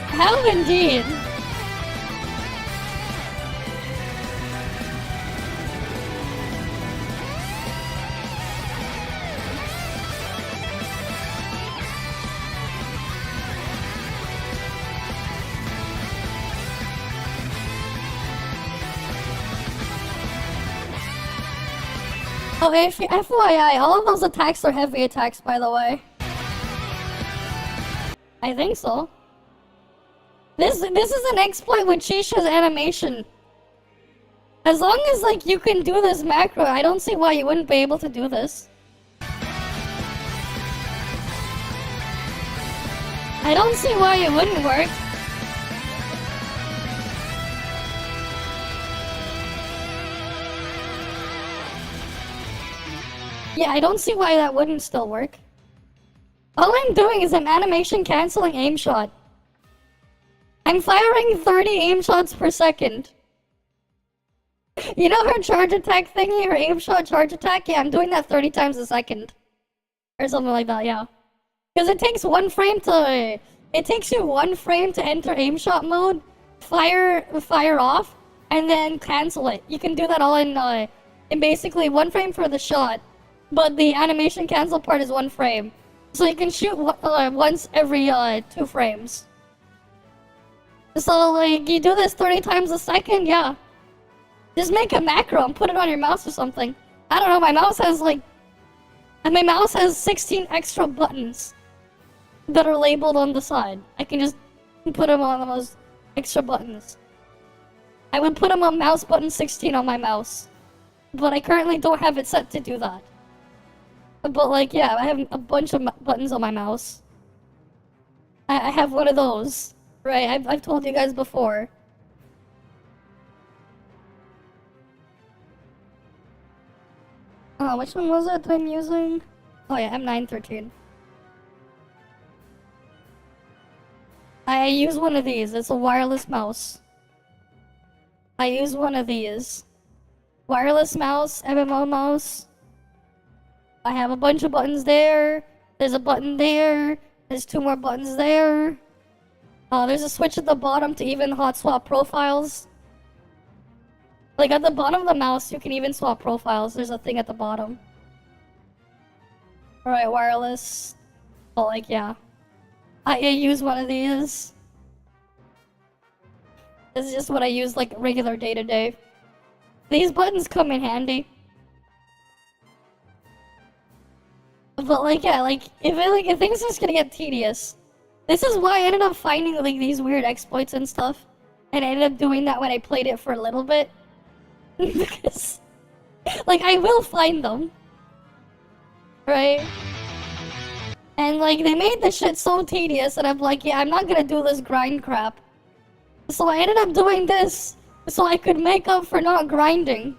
How indeed? Oh, FYI, all of those attacks are heavy attacks, by the way. I think so. This is an exploit with Chisha's animation. As long as, like, you can do this macro, I don't see why you wouldn't be able to do this. I don't see why it wouldn't work. Yeah, I don't see why that wouldn't still work. All I'm doing is an animation canceling aim shot. I'm firing 30 aim shots per second. You know her charge attack thingy, her aim shot charge attack? Yeah, I'm doing that 30 times a second. Or something like that, yeah. Because it takes one frame to... It takes you one frame to enter aim shot mode, fire off, and then cancel it. You can do that all in basically one frame for the shot. But the animation cancel part is one frame. So you can shoot once every 2 frames. So, like, you do this 30 times a second, yeah. Just make a macro and put it on your mouse or something. I don't know, my mouse has, like... And my mouse has 16 extra buttons that are labeled on the side. I can just put them on those extra buttons. I would put them on mouse button 16 on my mouse. But I currently don't have it set to do that. But, like, yeah, I have a bunch of buttons on my mouse. I have one of those. Right, I've told you guys before. Oh, which one was it that I'm using? Oh yeah, M913. I use one of these. It's a wireless mouse. I use one of these. Wireless mouse, MMO mouse. I have a bunch of buttons there. There's a button there. There's 2 more buttons there. There's a switch at the bottom to even hot swap profiles. Like at the bottom of the mouse, you can even swap profiles. There's a thing at the bottom. Alright, wireless. But like, yeah. I use one of these. This is just what I use like regular day to day. These buttons come in handy. But like, yeah, like if things are just gonna get tedious. This is why I ended up finding like these weird exploits and stuff. And I ended up doing that when I played it for a little bit. Because like I will find them. Right? And like they made this shit so tedious and I'm like, yeah, I'm not gonna do this grind crap. So I ended up doing this so I could make up for not grinding.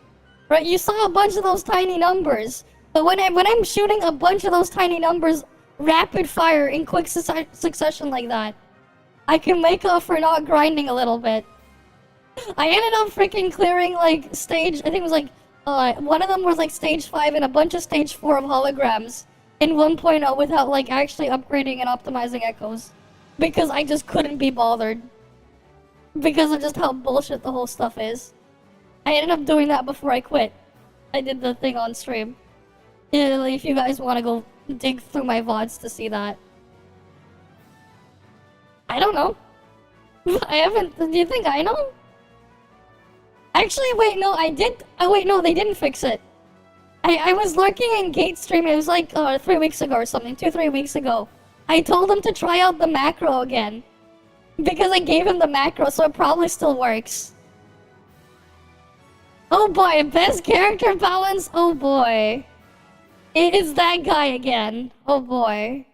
Right? You saw a bunch of those tiny numbers. But when I'm shooting a bunch of those tiny numbers rapid fire in quick succession like that, I can make up for not grinding a little bit. I ended up freaking clearing like stage, I think it was like, one of them was like stage 5 and a bunch of stage 4 of holograms in 1.0 without like actually upgrading and optimizing echoes. Because I just couldn't be bothered. Because of just how bullshit the whole stuff is. I ended up doing that before I quit. I did the thing on stream. Yeah, like, if you guys want to go dig through my VODs to see that. I don't know. I haven't... Do you think I know? Actually, wait, no, I did... Oh, wait, no, they didn't fix it. I was lurking in Gate stream, it was like 3 weeks ago or something, 2-3 weeks ago. I told him to try out the macro again. Because I gave him the macro, so it probably still works. Oh boy, best character balance? Oh boy. It is that guy again. Oh boy.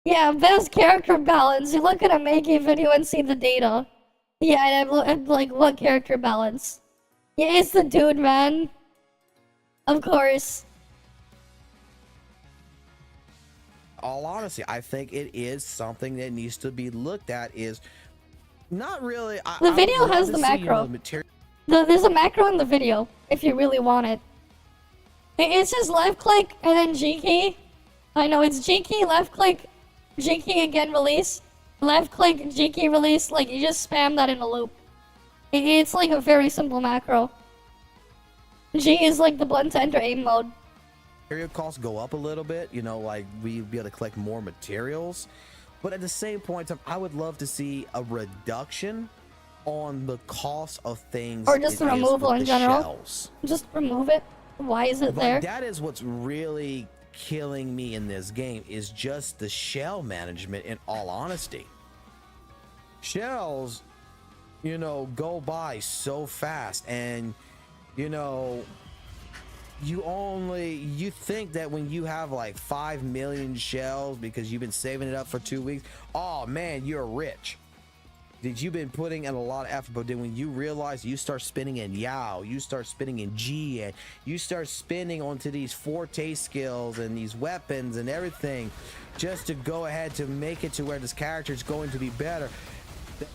Yeah, best character balance. You look at a making video and see the data. Yeah, and I'm like, what character balance? Yeah, it's the dude, man. Of course. all honesty, I think it is something that needs to be looked at. Is not really. The video has the macro. There's a macro in the video if you really want it. It's just left click and then G key. I know it's G key, left click, G key again, release. Left click, G key, release. Like, you just spam that in a loop. It's like a very simple macro. G is like the button to enter aim mode. Material costs go up a little bit, you know, like we'd be able to collect more materials. But at the same point, I would love to see a reduction on the cost of things. Or just the removal in general. Shells. Just remove it. Why is it there? That is what's really killing me in this game, is just the shell management, in all honesty. Shells, you know, go by so fast, and you know, you think that when you have like 5 million shells because you've been saving it up for 2 weeks, oh man, you're rich. That you've been putting in a lot of effort, but then when you realize you start spending in Yao, you start spending in G, and you start spending onto these forte skills and these weapons and everything just to go ahead to make it to where this character is going to be better,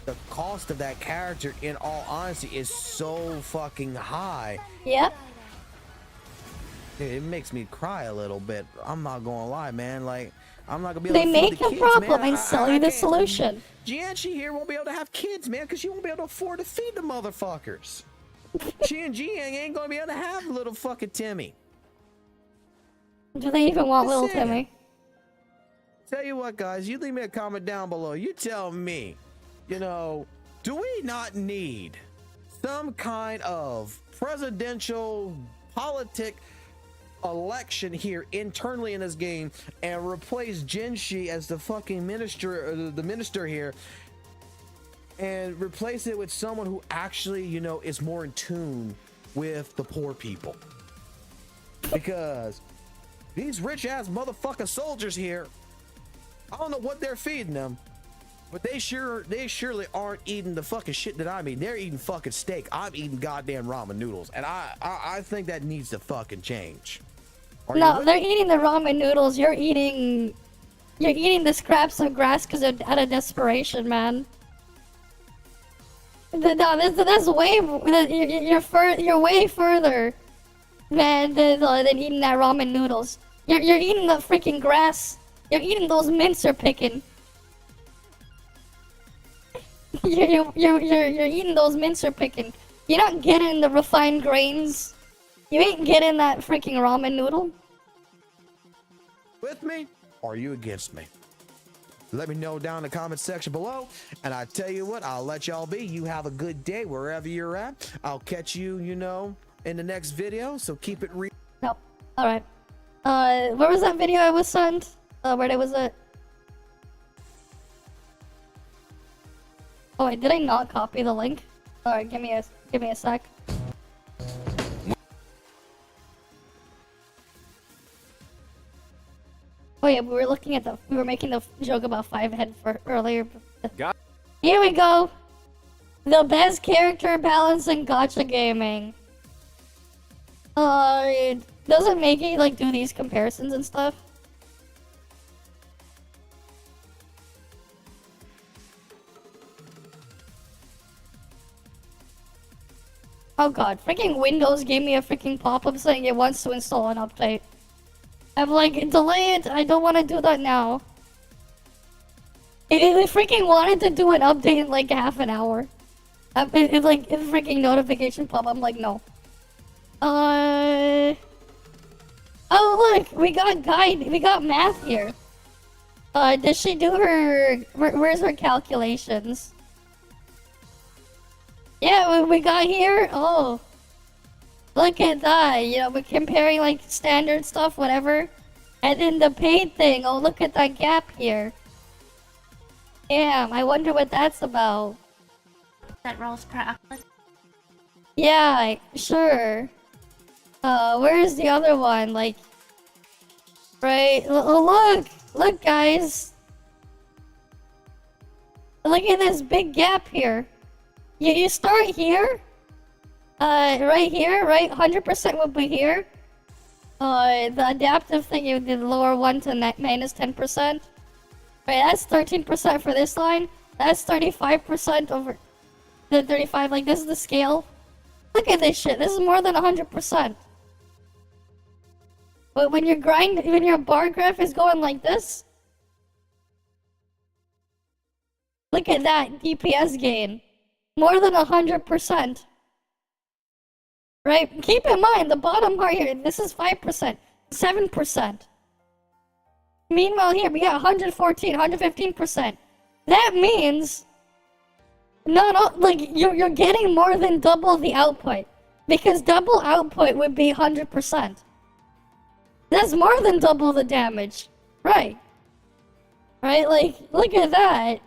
the cost of that character, in all honesty, is so fucking high. Yep. It makes me cry a little bit. I'm not gonna lie, man. Like, I'm not gonna be able They to make feed the a kids, problem man. and sell you the solution. Gianchi here won't be able to have kids, man, because she won't be able to afford to feed the motherfuckers. She and Jiang ain't gonna be able to have little fucking Timmy. Do they even want little Listen. Timmy? Tell you what, guys, you leave me a comment down below. You tell me, you know, do we not need some kind of presidential politic election here internally in this game and replace Jinshi as the fucking minister, the minister here, and replace it with someone who actually, you know, is more in tune with the poor people? Because these rich ass motherfucking soldiers here, I don't know what they're feeding them, but they surely aren't eating the fucking shit that I'm eating. They're eating fucking steak. I'm eating goddamn ramen noodles, and I think that needs to fucking change. No, they're eating the ramen noodles. You're eating the scraps of grass because they're out of desperation, man. No, that's way. You're way further, man, than eating that ramen noodles. You're eating the freaking grass. You're eating those mints you're picking. You're eating those mints you're picking. You're not getting the refined grains. You ain't getting that freaking ramen noodle. With me? Or are you against me? Let me know down in the comment section below. And I tell you what, I'll let y'all be. You have a good day wherever you're at. I'll catch you, you know, in the next video. So keep it real. No. Alright. Where was that video I was sent? Where was it? Oh wait, did I not copy the link? Alright, give me a sec. Oh yeah, we were making the joke about 5-head for earlier. Here we go! The best character balance in gacha gaming. It doesn't make it like do these comparisons and stuff. Oh god, freaking Windows gave me a freaking pop-up saying it wants to install an update. I'm like, delay it, I don't want to do that now. It freaking wanted to do an update in like half an hour. It's like, it's freaking notification pop, I'm like, no. Oh look, we got math here. Does she do where's her calculations? Yeah, we got here, oh. Look at that, you know, we're comparing like standard stuff, whatever. And then the paid thing, oh look at that gap here. Damn, I wonder what that's about. That rolls per upload? Yeah, sure. Where's the other one? Like, right, look guys. Look at this big gap here. You start here. Right here, right? 100% will be here. The adaptive thing, you did lower 1 to minus 10%. Right, that's 13% for this line. That's 35% over the 35. Like, this is the scale. Look at this shit. This is more than 100%. But when your bar graph is going like this, look at that DPS gain. More than 100%. Right? Keep in mind, the bottom part here, this is 5%, 7%. Meanwhile here, we got 114, 115%. That means, you're getting more than double the output. Because double output would be 100%. That's more than double the damage. Right. Right, like, look at that.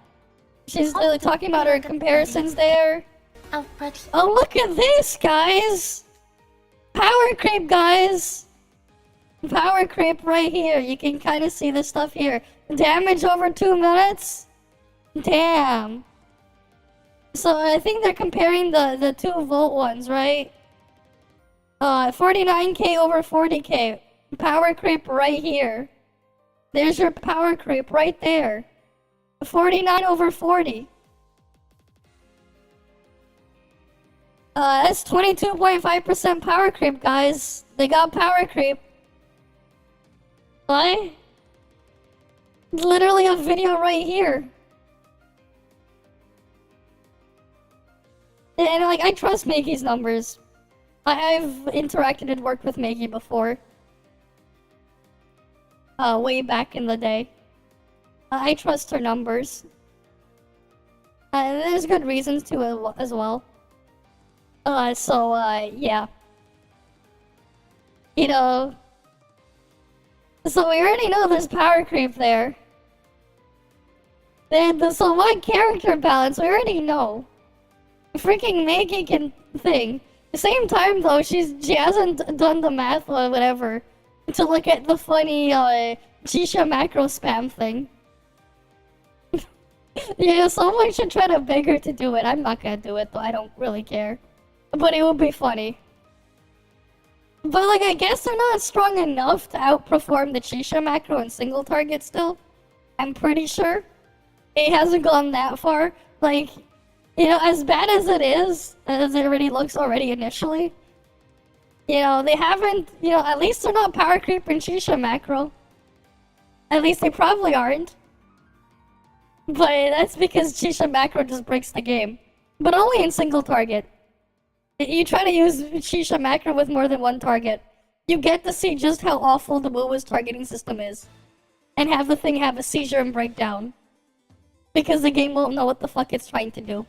She's talking about her comparisons there. Oh, look at this, guys! Power creep, guys! Power creep right here. You can kind of see the stuff here. Damage over 2 minutes? Damn. So I think they're comparing the 2 volt ones, right? 49k over 40k. Power creep right here. There's your power creep right there. 49 over 40. That's 22.5% power creep, guys. They got power creep. What? Literally a video right here. And like, I trust Makey's numbers. I've interacted and worked with Makey before. Way back in the day. I trust her numbers. There's good reasons to it as well. Yeah. You know... So we already know there's power creep there. So what character balance, we already know. Freaking Makey can thing. At the same time though, she hasn't done the math or whatever to look at the funny Chisha macro spam thing. Yeah, someone should try to beg her to do it. I'm not gonna do it though, I don't really care. But it would be funny. But like, I guess they're not strong enough to outperform the Chisha macro in single target still. I'm pretty sure. It hasn't gone that far. Like, you know, as bad as it is, as it already looks already initially, you know, they haven't, you know, at least they're not power creep in Chisha macro. At least they probably aren't. But that's because Chisha macro just breaks the game. But only in single target. You try to use Chisha macro with more than one target, you get to see just how awful the Wuwa's targeting system is. And have the thing have a seizure and break down. Because the game won't know what the fuck it's trying to do.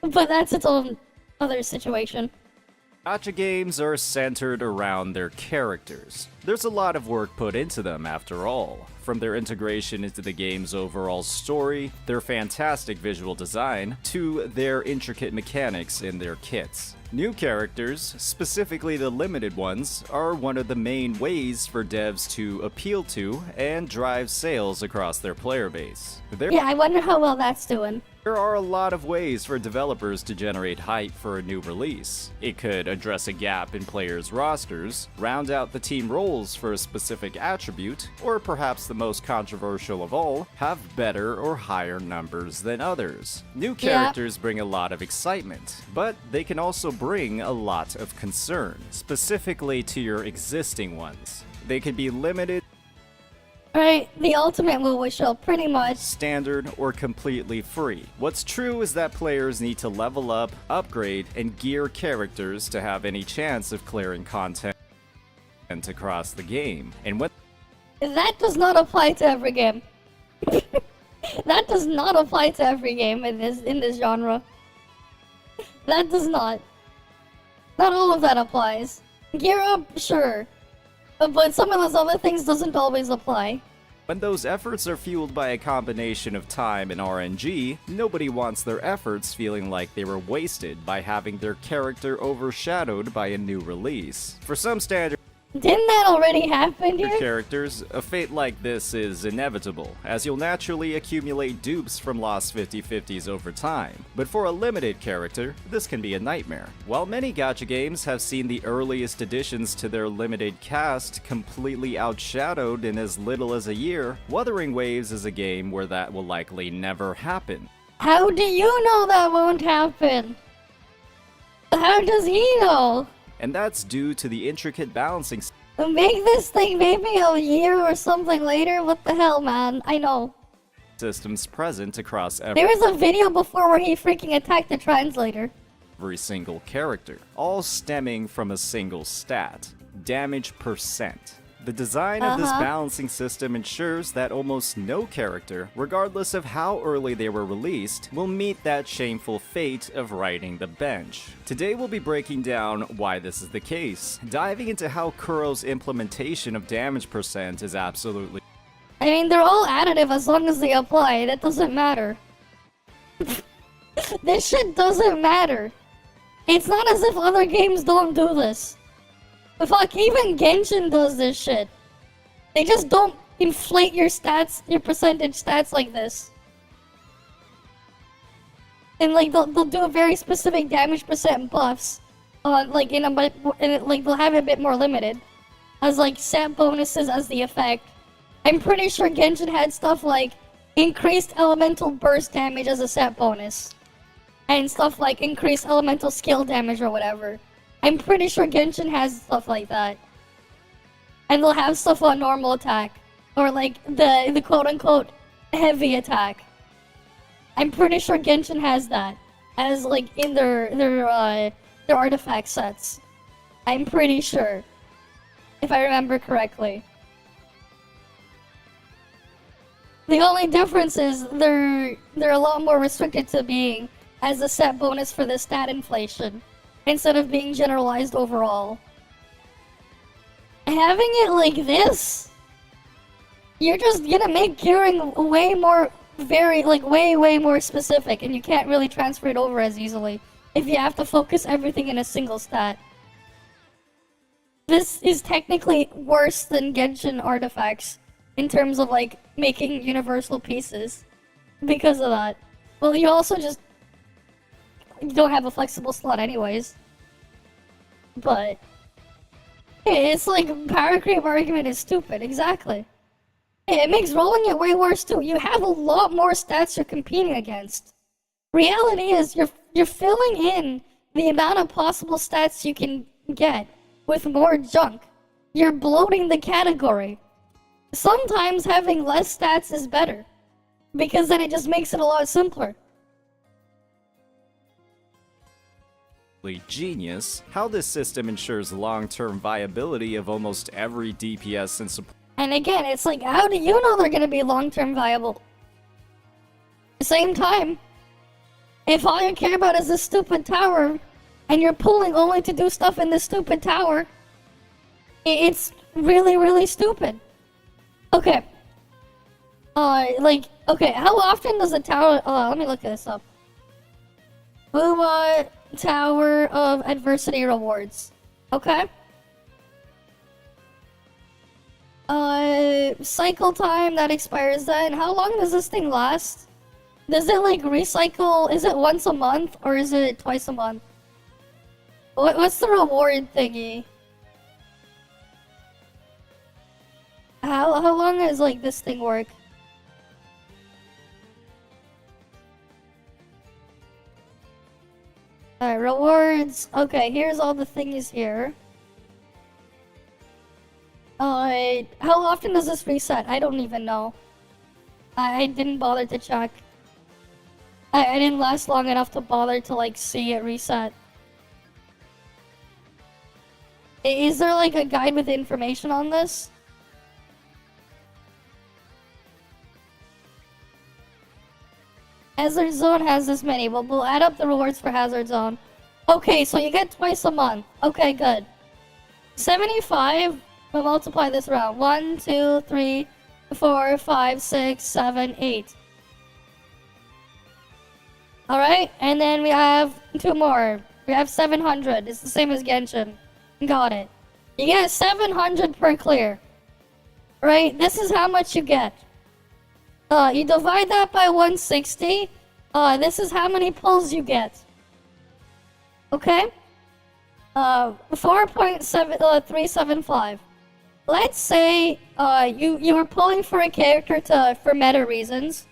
But that's its own other situation. Gacha games are centered around their characters. There's a lot of work put into them after all. From their integration into the game's overall story, their fantastic visual design, to their intricate mechanics in their kits. New characters, specifically the limited ones, are one of the main ways for devs to appeal to and drive sales across their player base. Yeah, I wonder how well that's doing. There are a lot of ways for developers to generate hype for a new release. It could address a gap in players' rosters, round out the team roles for a specific attribute, or perhaps the most controversial of all, have better or higher numbers than others. New characters bring a lot of excitement, but they can also bring a lot of concern, specifically to your existing ones. They can be limited, Right, the ultimate Wuwa show, pretty much. standard, or completely free. What's true is that players need to level up, upgrade, and gear characters to have any chance of clearing content across the game. And when That does not apply to every game. That does not apply to every game in this genre. That does not. Not all of that applies. Gear up, sure. But some of those other things doesn't always apply. When those efforts are fueled by a combination of time and RNG, nobody wants their efforts feeling like they were wasted by having their character overshadowed by a new release. For some standard Didn't that already happen For here? characters, a fate like this is inevitable, as you'll naturally accumulate dupes from lost 50/50s over time. But for a limited character, this can be a nightmare. While many gacha games have seen the earliest additions to their limited cast completely outshadowed in as little as a year, Wuthering Waves is a game where that will likely never happen. How do you know that won't happen? How does he know? And that's due to the intricate balancing Make this thing maybe a year or something later? What the hell, man? I know. systems present across There was a video before where he freaking attacked the translator. every single character, all stemming from a single stat, damage percent. The design of this balancing system ensures that almost no character, regardless of how early they were released, will meet that shameful fate of riding the bench. Today we'll be breaking down why this is the case, diving into how Kuro's implementation of damage percent is absolutely... I mean, they're all additive as long as they apply. That doesn't matter. This shit doesn't matter. It's not as if other games don't do this. But fuck, even Genshin does this shit. They just don't inflate your stats, your percentage stats like this. And like they'll do a very specific damage percent buffs, like like they'll have it a bit more limited, as like stat bonuses as the effect. I'm pretty sure Genshin had stuff like increased elemental burst damage as a stat bonus, and stuff like increased elemental skill damage or whatever. I'm pretty sure Genshin has stuff like that. And they'll have stuff on normal attack. Or like the quote-unquote heavy attack. I'm pretty sure Genshin has that. As like in their artifact sets. I'm pretty sure. If I remember correctly. The only difference is they're a lot more restricted to being as a set bonus for the stat inflation, instead of being generalized overall. Having it like this, you're just gonna make curing way more, way more specific, and you can't really transfer it over as easily if you have to focus everything in a single stat. This is technically worse than Genshin artifacts in terms of like making universal pieces because of that. Well, you also just don't have a flexible slot anyways. But it's like power creep argument is stupid, exactly. It makes rolling it way worse too. You have a lot more stats you're competing against. Reality is you're filling in the amount of possible stats you can get with more junk. You're bloating the category. Sometimes having less stats is better, because then it just makes it a lot simpler. Genius, how this system ensures long-term viability of almost every DPS and support. And again, it's like, how do you know they're gonna be long-term viable? At the same time, if all you care about is this stupid tower, and you're pulling only to do stuff in this stupid tower, it's really, really stupid. Okay. Okay, how often does a tower... let me look this up. Tower of Adversity Rewards. Okay. Cycle time, that expires then. How long does this thing last? Does it like recycle? Is it once a month or is it twice a month? What's the reward thingy? How long does like this thing work? Alright, rewards. Okay, here's all the thingies here. How often does this reset? I don't even know. I didn't bother to check. I didn't last long enough to bother to like see it reset. Is there like a guide with information on this? Hazard Zone has this many, but we'll add up the rewards for Hazard Zone. Okay, so you get twice a month. Okay, good. 75, we'll multiply this around. 1, 2, 3, 4, 5, 6, 7, 8. Alright, and then we have 2 more. We have 700. It's the same as Genshin. Got it. You get 700 per clear. Right? This is how much you get. You divide that by 160. This is how many pulls you get. Okay? 4.375. Let's say you were pulling for a character for meta reasons,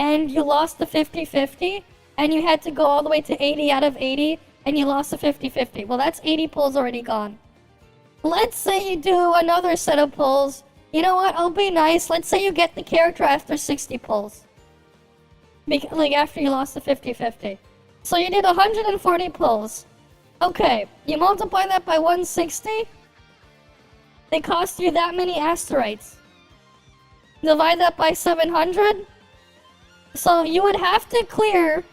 and you lost the 50-50, and you had to go all the way to 80 out of 80, and you lost the 50-50. Well, that's 80 pulls already gone. Let's say you do another set of pulls. You know what? I'll be nice. Let's say you get the character after 60 pulls. Like after you lost the 50-50. So you did 140 pulls. Okay, you multiply that by 160. They cost you that many asteroids. Divide that by 700. So you would have to clear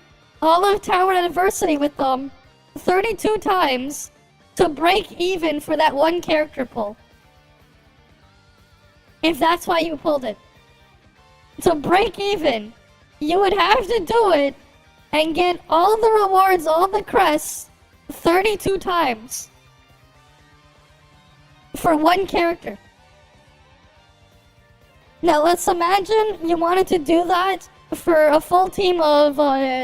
all of Tower Adversity with them 32 times to break even for that one character pull. If that's why you pulled it. To break even, you would have to do it and get all the rewards, all the crests, 32 times. For one character. Now let's imagine you wanted to do that for a full team of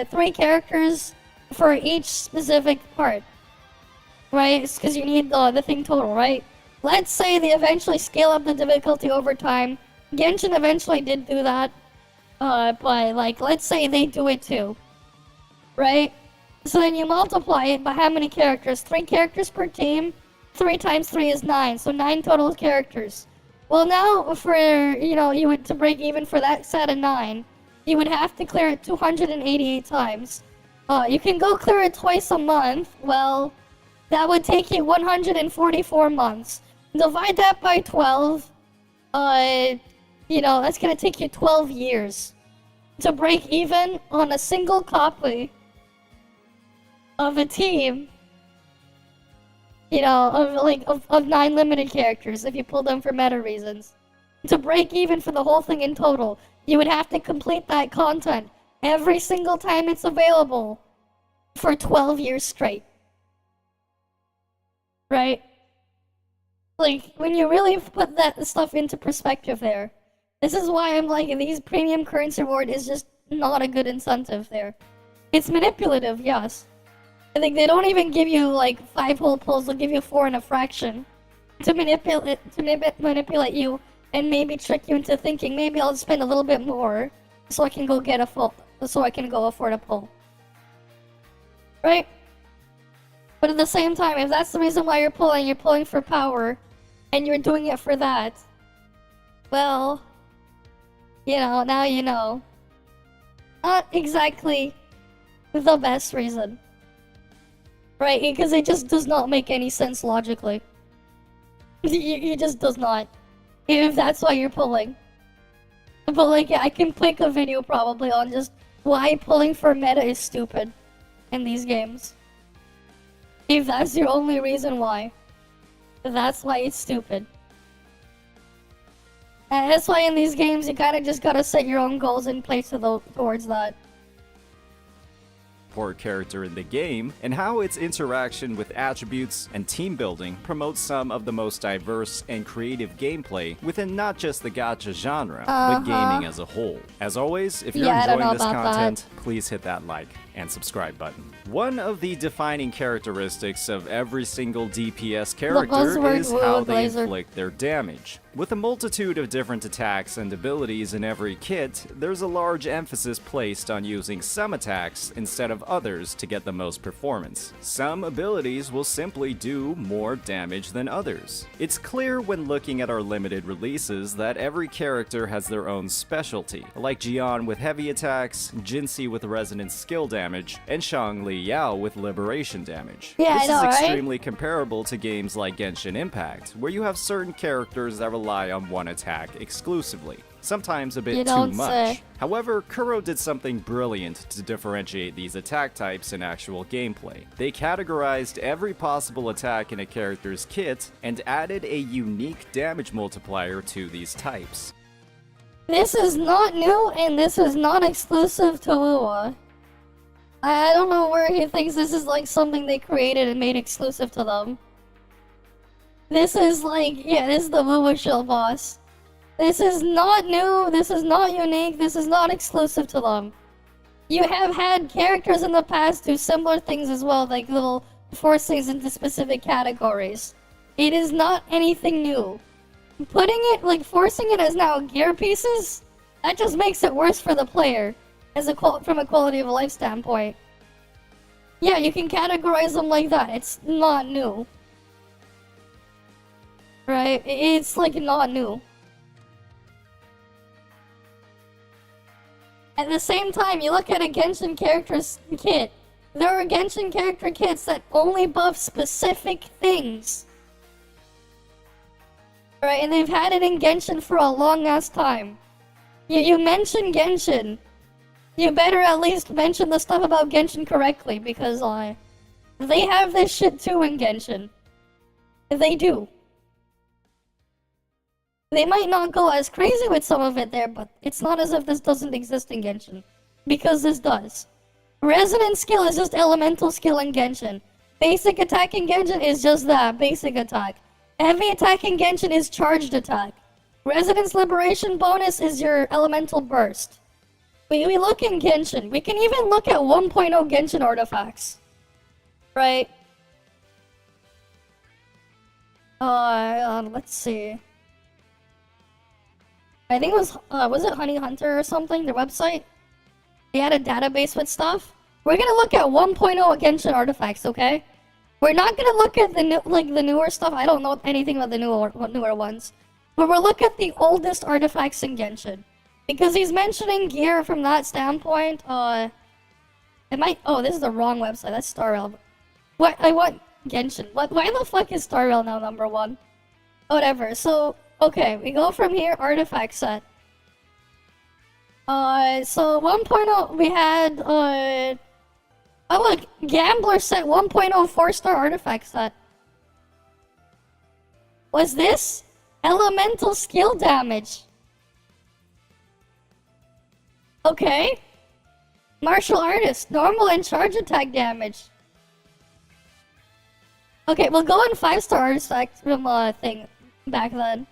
3 characters for each specific part. Right? Because you need the thing total, right? Let's say they eventually scale up the difficulty over time. Genshin eventually did do that. But like, let's say they do it too. Right? So then you multiply it by how many characters? 3 characters per team. 3 times 3 is 9, so 9 total characters. Well now, for, you would, to break even for that set of 9, you would have to clear it 288 times. You can go clear it twice a month. Well, that would take you 144 months. Divide that by 12. That's gonna take you 12 years to break even on a single copy of a team. Of 9 limited characters, if you pull them for meta reasons. To break even for the whole thing in total, you would have to complete that content every single time it's available for 12 years straight. Right? Like, when you really put that stuff into perspective there, this is why I'm like, these premium currency reward is just not a good incentive there. It's manipulative, yes. I think they don't even give you like 5 whole pulls, they'll give you 4 and a fraction to manipulate you and maybe trick you into thinking maybe I'll spend a little bit more so I can go afford a pull. Right? But at the same time, if that's the reason why you're pulling for power and you're doing it for that, well, now you know. Not exactly the best reason. Right, because it just does not make any sense logically. It just does not. If that's why you're pulling. But like, I can make a video probably on just why pulling for meta is stupid in these games. If that's your only reason why. That's why it's stupid. And that's why in these games you kinda just gotta set your own goals in place towards that. Character in the game, and how its interaction with attributes and team building promotes some of the most diverse and creative gameplay within not just the gacha genre, but gaming as a whole. As always, if you're enjoying this content, please hit that like and subscribe button. One of the defining characteristics of every single DPS character is how they inflict their damage. With a multitude of different attacks and abilities in every kit, there's a large emphasis placed on using some attacks instead of others to get the most performance. Some abilities will simply do more damage than others. It's clear when looking at our limited releases that every character has their own specialty, like Jian with heavy attacks, Jinxie with resonant skill damage, and Shangli Yao with liberation damage. Yeah, this is extremely comparable to games like Genshin Impact, where you have certain characters that rely on one attack exclusively, sometimes a bit too much. However, Kuro did something brilliant to differentiate these attack types in actual gameplay. They categorized every possible attack in a character's kit and added a unique damage multiplier to these types. This is not new and this is not exclusive to Lua. I don't know where he thinks this is like something they created and made exclusive to them. This is like, yeah, this is the Woo Shill boss. This is not new, this is not unique, this is not exclusive to them. You have had characters in the past do similar things as well, like little forcings into specific categories. It is not anything new. Putting it, like forcing it as now gear pieces, that just makes it worse for the player, as from a quality of life standpoint. Yeah, you can categorize them like that, it's not new. Right? It's like not new. At the same time, you look at a Genshin character's kit. There are Genshin character kits that only buff specific things. Right, and they've had it in Genshin for a long ass time. You mention Genshin. You better at least mention the stuff about Genshin correctly, because they have this shit too in Genshin. They do. They might not go as crazy with some of it there, but it's not as if this doesn't exist in Genshin. Because this does. Resonant skill is just elemental skill in Genshin. Basic attack in Genshin is just that, basic attack. Heavy attack in Genshin is charged attack. Resonance liberation bonus is your elemental burst. We look in Genshin. We can even look at 1.0 Genshin artifacts. Right? Let's see. I think it was it Honey Hunter or something, their website? They had a database with stuff. We're gonna look at 1.0 Genshin artifacts, okay? We're not gonna look at the newer stuff. I don't know anything about the newer ones. But we'll look at the oldest artifacts in Genshin. Because he's mentioning gear from that standpoint, oh, this is the wrong website, that's StarRail. What, I want Genshin. Why the fuck is StarRail now #1? Whatever, so, okay, we go from here, artifact set. So 1.0, we had, oh look, Gambler set 1.0 4-star artifact set. Was this elemental skill damage? Okay. Martial Artist, normal and charge attack damage. Okay, we'll go in 5-star artifact from thing back then.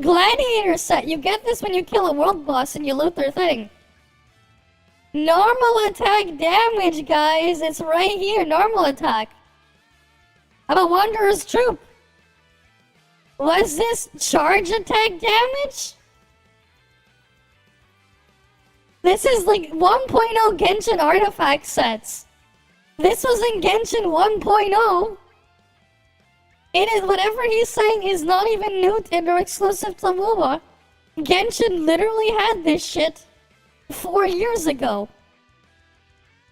Gladiator set, you get this when you kill a world boss and you loot their thing. Normal attack damage, guys, it's right here, normal attack. How about Wanderer's Troop? Was this charge attack damage? This is like 1.0 Genshin artifact sets. This was in Genshin 1.0. It is, whatever he's saying is not even new or exclusive to MOBA. Genshin literally had this shit 4 years ago.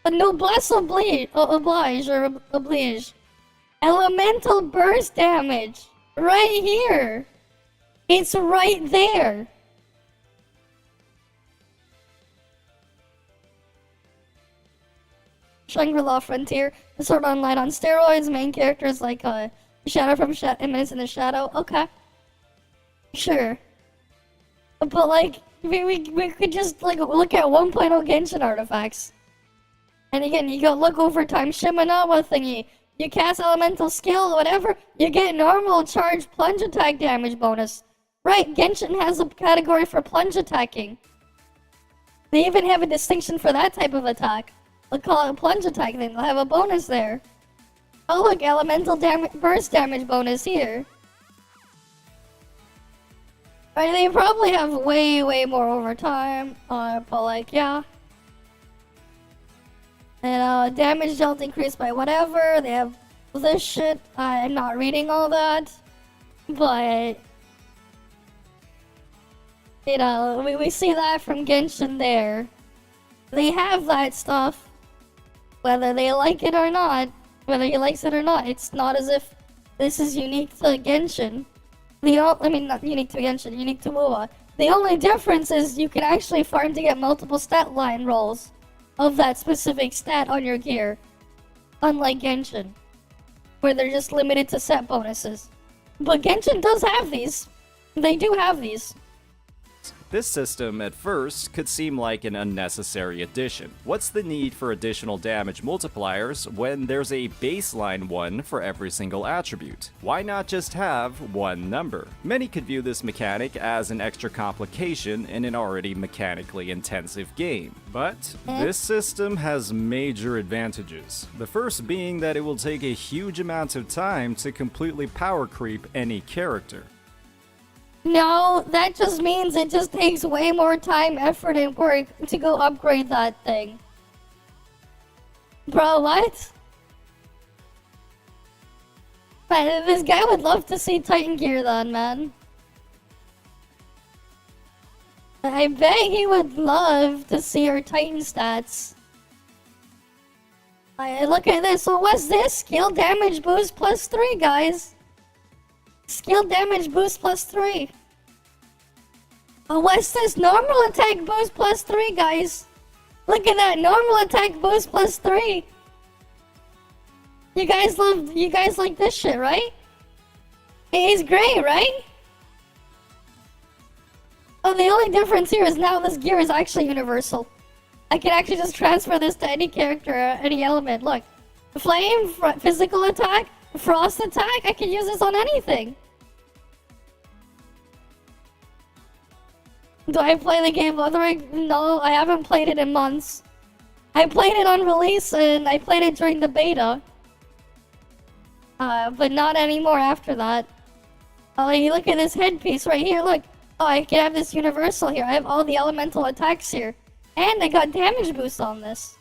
A noblesse oblige. Elemental burst damage. Right here. It's right there. Shangri-La Frontier, Sword Online on steroids, main characters like Shadow from Eminence in the Shadow. Okay. Sure. But like, we could just like look at 1.0 Genshin artifacts. And again, you go look over time Shimenawa thingy. You cast elemental skill, whatever, you get normal charge plunge attack damage bonus. Right, Genshin has a category for plunge attacking. They even have a distinction for that type of attack. They'll call it a plunge attack, then they'll have a bonus there. Oh look, elemental burst damage bonus here. Right, they probably have way more over time, but like, yeah. And damage dealt increased by whatever, they have this shit, I'm not reading all that, but... You know, we see that from Genshin there. They have that stuff. Whether they like it or not, whether he likes it or not, it's not as if this is unique to Genshin. Not unique to Genshin, unique to MOBA. The only difference is you can actually farm to get multiple stat line rolls of that specific stat on your gear. Unlike Genshin, where they're just limited to set bonuses. But Genshin does have these. They do have these. This system, at first, could seem like an unnecessary addition. What's the need for additional damage multipliers when there's a baseline one for every single attribute? Why not just have one number? Many could view this mechanic as an extra complication in an already mechanically intensive game. But this system has major advantages. The first being that it will take a huge amount of time to completely power creep any character. No, that just means it just takes way more time, effort, and work to go upgrade that thing. Bro, what? Man, this guy would love to see Titan gear then, man. I bet he would love to see our Titan stats. Look at this. So what's this? Skill damage boost plus 3, guys. Skill damage boost plus 3. Oh, what's this? Normal attack boost plus 3, guys. Look at that. Normal attack boost plus 3. You guys like this shit, right? He's great, right? Oh, the only difference here is now this gear is actually universal. I can actually just transfer this to any character or any element. Look. Flame, physical attack, frost attack. I can use this on anything. Do I play the game othering? No, I haven't played it in months. I played it on release and I played it during the beta. But not anymore after that. Oh, you look at this headpiece right here, look. Oh, I can have this universal here. I have all the elemental attacks here. And I got damage boost on this.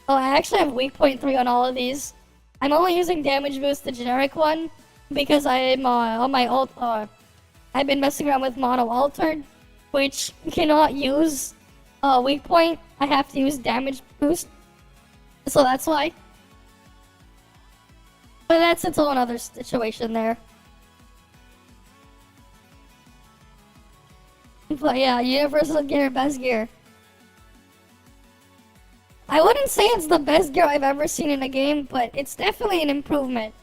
Oh, I actually have weak point 3 on all of these. I'm only using damage boost, the generic one, because I'm on my alt. I've been messing around with mono altered, which cannot use weak point. I have to use damage boost, so that's why. But that's its own other situation there. But yeah, universal gear, best gear. I wouldn't say it's the best gear I've ever seen in a game, but it's definitely an improvement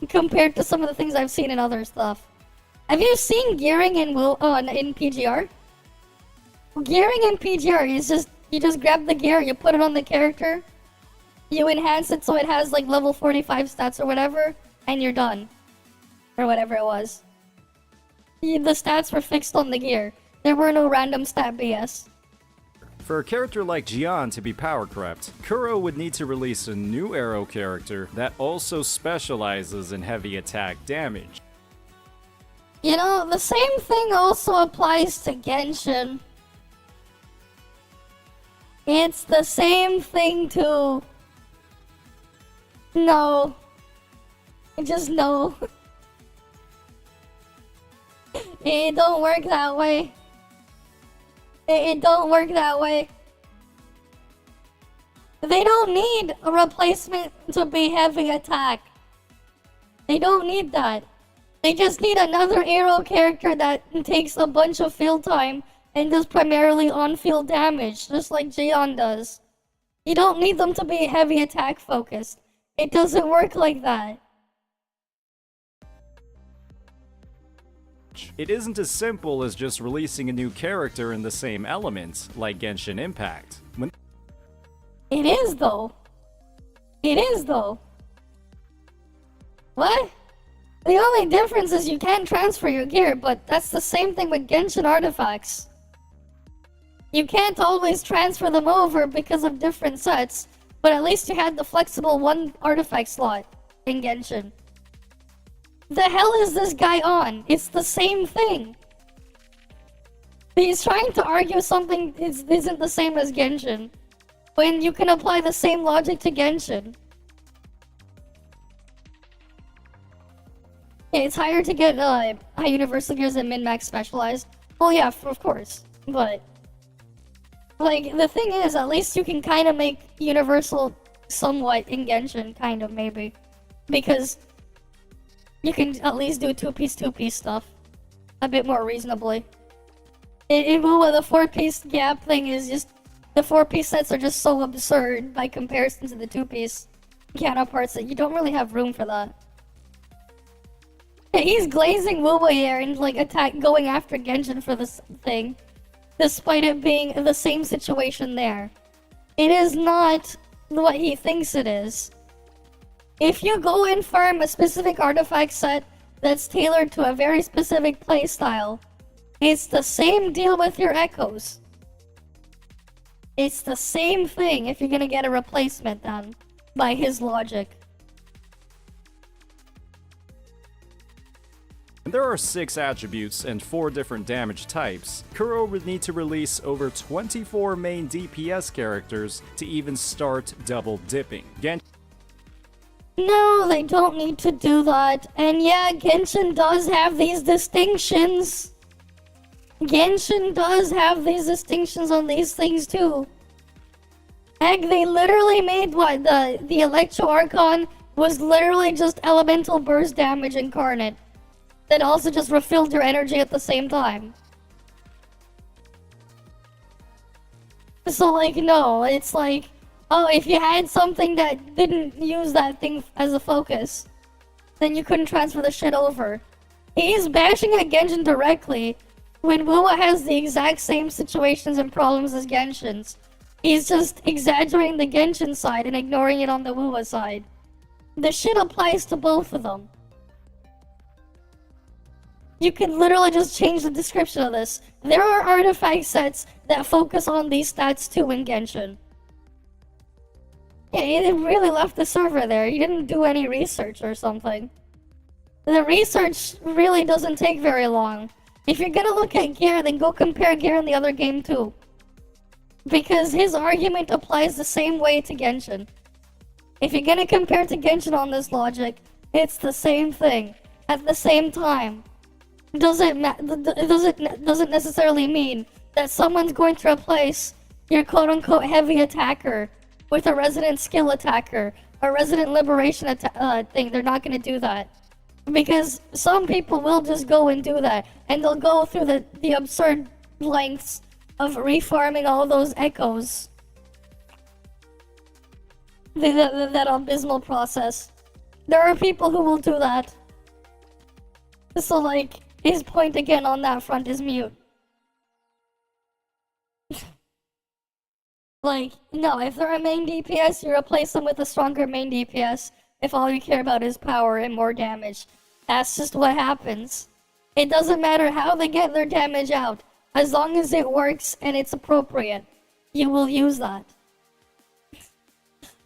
compared to some of the things I've seen in other stuff. Have you seen gearing in PGR? Gearing in PGR is just, you just grab the gear, you put it on the character, you enhance it so it has like level 45 stats or whatever, and you're done. Or whatever it was. The stats were fixed on the gear. There were no random stat BS. For a character like Jian to be power crept, Kuro would need to release a new arrow character that also specializes in heavy attack damage. You know, the same thing also applies to Genshin. It's the same thing too. No. Just no. It don't work that way. It don't work that way. They don't need a replacement to be heavy attack. They don't need that. They just need another arrow character that takes a bunch of field time and does primarily on-field damage, just like Jian does. You don't need them to be heavy attack focused. It doesn't work like that. It isn't as simple as just releasing a new character in the same elements, like Genshin Impact. It is though. It is though. What? The only difference is you can transfer your gear, but that's the same thing with Genshin artifacts. You can't always transfer them over because of different sets, but at least you had the flexible one artifact slot in Genshin. The hell is this guy on? It's the same thing. He's trying to argue something isn't the same as Genshin, when you can apply the same logic to Genshin. Yeah, it's higher to get high universal gears than min-max specialized. Well, yeah, of course, but like the thing is, at least you can kind of make universal somewhat in Genshin, kind of maybe, because you can at least do two-piece stuff a bit more reasonably. In WoW, the 4-piece gap thing is just, the 4-piece sets are just so absurd by comparison to the 2-piece counterparts that you don't really have room for that. Yeah, he's glazing Wuwa here and like going after Genshin for this thing. despite it being the same situation there. It is not what he thinks it is. If you go and farm a specific artifact set that's tailored to a very specific playstyle, it's the same deal with your echoes. It's the same thing if you're gonna get a replacement then, by his logic. There are 6 attributes and 4 different damage types. Kuro would need to release over 24 main DPS characters to even start double dipping. No, they don't need to do that. And yeah, Genshin does have these distinctions. Genshin does have these distinctions on these things too. Heck, they literally made what? The Electro Archon was literally just elemental burst damage incarnate. That also just refilled your energy at the same time. So like, no, it's like, oh, if you had something that didn't use that thing as a focus, then you couldn't transfer the shit over. He's bashing at Genshin directly, when Wuwa has the exact same situations and problems as Genshin's. He's just exaggerating the Genshin side and ignoring it on the Wuwa side. The shit applies to both of them. You can literally just change the description of this. There are artifact sets that focus on these stats too in Genshin. Yeah, he really left the server there. He didn't do any research or something. The research really doesn't take very long. If you're gonna look at gear, then go compare gear in the other game too. Because his argument applies the same way to Genshin. If you're gonna compare to Genshin on this logic, it's the same thing, at the same time. Doesn't necessarily mean that someone's going to replace your quote-unquote heavy attacker with a resident skill attacker, a resident liberation thing. They're not going to do that. Because some people will just go and do that, and they'll go through the absurd lengths of refarming all those echoes. That abysmal process. There are people who will do that. So like, his point again on that front is mute. Like, no, if they're a main DPS, you replace them with a stronger main DPS if all you care about is power and more damage. That's just what happens. It doesn't matter how they get their damage out. As long as it works and it's appropriate, you will use that.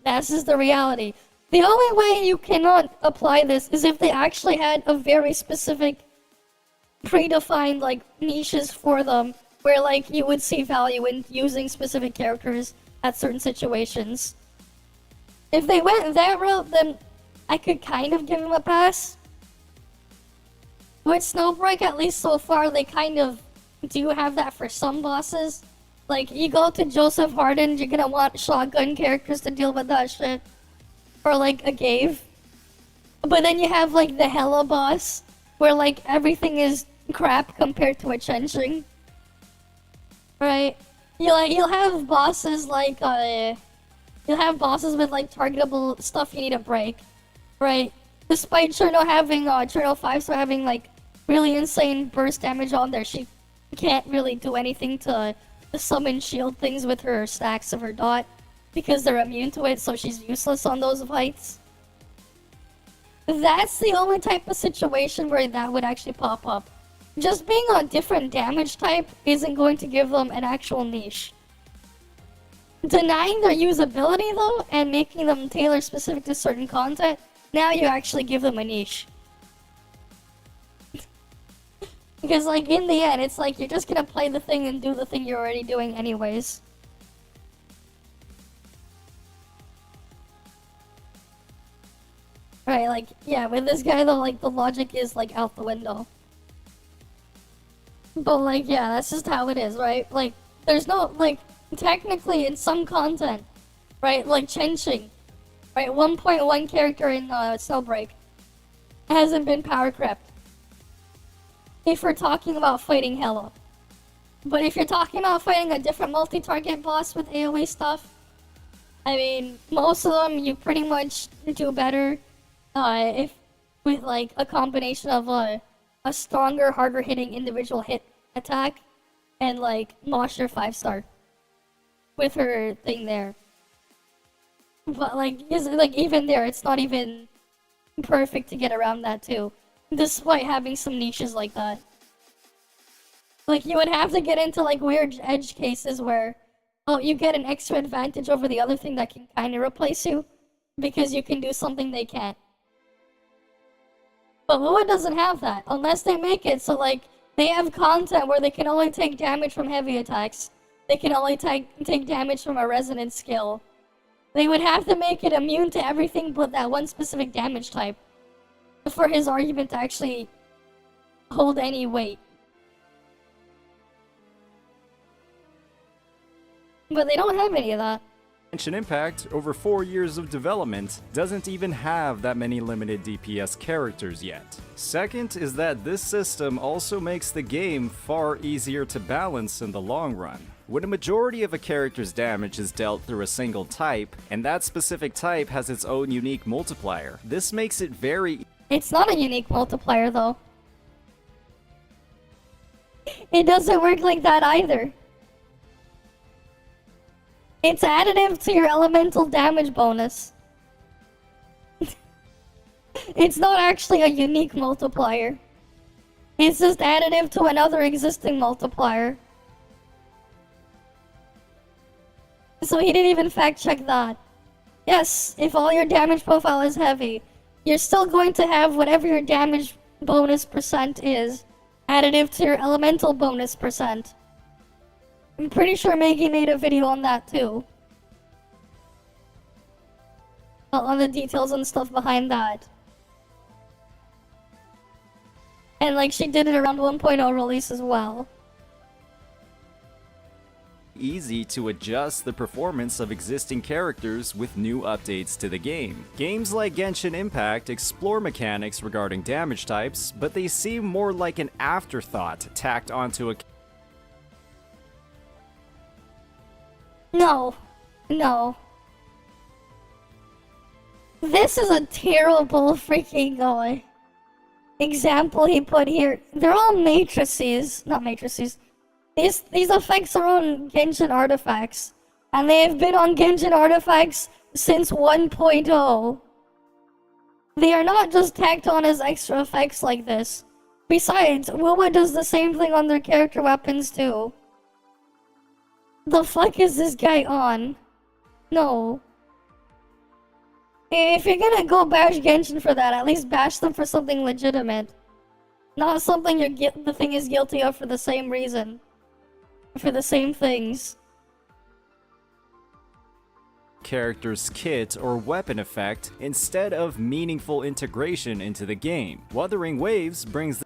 That's just the reality. The only way you cannot apply this is if they actually had a very specific predefined like niches for them where like you would see value in using specific characters at certain situations. If they went that route, then I could kind of give them a pass. With Snowbreak, at least so far, they kind of do have that for some bosses. Like, you go to Joseph Harden, you're gonna want shotgun characters to deal with that shit. Or like a Gave. But then you have like the Hella boss, where like everything is crap compared to a Chenching. Right? You'll have bosses like you'll have bosses with like targetable stuff you need to break. Right? Despite Cherno having Cherno 5 so having like really insane burst damage on there, she can't really do anything to summon shield things with her stacks of her dot because they're immune to it, so she's useless on those fights. That's the only type of situation where that would actually pop up. Just being a different damage type isn't going to give them an actual niche. Denying their usability though, and making them tailor specific to certain content, now you actually give them a niche. Because like in the end, it's like you're just gonna play the thing and do the thing you're already doing anyways. Right, like, yeah, with this guy though, like, the logic is, like, out the window. But, like, yeah, that's just how it is, right? Like, there's no, like, technically in some content, right, like Chenching, right, 1.1 character in Snowbreak hasn't been power crept. If we're talking about fighting Hella. But if you're talking about fighting a different multi-target boss with AoE stuff, I mean, most of them you pretty much do better if with like a combination of a stronger, harder hitting individual hit attack and like mosh your 5-star with her thing there. But like, even there, it's not even perfect to get around that too, despite having some niches like that. Like, you would have to get into like weird edge cases where, oh, you get an extra advantage over the other thing that can kind of replace you because you can do something they can't. But Lua doesn't have that unless they make it so like they have content where they can only take damage from heavy attacks. They can only take damage from a resonance skill. They would have to make it immune to everything but that one specific damage type for his argument to actually hold any weight. But they don't have any of that. Genshin Impact, over 4 years of development, doesn't even have that many limited DPS characters yet. Second is that this system also makes the game far easier to balance in the long run. When a majority of a character's damage is dealt through a single type, and that specific type has its own unique multiplier, this makes it very... It's not a unique multiplier though. It doesn't work like that either. It's additive to your elemental damage bonus. It's not actually a unique multiplier. It's just additive to another existing multiplier. So he didn't even fact check that. Yes, if all your damage profile is heavy, you're still going to have whatever your damage bonus percent is, additive to your elemental bonus percent. I'm pretty sure Maggie made a video on that too. On the details and stuff behind that. And like she did it around 1.0 release as well. Easy to adjust the performance of existing characters with new updates to the game. Games like Genshin Impact explore mechanics regarding damage types, but they seem more like an afterthought tacked onto a... No. This is a terrible freaking example he put here. They're all matrices. Not matrices. These effects are on Genshin artifacts. And they have been on Genshin artifacts since 1.0. They are not just tacked on as extra effects like this. Besides, Wilma does the same thing on their character weapons too. The fuck is this guy on? No. If you're gonna go bash Genshin for that, at least bash them for something legitimate. Not something the thing is guilty of for the same reason. For the same things. Character's kit or weapon effect instead of meaningful integration into the game. Wuthering Waves brings the...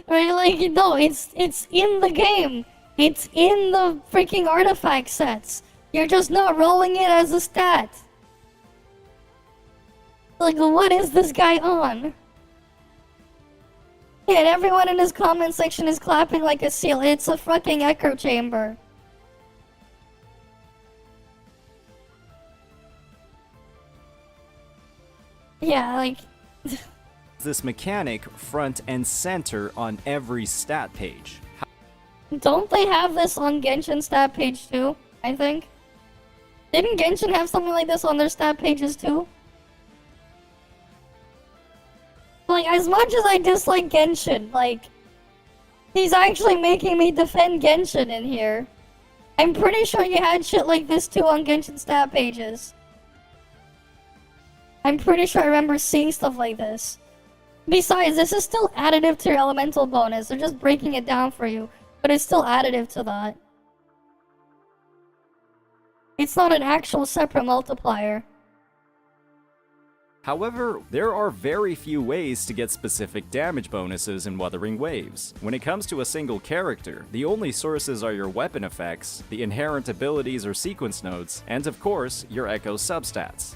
Right, like, no, it's in the game. It's in the freaking artifact sets. You're just not rolling it as a stat. Like, what is this guy on? Yeah, and everyone in his comment section is clapping like a seal. It's a fucking echo chamber. Yeah, like... this mechanic front and center on every stat page. Don't they have this on Genshin stat page too, I think? Didn't Genshin have something like this on their stat pages too? Like, as much as I dislike Genshin, like, he's actually making me defend Genshin in here. I'm pretty sure you had shit like this too on Genshin stat pages. I'm pretty sure I remember seeing stuff like this. Besides, this is still additive to your elemental bonus. They're just breaking it down for you, but it's still additive to that. It's not an actual separate multiplier. However, there are very few ways to get specific damage bonuses in Wuthering Waves. When it comes to a single character, the only sources are your weapon effects, the inherent abilities or sequence nodes, and of course, your echo substats.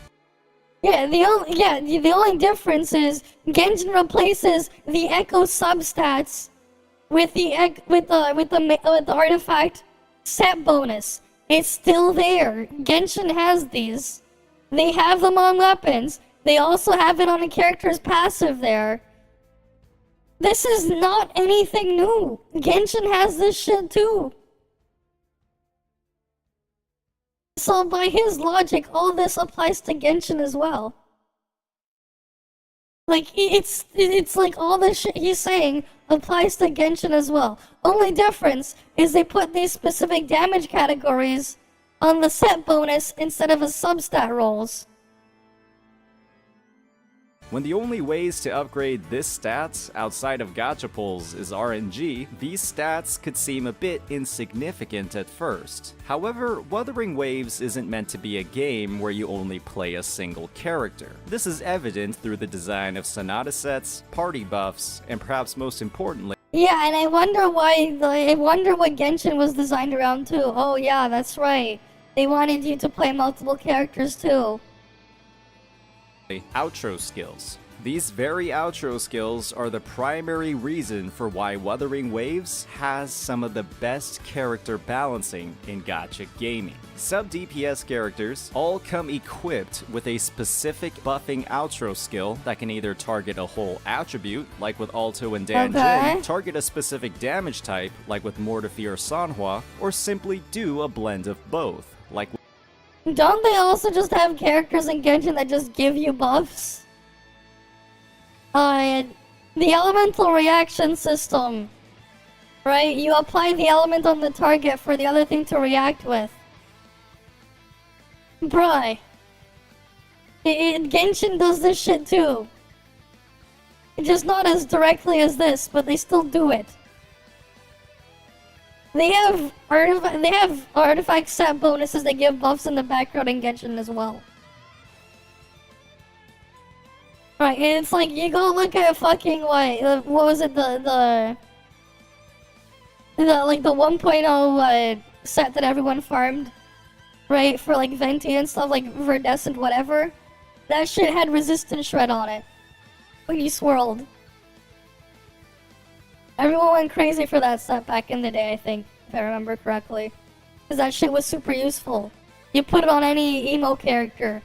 Yeah, the only difference is Genshin replaces the echo substats with the artifact set bonus. It's still there. Genshin has these. They have them on weapons. They also have it on a character's passive there. This is not anything new. Genshin has this shit too. So by his logic, all this applies to Genshin as well. Like, it's like all this shit he's saying applies to Genshin as well. Only difference is they put these specific damage categories on the set bonus instead of as substat rolls. When the only ways to upgrade this stats outside of gacha pulls is RNG, these stats could seem a bit insignificant at first. However, Wuthering Waves isn't meant to be a game where you only play a single character. This is evident through the design of Sonata sets, party buffs, and perhaps most importantly, Yeah, and I wonder I wonder what Genshin was designed around too. Oh yeah, that's right. They wanted you to play multiple characters too. outro skills. These very outro skills are the primary reason for why Wuthering Waves has some of the best character balancing in gacha gaming. Sub-DPS characters all come equipped with a specific buffing outro skill that can either target a whole attribute, like with Alto and Danjin, target a specific damage type, like with Mortefi or Sanhua, or simply do a blend of both, like Don't they also just have characters in Genshin that just give you buffs? The elemental reaction system. Right? You apply the element on the target for the other thing to react with. Bruh. Genshin does this shit too. Just not as directly as this, but they still do it. They have artifact set bonuses that give buffs in the background in Genshin as well. Right, and it's like you go look at fucking what was it the 1.0 set that everyone farmed, right, for like Venti and stuff like Verdescent whatever. That shit had resistance shred on it when you swirled. Everyone went crazy for that set back in the day, I think, if I remember correctly. Because that shit was super useful. You put it on any emo character.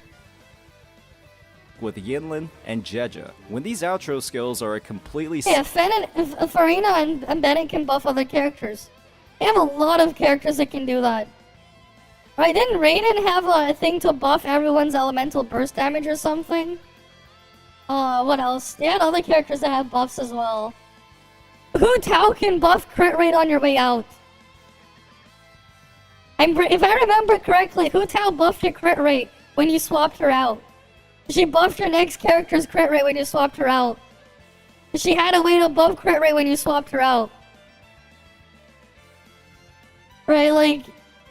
with Yinlin and Jeja. When these outro skills are a completely Yeah, Farina and Bennett can buff other characters. They have a lot of characters that can do that. Right, didn't Raiden have a thing to buff everyone's elemental burst damage or something? What else? They had other characters that have buffs as well. Hu Tao can buff crit rate on your way out. If I remember correctly, Hu Tao buffed your crit rate when you swapped her out. She buffed your next character's crit rate when you swapped her out. She had a way to buff crit rate when you swapped her out. Right, like,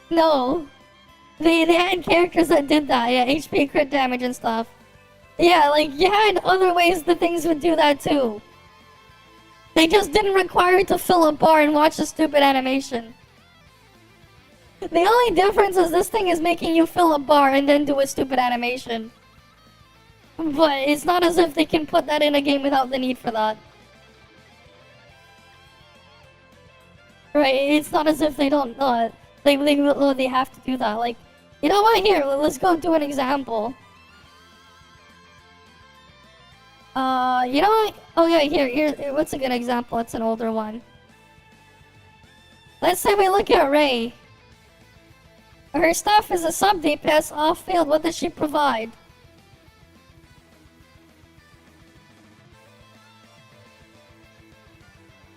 no. They had characters that did that, yeah, HP crit damage and stuff. Yeah, like, you had other ways that things would do that too. They just didn't require you to fill a bar and watch a stupid animation. The only difference is this thing is making you fill a bar and then do a stupid animation. But it's not as if they can put that in a game without the need for that. Right, it's not as if they don't know it. They have to do that. Like, you know what? Here, let's go do an example. You know what? Oh yeah, here, what's a good example? It's an older one. Let's say we look at Ray. Her stuff is a sub-DPS off-field. What does she provide?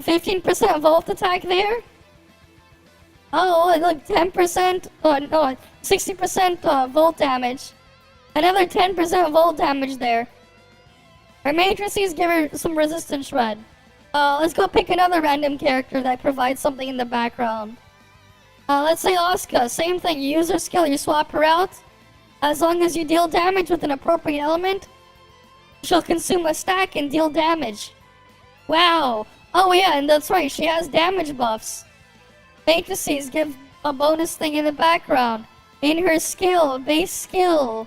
%15 volt attack there? Oh, look, 10%, oh no, 60% volt damage. Another 10% volt damage there. Her matrices give her some resistance shred. Let's go pick another random character that provides something in the background. Let's say Asuka, same thing, you use her skill, you swap her out. As long as you deal damage with an appropriate element, she'll consume a stack and deal damage. Wow. Oh yeah, and that's right, she has damage buffs. Matrices give a bonus thing in the background. In her skill, base skill.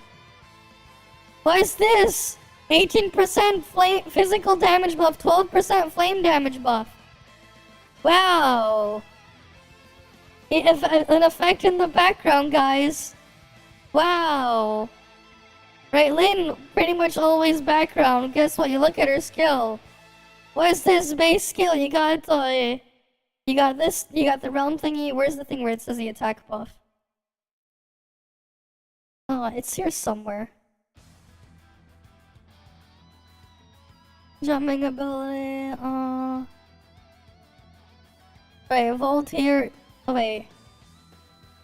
What is this? 18% physical damage buff, 12% flame damage buff. Wow. An effect in the background, guys. Wow. Right, Lynn, pretty much always background. Guess what? You look at her skill. What's this base skill? You got this, you got the realm thingy. Where's the thing where it says the attack buff? Oh, it's here somewhere. Jumping ability, Wait, Volt here. Oh, wait.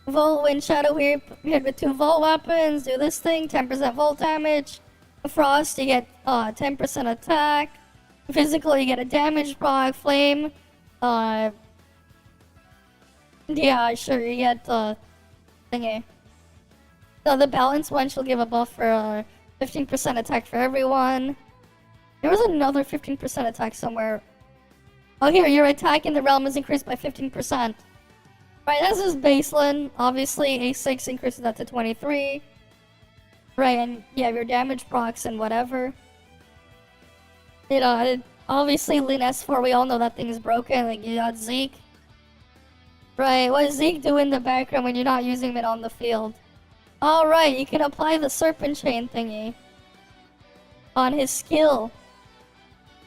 Volt when Shadow here hit with 2 Volt weapons. Do this thing, 10% Volt damage. Frost, you get 10% attack. Physical, you get a damage proc. Flame, yeah, sure, you get thingy. So the balance one she'll give a buff for 15% attack for everyone. There was another 15% attack somewhere. Oh, here, your attack in the realm is increased by 15%. Right, this is baseline. Obviously, A6 increases that to 23. Right, and you have your damage procs and whatever. You know, obviously, Lean S4, we all know that thing is broken. Like, you got Zeke. Right, what does Zeke do in the background when you're not using it on the field? Alright, you can apply the Serpent Chain thingy on his skill.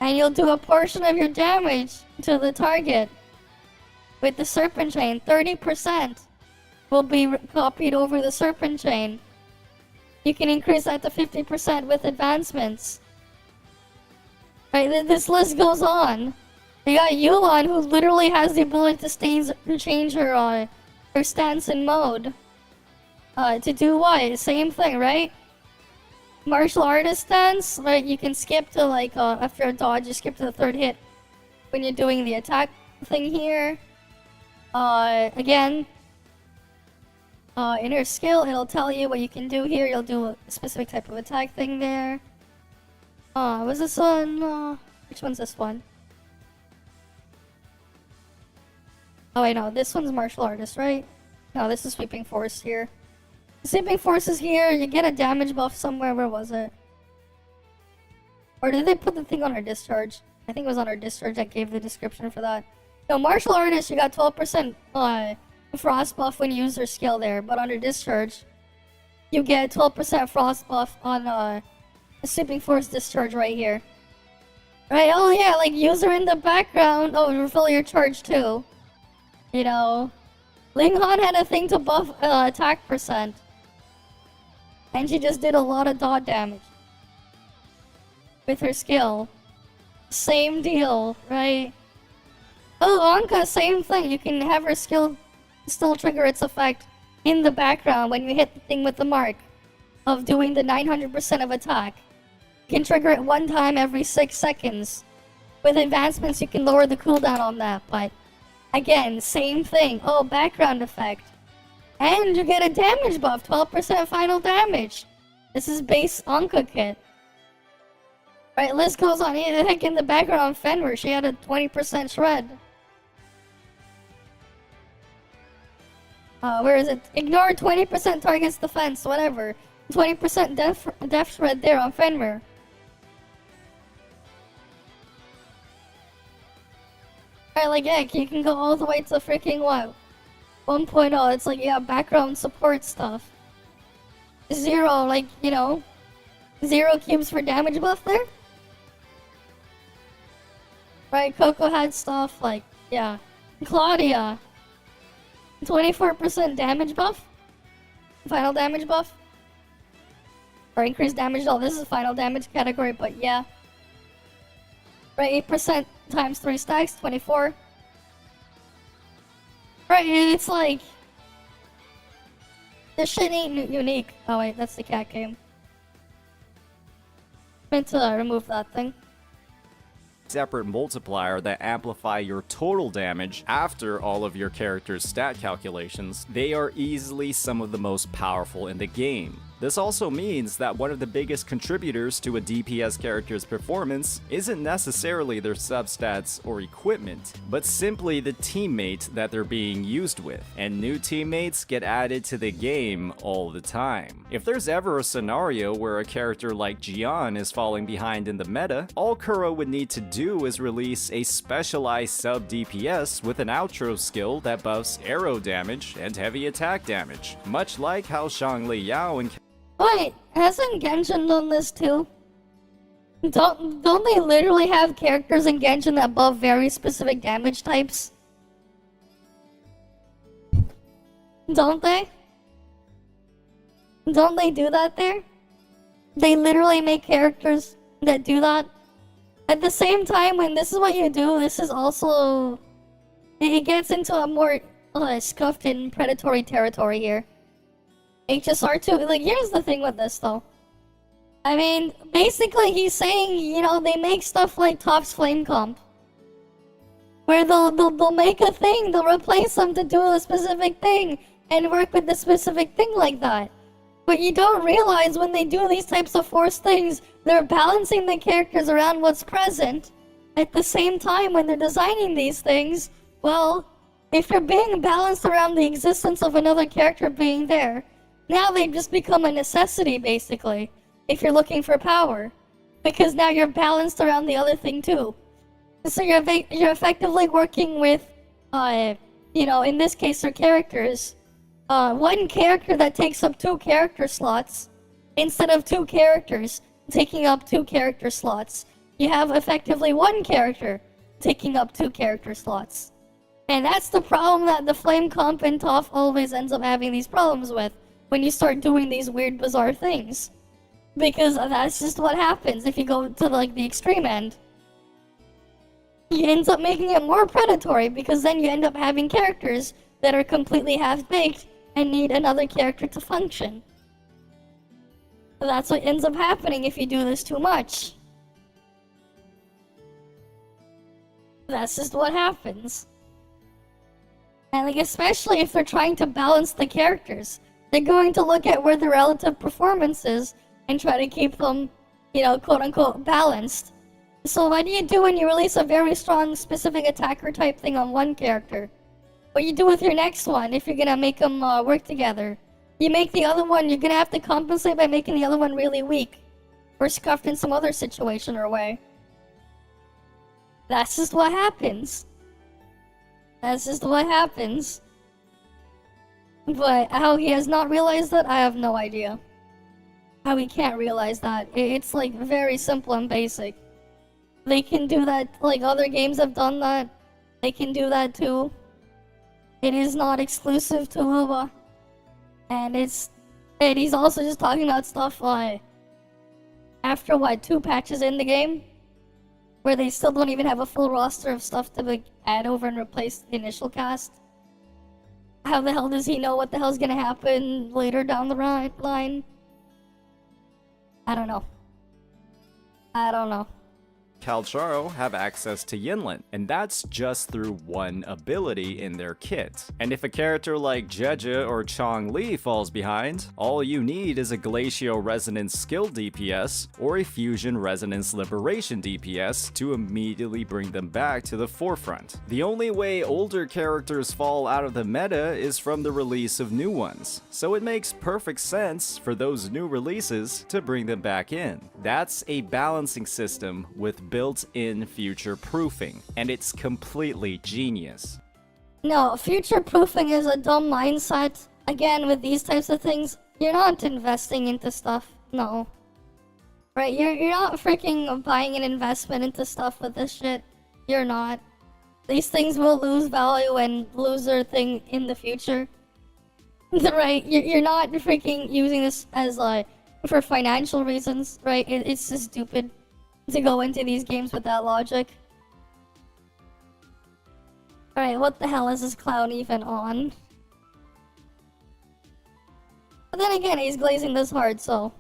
And you'll do a portion of your damage to the target. With the Serpent Chain, 30% will be copied over the Serpent Chain. You can increase that to 50% with advancements. Right, this list goes on. You got Yulon, who literally has the ability to change her stance and mode. To do what? Same thing, right? Martial artist stance, right? You can skip to like after a dodge, you skip to the 3rd hit when you're doing the attack thing here. Again, in her skill, it'll tell you what you can do here. You'll do a specific type of attack thing there. Was this one? Which one's this one? Oh wait, no, this one's martial artist, right? No, this is sweeping force here. Sweeping force is here. You get a damage buff somewhere. Where was it? Or did they put the thing on her discharge? I think it was on her discharge that gave the description for that. No, martial artist, you got 12% frost buff when you use her skill there, but on her discharge, you get 12% frost buff on a sweeping force discharge right here. Right? Oh yeah, like use her in the background. Oh, refill your charge too. You know, Ling Han had a thing to buff attack percent. And she just did a lot of dot damage. With her skill. Same deal, right? Oh, Anka, same thing. You can have her skill still trigger its effect in the background when you hit the thing with the mark of doing the 900% of attack. You can trigger it 1 time every 6 seconds. With advancements, you can lower the cooldown on that, but again, same thing. Oh, background effect. And you get a damage buff, 12% final damage. This is base Anka kit. Right, list goes on. I think in the background on Fenrir, she had a 20% shred. Where is it? Ignore 20% targets defense, whatever. 20% death shred there on Fenrir. Right, like, yeah, you can go all the way to freaking what? 1.0, it's like, yeah, background support stuff. 0, like, you know, 0 cubes for damage buff there? Right, Coco had stuff like, yeah. Claudia, 24% damage buff? Final damage buff? Or increased damage, oh, this is final damage category, but yeah. Right, 8% times 3 stacks, 24. Right, it's like... This shit ain't unique. Oh wait, that's the cat game. Meant to remove that thing. Separate multiplier that amplify your total damage after all of your character's stat calculations, they are easily some of the most powerful in the game. This also means that one of the biggest contributors to a DPS character's performance isn't necessarily their substats or equipment, but simply the teammate that they're being used with, and new teammates get added to the game all the time. If there's ever a scenario where a character like Jian is falling behind in the meta, all Kuro would need to do is release a specialized sub DPS with an outro skill that buffs arrow damage and heavy attack damage, much like how Shang Li Yao and Wait, hasn't Genshin done this too? Don't they literally have characters in Genshin that buff very specific damage types? Don't they? Don't they do that there? They literally make characters that do that. At the same time, when this is what you do, this is also... It gets into a more scuffed and predatory territory here. HSR2, like, here's the thing with this, though. I mean, basically he's saying, you know, they make stuff like ToF's Flame Comp. Where they'll make a thing, they'll replace them to do a specific thing, and work with the specific thing like that. But you don't realize when they do these types of forced things, they're balancing the characters around what's present. At the same time, when they're designing these things, well, if you're being balanced around the existence of another character being there, now they just become a necessity, basically, if you're looking for power. Because now you're balanced around the other thing, too. So you're effectively working with, you know, in this case, their characters. One character that takes up 2 character slots, instead of 2 characters taking up 2 character slots. You have effectively 1 character taking up 2 character slots. And that's the problem that the Flame Comp and ToF always ends up having these problems with, when you start doing these weird, bizarre things. Because that's just what happens if you go to, like, the extreme end. You end up making it more predatory, because then you end up having characters that are completely half-baked and need another character to function. That's what ends up happening if you do this too much. That's just what happens. And like, especially if they're trying to balance the characters, they're going to look at where the relative performance is and try to keep them, you know, quote-unquote balanced. So what do you do when you release a very strong specific attacker type thing on one character? What you do with your next one if you're gonna make them work together? You make the other one, you're gonna have to compensate by making the other one really weak, or scuffed in some other situation or way. That's just what happens. That's just what happens. But how he has not realized that, I have no idea. How he can't realize that. It's like very simple and basic. They can do that, like other games have done that. They can do that too. It is not exclusive to Uba. And he's also just talking about stuff like after what, 2 patches in the game? Where they still don't even have a full roster of stuff to like add over and replace the initial cast. How the hell does he know what the hell's gonna happen later down the line? I don't know. I don't know. Calcharo have access to Yinlin, and that's just through one ability in their kit. And if a character like Jeje or Chong-Li falls behind, all you need is a Glacial Resonance skill DPS or a Fusion Resonance Liberation DPS to immediately bring them back to the forefront. The only way older characters fall out of the meta is from the release of new ones, so it makes perfect sense for those new releases to bring them back in. That's a balancing system with built-in future proofing, and it's completely genius. No, future proofing is a dumb mindset. Again, with these types of things, you're not investing into stuff. No. Right, you're not freaking buying an investment into stuff with this shit. You're not. These things will lose value and lose their thing in the future. Right, you're not freaking using this as like for financial reasons, right? It's just stupid to go into these games with that logic. Alright, what the hell is this clown even on? But then again, he's glazing this hard, so...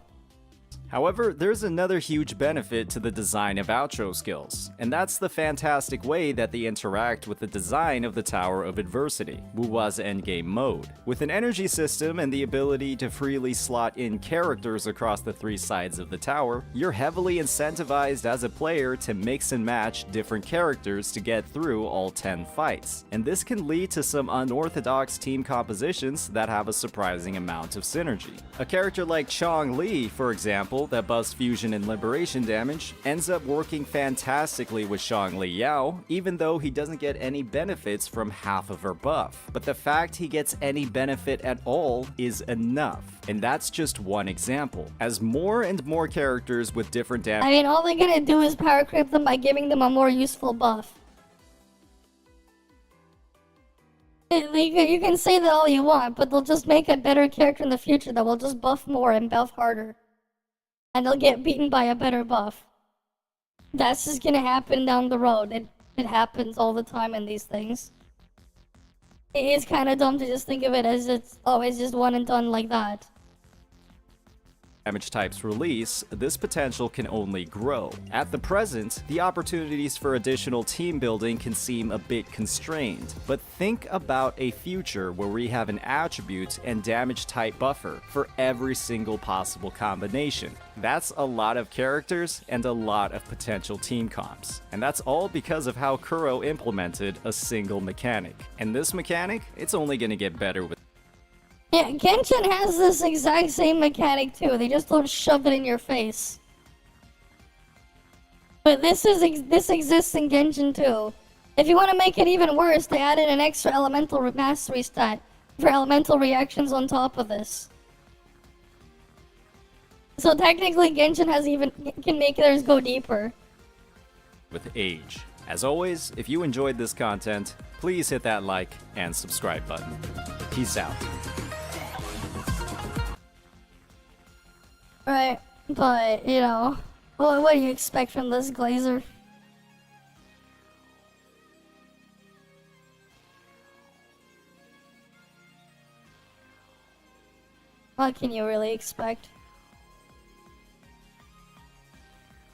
However, there's another huge benefit to the design of outro skills, and that's the fantastic way that they interact with the design of the Tower of Adversity, Wuwa's endgame mode. With an energy system and the ability to freely slot in characters across the 3 sides of the tower, you're heavily incentivized as a player to mix and match different characters to get through all 10 fights, and this can lead to some unorthodox team compositions that have a surprising amount of synergy. A character like Chong-Li, for example, example, that buffs fusion and liberation damage, ends up working fantastically with Shang Li Yao, even though he doesn't get any benefits from half of her buff. But the fact he gets any benefit at all is enough. And that's just one example. As more and more characters with different damage... I mean, all they're gonna do is power creep them by giving them a more useful buff. You can say that all you want, but they'll just make a better character in the future that will just buff more and buff harder. And they'll get beaten by a better buff. That's just gonna happen down the road. It happens all the time in these things. It is kind of dumb to just think of it as it's always just one and done like that. Damage types release, this potential can only grow. At the present, the opportunities for additional team building can seem a bit constrained, but think about a future where we have an attribute and damage type buffer for every single possible combination. That's a lot of characters and a lot of potential team comps. And that's all because of how Kuro implemented a single mechanic. And this mechanic, it's only gonna get better with Yeah, Genshin has this exact same mechanic too. They just don't shove it in your face. But this exists in Genshin too. If you want to make it even worse, they added an extra elemental mastery stat for elemental reactions on top of this. So technically, Genshin can make theirs go deeper. with age. As always, if you enjoyed this content, please hit that like and subscribe button. Peace out. Right, but, you know, what do you expect from this Glazer? What can you really expect?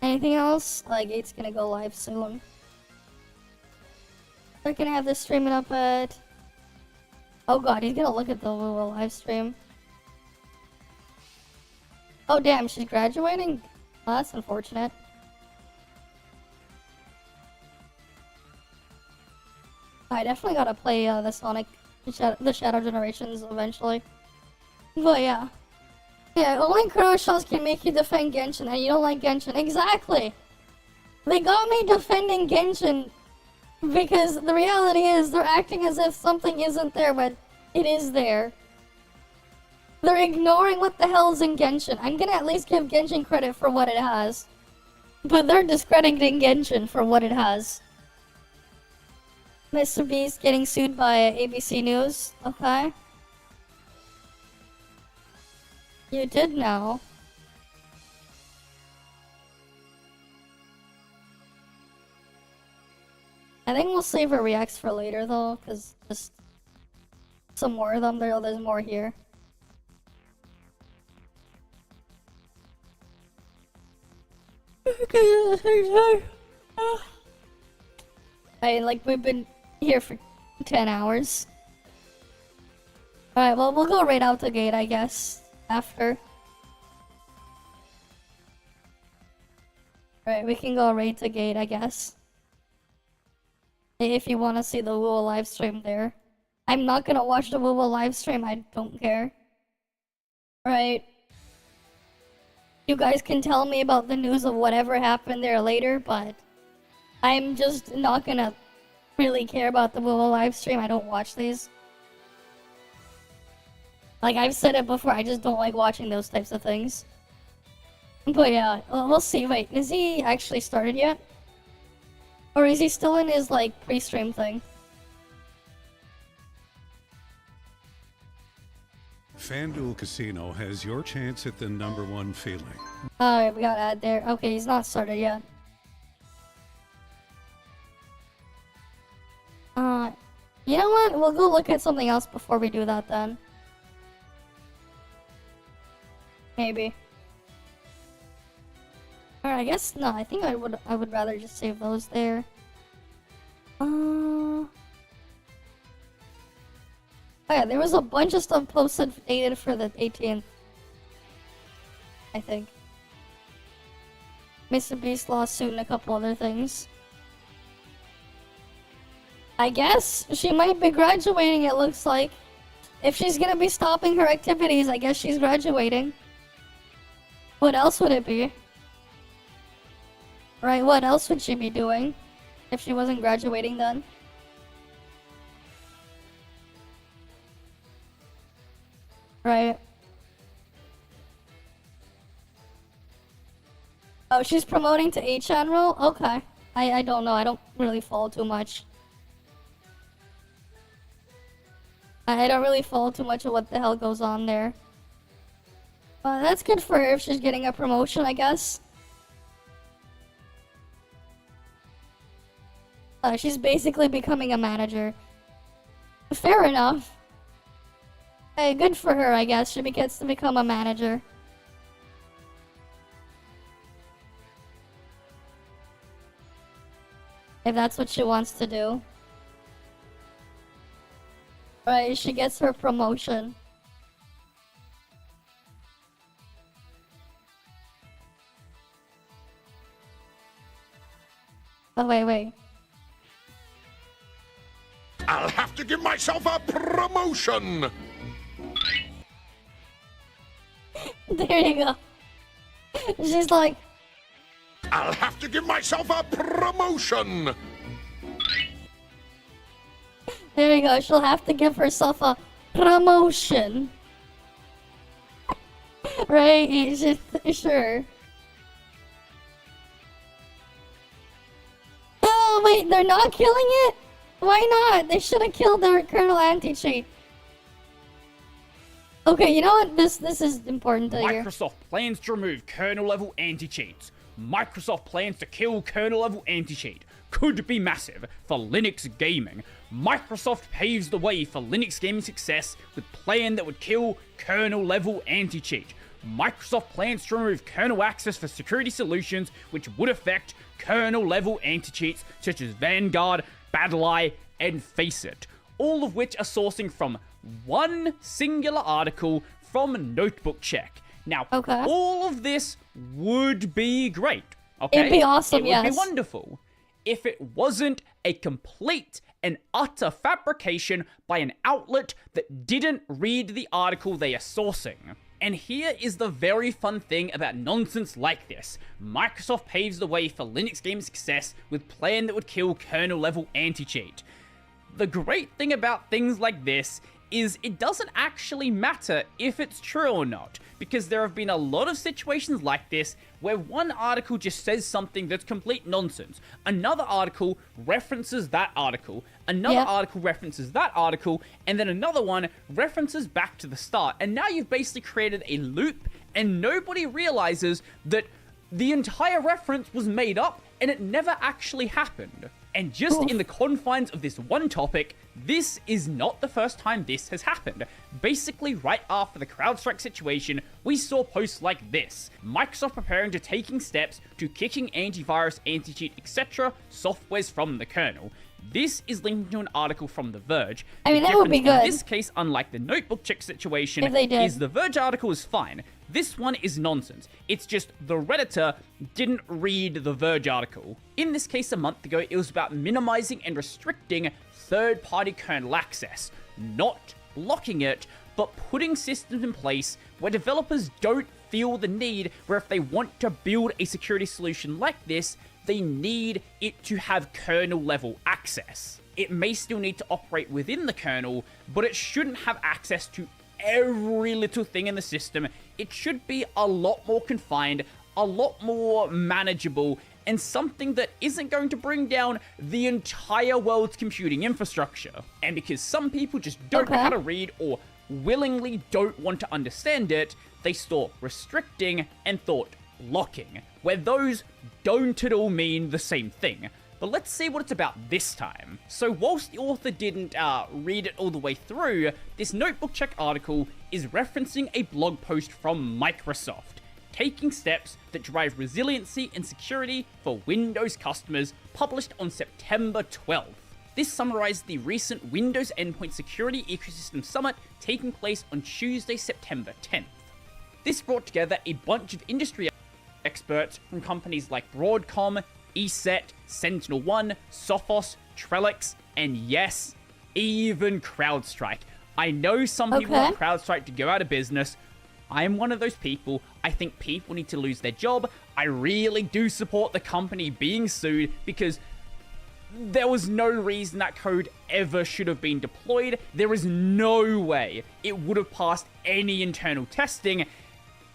Anything else? Gate's gonna go live soon. They're gonna have this streaming up at... Oh god, he's gonna look at the live stream. Oh damn, she's graduating? Oh, that's unfortunate. I definitely gotta play the Sonic, the Shadow Generations eventually. But yeah. Yeah, only Kuro shows can make you defend Genshin, and you don't like Genshin. Exactly! They got me defending Genshin because the reality is they're acting as if something isn't there, but it is there. They're ignoring what the hell's in Genshin. I'm gonna at least give Genshin credit for what it has. But they're discrediting Genshin for what it has. Mr. Beast getting sued by ABC News. Okay. You did know. I think we'll save our reacts for later though, because just some more of them. There's more here. We've been here for 10 hours. Alright, well, we'll go right out the gate, I guess, after. Alright, we can go right to gate, I guess. If you want to see the Woo live stream there. I'm not gonna watch the Woo live stream, I don't care. Right. You guys can tell me about the news of whatever happened there later, but I'm just not gonna really care about the Woo live stream. I don't watch these. I've said it before, I just don't like watching those types of things. But yeah, we'll see. Wait, is he actually started yet? Or is he still in his, pre-stream thing? FanDuel Casino has your chance at the #1 feeling. Alright, we got ad there. Okay, he's not started yet. You know what? We'll go look at something else before we do that then. Maybe. Alright, I guess no, I think I would rather just save those there. Oh yeah, there was a bunch of stuff posted dated for the 18th. I think. Mr. Beast lawsuit and a couple other things. I guess she might be graduating, it looks like. If she's gonna be stopping her activities, I guess she's graduating. What else would it be? Right, what else would she be doing if she wasn't graduating then? Right. Oh, she's promoting to 8chan role? Okay. I don't know. I don't really follow too much. I don't really follow too much of what the hell goes on there. That's good for her if she's getting a promotion, I guess. She's basically becoming a manager. Fair enough. Hey, good for her, I guess. She gets to become a manager. If that's what she wants to do. Right, she gets her promotion. Oh, wait. I'll have to give myself a promotion! There you go. She's like... I'll have to give myself a promotion! There you go, she'll have to give herself a promotion. Right, sure. Oh, wait, they're not killing it? Why not? They should have killed their Colonel Anti-Cheat. Okay, you know what? This is important to hear. Microsoft plans to remove kernel-level anti-cheats. Microsoft plans to kill kernel-level anti-cheat. Could be massive for Linux gaming. Microsoft paves the way for Linux gaming success with plan that would kill kernel-level anti-cheat. Microsoft plans to remove kernel access for security solutions which would affect kernel-level anti-cheats such as Vanguard, BattlEye, and Faceit, all of which are sourcing from one singular article from Notebook Check. Now, all of this would be great, okay? It'd be awesome, It would be wonderful if it wasn't a complete and utter fabrication by an outlet that didn't read the article they are sourcing. And here is the very fun thing about nonsense like this. Microsoft paves the way for Linux game success with plan that would kill kernel-level anti-cheat. The great thing about things like this is it doesn't actually matter if it's true or not, because there have been a lot of situations like this where one article just says something that's complete nonsense, another article references that article, another article references that article, and then another one references back to the start, and now you've basically created a loop, and nobody realizes that the entire reference was made up and it never actually happened. And just in the confines of this one topic, this is not the first time this has happened. Basically, right after the CrowdStrike situation, we saw posts like this. Microsoft preparing to taking steps to kicking antivirus, anti-cheat, etc. softwares from the kernel. This is linked to an article from The Verge. I mean, that would be good. In this case, unlike the Notebook Check situation, if they did. Is The Verge article is fine. This one is nonsense. It's just the Redditor didn't read the Verge article. In this case, a month ago, it was about minimizing and restricting third-party kernel access. Not blocking it, but putting systems in place where developers don't feel the need, where if they want to build a security solution like this, they need it to have kernel-level access. It may still need to operate within the kernel, but it shouldn't have access to every little thing in the system. It should be a lot more confined, a lot more manageable, and something that isn't going to bring down the entire world's computing infrastructure. And because some people just don't know how to read or willingly don't want to understand it, they saw restricting and thought blocking, where those don't at all mean the same thing. But let's see what it's about this time. So whilst the author didn't read it all the way through, this Notebook Check article is referencing a blog post from Microsoft, taking steps that drive resiliency and security for Windows customers, published on September 12th. This summarized the recent Windows Endpoint Security Ecosystem Summit taking place on Tuesday, September 10th. This brought together a bunch of industry experts from companies like Broadcom, ESET, SentinelOne, Sophos, Trellix, and yes, even CrowdStrike. I know some people want CrowdStrike to go out of business. I'm one of those people. I think people need to lose their job. I really do support the company being sued because there was no reason that code ever should have been deployed. There is no way it would have passed any internal testing,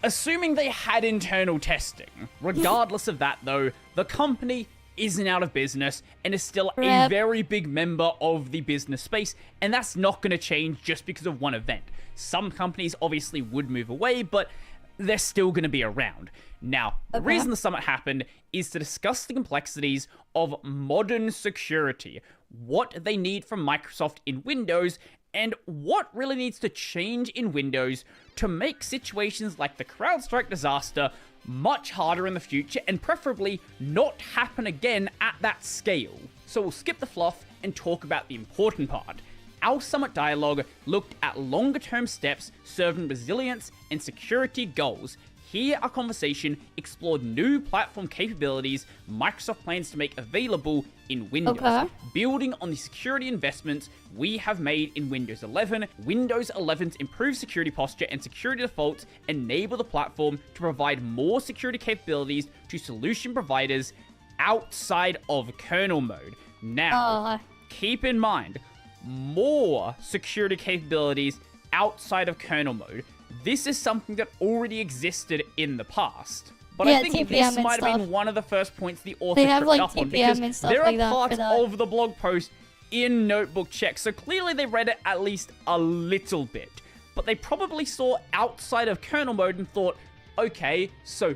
assuming they had internal testing. Regardless of that, though, the company isn't out of business and is still a very big member of the business space, and that's not going to change just because of one event. Some companies obviously would move away, but they're still going to be around. Now, the reason the summit happened is to discuss the complexities of modern security, what they need from Microsoft in Windows, and what really needs to change in Windows to make situations like the CrowdStrike disaster much harder in the future and preferably not happen again at that scale. So we'll skip the fluff and talk about the important part. Our summit dialogue looked at longer-term steps serving resilience and security goals. Here, our conversation explored new platform capabilities Microsoft plans to make available in Windows, building on the security investments we have made in Windows 11. Windows 11's improved security posture and security defaults enable the platform to provide more security capabilities to solution providers outside of kernel mode. Now, keep in mind, more security capabilities outside of kernel mode. This is something that already existed in the past. But I think this might have been one of the first points the author tripped up on, because there are parts of the blog post in notebook check, so clearly they read it at least a little bit. But they probably saw outside of kernel mode and thought, okay, so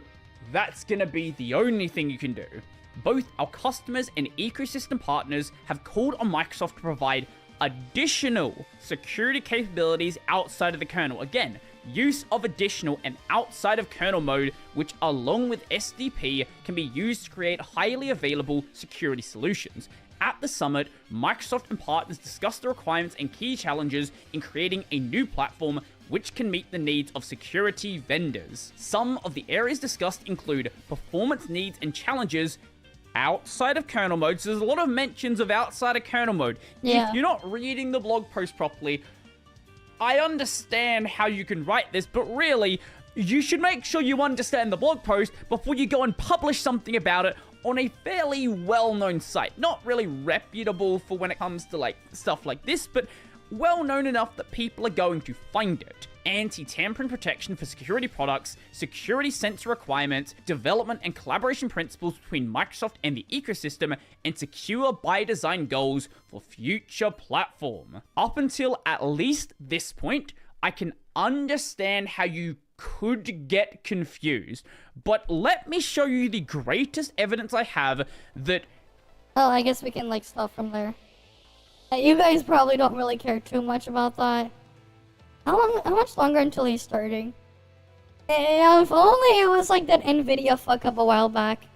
that's gonna be the only thing you can do. Both our customers and ecosystem partners have called on Microsoft to provide additional security capabilities outside of the kernel. Again, use of additional and outside of kernel mode, which along with SDP can be used to create highly available security solutions. At the summit, Microsoft and partners discussed the requirements and key challenges in creating a new platform which can meet the needs of security vendors. Some of the areas discussed include performance needs and challenges outside of kernel mode. So there's a lot of mentions of outside of kernel mode. If you're not reading the blog post properly, I understand how you can write this, but really, you should make sure you understand the blog post before you go and publish something about it on a fairly well-known site. Not really reputable for when it comes to like stuff like this, but well-known enough that people are going to find it. Anti-tampering protection for security products, security sensor requirements, development and collaboration principles between Microsoft and the ecosystem, and secure by design goals for future platform. Up until at least this point, I can understand how you could get confused, but let me show you the greatest evidence I have that... Well, I guess we can like stuff from there. You guys probably don't really care too much about that. How much longer until he's starting? If only it was like that Nvidia fuck up a while back.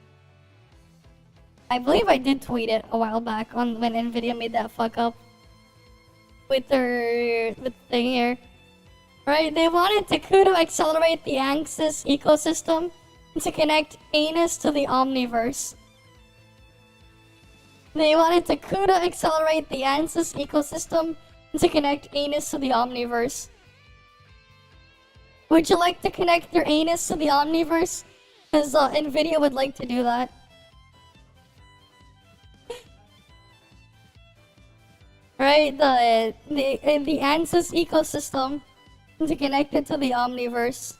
I believe I did tweet it a while back on when Nvidia made that fuck up. With the thing here. Right, they wanted to CUDA accelerate the Ansys ecosystem to connect Anus to the Omniverse. They wanted to CUDA accelerate the Ansys ecosystem to connect Anus to the Omniverse. Would you like to connect your anus to the Omniverse? Because Nvidia would like to do that. Right, the Ansys ecosystem to connect it to the Omniverse.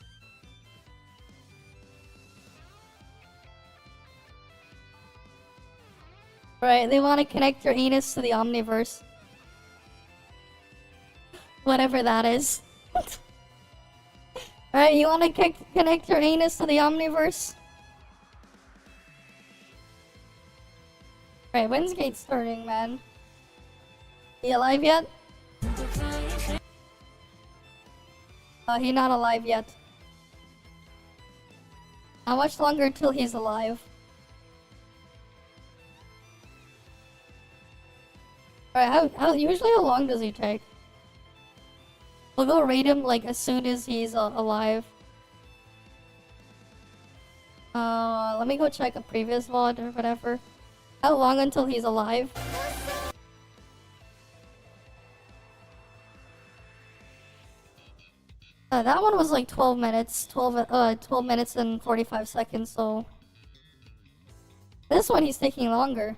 Right, they want to connect your anus to the Omniverse. Whatever that is. Alright, you want to connect your anus to the Omniverse? Alright, when's Gate starting, man? He alive yet? Oh, he's not alive yet. How much longer until he's alive? Alright, usually how long does he take? We'll go raid him like as soon as he's alive. Let me go check a previous VOD or whatever. How long until he's alive? That one was like 12 minutes. 12 minutes and 45 seconds, so... This one he's taking longer.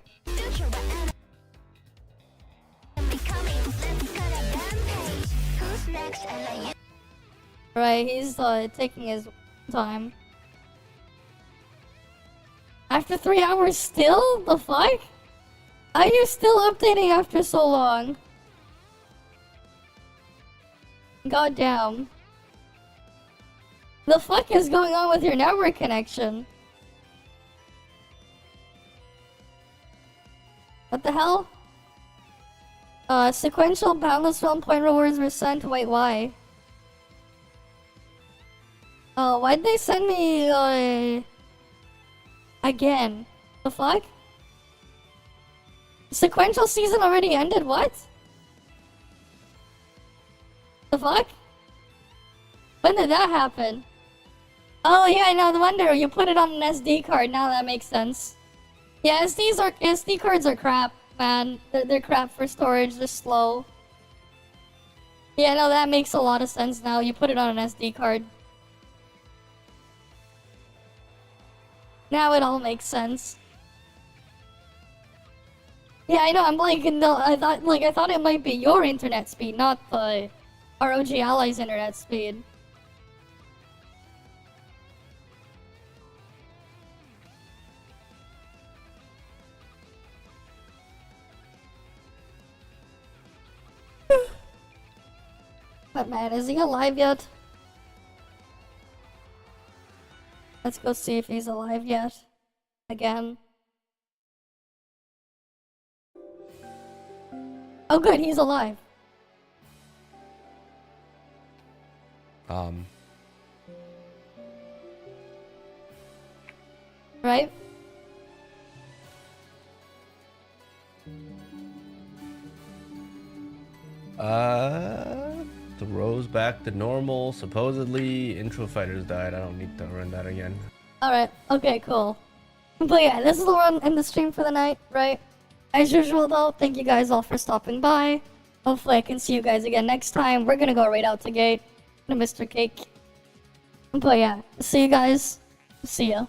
Right, he's taking his time. After 3 hours still? The fuck? Are you still updating after so long? God damn. The fuck is going on with your network connection? What the hell? Sequential boundless realm point rewards were sent. Wait, why? Why'd they send me, again? The fuck? Sequential season already ended? What? The fuck? When did that happen? Oh yeah, no wonder you put it on an SD card. Now that makes sense. Yeah, SD cards are crap, man. They're crap for storage. They're slow. Yeah, no, that makes a lot of sense now. You put it on an SD card. Now it all makes sense. Yeah, I know. I'm like, no, I thought it might be your internet speed, not the ROG Allies internet speed. But man, is he alive yet? Let's go see if he's alive yet. Again. Oh good, he's alive. Right? Throws back to normal. Supposedly, intro fighters died. I don't need to run that again. Alright, okay, cool. But yeah, this is the one in the stream for the night, right? As usual though, thank you guys all for stopping by. Hopefully I can see you guys again next time. We're gonna go right out to gate to Mr. Cake. But yeah, see you guys. See ya.